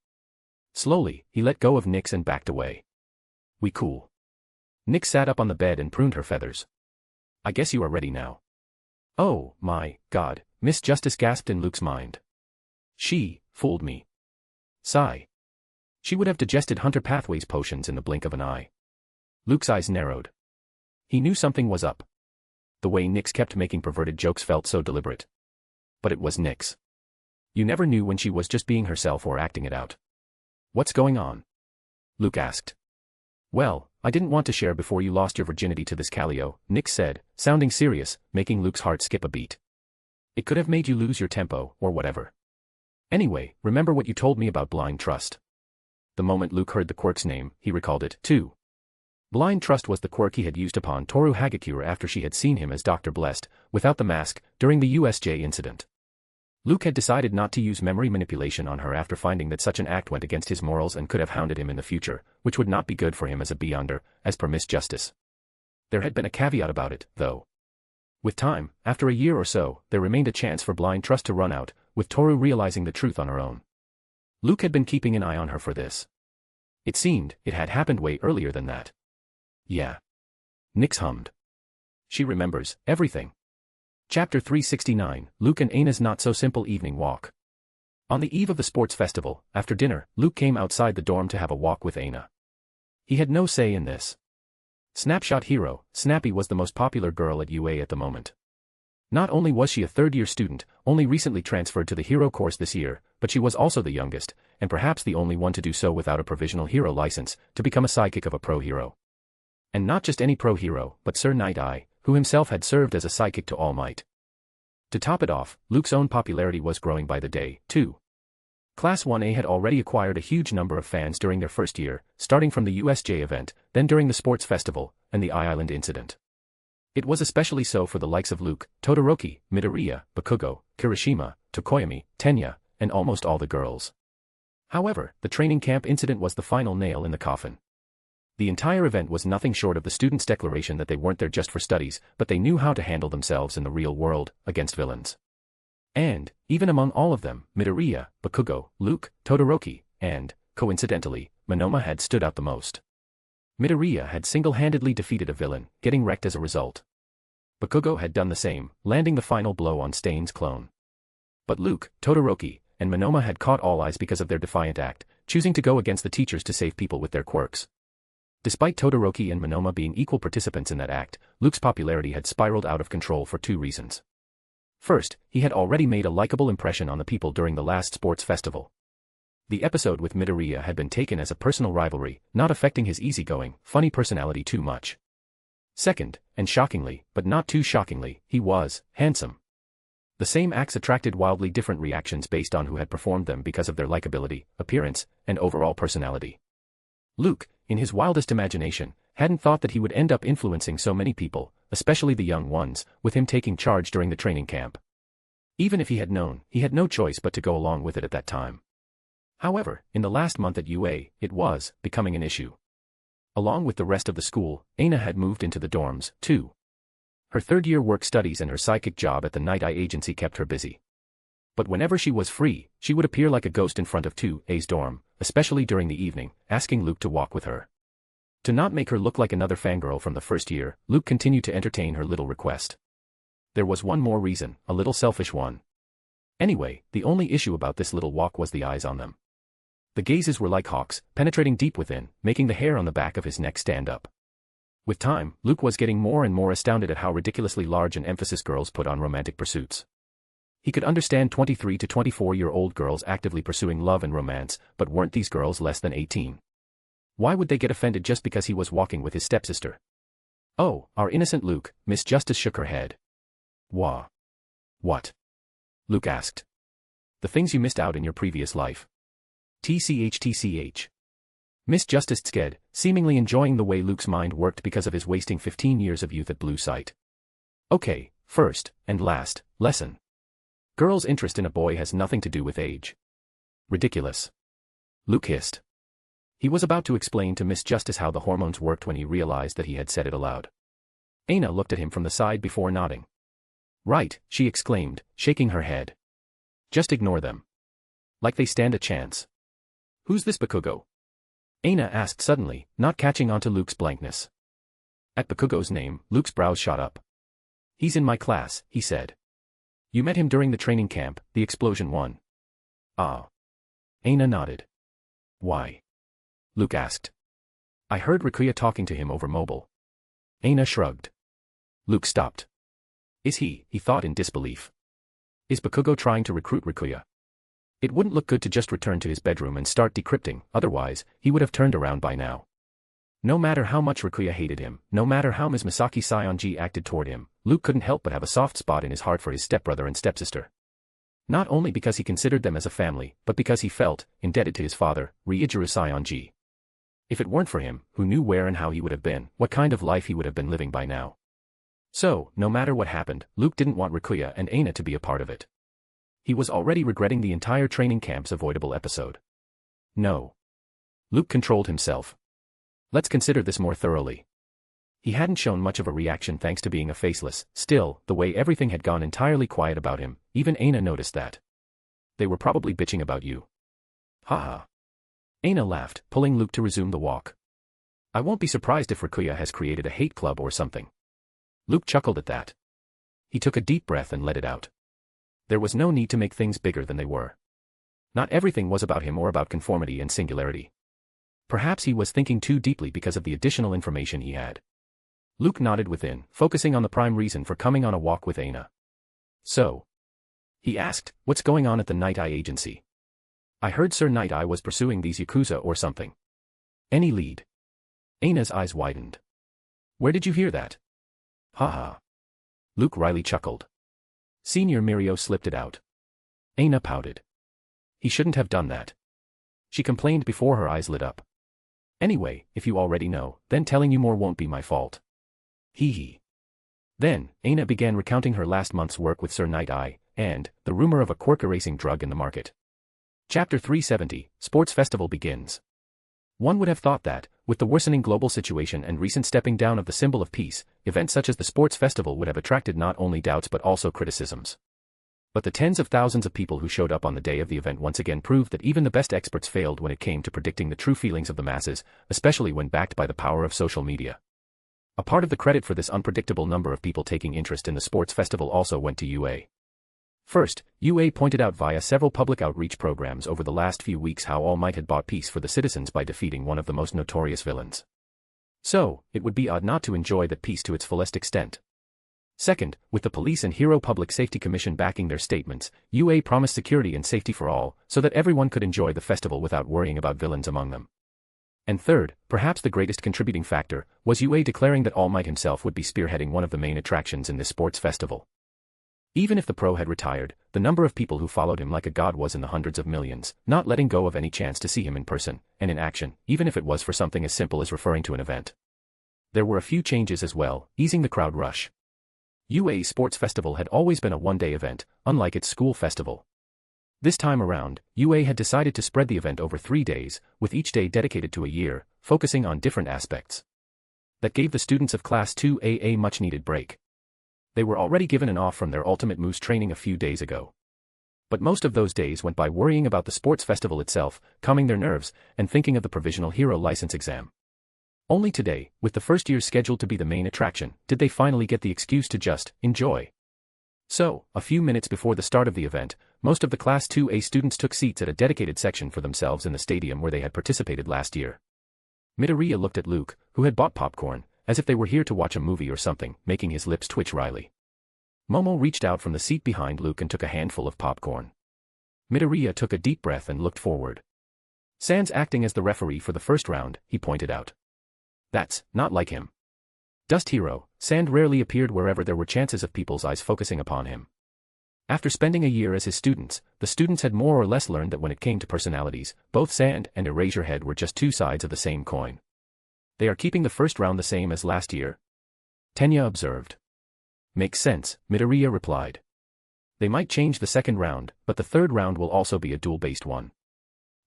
Slowly, he let go of Nyx and backed away. "We cool." Nyx sat up on the bed and pruned her feathers. "I guess you are ready now." "Oh, my God," Miss Justice gasped in Luke's mind. She fooled me. Sigh. She would have digested Hunter Pathways potions in the blink of an eye. Luke's eyes narrowed. He knew something was up. The way Nix kept making perverted jokes felt so deliberate. But it was Nix. You never knew when she was just being herself or acting it out. What's going on? Luke asked. Well, I didn't want to share before you lost your virginity to this Callio, Nix said, sounding serious, making Luke's heart skip a beat. It could have made you lose your tempo, or whatever. Anyway, remember what you told me about blind trust. The moment Luke heard the Quirk's name, he recalled it, too. Blind trust was the quirk he had used upon Toru Hagakure after she had seen him as Dr. Blessed, without the mask, during the USJ incident. Luke had decided not to use memory manipulation on her after finding that such an act went against his morals and could have hounded him in the future, which would not be good for him as a Beyonder, as per Miss Justice. There had been a caveat about it, though. With time, after a year or so, there remained a chance for blind trust to run out, with Toru realizing the truth on her own. Luke had been keeping an eye on her for this. It seemed, it had happened way earlier than that. Yeah. Nix hummed. She remembers everything. Chapter 369, Luke and Aina's Not-So-Simple Evening Walk. On the eve of the sports festival, after dinner, Luke came outside the dorm to have a walk with Aina. He had no say in this. Snapshot hero, Snappy was the most popular girl at UA at the moment. Not only was she a third-year student, only recently transferred to the hero course this year, but she was also the youngest, and perhaps the only one to do so without a provisional hero license, to become a sidekick of a pro hero. And not just any pro hero, but Sir Night Eye, who himself had served as a sidekick to All Might. To top it off, Luke's own popularity was growing by the day, too. Class 1A had already acquired a huge number of fans during their first year, starting from the USJ event, then during the sports festival, and the I-Island incident. It was especially so for the likes of Luke, Todoroki, Midoriya, Bakugo, Kirishima, Tokoyami, Tenya, and almost all the girls. However, the training camp incident was the final nail in the coffin. The entire event was nothing short of the students' declaration that they weren't there just for studies, but they knew how to handle themselves in the real world, against villains. And, even among all of them, Midoriya, Bakugo, Luke, Todoroki, and, coincidentally, Monoma had stood out the most. Midoriya had single-handedly defeated a villain, getting wrecked as a result. Bakugo had done the same, landing the final blow on Stain's clone. But Luke, Todoroki, and Monoma had caught all eyes because of their defiant act, choosing to go against the teachers to save people with their quirks. Despite Todoroki and Monoma being equal participants in that act, Luke's popularity had spiraled out of control for two reasons. First, he had already made a likable impression on the people during the last sports festival. The episode with Midoriya had been taken as a personal rivalry, not affecting his easygoing, funny personality too much. Second, and shockingly, but not too shockingly, he was handsome. The same acts attracted wildly different reactions based on who had performed them because of their likability, appearance, and overall personality. Luke, in his wildest imagination, hadn't thought that he would end up influencing so many people, especially the young ones, with him taking charge during the training camp. Even if he had known, he had no choice but to go along with it at that time. However, in the last month at UA, it was becoming an issue. Along with the rest of the school, Aina had moved into the dorms, too. Her third-year work studies and her psychic job at the Night Eye agency kept her busy. But whenever she was free, she would appear like a ghost in front of 2A's dorm, especially during the evening, asking Luke to walk with her. To not make her look like another fangirl from the first year, Luke continued to entertain her little request. There was one more reason, a little selfish one. Anyway, the only issue about this little walk was the eyes on them. The gazes were like hawks, penetrating deep within, making the hair on the back of his neck stand up. With time, Luke was getting more and more astounded at how ridiculously large an emphasis girls put on romantic pursuits. He could understand 23 to 24-year-old girls actively pursuing love and romance, but weren't these girls less than 18? Why would they get offended just because he was walking with his stepsister? Oh, our innocent Luke, Miss Justice shook her head. Wah. What? Luke asked. The things you missed out in your previous life. TCH. Miss Justice sked, seemingly enjoying the way Luke's mind worked because of his wasting 15 years of youth at Blue Site. Okay, first, and last, lesson. Girls' interest in a boy has nothing to do with age. Ridiculous. Luke hissed. He was about to explain to Miss Justice how the hormones worked when he realized that he had said it aloud. Aina looked at him from the side before nodding. Right, she exclaimed, shaking her head. Just ignore them. Like they stand a chance. Who's this Bakugo? Aina asked suddenly, not catching on to Luke's blankness. At Bakugo's name, Luke's brows shot up. He's in my class, he said. You met him during the training camp, the explosion one. Ah. Aina nodded. Why? Luke asked. I heard Rikuya talking to him over mobile. Aina shrugged. Luke stopped. He thought in disbelief. Is Bakugo trying to recruit Rikuya? It wouldn't look good to just return to his bedroom and start decrypting, otherwise, he would have turned around by now. No matter how much Rikuya hated him, no matter how Ms. Misaki Sionji acted toward him, Luke couldn't help but have a soft spot in his heart for his stepbrother and stepsister. Not only because he considered them as a family, but because he felt indebted to his father, Ryujiro Sionji. If it weren't for him, who knew where and how he would have been, what kind of life he would have been living by now. So, no matter what happened, Luke didn't want Rikuya and Aina to be a part of it. He was already regretting the entire training camp's avoidable episode. No. Luke controlled himself. Let's consider this more thoroughly. He hadn't shown much of a reaction thanks to being a faceless, still, the way everything had gone entirely quiet about him, even Aina noticed that. They were probably bitching about you. Haha. Aina laughed, pulling Luke to resume the walk. I won't be surprised if Rikuya has created a hate club or something. Luke chuckled at that. He took a deep breath and let it out. There was no need to make things bigger than they were. Not everything was about him or about conformity and singularity. Perhaps he was thinking too deeply because of the additional information he had. Luke nodded within, focusing on the prime reason for coming on a walk with Aina. So? He asked, what's going on at the Night Eye agency? I heard Sir Night Eye was pursuing these Yakuza or something. Any lead? Aina's eyes widened. Where did you hear that? Haha. Luke wryly chuckled. Senior Mirio slipped it out. Aina pouted. He shouldn't have done that. She complained before her eyes lit up. Anyway, if you already know, then telling you more won't be my fault. Hee hee. Then, Aina began recounting her last month's work with Sir Night Eye, and the rumor of a Quirk erasing drug in the market. Chapter 370, Sports Festival begins. One would have thought that, with the worsening global situation and recent stepping down of the symbol of peace, events such as the Sports Festival would have attracted not only doubts but also criticisms. But the tens of thousands of people who showed up on the day of the event once again proved that even the best experts failed when it came to predicting the true feelings of the masses, especially when backed by the power of social media. A part of the credit for this unpredictable number of people taking interest in the Sports Festival also went to UA. First, UA pointed out via several public outreach programs over the last few weeks how All Might had bought peace for the citizens by defeating one of the most notorious villains. So, it would be odd not to enjoy that peace to its fullest extent. Second, with the Police and Hero Public Safety Commission backing their statements, UA promised security and safety for all, so that everyone could enjoy the festival without worrying about villains among them. And third, perhaps the greatest contributing factor, was UA declaring that All Might himself would be spearheading one of the main attractions in this sports festival. Even if the pro had retired, the number of people who followed him like a god was in the hundreds of millions, not letting go of any chance to see him in person, and in action, even if it was for something as simple as referring to an event. There were a few changes as well, easing the crowd rush. UA's Sports Festival had always been a one-day event, unlike its school festival. This time around, UA had decided to spread the event over 3 days, with each day dedicated to a year, focusing on different aspects. That gave the students of Class 2A a much-needed break. They were already given an off from their Ultimate Moose training a few days ago. But most of those days went by worrying about the sports festival itself, calming their nerves, and thinking of the Provisional Hero License exam. Only today, with the first year scheduled to be the main attraction, did they finally get the excuse to just enjoy. So, a few minutes before the start of the event, most of the Class 2A students took seats at a dedicated section for themselves in the stadium where they had participated last year. Midoriya looked at Luke, who had bought popcorn, as if they were here to watch a movie or something, making his lips twitch wryly. Momo reached out from the seat behind Luke and took a handful of popcorn. Midoriya took a deep breath and looked forward. Sans acting as the referee for the first round, he pointed out. That's not like him. Dust Hero, Sand rarely appeared wherever there were chances of people's eyes focusing upon him. After spending a year as his students, the students had more or less learned that when it came to personalities, both Sand and Eraserhead were just two sides of the same coin. They are keeping the first round the same as last year? Tenya observed. Makes sense, Midoriya replied. They might change the second round, but the third round will also be a duel-based one.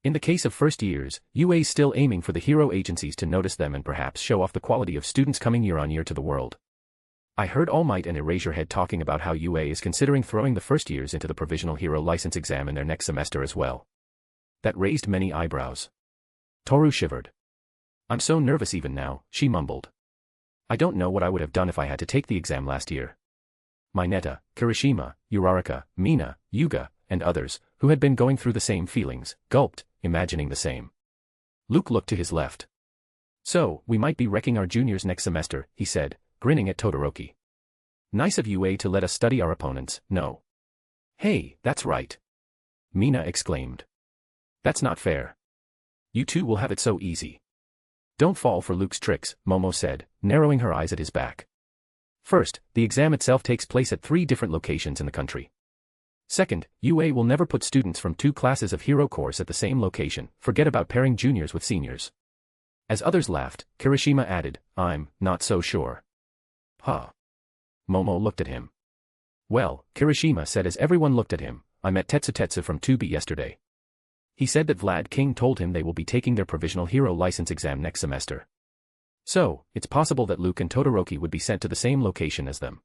In the case of first years, UA's still aiming for the hero agencies to notice them and perhaps show off the quality of students coming year on year to the world. I heard All Might and Eraserhead talking about how UA is considering throwing the first years into the Provisional Hero License exam in their next semester as well. That raised many eyebrows. Toru shivered. I'm so nervous even now, she mumbled. I don't know what I would have done if I had to take the exam last year. Mineta, Kirishima, Uraraka, Mina, Yuga, and others, who had been going through the same feelings, gulped, imagining the same. Luke looked to his left. So, we might be wrecking our juniors next semester, he said, grinning at Todoroki. Nice of UA to let us study our opponents, no. Hey, that's right. Mina exclaimed. That's not fair. You two will have it so easy. Don't fall for Luke's tricks, Momo said, narrowing her eyes at his back. First, the exam itself takes place at 3 different locations in the country. Second, UA will never put students from 2 classes of hero course at the same location, forget about pairing juniors with seniors. As others laughed, Kirishima added, I'm not so sure. Huh. Momo looked at him. Well, Kirishima said as everyone looked at him, I met Tetsu from 2B yesterday. He said that Vlad King told him they will be taking their provisional hero license exam next semester. So, it's possible that Luke and Todoroki would be sent to the same location as them.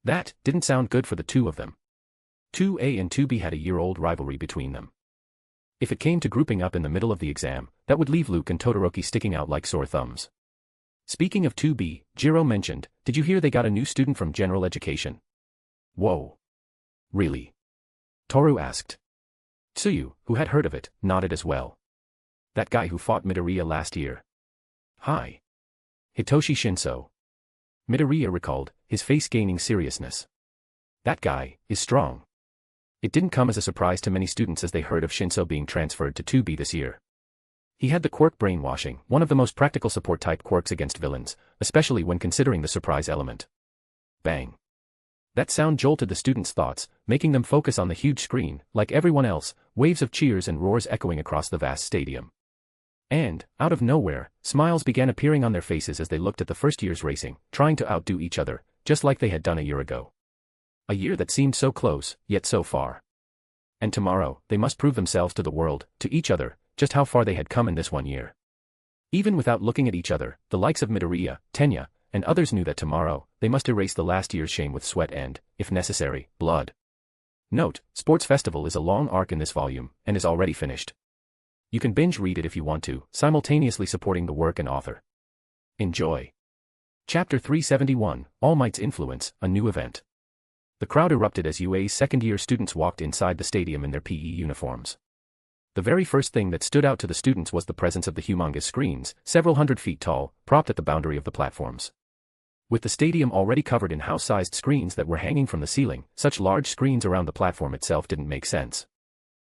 That didn't sound good for the two of them. 2A and 2B had a year-old rivalry between them. If it came to grouping up in the middle of the exam, that would leave Luke and Todoroki sticking out like sore thumbs. Speaking of 2B, Jiro mentioned, did you hear they got a new student from general education? Whoa. Really? Toru asked. Tsuyu, who had heard of it, nodded as well. That guy who fought Midoriya last year. Hi. Hitoshi Shinso. Midoriya recalled, his face gaining seriousness. That guy is strong. It didn't come as a surprise to many students as they heard of Shinso being transferred to 2B this year. He had the quirk brainwashing, one of the most practical support-type quirks against villains, especially when considering the surprise element. Bang. That sound jolted the students' thoughts, making them focus on the huge screen, like everyone else, waves of cheers and roars echoing across the vast stadium. And, out of nowhere, smiles began appearing on their faces as they looked at the first years racing, trying to outdo each other, just like they had done a year ago. A year that seemed so close, yet so far. And tomorrow, they must prove themselves to the world, to each other, just how far they had come in this 1 year. Even without looking at each other, the likes of Midoriya, Tenya, and others knew that tomorrow, they must erase the last year's shame with sweat and, if necessary, blood. Note, Sports Festival is a long arc in this volume, and is already finished. You can binge read it if you want to, simultaneously supporting the work and author. Enjoy. Chapter 371, All Might's Influence, a New Event. The crowd erupted as UA's second-year students walked inside the stadium in their PE uniforms. The very first thing that stood out to the students was the presence of the humongous screens, several hundred feet tall, propped at the boundary of the platforms. With the stadium already covered in house-sized screens that were hanging from the ceiling, such large screens around the platform itself didn't make sense.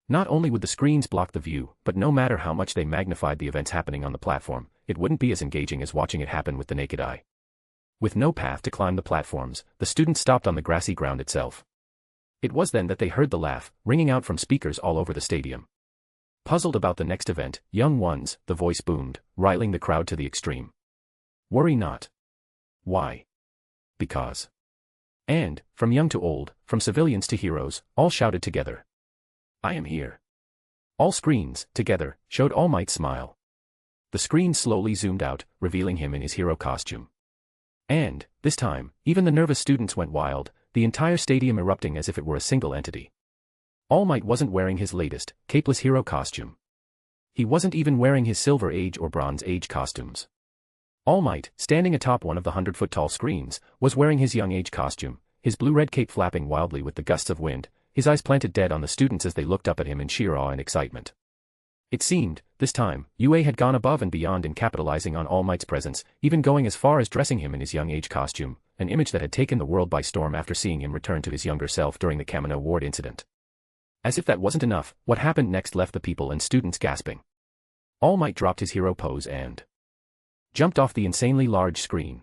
Not only would the screens block the view, but no matter how much they magnified the events happening on the platform, it wouldn't be as engaging as watching it happen with the naked eye. With no path to climb the platforms, the students stopped on the grassy ground itself. It was then that they heard the laugh, ringing out from speakers all over the stadium. Puzzled about the next event, young ones, the voice boomed, riling the crowd to the extreme. Worry not. Why? Because. And, from young to old, from civilians to heroes, all shouted together. I am here. All screens, together, showed All Might's smile. The screen slowly zoomed out, revealing him in his hero costume. And, this time, even the nervous students went wild, the entire stadium erupting as if it were a single entity. All Might wasn't wearing his latest, capeless hero costume. He wasn't even wearing his Silver Age or Bronze Age costumes. All Might, standing atop one of the 100-foot-tall screens, was wearing his Young Age costume, his blue-red cape flapping wildly with the gusts of wind, his eyes planted dead on the students as they looked up at him in sheer awe and excitement. It seemed, this time, UA had gone above and beyond in capitalizing on All Might's presence, even going as far as dressing him in his Young Age costume, an image that had taken the world by storm after seeing him return to his younger self during the Kamino Ward incident. As if that wasn't enough, what happened next left the people and students gasping. All Might dropped his hero pose and jumped off the insanely large screen.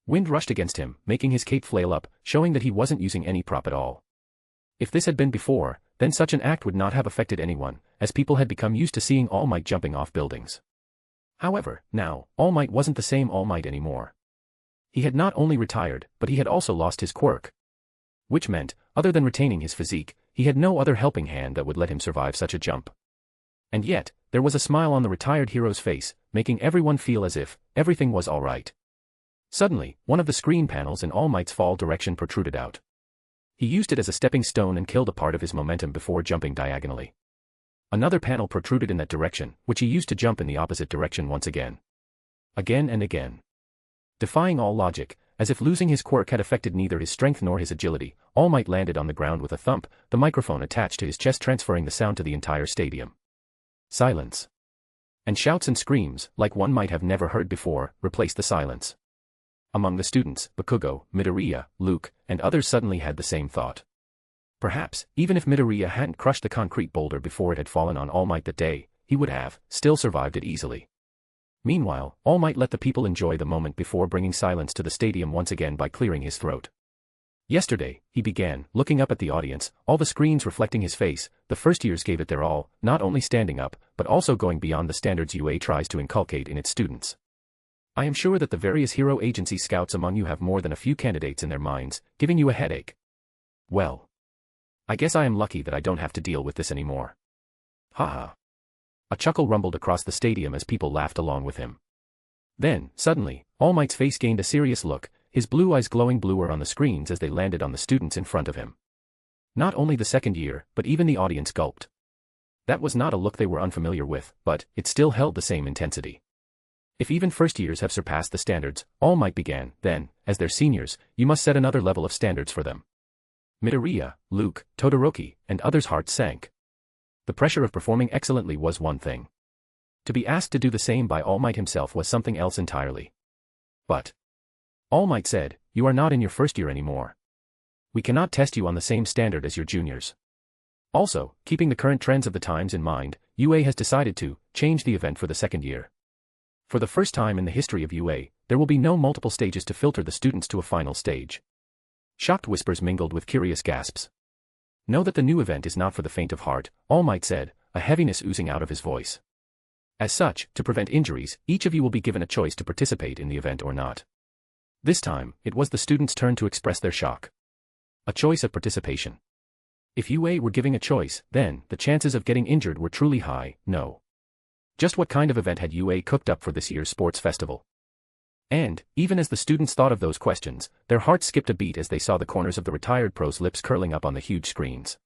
Wind rushed against him, making his cape flail up, showing that he wasn't using any prop at all. If this had been before, then such an act would not have affected anyone, as people had become used to seeing All Might jumping off buildings. However, now, All Might wasn't the same All Might anymore. He had not only retired, but he had also lost his quirk. Which meant, other than retaining his physique, he had no other helping hand that would let him survive such a jump. And yet, there was a smile on the retired hero's face, making everyone feel as if everything was all right. Suddenly, one of the screen panels in All Might's fall direction protruded out. He used it as a stepping stone and killed a part of his momentum before jumping diagonally. Another panel protruded in that direction, which he used to jump in the opposite direction once again. Again and again. Defying all logic, as if losing his quirk had affected neither his strength nor his agility, All Might landed on the ground with a thump, the microphone attached to his chest transferring the sound to the entire stadium. Silence. And shouts and screams, like one might have never heard before, replaced the silence. Among the students, Bakugo, Midoriya, Luke, and others suddenly had the same thought. Perhaps, even if Midoriya hadn't crushed the concrete boulder before it had fallen on All Might that day, he would have still survived it easily. Meanwhile, All Might let the people enjoy the moment before bringing silence to the stadium once again by clearing his throat. Yesterday, he began, looking up at the audience, all the screens reflecting his face. The first years gave it their all, not only standing up, but also going beyond the standards UA tries to inculcate in its students. I am sure that the various hero agency scouts among you have more than a few candidates in their minds, giving you a headache. Well, I guess I am lucky that I don't have to deal with this anymore. Haha. A chuckle rumbled across the stadium as people laughed along with him. Then, suddenly, All Might's face gained a serious look, his blue eyes glowing bluer on the screens as they landed on the students in front of him. Not only the second year, but even the audience gulped. That was not a look they were unfamiliar with, but it still held the same intensity. If even first years have surpassed the standards, All Might began, then, as their seniors, you must set another level of standards for them. Midoriya, Luke, Todoroki, and others' hearts sank. The pressure of performing excellently was one thing. To be asked to do the same by All Might himself was something else entirely. But All Might said, "You are not in your first year anymore. We cannot test you on the same standard as your juniors." Also, keeping the current trends of the times in mind, UA has decided to change the event for the second year. For the first time in the history of UA, there will be no multiple stages to filter the students to a final stage. Shocked whispers mingled with curious gasps. Know that the new event is not for the faint of heart, All Might said, a heaviness oozing out of his voice. As such, to prevent injuries, each of you will be given a choice to participate in the event or not. This time, it was the students' turn to express their shock. A choice of participation. If UA were giving a choice, then, the chances of getting injured were truly high. No. Just what kind of event had UA cooked up for this year's sports festival? And, even as the students thought of those questions, their hearts skipped a beat as they saw the corners of the retired pro's lips curling up on the huge screens.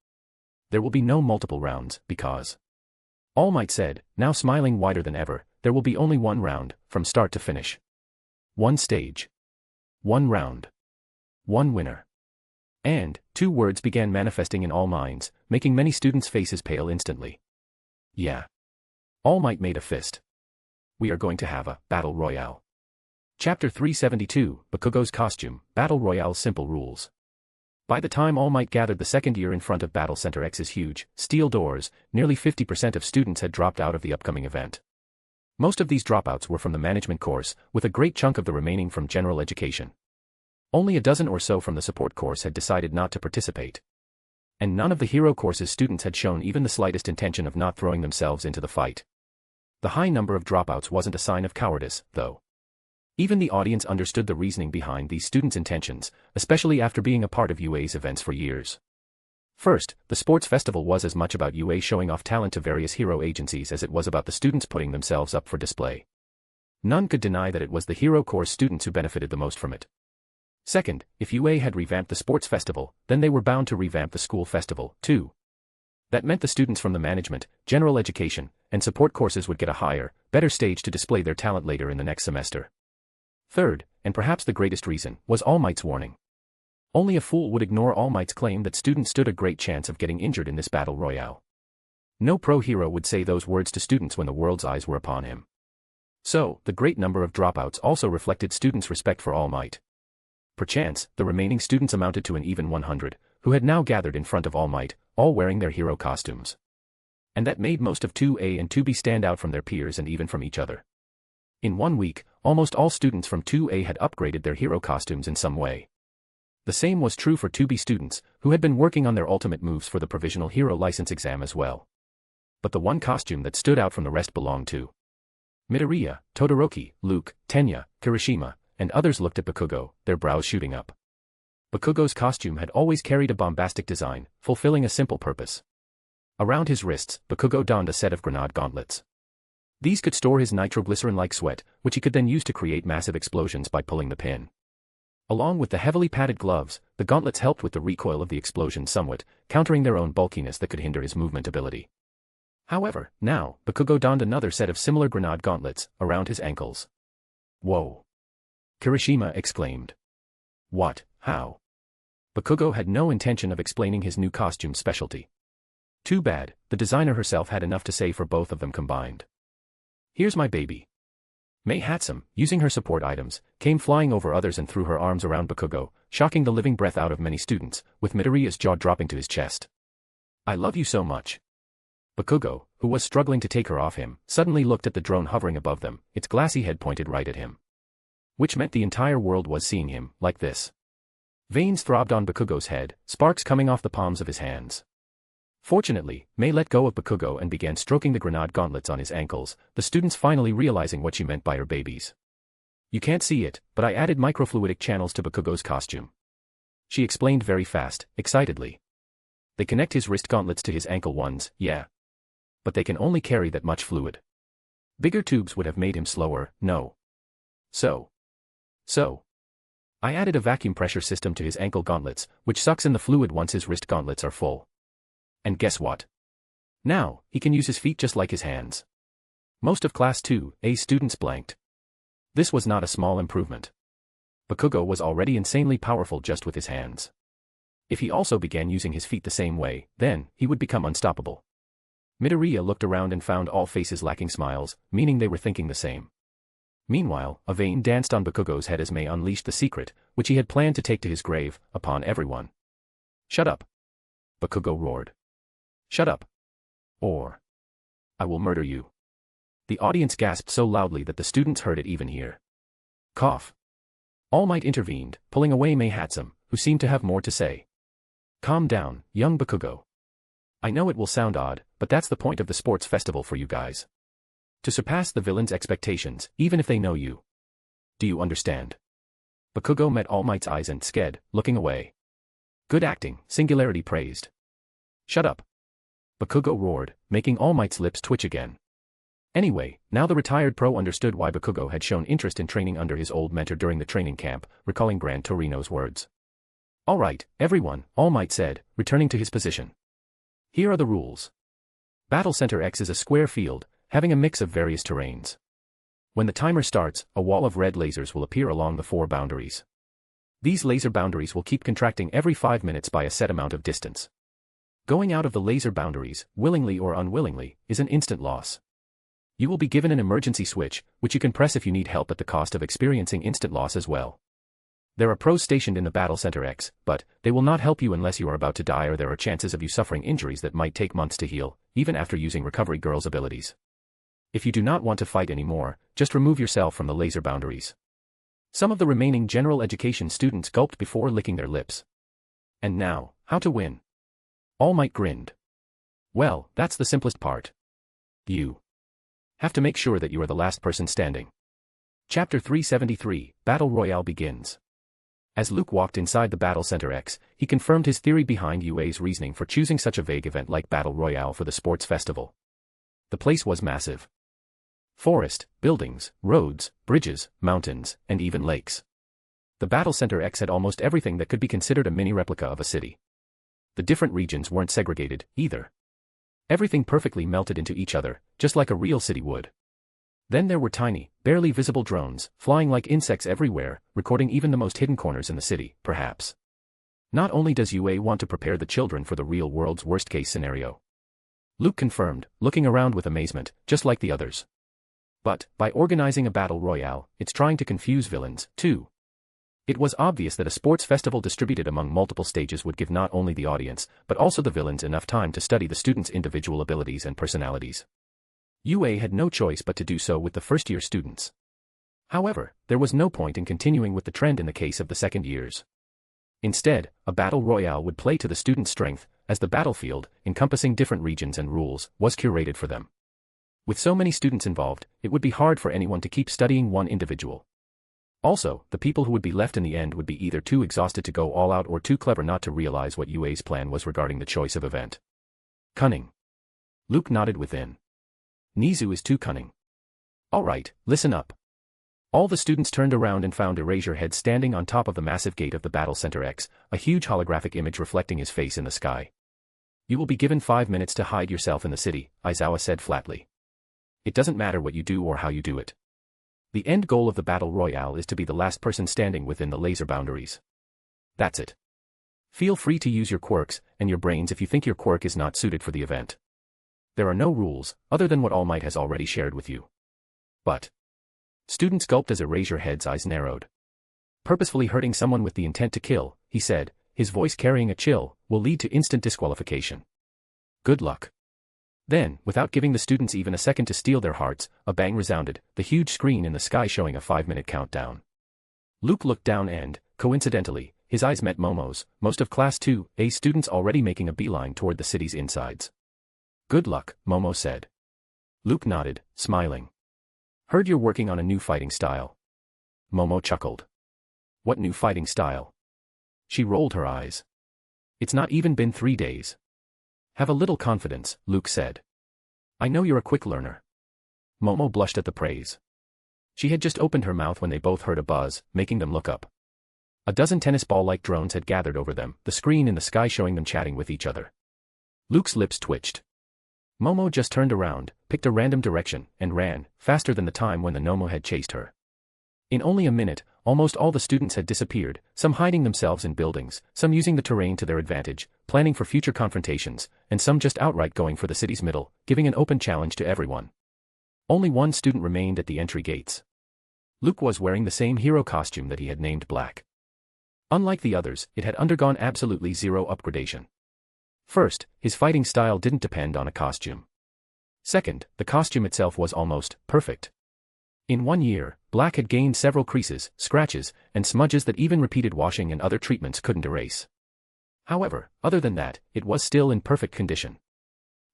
There will be no multiple rounds, because All Might said, now smiling wider than ever, there will be only one round, from start to finish. One stage. One round. One winner. And, two words began manifesting in all minds, making many students' faces pale instantly. Yeah. All Might made a fist. We are going to have a battle royale. Chapter 372, Bakugo's Costume, Battle Royale Simple Rules. By the time All Might gathered the second year in front of Battle Center X's huge, steel doors, nearly 50% of students had dropped out of the upcoming event. Most of these dropouts were from the management course, with a great chunk of the remaining from general education. Only a dozen or so from the support course had decided not to participate. And none of the hero course's students had shown even the slightest intention of not throwing themselves into the fight. The high number of dropouts wasn't a sign of cowardice, though. Even the audience understood the reasoning behind these students' intentions, especially after being a part of UA's events for years. First, the sports festival was as much about UA showing off talent to various hero agencies as it was about the students putting themselves up for display. None could deny that it was the hero course students who benefited the most from it. Second, if UA had revamped the sports festival, then they were bound to revamp the school festival, too. That meant the students from the management, general education, and support courses would get a higher, better stage to display their talent later in the next semester. Third, and perhaps the greatest reason, was All Might's warning. Only a fool would ignore All Might's claim that students stood a great chance of getting injured in this battle royale. No pro-hero would say those words to students when the world's eyes were upon him. So, the great number of dropouts also reflected students' respect for All Might. Perchance, the remaining students amounted to an even 100, who had now gathered in front of All Might, all wearing their hero costumes. And that made most of 2A and 2B stand out from their peers and even from each other. In 1 week, almost all students from 2A had upgraded their hero costumes in some way. The same was true for 2B students, who had been working on their ultimate moves for the provisional hero license exam as well. But the one costume that stood out from the rest belonged to Midoriya, Todoroki, Luke, Tenya, Kirishima, and others looked at Bakugo, their brows shooting up. Bakugo's costume had always carried a bombastic design, fulfilling a simple purpose. Around his wrists, Bakugo donned a set of grenade gauntlets. These could store his nitroglycerin-like sweat, which he could then use to create massive explosions by pulling the pin. Along with the heavily padded gloves, the gauntlets helped with the recoil of the explosion somewhat, countering their own bulkiness that could hinder his movement ability. However, now, Bakugo donned another set of similar grenade gauntlets, around his ankles. Whoa! Kirishima exclaimed. What? How? Bakugo had no intention of explaining his new costume specialty. Too bad, the designer herself had enough to say for both of them combined. Here's my baby. Mei Hatsum, using her support items, came flying over others and threw her arms around Bakugo, shocking the living breath out of many students, with Midoriya's jaw dropping to his chest. I love you so much. Bakugo, who was struggling to take her off him, suddenly looked at the drone hovering above them, its glassy head pointed right at him. Which meant the entire world was seeing him, like this. Veins throbbed on Bakugo's head, sparks coming off the palms of his hands. Fortunately, Mei let go of Bakugo and began stroking the grenade gauntlets on his ankles, the students finally realizing what she meant by her babies. You can't see it, but I added microfluidic channels to Bakugo's costume. She explained very fast, excitedly. They connect his wrist gauntlets to his ankle ones, yeah. But they can only carry that much fluid. Bigger tubes would have made him slower, no. So. I added a vacuum pressure system to his ankle gauntlets, which sucks in the fluid once his wrist gauntlets are full. And guess what? Now, he can use his feet just like his hands. Most of Class 2A students blanked. This was not a small improvement. Bakugo was already insanely powerful just with his hands. If he also began using his feet the same way, then, he would become unstoppable. Midoriya looked around and found all faces lacking smiles, meaning they were thinking the same. Meanwhile, a vein danced on Bakugo's head as Mei unleashed the secret, which he had planned to take to his grave, upon everyone. Shut up. Bakugo roared. Shut up. Or I will murder you. The audience gasped so loudly that the students heard it even here. Cough. All Might intervened, pulling away Mei Hatsum, who seemed to have more to say. Calm down, young Bakugo. I know it will sound odd, but that's the point of the sports festival for you guys. To surpass the villain's expectations, even if they know you. Do you understand? Bakugo met All Might's eyes and sked, looking away. Good acting, Singularity praised. Shut up. Bakugo roared, making All Might's lips twitch again. Anyway, now the retired pro understood why Bakugo had shown interest in training under his old mentor during the training camp, recalling Gran Torino's words. All right, everyone, All Might said, returning to his position. Here are the rules. Battle Center X is a square field, having a mix of various terrains. When the timer starts, a wall of red lasers will appear along the 4 boundaries. These laser boundaries will keep contracting every 5 minutes by a set amount of distance. Going out of the laser boundaries, willingly or unwillingly, is an instant loss. You will be given an emergency switch, which you can press if you need help at the cost of experiencing instant loss as well. There are pros stationed in the Battle Center X, but they will not help you unless you are about to die or there are chances of you suffering injuries that might take months to heal, even after using Recovery Girl's abilities. If you do not want to fight anymore, just remove yourself from the laser boundaries. Some of the remaining general education students gulped before licking their lips. And now, how to win? All Might grinned. Well, that's the simplest part. You have to make sure that you are the last person standing. Chapter 373, Battle Royale begins. As Luke walked inside the Battle Center X, he confirmed his theory behind UA's reasoning for choosing such a vague event like Battle Royale for the sports festival. The place was massive. Forest, buildings, roads, bridges, mountains, and even lakes. The Battle Center X had almost everything that could be considered a mini replica of a city. The different regions weren't segregated, either. Everything perfectly melted into each other, just like a real city would. Then there were tiny, barely visible drones, flying like insects everywhere, recording even the most hidden corners in the city, perhaps. Not only does UA want to prepare the children for the real world's worst-case scenario. Luke confirmed, looking around with amazement, just like the others. But, by organizing a battle royale, it's trying to confuse villains, too. It was obvious that a sports festival distributed among multiple stages would give not only the audience, but also the villains enough time to study the students' individual abilities and personalities. UA had no choice but to do so with the first-year students. However, there was no point in continuing with the trend in the case of the second years. Instead, a battle royale would play to the students' strength, as the battlefield, encompassing different regions and rules, was curated for them. With so many students involved, it would be hard for anyone to keep studying one individual. Also, the people who would be left in the end would be either too exhausted to go all out or too clever not to realize what UA's plan was regarding the choice of event. Cunning. Luke nodded within. Nizu is too cunning. Alright, listen up. All the students turned around and found Eraserhead standing on top of the massive gate of the Battle Center X, a huge holographic image reflecting his face in the sky. You will be given 5 minutes to hide yourself in the city, Aizawa said flatly. It doesn't matter what you do or how you do it. The end goal of the Battle Royale is to be the last person standing within the laser boundaries. That's it. Feel free to use your quirks and your brains if you think your quirk is not suited for the event. There are no rules, other than what All Might has already shared with you. But Students gulped as Eraserhead's eyes narrowed. Purposefully hurting someone with the intent to kill, he said, his voice carrying a chill, will lead to instant disqualification. Good luck. Then, without giving the students even a second to steel their hearts, a bang resounded, the huge screen in the sky showing a 5-minute countdown. Luke looked down and, coincidentally, his eyes met Momo's, most of Class 2A students already making a beeline toward the city's insides. Good luck, Momo said. Luke nodded, smiling. Heard you're working on a new fighting style. Momo chuckled. What new fighting style? She rolled her eyes. It's not even been 3 days. Have a little confidence, Luke said. I know you're a quick learner. Momo blushed at the praise. She had just opened her mouth when they both heard a buzz, making them look up. A dozen tennis ball-like drones had gathered over them, the screen in the sky showing them chatting with each other. Luke's lips twitched. Momo just turned around, picked a random direction, and ran, faster than the time when the Nomo had chased her. In only a minute, almost all the students had disappeared, some hiding themselves in buildings, some using the terrain to their advantage, planning for future confrontations, and some just outright going for the city's middle, giving an open challenge to everyone. Only one student remained at the entry gates. Luke was wearing the same hero costume that he had named Black. Unlike the others, it had undergone absolutely zero upgradation. First, his fighting style didn't depend on a costume. Second, the costume itself was almost perfect. In 1 year, Black had gained several creases, scratches, and smudges that even repeated washing and other treatments couldn't erase. However, other than that, it was still in perfect condition.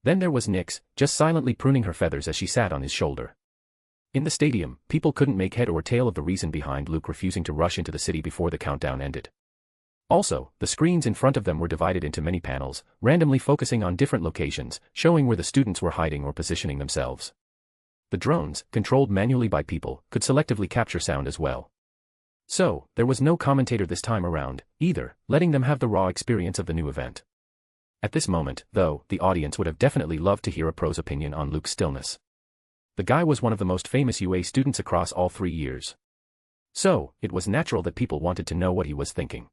Then there was Nyx, just silently pruning her feathers as she sat on his shoulder. In the stadium, people couldn't make head or tail of the reason behind Luke refusing to rush into the city before the countdown ended. Also, the screens in front of them were divided into many panels, randomly focusing on different locations, showing where the students were hiding or positioning themselves. The drones, controlled manually by people, could selectively capture sound as well. So, there was no commentator this time around, either, letting them have the raw experience of the new event. At this moment, though, the audience would have definitely loved to hear a pro's opinion on Luke's stillness. The guy was one of the most famous UA students across all 3 years. So, it was natural that people wanted to know what he was thinking.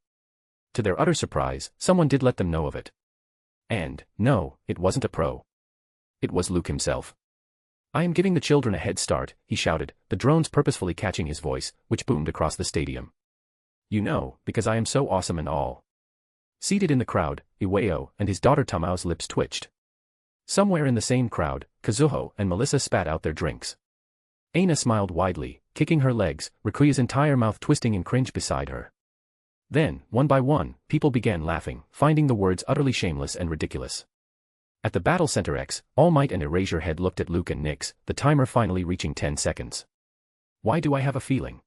To their utter surprise, someone did let them know of it. And, no, it wasn't a pro. It was Luke himself. I am giving the children a head start, he shouted, the drones purposefully catching his voice, which boomed across the stadium. You know, because I am so awesome and all. Seated in the crowd, Iwao and his daughter Tamao's lips twitched. Somewhere in the same crowd, Kazuho and Melissa spat out their drinks. Aina smiled widely, kicking her legs, Rikuya's entire mouth twisting in cringe beside her. Then, one by one, people began laughing, finding the words utterly shameless and ridiculous. At the Battle Center X, All Might and Eraserhead looked at Luke and Nyx, the timer finally reaching 10 seconds. Why do I have a feeling?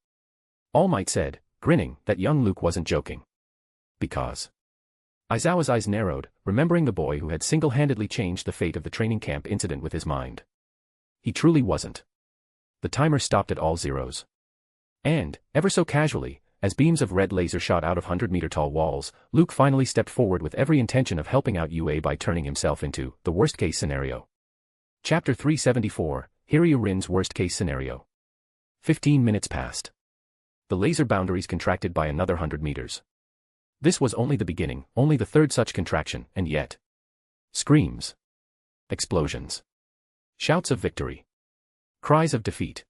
All Might said, grinning, that young Luke wasn't joking. Because. Aizawa's eyes narrowed, remembering the boy who had single-handedly changed the fate of the training camp incident with his mind. He truly wasn't. The timer stopped at all zeros. And, ever so casually, as beams of red laser shot out of 100-meter-tall walls, Luke finally stepped forward with every intention of helping out UA by turning himself into the worst-case scenario. Chapter 374, Hiryu Rin's Worst-Case Scenario. 15 minutes passed. The laser boundaries contracted by another 100 meters. This was only the beginning, only the third such contraction, and yet. Screams. Explosions. Shouts of victory. Cries of defeat.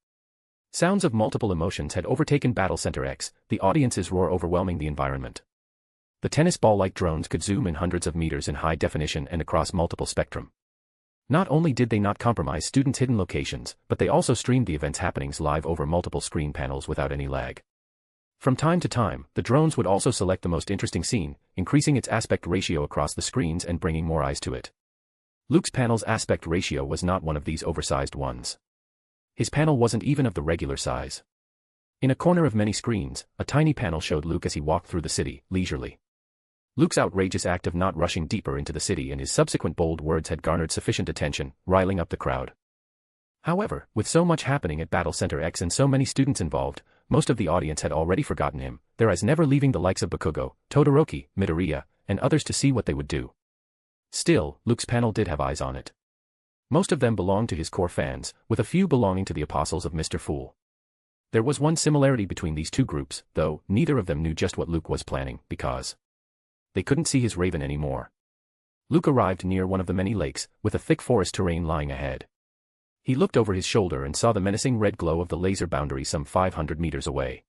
Sounds of multiple emotions had overtaken Battle Center X, the audience's roar overwhelming the environment. The tennis ball-like drones could zoom in hundreds of meters in high definition and across multiple spectrum. Not only did they not compromise students' hidden locations, but they also streamed the event's happenings live over multiple screen panels without any lag. From time to time, the drones would also select the most interesting scene, increasing its aspect ratio across the screens and bringing more eyes to it. Luke's panel's aspect ratio was not one of these oversized ones. His panel wasn't even of the regular size. In a corner of many screens, a tiny panel showed Luke as he walked through the city, leisurely. Luke's outrageous act of not rushing deeper into the city and his subsequent bold words had garnered sufficient attention, riling up the crowd. However, with so much happening at Battle Center X and so many students involved, most of the audience had already forgotten him, their eyes never leaving the likes of Bakugo, Todoroki, Midoriya, and others to see what they would do. Still, Luke's panel did have eyes on it. Most of them belonged to his core fans, with a few belonging to the apostles of Mr. Fool. There was one similarity between these two groups, though neither of them knew just what Luke was planning, because they couldn't see his raven anymore. Luke arrived near one of the many lakes, with a thick forest terrain lying ahead. He looked over his shoulder and saw the menacing red glow of the laser boundary some 500 meters away.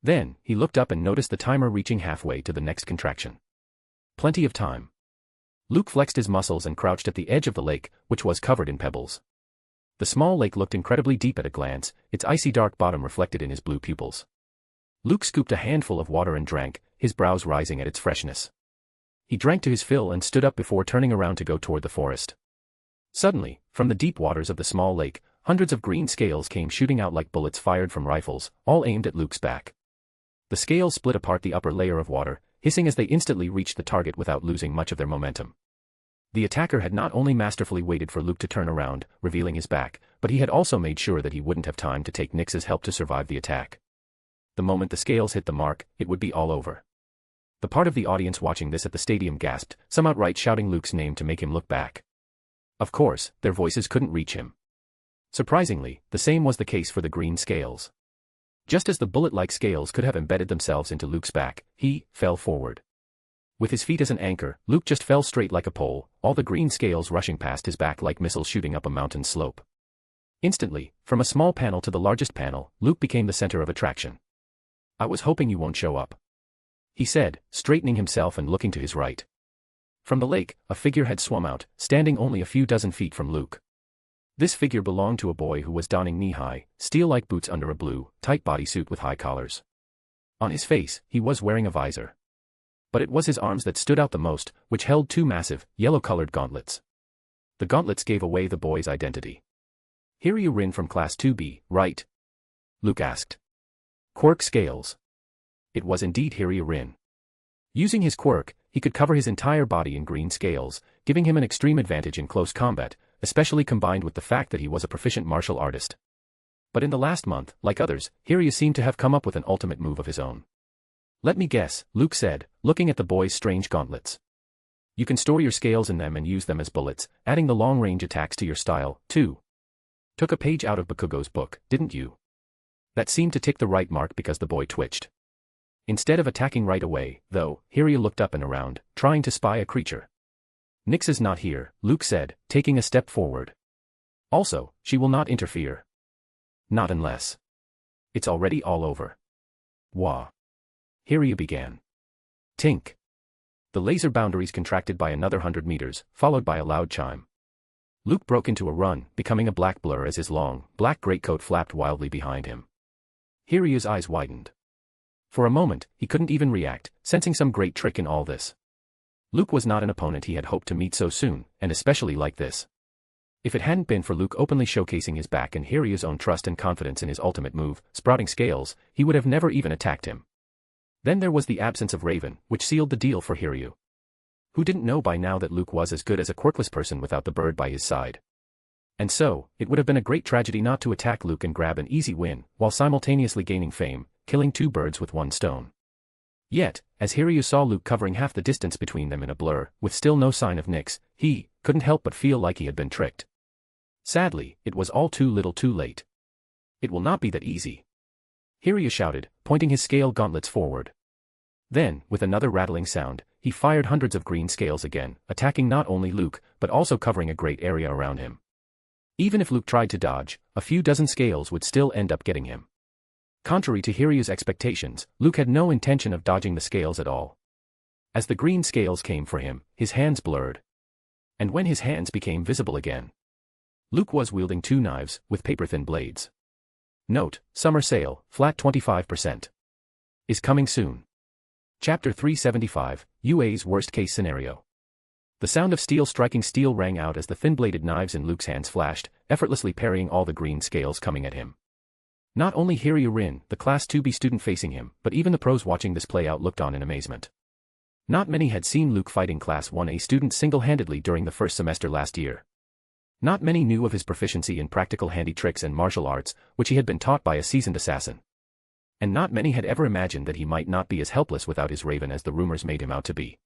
Then, he looked up and noticed the timer reaching halfway to the next contraction. Plenty of time. Luke flexed his muscles and crouched at the edge of the lake, which was covered in pebbles. The small lake looked incredibly deep at a glance, its icy dark bottom reflected in his blue pupils. Luke scooped a handful of water and drank, his brows rising at its freshness. He drank to his fill and stood up before turning around to go toward the forest. Suddenly, from the deep waters of the small lake, hundreds of green scales came shooting out like bullets fired from rifles, all aimed at Luke's back. The scales split apart the upper layer of water, hissing as they instantly reached the target without losing much of their momentum. The attacker had not only masterfully waited for Luke to turn around, revealing his back, but he had also made sure that he wouldn't have time to take Nyx's help to survive the attack. The moment the scales hit the mark, it would be all over. The part of the audience watching this at the stadium gasped, some outright shouting Luke's name to make him look back. Of course, their voices couldn't reach him. Surprisingly, the same was the case for the green scales. Just as the bullet-like scales could have embedded themselves into Luke's back, he fell forward. With his feet as an anchor, Luke just fell straight like a pole, all the green scales rushing past his back like missiles shooting up a mountain slope. Instantly, from a small panel to the largest panel, Luke became the center of attraction. "I was hoping you won't show up," he said, straightening himself and looking to his right. From the lake, a figure had swum out, standing only a few dozen feet from Luke. This figure belonged to a boy who was donning knee-high, steel-like boots under a blue, tight bodysuit with high collars. On his face, he was wearing a visor. But it was his arms that stood out the most, which held two massive, yellow-colored gauntlets. The gauntlets gave away the boy's identity. "Hiryu Rin from Class 2B, right?" Luke asked. "Quirk scales." It was indeed Hiryu Rin. Using his quirk, he could cover his entire body in green scales, giving him an extreme advantage in close combat, especially combined with the fact that he was a proficient martial artist. But in the last month, like others, Hiryu seemed to have come up with an ultimate move of his own. "Let me guess," Luke said, looking at the boy's strange gauntlets. "You can store your scales in them and use them as bullets, adding the long-range attacks to your style, too. Took a page out of Bakugo's book, didn't you?" That seemed to tick the right mark because the boy twitched. Instead of attacking right away, though, Hiryu looked up and around, trying to spy a creature. "Nyx is not here," Luke said, taking a step forward. "Also, she will not interfere. Not unless. It's already all over." "Wah." Hiryu began. Tink. The laser boundaries contracted by another 100 meters, followed by a loud chime. Luke broke into a run, becoming a black blur as his long, black greatcoat flapped wildly behind him. Hiryu's eyes widened. For a moment, he couldn't even react, sensing some great trick in all this. Luke was not an opponent he had hoped to meet so soon, and especially like this. If it hadn't been for Luke openly showcasing his back and Hiryu's own trust and confidence in his ultimate move, sprouting scales, he would have never even attacked him. Then there was the absence of Raven, which sealed the deal for Hiryu. Who didn't know by now that Luke was as good as a quirkless person without the bird by his side? And so, it would have been a great tragedy not to attack Luke and grab an easy win, while simultaneously gaining fame, killing two birds with one stone. Yet, as Hiryu saw Luke covering half the distance between them in a blur, with still no sign of Nyx, he couldn't help but feel like he had been tricked. Sadly, it was all too little too late. "It will not be that easy," Hiryu shouted, pointing his scale gauntlets forward. Then, with another rattling sound, he fired hundreds of green scales again, attacking not only Luke, but also covering a great area around him. Even if Luke tried to dodge, a few dozen scales would still end up getting him. Contrary to Hiryu's expectations, Luke had no intention of dodging the scales at all. As the green scales came for him, his hands blurred. And when his hands became visible again, Luke was wielding two knives, with paper-thin blades. Note, summer sale, flat 25%. Is coming soon. Chapter 375, UA's worst-case scenario. The sound of steel striking steel rang out as the thin-bladed knives in Luke's hands flashed, effortlessly parrying all the green scales coming at him. Not only Hiryu Rin, the Class 2B student facing him, but even the pros watching this play out looked on in amazement. Not many had seen Luke fighting Class 1A students single-handedly during the first semester last year. Not many knew of his proficiency in practical handy tricks and martial arts, which he had been taught by a seasoned assassin. And not many had ever imagined that he might not be as helpless without his Raven as the rumors made him out to be.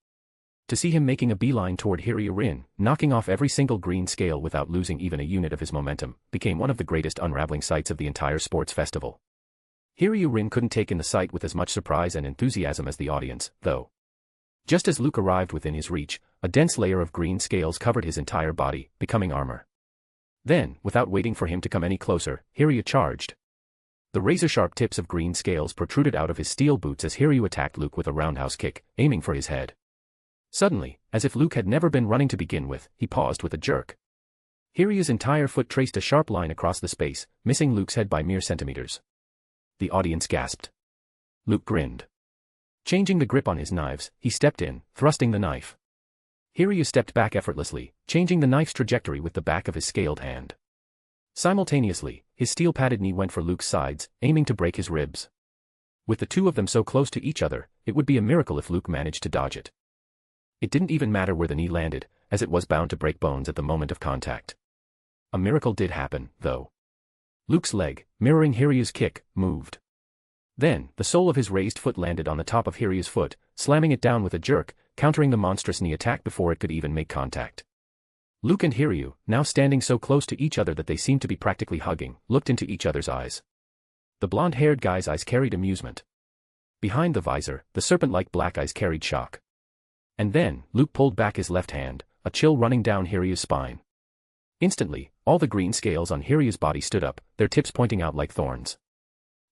To see him making a beeline toward Hiryu Rin, knocking off every single green scale without losing even a unit of his momentum, became one of the greatest unraveling sights of the entire sports festival. Hiryu Rin couldn't take in the sight with as much surprise and enthusiasm as the audience, though. Just as Luke arrived within his reach, a dense layer of green scales covered his entire body, becoming armor. Then, without waiting for him to come any closer, Hiryu charged. The razor-sharp tips of green scales protruded out of his steel boots as Hiryu attacked Luke with a roundhouse kick, aiming for his head. Suddenly, as if Luke had never been running to begin with, he paused with a jerk. Hiryu's entire foot traced a sharp line across the space, missing Luke's head by mere centimeters. The audience gasped. Luke grinned. Changing the grip on his knives, he stepped in, thrusting the knife. Hiryu stepped back effortlessly, changing the knife's trajectory with the back of his scaled hand. Simultaneously, his steel-padded knee went for Luke's sides, aiming to break his ribs. With the two of them so close to each other, it would be a miracle if Luke managed to dodge it. It didn't even matter where the knee landed, as it was bound to break bones at the moment of contact. A miracle did happen, though. Luke's leg, mirroring Hiryu's kick, moved. Then, the sole of his raised foot landed on the top of Hiryu's foot, slamming it down with a jerk, countering the monstrous knee attack before it could even make contact. Luke and Hiryu, now standing so close to each other that they seemed to be practically hugging, looked into each other's eyes. The blonde-haired guy's eyes carried amusement. Behind the visor, the serpent-like black eyes carried shock. And then, Luke pulled back his left hand, a chill running down Hiryu's spine. Instantly, all the green scales on Hiryu's body stood up, their tips pointing out like thorns.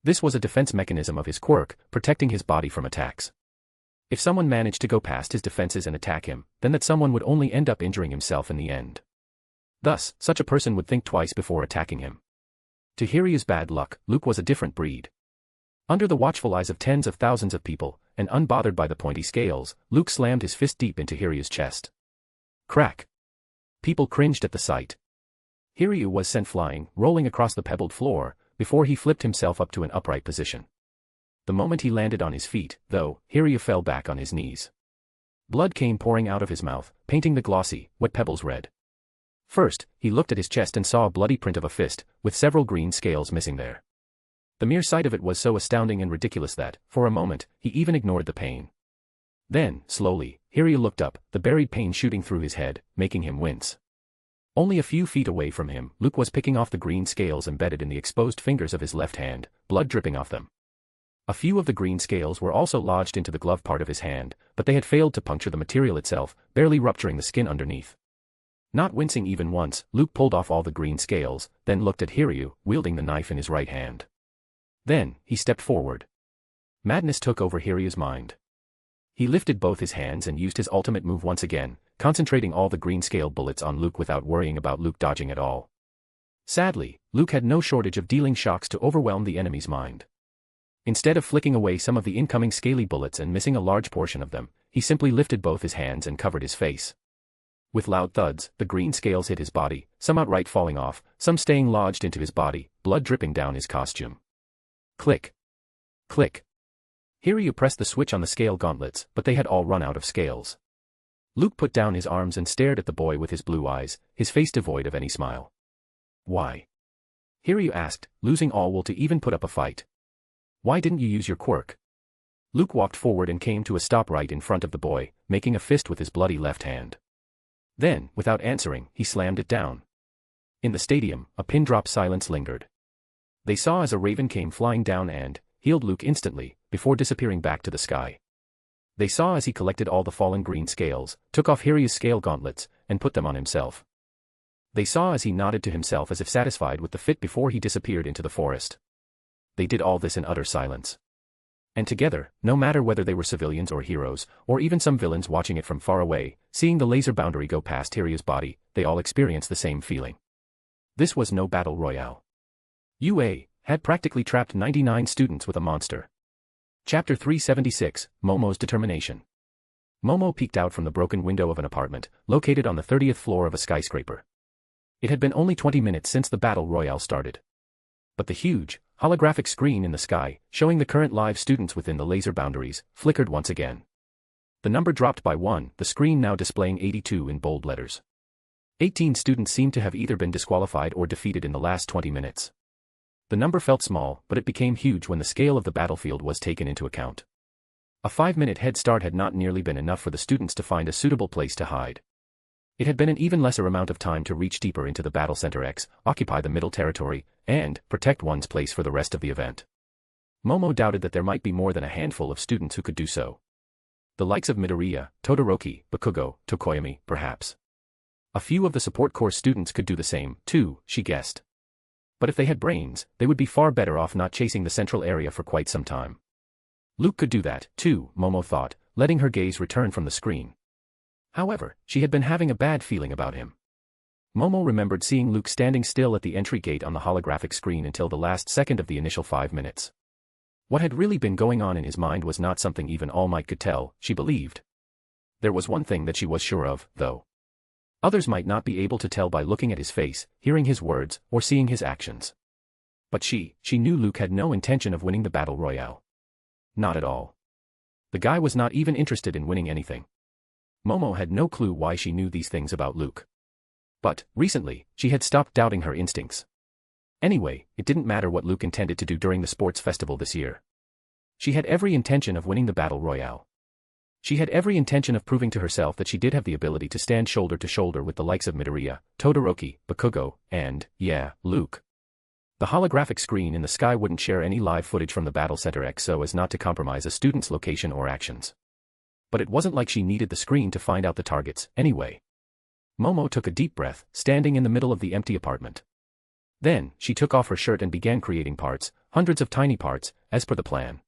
This was a defense mechanism of his quirk, protecting his body from attacks. If someone managed to go past his defenses and attack him, then that someone would only end up injuring himself in the end. Thus, such a person would think twice before attacking him. To Hiryu's bad luck, Luke was a different breed. Under the watchful eyes of tens of thousands of people, and unbothered by the pointy scales, Luke slammed his fist deep into Hiryu's chest. Crack! People cringed at the sight. Hiryu was sent flying, rolling across the pebbled floor, before he flipped himself up to an upright position. The moment he landed on his feet, though, Hiryu fell back on his knees. Blood came pouring out of his mouth, painting the glossy, wet pebbles red. First, he looked at his chest and saw a bloody print of a fist, with several green scales missing there. The mere sight of it was so astounding and ridiculous that, for a moment, he even ignored the pain. Then, slowly, Hiryu looked up, the buried pain shooting through his head, making him wince. Only a few feet away from him, Luke was picking off the green scales embedded in the exposed fingers of his left hand, blood dripping off them. A few of the green scales were also lodged into the glove part of his hand, but they had failed to puncture the material itself, barely rupturing the skin underneath. Not wincing even once, Luke pulled off all the green scales, then looked at Hiryu, wielding the knife in his right hand. Then, he stepped forward. Madness took over Hiryu's mind. He lifted both his hands and used his ultimate move once again, concentrating all the green scale bullets on Luke without worrying about Luke dodging at all. Sadly, Luke had no shortage of dealing shocks to overwhelm the enemy's mind. Instead of flicking away some of the incoming scaly bullets and missing a large portion of them, he simply lifted both his hands and covered his face. With loud thuds, the green scales hit his body, some outright falling off, some staying lodged into his body, blood dripping down his costume. Click. Click. Hiryu pressed the switch on the scale gauntlets, but they had all run out of scales. Luke put down his arms and stared at the boy with his blue eyes, his face devoid of any smile. Why? Hiryu asked, losing all will to even put up a fight. Why didn't you use your quirk? Luke walked forward and came to a stop right in front of the boy, making a fist with his bloody left hand. Then, without answering, he slammed it down. In the stadium, a pin-drop silence lingered. They saw as a raven came flying down and healed Luke instantly, before disappearing back to the sky. They saw as he collected all the fallen green scales, took off Hiryu's scale gauntlets, and put them on himself. They saw as he nodded to himself as if satisfied with the fit before he disappeared into the forest. They did all this in utter silence. And together, no matter whether they were civilians or heroes, or even some villains watching it from far away, seeing the laser boundary go past Hiryu's body, they all experienced the same feeling. This was no battle royale. UA had practically trapped 99 students with a monster. Chapter 376, Momo's Determination. Momo peeked out from the broken window of an apartment, located on the 30th floor of a skyscraper. It had been only 20 minutes since the battle royale started. But the huge, holographic screen in the sky, showing the current live students within the laser boundaries, flickered once again. The number dropped by 1, the screen now displaying 82 in bold letters. 18 students seemed to have either been disqualified or defeated in the last 20 minutes. The number felt small, but it became huge when the scale of the battlefield was taken into account. A 5-minute head start had not nearly been enough for the students to find a suitable place to hide. It had been an even lesser amount of time to reach deeper into the Battle Center X, occupy the middle territory, and protect one's place for the rest of the event. Momo doubted that there might be more than a handful of students who could do so. The likes of Midoriya, Todoroki, Bakugo, Tokoyami, perhaps. A few of the support course students could do the same, too, she guessed. But if they had brains, they would be far better off not chasing the central area for quite some time. Luke could do that, too, Momo thought, letting her gaze return from the screen. However, she had been having a bad feeling about him. Momo remembered seeing Luke standing still at the entry gate on the holographic screen until the last second of the initial 5 minutes. What had really been going on in his mind was not something even All Might could tell, she believed. There was one thing that she was sure of, though. Others might not be able to tell by looking at his face, hearing his words, or seeing his actions. But she knew Luke had no intention of winning the battle royale. Not at all. The guy was not even interested in winning anything. Momo had no clue why she knew these things about Luke. But, recently, she had stopped doubting her instincts. Anyway, it didn't matter what Luke intended to do during the sports festival this year. She had every intention of winning the battle royale. She had every intention of proving to herself that she did have the ability to stand shoulder to shoulder with the likes of Midoriya, Todoroki, Bakugo, and, Luke. The holographic screen in the sky wouldn't share any live footage from the Battle Center X so as not to compromise a student's location or actions. But it wasn't like she needed the screen to find out the targets, anyway. Momo took a deep breath, standing in the middle of the empty apartment. Then, she took off her shirt and began creating parts, hundreds of tiny parts, as per the plan.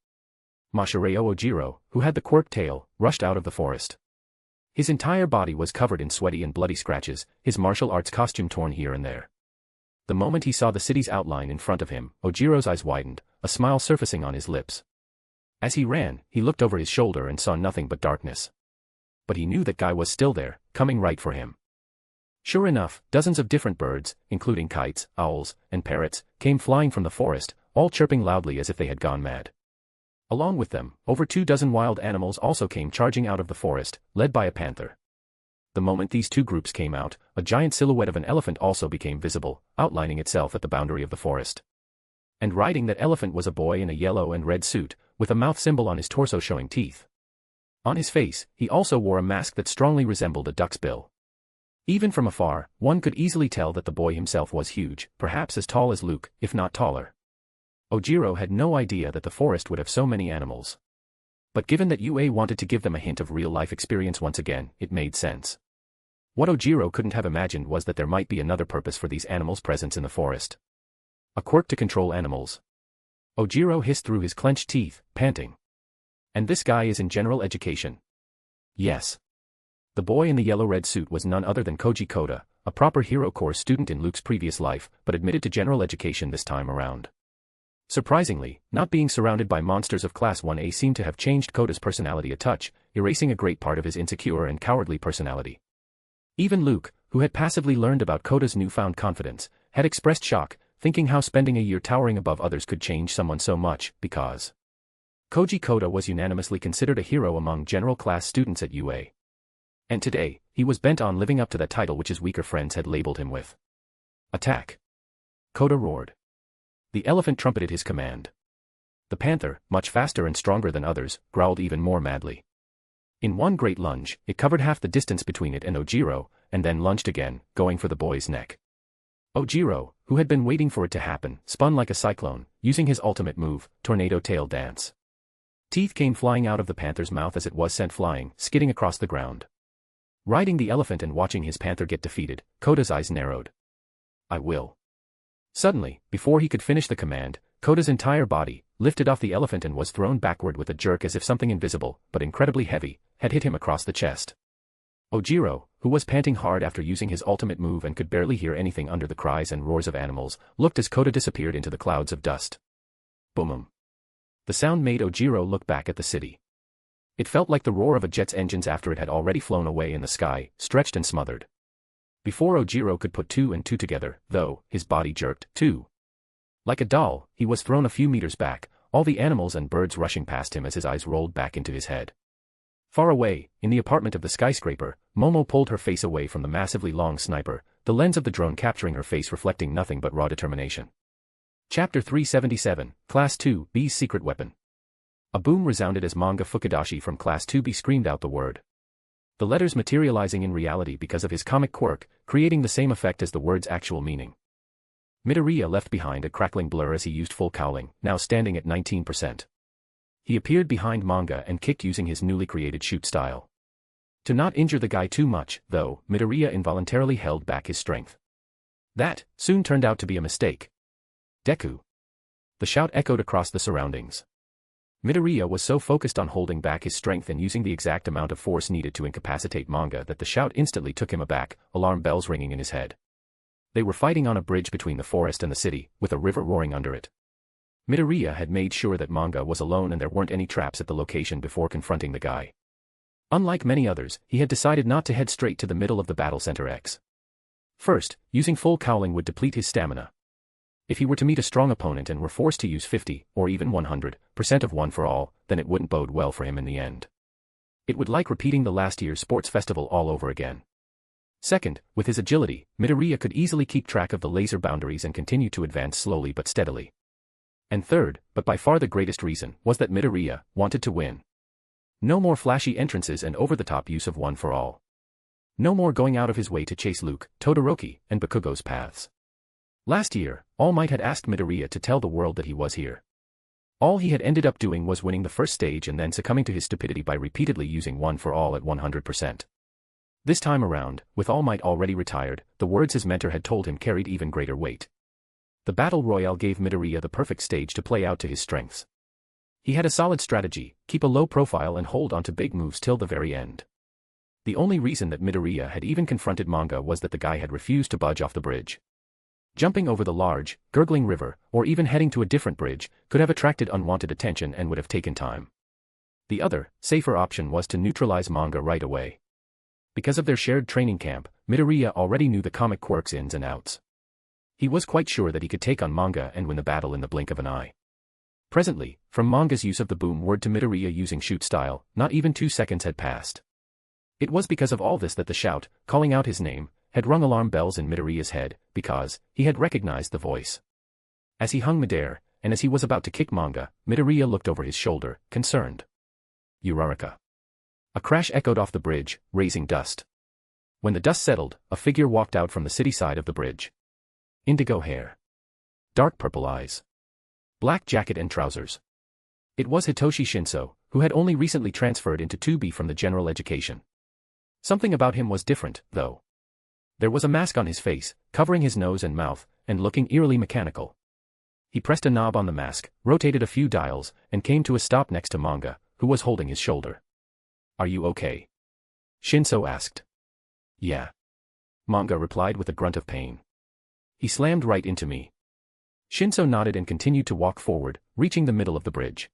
Masahiro Ojiro, who had the quirk tail, rushed out of the forest. His entire body was covered in sweaty and bloody scratches, his martial arts costume torn here and there. The moment he saw the city's outline in front of him, Ojiro's eyes widened, a smile surfacing on his lips. As he ran, he looked over his shoulder and saw nothing but darkness. But he knew that guy was still there, coming right for him. Sure enough, dozens of different birds, including kites, owls, and parrots, came flying from the forest, all chirping loudly as if they had gone mad. Along with them, over 24 wild animals also came charging out of the forest, led by a panther. The moment these two groups came out, a giant silhouette of an elephant also became visible, outlining itself at the boundary of the forest. And riding that elephant was a boy in a yellow and red suit, with a mouth symbol on his torso showing teeth. On his face, he also wore a mask that strongly resembled a duck's bill. Even from afar, one could easily tell that the boy himself was huge, perhaps as tall as Luke, if not taller. Ojiro had no idea that the forest would have so many animals. But given that UA wanted to give them a hint of real-life experience once again, it made sense. What Ojiro couldn't have imagined was that there might be another purpose for these animals' presence in the forest. A quirk to control animals. Ojiro hissed through his clenched teeth, panting. And this guy is in general education. Yes. The boy in the yellow-red suit was none other than Koji Koda, a proper Hero Corps student in Luke's previous life, but admitted to general education this time around. Surprisingly, not being surrounded by monsters of Class 1A seemed to have changed Koda's personality a touch, erasing a great part of his insecure and cowardly personality. Even Luke, who had passively learned about Koda's newfound confidence, had expressed shock, thinking how spending a year towering above others could change someone so much, because Koji Koda was unanimously considered a hero among general class students at UA. And today, he was bent on living up to that title which his weaker friends had labeled him with. Attack! Koda roared. The elephant trumpeted his command. The panther, much faster and stronger than others, growled even more madly. In one great lunge, it covered half the distance between it and Ojiro, and then lunged again, going for the boy's neck. Ojiro, who had been waiting for it to happen, spun like a cyclone, using his ultimate move, Tornado Tail Dance. Teeth came flying out of the panther's mouth as it was sent flying, skidding across the ground. Riding the elephant and watching his panther get defeated, Koda's eyes narrowed. I will. Suddenly, before he could finish the command, Koda's entire body lifted off the elephant and was thrown backward with a jerk as if something invisible, but incredibly heavy, had hit him across the chest. Ojiro, who was panting hard after using his ultimate move and could barely hear anything under the cries and roars of animals, looked as Koda disappeared into the clouds of dust. Boom. The sound made Ojiro look back at the city. It felt like the roar of a jet's engines after it had already flown away in the sky, stretched and smothered. Before Ojiro could put two and two together, though, his body jerked, too. Like a doll, he was thrown a few meters back, all the animals and birds rushing past him as his eyes rolled back into his head. Far away, in the apartment of the skyscraper, Momo pulled her face away from the massively long sniper, the lens of the drone capturing her face reflecting nothing but raw determination. Chapter 377, Class 2B's Secret Weapon. A boom resounded as Manga Fukudashi from Class 2B screamed out the word. The letters materializing in reality because of his comic quirk, creating the same effect as the word's actual meaning. Midoriya left behind a crackling blur as he used full cowling, now standing at 19%. He appeared behind Manga and kicked using his newly created shoot style. To not injure the guy too much, though, Midoriya involuntarily held back his strength. That soon turned out to be a mistake. Deku. The shout echoed across the surroundings. Midoriya was so focused on holding back his strength and using the exact amount of force needed to incapacitate manga that the shout instantly took him aback, alarm bells ringing in his head. They were fighting on a bridge between the forest and the city, with a river roaring under it. Midoriya had made sure that manga was alone and there weren't any traps at the location before confronting the guy. Unlike many others, he had decided not to head straight to the middle of the battle center X. First, using full cowling would deplete his stamina. If he were to meet a strong opponent and were forced to use 50, or even 100% of one for all, then it wouldn't bode well for him in the end. It would like repeating the last year's sports festival all over again. Second, with his agility, Midoriya could easily keep track of the laser boundaries and continue to advance slowly but steadily. And third, but by far the greatest reason, was that Midoriya wanted to win. No more flashy entrances and over-the-top use of one for all. No more going out of his way to chase Luke, Todoroki, and Bakugo's paths. Last year, All Might had asked Midoriya to tell the world that he was here. All he had ended up doing was winning the first stage and then succumbing to his stupidity by repeatedly using one for all at 100%. This time around, with All Might already retired, the words his mentor had told him carried even greater weight. The Battle Royale gave Midoriya the perfect stage to play out to his strengths. He had a solid strategy, keep a low profile and hold onto big moves till the very end. The only reason that Midoriya had even confronted manga was that the guy had refused to budge off the bridge. Jumping over the large, gurgling river, or even heading to a different bridge, could have attracted unwanted attention and would have taken time. The other, safer option was to neutralize manga right away. Because of their shared training camp, Midoriya already knew the comic Quirks ins and outs. He was quite sure that he could take on manga and win the battle in the blink of an eye. Presently, from manga's use of the boom word to Midoriya using shoot style, not even 2 seconds had passed. It was because of all this that the shout, calling out his name, had rung alarm bells in Midoriya's head, because he had recognized the voice. As he hung midair, and as he was about to kick manga, Midoriya looked over his shoulder, concerned. Uraraka. A crash echoed off the bridge, raising dust. When the dust settled, a figure walked out from the city side of the bridge. Indigo hair. Dark purple eyes. Black jacket and trousers. It was Hitoshi Shinso, who had only recently transferred into 2B from the general education. Something about him was different, though. There was a mask on his face, covering his nose and mouth, and looking eerily mechanical. He pressed a knob on the mask, rotated a few dials, and came to a stop next to manga, who was holding his shoulder. "Are you okay?" Shinso asked. "Yeah." Manga replied with a grunt of pain. "He slammed right into me." Shinso nodded and continued to walk forward, reaching the middle of the bridge.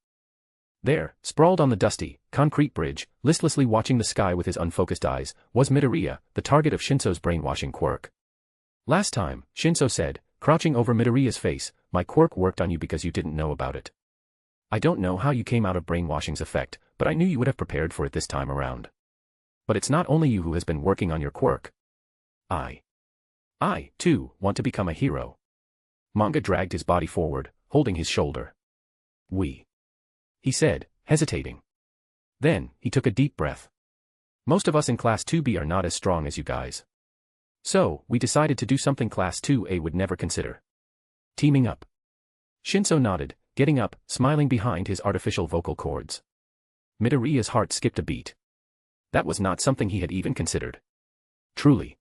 There, sprawled on the dusty, concrete bridge, listlessly watching the sky with his unfocused eyes, was Midoriya, the target of Shinso's brainwashing quirk. "Last time," Shinso said, crouching over Midoriya's face, "my quirk worked on you because you didn't know about it. I don't know how you came out of brainwashing's effect, but I knew you would have prepared for it this time around. But it's not only you who has been working on your quirk. I, too, want to become a hero." Manga dragged his body forward, holding his shoulder. He said, hesitating. Then, he took a deep breath. "Most of us in Class 2B are not as strong as you guys. So, we decided to do something Class 2A would never consider. Teaming up." Shinso nodded, getting up, smiling behind his artificial vocal cords. Midoriya's heart skipped a beat. That was not something he had even considered. Truly.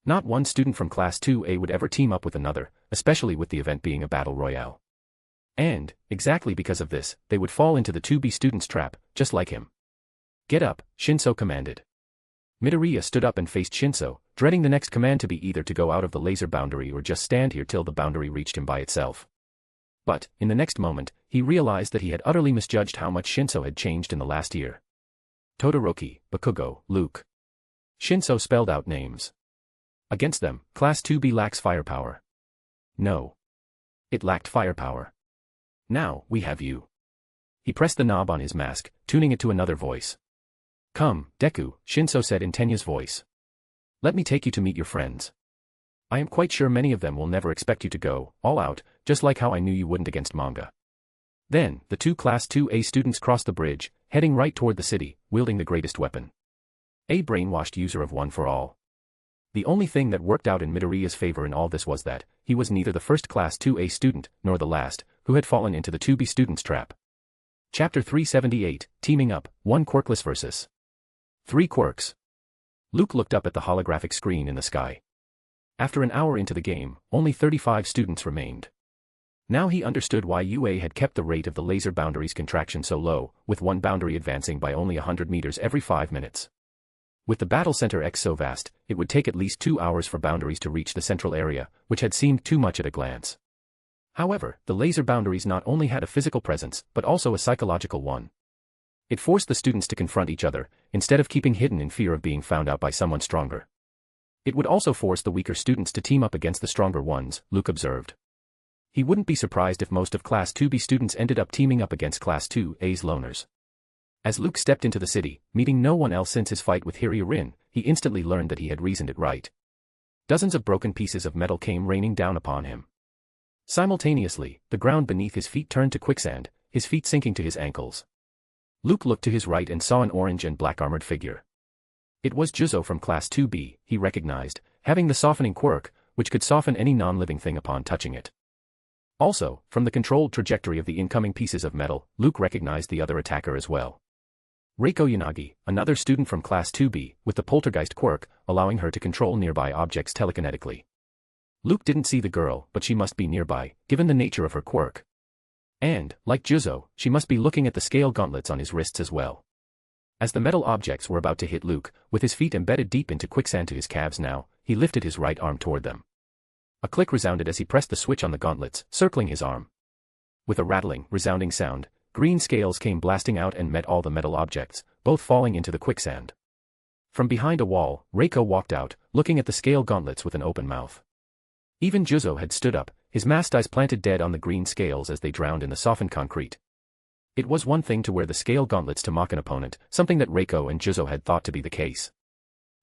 Not one student from Class 2A would ever team up with another, especially with the event being a battle royale. And, exactly because of this, they would fall into the 2B student's trap, just like him. "Get up," Shinso commanded. Midoriya stood up and faced Shinso, dreading the next command to be either to go out of the laser boundary or just stand here till the boundary reached him by itself. But, in the next moment, he realized that he had utterly misjudged how much Shinso had changed in the last year. Todoroki, Bakugo, Luke. Shinso spelled out names. Against them, Class 2B lacks firepower. No. It lacked firepower. Now, we have you. He pressed the knob on his mask, tuning it to another voice. "Come, Deku," Shinso said in Tenya's voice. "Let me take you to meet your friends. I am quite sure many of them will never expect you to go all out, just like how I knew you wouldn't against manga." Then, the two Class 2A students crossed the bridge, heading right toward the city, wielding the greatest weapon. A brainwashed user of one for all. The only thing that worked out in Midoriya's favor in all this was that he was neither the first Class 2A student, nor the last, who had fallen into the 2B student's trap. Chapter 378, Teaming Up, One Quirkless vs. 3 quirks. Luke looked up at the holographic screen in the sky. After an hour into the game, only 35 students remained. Now he understood why UA had kept the rate of the laser boundary's contraction so low, with one boundary advancing by only 100 meters every 5 minutes. With the battle center X so vast, it would take at least 2 hours for boundaries to reach the central area, which had seemed too much at a glance. However, the laser boundaries not only had a physical presence, but also a psychological one. It forced the students to confront each other, instead of keeping hidden in fear of being found out by someone stronger. It would also force the weaker students to team up against the stronger ones, Luke observed. He wouldn't be surprised if most of Class 2B students ended up teaming up against Class 2A's loners. As Luke stepped into the city, meeting no one else since his fight with Hiryu, he instantly learned that he had reasoned it right. Dozens of broken pieces of metal came raining down upon him. Simultaneously, the ground beneath his feet turned to quicksand, his feet sinking to his ankles. Luke looked to his right and saw an orange and black armored figure. It was Juzo from Class 2B, he recognized, having the softening quirk, which could soften any non-living thing upon touching it. Also, from the controlled trajectory of the incoming pieces of metal, Luke recognized the other attacker as well. Reiko Yanagi, another student from Class 2B, with the poltergeist quirk, allowing her to control nearby objects telekinetically. Luke didn't see the girl, but she must be nearby, given the nature of her quirk. And, like Juzo, she must be looking at the scale gauntlets on his wrists as well. As the metal objects were about to hit Luke, with his feet embedded deep into quicksand to his calves now, he lifted his right arm toward them. A click resounded as he pressed the switch on the gauntlets, circling his arm. With a rattling, resounding sound, green scales came blasting out and met all the metal objects, both falling into the quicksand. From behind a wall, Reiko walked out, looking at the scale gauntlets with an open mouth. Even Juzo had stood up, his masked eyes planted dead on the green scales as they drowned in the softened concrete. It was one thing to wear the scale gauntlets to mock an opponent, something that Reiko and Juzo had thought to be the case.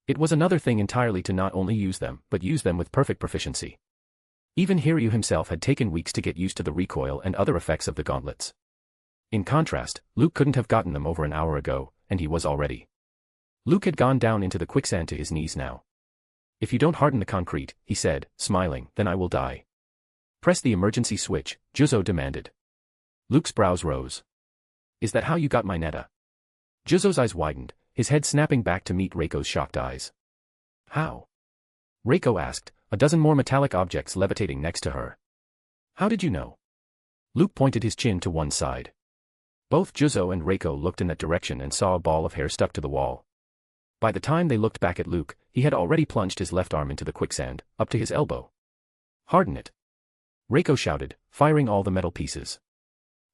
It was another thing entirely to not only use them, but use them with perfect proficiency. Even Hiryu himself had taken weeks to get used to the recoil and other effects of the gauntlets. In contrast, Luke couldn't have gotten them over an hour ago, and he was already. Luke had gone down into the quicksand to his knees now. "If you don't harden the concrete," he said, smiling, "then I will die." "Press the emergency switch," Juzo demanded. Luke's brows rose. "Is that how you got my neta?" Juzo's eyes widened, his head snapping back to meet Reiko's shocked eyes. "How?" Reiko asked, a dozen more metallic objects levitating next to her. "How did you know?" Luke pointed his chin to one side. Both Juzo and Reiko looked in that direction and saw a ball of hair stuck to the wall. By the time they looked back at Luke, he had already plunged his left arm into the quicksand, up to his elbow. "Harden it!" Reiko shouted, firing all the metal pieces.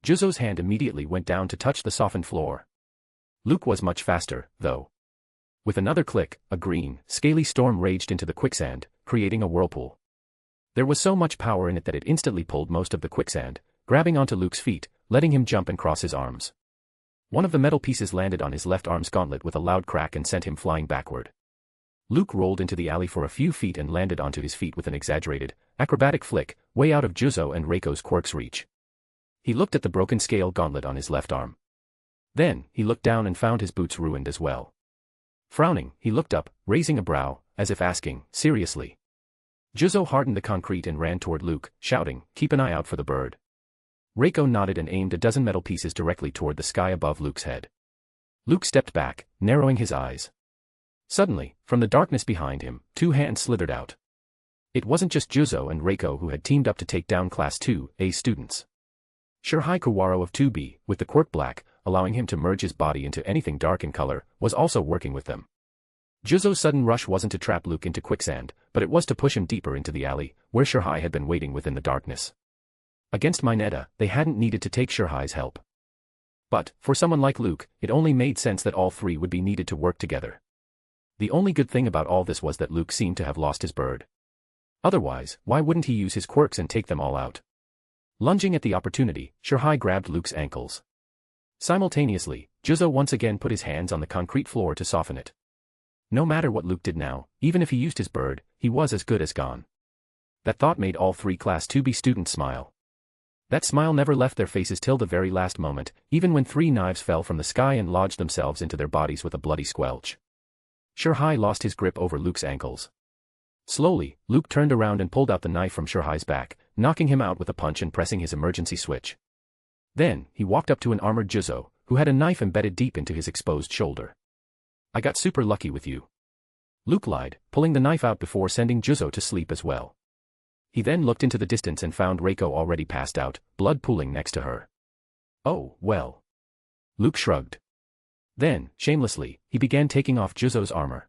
Juzo's hand immediately went down to touch the softened floor. Luke was much faster, though. With another click, a green, scaly storm raged into the quicksand, creating a whirlpool. There was so much power in it that it instantly pulled most of the quicksand, grabbing onto Luke's feet, letting him jump and cross his arms. One of the metal pieces landed on his left arm's gauntlet with a loud crack and sent him flying backward. Luke rolled into the alley for a few feet and landed onto his feet with an exaggerated, acrobatic flick, way out of Juzo and Reiko's quirk's reach. He looked at the broken scale gauntlet on his left arm. Then, he looked down and found his boots ruined as well. Frowning, he looked up, raising a brow, as if asking, "Seriously?" Juzo hardened the concrete and ran toward Luke, shouting, "Keep an eye out for the bird." Reiko nodded and aimed a dozen metal pieces directly toward the sky above Luke's head. Luke stepped back, narrowing his eyes. Suddenly, from the darkness behind him, 2 hands slithered out. It wasn't just Juzo and Reiko who had teamed up to take down Class 2A students. Shirhai Kawaro of 2B, with the quirk black, allowing him to merge his body into anything dark in color, was also working with them. Juzo's sudden rush wasn't to trap Luke into quicksand, but it was to push him deeper into the alley, where Shirhai had been waiting within the darkness. Against Mineta, they hadn't needed to take Shirhai's help. But, for someone like Luke, it only made sense that all three would be needed to work together. The only good thing about all this was that Luke seemed to have lost his bird. Otherwise, why wouldn't he use his quirks and take them all out? Lunging at the opportunity, Shirhai grabbed Luke's ankles. Simultaneously, Juzo once again put his hands on the concrete floor to soften it. No matter what Luke did now, even if he used his bird, he was as good as gone. That thought made all 3 Class 2B students smile. That smile never left their faces till the very last moment, even when 3 knives fell from the sky and lodged themselves into their bodies with a bloody squelch. Shirhai lost his grip over Luke's ankles. Slowly, Luke turned around and pulled out the knife from Shirhai's back, knocking him out with a punch and pressing his emergency switch. Then, he walked up to an armored Juzo, who had a knife embedded deep into his exposed shoulder. I got super lucky with you. Luke lied, pulling the knife out before sending Juzo to sleep as well. He then looked into the distance and found Reiko already passed out, blood pooling next to her. Oh, well. Luke shrugged. Then, shamelessly, he began taking off Juzo's armor.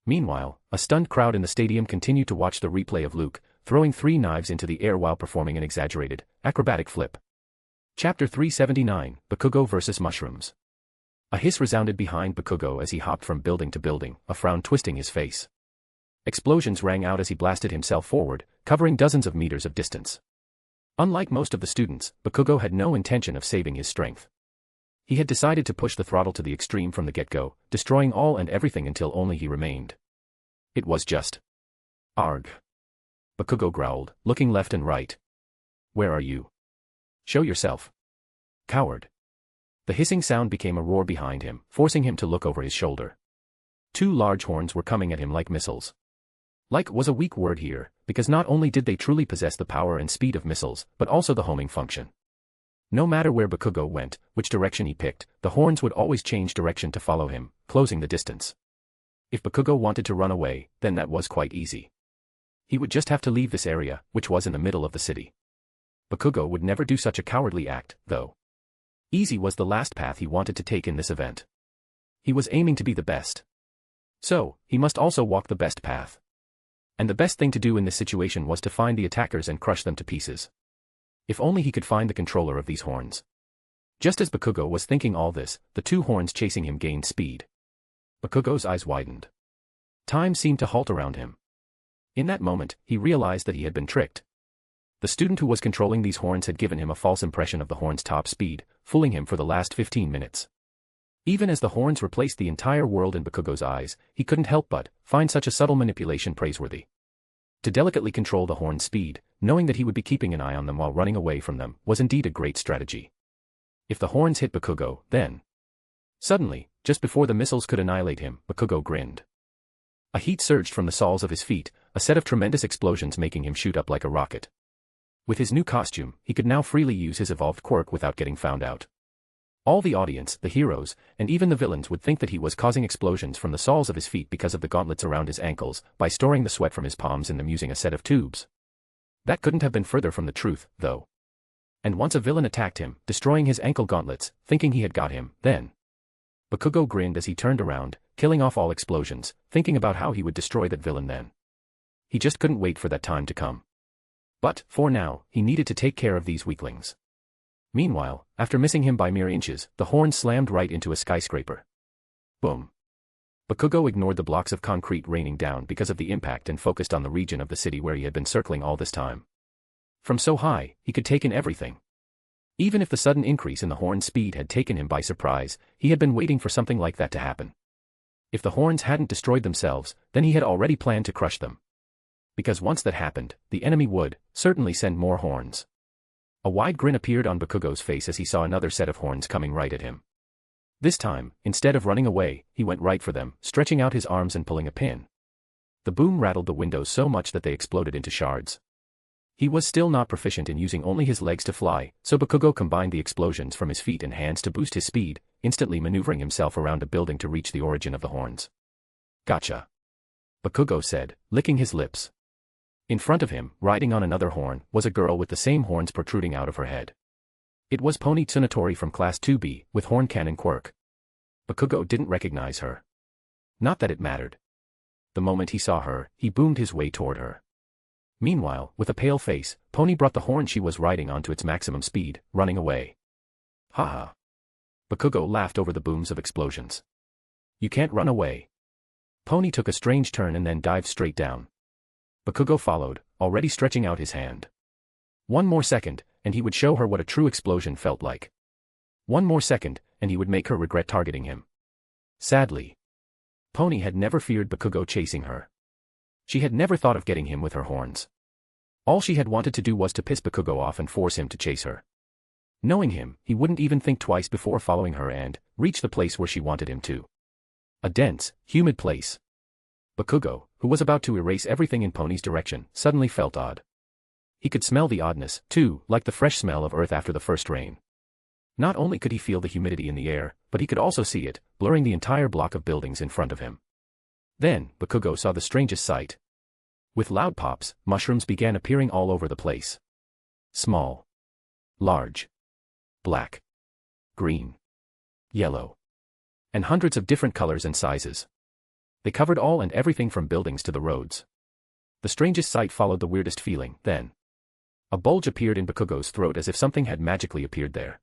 Meanwhile, a stunned crowd in the stadium continued to watch the replay of Luke, throwing 3 knives into the air while performing an exaggerated, acrobatic flip. Chapter 379, Bakugo vs. Mushrooms. A hiss resounded behind Bakugo as he hopped from building to building, a frown twisting his face. Explosions rang out as he blasted himself forward, covering dozens of meters of distance. Unlike most of the students, Bakugo had no intention of saving his strength. He had decided to push the throttle to the extreme from the get-go, destroying all and everything until only he remained. It was just... Arg. Bakugo growled, looking left and right. Where are you? Show yourself. Coward. The hissing sound became a roar behind him, forcing him to look over his shoulder. 2 large horns were coming at him like missiles. Like was a weak word here, because not only did they truly possess the power and speed of missiles, but also the homing function. No matter where Bakugo went, which direction he picked, the horns would always change direction to follow him, closing the distance. If Bakugo wanted to run away, then that was quite easy. He would just have to leave this area, which was in the middle of the city. Bakugo would never do such a cowardly act, though. Easy was the last path he wanted to take in this event. He was aiming to be the best. So, he must also walk the best path. And the best thing to do in this situation was to find the attackers and crush them to pieces. If only he could find the controller of these horns. Just as Bakugo was thinking all this, the 2 horns chasing him gained speed. Bakugo's eyes widened. Time seemed to halt around him. In that moment, he realized that he had been tricked. The student who was controlling these horns had given him a false impression of the horn's top speed, fooling him for the last 15 minutes. Even as the horns replaced the entire world in Bakugo's eyes, he couldn't help but find such a subtle manipulation praiseworthy. To delicately control the horn's speed, knowing that he would be keeping an eye on them while running away from them, was indeed a great strategy. If the horns hit Bakugo, then... Suddenly, just before the missiles could annihilate him, Bakugo grinned. A heat surged from the soles of his feet, a set of tremendous explosions making him shoot up like a rocket. With his new costume, he could now freely use his evolved quirk without getting found out. All the audience, the heroes, and even the villains would think that he was causing explosions from the soles of his feet because of the gauntlets around his ankles, by storing the sweat from his palms in them using a set of tubes. That couldn't have been further from the truth, though. And once a villain attacked him, destroying his ankle gauntlets, thinking he had got him, then... Bakugo grinned as he turned around, killing off all explosions, thinking about how he would destroy that villain then. He just couldn't wait for that time to come. But, for now, he needed to take care of these weaklings. Meanwhile, after missing him by mere inches, the horn slammed right into a skyscraper. Boom. Bakugo ignored the blocks of concrete raining down because of the impact and focused on the region of the city where he had been circling all this time. From so high, he could take in everything. Even if the sudden increase in the horn's speed had taken him by surprise, he had been waiting for something like that to happen. If the horns hadn't destroyed themselves, then he had already planned to crush them. Because once that happened, the enemy would, certainly send more horns. A wide grin appeared on Bakugo's face as he saw another set of horns coming right at him. This time, instead of running away, he went right for them, stretching out his arms and pulling a pin. The boom rattled the windows so much that they exploded into shards. He was still not proficient in using only his legs to fly, so Bakugo combined the explosions from his feet and hands to boost his speed, instantly maneuvering himself around a building to reach the origin of the horns. Gotcha. Bakugo said, licking his lips. In front of him, riding on another horn, was a girl with the same horns protruding out of her head. It was Pony Tsunatori from Class 2B, with Horn Cannon Quirk. Bakugo didn't recognize her. Not that it mattered. The moment he saw her, he boomed his way toward her. Meanwhile, with a pale face, Pony brought the horn she was riding onto its maximum speed, running away. Haha. Bakugo laughed over the booms of explosions. You can't run away. Pony took a strange turn and then dived straight down. Bakugo followed, already stretching out his hand. One more second, and he would show her what a true explosion felt like. One more second, and he would make her regret targeting him. Sadly, Pony had never feared Bakugo chasing her. She had never thought of getting him with her horns. All she had wanted to do was to piss Bakugo off and force him to chase her. Knowing him, he wouldn't even think twice before following her and reach the place where she wanted him to. A dense, humid place. Bakugo, who was about to erase everything in Pony's direction, suddenly felt odd. He could smell the oddness, too, like the fresh smell of earth after the first rain. Not only could he feel the humidity in the air, but he could also see it, blurring the entire block of buildings in front of him. Then, Bakugo saw the strangest sight. With loud pops, mushrooms began appearing all over the place. Small. Large. Black. Green. Yellow. And hundreds of different colors and sizes. They covered all and everything from buildings to the roads. The strangest sight followed the weirdest feeling, then. A bulge appeared in Bakugo's throat as if something had magically appeared there.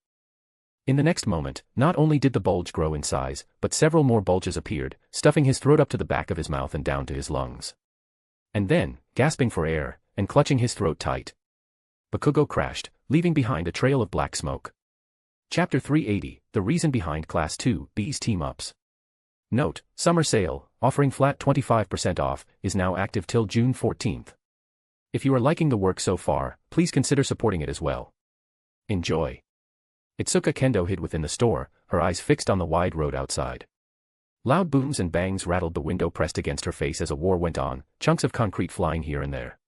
In the next moment, not only did the bulge grow in size, but several more bulges appeared, stuffing his throat up to the back of his mouth and down to his lungs. And then, gasping for air, and clutching his throat tight, Bakugo crashed, leaving behind a trail of black smoke. Chapter 380, The Reason Behind Class 2B's Team-Ups. Note, Summer Sale, offering flat 25% off, is now active till June 14th. If you are liking the work so far, please consider supporting it as well. Enjoy. Itsuka Kendo hid within the store, her eyes fixed on the wide road outside. Loud booms and bangs rattled the window pressed against her face as a war went on, chunks of concrete flying here and there.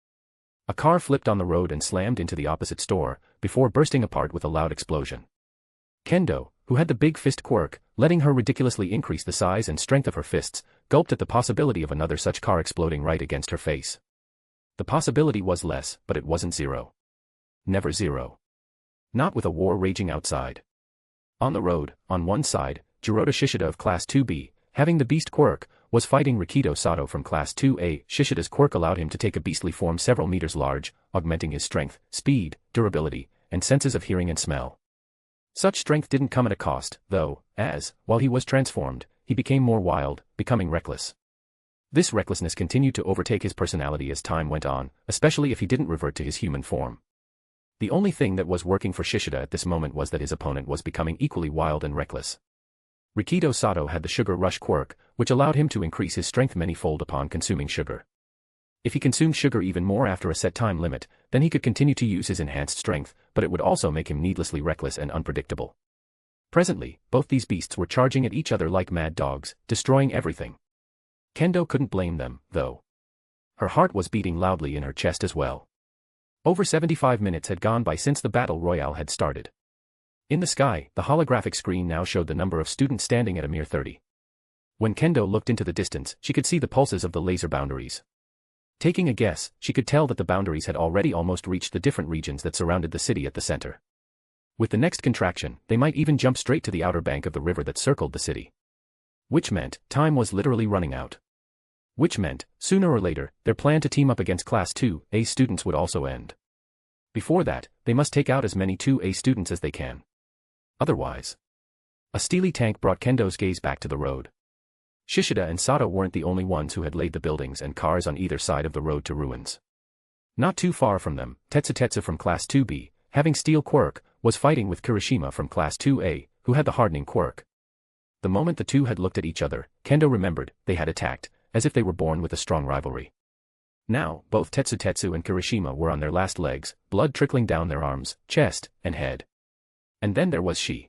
A car flipped on the road and slammed into the opposite store, before bursting apart with a loud explosion. Kendo, who had the big fist quirk, letting her ridiculously increase the size and strength of her fists, gulped at the possibility of another such car exploding right against her face. The possibility was less, but it wasn't zero. Never zero. Not with a war raging outside. On the road, on one side, Jiroda Shishida of Class 2B, having the beast quirk, was fighting Rikido Sato from Class 2A. Shishida's quirk allowed him to take a beastly form several meters large, augmenting his strength, speed, durability, and senses of hearing and smell. Such strength didn't come at a cost, though, as, while he was transformed, he became more wild, becoming reckless. This recklessness continued to overtake his personality as time went on, especially if he didn't revert to his human form. The only thing that was working for Shishida at this moment was that his opponent was becoming equally wild and reckless. Rikido Sato had the Sugar Rush quirk, which allowed him to increase his strength many-fold upon consuming sugar. If he consumed sugar even more after a set time limit, then he could continue to use his enhanced strength, but it would also make him needlessly reckless and unpredictable. Presently, both these beasts were charging at each other like mad dogs, destroying everything. Kendo couldn't blame them, though. Her heart was beating loudly in her chest as well. Over 75 minutes had gone by since the battle royale had started. In the sky, the holographic screen now showed the number of students standing at a mere 30. When Kendo looked into the distance, she could see the pulses of the laser boundaries. Taking a guess, she could tell that the boundaries had already almost reached the different regions that surrounded the city at the center. With the next contraction, they might even jump straight to the outer bank of the river that circled the city. Which meant, time was literally running out. Which meant, sooner or later, their plan to team up against Class 2A students would also end. Before that, they must take out as many 2A students as they can. Otherwise. A steely tank brought Kendo's gaze back to the road. Shishida and Sato weren't the only ones who had laid the buildings and cars on either side of the road to ruins. Not too far from them, Tetsu from Class 2B, having Steel Quirk, was fighting with Kirishima from Class 2A, who had the Hardening Quirk. The moment the two had looked at each other, Kendo remembered, they had attacked, as if they were born with a strong rivalry. Now, both Tetsu and Kirishima were on their last legs, blood trickling down their arms, chest, and head. And then there was she.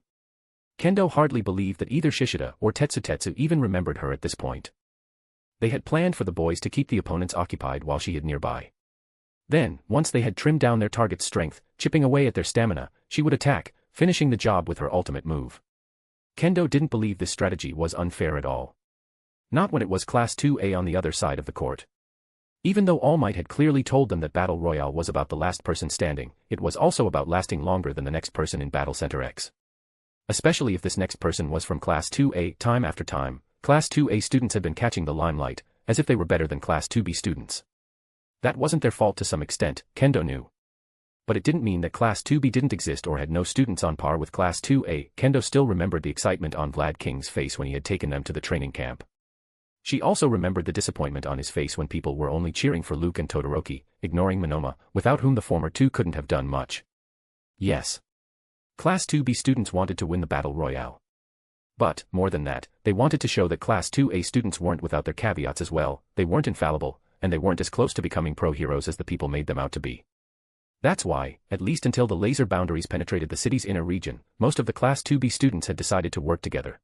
Kendo hardly believed that either Shishida or Tetsu even remembered her at this point. They had planned for the boys to keep the opponents occupied while she hid nearby. Then, once they had trimmed down their target's strength, chipping away at their stamina, she would attack, finishing the job with her ultimate move. Kendo didn't believe this strategy was unfair at all. Not when it was Class 2A on the other side of the court. Even though All Might had clearly told them that Battle Royale was about the last person standing, it was also about lasting longer than the next person in Battle Center X. Especially if this next person was from Class 2A. Time after time, Class 2A students had been catching the limelight, as if they were better than Class 2B students. That wasn't their fault to some extent, Kendo knew. But it didn't mean that Class 2B didn't exist or had no students on par with Class 2A. Kendo still remembered the excitement on Vlad King's face when he had taken them to the training camp. She also remembered the disappointment on his face when people were only cheering for Luke and Todoroki, ignoring Monoma, without whom the former two couldn't have done much. Yes. Class 2B students wanted to win the Battle Royale. But, more than that, they wanted to show that Class 2A students weren't without their caveats as well, they weren't infallible, and they weren't as close to becoming pro-heroes as the people made them out to be. That's why, at least until the laser boundaries penetrated the city's inner region, most of the Class 2B students had decided to work together.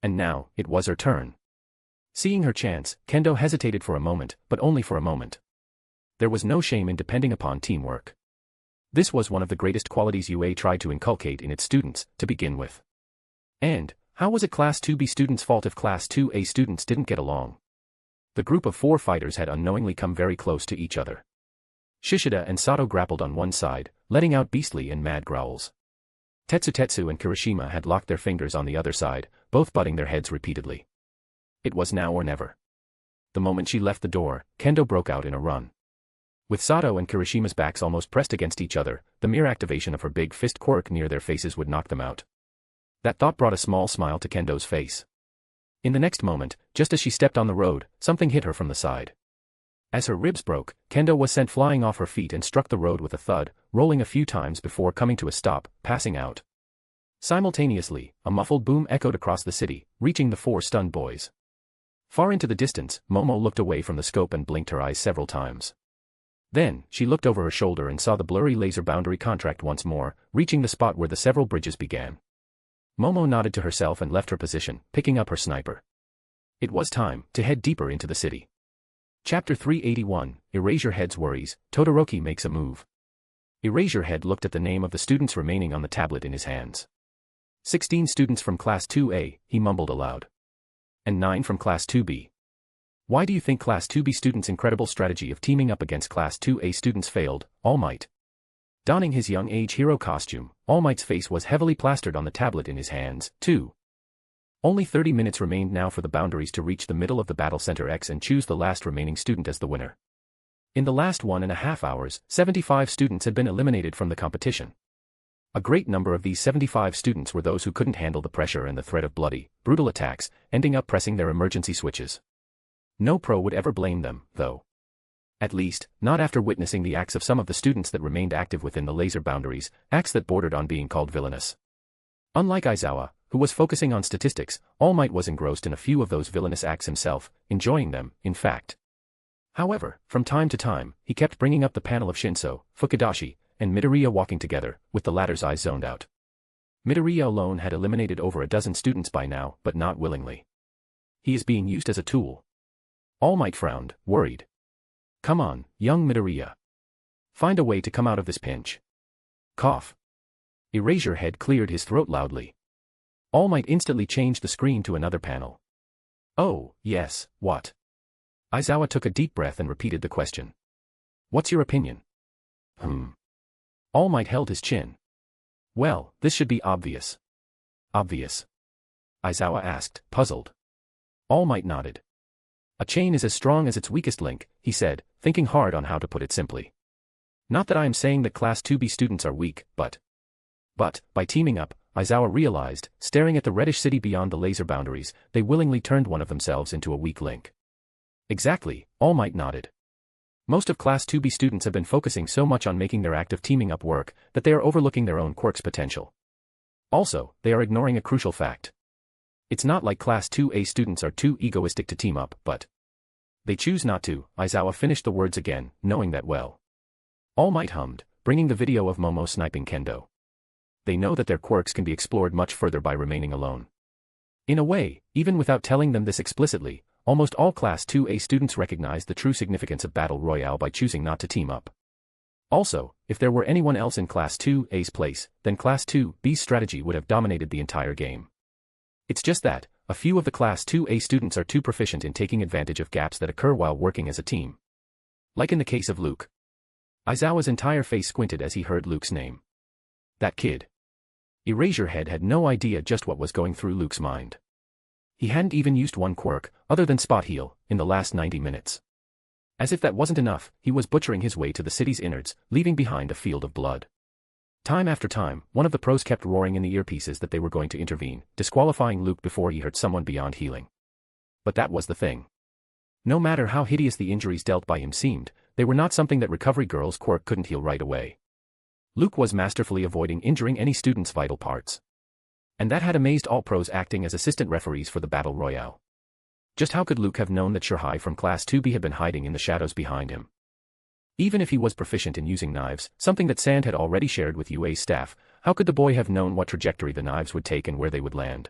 And now, it was her turn. Seeing her chance, Kendo hesitated for a moment, but only for a moment. There was no shame in depending upon teamwork. This was one of the greatest qualities UA tried to inculcate in its students, to begin with. And, how was it Class 2B students' fault if Class 2A students didn't get along? The group of 4 fighters had unknowingly come very close to each other. Shishida and Sato grappled on one side, letting out beastly and mad growls. Tetsu and Kirishima had locked their fingers on the other side, both butting their heads repeatedly. It was now or never. The moment she left the door, Kendo broke out in a run. With Sato and Kirishima's backs almost pressed against each other, the mere activation of her big fist quirk near their faces would knock them out. That thought brought a small smile to Kendo's face. In the next moment, just as she stepped on the road, something hit her from the side. As her ribs broke, Kendo was sent flying off her feet and struck the road with a thud, rolling a few times before coming to a stop, passing out. Simultaneously, a muffled boom echoed across the city, reaching the 4 stunned boys. Far into the distance, Momo looked away from the scope and blinked her eyes several times. Then, she looked over her shoulder and saw the blurry laser boundary contract once more, reaching the spot where the several bridges began. Momo nodded to herself and left her position, picking up her sniper. It was time to head deeper into the city. Chapter 381, Eraserhead's Worries, Todoroki Makes a Move. Eraserhead looked at the name of the students remaining on the tablet in his hands. 16 students from Class 2A, he mumbled aloud. And 9 from Class 2B. Why do you think Class 2B students' incredible strategy of teaming up against Class 2A students failed, All Might? Donning his young age hero costume, All Might's face was heavily plastered on the tablet in his hands, too. Only 30 minutes remained now for the boundaries to reach the middle of the Battle Center X and choose the last remaining student as the winner. In the last 1.5 hours, 75 students had been eliminated from the competition. A great number of these 75 students were those who couldn't handle the pressure and the threat of bloody, brutal attacks, ending up pressing their emergency switches. No pro would ever blame them, though. At least, not after witnessing the acts of some of the students that remained active within the laser boundaries, acts that bordered on being called villainous. Unlike Aizawa, who was focusing on statistics, All Might was engrossed in a few of those villainous acts himself, enjoying them, in fact. However, from time to time, he kept bringing up the panel of Shinso, Fukidashi, and Midoriya walking together, with the latter's eyes zoned out. Midoriya alone had eliminated over a dozen students by now, but not willingly. He is being used as a tool. All Might frowned, worried. Come on, young Midoriya. Find a way to come out of this pinch. Cough. Eraserhead cleared his throat loudly. All Might instantly changed the screen to another panel. Oh, yes, what? Aizawa took a deep breath and repeated the question. What's your opinion? All Might held his chin. Well, this should be obvious. Obvious? Aizawa asked, puzzled. All Might nodded. A chain is as strong as its weakest link, he said, thinking hard on how to put it simply. Not that I am saying that Class 2B students are weak, but, by teaming up, Aizawa realized, staring at the reddish city beyond the laser boundaries, they willingly turned one of themselves into a weak link. Exactly, All Might nodded. Most of Class 2B students have been focusing so much on making their act of teaming up work, that they are overlooking their own quirks' potential. Also, they are ignoring a crucial fact. It's not like Class 2A students are too egoistic to team up, but they choose not to. Aizawa finished the words again, knowing that well. All Might hummed, bringing the video of Momo sniping Kendo. They know that their quirks can be explored much further by remaining alone. In a way, even without telling them this explicitly, almost all Class 2A students recognize the true significance of Battle Royale by choosing not to team up. Also, if there were anyone else in Class 2A's place, then Class 2B's strategy would have dominated the entire game. It's just that, a few of the Class 2A students are too proficient in taking advantage of gaps that occur while working as a team. Like in the case of Luke. Aizawa's entire face squinted as he heard Luke's name. That kid. Eraserhead had no idea just what was going through Luke's mind. He hadn't even used one quirk, other than Spot Heal, in the last 90 minutes. As if that wasn't enough, he was butchering his way to the city's innards, leaving behind a field of blood. Time after time, one of the pros kept roaring in the earpieces that they were going to intervene, disqualifying Luke before he hurt someone beyond healing. But that was the thing. No matter how hideous the injuries dealt by him seemed, they were not something that Recovery Girl's quirk couldn't heal right away. Luke was masterfully avoiding injuring any student's vital parts. And that had amazed all pros acting as assistant referees for the Battle Royale. Just how could Luke have known that Shirhai from Class 2B had been hiding in the shadows behind him? Even if he was proficient in using knives, something that Sand had already shared with UA's staff, how could the boy have known what trajectory the knives would take and where they would land?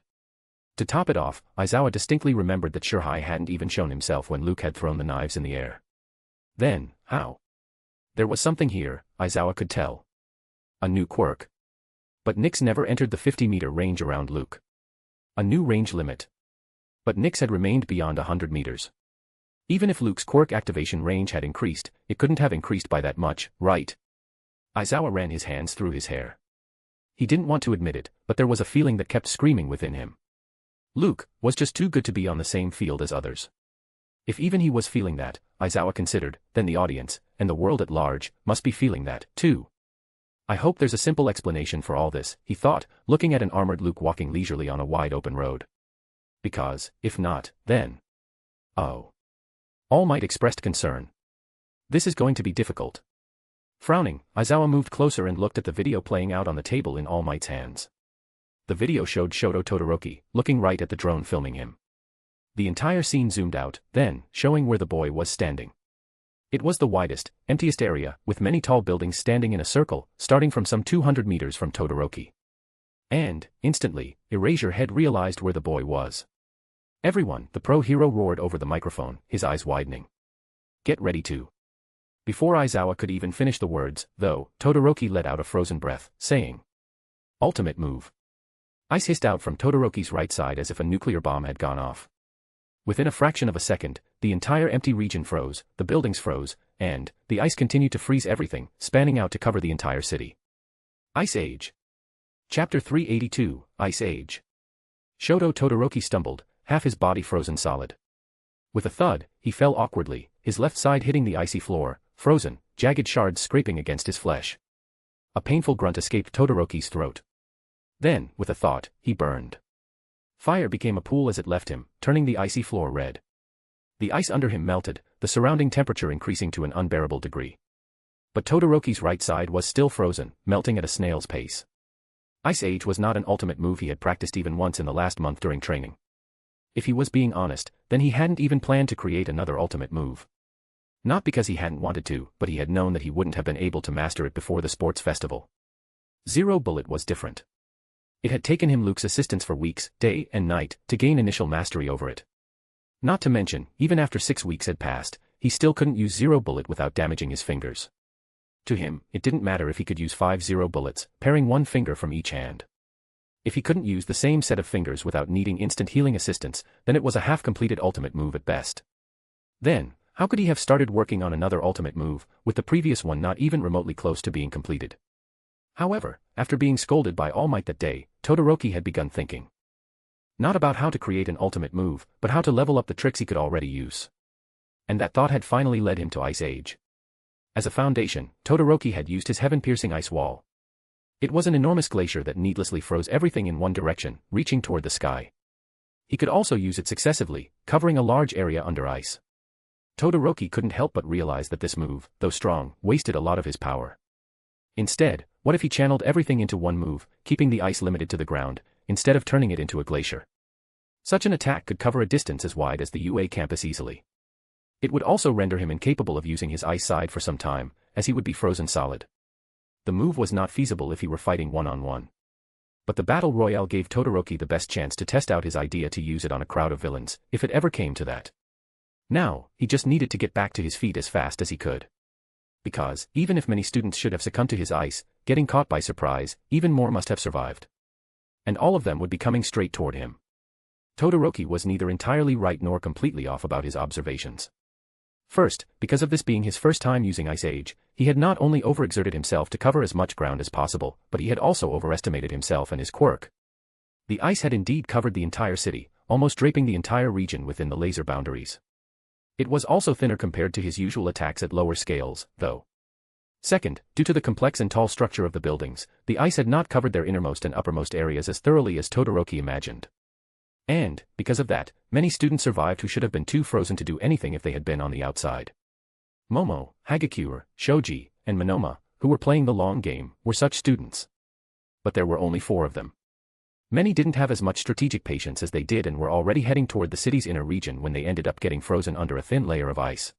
To top it off, Aizawa distinctly remembered that Shirhai hadn't even shown himself when Luke had thrown the knives in the air. Then, how? There was something here, Aizawa could tell. A new quirk. But Nyx never entered the 50-meter range around Luke. A new range limit. But Nyx had remained beyond 100 meters. Even if Luke's quirk activation range had increased, it couldn't have increased by that much, right? Aizawa ran his hands through his hair. He didn't want to admit it, but there was a feeling that kept screaming within him. Luke was just too good to be on the same field as others. If even he was feeling that, Aizawa considered, then the audience, and the world at large, must be feeling that, too. I hope there's a simple explanation for all this, he thought, looking at an armored Luke walking leisurely on a wide-open road. Because, if not, then... Oh. All Might expressed concern. This is going to be difficult. Frowning, Aizawa moved closer and looked at the video playing out on the table in All Might's hands. The video showed Shoto Todoroki, looking right at the drone filming him. The entire scene zoomed out, then, showing where the boy was standing. It was the widest, emptiest area, with many tall buildings standing in a circle, starting from some 200 meters from Todoroki. And, instantly, Erasure had realized where the boy was. Everyone, the pro-hero roared over the microphone, his eyes widening. Get ready to... Before Aizawa could even finish the words, though, Todoroki let out a frozen breath, saying, "Ultimate move." Ice hissed out from Todoroki's right side as if a nuclear bomb had gone off. Within a fraction of a second, the entire empty region froze, the buildings froze, and the ice continued to freeze everything, spanning out to cover the entire city. Ice Age. Chapter 382, Ice Age. Shoto Todoroki stumbled, half his body frozen solid. With a thud, he fell awkwardly, his left side hitting the icy floor, frozen, jagged shards scraping against his flesh. A painful grunt escaped Todoroki's throat. Then, with a thought, he burned. Fire became a pool as it left him, turning the icy floor red. The ice under him melted, the surrounding temperature increasing to an unbearable degree. But Todoroki's right side was still frozen, melting at a snail's pace. Ice Age was not an ultimate move he had practiced even once in the last month during training. If he was being honest, then he hadn't even planned to create another ultimate move. Not because he hadn't wanted to, but he had known that he wouldn't have been able to master it before the sports festival. Zero Bullet was different. It had taken him Luke's assistance for weeks, day and night, to gain initial mastery over it. Not to mention, even after 6 weeks had passed, he still couldn't use Zero Bullet without damaging his fingers. To him, it didn't matter if he could use 5 Zero Bullets, pairing one finger from each hand. If he couldn't use the same set of fingers without needing instant healing assistance, then it was a half-completed ultimate move at best. Then, how could he have started working on another ultimate move, with the previous one not even remotely close to being completed? However, after being scolded by All Might that day, Todoroki had begun thinking. Not about how to create an ultimate move, but how to level up the tricks he could already use. And that thought had finally led him to Ice Age. As a foundation, Todoroki had used his heaven-piercing ice wall. It was an enormous glacier that needlessly froze everything in one direction, reaching toward the sky. He could also use it successively, covering a large area under ice. Todoroki couldn't help but realize that this move, though strong, wasted a lot of his power. Instead, what if he channeled everything into one move, keeping the ice limited to the ground, instead of turning it into a glacier? Such an attack could cover a distance as wide as the UA campus easily. It would also render him incapable of using his ice side for some time, as he would be frozen solid. The move was not feasible if he were fighting one-on-one. But the Battle Royale gave Todoroki the best chance to test out his idea to use it on a crowd of villains, if it ever came to that. Now, he just needed to get back to his feet as fast as he could. Because, even if many students should have succumbed to his ice, getting caught by surprise, even more must have survived. And all of them would be coming straight toward him. Todoroki was neither entirely right nor completely off about his observations. First, because of this being his first time using Ice Age, he had not only overexerted himself to cover as much ground as possible, but he had also overestimated himself and his quirk. The ice had indeed covered the entire city, almost draping the entire region within the laser boundaries. It was also thinner compared to his usual attacks at lower scales, though. Second, due to the complex and tall structure of the buildings, the ice had not covered their innermost and uppermost areas as thoroughly as Todoroki imagined. And, because of that, many students survived who should have been too frozen to do anything if they had been on the outside. Momo, Hagakure, Shoji, and Monoma, who were playing the long game, were such students. But there were only 4 of them. Many didn't have as much strategic patience as they did and were already heading toward the city's inner region when they ended up getting frozen under a thin layer of ice.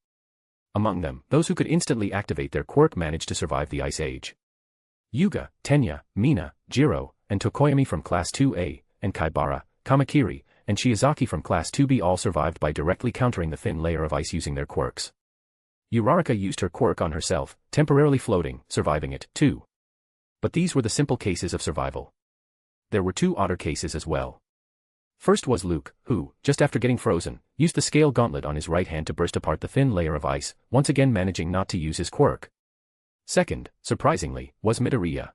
Among them, those who could instantly activate their quirk managed to survive the Ice Age. Yuga, Tenya, Mina, Jiro, and Tokoyami from Class 2A, and Kaibara, Kamakiri, and Shiozaki from Class 2B all survived by directly countering the thin layer of ice using their quirks. Uraraka used her quirk on herself, temporarily floating, surviving it, too. But these were the simple cases of survival. There were two odder cases as well. First was Luke, who, just after getting frozen, used the scale gauntlet on his right hand to burst apart the thin layer of ice, once again managing not to use his quirk. Second, surprisingly, was Midoriya.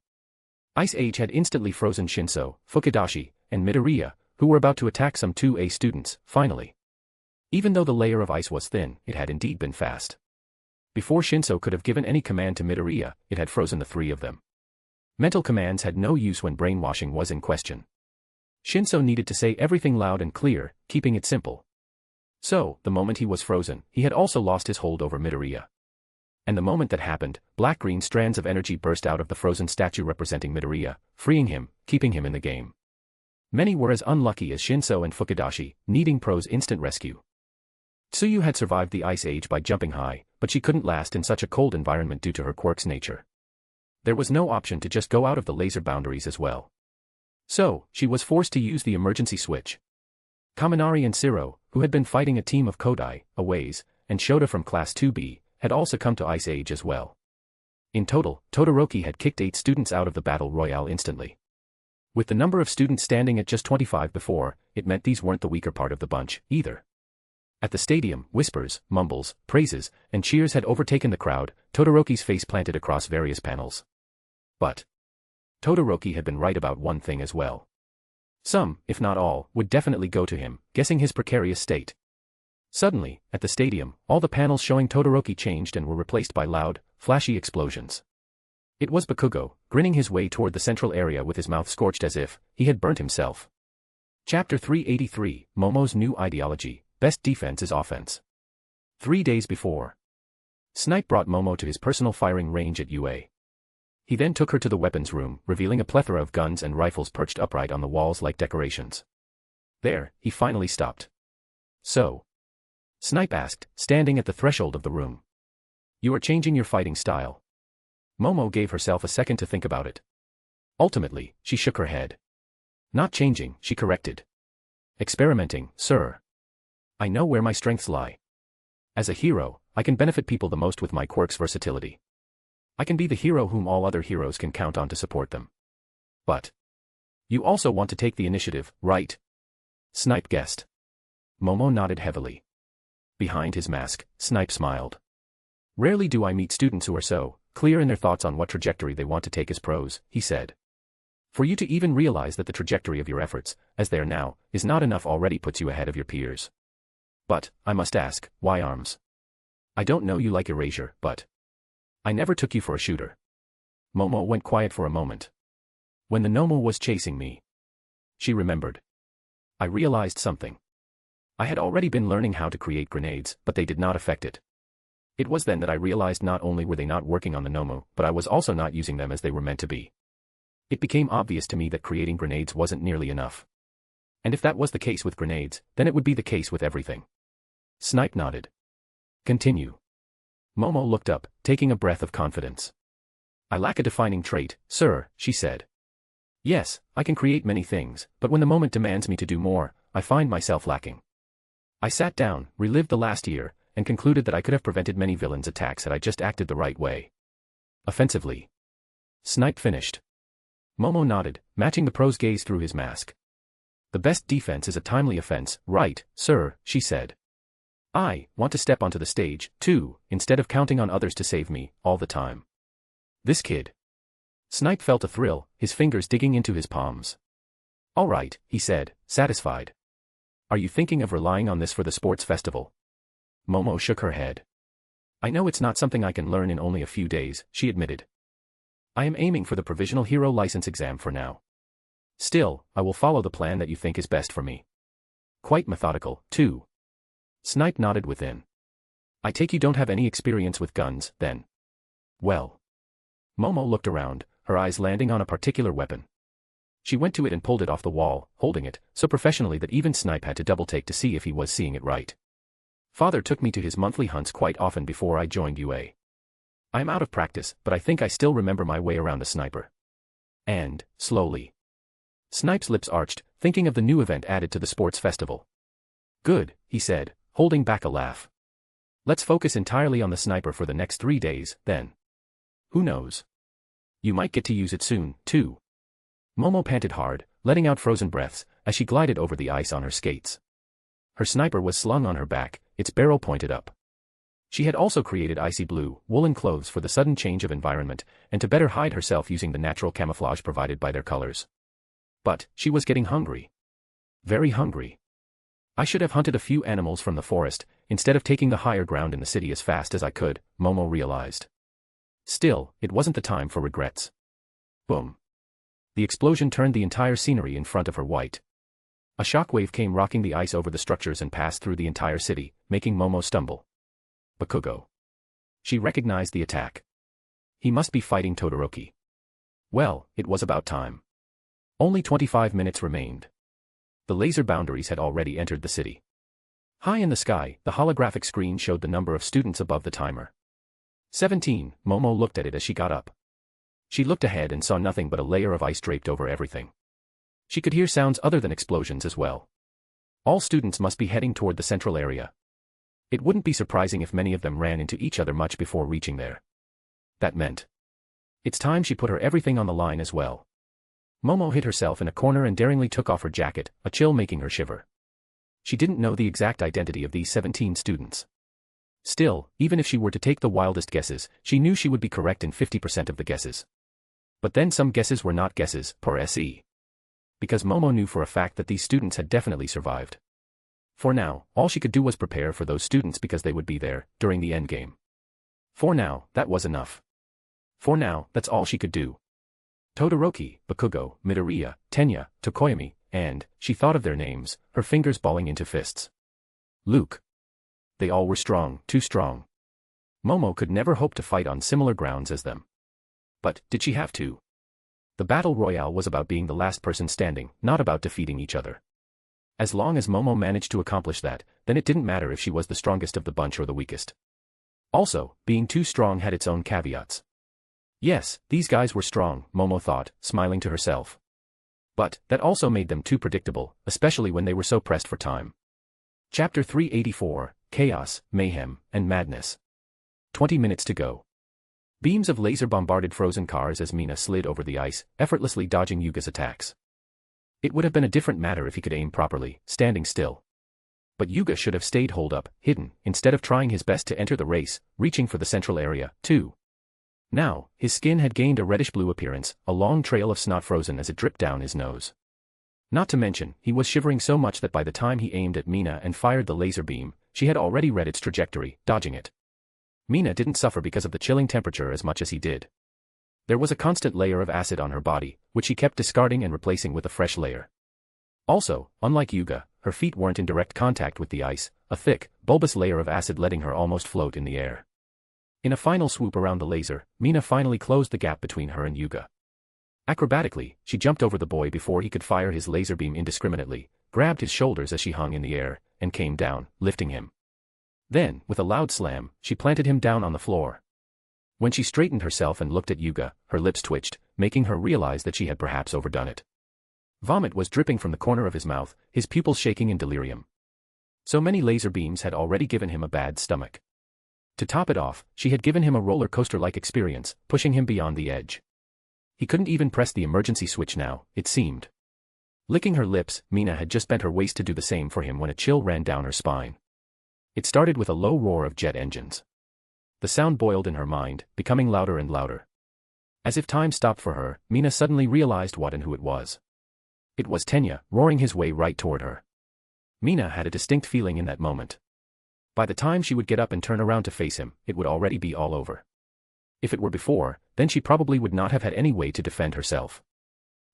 Ice Age had instantly frozen Shinso, Fukidashi, and Midoriya, who were about to attack some 2A students, finally. Even though the layer of ice was thin, it had indeed been fast. Before Shinso could have given any command to Midoriya, it had frozen the three of them. Mental commands had no use when brainwashing was in question. Shinso needed to say everything loud and clear, keeping it simple. So, the moment he was frozen, he had also lost his hold over Midoriya. And the moment that happened, black-green strands of energy burst out of the frozen statue representing Midoriya, freeing him, keeping him in the game. Many were as unlucky as Shinso and Fukidashi, needing Pro's instant rescue. Tsuyu had survived the Ice Age by jumping high, but she couldn't last in such a cold environment due to her quirk's nature. There was no option to just go out of the laser boundaries as well. So, she was forced to use the emergency switch. Kaminari and Siro, who had been fighting a team of Kodai, Aways, and Shota from Class 2B, had also come to Ice Age as well. In total, Todoroki had kicked 8 students out of the battle royale instantly. With the number of students standing at just 25 before, it meant these weren't the weaker part of the bunch, either. At the stadium, whispers, mumbles, praises, and cheers had overtaken the crowd, Todoroki's face planted across various panels. But Todoroki had been right about one thing as well. Some, if not all, would definitely go to him, guessing his precarious state. Suddenly, at the stadium, all the panels showing Todoroki changed and were replaced by loud, flashy explosions. It was Bakugo, grinning his way toward the central area with his mouth scorched as if he had burnt himself. Chapter 383, Momo's New Ideology, Best Defense is Offense. 3 days before, Snipe brought Momo to his personal firing range at UA. He then took her to the weapons room, revealing a plethora of guns and rifles perched upright on the walls like decorations. There, he finally stopped. So? Snipe asked, standing at the threshold of the room. You are changing your fighting style. Momo gave herself a second to think about it. Ultimately, she shook her head. Not changing, she corrected. Experimenting, sir. I know where my strengths lie. As a hero, I can benefit people the most with my quirk's versatility. I can be the hero whom all other heroes can count on to support them. But you also want to take the initiative, right? Snipe guessed. Momo nodded heavily. Behind his mask, Snipe smiled. Rarely do I meet students who are so clear in their thoughts on what trajectory they want to take as pros, he said. For you to even realize that the trajectory of your efforts, as they are now, is not enough already puts you ahead of your peers. But, I must ask, why arms? I don't know you like erasure, but I never took you for a shooter. Momo went quiet for a moment. When the Nomo was chasing me, she remembered. I realized something. I had already been learning how to create grenades, but they did not affect it. It was then that I realized not only were they not working on the Nomo, but I was also not using them as they were meant to be. It became obvious to me that creating grenades wasn't nearly enough. And if that was the case with grenades, then it would be the case with everything. Snipe nodded. Continue. Momo looked up, taking a breath of confidence. I lack a defining trait, sir, she said. Yes, I can create many things, but when the moment demands me to do more, I find myself lacking. I sat down, relived the last year, and concluded that I could have prevented many villains' attacks had I just acted the right way. Offensively. Snipe finished. Momo nodded, matching the pro's gaze through his mask. The best defense is a timely offense, right, sir, she said. I want to step onto the stage, too, instead of counting on others to save me, all the time. This kid. Snipe felt a thrill, his fingers digging into his palms. All right, he said, satisfied. Are you thinking of relying on this for the sports festival? Momo shook her head. I know it's not something I can learn in only a few days, she admitted. I am aiming for the provisional hero license exam for now. Still, I will follow the plan that you think is best for me. Quite methodical, too. Snipe nodded within. I take you don't have any experience with guns, then. Well. Momo looked around, her eyes landing on a particular weapon. She went to it and pulled it off the wall, holding it, so professionally that even Snipe had to double-take to see if he was seeing it right. Father took me to his monthly hunts quite often before I joined UA. I am out of practice, but I think I still remember my way around a sniper. And, slowly. Snipe's lips arched, thinking of the new event added to the sports festival. Good, he said, holding back a laugh. Let's focus entirely on the sniper for the next 3 days, then. Who knows? You might get to use it soon, too. Momo panted hard, letting out frozen breaths, as she glided over the ice on her skates. Her sniper was slung on her back, its barrel pointed up. She had also created icy blue, woolen clothes for the sudden change of environment, and to better hide herself using the natural camouflage provided by their colors. But, she was getting hungry. Very hungry. I should have hunted a few animals from the forest, instead of taking the higher ground in the city as fast as I could, Momo realized. Still, it wasn't the time for regrets. Boom. The explosion turned the entire scenery in front of her white. A shockwave came rocking the ice over the structures and passed through the entire city, making Momo stumble. Bakugo. She recognized the attack. He must be fighting Todoroki. Well, it was about time. Only 25 minutes remained. The laser boundaries had already entered the city. High in the sky, the holographic screen showed the number of students above the timer. 17, Momo looked at it as she got up. She looked ahead and saw nothing but a layer of ice draped over everything. She could hear sounds other than explosions as well. All students must be heading toward the central area. It wouldn't be surprising if many of them ran into each other much before reaching there. That meant it's time she put her everything on the line as well. Momo hid herself in a corner and daringly took off her jacket, a chill making her shiver. She didn't know the exact identity of these 17 students. Still, even if she were to take the wildest guesses, she knew she would be correct in 50% of the guesses. But then some guesses were not guesses, per se. Because Momo knew for a fact that these students had definitely survived. For now, all she could do was prepare for those students because they would be there, during the endgame. For now, that was enough. For now, that's all she could do. Todoroki, Bakugo, Midoriya, Tenya, Tokoyami, and, she thought of their names, her fingers balling into fists. Luke. They all were strong, too strong. Momo could never hope to fight on similar grounds as them. But, did she have to? The battle royale was about being the last person standing, not about defeating each other. As long as Momo managed to accomplish that, then it didn't matter if she was the strongest of the bunch or the weakest. Also, being too strong had its own caveats. Yes, these guys were strong, Momo thought, smiling to herself. But, that also made them too predictable, especially when they were so pressed for time. Chapter 384, Chaos, Mayhem, and Madness. 20 minutes to go. Beams of laser bombarded frozen cars as Mina slid over the ice, effortlessly dodging Yuga's attacks. It would have been a different matter if he could aim properly, standing still. But Yuga should have stayed holed up, hidden, instead of trying his best to enter the race, reaching for the central area, too. Now, his skin had gained a reddish-blue appearance, a long trail of snot frozen as it dripped down his nose. Not to mention, he was shivering so much that by the time he aimed at Mina and fired the laser beam, she had already read its trajectory, dodging it. Mina didn't suffer because of the chilling temperature as much as he did. There was a constant layer of acid on her body, which she kept discarding and replacing with a fresh layer. Also, unlike Yuga, her feet weren't in direct contact with the ice, a thick, bulbous layer of acid letting her almost float in the air. In a final swoop around the laser, Mina finally closed the gap between her and Yuga. Acrobatically, she jumped over the boy before he could fire his laser beam indiscriminately, grabbed his shoulders as she hung in the air, and came down, lifting him. Then, with a loud slam, she planted him down on the floor. When she straightened herself and looked at Yuga, her lips twitched, making her realize that she had perhaps overdone it. Vomit was dripping from the corner of his mouth, his pupils shaking in delirium. So many laser beams had already given him a bad stomach. To top it off, she had given him a roller coaster-like experience, pushing him beyond the edge. He couldn't even press the emergency switch now, it seemed. Licking her lips, Mina had just bent her waist to do the same for him when a chill ran down her spine. It started with a low roar of jet engines. The sound boiled in her mind, becoming louder and louder. As if time stopped for her, Mina suddenly realized what and who it was. It was Tenya, roaring his way right toward her. Mina had a distinct feeling in that moment. By the time she would get up and turn around to face him, it would already be all over. If it were before, then she probably would not have had any way to defend herself.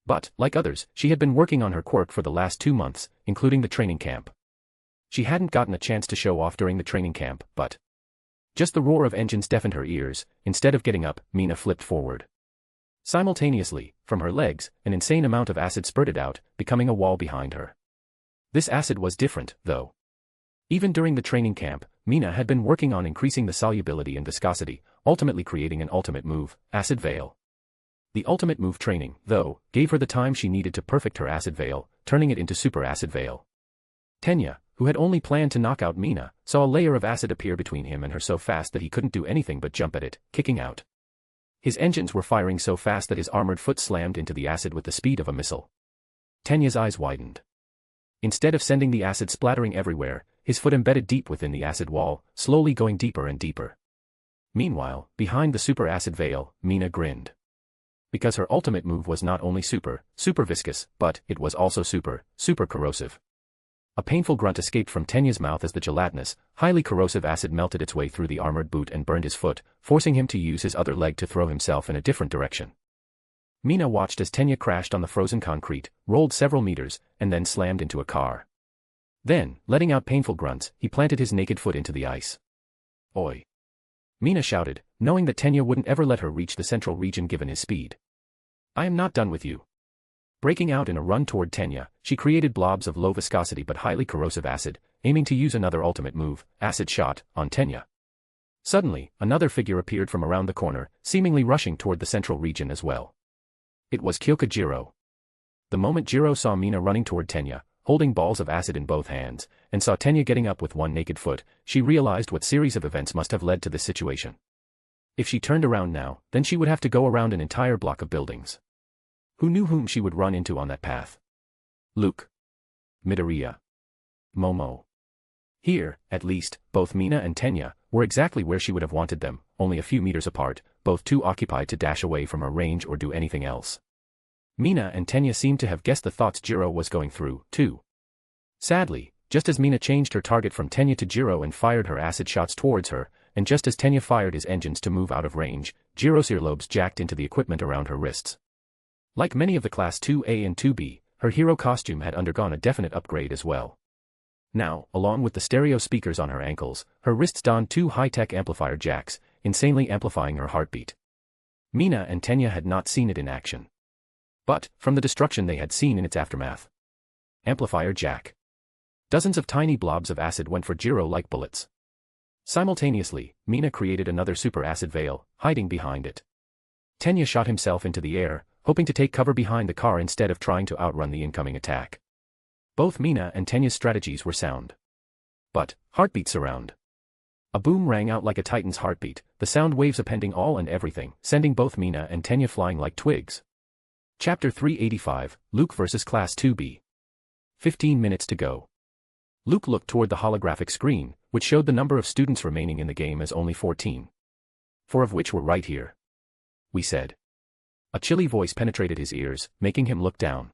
But, like others, she had been working on her quirk for the last 2 months, including the training camp. She hadn't gotten a chance to show off during the training camp, but just the roar of engines deafened her ears. Instead of getting up, Mina flipped forward. Simultaneously, from her legs, an insane amount of acid spurted out, becoming a wall behind her. This acid was different, though. Even during the training camp, Mina had been working on increasing the solubility and viscosity, ultimately creating an ultimate move, Acid Veil. The ultimate move training, though, gave her the time she needed to perfect her Acid Veil, turning it into Super Acid Veil. Tenya, who had only planned to knock out Mina, saw a layer of acid appear between him and her so fast that he couldn't do anything but jump at it, kicking out. His engines were firing so fast that his armored foot slammed into the acid with the speed of a missile. Tenya's eyes widened. Instead of sending the acid splattering everywhere, his foot embedded deep within the acid wall, slowly going deeper and deeper. Meanwhile, behind the super acid veil, Mina grinned. Because her ultimate move was not only super viscous, but it was also super corrosive. A painful grunt escaped from Tenya's mouth as the gelatinous, highly corrosive acid melted its way through the armored boot and burned his foot, forcing him to use his other leg to throw himself in a different direction. Mina watched as Tenya crashed on the frozen concrete, rolled several meters, and then slammed into a car. Then, letting out painful grunts, he planted his naked foot into the ice. Oi! Mina shouted, knowing that Tenya wouldn't ever let her reach the central region given his speed. I am not done with you. Breaking out in a run toward Tenya, she created blobs of low viscosity but highly corrosive acid, aiming to use another ultimate move, acid shot, on Tenya. Suddenly, another figure appeared from around the corner, seemingly rushing toward the central region as well. It was Kyoka Jiro. The moment Jiro saw Mina running toward Tenya, holding balls of acid in both hands, and saw Tenya getting up with one naked foot, she realized what series of events must have led to this situation. If she turned around now, then she would have to go around an entire block of buildings. Who knew whom she would run into on that path? Luke. Midoriya. Momo. Here, at least, both Mina and Tenya were exactly where she would have wanted them, only a few meters apart, both too occupied to dash away from her range or do anything else. Mina and Tenya seemed to have guessed the thoughts Jiro was going through, too. Sadly, just as Mina changed her target from Tenya to Jiro and fired her acid shots towards her, and just as Tenya fired his engines to move out of range, Jiro's earlobes jacked into the equipment around her wrists. Like many of the Class 2A and 2B, her hero costume had undergone a definite upgrade as well. Now, along with the stereo speakers on her ankles, her wrists donned two high-tech amplifier jacks, insanely amplifying her heartbeat. Mina and Tenya had not seen it in action. But, from the destruction they had seen in its aftermath. Amplifier jack. Dozens of tiny blobs of acid went for Jiro like bullets. Simultaneously, Mina created another super acid veil, hiding behind it. Tenya shot himself into the air, hoping to take cover behind the car instead of trying to outrun the incoming attack. Both Mina and Tenya's strategies were sound. But, heartbeat surround. A boom rang out like a titan's heartbeat, the sound waves appending all and everything, sending both Mina and Tenya flying like twigs. Chapter 385, Luke vs. Class 2B. 15 minutes to go. Luke looked toward the holographic screen, which showed the number of students remaining in the game as only 14. 4 of which were right here. We said. A chilly voice penetrated his ears, making him look down.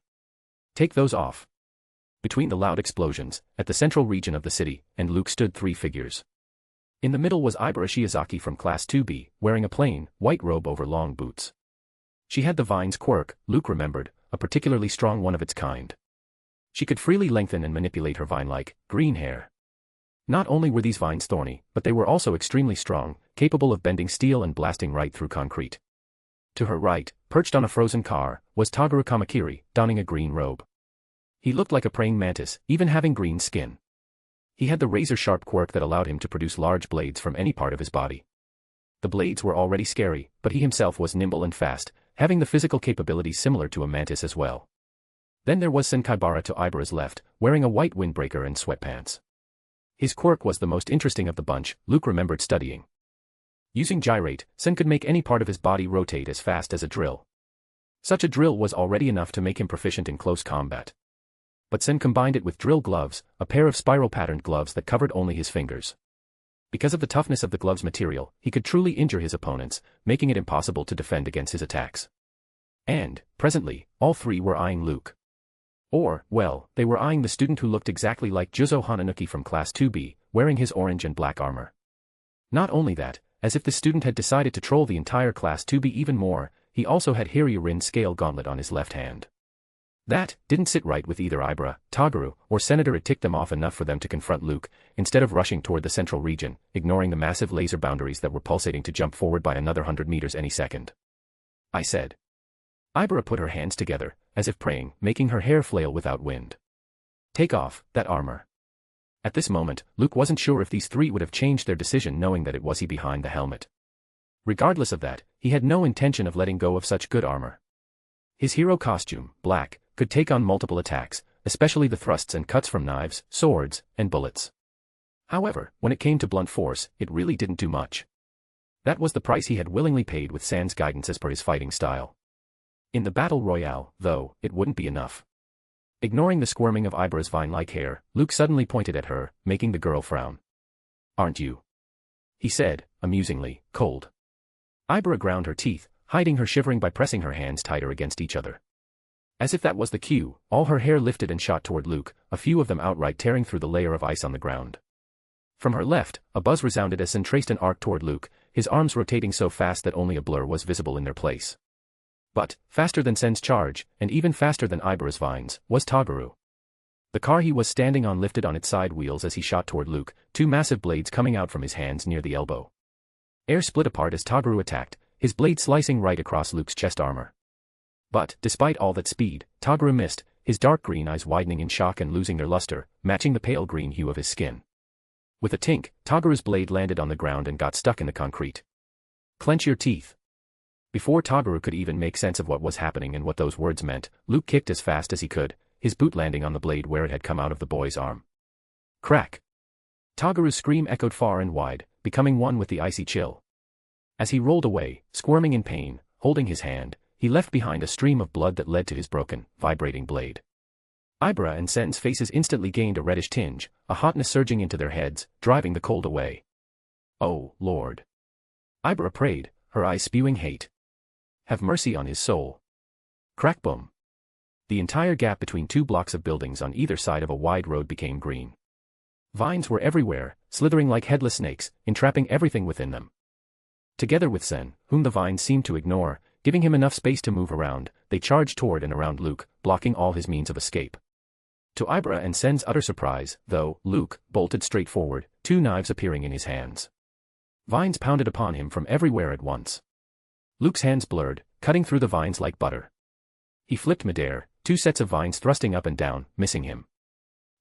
Take those off. Between the loud explosions, at the central region of the city, and Luke stood 3 figures. In the middle was Ibara Shiozaki from Class 2B, wearing a plain, white robe over long boots. She had the vine's quirk, Luke remembered, a particularly strong one of its kind. She could freely lengthen and manipulate her vine-like, green hair. Not only were these vines thorny, but they were also extremely strong, capable of bending steel and blasting right through concrete. To her right, perched on a frozen car, was Toguro Kamakiri, donning a green robe. He looked like a praying mantis, even having green skin. He had the razor-sharp quirk that allowed him to produce large blades from any part of his body. The blades were already scary, but he himself was nimble and fast, having the physical capabilities similar to a mantis as well. Then there was Senkaibara to Ibara's left, wearing a white windbreaker and sweatpants. His quirk was the most interesting of the bunch, Luke remembered studying. Using gyrate, Sen could make any part of his body rotate as fast as a drill. Such a drill was already enough to make him proficient in close combat. But Sen combined it with drill gloves, a pair of spiral-patterned gloves that covered only his fingers. Because of the toughness of the gloves' material, he could truly injure his opponents, making it impossible to defend against his attacks. And, presently, all 3 were eyeing Luke. Or, well, they were eyeing the student who looked exactly like Juzo Hananuki from Class 2B, wearing his orange and black armor. Not only that, as if the student had decided to troll the entire Class 2B even more, he also had Hiryu-Rin scale gauntlet on his left hand. That didn't sit right with either Ibara, Toguro, or Senator. It ticked them off enough for them to confront Luke, instead of rushing toward the central region, ignoring the massive laser boundaries that were pulsating to jump forward by another 100 meters any second. I said. Ibara put her hands together, as if praying, making her hair flail without wind. Take off that armor. At this moment, Luke wasn't sure if these 3 would have changed their decision knowing that it was he behind the helmet. Regardless of that, he had no intention of letting go of such good armor. His hero costume, black, could take on multiple attacks, especially the thrusts and cuts from knives, swords, and bullets. However, when it came to blunt force, it really didn't do much. That was the price he had willingly paid with Sen's guidance as per his fighting style. In the battle royale, though, it wouldn't be enough. Ignoring the squirming of Ibera's vine-like hair, Luke suddenly pointed at her, making the girl frown. "Aren't you?" he said, amusingly, cold. Ibera ground her teeth, hiding her shivering by pressing her hands tighter against each other. As if that was the cue, all her hair lifted and shot toward Luke, a few of them outright tearing through the layer of ice on the ground. From her left, a buzz resounded as Sen traced an arc toward Luke, his arms rotating so fast that only a blur was visible in their place. But, faster than Sen's charge, and even faster than Ibera's vines, was Toguro. The car he was standing on lifted on its side wheels as he shot toward Luke, two massive blades coming out from his hands near the elbow. Air split apart as Toguro attacked, his blade slicing right across Luke's chest armor. But, despite all that speed, Toguro missed, his dark green eyes widening in shock and losing their luster, matching the pale green hue of his skin. With a tink, Toguro's blade landed on the ground and got stuck in the concrete. "Clench your teeth." Before Toguro could even make sense of what was happening and what those words meant, Luke kicked as fast as he could, his boot landing on the blade where it had come out of the boy's arm. Crack! Toguro's scream echoed far and wide, becoming one with the icy chill. As he rolled away, squirming in pain, holding his hand, he left behind a stream of blood that led to his broken, vibrating blade. Ibera and Sen's faces instantly gained a reddish tinge, a hotness surging into their heads, driving the cold away. "Oh, Lord!" Ibera prayed, her eyes spewing hate. "Have mercy on his soul." Crack boom. The entire gap between two blocks of buildings on either side of a wide road became green. Vines were everywhere, slithering like headless snakes, entrapping everything within them. Together with Sen, whom the vines seemed to ignore, giving him enough space to move around, they charged toward and around Luke, blocking all his means of escape. To Ibera and Sen's utter surprise, though, Luke bolted straight forward, two knives appearing in his hands. Vines pounded upon him from everywhere at once. Luke's hands blurred, cutting through the vines like butter. He flipped midair, two sets of vines thrusting up and down, missing him.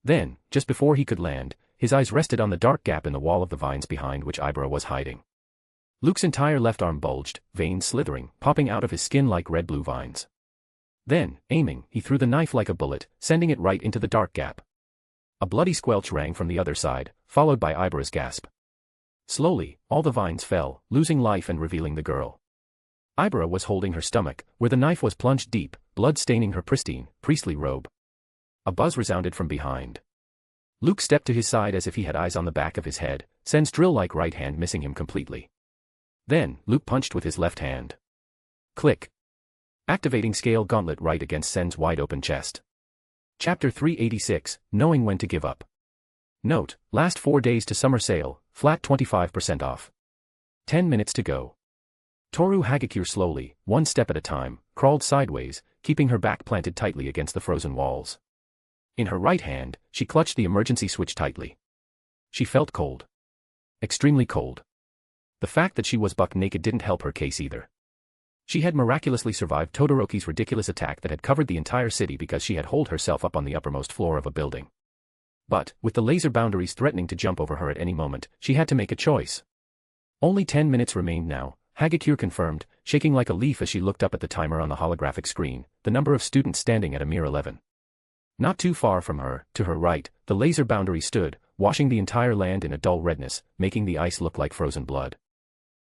Then, just before he could land, his eyes rested on the dark gap in the wall of the vines behind which Ibera was hiding. Luke's entire left arm bulged, veins slithering, popping out of his skin like red-blue vines. Then, aiming, he threw the knife like a bullet, sending it right into the dark gap. A bloody squelch rang from the other side, followed by Ibera's gasp. Slowly, all the vines fell, losing life and revealing the girl. Ibera was holding her stomach, where the knife was plunged deep, blood staining her pristine, priestly robe. A buzz resounded from behind. Luke stepped to his side as if he had eyes on the back of his head, Sen's drill-like right hand missing him completely. Then, Luke punched with his left hand. Click. Activating scale gauntlet right against Sen's wide-open chest. Chapter 386, Knowing When to Give Up. Note, last 4 days to summer sale, flat 25% off. 10 minutes to go. Toru Hagakure slowly, one step at a time, crawled sideways, keeping her back planted tightly against the frozen walls. In her right hand, she clutched the emergency switch tightly. She felt cold. Extremely cold. The fact that she was buck naked didn't help her case either. She had miraculously survived Todoroki's ridiculous attack that had covered the entire city because she had holed herself up on the uppermost floor of a building. But, with the laser boundaries threatening to jump over her at any moment, she had to make a choice. Only 10 minutes remained now, Hagakure confirmed, shaking like a leaf as she looked up at the timer on the holographic screen, the number of students standing at a mere 11. Not too far from her, to her right, the laser boundary stood, washing the entire land in a dull redness, making the ice look like frozen blood.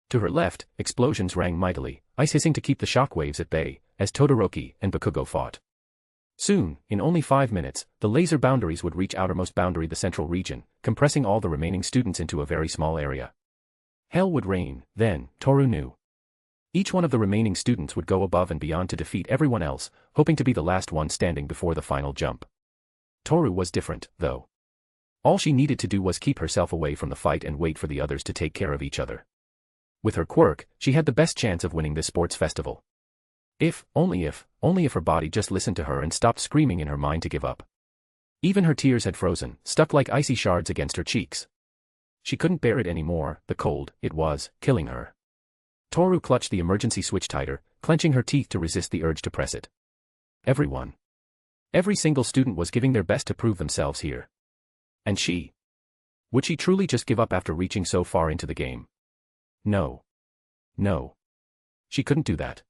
To her left, explosions rang mightily, ice hissing to keep the shockwaves at bay, as Todoroki and Bakugo fought. Soon, in only 5 minutes, the laser boundaries would reach outermost boundary the central region, compressing all the remaining students into a very small area. Hell would reign, then, Toru knew. Each one of the remaining students would go above and beyond to defeat everyone else, hoping to be the last one standing before the final jump. Toru was different, though. All she needed to do was keep herself away from the fight and wait for the others to take care of each other. With her quirk, she had the best chance of winning this sports festival. Only if her body just listened to her and stopped screaming in her mind to give up. Even her tears had frozen, stuck like icy shards against her cheeks. She couldn't bear it anymore, the cold, it was, killing her. Toru clutched the emergency switch tighter, clenching her teeth to resist the urge to press it. Everyone. Every single student was giving their best to prove themselves here. And she? Would she truly just give up after reaching so far into the game? No. No. She couldn't do that.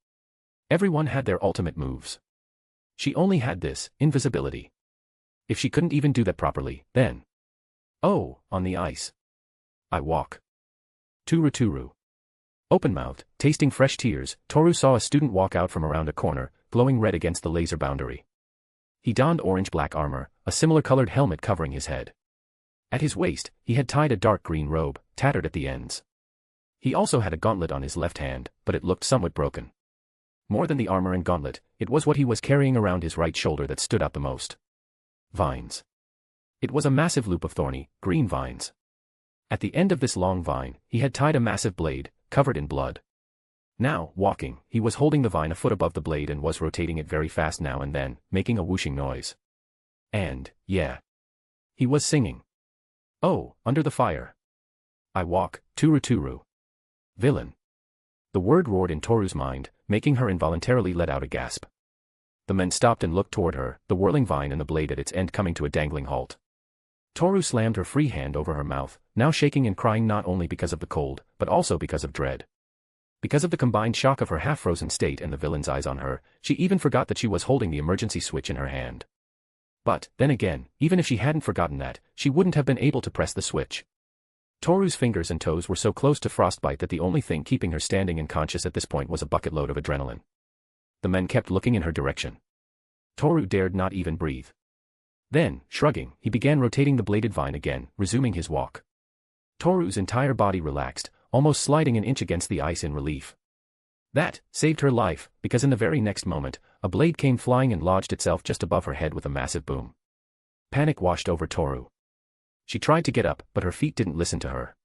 Everyone had their ultimate moves. She only had this, invisibility. If she couldn't even do that properly, then... Oh, on the ice. I walk. Turu. Open-mouthed, tasting fresh tears, Toru saw a student walk out from around a corner, glowing red against the laser boundary. He donned orange-black armor, a similar-colored helmet covering his head. At his waist, he had tied a dark green robe, tattered at the ends. He also had a gauntlet on his left hand, but it looked somewhat broken. More than the armor and gauntlet, it was what he was carrying around his right shoulder that stood out the most. Vines. It was a massive loop of thorny, green vines. At the end of this long vine, he had tied a massive blade, covered in blood. Now, walking, he was holding the vine a foot above the blade and was rotating it very fast now and then, making a whooshing noise. And, yeah. He was singing. Oh, under the fire. I walk, Turu Turu. Villain. The word roared in Toru's mind, making her involuntarily let out a gasp. The men stopped and looked toward her, the whirling vine and the blade at its end coming to a dangling halt. Toru slammed her free hand over her mouth, now shaking and crying not only because of the cold, but also because of dread. Because of the combined shock of her half-frozen state and the villain's eyes on her, she even forgot that she was holding the emergency switch in her hand. But, then again, even if she hadn't forgotten that, she wouldn't have been able to press the switch. Toru's fingers and toes were so close to frostbite that the only thing keeping her standing and conscious at this point was a bucket load of adrenaline. The men kept looking in her direction. Toru dared not even breathe. Then, shrugging, he began rotating the bladed vine again, resuming his walk. Toru's entire body relaxed, almost sliding an inch against the ice in relief. That saved her life, because in the very next moment, a blade came flying and lodged itself just above her head with a massive boom. Panic washed over Toru. She tried to get up, but her feet didn't listen to her.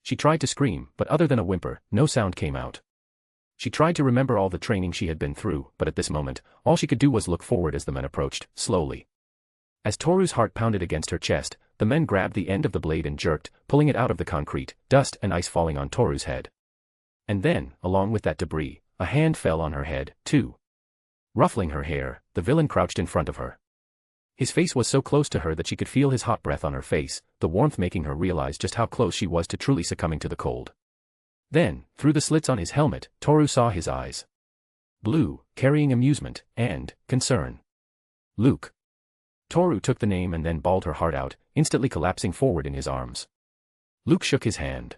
She tried to scream, but other than a whimper, no sound came out. She tried to remember all the training she had been through, but at this moment, all she could do was look forward as the men approached, slowly. As Toru's heart pounded against her chest, the men grabbed the end of the blade and jerked, pulling it out of the concrete, dust and ice falling on Toru's head. And then, along with that debris, a hand fell on her head, too. Ruffling her hair, the villain crouched in front of her. His face was so close to her that she could feel his hot breath on her face, the warmth making her realize just how close she was to truly succumbing to the cold. Then, through the slits on his helmet, Toru saw his eyes. Blue, carrying amusement, and concern. Luke. Toru took the name and then bawled her heart out, instantly collapsing forward in his arms. Luke shook his hand.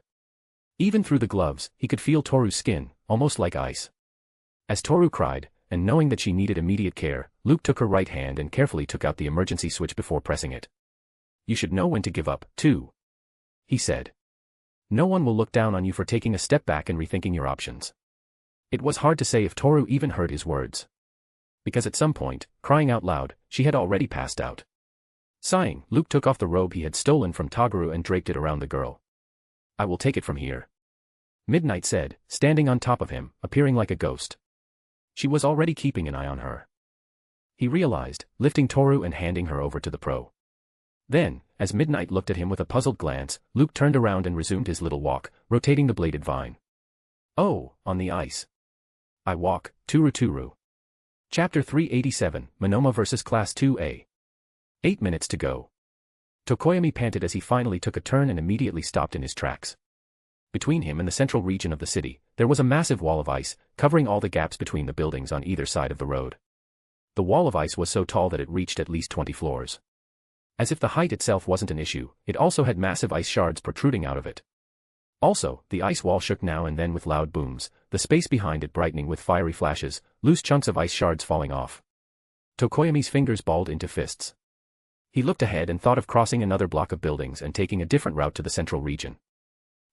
Even through the gloves, he could feel Toru's skin, almost like ice. As Toru cried, and knowing that she needed immediate care, Luke took her right hand and carefully took out the emergency switch before pressing it. You should know when to give up, too. He said. No one will look down on you for taking a step back and rethinking your options. It was hard to say if Toru even heard his words. Because at some point, crying out loud, she had already passed out. Sighing, Luke took off the robe he had stolen from Toguru and draped it around the girl. I will take it from here. Midnight said, standing on top of him, appearing like a ghost. She was already keeping an eye on her. He realized, lifting Toru and handing her over to the pro. Then, as Midnight looked at him with a puzzled glance, Luke turned around and resumed his little walk, rotating the bladed vine. Oh, on the ice. I walk, Turu Turu. Chapter 387, Monoma vs. Class 2A. 8 minutes to go. Tokoyami panted as he finally took a turn and immediately stopped in his tracks. Between him and the central region of the city, there was a massive wall of ice, covering all the gaps between the buildings on either side of the road. The wall of ice was so tall that it reached at least 20 floors. As if the height itself wasn't an issue, it also had massive ice shards protruding out of it. Also, the ice wall shook now and then with loud booms, the space behind it brightening with fiery flashes, loose chunks of ice shards falling off. Tokoyami's fingers balled into fists. He looked ahead and thought of crossing another block of buildings and taking a different route to the central region.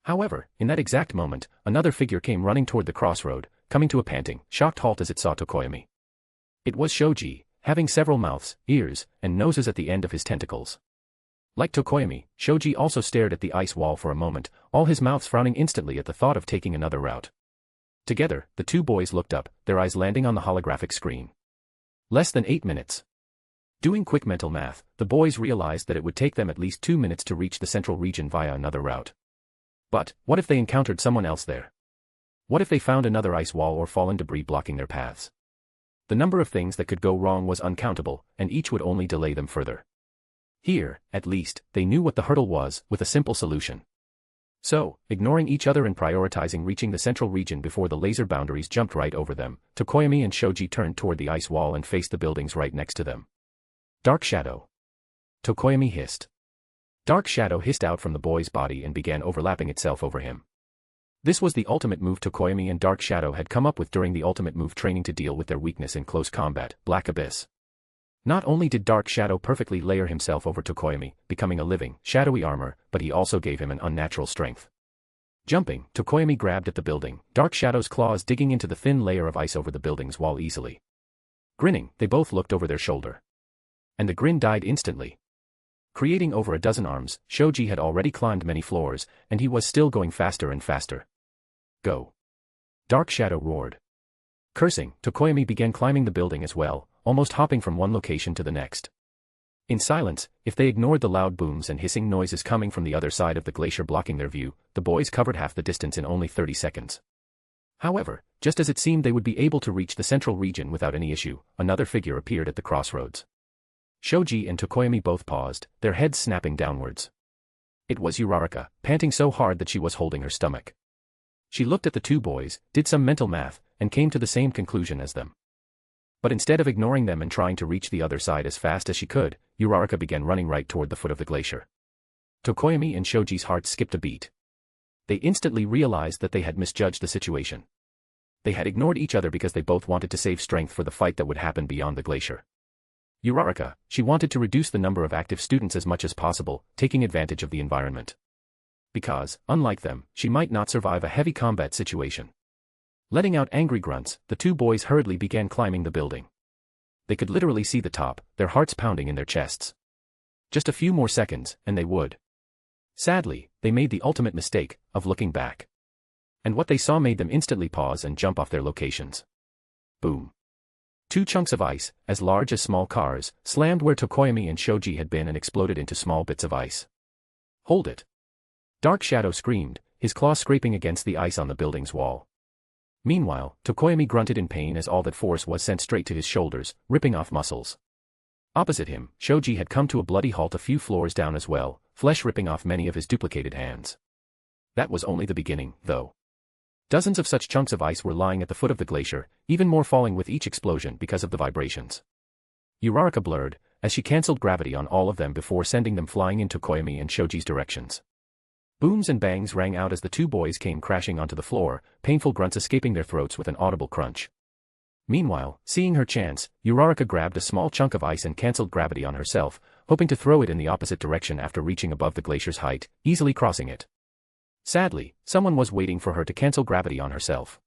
However, in that exact moment, another figure came running toward the crossroad, coming to a panting, shocked halt as it saw Tokoyami. It was Shoji, having several mouths, ears, and noses at the end of his tentacles. Like Tokoyami, Shoji also stared at the ice wall for a moment, all his mouths frowning instantly at the thought of taking another route. Together, the two boys looked up, their eyes landing on the holographic screen. Less than 8 minutes. Doing quick mental math, the boys realized that it would take them at least 2 minutes to reach the central region via another route. But, what if they encountered someone else there? What if they found another ice wall or fallen debris blocking their paths? The number of things that could go wrong was uncountable, and each would only delay them further. Here, at least, they knew what the hurdle was, with a simple solution. So, ignoring each other and prioritizing reaching the central region before the laser boundaries jumped right over them, Tokoyami and Shoji turned toward the ice wall and faced the buildings right next to them. Dark Shadow. Tokoyami hissed. Dark Shadow hissed out from the boy's body and began overlapping itself over him. This was the ultimate move Tokoyami and Dark Shadow had come up with during the ultimate move training to deal with their weakness in close combat, Black Abyss. Not only did Dark Shadow perfectly layer himself over Tokoyami, becoming a living, shadowy armor, but he also gave him an unnatural strength. Jumping, Tokoyami grabbed at the building, Dark Shadow's claws digging into the thin layer of ice over the building's wall easily. Grinning, they both looked over their shoulder. And the grin died instantly. Creating over a dozen arms, Shoji had already climbed many floors, and he was still going faster and faster. Go! Dark Shadow roared. Cursing, Tokoyami began climbing the building as well, almost hopping from one location to the next. In silence, if they ignored the loud booms and hissing noises coming from the other side of the glacier blocking their view, the boys covered half the distance in only 30 seconds. However, just as it seemed they would be able to reach the central region without any issue, another figure appeared at the crossroads. Shoji and Tokoyami both paused, their heads snapping downwards. It was Uraraka, panting so hard that she was holding her stomach. She looked at the two boys, did some mental math, and came to the same conclusion as them. But instead of ignoring them and trying to reach the other side as fast as she could, Uraraka began running right toward the foot of the glacier. Tokoyami and Shoji's hearts skipped a beat. They instantly realized that they had misjudged the situation. They had ignored each other because they both wanted to save strength for the fight that would happen beyond the glacier. Uraraka, she wanted to reduce the number of active students as much as possible, taking advantage of the environment. Because, unlike them, she might not survive a heavy combat situation. Letting out angry grunts, the two boys hurriedly began climbing the building. They could literally see the top, their hearts pounding in their chests. Just a few more seconds, and they would. Sadly, they made the ultimate mistake, of looking back. And what they saw made them instantly pause and jump off their locations. Boom. Two chunks of ice, as large as small cars, slammed where Tokoyami and Shoji had been and exploded into small bits of ice. Hold it! Dark Shadow screamed, his claw scraping against the ice on the building's wall. Meanwhile, Tokoyami grunted in pain as all that force was sent straight to his shoulders, ripping off muscles. Opposite him, Shoji had come to a bloody halt a few floors down as well, flesh ripping off many of his duplicated hands. That was only the beginning, though. Dozens of such chunks of ice were lying at the foot of the glacier, even more falling with each explosion because of the vibrations. Uraraka blurred, as she cancelled gravity on all of them before sending them flying in Tokoyami and Shoji's directions. Booms and bangs rang out as the two boys came crashing onto the floor, painful grunts escaping their throats with an audible crunch. Meanwhile, seeing her chance, Uraraka grabbed a small chunk of ice and cancelled gravity on herself, hoping to throw it in the opposite direction after reaching above the glacier's height, easily crossing it. Sadly, someone was waiting for her to cancel gravity on herself.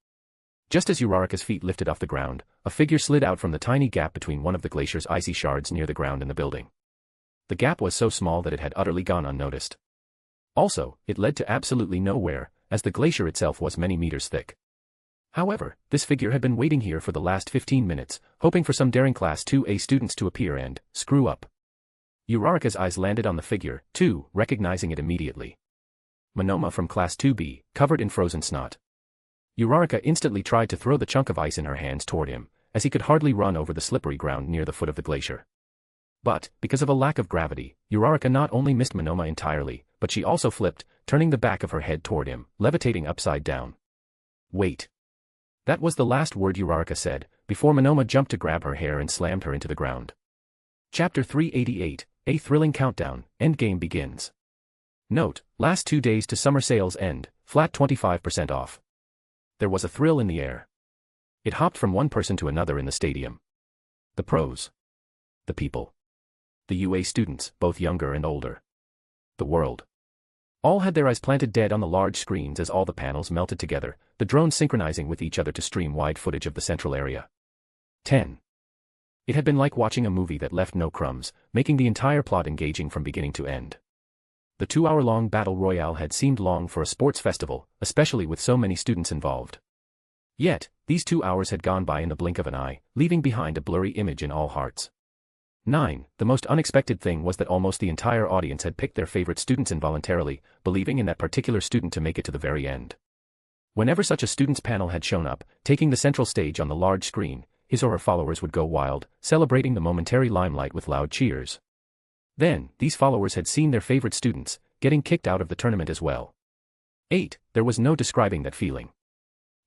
Just as Uraraka's feet lifted off the ground, a figure slid out from the tiny gap between one of the glacier's icy shards near the ground in the building. The gap was so small that it had utterly gone unnoticed. Also, it led to absolutely nowhere, as the glacier itself was many meters thick. However, this figure had been waiting here for the last 15 minutes, hoping for some daring Class 2A students to appear and screw up. Uraraka's eyes landed on the figure, too, recognizing it immediately. Monoma from Class 2B, covered in frozen snot. Uraraka instantly tried to throw the chunk of ice in her hands toward him, as he could hardly run over the slippery ground near the foot of the glacier. But, because of a lack of gravity, Uraraka not only missed Monoma entirely, but she also flipped, turning the back of her head toward him, levitating upside down. Wait. That was the last word Uraraka said, before Monoma jumped to grab her hair and slammed her into the ground. Chapter 388, A Thrilling Countdown, Endgame begins. Note, last 2 days to summer sales end, flat 25% off. There was a thrill in the air. It hopped from one person to another in the stadium. The pros. The people. The UA students, both younger and older. The world. All had their eyes planted dead on the large screens as all the panels melted together, the drones synchronizing with each other to stream wide footage of the central area. 10. It had been like watching a movie that left no crumbs, making the entire plot engaging from beginning to end. The 2-hour-long battle royale had seemed long for a sports festival, especially with so many students involved. Yet, these 2 hours had gone by in the blink of an eye, leaving behind a blurry image in all hearts. 9. The most unexpected thing was that almost the entire audience had picked their favorite students involuntarily, believing in that particular student to make it to the very end. Whenever such a student's panel had shown up, taking the central stage on the large screen, his or her followers would go wild, celebrating the momentary limelight with loud cheers. Then, these followers had seen their favorite students, getting kicked out of the tournament as well. 8. There was no describing that feeling.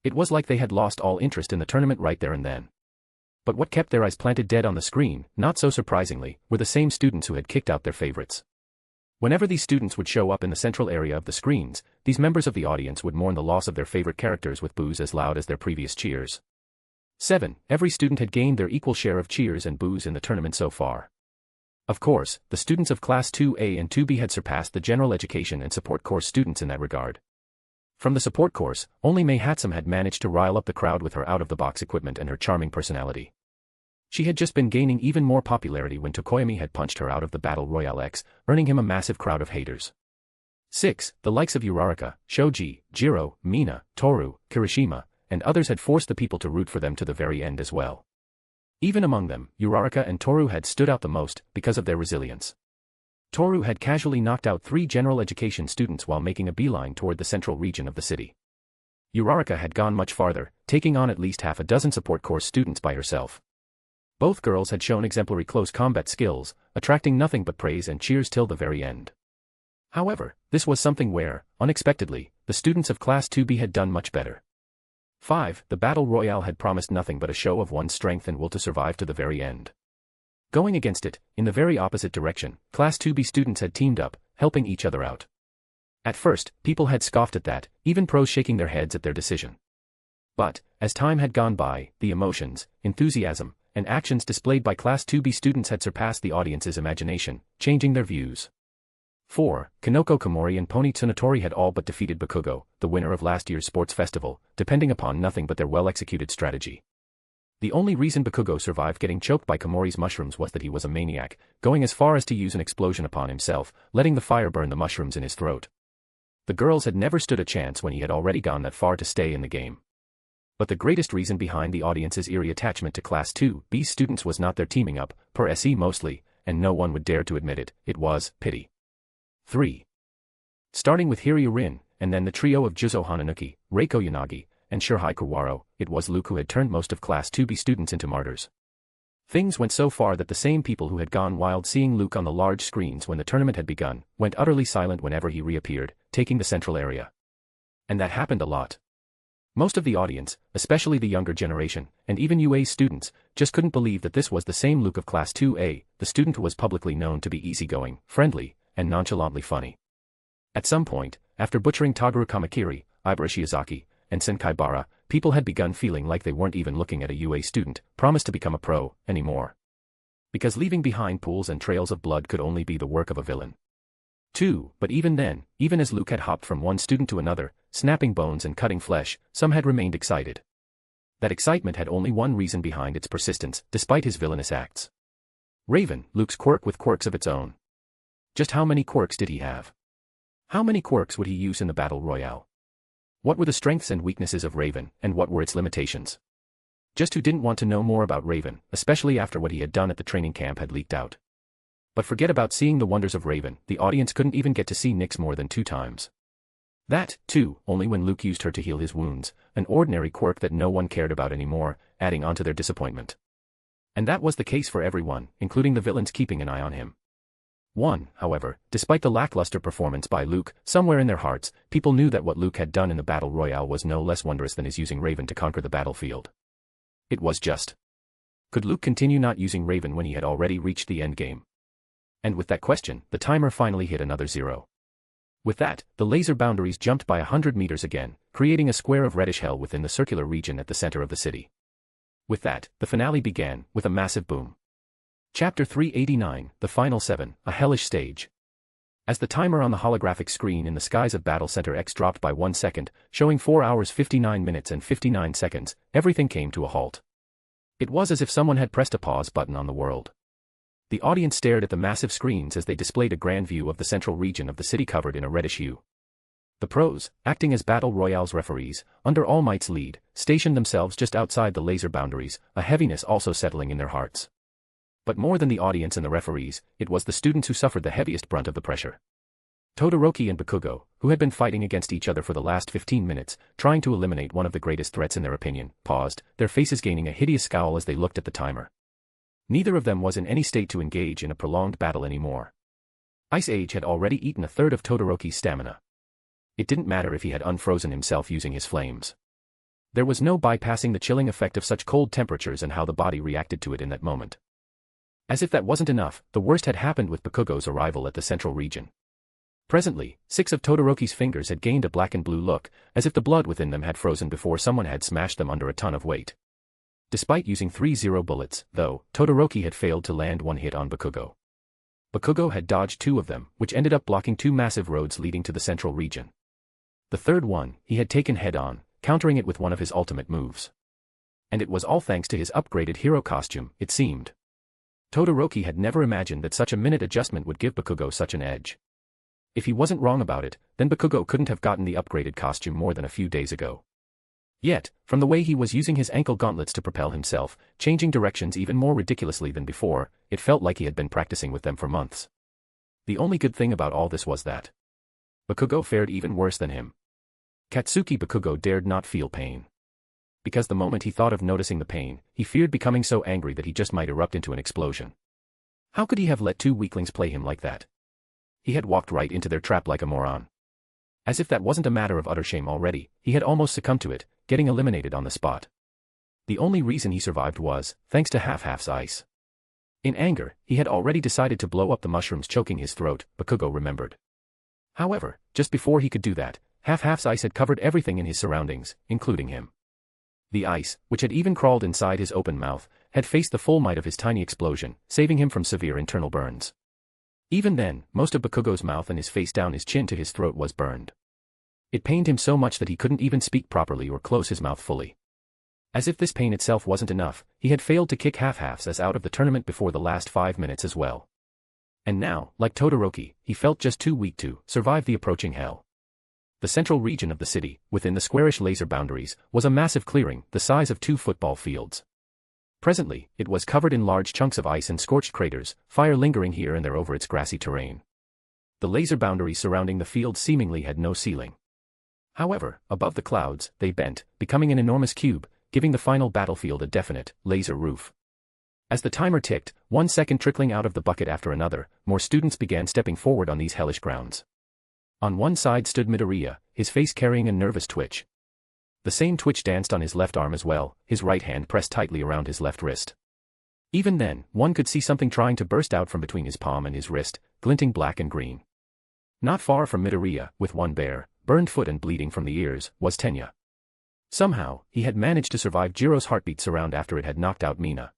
It was like they had lost all interest in the tournament right there and then. But what kept their eyes planted dead on the screen, not so surprisingly, were the same students who had kicked out their favorites. Whenever these students would show up in the central area of the screens, these members of the audience would mourn the loss of their favorite characters with boos as loud as their previous cheers. 7. Every student had gained their equal share of cheers and boos in the tournament so far. Of course, the students of Class 2A and 2B had surpassed the general education and support course students in that regard. From the support course, only Mei Hatsum had managed to rile up the crowd with her out-of-the-box equipment and her charming personality. She had just been gaining even more popularity when Tokoyami had punched her out of the Battle Royale X, earning him a massive crowd of haters. 6. The likes of Uraraka, Shoji, Jiro, Mina, Toru, Kirishima, and others had forced the people to root for them to the very end as well. Even among them, Uraraka and Toru had stood out the most because of their resilience. Toru had casually knocked out 3 general education students while making a beeline toward the central region of the city. Uraraka had gone much farther, taking on at least half a dozen support course students by herself. Both girls had shown exemplary close combat skills, attracting nothing but praise and cheers till the very end. However, this was something where, unexpectedly, the students of Class 2B had done much better. 5. The Battle Royale had promised nothing but a show of one's strength and will to survive to the very end. Going against it, in the very opposite direction, Class 2B students had teamed up, helping each other out. At first, people had scoffed at that, even pros shaking their heads at their decision. But, as time had gone by, the emotions, enthusiasm, and actions displayed by Class 2B students had surpassed the audience's imagination, changing their views. 4. Kanoko Komori and Pony Tsunotori had all but defeated Bakugo, the winner of last year's sports festival, depending upon nothing but their well-executed strategy. The only reason Bakugo survived getting choked by Komori's mushrooms was that he was a maniac, going as far as to use an explosion upon himself, letting the fire burn the mushrooms in his throat. The girls had never stood a chance when he had already gone that far to stay in the game. But the greatest reason behind the audience's eerie attachment to Class 2B students was not their teaming up, per SE mostly, and no one would dare to admit it, it was pity. 3. Starting with Hiryu Rin, and then the trio of Juzo Hananuki, Reiko Yanagi, and Shirhai Kuwaro, it was Luke who had turned most of Class 2B students into martyrs. Things went so far that the same people who had gone wild seeing Luke on the large screens when the tournament had begun, went utterly silent whenever he reappeared, taking the central area. And that happened a lot. Most of the audience, especially the younger generation, and even UA students, just couldn't believe that this was the same Luke of Class 2A, the student who was publicly known to be easygoing, friendly, and nonchalantly funny. At some point, after butchering Toguro Kamakiri, Ibara Shiozaki, and Senkai Bara, people had begun feeling like they weren't even looking at a UA student, promised to become a pro, anymore. Because leaving behind pools and trails of blood could only be the work of a villain. 2. But even then, even as Luke had hopped from one student to another, snapping bones and cutting flesh, some had remained excited. That excitement had only one reason behind its persistence, despite his villainous acts. Raven, Luke's quirk with quirks of its own. Just how many quirks did he have? How many quirks would he use in the Battle Royale? What were the strengths and weaknesses of Raven, and what were its limitations? Just who didn't want to know more about Raven, especially after what he had done at the training camp had leaked out. But forget about seeing the wonders of Raven, the audience couldn't even get to see Nyx more than 2 times. That, too, only when Luke used her to heal his wounds, an ordinary quirk that no one cared about anymore, adding on to their disappointment. And that was the case for everyone, including the villains keeping an eye on him. 1. However, despite the lackluster performance by Luke, somewhere in their hearts, people knew that what Luke had done in the Battle Royale was no less wondrous than his using Raven to conquer the battlefield. It was just. Could Luke continue not using Raven when he had already reached the endgame? And with that question, the timer finally hit another 0. With that, the laser boundaries jumped by 100 meters again, creating a square of reddish hell within the circular region at the center of the city. With that, the finale began, with a massive boom. Chapter 389, The Final 7, A Hellish Stage. As the timer on the holographic screen in the skies of Battle Center X dropped by 1 second, showing 4 hours 59 minutes and 59 seconds, everything came to a halt. It was as if someone had pressed a pause button on the world. The audience stared at the massive screens as they displayed a grand view of the central region of the city covered in a reddish hue. The pros, acting as Battle Royale's referees, under All Might's lead, stationed themselves just outside the laser boundaries, a heaviness also settling in their hearts. But more than the audience and the referees, it was the students who suffered the heaviest brunt of the pressure. Todoroki and Bakugo, who had been fighting against each other for the last 15 minutes, trying to eliminate one of the greatest threats in their opinion, paused, their faces gaining a hideous scowl as they looked at the timer. Neither of them was in any state to engage in a prolonged battle anymore. Ice Age had already eaten a third of Todoroki's stamina. It didn't matter if he had unfrozen himself using his flames. There was no bypassing the chilling effect of such cold temperatures and how the body reacted to it in that moment. As if that wasn't enough, the worst had happened with Bakugo's arrival at the central region. Presently, 6 of Todoroki's fingers had gained a black and blue look, as if the blood within them had frozen before someone had smashed them under a ton of weight. Despite using 3-0 bullets, though, Todoroki had failed to land one hit on Bakugo. Bakugo had dodged 2 of them, which ended up blocking 2 massive roads leading to the central region. The third one, he had taken head-on, countering it with one of his ultimate moves. And it was all thanks to his upgraded hero costume, it seemed. Todoroki had never imagined that such a minute adjustment would give Bakugo such an edge. If he wasn't wrong about it, then Bakugo couldn't have gotten the upgraded costume more than a few days ago. Yet, from the way he was using his ankle gauntlets to propel himself, changing directions even more ridiculously than before, it felt like he had been practicing with them for months. The only good thing about all this was that Bakugo fared even worse than him. Katsuki Bakugo dared not feel pain. Because the moment he thought of noticing the pain, he feared becoming so angry that he just might erupt into an explosion. How could he have let 2 weaklings play him like that? He had walked right into their trap like a moron. As if that wasn't a matter of utter shame already, he had almost succumbed to it, getting eliminated on the spot. The only reason he survived was, thanks to Half-Half's ice. In anger, he had already decided to blow up the mushrooms choking his throat, Bakugo remembered. However, just before he could do that, Half-Half's ice had covered everything in his surroundings, including him. The ice, which had even crawled inside his open mouth, had faced the full might of his tiny explosion, saving him from severe internal burns. Even then, most of Bakugo's mouth and his face down his chin to his throat was burned. It pained him so much that he couldn't even speak properly or close his mouth fully. As if this pain itself wasn't enough, he had failed to kick Half-Half's ass out of the tournament before the last 5 minutes as well. And now, like Todoroki, he felt just too weak to survive the approaching hell. The central region of the city, within the squarish laser boundaries, was a massive clearing, the size of 2 football fields. Presently, it was covered in large chunks of ice and scorched craters, fire lingering here and there over its grassy terrain. The laser boundaries surrounding the field seemingly had no ceiling. However, above the clouds, they bent, becoming an enormous cube, giving the final battlefield a definite, laser roof. As the timer ticked, 1 second trickling out of the bucket after another, more students began stepping forward on these hellish grounds. On one side stood Midoriya, his face carrying a nervous twitch. The same twitch danced on his left arm as well, his right hand pressed tightly around his left wrist. Even then, one could see something trying to burst out from between his palm and his wrist, glinting black and green. Not far from Midoriya, with one bare, burned foot and bleeding from the ears, was Tenya. Somehow, he had managed to survive Jiro's heartbeats around after it had knocked out Mina.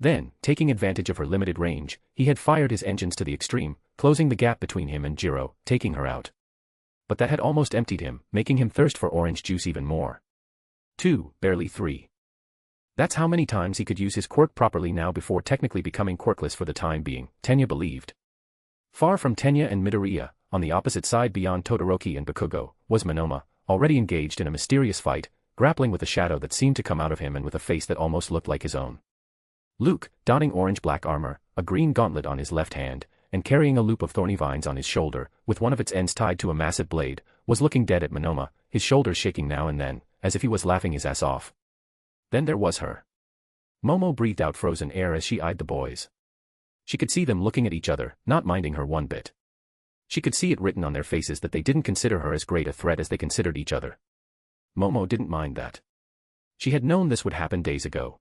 Then, taking advantage of her limited range, he had fired his engines to the extreme, closing the gap between him and Jiro, taking her out. But that had almost emptied him, making him thirst for orange juice even more. 2, barely 3. That's how many times he could use his quirk properly now before technically becoming quirkless for the time being, Tenya believed. Far from Tenya and Midoriya, on the opposite side beyond Todoroki and Bakugo, was Monoma, already engaged in a mysterious fight, grappling with a shadow that seemed to come out of him and with a face that almost looked like his own. Luke, donning orange-black armor, a green gauntlet on his left hand, and carrying a loop of thorny vines on his shoulder, with one of its ends tied to a massive blade, was looking dead at Monoma, his shoulders shaking now and then, as if he was laughing his ass off. Then there was her. Momo breathed out frozen air as she eyed the boys. She could see them looking at each other, not minding her one bit. She could see it written on their faces that they didn't consider her as great a threat as they considered each other. Momo didn't mind that. She had known this would happen days ago.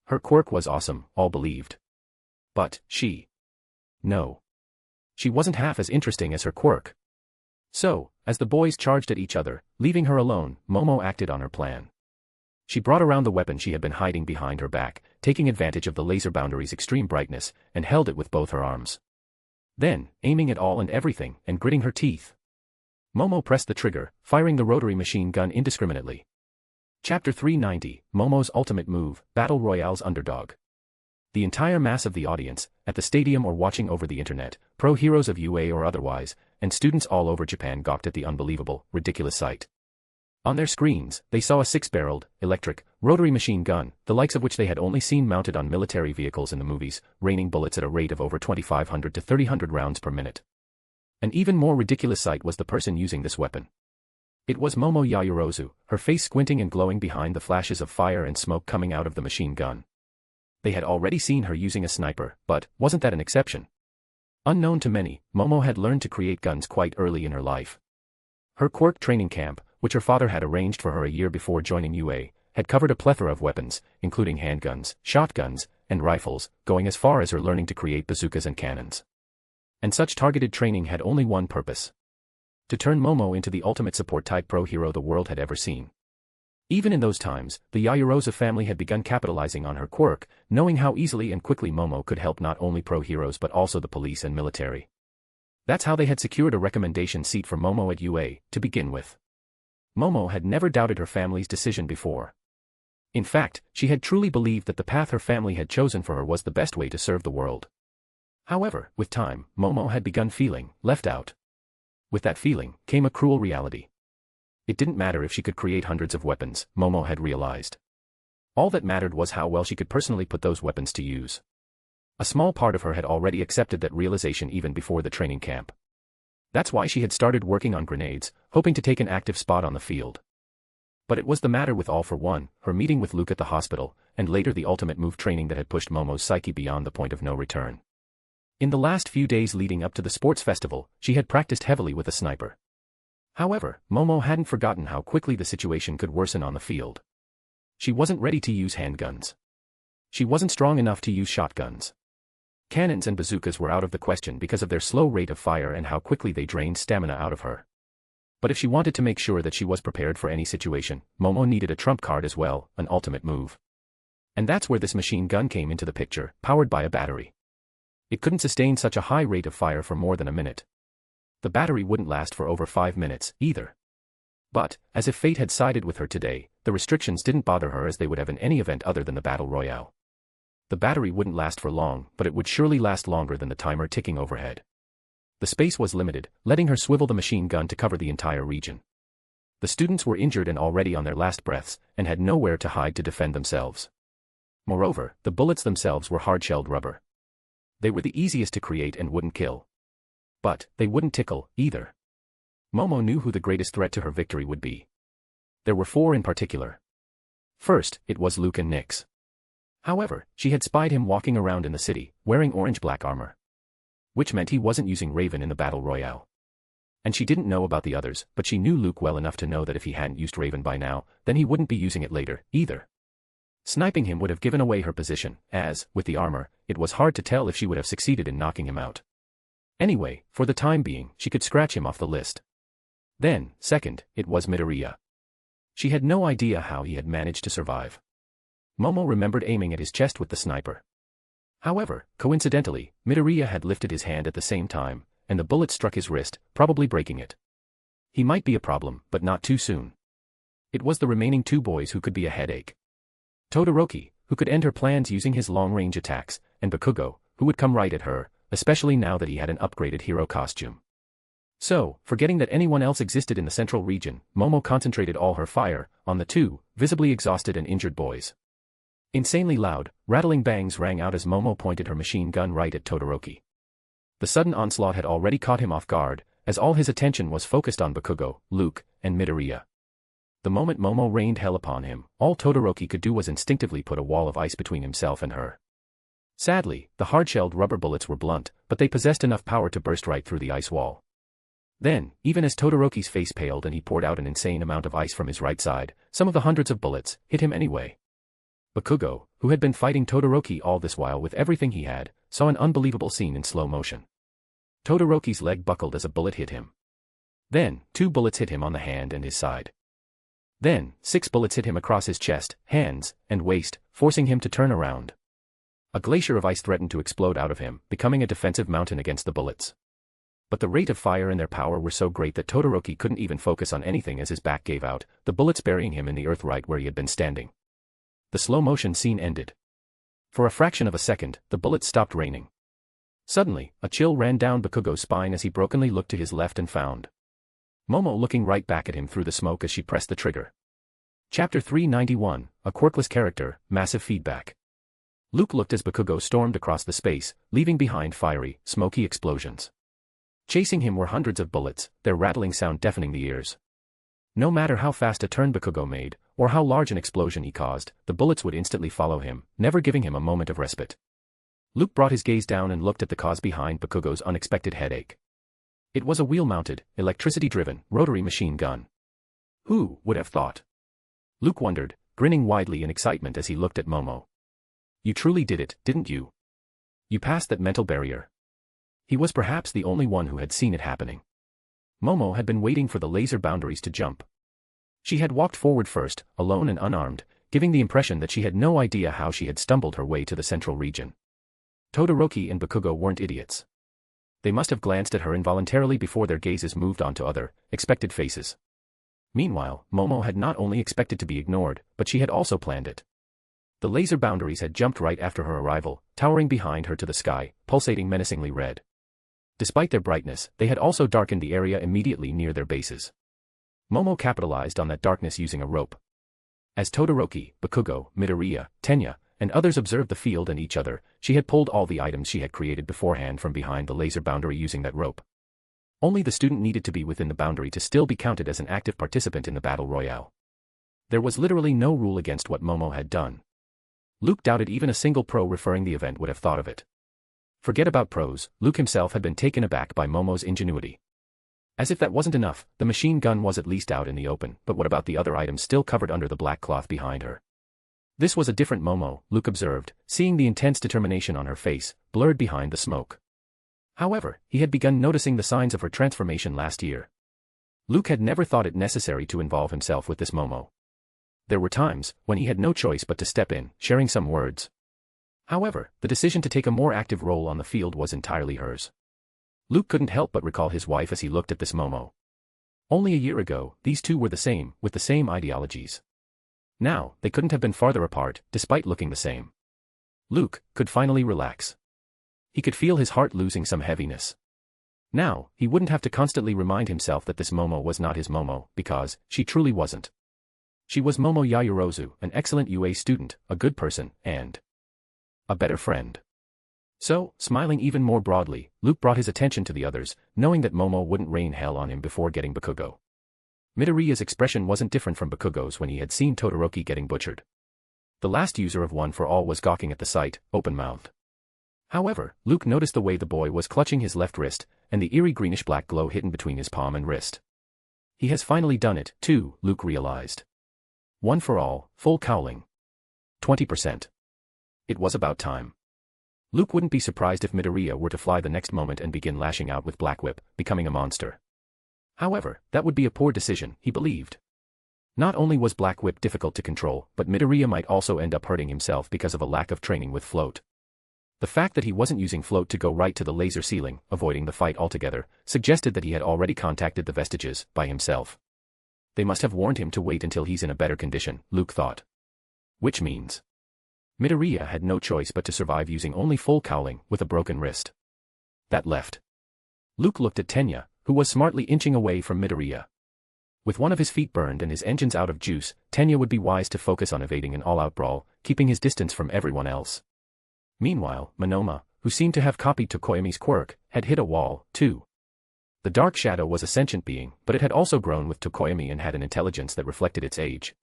Her quirk was awesome, all believed. But, no. She wasn't half as interesting as her quirk. So, as the boys charged at each other, leaving her alone, Momo acted on her plan. She brought around the weapon she had been hiding behind her back, taking advantage of the laser boundary's extreme brightness, and held it with both her arms. Then, aiming at all and everything, and gritting her teeth, Momo pressed the trigger, firing the rotary machine gun indiscriminately. Chapter 390, Momo's Ultimate Move, Battle Royale's Underdog. The entire mass of the audience, at the stadium or watching over the internet, pro heroes of UA or otherwise, and students all over Japan gawked at the unbelievable, ridiculous sight. On their screens, they saw a 6-barreled, electric, rotary machine gun, the likes of which they had only seen mounted on military vehicles in the movies, raining bullets at a rate of over 2,500 to 3,000 rounds per minute. An even more ridiculous sight was the person using this weapon. It was Momo Yaoyorozu, her face squinting and glowing behind the flashes of fire and smoke coming out of the machine gun. They had already seen her using a sniper, but wasn't that an exception? Unknown to many, Momo had learned to create guns quite early in her life. Her quirk training camp, which her father had arranged for her a year before joining UA, had covered a plethora of weapons, including handguns, shotguns, and rifles, going as far as her learning to create bazookas and cannons. And such targeted training had only one purpose: to turn Momo into the ultimate support-type pro-hero the world had ever seen. Even in those times, the Yaoyorozu family had begun capitalizing on her quirk, knowing how easily and quickly Momo could help not only pro-heroes but also the police and military. That's how they had secured a recommendation seat for Momo at UA, to begin with. Momo had never doubted her family's decision before. In fact, she had truly believed that the path her family had chosen for her was the best way to serve the world. However, with time, Momo had begun feeling left out. With that feeling came a cruel reality. It didn't matter if she could create hundreds of weapons, Momo had realized. All that mattered was how well she could personally put those weapons to use. A small part of her had already accepted that realization even before the training camp. That's why she had started working on grenades, hoping to take an active spot on the field. But it was the matter with All for One, her meeting with Luke at the hospital, and later the ultimate move training that had pushed Momo's psyche beyond the point of no return. In the last few days leading up to the sports festival, she had practiced heavily with a sniper. However, Momo hadn't forgotten how quickly the situation could worsen on the field. She wasn't ready to use handguns. She wasn't strong enough to use shotguns. Cannons and bazookas were out of the question because of their slow rate of fire and how quickly they drained stamina out of her. But if she wanted to make sure that she was prepared for any situation, Momo needed a trump card as well, an ultimate move. And that's where this machine gun came into the picture, powered by a battery. It couldn't sustain such a high rate of fire for more than a minute. The battery wouldn't last for over 5 minutes, either. But, as if fate had sided with her today, the restrictions didn't bother her as they would have in any event other than the battle royale. The battery wouldn't last for long, but it would surely last longer than the timer ticking overhead. The space was limited, letting her swivel the machine gun to cover the entire region. The students were injured and already on their last breaths, and had nowhere to hide to defend themselves. Moreover, the bullets themselves were hard-shelled rubber. They were the easiest to create and wouldn't kill. But, they wouldn't tickle, either. Momo knew who the greatest threat to her victory would be. There were 4 in particular. First, it was Luke and Nyx. However, she had spied him walking around in the city, wearing orange-black armor. Which meant he wasn't using Raven in the battle royale. And she didn't know about the others, but she knew Luke well enough to know that if he hadn't used Raven by now, then he wouldn't be using it later, either. Sniping him would have given away her position, as, with the armor, it was hard to tell if she would have succeeded in knocking him out. Anyway, for the time being, she could scratch him off the list. Then, second, it was Midoriya. She had no idea how he had managed to survive. Momo remembered aiming at his chest with the sniper. However, coincidentally, Midoriya had lifted his hand at the same time, and the bullet struck his wrist, probably breaking it. He might be a problem, but not too soon. It was the remaining 2 boys who could be a headache. Todoroki, who could end her plans using his long-range attacks, and Bakugo, who would come right at her, especially now that he had an upgraded hero costume. So, forgetting that anyone else existed in the central region, Momo concentrated all her fire on the 2, visibly exhausted and injured boys. Insanely loud, rattling bangs rang out as Momo pointed her machine gun right at Todoroki. The sudden onslaught had already caught him off guard, as all his attention was focused on Bakugo, Luke, and Midoriya. The moment Momo rained hell upon him, all Todoroki could do was instinctively put a wall of ice between himself and her. Sadly, the hard-shelled rubber bullets were blunt, but they possessed enough power to burst right through the ice wall. Then, even as Todoroki's face paled and he poured out an insane amount of ice from his right side, some of the hundreds of bullets hit him anyway. Bakugo, who had been fighting Todoroki all this while with everything he had, saw an unbelievable scene in slow motion. Todoroki's leg buckled as a bullet hit him. Then, 2 bullets hit him on the hand and his side. Then, 6 bullets hit him across his chest, hands, and waist, forcing him to turn around. A glacier of ice threatened to explode out of him, becoming a defensive mountain against the bullets. But the rate of fire and their power were so great that Todoroki couldn't even focus on anything as his back gave out, the bullets burying him in the earth right where he had been standing. The slow-motion scene ended. For a fraction of a second, the bullets stopped raining. Suddenly, a chill ran down Bakugo's spine as he brokenly looked to his left and found Momo looking right back at him through the smoke as she pressed the trigger. Chapter 391, A Quirkless Character, Massive Feedback. Luke looked as Bakugo stormed across the space, leaving behind fiery, smoky explosions. Chasing him were hundreds of bullets, their rattling sound deafening the ears. No matter how fast a turn Bakugo made, or how large an explosion he caused, the bullets would instantly follow him, never giving him a moment of respite. Luke brought his gaze down and looked at the cause behind Bakugo's unexpected headache. It was a wheel-mounted, electricity-driven, rotary machine gun. Who would have thought? Luke wondered, grinning widely in excitement as he looked at Momo. You truly did it, didn't you? You passed that mental barrier. He was perhaps the only one who had seen it happening. Momo had been waiting for the laser boundaries to jump. She had walked forward first, alone and unarmed, giving the impression that she had no idea how she had stumbled her way to the central region. Todoroki and Bakugo weren't idiots. They must have glanced at her involuntarily before their gazes moved on to other, expected faces. Meanwhile, Momo had not only expected to be ignored, but she had also planned it. The laser boundaries had jumped right after her arrival, towering behind her to the sky, pulsating menacingly red. Despite their brightness, they had also darkened the area immediately near their bases. Momo capitalized on that darkness using a rope. As Todoroki, Bakugo, Midoriya, Tenya, and others observed the field and each other, she had pulled all the items she had created beforehand from behind the laser boundary using that rope. Only the student needed to be within the boundary to still be counted as an active participant in the battle royale. There was literally no rule against what Momo had done. Luke doubted even a single pro referring the event would have thought of it. Forget about pros, Luke himself had been taken aback by Momo's ingenuity. As if that wasn't enough, the machine gun was at least out in the open, but what about the other items still covered under the black cloth behind her? This was a different Momo, Luke observed, seeing the intense determination on her face, blurred behind the smoke. However, he had begun noticing the signs of her transformation last year. Luke had never thought it necessary to involve himself with this Momo. There were times when he had no choice but to step in, sharing some words. However, the decision to take a more active role on the field was entirely hers. Luke couldn't help but recall his wife as he looked at this Momo. Only a year ago, these two were the same, with the same ideologies. Now, they couldn't have been farther apart, despite looking the same. Luke could finally relax. He could feel his heart losing some heaviness. Now, he wouldn't have to constantly remind himself that this Momo was not his Momo, because she truly wasn't. She was Momo Yaoyorozu, an excellent UA student, a good person, and a better friend. So, smiling even more broadly, Luke brought his attention to the others, knowing that Momo wouldn't rain hell on him before getting Bakugo. Midoriya's expression wasn't different from Bakugo's when he had seen Todoroki getting butchered. The last user of One for All was gawking at the sight, open-mouthed. However, Luke noticed the way the boy was clutching his left wrist, and the eerie greenish-black glow hidden between his palm and wrist. He has finally done it, too, Luke realized. One for All, full cowling. 20%. It was about time. Luke wouldn't be surprised if Midoriya were to fly the next moment and begin lashing out with Black Whip, becoming a monster. However, that would be a poor decision, he believed. Not only was Black Whip difficult to control, but Midoriya might also end up hurting himself because of a lack of training with Float. The fact that he wasn't using Float to go right to the laser ceiling, avoiding the fight altogether, suggested that he had already contacted the vestiges by himself. They must have warned him to wait until he's in a better condition, Luke thought. Which means Midoriya had no choice but to survive using only full cowling with a broken wrist. That left. Luke looked at Tenya, who was smartly inching away from Midoriya. With one of his feet burned and his engines out of juice, Tenya would be wise to focus on evading an all-out brawl, keeping his distance from everyone else. Meanwhile, Monoma, who seemed to have copied Tokoyami's quirk, had hit a wall, too. The Dark Shadow was a sentient being, but it had also grown with Tokoyami and had an intelligence that reflected its age.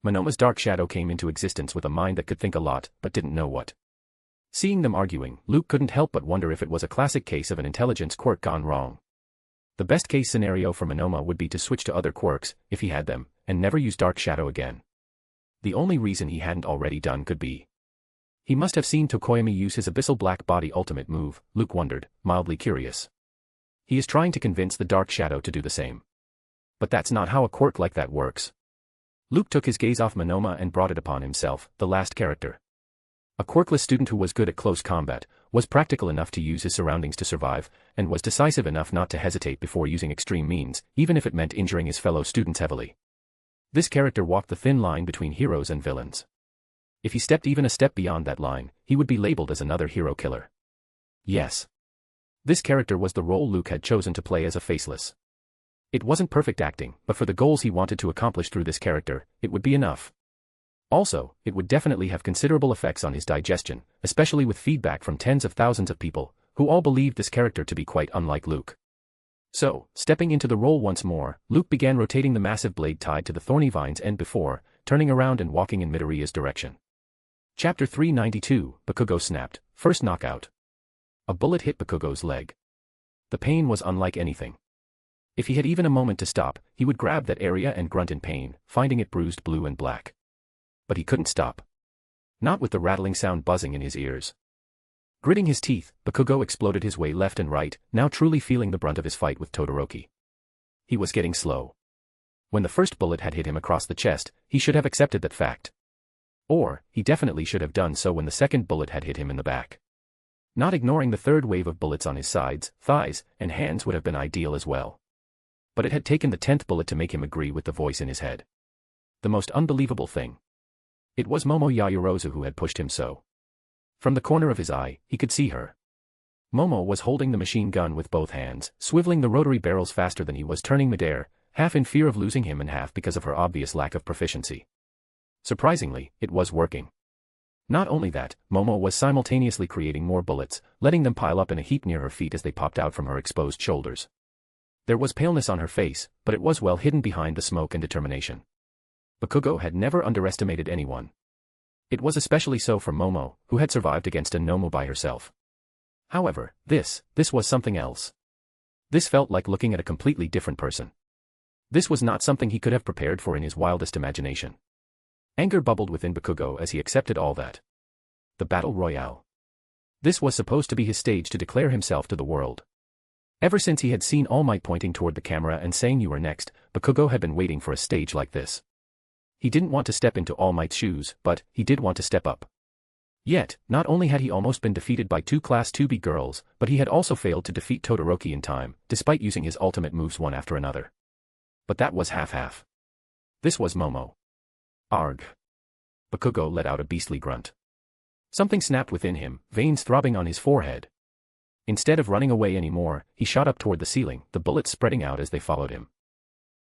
Monoma's Dark Shadow came into existence with a mind that could think a lot, but didn't know what. Seeing them arguing, Luke couldn't help but wonder if it was a classic case of an intelligence quirk gone wrong. The best-case scenario for Monoma would be to switch to other quirks, if he had them, and never use Dark Shadow again. The only reason he hadn't already done could be he must have seen Tokoyami use his Abyssal Black Body ultimate move, Luke wondered, mildly curious. He is trying to convince the Dark Shadow to do the same. But that's not how a quirk like that works. Luke took his gaze off Monoma and brought it upon himself, the last character. A quirkless student who was good at close combat, was practical enough to use his surroundings to survive, and was decisive enough not to hesitate before using extreme means, even if it meant injuring his fellow students heavily. This character walked the thin line between heroes and villains. If he stepped even a step beyond that line, he would be labeled as another hero killer. Yes. This character was the role Luke had chosen to play as a faceless. It wasn't perfect acting, but for the goals he wanted to accomplish through this character, it would be enough. Also, it would definitely have considerable effects on his digestion, especially with feedback from tens of thousands of people, who all believed this character to be quite unlike Luke. So, stepping into the role once more, Luke began rotating the massive blade tied to the thorny vine's end before, turning around and walking in Midoriya's direction. Chapter 392, Bakugo snapped, first knockout. A bullet hit Bakugo's leg. The pain was unlike anything. If he had even a moment to stop, he would grab that area and grunt in pain, finding it bruised blue and black. But he couldn't stop. Not with the rattling sound buzzing in his ears. Gritting his teeth, Bakugo exploded his way left and right, now truly feeling the brunt of his fight with Todoroki. He was getting slow. When the first bullet had hit him across the chest, he should have accepted that fact. Or, he definitely should have done so when the second bullet had hit him in the back. Not ignoring the third wave of bullets on his sides, thighs, and hands would have been ideal as well. But it had taken the 10th bullet to make him agree with the voice in his head. The most unbelievable thing. It was Momo Yaoyorozu who had pushed him so. From the corner of his eye, he could see her. Momo was holding the machine gun with both hands, swiveling the rotary barrels faster than he was turning midair, half in fear of losing him and half because of her obvious lack of proficiency. Surprisingly, it was working. Not only that, Momo was simultaneously creating more bullets, letting them pile up in a heap near her feet as they popped out from her exposed shoulders. There was paleness on her face, but it was well hidden behind the smoke and determination. Bakugo had never underestimated anyone. It was especially so for Momo, who had survived against a Nomu by herself. However, this was something else. This felt like looking at a completely different person. This was not something he could have prepared for in his wildest imagination. Anger bubbled within Bakugo as he accepted all that. The Battle Royale. This was supposed to be his stage to declare himself to the world. Ever since he had seen All Might pointing toward the camera and saying "You are next," Bakugo had been waiting for a stage like this. He didn't want to step into All Might's shoes, but he did want to step up. Yet, not only had he almost been defeated by two Class 2B girls, but he had also failed to defeat Todoroki in time, despite using his ultimate moves one after another. But that was half-half. This was Momo. Arg. Bakugo let out a beastly grunt. Something snapped within him, veins throbbing on his forehead. Instead of running away anymore, he shot up toward the ceiling, the bullets spreading out as they followed him.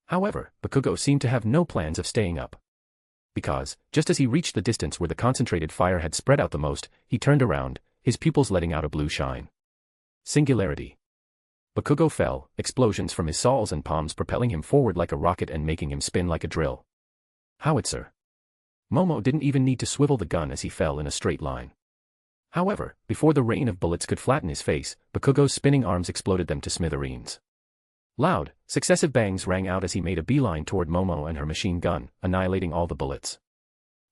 However, Bakugo seemed to have no plans of staying up. Because, just as he reached the distance where the concentrated fire had spread out the most, he turned around, his pupils letting out a blue shine. Singularity. Bakugo fell, explosions from his soles and palms propelling him forward like a rocket and making him spin like a drill. Howitzer. Momo didn't even need to swivel the gun as he fell in a straight line. However, before the rain of bullets could flatten his face, Bakugo's spinning arms exploded them to smithereens. Loud, successive bangs rang out as he made a beeline toward Momo and her machine gun, annihilating all the bullets.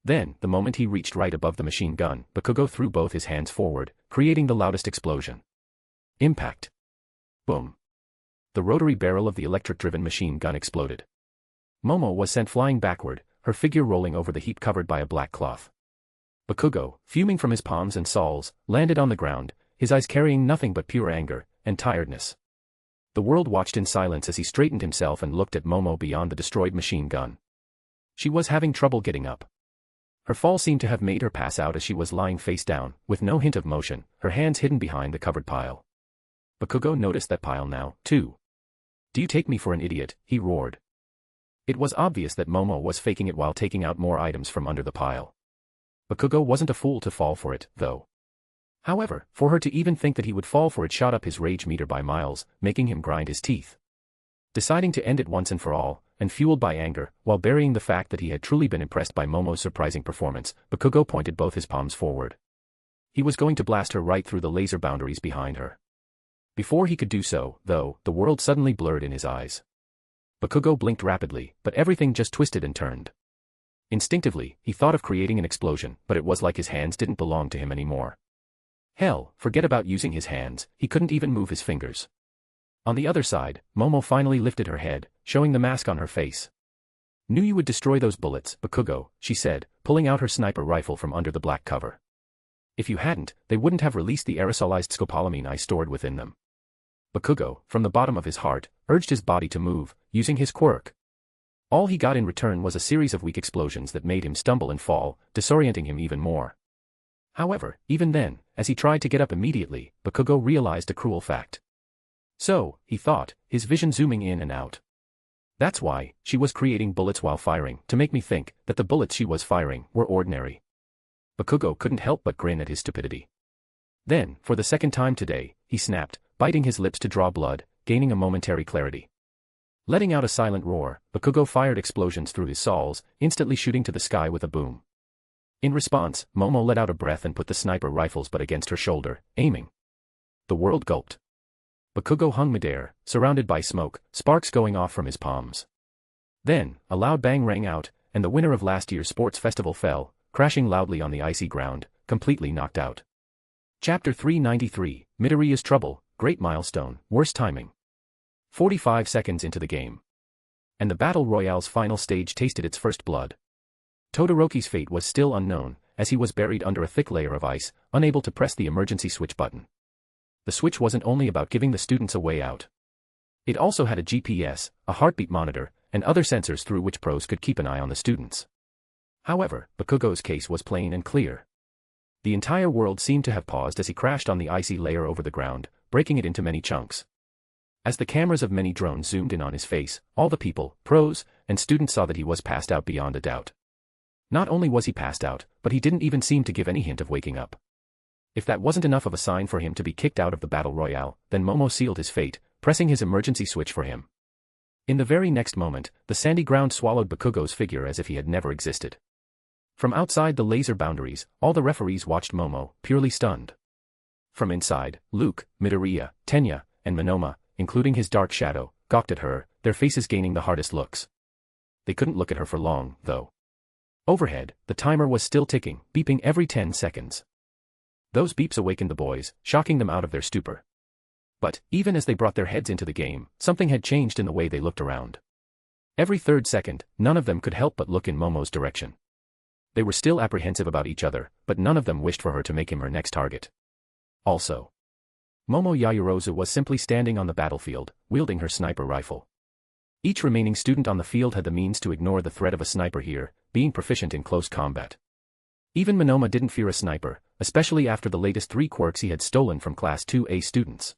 Then, the moment he reached right above the machine gun, Bakugo threw both his hands forward, creating the loudest explosion. Impact. Boom. The rotary barrel of the electric-driven machine gun exploded. Momo was sent flying backward, her figure rolling over the heap covered by a black cloth. Bakugo, fuming from his palms and soles, landed on the ground, his eyes carrying nothing but pure anger and tiredness. The world watched in silence as he straightened himself and looked at Momo beyond the destroyed machine gun. She was having trouble getting up. Her fall seemed to have made her pass out as she was lying face down, with no hint of motion, her hands hidden behind the covered pile. Bakugo noticed that pile now, too. "Do you take me for an idiot?" he roared. It was obvious that Momo was faking it while taking out more items from under the pile. Bakugo wasn't a fool to fall for it, though. However, for her to even think that he would fall for it shot up his rage meter by miles, making him grind his teeth. Deciding to end it once and for all, and fueled by anger, while burying the fact that he had truly been impressed by Momo's surprising performance, Bakugo pointed both his palms forward. He was going to blast her right through the laser boundaries behind her. Before he could do so, though, the world suddenly blurred in his eyes. Bakugo blinked rapidly, but everything just twisted and turned. Instinctively, he thought of creating an explosion, but it was like his hands didn't belong to him anymore. Hell, forget about using his hands, he couldn't even move his fingers. On the other side, Momo finally lifted her head, showing the mask on her face. "Knew you would destroy those bullets, Bakugo," she said, pulling out her sniper rifle from under the black cover. "If you hadn't, they wouldn't have released the aerosolized scopolamine I stored within them." Bakugo, from the bottom of his heart, urged his body to move, using his quirk. All he got in return was a series of weak explosions that made him stumble and fall, disorienting him even more. However, even then, as he tried to get up immediately, Bakugo realized a cruel fact. So, he thought, his vision zooming in and out. That's why, she was creating bullets while firing, to make me think that the bullets she was firing were ordinary. Bakugo couldn't help but grin at his stupidity. Then, for the second time today, he snapped, biting his lips to draw blood, gaining a momentary clarity. Letting out a silent roar, Bakugo fired explosions through his soles, instantly shooting to the sky with a boom. In response, Momo let out a breath and put the sniper rifles butt against her shoulder, aiming. The world gulped. Bakugo hung midair, surrounded by smoke, sparks going off from his palms. Then, a loud bang rang out, and the winner of last year's sports festival fell, crashing loudly on the icy ground, completely knocked out. Chapter 393, Midoriya's Trouble, Great Milestone, Worst Timing. 45 seconds into the game. And the Battle Royale's final stage tasted its first blood. Todoroki's fate was still unknown, as he was buried under a thick layer of ice, unable to press the emergency switch button. The switch wasn't only about giving the students a way out. It also had a GPS, a heartbeat monitor, and other sensors through which pros could keep an eye on the students. However, Bakugo's case was plain and clear. The entire world seemed to have paused as he crashed on the icy layer over the ground, breaking it into many chunks. As the cameras of many drones zoomed in on his face, all the people, pros, and students saw that he was passed out beyond a doubt. Not only was he passed out, but he didn't even seem to give any hint of waking up. If that wasn't enough of a sign for him to be kicked out of the Battle Royale, then Momo sealed his fate, pressing his emergency switch for him. In the very next moment, the sandy ground swallowed Bakugo's figure as if he had never existed. From outside the laser boundaries, all the referees watched Momo, purely stunned. From inside, Luke, Midoriya, Tenya, and Monoma, including his dark shadow, gawked at her, their faces gaining the hardest looks. They couldn't look at her for long, though. Overhead, the timer was still ticking, beeping every 10 seconds. Those beeps awakened the boys, shocking them out of their stupor. But, even as they brought their heads into the game, something had changed in the way they looked around. Every third second, none of them could help but look in Momo's direction. They were still apprehensive about each other, but none of them wished for her to make him her next target. Also, Momo Yaoyorozu was simply standing on the battlefield, wielding her sniper rifle. Each remaining student on the field had the means to ignore the threat of a sniper here, being proficient in close combat. Even Monoma didn't fear a sniper, especially after the latest 3 quirks he had stolen from Class 2A students.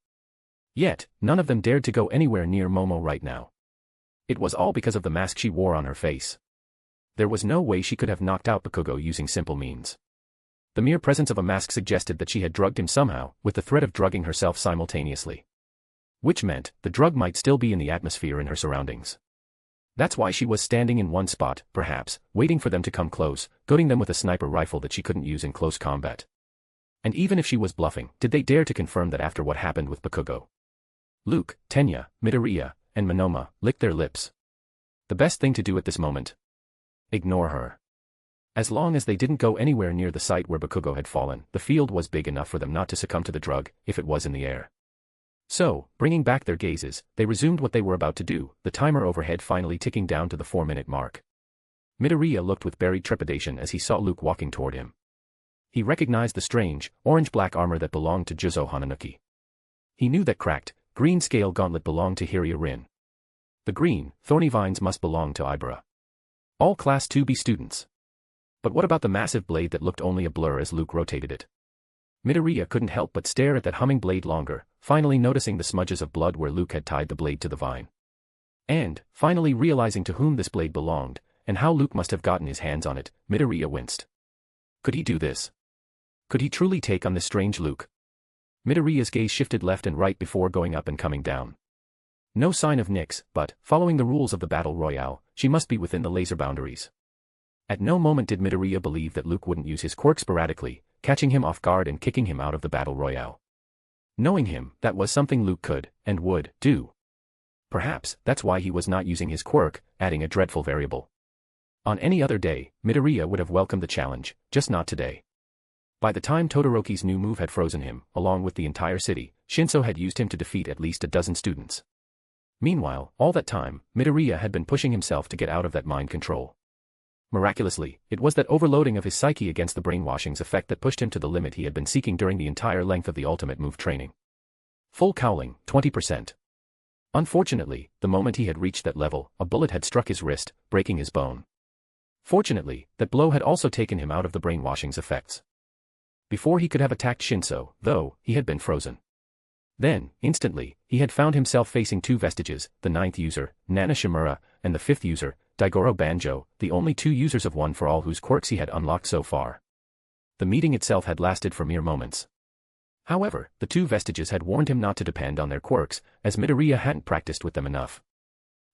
Yet, none of them dared to go anywhere near Momo right now. It was all because of the mask she wore on her face. There was no way she could have knocked out Bakugo using simple means. The mere presence of a mask suggested that she had drugged him somehow, with the threat of drugging herself simultaneously. Which meant, the drug might still be in the atmosphere in her surroundings. That's why she was standing in one spot, perhaps, waiting for them to come close, goading them with a sniper rifle that she couldn't use in close combat. And even if she was bluffing, did they dare to confirm that after what happened with Bakugo? Luke, Tenya, Midoriya, and Monoma licked their lips. The best thing to do at this moment? Ignore her. As long as they didn't go anywhere near the site where Bakugo had fallen, the field was big enough for them not to succumb to the drug, if it was in the air. So, bringing back their gazes, they resumed what they were about to do, the timer overhead finally ticking down to the 4-minute mark. Midoriya looked with buried trepidation as he saw Luke walking toward him. He recognized the strange, orange-black armor that belonged to Juzo Hananuki. He knew that cracked, green scale gauntlet belonged to Hiria Rin. The green, thorny vines must belong to Ibara. All Class 2B students. But what about the massive blade that looked only a blur as Luke rotated it? Midoriya couldn't help but stare at that humming blade longer, finally noticing the smudges of blood where Luke had tied the blade to the vine. And, finally realizing to whom this blade belonged, and how Luke must have gotten his hands on it, Midoriya winced. Could he do this? Could he truly take on this strange Luke? Midoriya's gaze shifted left and right before going up and coming down. No sign of Nyx, but, following the rules of the Battle Royale, she must be within the laser boundaries. At no moment did Midoriya believe that Luke wouldn't use his quirk sporadically, catching him off guard and kicking him out of the Battle Royale. Knowing him, that was something Luke could, and would, do. Perhaps, that's why he was not using his quirk, adding a dreadful variable. On any other day, Midoriya would have welcomed the challenge, just not today. By the time Todoroki's new move had frozen him, along with the entire city, Shinso had used him to defeat at least a dozen students. Meanwhile, all that time, Midoriya had been pushing himself to get out of that mind control. Miraculously, it was that overloading of his psyche against the brainwashing's effect that pushed him to the limit he had been seeking during the entire length of the ultimate move training. Full cowling, 20%. Unfortunately, the moment he had reached that level, a bullet had struck his wrist, breaking his bone. Fortunately, that blow had also taken him out of the brainwashing's effects. Before he could have attacked Shinso, though, he had been frozen. Then, instantly, he had found himself facing 2 vestiges, the 9th user, Nana Shimura, and the 5th user, Daigoro Banjo, the only 2 users of One for All whose quirks he had unlocked so far. The meeting itself had lasted for mere moments. However, the 2 vestiges had warned him not to depend on their quirks, as Midoriya hadn't practiced with them enough.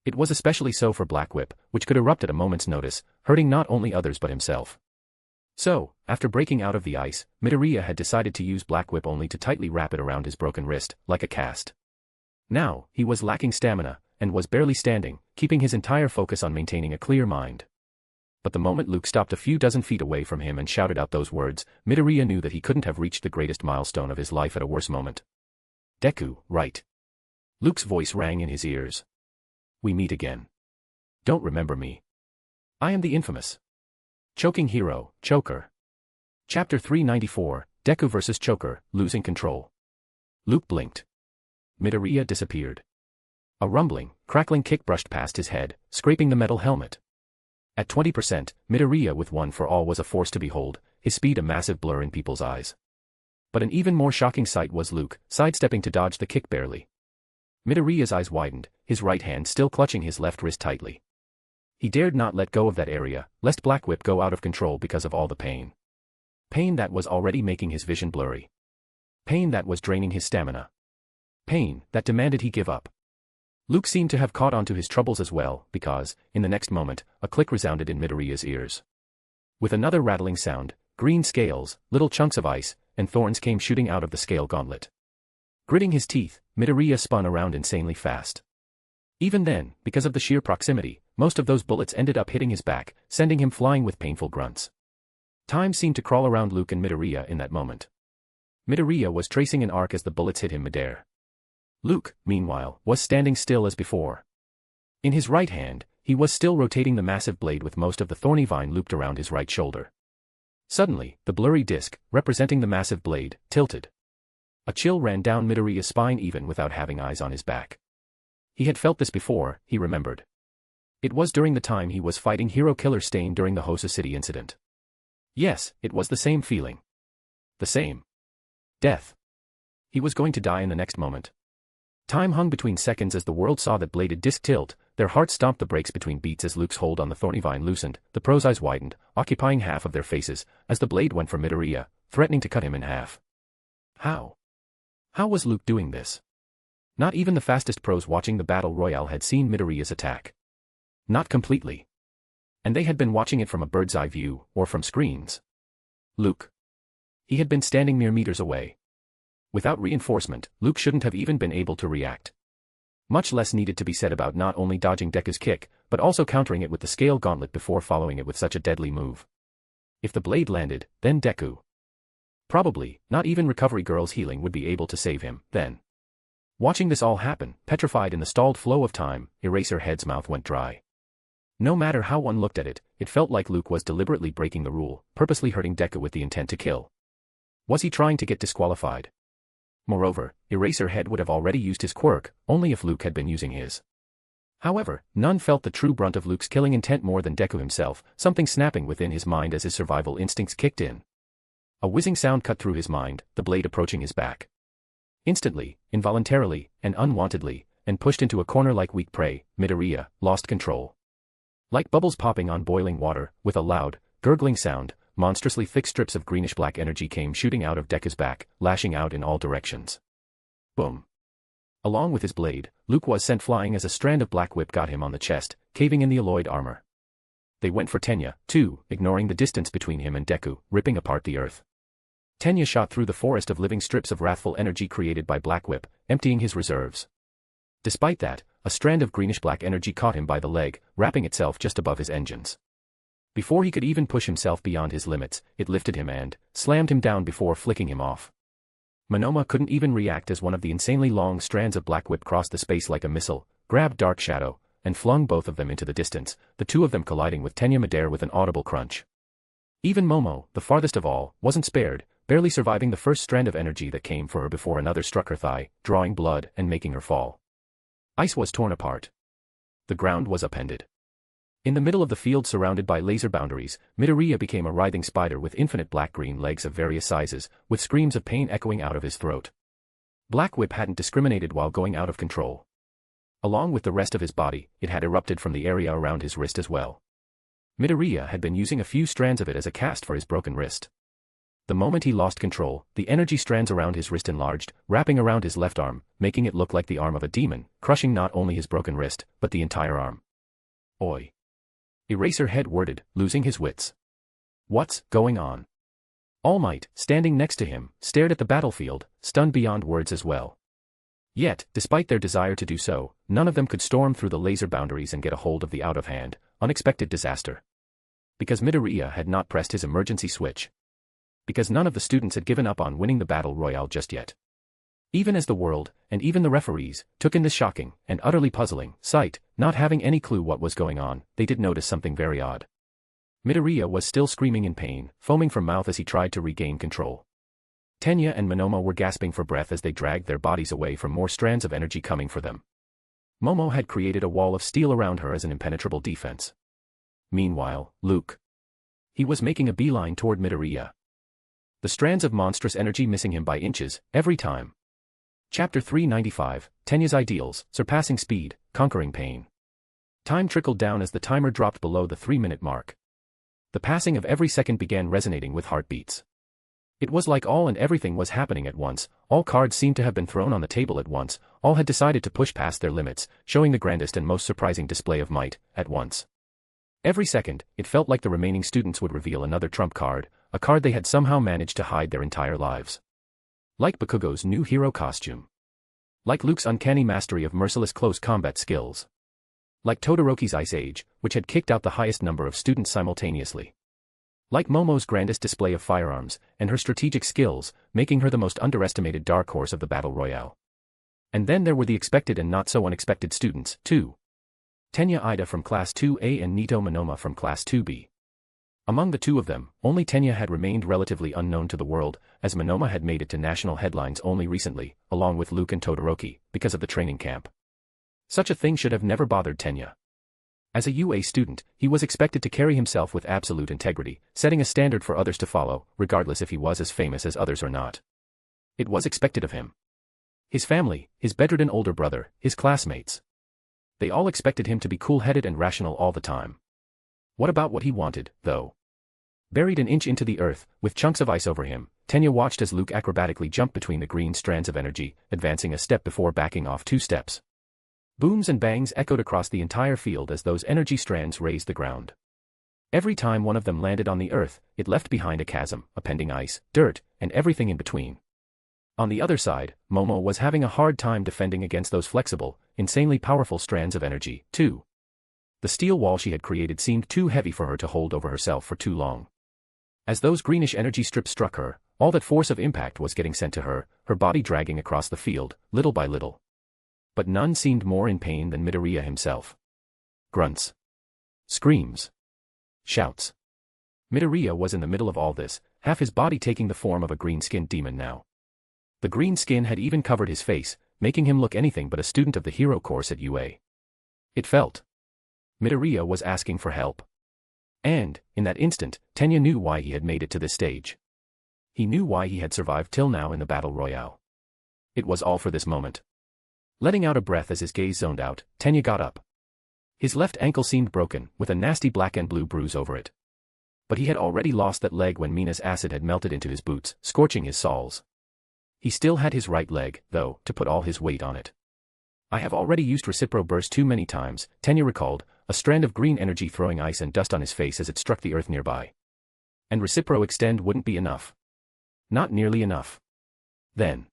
It was especially so for Black Whip, which could erupt at a moment's notice, hurting not only others but himself. So, after breaking out of the ice, Midoriya had decided to use Black Whip only to tightly wrap it around his broken wrist, like a cast. Now, he was lacking stamina, and was barely standing, keeping his entire focus on maintaining a clear mind. But the moment Luke stopped a few dozen feet away from him and shouted out those words, Midoriya knew that he couldn't have reached the greatest milestone of his life at a worse moment. Deku, right? Luke's voice rang in his ears. We meet again. Don't remember me. I am the infamous choking hero, Choker. Chapter 394, Deku vs. Choker, losing control. Luke blinked. Midoriya disappeared. A rumbling, crackling kick brushed past his head, scraping the metal helmet. At 20%, Midoriya with one for all was a force to behold, his speed a massive blur in people's eyes. But an even more shocking sight was Luke, sidestepping to dodge the kick barely. Midoriya's eyes widened, his right hand still clutching his left wrist tightly. He dared not let go of that area, lest Black Whip go out of control because of all the pain. Pain that was already making his vision blurry. Pain that was draining his stamina. Pain that demanded he give up. Luke seemed to have caught on to his troubles as well, because, in the next moment, a click resounded in Midoriya's ears. With another rattling sound, green scales, little chunks of ice, and thorns came shooting out of the scale gauntlet. Gritting his teeth, Midoriya spun around insanely fast. Even then, because of the sheer proximity, most of those bullets ended up hitting his back, sending him flying with painful grunts. Time seemed to crawl around Luke and Midoriya in that moment. Midoriya was tracing an arc as the bullets hit him midair. Luke, meanwhile, was standing still as before. In his right hand, he was still rotating the massive blade with most of the thorny vine looped around his right shoulder. Suddenly, the blurry disc, representing the massive blade, tilted. A chill ran down Midoriya's spine even without having eyes on his back. He had felt this before, he remembered. It was during the time he was fighting Hero Killer Stain during the Hosa City incident. Yes, it was the same feeling. The same. Death. He was going to die in the next moment. Time hung between seconds as the world saw that bladed disc tilt, their hearts stomped the brakes between beats as Luke's hold on the thorny vine loosened, the pros' eyes widened, occupying half of their faces, as the blade went for Midoriya, threatening to cut him in half. How? How was Luke doing this? Not even the fastest pros watching the battle royale had seen Midoriya's attack. Not completely. And they had been watching it from a bird's eye view, or from screens. Luke. He had been standing mere meters away. Without reinforcement, Luke shouldn't have even been able to react. Much less needed to be said about not only dodging Deku's kick, but also countering it with the scale gauntlet before following it with such a deadly move. If the blade landed, then Deku. Probably, not even Recovery Girl's healing would be able to save him, then. Watching this all happen, petrified in the stalled flow of time, Eraserhead's mouth went dry. No matter how one looked at it, it felt like Luke was deliberately breaking the rule, purposely hurting Deku with the intent to kill. Was he trying to get disqualified? Moreover, Eraserhead would have already used his quirk, only if Luke had been using his. However, none felt the true brunt of Luke's killing intent more than Deku himself, something snapping within his mind as his survival instincts kicked in. A whizzing sound cut through his mind, the blade approaching his back. Instantly, involuntarily, and unwantedly, and pushed into a corner like weak prey, Midoriya lost control. Like bubbles popping on boiling water, with a loud, gurgling sound, monstrously thick strips of greenish-black energy came shooting out of Deku's back, lashing out in all directions. Boom. Along with his blade, Luke was sent flying as a strand of Black Whip got him on the chest, caving in the alloyed armor. They went for Tenya, too, ignoring the distance between him and Deku, ripping apart the earth. Tenya shot through the forest of living strips of wrathful energy created by Black Whip, emptying his reserves. Despite that, a strand of greenish-black energy caught him by the leg, wrapping itself just above his engines. Before he could even push himself beyond his limits, it lifted him and slammed him down before flicking him off. Monoma couldn't even react as one of the insanely long strands of Black Whip crossed the space like a missile, grabbed Dark Shadow, and flung both of them into the distance, the two of them colliding with Tenya midair with an audible crunch. Even Momo, the farthest of all, wasn't spared, barely surviving the first strand of energy that came for her before another struck her thigh, drawing blood and making her fall. Ice was torn apart. The ground was upended. In the middle of the field surrounded by laser boundaries, Midoriya became a writhing spider with infinite black-green legs of various sizes, with screams of pain echoing out of his throat. Black Whip hadn't discriminated while going out of control. Along with the rest of his body, it had erupted from the area around his wrist as well. Midoriya had been using a few strands of it as a cast for his broken wrist. The moment he lost control, the energy strands around his wrist enlarged, wrapping around his left arm, making it look like the arm of a demon, crushing not only his broken wrist, but the entire arm. Oi. Eraserhead worded, losing his wits. What's going on? All Might, standing next to him, stared at the battlefield, stunned beyond words as well. Yet, despite their desire to do so, none of them could storm through the laser boundaries and get a hold of the out-of-hand, unexpected disaster. Because Midoriya had not pressed his emergency switch. Because none of the students had given up on winning the battle royale just yet. Even as the world, and even the referees, took in this shocking and utterly puzzling sight, not having any clue what was going on, they did notice something very odd. Midoriya was still screaming in pain, foaming from mouth as he tried to regain control. Tenya and Momo were gasping for breath as they dragged their bodies away from more strands of energy coming for them. Momo had created a wall of steel around her as an impenetrable defense. Meanwhile, Luke. He was making a beeline toward Midoriya. The strands of monstrous energy missing him by inches, every time. Chapter 395, Tenya's Ideals, Surpassing Speed, Conquering Pain. Time trickled down as the timer dropped below the 3-minute mark. The passing of every second began resonating with heartbeats. It was like all and everything was happening at once, all cards seemed to have been thrown on the table at once, all had decided to push past their limits, showing the grandest and most surprising display of might, at once. Every second, it felt like the remaining students would reveal another trump card, a card they had somehow managed to hide their entire lives. Like Bakugo's new hero costume. Like Luke's uncanny mastery of merciless close combat skills. Like Todoroki's Ice Age, which had kicked out the highest number of students simultaneously. Like Momo's grandest display of firearms, and her strategic skills, making her the most underestimated dark horse of the battle royale. And then there were the expected and not so unexpected students, too. Tenya Ida from Class 2A and Nito Monoma from Class 2B. Among the two of them, only Tenya had remained relatively unknown to the world, as Monoma had made it to national headlines only recently, along with Luke and Todoroki, because of the training camp. Such a thing should have never bothered Tenya. As a UA student, he was expected to carry himself with absolute integrity, setting a standard for others to follow, regardless if he was as famous as others or not. It was expected of him. His family, his bedridden older brother, his classmates. They all expected him to be cool-headed and rational all the time. What about what he wanted, though? Buried an inch into the earth, with chunks of ice over him, Tenya watched as Luke acrobatically jumped between the green strands of energy, advancing a step before backing off 2 steps. Booms and bangs echoed across the entire field as those energy strands raised the ground. Every time one of them landed on the earth, it left behind a chasm, appending ice, dirt, and everything in between. On the other side, Momo was having a hard time defending against those flexible, insanely powerful strands of energy, too. The steel wall she had created seemed too heavy for her to hold over herself for too long. As those greenish energy strips struck her, all that force of impact was getting sent to her, her body dragging across the field, little by little. But none seemed more in pain than Midoriya himself. Grunts. Screams. Shouts. Midoriya was in the middle of all this, half his body taking the form of a green-skinned demon now. The green skin had even covered his face, making him look anything but a student of the hero course at UA. It felt. Midoriya was asking for help. And, in that instant, Tenya knew why he had made it to this stage. He knew why he had survived till now in the battle royale. It was all for this moment. Letting out a breath as his gaze zoned out, Tenya got up. His left ankle seemed broken, with a nasty black and blue bruise over it. But he had already lost that leg when Mina's acid had melted into his boots, scorching his soles. He still had his right leg, though, to put all his weight on it. I have already used Recipro Burst too many times, Tenya recalled, a strand of green energy throwing ice and dust on his face as it struck the earth nearby. And Recipro Extend wouldn't be enough. Not nearly enough. Then.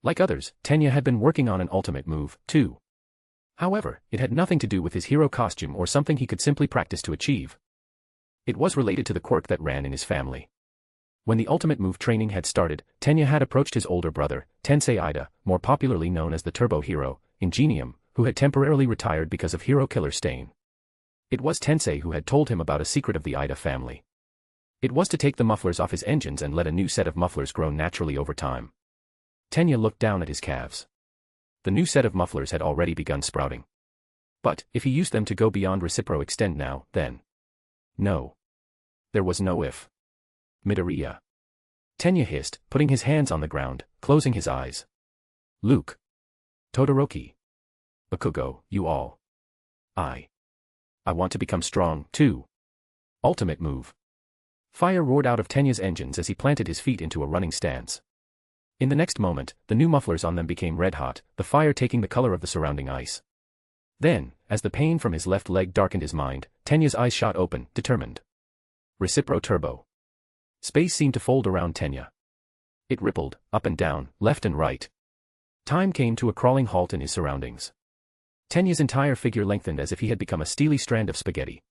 Like others, Tenya had been working on an ultimate move, too. However, it had nothing to do with his hero costume or something he could simply practice to achieve. It was related to the quirk that ran in his family. When the ultimate move training had started, Tenya had approached his older brother, Tensei Ida, more popularly known as the Turbo Hero, Ingenium, who had temporarily retired because of hero killer stain. It was Tensei who had told him about a secret of the Ida family. It was to take the mufflers off his engines and let a new set of mufflers grow naturally over time. Tenya looked down at his calves. The new set of mufflers had already begun sprouting. But, if he used them to go beyond Recipro Extend now, then. No. There was no if. Midoriya. Tenya hissed, putting his hands on the ground, closing his eyes. Luke. Todoroki. Bakugo, you all. I want to become strong, too. Ultimate move. Fire roared out of Tenya's engines as he planted his feet into a running stance. In the next moment, the new mufflers on them became red-hot, the fire taking the color of the surrounding ice. Then, as the pain from his left leg darkened his mind, Tenya's eyes shot open, determined. Recipro Turbo. Space seemed to fold around Tenya. It rippled, up and down, left and right. Time came to a crawling halt in his surroundings. Tenya's entire figure lengthened as if he had become a steely strand of spaghetti.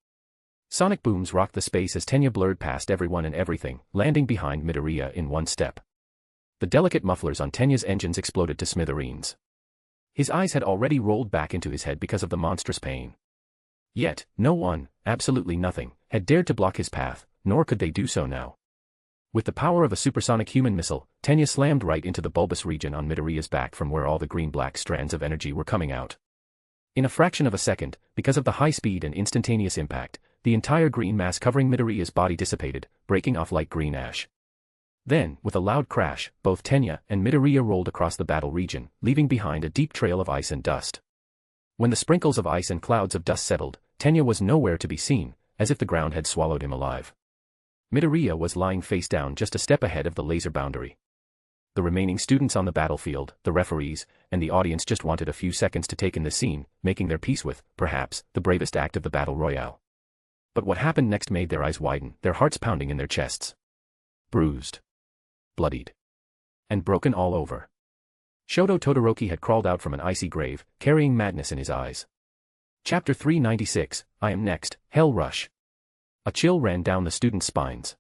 Sonic booms rocked the space as Tenya blurred past everyone and everything, landing behind Midoriya in one step. The delicate mufflers on Tenya's engines exploded to smithereens. His eyes had already rolled back into his head because of the monstrous pain. Yet, no one, absolutely nothing, had dared to block his path, nor could they do so now. With the power of a supersonic human missile, Tenya slammed right into the bulbous region on Midoriya's back from where all the green-black strands of energy were coming out. In a fraction of a second, because of the high speed and instantaneous impact, the entire green mass covering Midoriya's body dissipated, breaking off like green ash. Then, with a loud crash, both Tenya and Midoriya rolled across the battle region, leaving behind a deep trail of ice and dust. When the sprinkles of ice and clouds of dust settled, Tenya was nowhere to be seen, as if the ground had swallowed him alive. Midoriya was lying face down just a step ahead of the laser boundary. The remaining students on the battlefield, the referees, and the audience just wanted a few seconds to take in the scene, making their peace with, perhaps, the bravest act of the battle royale. But what happened next made their eyes widen, their hearts pounding in their chests. Bruised, bloodied, and broken all over. Shoto Todoroki had crawled out from an icy grave, carrying madness in his eyes. Chapter 396, I Am Next, Hell Rush. A chill ran down the students' spines.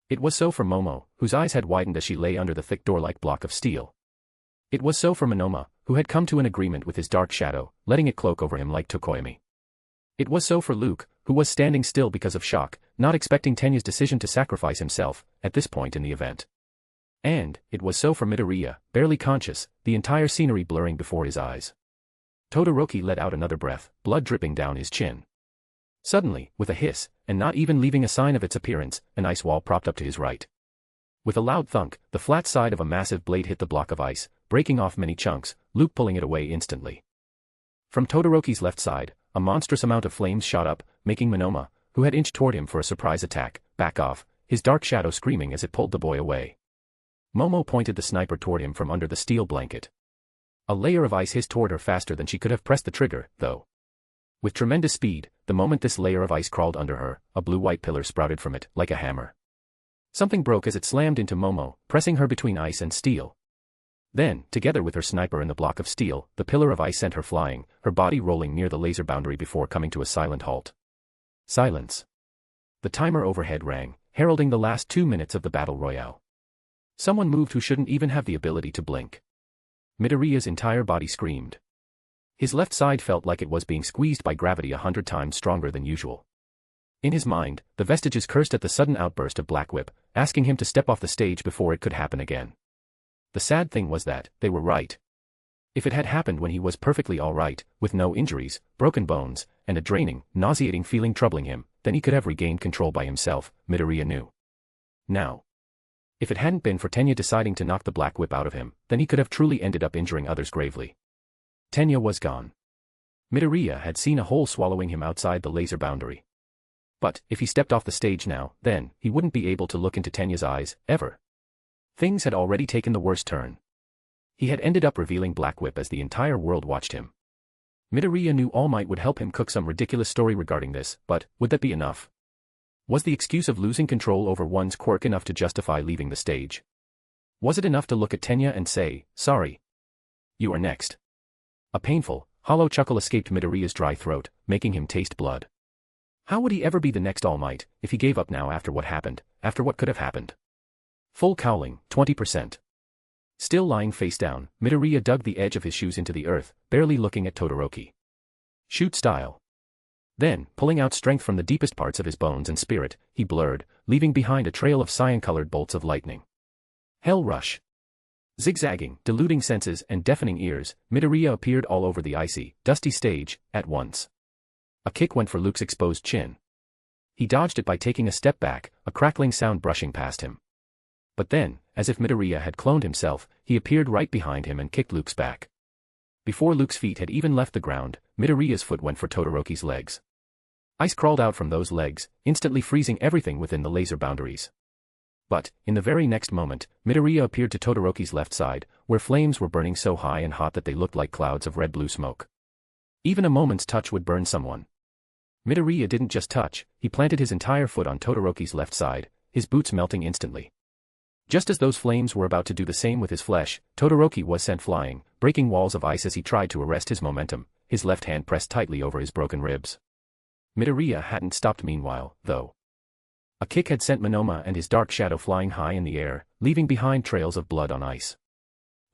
It was so for Momo, whose eyes had widened as she lay under the thick door-like block of steel. It was so for Monoma, who had come to an agreement with his dark shadow, letting it cloak over him like Tokoyami. It was so for Luke, who was standing still because of shock, not expecting Tenya's decision to sacrifice himself, at this point in the event. And, it was so for Midoriya, barely conscious, the entire scenery blurring before his eyes. Todoroki let out another breath, blood dripping down his chin. Suddenly, with a hiss, and not even leaving a sign of its appearance, an ice wall propped up to his right. With a loud thunk, the flat side of a massive blade hit the block of ice, breaking off many chunks, Luke pulling it away instantly. From Todoroki's left side, a monstrous amount of flames shot up, making Monoma, who had inched toward him for a surprise attack, back off, his dark shadow screaming as it pulled the boy away. Momo pointed the sniper toward him from under the steel blanket. A layer of ice hissed toward her faster than she could have pressed the trigger, though. With tremendous speed, the moment this layer of ice crawled under her, a blue-white pillar sprouted from it, like a hammer. Something broke as it slammed into Momo, pressing her between ice and steel. Then, together with her sniper and the block of steel, the pillar of ice sent her flying, her body rolling near the laser boundary before coming to a silent halt. Silence. The timer overhead rang, heralding the last 2 minutes of the battle royale. Someone moved who shouldn't even have the ability to blink. Midoriya's entire body screamed. His left side felt like it was being squeezed by gravity 100 times stronger than usual. In his mind, the vestiges cursed at the sudden outburst of Black Whip, asking him to step off the stage before it could happen again. The sad thing was that, they were right. If it had happened when he was perfectly alright, with no injuries, broken bones, and a draining, nauseating feeling troubling him, then he could have regained control by himself, Midoriya knew. Now. If it hadn't been for Tenya deciding to knock the Black Whip out of him, then he could have truly ended up injuring others gravely. Tenya was gone. Midoriya had seen a hole swallowing him outside the laser boundary. But, if he stepped off the stage now, then, he wouldn't be able to look into Tenya's eyes, ever. Things had already taken the worst turn. He had ended up revealing Black Whip as the entire world watched him. Midoriya knew All Might would help him cook some ridiculous story regarding this, but, would that be enough? Was the excuse of losing control over one's quirk enough to justify leaving the stage? Was it enough to look at Tenya and say, sorry? You are next. A painful, hollow chuckle escaped Midoriya's dry throat, making him taste blood. How would he ever be the next All Might, if he gave up now after what happened, after what could have happened? Full cowling, 20%. Still lying face down, Midoriya dug the edge of his shoes into the earth, barely looking at Todoroki. Shoot style. Then, pulling out strength from the deepest parts of his bones and spirit, he blurred, leaving behind a trail of cyan-colored bolts of lightning. Hell Rush. Zigzagging, deluding senses and deafening ears, Midoriya appeared all over the icy, dusty stage, at once. A kick went for Luke's exposed chin. He dodged it by taking a step back, a crackling sound brushing past him. But then, as if Midoriya had cloned himself, he appeared right behind him and kicked Luke's back. Before Luke's feet had even left the ground, Midoriya's foot went for Todoroki's legs. Ice crawled out from those legs, instantly freezing everything within the laser boundaries. But, in the very next moment, Midoriya appeared to Todoroki's left side, where flames were burning so high and hot that they looked like clouds of red-blue smoke. Even a moment's touch would burn someone. Midoriya didn't just touch, he planted his entire foot on Todoroki's left side, his boots melting instantly. Just as those flames were about to do the same with his flesh, Todoroki was sent flying, breaking walls of ice as he tried to arrest his momentum, his left hand pressed tightly over his broken ribs. Midoriya hadn't stopped meanwhile, though. A kick had sent Momo and his dark shadow flying high in the air, leaving behind trails of blood on ice.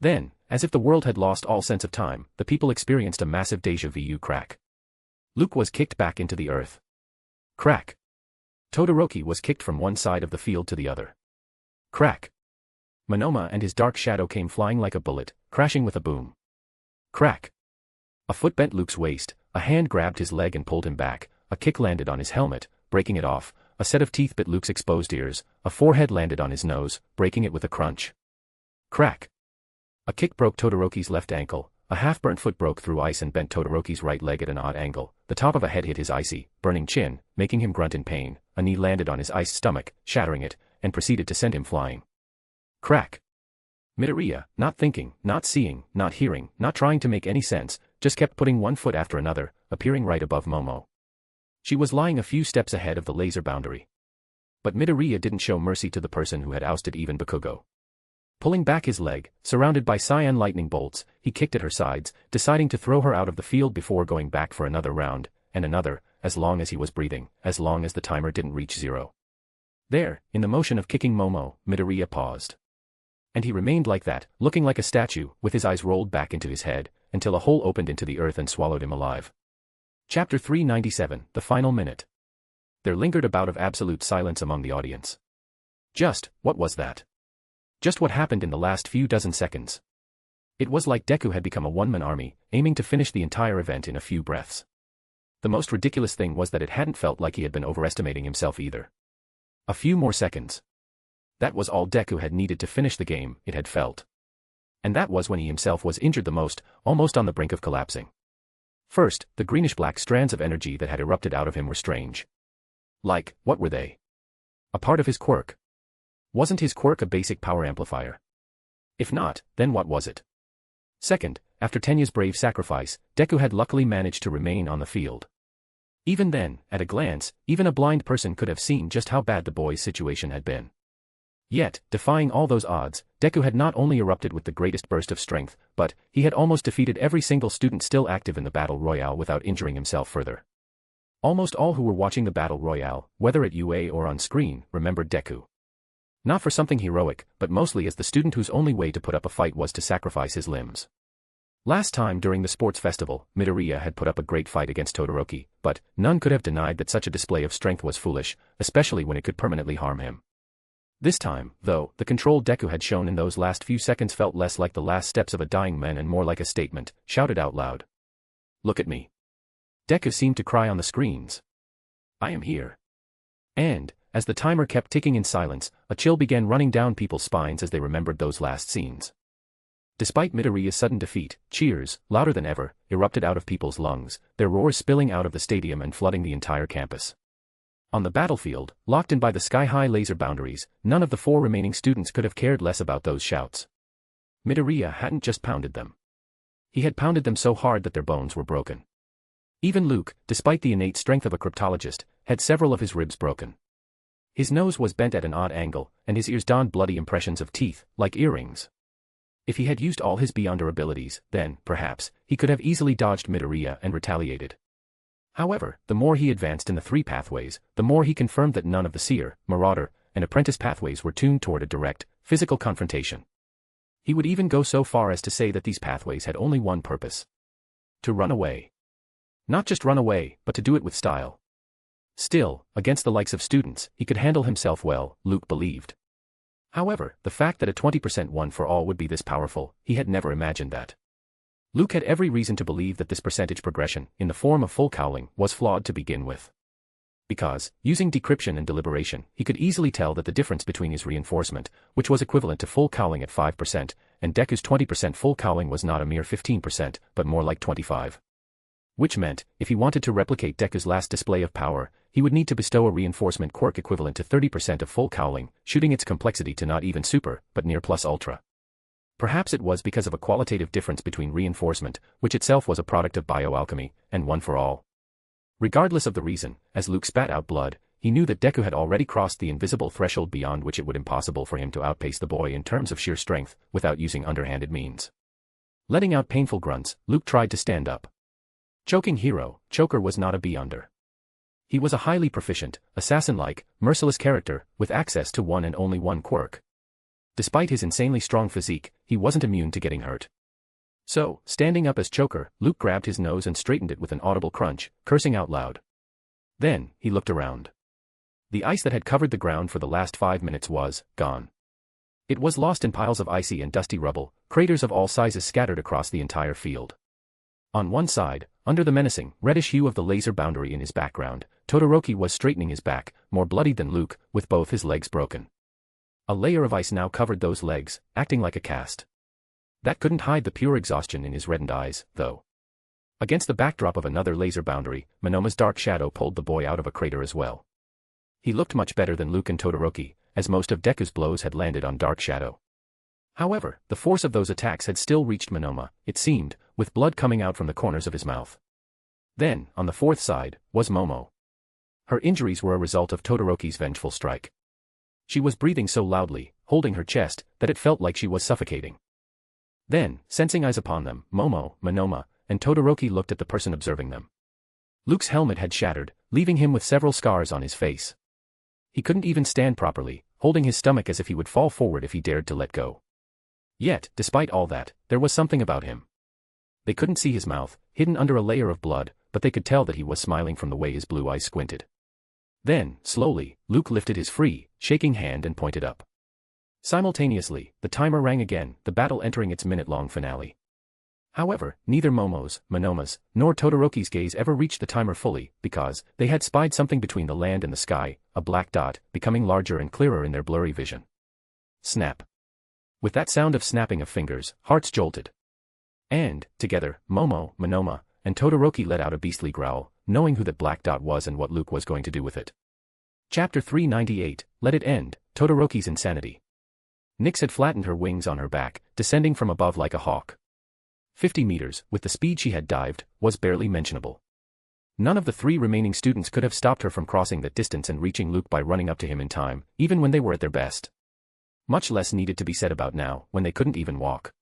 Then, as if the world had lost all sense of time, the people experienced a massive déjà vu crack. Luke was kicked back into the earth. Crack. Todoroki was kicked from one side of the field to the other. Crack. Momo and his dark shadow came flying like a bullet, crashing with a boom. Crack. A foot bent Luke's waist, a hand grabbed his leg and pulled him back, a kick landed on his helmet, breaking it off, a set of teeth bit Luke's exposed ears, a forehead landed on his nose, breaking it with a crunch. Crack. A kick broke Todoroki's left ankle, a half-burnt foot broke through ice and bent Todoroki's right leg at an odd angle, the top of a head hit his icy, burning chin, making him grunt in pain, a knee landed on his iced stomach, shattering it, and proceeded to send him flying. Crack. Midoriya, not thinking, not seeing, not hearing, not trying to make any sense, just kept putting one foot after another, appearing right above Momo. She was lying a few steps ahead of the laser boundary. But Midoriya didn't show mercy to the person who had ousted even Bakugo. Pulling back his leg, surrounded by cyan lightning bolts, he kicked at her sides, deciding to throw her out of the field before going back for another round, and another, as long as he was breathing, as long as the timer didn't reach 0. There, in the motion of kicking Momo, Midoriya paused. And he remained like that, looking like a statue, with his eyes rolled back into his head, until a hole opened into the earth and swallowed him alive. Chapter 397, The Final Minute. There lingered a bout of absolute silence among the audience. Just, what was that? Just what happened in the last few dozen seconds? It was like Deku had become a one-man army, aiming to finish the entire event in a few breaths. The most ridiculous thing was that it hadn't felt like he had been overestimating himself either. A few more seconds. That was all Deku had needed to finish the game, it had felt. And that was when he himself was injured the most, almost on the brink of collapsing. First, the greenish-black strands of energy that had erupted out of him were strange. Like, what were they? A part of his quirk? Wasn't his quirk a basic power amplifier? If not, then what was it? Second, after Tenya's brave sacrifice, Deku had luckily managed to remain on the field. Even then, at a glance, even a blind person could have seen just how bad the boy's situation had been. Yet, defying all those odds, Deku had not only erupted with the greatest burst of strength, but he had almost defeated every single student still active in the battle royale without injuring himself further. Almost all who were watching the battle royale, whether at UA or on screen, remembered Deku. Not for something heroic, but mostly as the student whose only way to put up a fight was to sacrifice his limbs. Last time during the sports festival, Midoriya had put up a great fight against Todoroki, but none could have denied that such a display of strength was foolish, especially when it could permanently harm him. This time, though, the control Deku had shown in those last few seconds felt less like the last steps of a dying man and more like a statement, shouted out loud. Look at me. Deku seemed to cry on the screens. I am here. And, as the timer kept ticking in silence, a chill began running down people's spines as they remembered those last scenes. Despite Midoriya's sudden defeat, cheers, louder than ever, erupted out of people's lungs, their roars spilling out of the stadium and flooding the entire campus. On the battlefield, locked in by the sky-high laser boundaries, none of the 4 remaining students could have cared less about those shouts. Midoriya hadn't just pounded them. He had pounded them so hard that their bones were broken. Even Luke, despite the innate strength of a cryptologist, had several of his ribs broken. His nose was bent at an odd angle, and his ears donned bloody impressions of teeth, like earrings. If he had used all his Beyonder abilities, then, perhaps, he could have easily dodged Midoriya and retaliated. However, the more he advanced in the 3 pathways, the more he confirmed that none of the Seer, Marauder, and Apprentice pathways were tuned toward a direct, physical confrontation. He would even go so far as to say that these pathways had only one purpose. To run away. Not just run away, but to do it with style. Still, against the likes of students, he could handle himself well, Luke believed. However, the fact that a 20% one for all would be this powerful, he had never imagined that. Luke had every reason to believe that this percentage progression, in the form of full cowling, was flawed to begin with. Because, using decryption and deliberation, he could easily tell that the difference between his reinforcement, which was equivalent to full cowling at 5%, and Deku's 20% full cowling was not a mere 15%, but more like 25%. Which meant, if he wanted to replicate Deku's last display of power, he would need to bestow a reinforcement quirk equivalent to 30% of full cowling, shooting its complexity to not even super, but near plus ultra. Perhaps it was because of a qualitative difference between reinforcement, which itself was a product of bioalchemy, and one for all. Regardless of the reason, as Luke spat out blood, he knew that Deku had already crossed the invisible threshold beyond which it would be impossible for him to outpace the boy in terms of sheer strength, without using underhanded means. Letting out painful grunts, Luke tried to stand up. Choking hero, Choker was not a Beyonder. He was a highly proficient, assassin-like, merciless character, with access to one and only one quirk. Despite his insanely strong physique, he wasn't immune to getting hurt. So, standing up as choker, Luke grabbed his nose and straightened it with an audible crunch, cursing out loud. Then, he looked around. The ice that had covered the ground for the last 5 minutes was gone. It was lost in piles of icy and dusty rubble, craters of all sizes scattered across the entire field. On one side, under the menacing, reddish hue of the laser boundary in his background, Todoroki was straightening his back, more bloodied than Luke, with both his legs broken. A layer of ice now covered those legs, acting like a cast. That couldn't hide the pure exhaustion in his reddened eyes, though. Against the backdrop of another laser boundary, Monoma's dark shadow pulled the boy out of a crater as well. He looked much better than Luke and Todoroki, as most of Deku's blows had landed on Dark Shadow. However, the force of those attacks had still reached Monoma, it seemed, with blood coming out from the corners of his mouth. Then, on the fourth side, was Momo. Her injuries were a result of Todoroki's vengeful strike. She was breathing so loudly, holding her chest, that it felt like she was suffocating. Then, sensing eyes upon them, Momo, Monoma, and Todoroki looked at the person observing them. Luke's helmet had shattered, leaving him with several scars on his face. He couldn't even stand properly, holding his stomach as if he would fall forward if he dared to let go. Yet, despite all that, there was something about him. They couldn't see his mouth, hidden under a layer of blood, but they could tell that he was smiling from the way his blue eyes squinted. Then, slowly, Luke lifted his free, shaking hand and pointed up. Simultaneously, the timer rang again, the battle entering its minute-long finale. However, neither Momo's, Monoma's, nor Todoroki's gaze ever reached the timer fully, because they had spied something between the land and the sky, a black dot, becoming larger and clearer in their blurry vision. Snap. With that sound of snapping of fingers, hearts jolted. And, together, Momo, Monoma, and Todoroki let out a beastly growl, knowing who that black dot was and what Luke was going to do with it. Chapter 398, Let It End, Todoroki's Insanity. Nyx had flattened her wings on her back, descending from above like a hawk. 50 meters, with the speed she had dived, was barely mentionable. None of the 3 remaining students could have stopped her from crossing that distance and reaching Luke by running up to him in time, even when they were at their best. Much less needed to be said about now, when they couldn't even walk.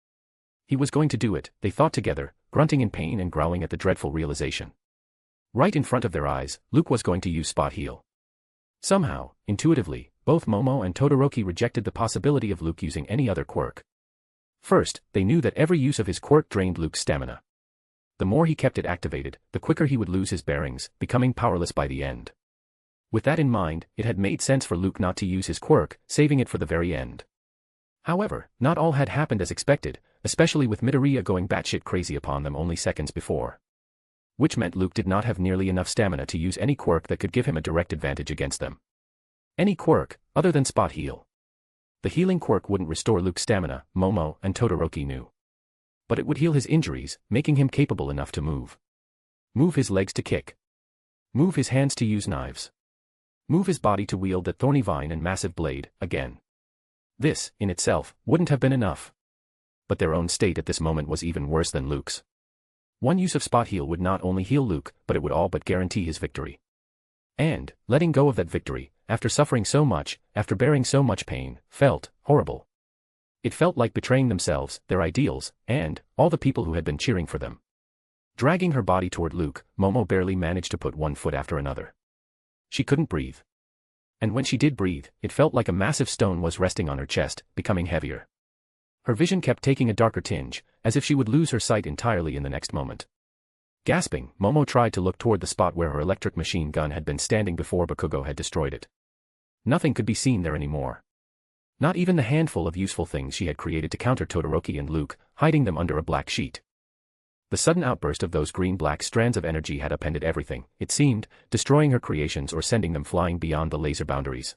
He was going to do it, they thought together, grunting in pain and growling at the dreadful realization. Right in front of their eyes, Luke was going to use Spot Heal. Somehow, intuitively, both Momo and Todoroki rejected the possibility of Luke using any other quirk. First, they knew that every use of his quirk drained Luke's stamina. The more he kept it activated, the quicker he would lose his bearings, becoming powerless by the end. With that in mind, it had made sense for Luke not to use his quirk, saving it for the very end. However, not all had happened as expected, especially with Midoriya going batshit crazy upon them only seconds before. Which meant Luke did not have nearly enough stamina to use any quirk that could give him a direct advantage against them. Any quirk, other than Spot Heal. The healing quirk wouldn't restore Luke's stamina, Momo and Todoroki knew. But it would heal his injuries, making him capable enough to move. Move his legs to kick. Move his hands to use knives. Move his body to wield that thorny vine and massive blade, again. This, in itself, wouldn't have been enough. But their own state at this moment was even worse than Luke's. One use of Spot Heal would not only heal Luke, but it would all but guarantee his victory. And, letting go of that victory, after suffering so much, after bearing so much pain, felt horrible. It felt like betraying themselves, their ideals, and all the people who had been cheering for them. Dragging her body toward Luke, Momo barely managed to put one foot after another. She couldn't breathe. And when she did breathe, it felt like a massive stone was resting on her chest, becoming heavier. Her vision kept taking a darker tinge, as if she would lose her sight entirely in the next moment. Gasping, Momo tried to look toward the spot where her electric machine gun had been standing before Bakugo had destroyed it. Nothing could be seen there anymore. Not even the handful of useful things she had created to counter Todoroki and Luke, hiding them under a black sheet. The sudden outburst of those green-black strands of energy had upended everything, it seemed, destroying her creations or sending them flying beyond the laser boundaries.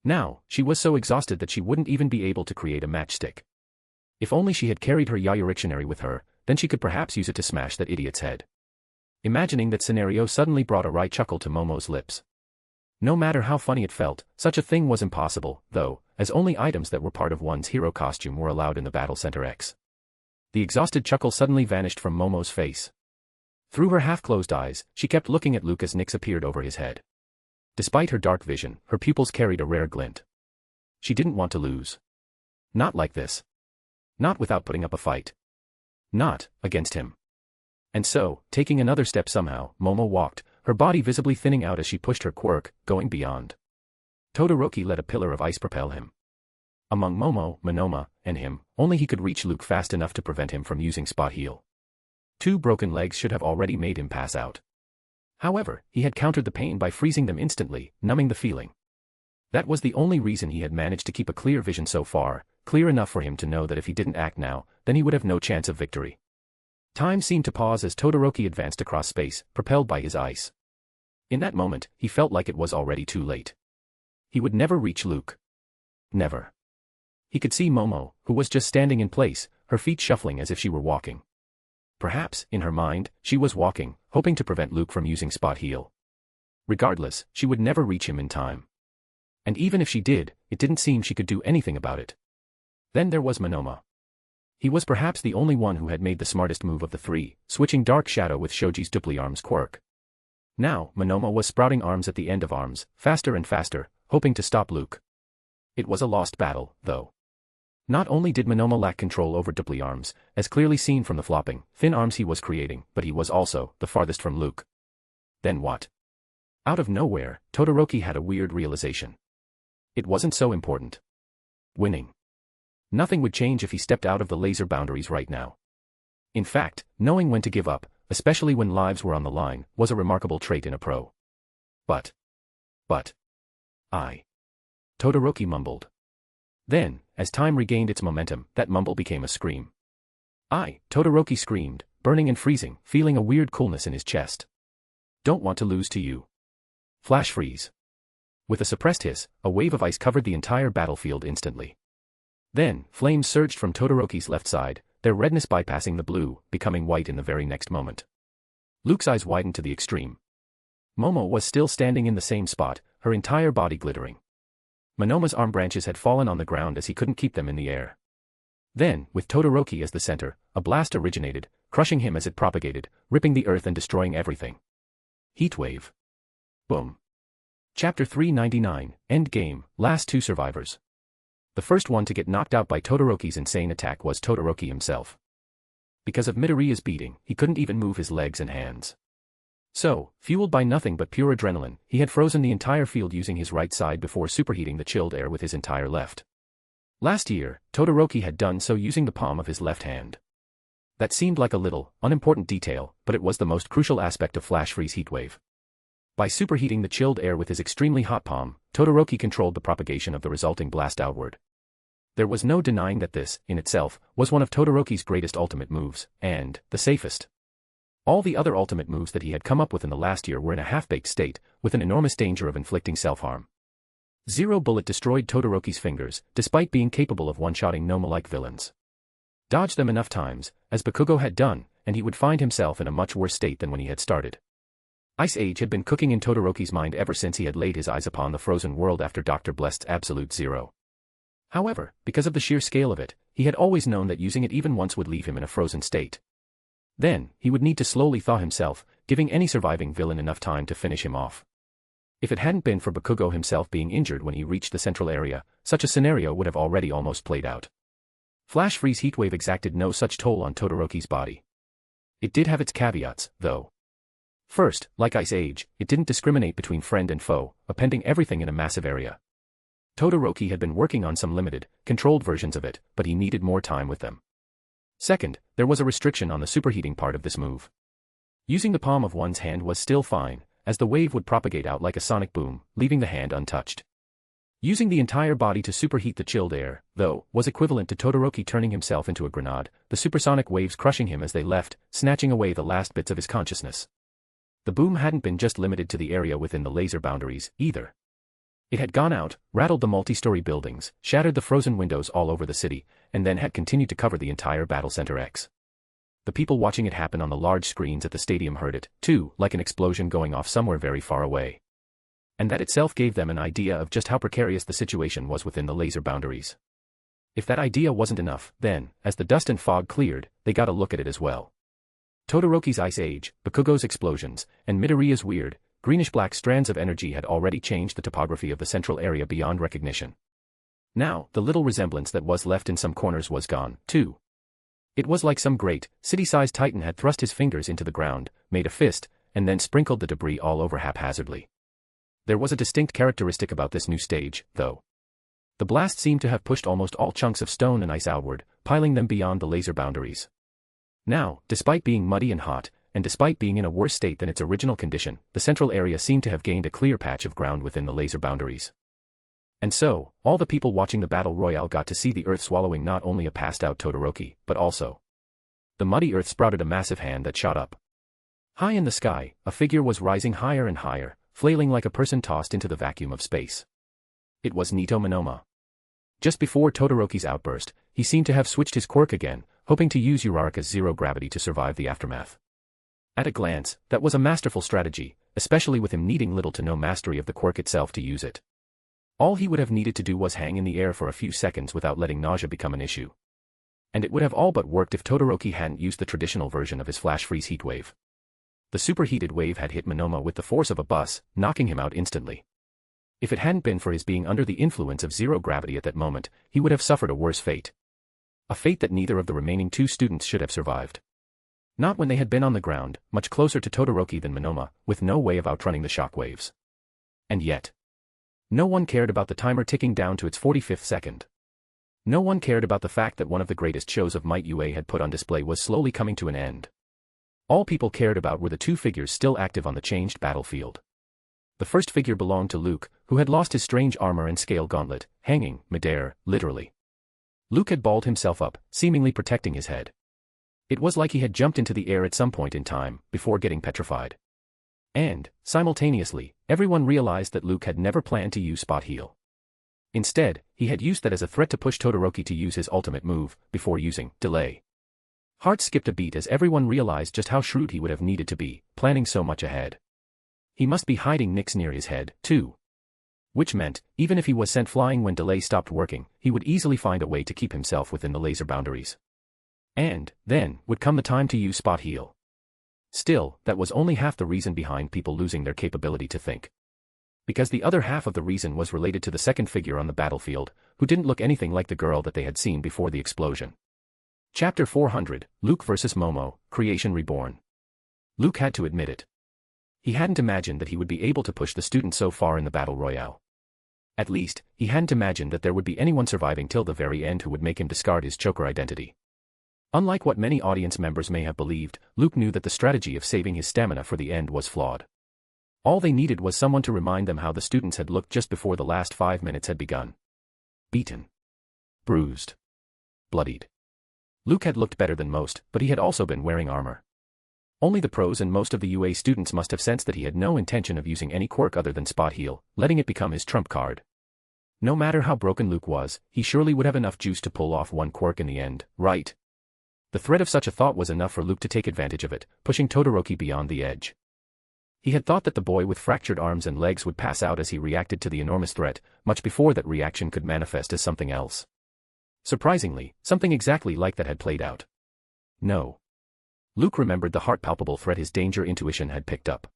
Now, she was so exhausted that she wouldn't even be able to create a matchstick. If only she had carried her Yaoyorozu with her, then she could perhaps use it to smash that idiot's head. Imagining that scenario suddenly brought a wry chuckle to Momo's lips. No matter how funny it felt, such a thing was impossible, though, as only items that were part of one's hero costume were allowed in the Battle Center X. The exhausted chuckle suddenly vanished from Momo's face. Through her half-closed eyes, she kept looking at Luke as Nyx appeared over his head. Despite her dark vision, her pupils carried a rare glint. She didn't want to lose. Not like this. Not without putting up a fight. Not against him. And so, taking another step somehow, Momo walked, her body visibly thinning out as she pushed her quirk, going beyond. Todoroki let a pillar of ice propel him. Among Momo, Monoma, and him, only he could reach Luke fast enough to prevent him from using spot heal. 2 broken legs should have already made him pass out. However, he had countered the pain by freezing them instantly, numbing the feeling. That was the only reason he had managed to keep a clear vision so far, clear enough for him to know that if he didn't act now, then he would have no chance of victory. Time seemed to pause as Todoroki advanced across space, propelled by his ice. In that moment, he felt like it was already too late. He would never reach Luke. Never. He could see Momo, who was just standing in place, her feet shuffling as if she were walking. Perhaps, in her mind, she was walking, hoping to prevent Luke from using spot heal. Regardless, she would never reach him in time. And even if she did, it didn't seem she could do anything about it. Then there was Monoma. He was perhaps the only one who had made the smartest move of the 3, switching Dark Shadow with Shoji's Dupli Arms quirk. Now, Monoma was sprouting arms at the end of arms, faster and faster, hoping to stop Luke. It was a lost battle, though. Not only did Monoma lack control over Dupli Arms, as clearly seen from the flopping, thin arms he was creating, but he was also the farthest from Luke. Then what? Out of nowhere, Todoroki had a weird realization. It wasn't so important. Winning. Nothing would change if he stepped out of the laser boundaries right now. In fact, knowing when to give up, especially when lives were on the line, was a remarkable trait in a pro. But. Todoroki mumbled. Then, as time regained its momentum, that mumble became a scream. Todoroki screamed, burning and freezing, feeling a weird coolness in his chest. Don't want to lose to you. Flash freeze. With a suppressed hiss, a wave of ice covered the entire battlefield instantly. Then, flames surged from Todoroki's left side, their redness bypassing the blue, becoming white in the very next moment. Luke's eyes widened to the extreme. Momo was still standing in the same spot, her entire body glittering. Monoma's arm branches had fallen on the ground as he couldn't keep them in the air. Then, with Todoroki as the center, a blast originated, crushing him as it propagated, ripping the earth and destroying everything. Heat wave. Boom. Chapter 399, End Game, Last 2 Survivors. The first one to get knocked out by Todoroki's insane attack was Todoroki himself. Because of Midoriya's beating, he couldn't even move his legs and hands. So, fueled by nothing but pure adrenaline, he had frozen the entire field using his right side before superheating the chilled air with his entire left. Last year, Todoroki had done so using the palm of his left hand. That seemed like a little, unimportant detail, but it was the most crucial aspect of Flash Freeze Heatwave. By superheating the chilled air with his extremely hot palm, Todoroki controlled the propagation of the resulting blast outward. There was no denying that this, in itself, was one of Todoroki's greatest ultimate moves, and the safest. All the other ultimate moves that he had come up with in the last year were in a half-baked state, with an enormous danger of inflicting self-harm. Zero Bullet destroyed Todoroki's fingers, despite being capable of one-shotting Noma-like villains. Dodge them enough times, as Bakugo had done, and he would find himself in a much worse state than when he had started. Ice Age had been cooking in Todoroki's mind ever since he had laid his eyes upon the frozen world after Dr. Blest's Absolute Zero. However, because of the sheer scale of it, he had always known that using it even once would leave him in a frozen state. Then, he would need to slowly thaw himself, giving any surviving villain enough time to finish him off. If it hadn't been for Bakugo himself being injured when he reached the central area, such a scenario would have already almost played out. Flash Freeze Heatwave exacted no such toll on Todoroki's body. It did have its caveats, though. First, like Ice Age, it didn't discriminate between friend and foe, appending everything in a massive area. Todoroki had been working on some limited, controlled versions of it, but he needed more time with them. Second, there was a restriction on the superheating part of this move. Using the palm of one's hand was still fine, as the wave would propagate out like a sonic boom, leaving the hand untouched. Using the entire body to superheat the chilled air, though, was equivalent to Todoroki turning himself into a grenade, the supersonic waves crushing him as they left, snatching away the last bits of his consciousness. The boom hadn't been just limited to the area within the laser boundaries, either. It had gone out, rattled the multi-story buildings, shattered the frozen windows all over the city, and then had continued to cover the entire Battle Center X. The people watching it happen on the large screens at the stadium heard it, too, like an explosion going off somewhere very far away. And that itself gave them an idea of just how precarious the situation was within the laser boundaries. If that idea wasn't enough, then, as the dust and fog cleared, they got a look at it as well. Todoroki's Ice Age, Bakugo's explosions, and Midoriya's weird, greenish-black strands of energy had already changed the topography of the central area beyond recognition. Now, the little resemblance that was left in some corners was gone, too. It was like some great, city-sized titan had thrust his fingers into the ground, made a fist, and then sprinkled the debris all over haphazardly. There was a distinct characteristic about this new stage, though. The blast seemed to have pushed almost all chunks of stone and ice outward, piling them beyond the laser boundaries. Now, despite being muddy and hot, and despite being in a worse state than its original condition, the central area seemed to have gained a clear patch of ground within the laser boundaries. And so, all the people watching the battle royale got to see the earth swallowing not only a passed-out Todoroki, but also the muddy earth sprouted a massive hand that shot up. High in the sky, a figure was rising higher and higher, flailing like a person tossed into the vacuum of space. It was Nito Monoma. Just before Todoroki's outburst, he seemed to have switched his quirk again, hoping to use Uraraka's zero gravity to survive the aftermath. At a glance, that was a masterful strategy, especially with him needing little to no mastery of the quirk itself to use it. All he would have needed to do was hang in the air for a few seconds without letting nausea become an issue. And it would have all but worked if Todoroki hadn't used the traditional version of his flash freeze heat wave. The superheated wave had hit Monoma with the force of a bus, knocking him out instantly. If it hadn't been for his being under the influence of zero gravity at that moment, he would have suffered a worse fate. A fate that neither of the remaining two students should have survived. Not when they had been on the ground, much closer to Todoroki than Monoma, with no way of outrunning the shock waves. And yet, no one cared about the timer ticking down to its 45th second. No one cared about the fact that one of the greatest shows of might UA had put on display was slowly coming to an end. All people cared about were the two figures still active on the changed battlefield. The first figure belonged to Luke, who had lost his strange armor and scale gauntlet, hanging, midair, literally. Luke had balled himself up, seemingly protecting his head. It was like he had jumped into the air at some point in time, before getting petrified. And, simultaneously, everyone realized that Luke had never planned to use Spot Heal. Instead, he had used that as a threat to push Todoroki to use his ultimate move, before using Delay. Hearts skipped a beat as everyone realized just how shrewd he would have needed to be, planning so much ahead. He must be hiding Nyx near his head, too. Which meant, even if he was sent flying when Delay stopped working, he would easily find a way to keep himself within the laser boundaries. And, then, would come the time to use Spot Heal. Still, that was only half the reason behind people losing their capability to think. Because the other half of the reason was related to the second figure on the battlefield, who didn't look anything like the girl that they had seen before the explosion. Chapter 400, Luke vs. Momo, Creation Reborn. Luke had to admit it. He hadn't imagined that he would be able to push the student so far in the battle royale. At least, he hadn't imagined that there would be anyone surviving till the very end who would make him discard his choker identity. Unlike what many audience members may have believed, Luke knew that the strategy of saving his stamina for the end was flawed. All they needed was someone to remind them how the students had looked just before the last 5 minutes had begun. Beaten. Bruised. Bloodied. Luke had looked better than most, but he had also been wearing armor. Only the pros and most of the UA students must have sensed that he had no intention of using any quirk other than Spot Heal, letting it become his trump card. No matter how broken Luke was, he surely would have enough juice to pull off one quirk in the end, right? The threat of such a thought was enough for Luke to take advantage of it, pushing Todoroki beyond the edge. He had thought that the boy with fractured arms and legs would pass out as he reacted to the enormous threat, much before that reaction could manifest as something else. Surprisingly, something exactly like that had played out. No. Luke remembered the heart-palpable threat his danger intuition had picked up.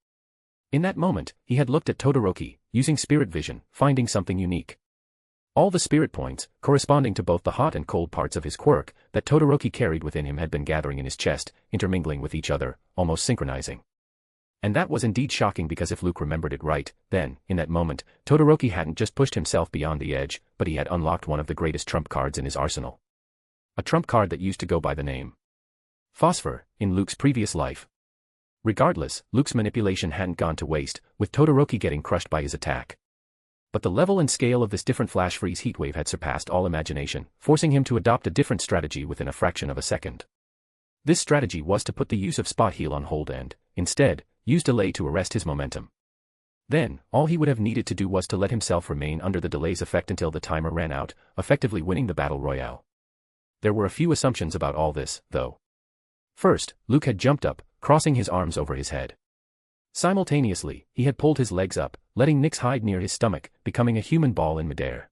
In that moment, he had looked at Todoroki, using spirit vision, finding something unique. All the spirit points, corresponding to both the hot and cold parts of his quirk, that Todoroki carried within him had been gathering in his chest, intermingling with each other, almost synchronizing. And that was indeed shocking because if Luke remembered it right, then, in that moment, Todoroki hadn't just pushed himself beyond the edge, but he had unlocked one of the greatest trump cards in his arsenal. A trump card that used to go by the name Phosphor, in Luke's previous life. Regardless, Luke's manipulation hadn't gone to waste, with Todoroki getting crushed by his attack. But the level and scale of this different flash freeze heatwave had surpassed all imagination, forcing him to adopt a different strategy within a fraction of a second. This strategy was to put the use of Spot Heal on hold and, instead, use Delay to arrest his momentum. Then, all he would have needed to do was to let himself remain under the delay's effect until the timer ran out, effectively winning the battle royale. There were a few assumptions about all this, though. First, Luke had jumped up, crossing his arms over his head. Simultaneously, he had pulled his legs up, letting Nyx hide near his stomach, becoming a human ball in midair.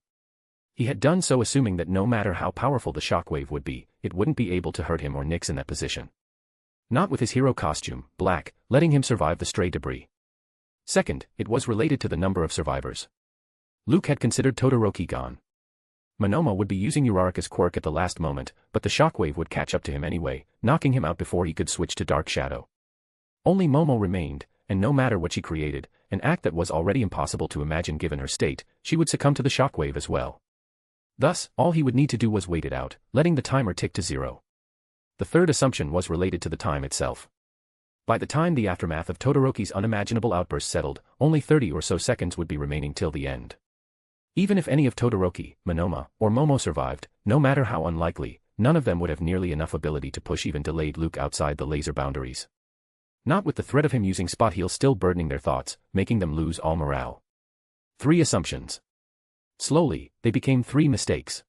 He had done so assuming that no matter how powerful the shockwave would be, it wouldn't be able to hurt him or Nyx in that position. Not with his hero costume, black, letting him survive the stray debris. Second, it was related to the number of survivors. Luke had considered Todoroki gone. Monoma would be using Uraraka's quirk at the last moment, but the shockwave would catch up to him anyway, knocking him out before he could switch to Dark Shadow. Only Momo remained, and no matter what she created, an act that was already impossible to imagine given her state, she would succumb to the shockwave as well. Thus, all he would need to do was wait it out, letting the timer tick to 0. The third assumption was related to the time itself. By the time the aftermath of Todoroki's unimaginable outburst settled, only 30 or so seconds would be remaining till the end. Even if any of Todoroki, Monoma, or Momo survived, no matter how unlikely, none of them would have nearly enough ability to push even delayed Luke outside the laser boundaries. Not with the threat of him using spot heal still burdening their thoughts, making them lose all morale. 3 assumptions. Slowly, they became 3 mistakes.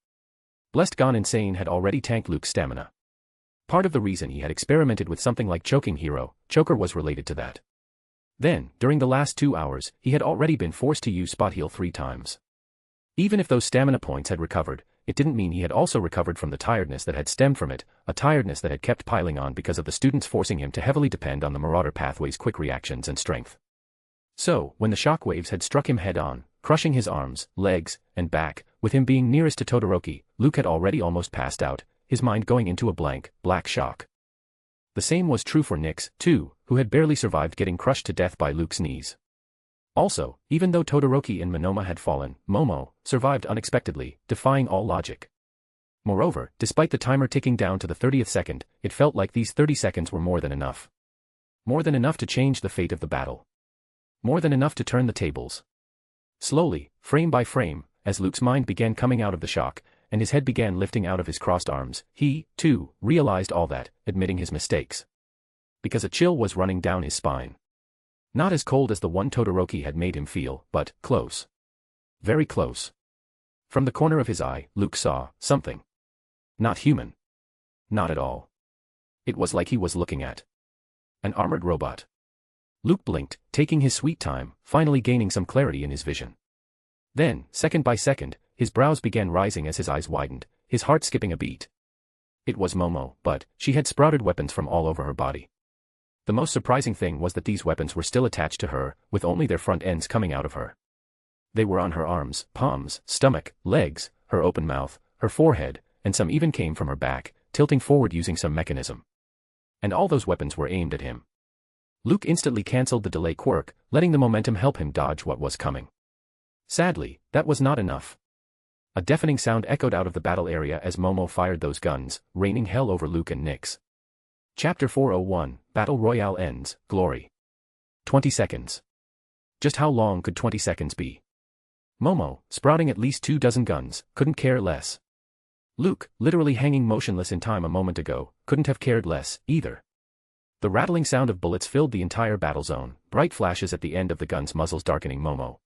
Blessed Gone Insane had already tanked Luke's stamina. Part of the reason he had experimented with something like Choking Hero, Choker was related to that. Then, during the last 2 hours, he had already been forced to use spot heal 3 times. Even if those stamina points had recovered, it didn't mean he had also recovered from the tiredness that had stemmed from it, a tiredness that had kept piling on because of the students forcing him to heavily depend on the Marauder pathway's quick reactions and strength. So, when the shockwaves had struck him head-on, crushing his arms, legs, and back, with him being nearest to Todoroki, Luke had already almost passed out, his mind going into a blank, black shock. The same was true for Nyx, too, who had barely survived getting crushed to death by Luke's knees. Also, even though Todoroki and Monoma had fallen, Momo survived unexpectedly, defying all logic. Moreover, despite the timer ticking down to the 30th second, it felt like these 30 seconds were more than enough. More than enough to change the fate of the battle. More than enough to turn the tables. Slowly, frame by frame, as Luke's mind began coming out of the shock, and his head began lifting out of his crossed arms, he, too, realized all that, admitting his mistakes. Because a chill was running down his spine. Not as cold as the one Todoroki had made him feel, but close. Very close. From the corner of his eye, Luke saw something. Not human. Not at all. It was like he was looking at an armored robot. Luke blinked, taking his sweet time, finally gaining some clarity in his vision. Then, second by second, his brows began rising as his eyes widened, his heart skipping a beat. It was Momo, but she had sprouted weapons from all over her body. The most surprising thing was that these weapons were still attached to her, with only their front ends coming out of her. They were on her arms, palms, stomach, legs, her open mouth, her forehead, and some even came from her back, tilting forward using some mechanism. And all those weapons were aimed at him. Luke instantly cancelled the delay quirk, letting the momentum help him dodge what was coming. Sadly, that was not enough. A deafening sound echoed out of the battle area as Momo fired those guns, raining hell over Luke and Nyx. Chapter 401, Battle Royale ends, Glory. 20 seconds. Just how long could 20 seconds be? Momo, sprouting at least 24 guns, couldn't care less. Luke, literally hanging motionless in time a moment ago, couldn't have cared less, either. The rattling sound of bullets filled the entire battle zone, bright flashes at the end of the guns' muzzles darkening Momo.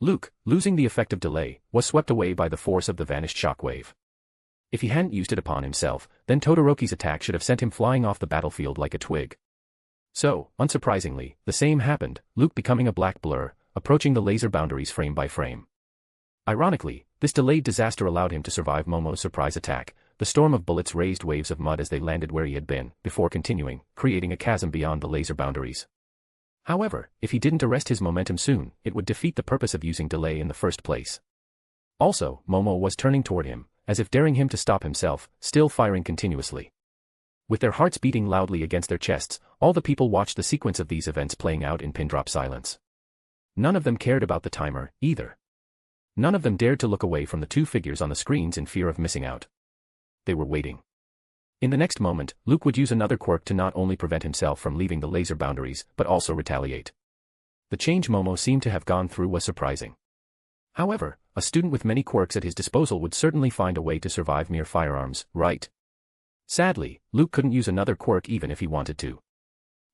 Luke, losing the effect of delay, was swept away by the force of the vanished shockwave. If he hadn't used it upon himself, then Todoroki's attack should have sent him flying off the battlefield like a twig. So, unsurprisingly, the same happened, Luke becoming a black blur, approaching the laser boundaries frame by frame. Ironically, this delayed disaster allowed him to survive Momo's surprise attack. The storm of bullets raised waves of mud as they landed where he had been, before continuing, creating a chasm beyond the laser boundaries. However, if he didn't arrest his momentum soon, it would defeat the purpose of using delay in the first place. Also, Momo was turning toward him, as if daring him to stop himself, still firing continuously. With their hearts beating loudly against their chests, all the people watched the sequence of these events playing out in pin-drop silence. None of them cared about the timer, either. None of them dared to look away from the 2 figures on the screens in fear of missing out. They were waiting. In the next moment, Luke would use another quirk to not only prevent himself from leaving the laser boundaries, but also retaliate. The change Momo seemed to have gone through was surprising. However, a student with many quirks at his disposal would certainly find a way to survive mere firearms, right? Sadly, Luke couldn't use another quirk even if he wanted to.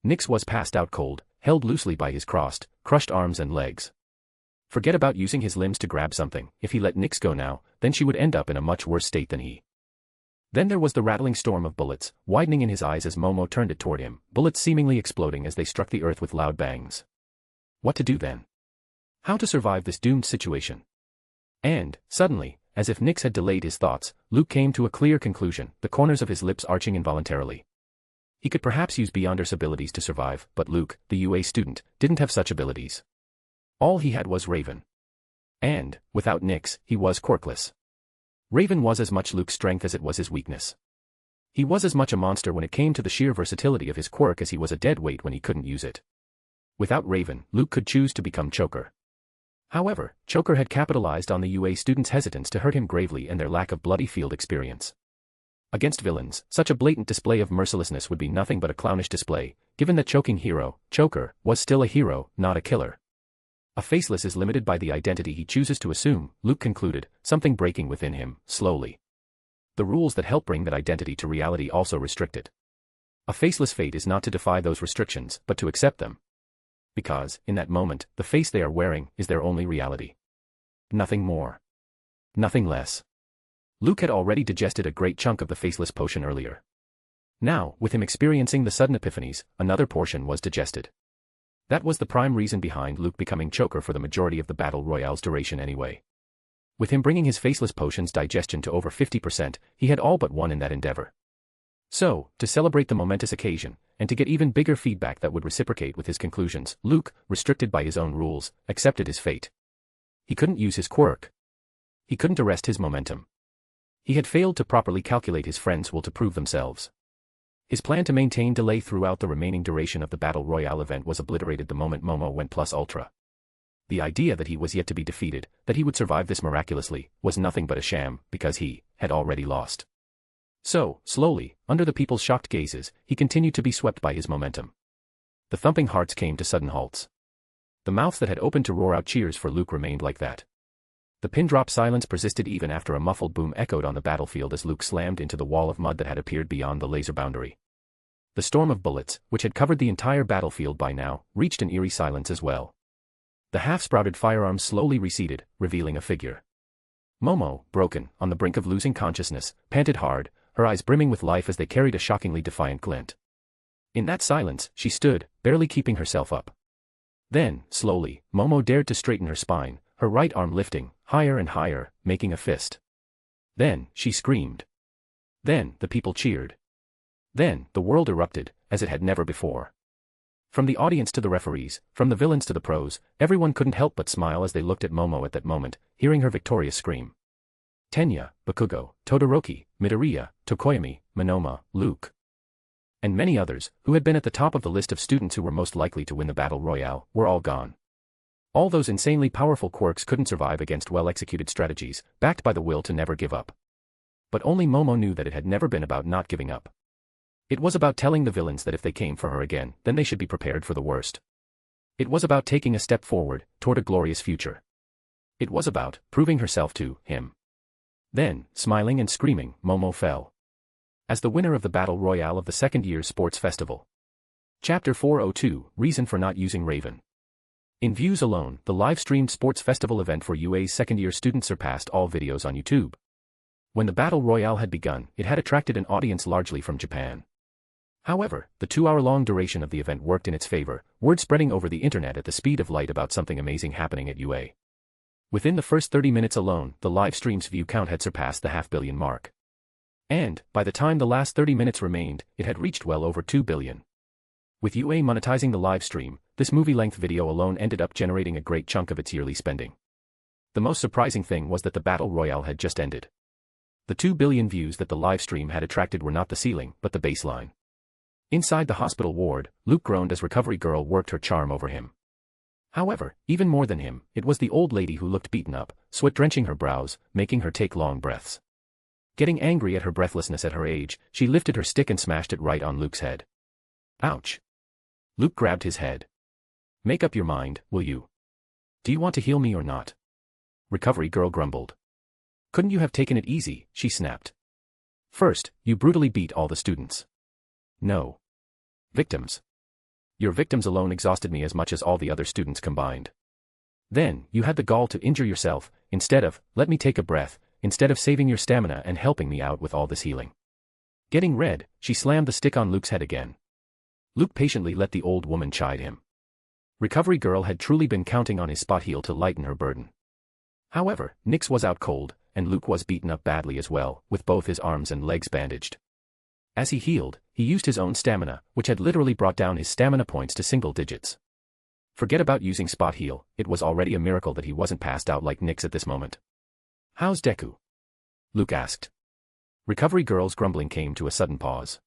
Nyx was passed out cold, held loosely by his crushed arms and legs. Forget about using his limbs to grab something. If he let Nyx go now, then she would end up in a much worse state than he. Then there was the rattling storm of bullets, widening in his eyes as Momo turned it toward him, bullets seemingly exploding as they struck the earth with loud bangs. What to do then? How to survive this doomed situation? And, suddenly, as if Nyx had delayed his thoughts, Luke came to a clear conclusion, the corners of his lips arching involuntarily. He could perhaps use Beyonder's abilities to survive, but Luke, the UA student, didn't have such abilities. All he had was Raven. And, without Nyx, he was quirkless. Raven was as much Luke's strength as it was his weakness. He was as much a monster when it came to the sheer versatility of his quirk as he was a dead weight when he couldn't use it. Without Raven, Luke could choose to become Choker. However, Choker had capitalized on the UA students' hesitance to hurt him gravely and their lack of bloody field experience. Against villains, such a blatant display of mercilessness would be nothing but a clownish display, given that choking hero, Choker, was still a hero, not a killer. A faceless is limited by the identity he chooses to assume, Luke concluded, something breaking within him, slowly. The rules that help bring that identity to reality also restrict it. A faceless fate is not to defy those restrictions, but to accept them. Because, in that moment, the face they are wearing is their only reality. Nothing more. Nothing less. Luke had already digested a great chunk of the faceless potion earlier. Now, with him experiencing the sudden epiphanies, another portion was digested. That was the prime reason behind Luke becoming Choker for the majority of the Battle Royale's duration anyway. With him bringing his faceless potion's digestion to over 50%, he had all but won in that endeavor. So, to celebrate the momentous occasion, and to get even bigger feedback that would reciprocate with his conclusions, Luke, restricted by his own rules, accepted his fate. He couldn't use his quirk. He couldn't arrest his momentum. He had failed to properly calculate his friends' will to prove themselves. His plan to maintain delay throughout the remaining duration of the Battle Royale event was obliterated the moment Momo went plus ultra. The idea that he was yet to be defeated, that he would survive this miraculously, was nothing but a sham, because he had already lost. So, slowly, under the people's shocked gazes, he continued to be swept by his momentum. The thumping hearts came to sudden halts. The mouths that had opened to roar out cheers for Luke remained like that. The pin-drop silence persisted even after a muffled boom echoed on the battlefield as Luke slammed into the wall of mud that had appeared beyond the laser boundary. The storm of bullets, which had covered the entire battlefield by now, reached an eerie silence as well. The half-sprouted firearms slowly receded, revealing a figure. Momo, broken, on the brink of losing consciousness, panted hard, her eyes brimming with life as they carried a shockingly defiant glint. In that silence, she stood, barely keeping herself up. Then, slowly, Momo dared to straighten her spine, her right arm lifting, higher and higher, making a fist. Then, she screamed. Then, the people cheered. Then, the world erupted, as it had never before. From the audience to the referees, from the villains to the pros, everyone couldn't help but smile as they looked at Momo at that moment, hearing her victorious scream. Tenya, Bakugo, Todoroki, Midoriya, Tokoyami, Monoma, Luke, and many others, who had been at the top of the list of students who were most likely to win the Battle Royale, were all gone. All those insanely powerful quirks couldn't survive against well-executed strategies, backed by the will to never give up. But only Momo knew that it had never been about not giving up. It was about telling the villains that if they came for her again, then they should be prepared for the worst. It was about taking a step forward, toward a glorious future. It was about proving herself to him. Then, smiling and screaming, Momo fell. As the winner of the Battle Royale of the second year's sports festival. Chapter 402, Reason for Not Using Raven. In views alone, the live-streamed sports festival event for UA's second-year students surpassed all videos on YouTube. When the Battle Royale had begun, it had attracted an audience largely from Japan. However, the 2-hour-long duration of the event worked in its favor, word spreading over the internet at the speed of light about something amazing happening at UA. Within the first 30 minutes alone, the live stream's view count had surpassed the 500 million mark. And, by the time the last 30 minutes remained, it had reached well over 2 billion. With UA monetizing the live stream, this movie-length video alone ended up generating a great chunk of its yearly spending. The most surprising thing was that the Battle Royale had just ended. The 2 billion views that the live stream had attracted were not the ceiling, but the baseline. Inside the hospital ward, Luke groaned as Recovery Girl worked her charm over him. However, even more than him, it was the old lady who looked beaten up, sweat drenching her brows, making her take long breaths. Getting angry at her breathlessness at her age, she lifted her stick and smashed it right on Luke's head. Ouch. Luke grabbed his head. Make up your mind, will you? Do you want to heal me or not? Recovery Girl grumbled. Couldn't you have taken it easy, she snapped. First, you brutally beat all the students. No. Victims. Your victims alone exhausted me as much as all the other students combined. Then, you had the gall to injure yourself, instead of, let me take a breath, instead of saving your stamina and helping me out with all this healing. Getting red, she slammed the stick on Luke's head again. Luke patiently let the old woman chide him. Recovery Girl had truly been counting on his spot heal to lighten her burden. However, Nyx was out cold, and Luke was beaten up badly as well, with both his arms and legs bandaged. As he healed, he used his own stamina, which had literally brought down his stamina points to single digits. Forget about using spot heal, it was already a miracle that he wasn't passed out like Nyx at this moment. How's Deku? Luke asked. Recovery Girl's grumbling came to a sudden pause.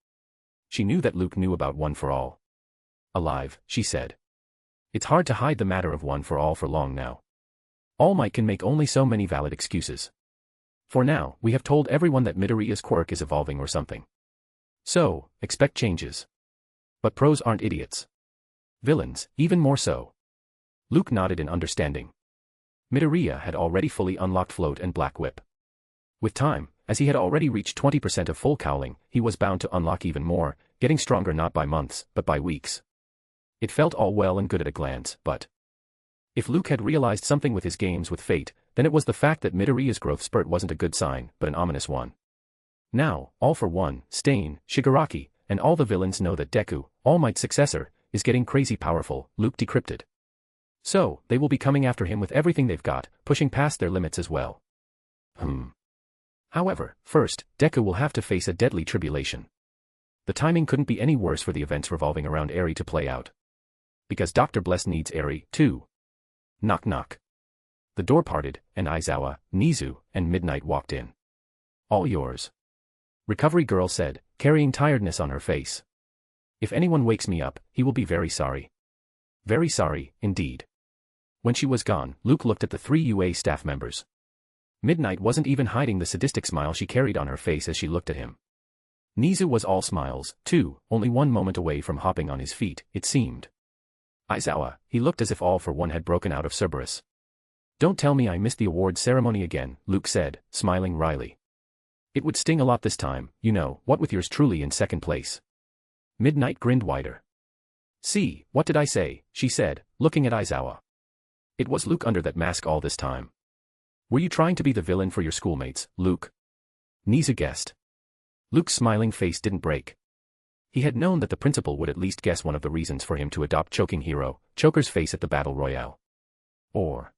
She knew that Luke knew about One for All. Alive, she said. It's hard to hide the matter of one for all for long now. All Might can make only so many valid excuses. For now, we have told everyone that Midoriya's quirk is evolving or something. So, expect changes. But pros aren't idiots. Villains, even more so. Luke nodded in understanding. Midoriya had already fully unlocked Float and Black Whip. With time, as he had already reached 20% of full cowling, he was bound to unlock even more, getting stronger not by months, but by weeks. It felt all well and good at a glance, but if Luke had realized something with his games with fate, then it was the fact that Midoriya's growth spurt wasn't a good sign, but an ominous one. Now, All for One, Stain, Shigaraki, and all the villains know that Deku, All Might's successor, is getting crazy powerful, Luke decrypted. So, they will be coming after him with everything they've got, pushing past their limits as well. However, first, Deku will have to face a deadly tribulation. The timing couldn't be any worse for the events revolving around Eri to play out. Because Dr. Bless needs Eri, too. Knock knock. The door parted, and Aizawa, Nizu, and Midnight walked in. All yours. Recovery Girl said, carrying tiredness on her face. If anyone wakes me up, he will be very sorry. Very sorry, indeed. When she was gone, Luke looked at the 3 UA staff members. Midnight wasn't even hiding the sadistic smile she carried on her face as she looked at him. Nizu was all smiles, too, only one moment away from hopping on his feet, it seemed. Aizawa, he looked as if All for One had broken out of Cerberus. Don't tell me I missed the awards ceremony again, Luke said, smiling wryly. It would sting a lot this time, you know, what with yours truly in second place. Midnight grinned wider. See, what did I say, she said, looking at Aizawa. It was Luke under that mask all this time. Were you trying to be the villain for your schoolmates, Luke? Nizu guessed. Luke's smiling face didn't break. He had known that the principal would at least guess one of the reasons for him to adopt Choking Hero, Choker's face at the Battle Royale. Or.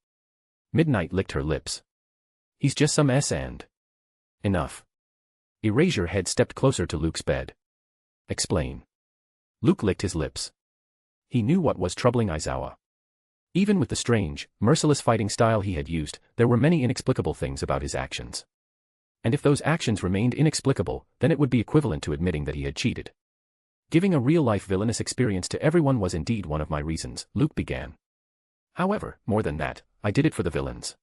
Midnight licked her lips. He's just some and. Enough. Erasure Head stepped closer to Luke's bed. Explain. Luke licked his lips. He knew what was troubling Aizawa. Even with the strange, merciless fighting style he had used, there were many inexplicable things about his actions. And if those actions remained inexplicable, then it would be equivalent to admitting that he had cheated. Giving a real-life villainous experience to everyone was indeed one of my reasons, Luke began. However, more than that, I did it for the villains.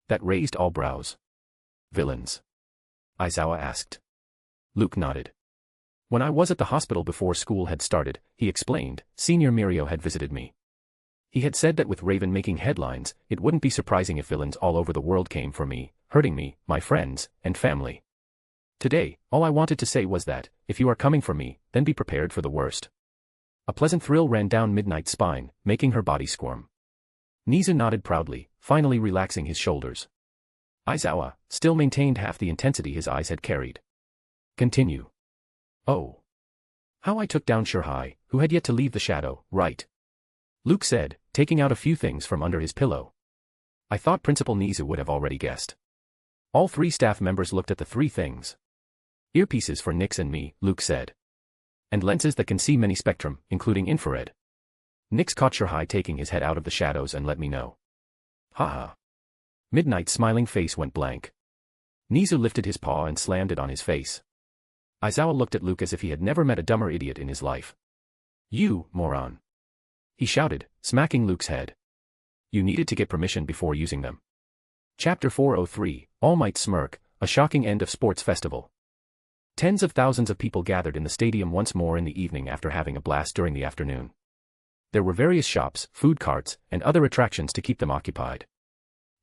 That raised all brows. Villains? Aizawa asked. Luke nodded. When I was at the hospital before school had started, he explained, Senior Mirio had visited me. He had said that with Raven making headlines, it wouldn't be surprising if villains all over the world came for me, hurting me, my friends, and family. Today, all I wanted to say was that, if you are coming for me, then be prepared for the worst. A pleasant thrill ran down Midnight's spine, making her body squirm. Nizu nodded proudly, finally relaxing his shoulders. Aizawa still maintained half the intensity his eyes had carried. Continue. Oh. How I took down Shirhai, who had yet to leave the shadow, right? Luke said, taking out a few things from under his pillow. I thought Principal Nizu would have already guessed. All 3 staff members looked at the 3 things. Earpieces for Nyx and me, Luke said. And lenses that can see many spectrum, including infrared. Nyx caught Shirhai taking his head out of the shadows and let me know. Haha. Midnight's smiling face went blank. Nizu lifted his paw and slammed it on his face. Aizawa looked at Luke as if he had never met a dumber idiot in his life. You, moron. He shouted, smacking Luke's head. You needed to get permission before using them. Chapter 403, All Might Smirk, a shocking end of sports festival. Tens of thousands of people gathered in the stadium once more in the evening after having a blast during the afternoon. There were various shops, food carts, and other attractions to keep them occupied.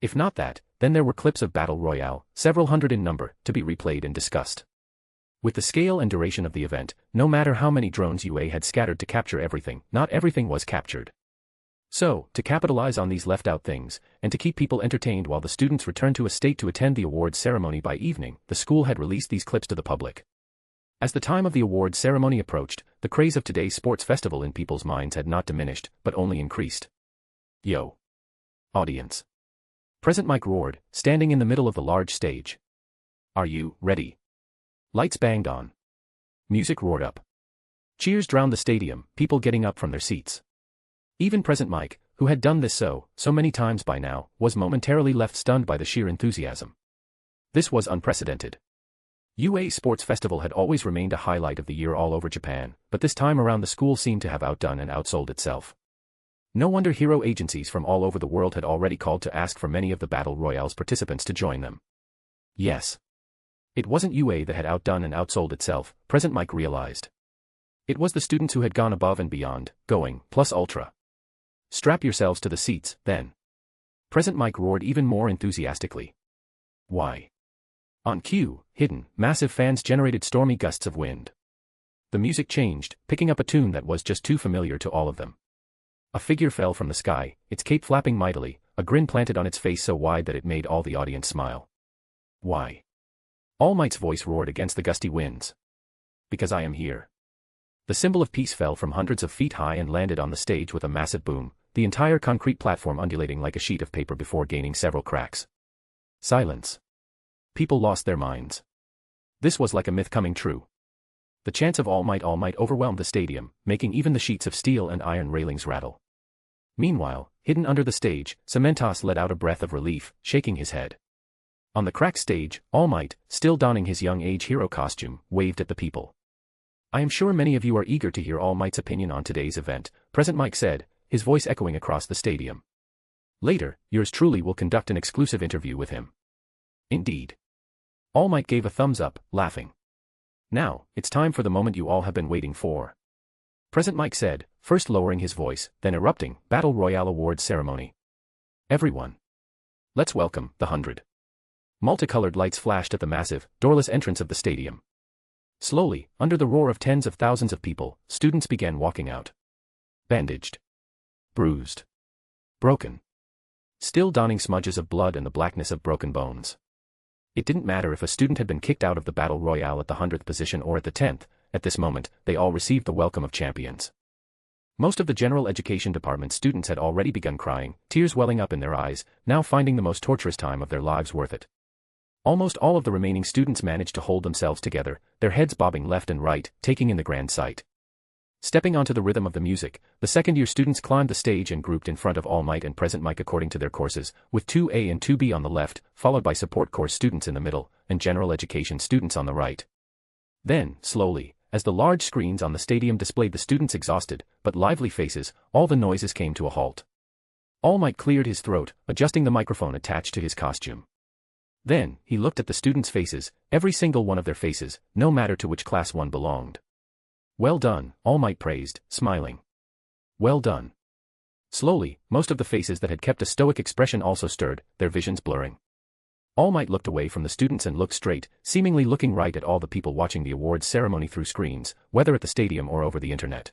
If not that, then there were clips of Battle Royale, several hundred in number, to be replayed and discussed. With the scale and duration of the event, no matter how many drones UA had scattered to capture everything, not everything was captured. So, to capitalize on these left-out things, and to keep people entertained while the students returned to a state to attend the awards ceremony by evening, the school had released these clips to the public. As the time of the awards ceremony approached, the craze of today's sports festival in people's minds had not diminished, but only increased. Yo. Audience. Present Mike roared, standing in the middle of the large stage. Are you ready? Lights banged on. Music roared up. Cheers drowned the stadium, people getting up from their seats. Even Present Mike, who had done this so many times by now, was momentarily left stunned by the sheer enthusiasm. This was unprecedented. UA Sports Festival had always remained a highlight of the year all over Japan, but this time around the school seemed to have outdone and outsold itself. No wonder hero agencies from all over the world had already called to ask for many of the Battle Royale's participants to join them. Yes. It wasn't UA that had outdone and outsold itself, Present Mike realized. It was the students who had gone above and beyond, going plus ultra. Strap yourselves to the seats, then. Present Mike roared even more enthusiastically. Why? On cue, hidden, massive fans generated stormy gusts of wind. The music changed, picking up a tune that was just too familiar to all of them. A figure fell from the sky, its cape flapping mightily, a grin planted on its face so wide that it made all the audience smile. Why? All Might's voice roared against the gusty winds. Because I am here. The symbol of peace fell from hundreds of feet high and landed on the stage with a massive boom, the entire concrete platform undulating like a sheet of paper before gaining several cracks. Silence. People lost their minds. This was like a myth coming true. The chants of All Might overwhelmed the stadium, making even the sheets of steel and iron railings rattle. Meanwhile, hidden under the stage, Cementos let out a breath of relief, shaking his head. On the cracked stage, All Might, still donning his young age hero costume, waved at the people. I am sure many of you are eager to hear All Might's opinion on today's event, Present Mike said, his voice echoing across the stadium. Later, yours truly will conduct an exclusive interview with him. Indeed. All Might gave a thumbs up, laughing. Now, it's time for the moment you all have been waiting for. Present Mike said, first lowering his voice, then erupting, Battle Royale Awards ceremony. Everyone. Let's welcome the 100. Multicolored lights flashed at the massive, doorless entrance of the stadium. Slowly, under the roar of tens of thousands of people, students began walking out. Bandaged. Bruised. Broken. Still donning smudges of blood and the blackness of broken bones. It didn't matter if a student had been kicked out of the Battle Royale at the 100th position or at the 10th, at this moment, they all received the welcome of champions. Most of the general education department students had already begun crying, tears welling up in their eyes, now finding the most torturous time of their lives worth it. Almost all of the remaining students managed to hold themselves together, their heads bobbing left and right, taking in the grand sight. Stepping onto the rhythm of the music, the second-year students climbed the stage and grouped in front of All Might and Present Mike according to their courses, with 2A and 2B on the left, followed by support course students in the middle, and general education students on the right. Then, slowly, as the large screens on the stadium displayed the students' exhausted, but lively faces, all the noises came to a halt. All Might cleared his throat, adjusting the microphone attached to his costume. Then, he looked at the students' faces, every single one of their faces, no matter to which class one belonged. Well done, All Might praised, smiling. Well done. Slowly, most of the faces that had kept a stoic expression also stirred, their visions blurring. All Might looked away from the students and looked straight, seemingly looking right at all the people watching the awards ceremony through screens, whether at the stadium or over the internet.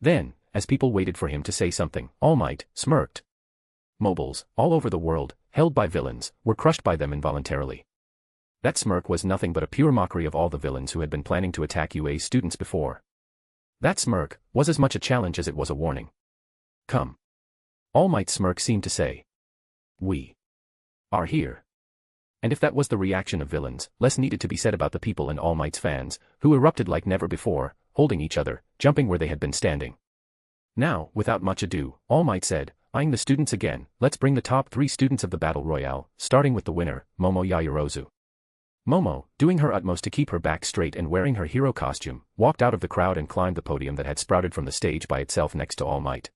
Then, as people waited for him to say something, All Might smirked. Mobiles, all over the world, held by villains, were crushed by them involuntarily. That smirk was nothing but a pure mockery of all the villains who had been planning to attack UA's students before. That smirk was as much a challenge as it was a warning. Come. All Might's smirk seemed to say. We are here. And if that was the reaction of villains, less needed to be said about the people and All Might's fans, who erupted like never before, holding each other, jumping where they had been standing. Now, without much ado, All Might said, eyeing the students again, let's bring the top 3 students of the Battle Royale, starting with the winner, Momo Yaoyorozu. Momo, doing her utmost to keep her back straight and wearing her hero costume, walked out of the crowd and climbed the podium that had sprouted from the stage by itself next to All Might.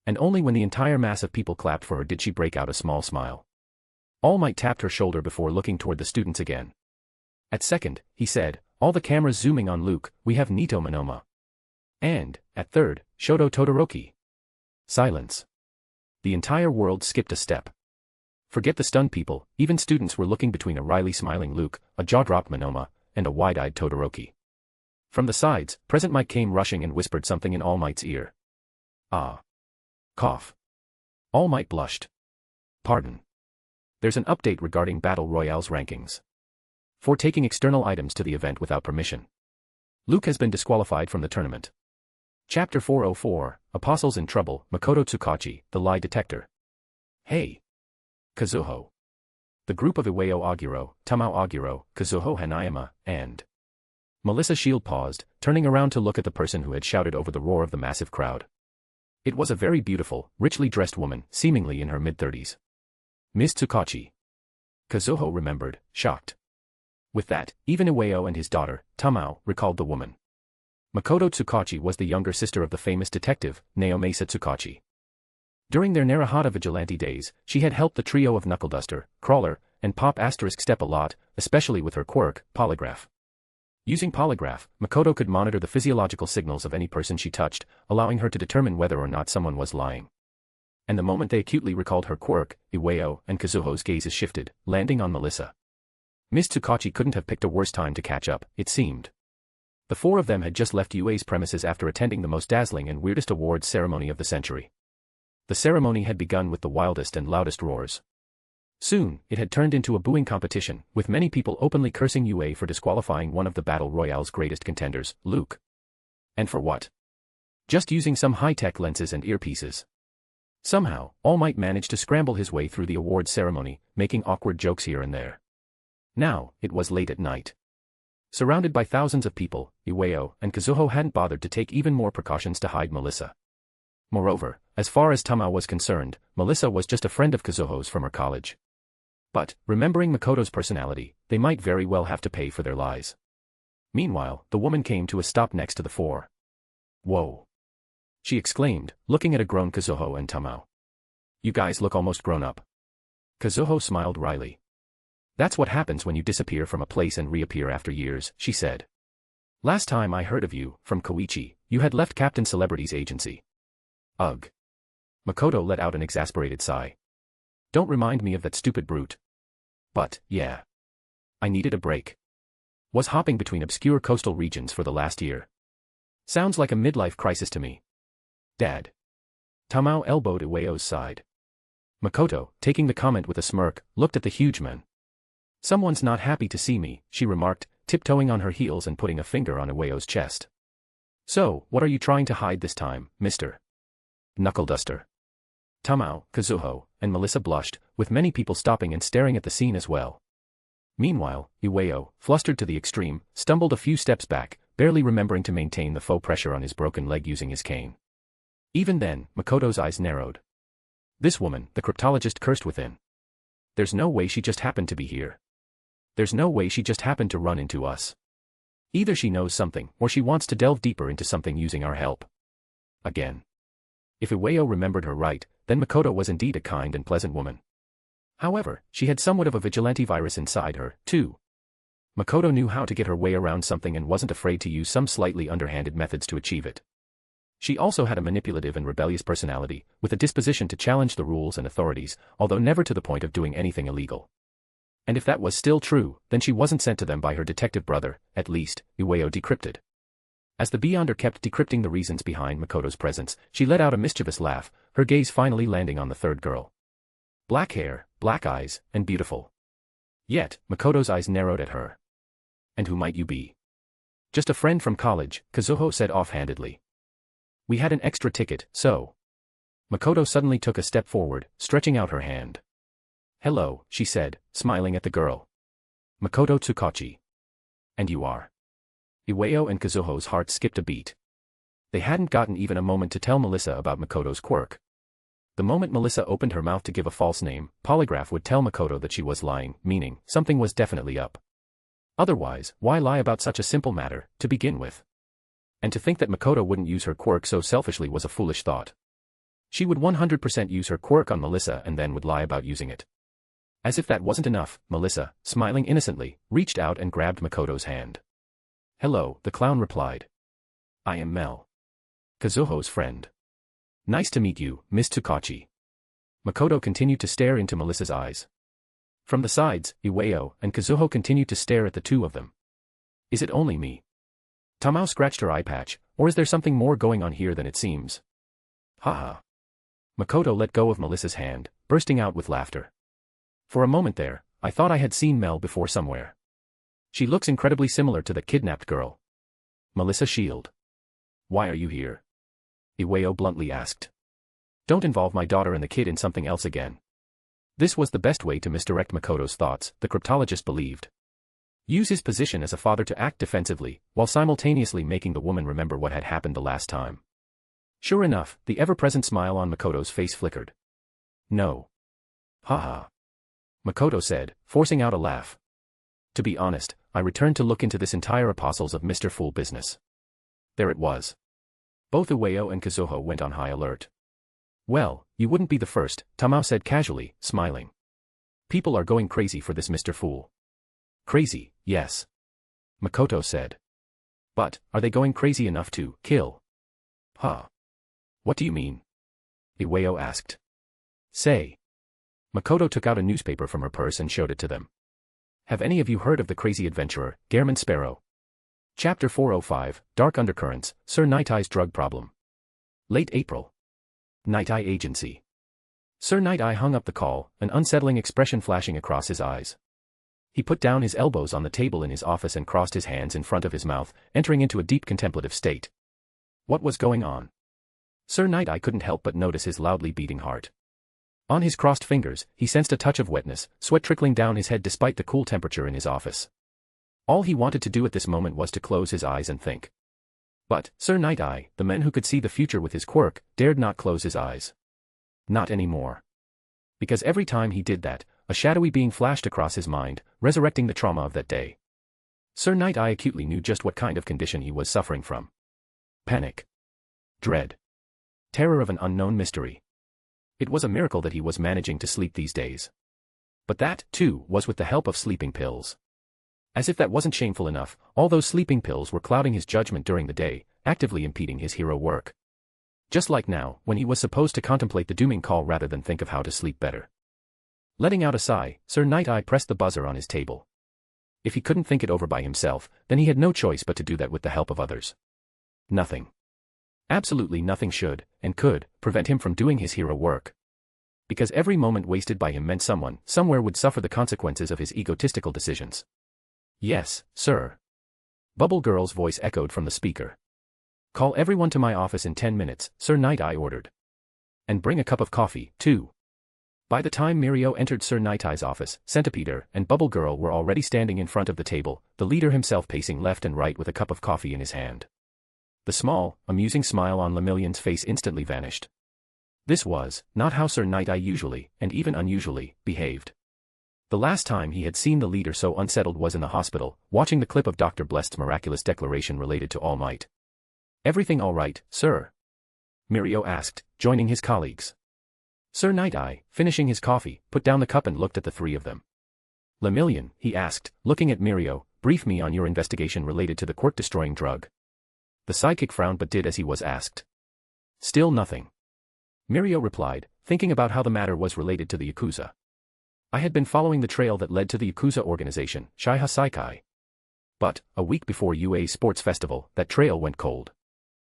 And only when the entire mass of people clapped for her did she break out a small smile. All Might tapped her shoulder before looking toward the students again. At second, he said, all the cameras zooming on Luke, we have Nito Monoma. And, at third, Shoto Todoroki. Silence. The entire world skipped a step. Forget the stunned people, even students were looking between a wryly smiling Luke, a jaw-dropped Monoma, and a wide-eyed Todoroki. From the sides, Present Mike came rushing and whispered something in All Might's ear. Ah. Cough. All Might blushed. Pardon. There's an update regarding Battle Royale's rankings. For taking external items to the event without permission. Luke has been disqualified from the tournament. Chapter 404, Apostles in Trouble, Makoto Tsukachi, the Lie Detector. Hey. Kazuho. The group of Iwao Aguro, Tamao Aguro, Kazuho Hanayama, and Melissa Shield paused, turning around to look at the person who had shouted over the roar of the massive crowd. It was a very beautiful, richly dressed woman, seemingly in her mid-30s. Ms. Tsukachi. Kazuho remembered, shocked. With that, even Iwao and his daughter, Tamao, recalled the woman. Makoto Tsukachi was the younger sister of the famous detective, Naomasa Tsukachi. During their Narahata vigilante days, she had helped the trio of Knuckle Duster, Crawler, and Pop ** Step a lot, especially with her quirk, Polygraph. Using Polygraph, Makoto could monitor the physiological signals of any person she touched, allowing her to determine whether or not someone was lying. And the moment they acutely recalled her quirk, Iwao and Kazuho's gazes shifted, landing on Melissa. Miss Tsukachi couldn't have picked a worse time to catch up, it seemed. The four of them had just left UA's premises after attending the most dazzling and weirdest awards ceremony of the century. The ceremony had begun with the wildest and loudest roars. Soon, it had turned into a booing competition, with many people openly cursing UA for disqualifying one of the Battle Royale's greatest contenders, Luke. And for what? Just using some high-tech lenses and earpieces. Somehow, All Might managed to scramble his way through the awards ceremony, making awkward jokes here and there. Now, it was late at night. Surrounded by thousands of people, Iwao and Kazuho hadn't bothered to take even more precautions to hide Melissa. Moreover, as far as Tamao was concerned, Melissa was just a friend of Kazuho's from her college. But, remembering Makoto's personality, they might very well have to pay for their lies. Meanwhile, the woman came to a stop next to the four. "Whoa!" she exclaimed, looking at a grown Kazuho and Tamao. "You guys look almost grown up." Kazuho smiled wryly. "That's what happens when you disappear from a place and reappear after years," she said. "Last time I heard of you, from Koichi, you had left Captain Celebrity's agency." "Ugh." Makoto let out an exasperated sigh. "Don't remind me of that stupid brute." "But, yeah. I needed a break. Was hopping between obscure coastal regions for the last year. Sounds like a midlife crisis to me." "Dad." Tamao elbowed Iwao's side. Makoto, taking the comment with a smirk, looked at the huge man. "Someone's not happy to see me," she remarked, tiptoeing on her heels and putting a finger on Iwao's chest. "So, what are you trying to hide this time, Mr. Knuckle Duster?" Tamao, Kazuho, and Melissa blushed, with many people stopping and staring at the scene as well. Meanwhile, Iwao, flustered to the extreme, stumbled a few steps back, barely remembering to maintain the faux pressure on his broken leg using his cane. Even then, Makoto's eyes narrowed. This woman, the cryptologist cursed within. There's no way she just happened to be here. There's no way she just happened to run into us. Either she knows something, or she wants to delve deeper into something using our help. Again. If Iwao remembered her right, then Makoto was indeed a kind and pleasant woman. However, she had somewhat of a vigilante virus inside her, too. Makoto knew how to get her way around something and wasn't afraid to use some slightly underhanded methods to achieve it. She also had a manipulative and rebellious personality, with a disposition to challenge the rules and authorities, although never to the point of doing anything illegal. And if that was still true, then she wasn't sent to them by her detective brother, at least, Iwao decrypted. As the Beyonder kept decrypting the reasons behind Makoto's presence, she let out a mischievous laugh, her gaze finally landing on the third girl. Black hair, black eyes, and beautiful. Yet, Makoto's eyes narrowed at her. "And who might you be?" "Just a friend from college," Kazuho said offhandedly. "We had an extra ticket, so." Makoto suddenly took a step forward, stretching out her hand. "Hello," she said, smiling at the girl. "Makoto Tsukachi. And you are?" Iwao and Kazuho's hearts skipped a beat. They hadn't gotten even a moment to tell Melissa about Makoto's quirk. The moment Melissa opened her mouth to give a false name, Polygraph would tell Makoto that she was lying, meaning, something was definitely up. Otherwise, why lie about such a simple matter, to begin with? And to think that Makoto wouldn't use her quirk so selfishly was a foolish thought. She would 100% use her quirk on Melissa and then would lie about using it. As if that wasn't enough, Melissa, smiling innocently, reached out and grabbed Makoto's hand. "Hello," the clown replied. "I am Mel. Kazuho's friend. Nice to meet you, Miss Tsukachi." Makoto continued to stare into Melissa's eyes. From the sides, Iwao and Kazuho continued to stare at the two of them. "Is it only me?" Tamao scratched her eye patch, "or is there something more going on here than it seems?" "Haha." Makoto let go of Melissa's hand, bursting out with laughter. "For a moment there, I thought I had seen Mel before somewhere. She looks incredibly similar to the kidnapped girl." Melissa shield. "Why are you here?" Iwao bluntly asked. "Don't involve my daughter and the kid in something else again." This was the best way to misdirect Makoto's thoughts, the cryptologist believed. Use his position as a father to act defensively, while simultaneously making the woman remember what had happened the last time. Sure enough, the ever-present smile on Makoto's face flickered. "No." "Haha." Makoto said, forcing out a laugh. "To be honest, I returned to look into this entire Apostles of Mr. Fool business." There it was. Both Iwao and Kazuho went on high alert. Well, you wouldn't be the first, Tamao said casually, smiling. People are going crazy for this Mr. Fool. Crazy, yes. Makoto said. But, are they going crazy enough to kill? Huh. What do you mean? Iwao asked. Say. Makoto took out a newspaper from her purse and showed it to them. Have any of you heard of the crazy adventurer, Garamond Sparrow? Chapter 405, Dark Undercurrents, Sir Night-Eye's Drug Problem. Late April. Night-Eye Agency. Sir Night-Eye hung up the call, an unsettling expression flashing across his eyes. He put down his elbows on the table in his office and crossed his hands in front of his mouth, entering into a deep contemplative state. What was going on? Sir Night-Eye couldn't help but notice his loudly beating heart. On his crossed fingers, he sensed a touch of wetness, sweat trickling down his head despite the cool temperature in his office. All he wanted to do at this moment was to close his eyes and think. But, Sir Night-Eye, the man who could see the future with his quirk, dared not close his eyes. Not anymore. Because every time he did that, a shadowy being flashed across his mind, resurrecting the trauma of that day. Sir Night-Eye acutely knew just what kind of condition he was suffering from. Panic. Dread. Terror of an unknown mystery. It was a miracle that he was managing to sleep these days. But that, too, was with the help of sleeping pills. As if that wasn't shameful enough, all those sleeping pills were clouding his judgment during the day, actively impeding his hero work. Just like now, when he was supposed to contemplate the dooming call rather than think of how to sleep better. Letting out a sigh, Sir Night-Eye pressed the buzzer on his table. If he couldn't think it over by himself, then he had no choice but to do that with the help of others. Nothing. Absolutely nothing should, and could, prevent him from doing his hero work. Because every moment wasted by him meant someone, somewhere would suffer the consequences of his egotistical decisions. Yes, sir. Bubble Girl's voice echoed from the speaker. Call everyone to my office in 10 minutes, Sir Night-Eye ordered. And bring a cup of coffee, too. By the time Mirio entered Sir Night-Eye's office, Centipeder and Bubble Girl were already standing in front of the table, the leader himself pacing left and right with a cup of coffee in his hand. The small, amusing smile on Lemillion's face instantly vanished. This was not how Sir Night-Eye usually, and even unusually, behaved. The last time he had seen the leader so unsettled was in the hospital, watching the clip of Dr. Blest's miraculous declaration related to All Might. Everything all right, sir? Mirio asked, joining his colleagues. Sir Night-Eye, finishing his coffee, put down the cup and looked at the three of them. Lemillion, he asked, looking at Mirio, brief me on your investigation related to the quirk-destroying drug. The sidekick frowned but did as he was asked. Still nothing. Mirio replied, thinking about how the matter was related to the Yakuza. I had been following the trail that led to the Yakuza organization, Shiha Saikai. But, a week before UA's sports festival, that trail went cold.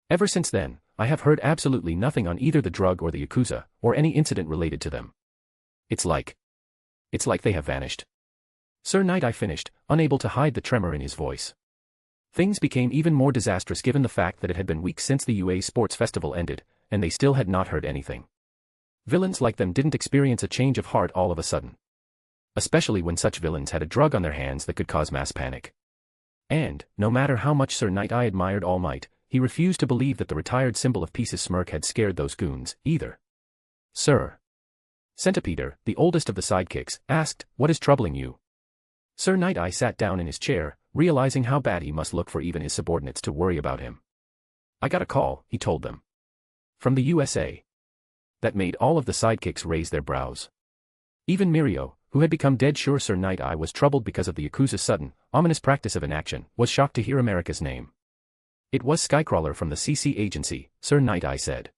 Ever since then, I have heard absolutely nothing on either the drug or the Yakuza, or any incident related to them. It's like they have vanished. Sir Night-Eye finished, unable to hide the tremor in his voice. Things became even more disastrous given the fact that it had been weeks since the UA Sports Festival ended, and they still had not heard anything. Villains like them didn't experience a change of heart all of a sudden. Especially when such villains had a drug on their hands that could cause mass panic. And, no matter how much Sir Night-Eye admired All Might, he refused to believe that the retired symbol of Peace's smirk had scared those goons, either. Sir. Centipeder, the oldest of the sidekicks, asked, what is troubling you? Sir Night-Eye sat down in his chair, realizing how bad he must look for even his subordinates to worry about him. I got a call, he told them. From the USA. That made all of the sidekicks raise their brows. Even Mirio, who had become dead sure Sir Night-Eye was troubled because of the Yakuza's sudden, ominous practice of inaction, was shocked to hear America's name. It was Skycrawler from the CC agency, Sir Night-Eye said.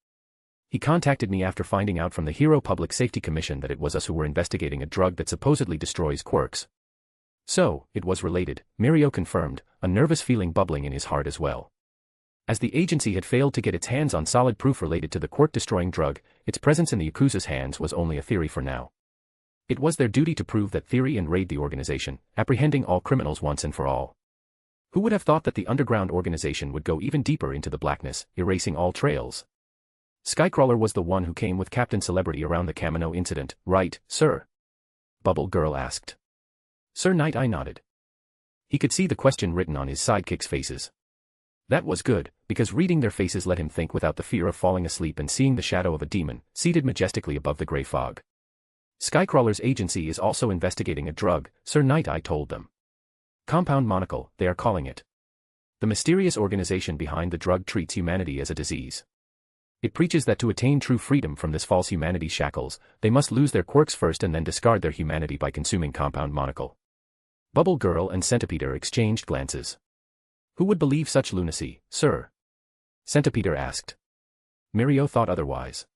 He contacted me after finding out from the Hero Public Safety Commission that it was us who were investigating a drug that supposedly destroys quirks. So, it was related, Mirio confirmed, a nervous feeling bubbling in his heart as well. As the agency had failed to get its hands on solid proof related to the quirk-destroying drug, its presence in the Yakuza's hands was only a theory for now. It was their duty to prove that theory and raid the organization, apprehending all criminals once and for all. Who would have thought that the underground organization would go even deeper into the blackness, erasing all trails? Skycrawler was the one who came with Captain Celebrity around the Kamino incident, right, sir? Bubble Girl asked. Sir Night-Eye nodded. He could see the question written on his sidekicks' faces. That was good, because reading their faces let him think without the fear of falling asleep and seeing the shadow of a demon, seated majestically above the grey fog. Skycrawler's agency is also investigating a drug, Sir Night-Eye told them. Compound Monocle, they are calling it. The mysterious organization behind the drug treats humanity as a disease. It preaches that to attain true freedom from this false humanity's shackles, they must lose their quirks first and then discard their humanity by consuming compound monocle. Bubble Girl and Centipeder exchanged glances. Who would believe such lunacy, sir? Centipeder asked. Mirio thought otherwise.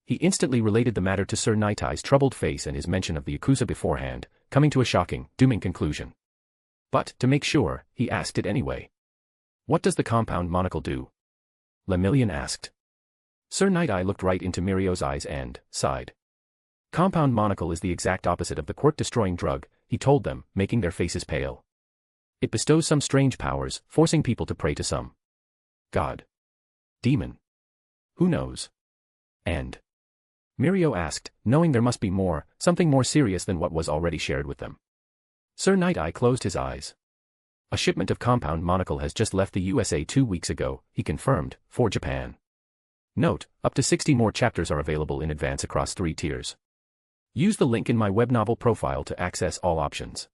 He instantly related the matter to Sir Nighty's troubled face and his mention of the Yakuza beforehand, coming to a shocking, dooming conclusion. But, to make sure, he asked it anyway. What does the compound monocle do? Lemillion asked. Sir Nighty looked right into Mirio's eyes and sighed. Compound monocle is the exact opposite of the quirk-destroying drug, he told them, making their faces pale. It bestows some strange powers, forcing people to pray to some god. Demon. Who knows? And Mirio asked, knowing there must be more, something more serious than what was already shared with them. Sir Nighty closed his eyes. A shipment of compound monocle has just left the USA 2 weeks ago, he confirmed, for Japan. Note, up to 60 more chapters are available in advance across 3 tiers. Use the link in my web novel profile to access all options.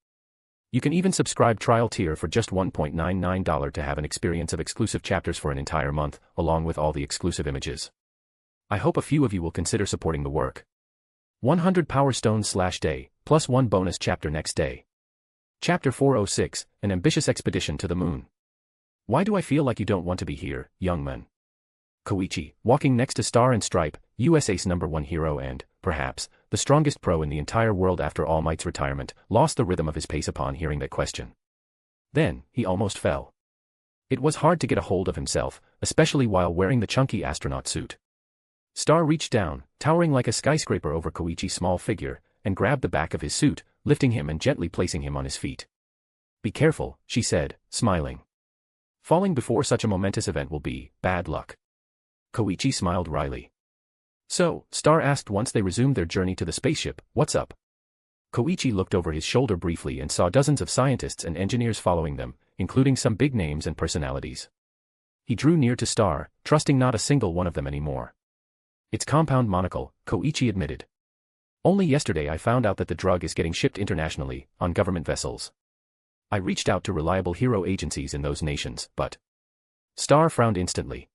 You can even subscribe trial tier for just $1.99 to have an experience of exclusive chapters for an entire month, along with all the exclusive images. I hope a few of you will consider supporting the work. 100 Power Stones/day, plus 1 bonus chapter next day. Chapter 406, An Ambitious Expedition to the Moon. Why do I feel like you don't want to be here, young man? Koichi, walking next to Star and Stripe, USA's #1 hero and, perhaps, the strongest pro in the entire world after All Might's retirement, lost the rhythm of his pace upon hearing that question. Then, he almost fell. It was hard to get a hold of himself, especially while wearing the chunky astronaut suit. Star reached down, towering like a skyscraper over Koichi's small figure, and grabbed the back of his suit, lifting him and gently placing him on his feet. Be careful, she said, smiling. Falling before such a momentous event will be bad luck. Koichi smiled wryly. So, Star asked once they resumed their journey to the spaceship, what's up? Koichi looked over his shoulder briefly and saw dozens of scientists and engineers following them, including some big names and personalities. He drew near to Star, trusting not a single one of them anymore. It's compound monocle, Koichi admitted. Only yesterday I found out that the drug is getting shipped internationally, on government vessels. I reached out to reliable hero agencies in those nations, but... Star frowned instantly.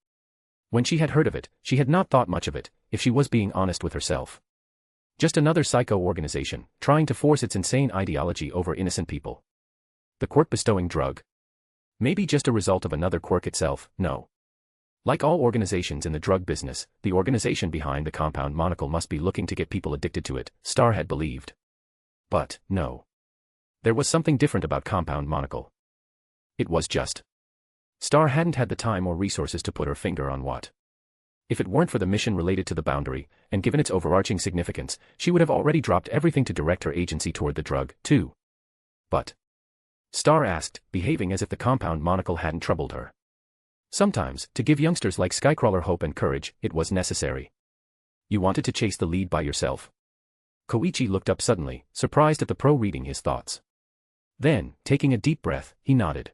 When she had heard of it, she had not thought much of it, if she was being honest with herself. Just another psycho organization, trying to force its insane ideology over innocent people. The quirk-bestowing drug? Maybe just a result of another quirk itself, no. Like all organizations in the drug business, the organization behind the compound monocle must be looking to get people addicted to it, Star had believed. But, no. There was something different about compound monocle. It was just. Star hadn't had the time or resources to put her finger on what. If it weren't for the mission related to the boundary, and given its overarching significance, she would have already dropped everything to direct her agency toward the drug, too. But. Star asked, behaving as if the compound monocle hadn't troubled her. Sometimes, to give youngsters like Skycrawler hope and courage, it was necessary. You wanted to chase the lead by yourself? Koichi looked up suddenly, surprised at the pro reading his thoughts. Then, taking a deep breath, he nodded.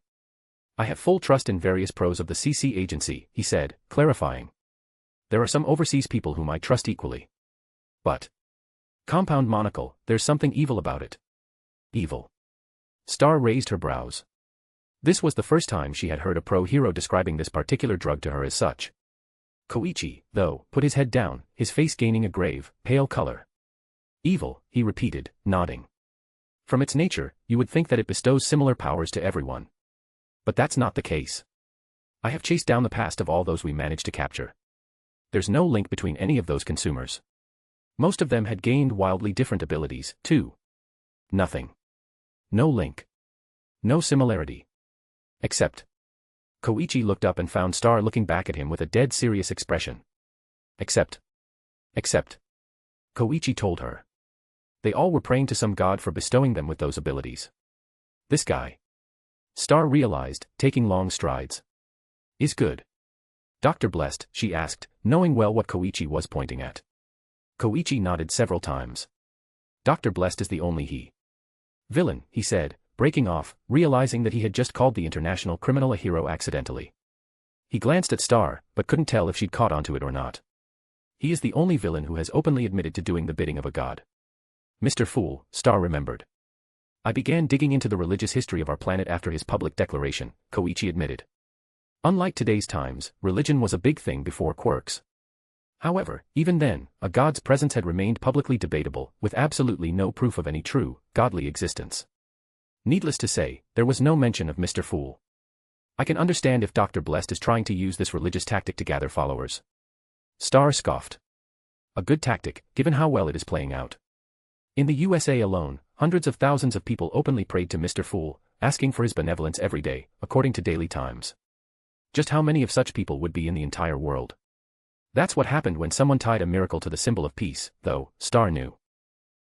I have full trust in various pros of the CC agency, he said, clarifying. There are some overseas people whom I trust equally. But. Compound monocle, there's something evil about it. Evil. Star raised her brows. This was the first time she had heard a pro-hero describing this particular drug to her as such. Koichi, though, put his head down, his face gaining a grave, pale color. Evil, he repeated, nodding. From its nature, you would think that it bestows similar powers to everyone. But that's not the case. I have chased down the past of all those we managed to capture. There's no link between any of those consumers. Most of them had gained wildly different abilities, too. Nothing. No link. No similarity. Except. Koichi looked up and found Star looking back at him with a dead serious expression. Except. Koichi told her. They all were praying to some god for bestowing them with those abilities. This guy. Star realized, taking long strides. Is good. Dr. Blessed, she asked, knowing well what Koichi was pointing at. Koichi nodded several times. Dr. Blessed is the only he. Villain, he said, breaking off, realizing that he had just called the international criminal a hero accidentally. He glanced at Star, but couldn't tell if she'd caught onto it or not. He is the only villain who has openly admitted to doing the bidding of a god. Mr. Fool, Star remembered. I began digging into the religious history of our planet after his public declaration, Koichi admitted. Unlike today's times, religion was a big thing before Quirks. However, even then, a god's presence had remained publicly debatable, with absolutely no proof of any true, godly existence. Needless to say, there was no mention of Mr. Fool. I can understand if Dr. Blessed is trying to use this religious tactic to gather followers. Star scoffed. A good tactic, given how well it is playing out. In the USA alone, hundreds of thousands of people openly prayed to Mr. Fool, asking for his benevolence every day, according to Daily Times. Just how many of such people would be in the entire world? That's what happened when someone tied a miracle to the symbol of peace, though, Star knew.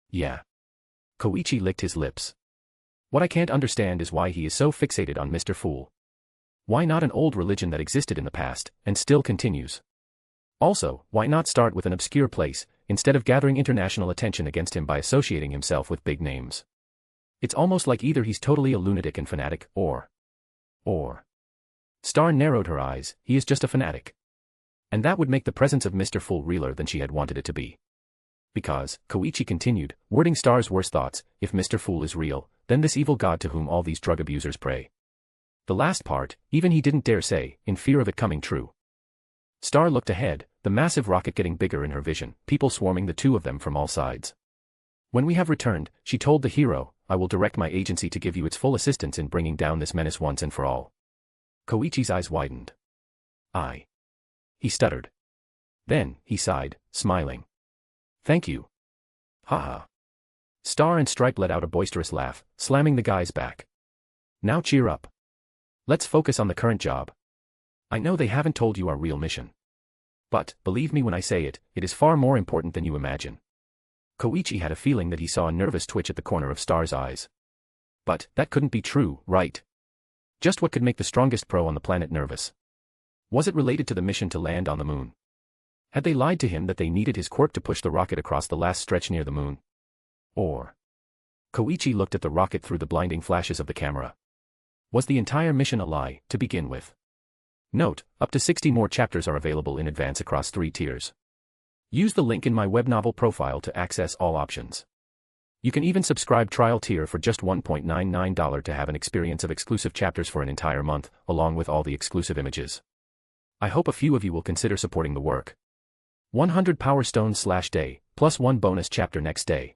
Yeah. Koichi licked his lips. What I can't understand is why he is so fixated on Mr. Fool. Why not an old religion that existed in the past, and still continues? Also, why not start with an obscure place, instead of gathering international attention against him by associating himself with big names? It's almost like either he's totally a lunatic and fanatic, or... Star narrowed her eyes, he is just a fanatic. And that would make the presence of Mr. Fool realer than she had wanted it to be. Because, Koichi continued, wording Star's worst thoughts, if Mr. Fool is real, then this evil god to whom all these drug abusers pray. The last part, even he didn't dare say, in fear of it coming true. Star looked ahead, the massive rocket getting bigger in her vision, people swarming the two of them from all sides. When we have returned, she told the hero, I will direct my agency to give you its full assistance in bringing down this menace once and for all. Koichi's eyes widened. He stuttered. Then, he sighed, smiling. Thank you. Haha. Star and Stripe let out a boisterous laugh, slamming the guy's back. Now cheer up. Let's focus on the current job. I know they haven't told you our real mission. But, believe me when I say it, it is far more important than you imagine. Koichi had a feeling that he saw a nervous twitch at the corner of Star's eyes. But, that couldn't be true, right? Just what could make the strongest pro on the planet nervous? Was it related to the mission to land on the moon? Had they lied to him that they needed his quirk to push the rocket across the last stretch near the moon? Or... Koichi looked at the rocket through the blinding flashes of the camera. Was the entire mission a lie, to begin with? Note, up to 60 more chapters are available in advance across 3 tiers. Use the link in my web novel profile to access all options. You can even subscribe trial tier for just $1.99 to have an experience of exclusive chapters for an entire month, along with all the exclusive images. I hope a few of you will consider supporting the work. 100 Power Stones/day, plus 1 bonus chapter next day.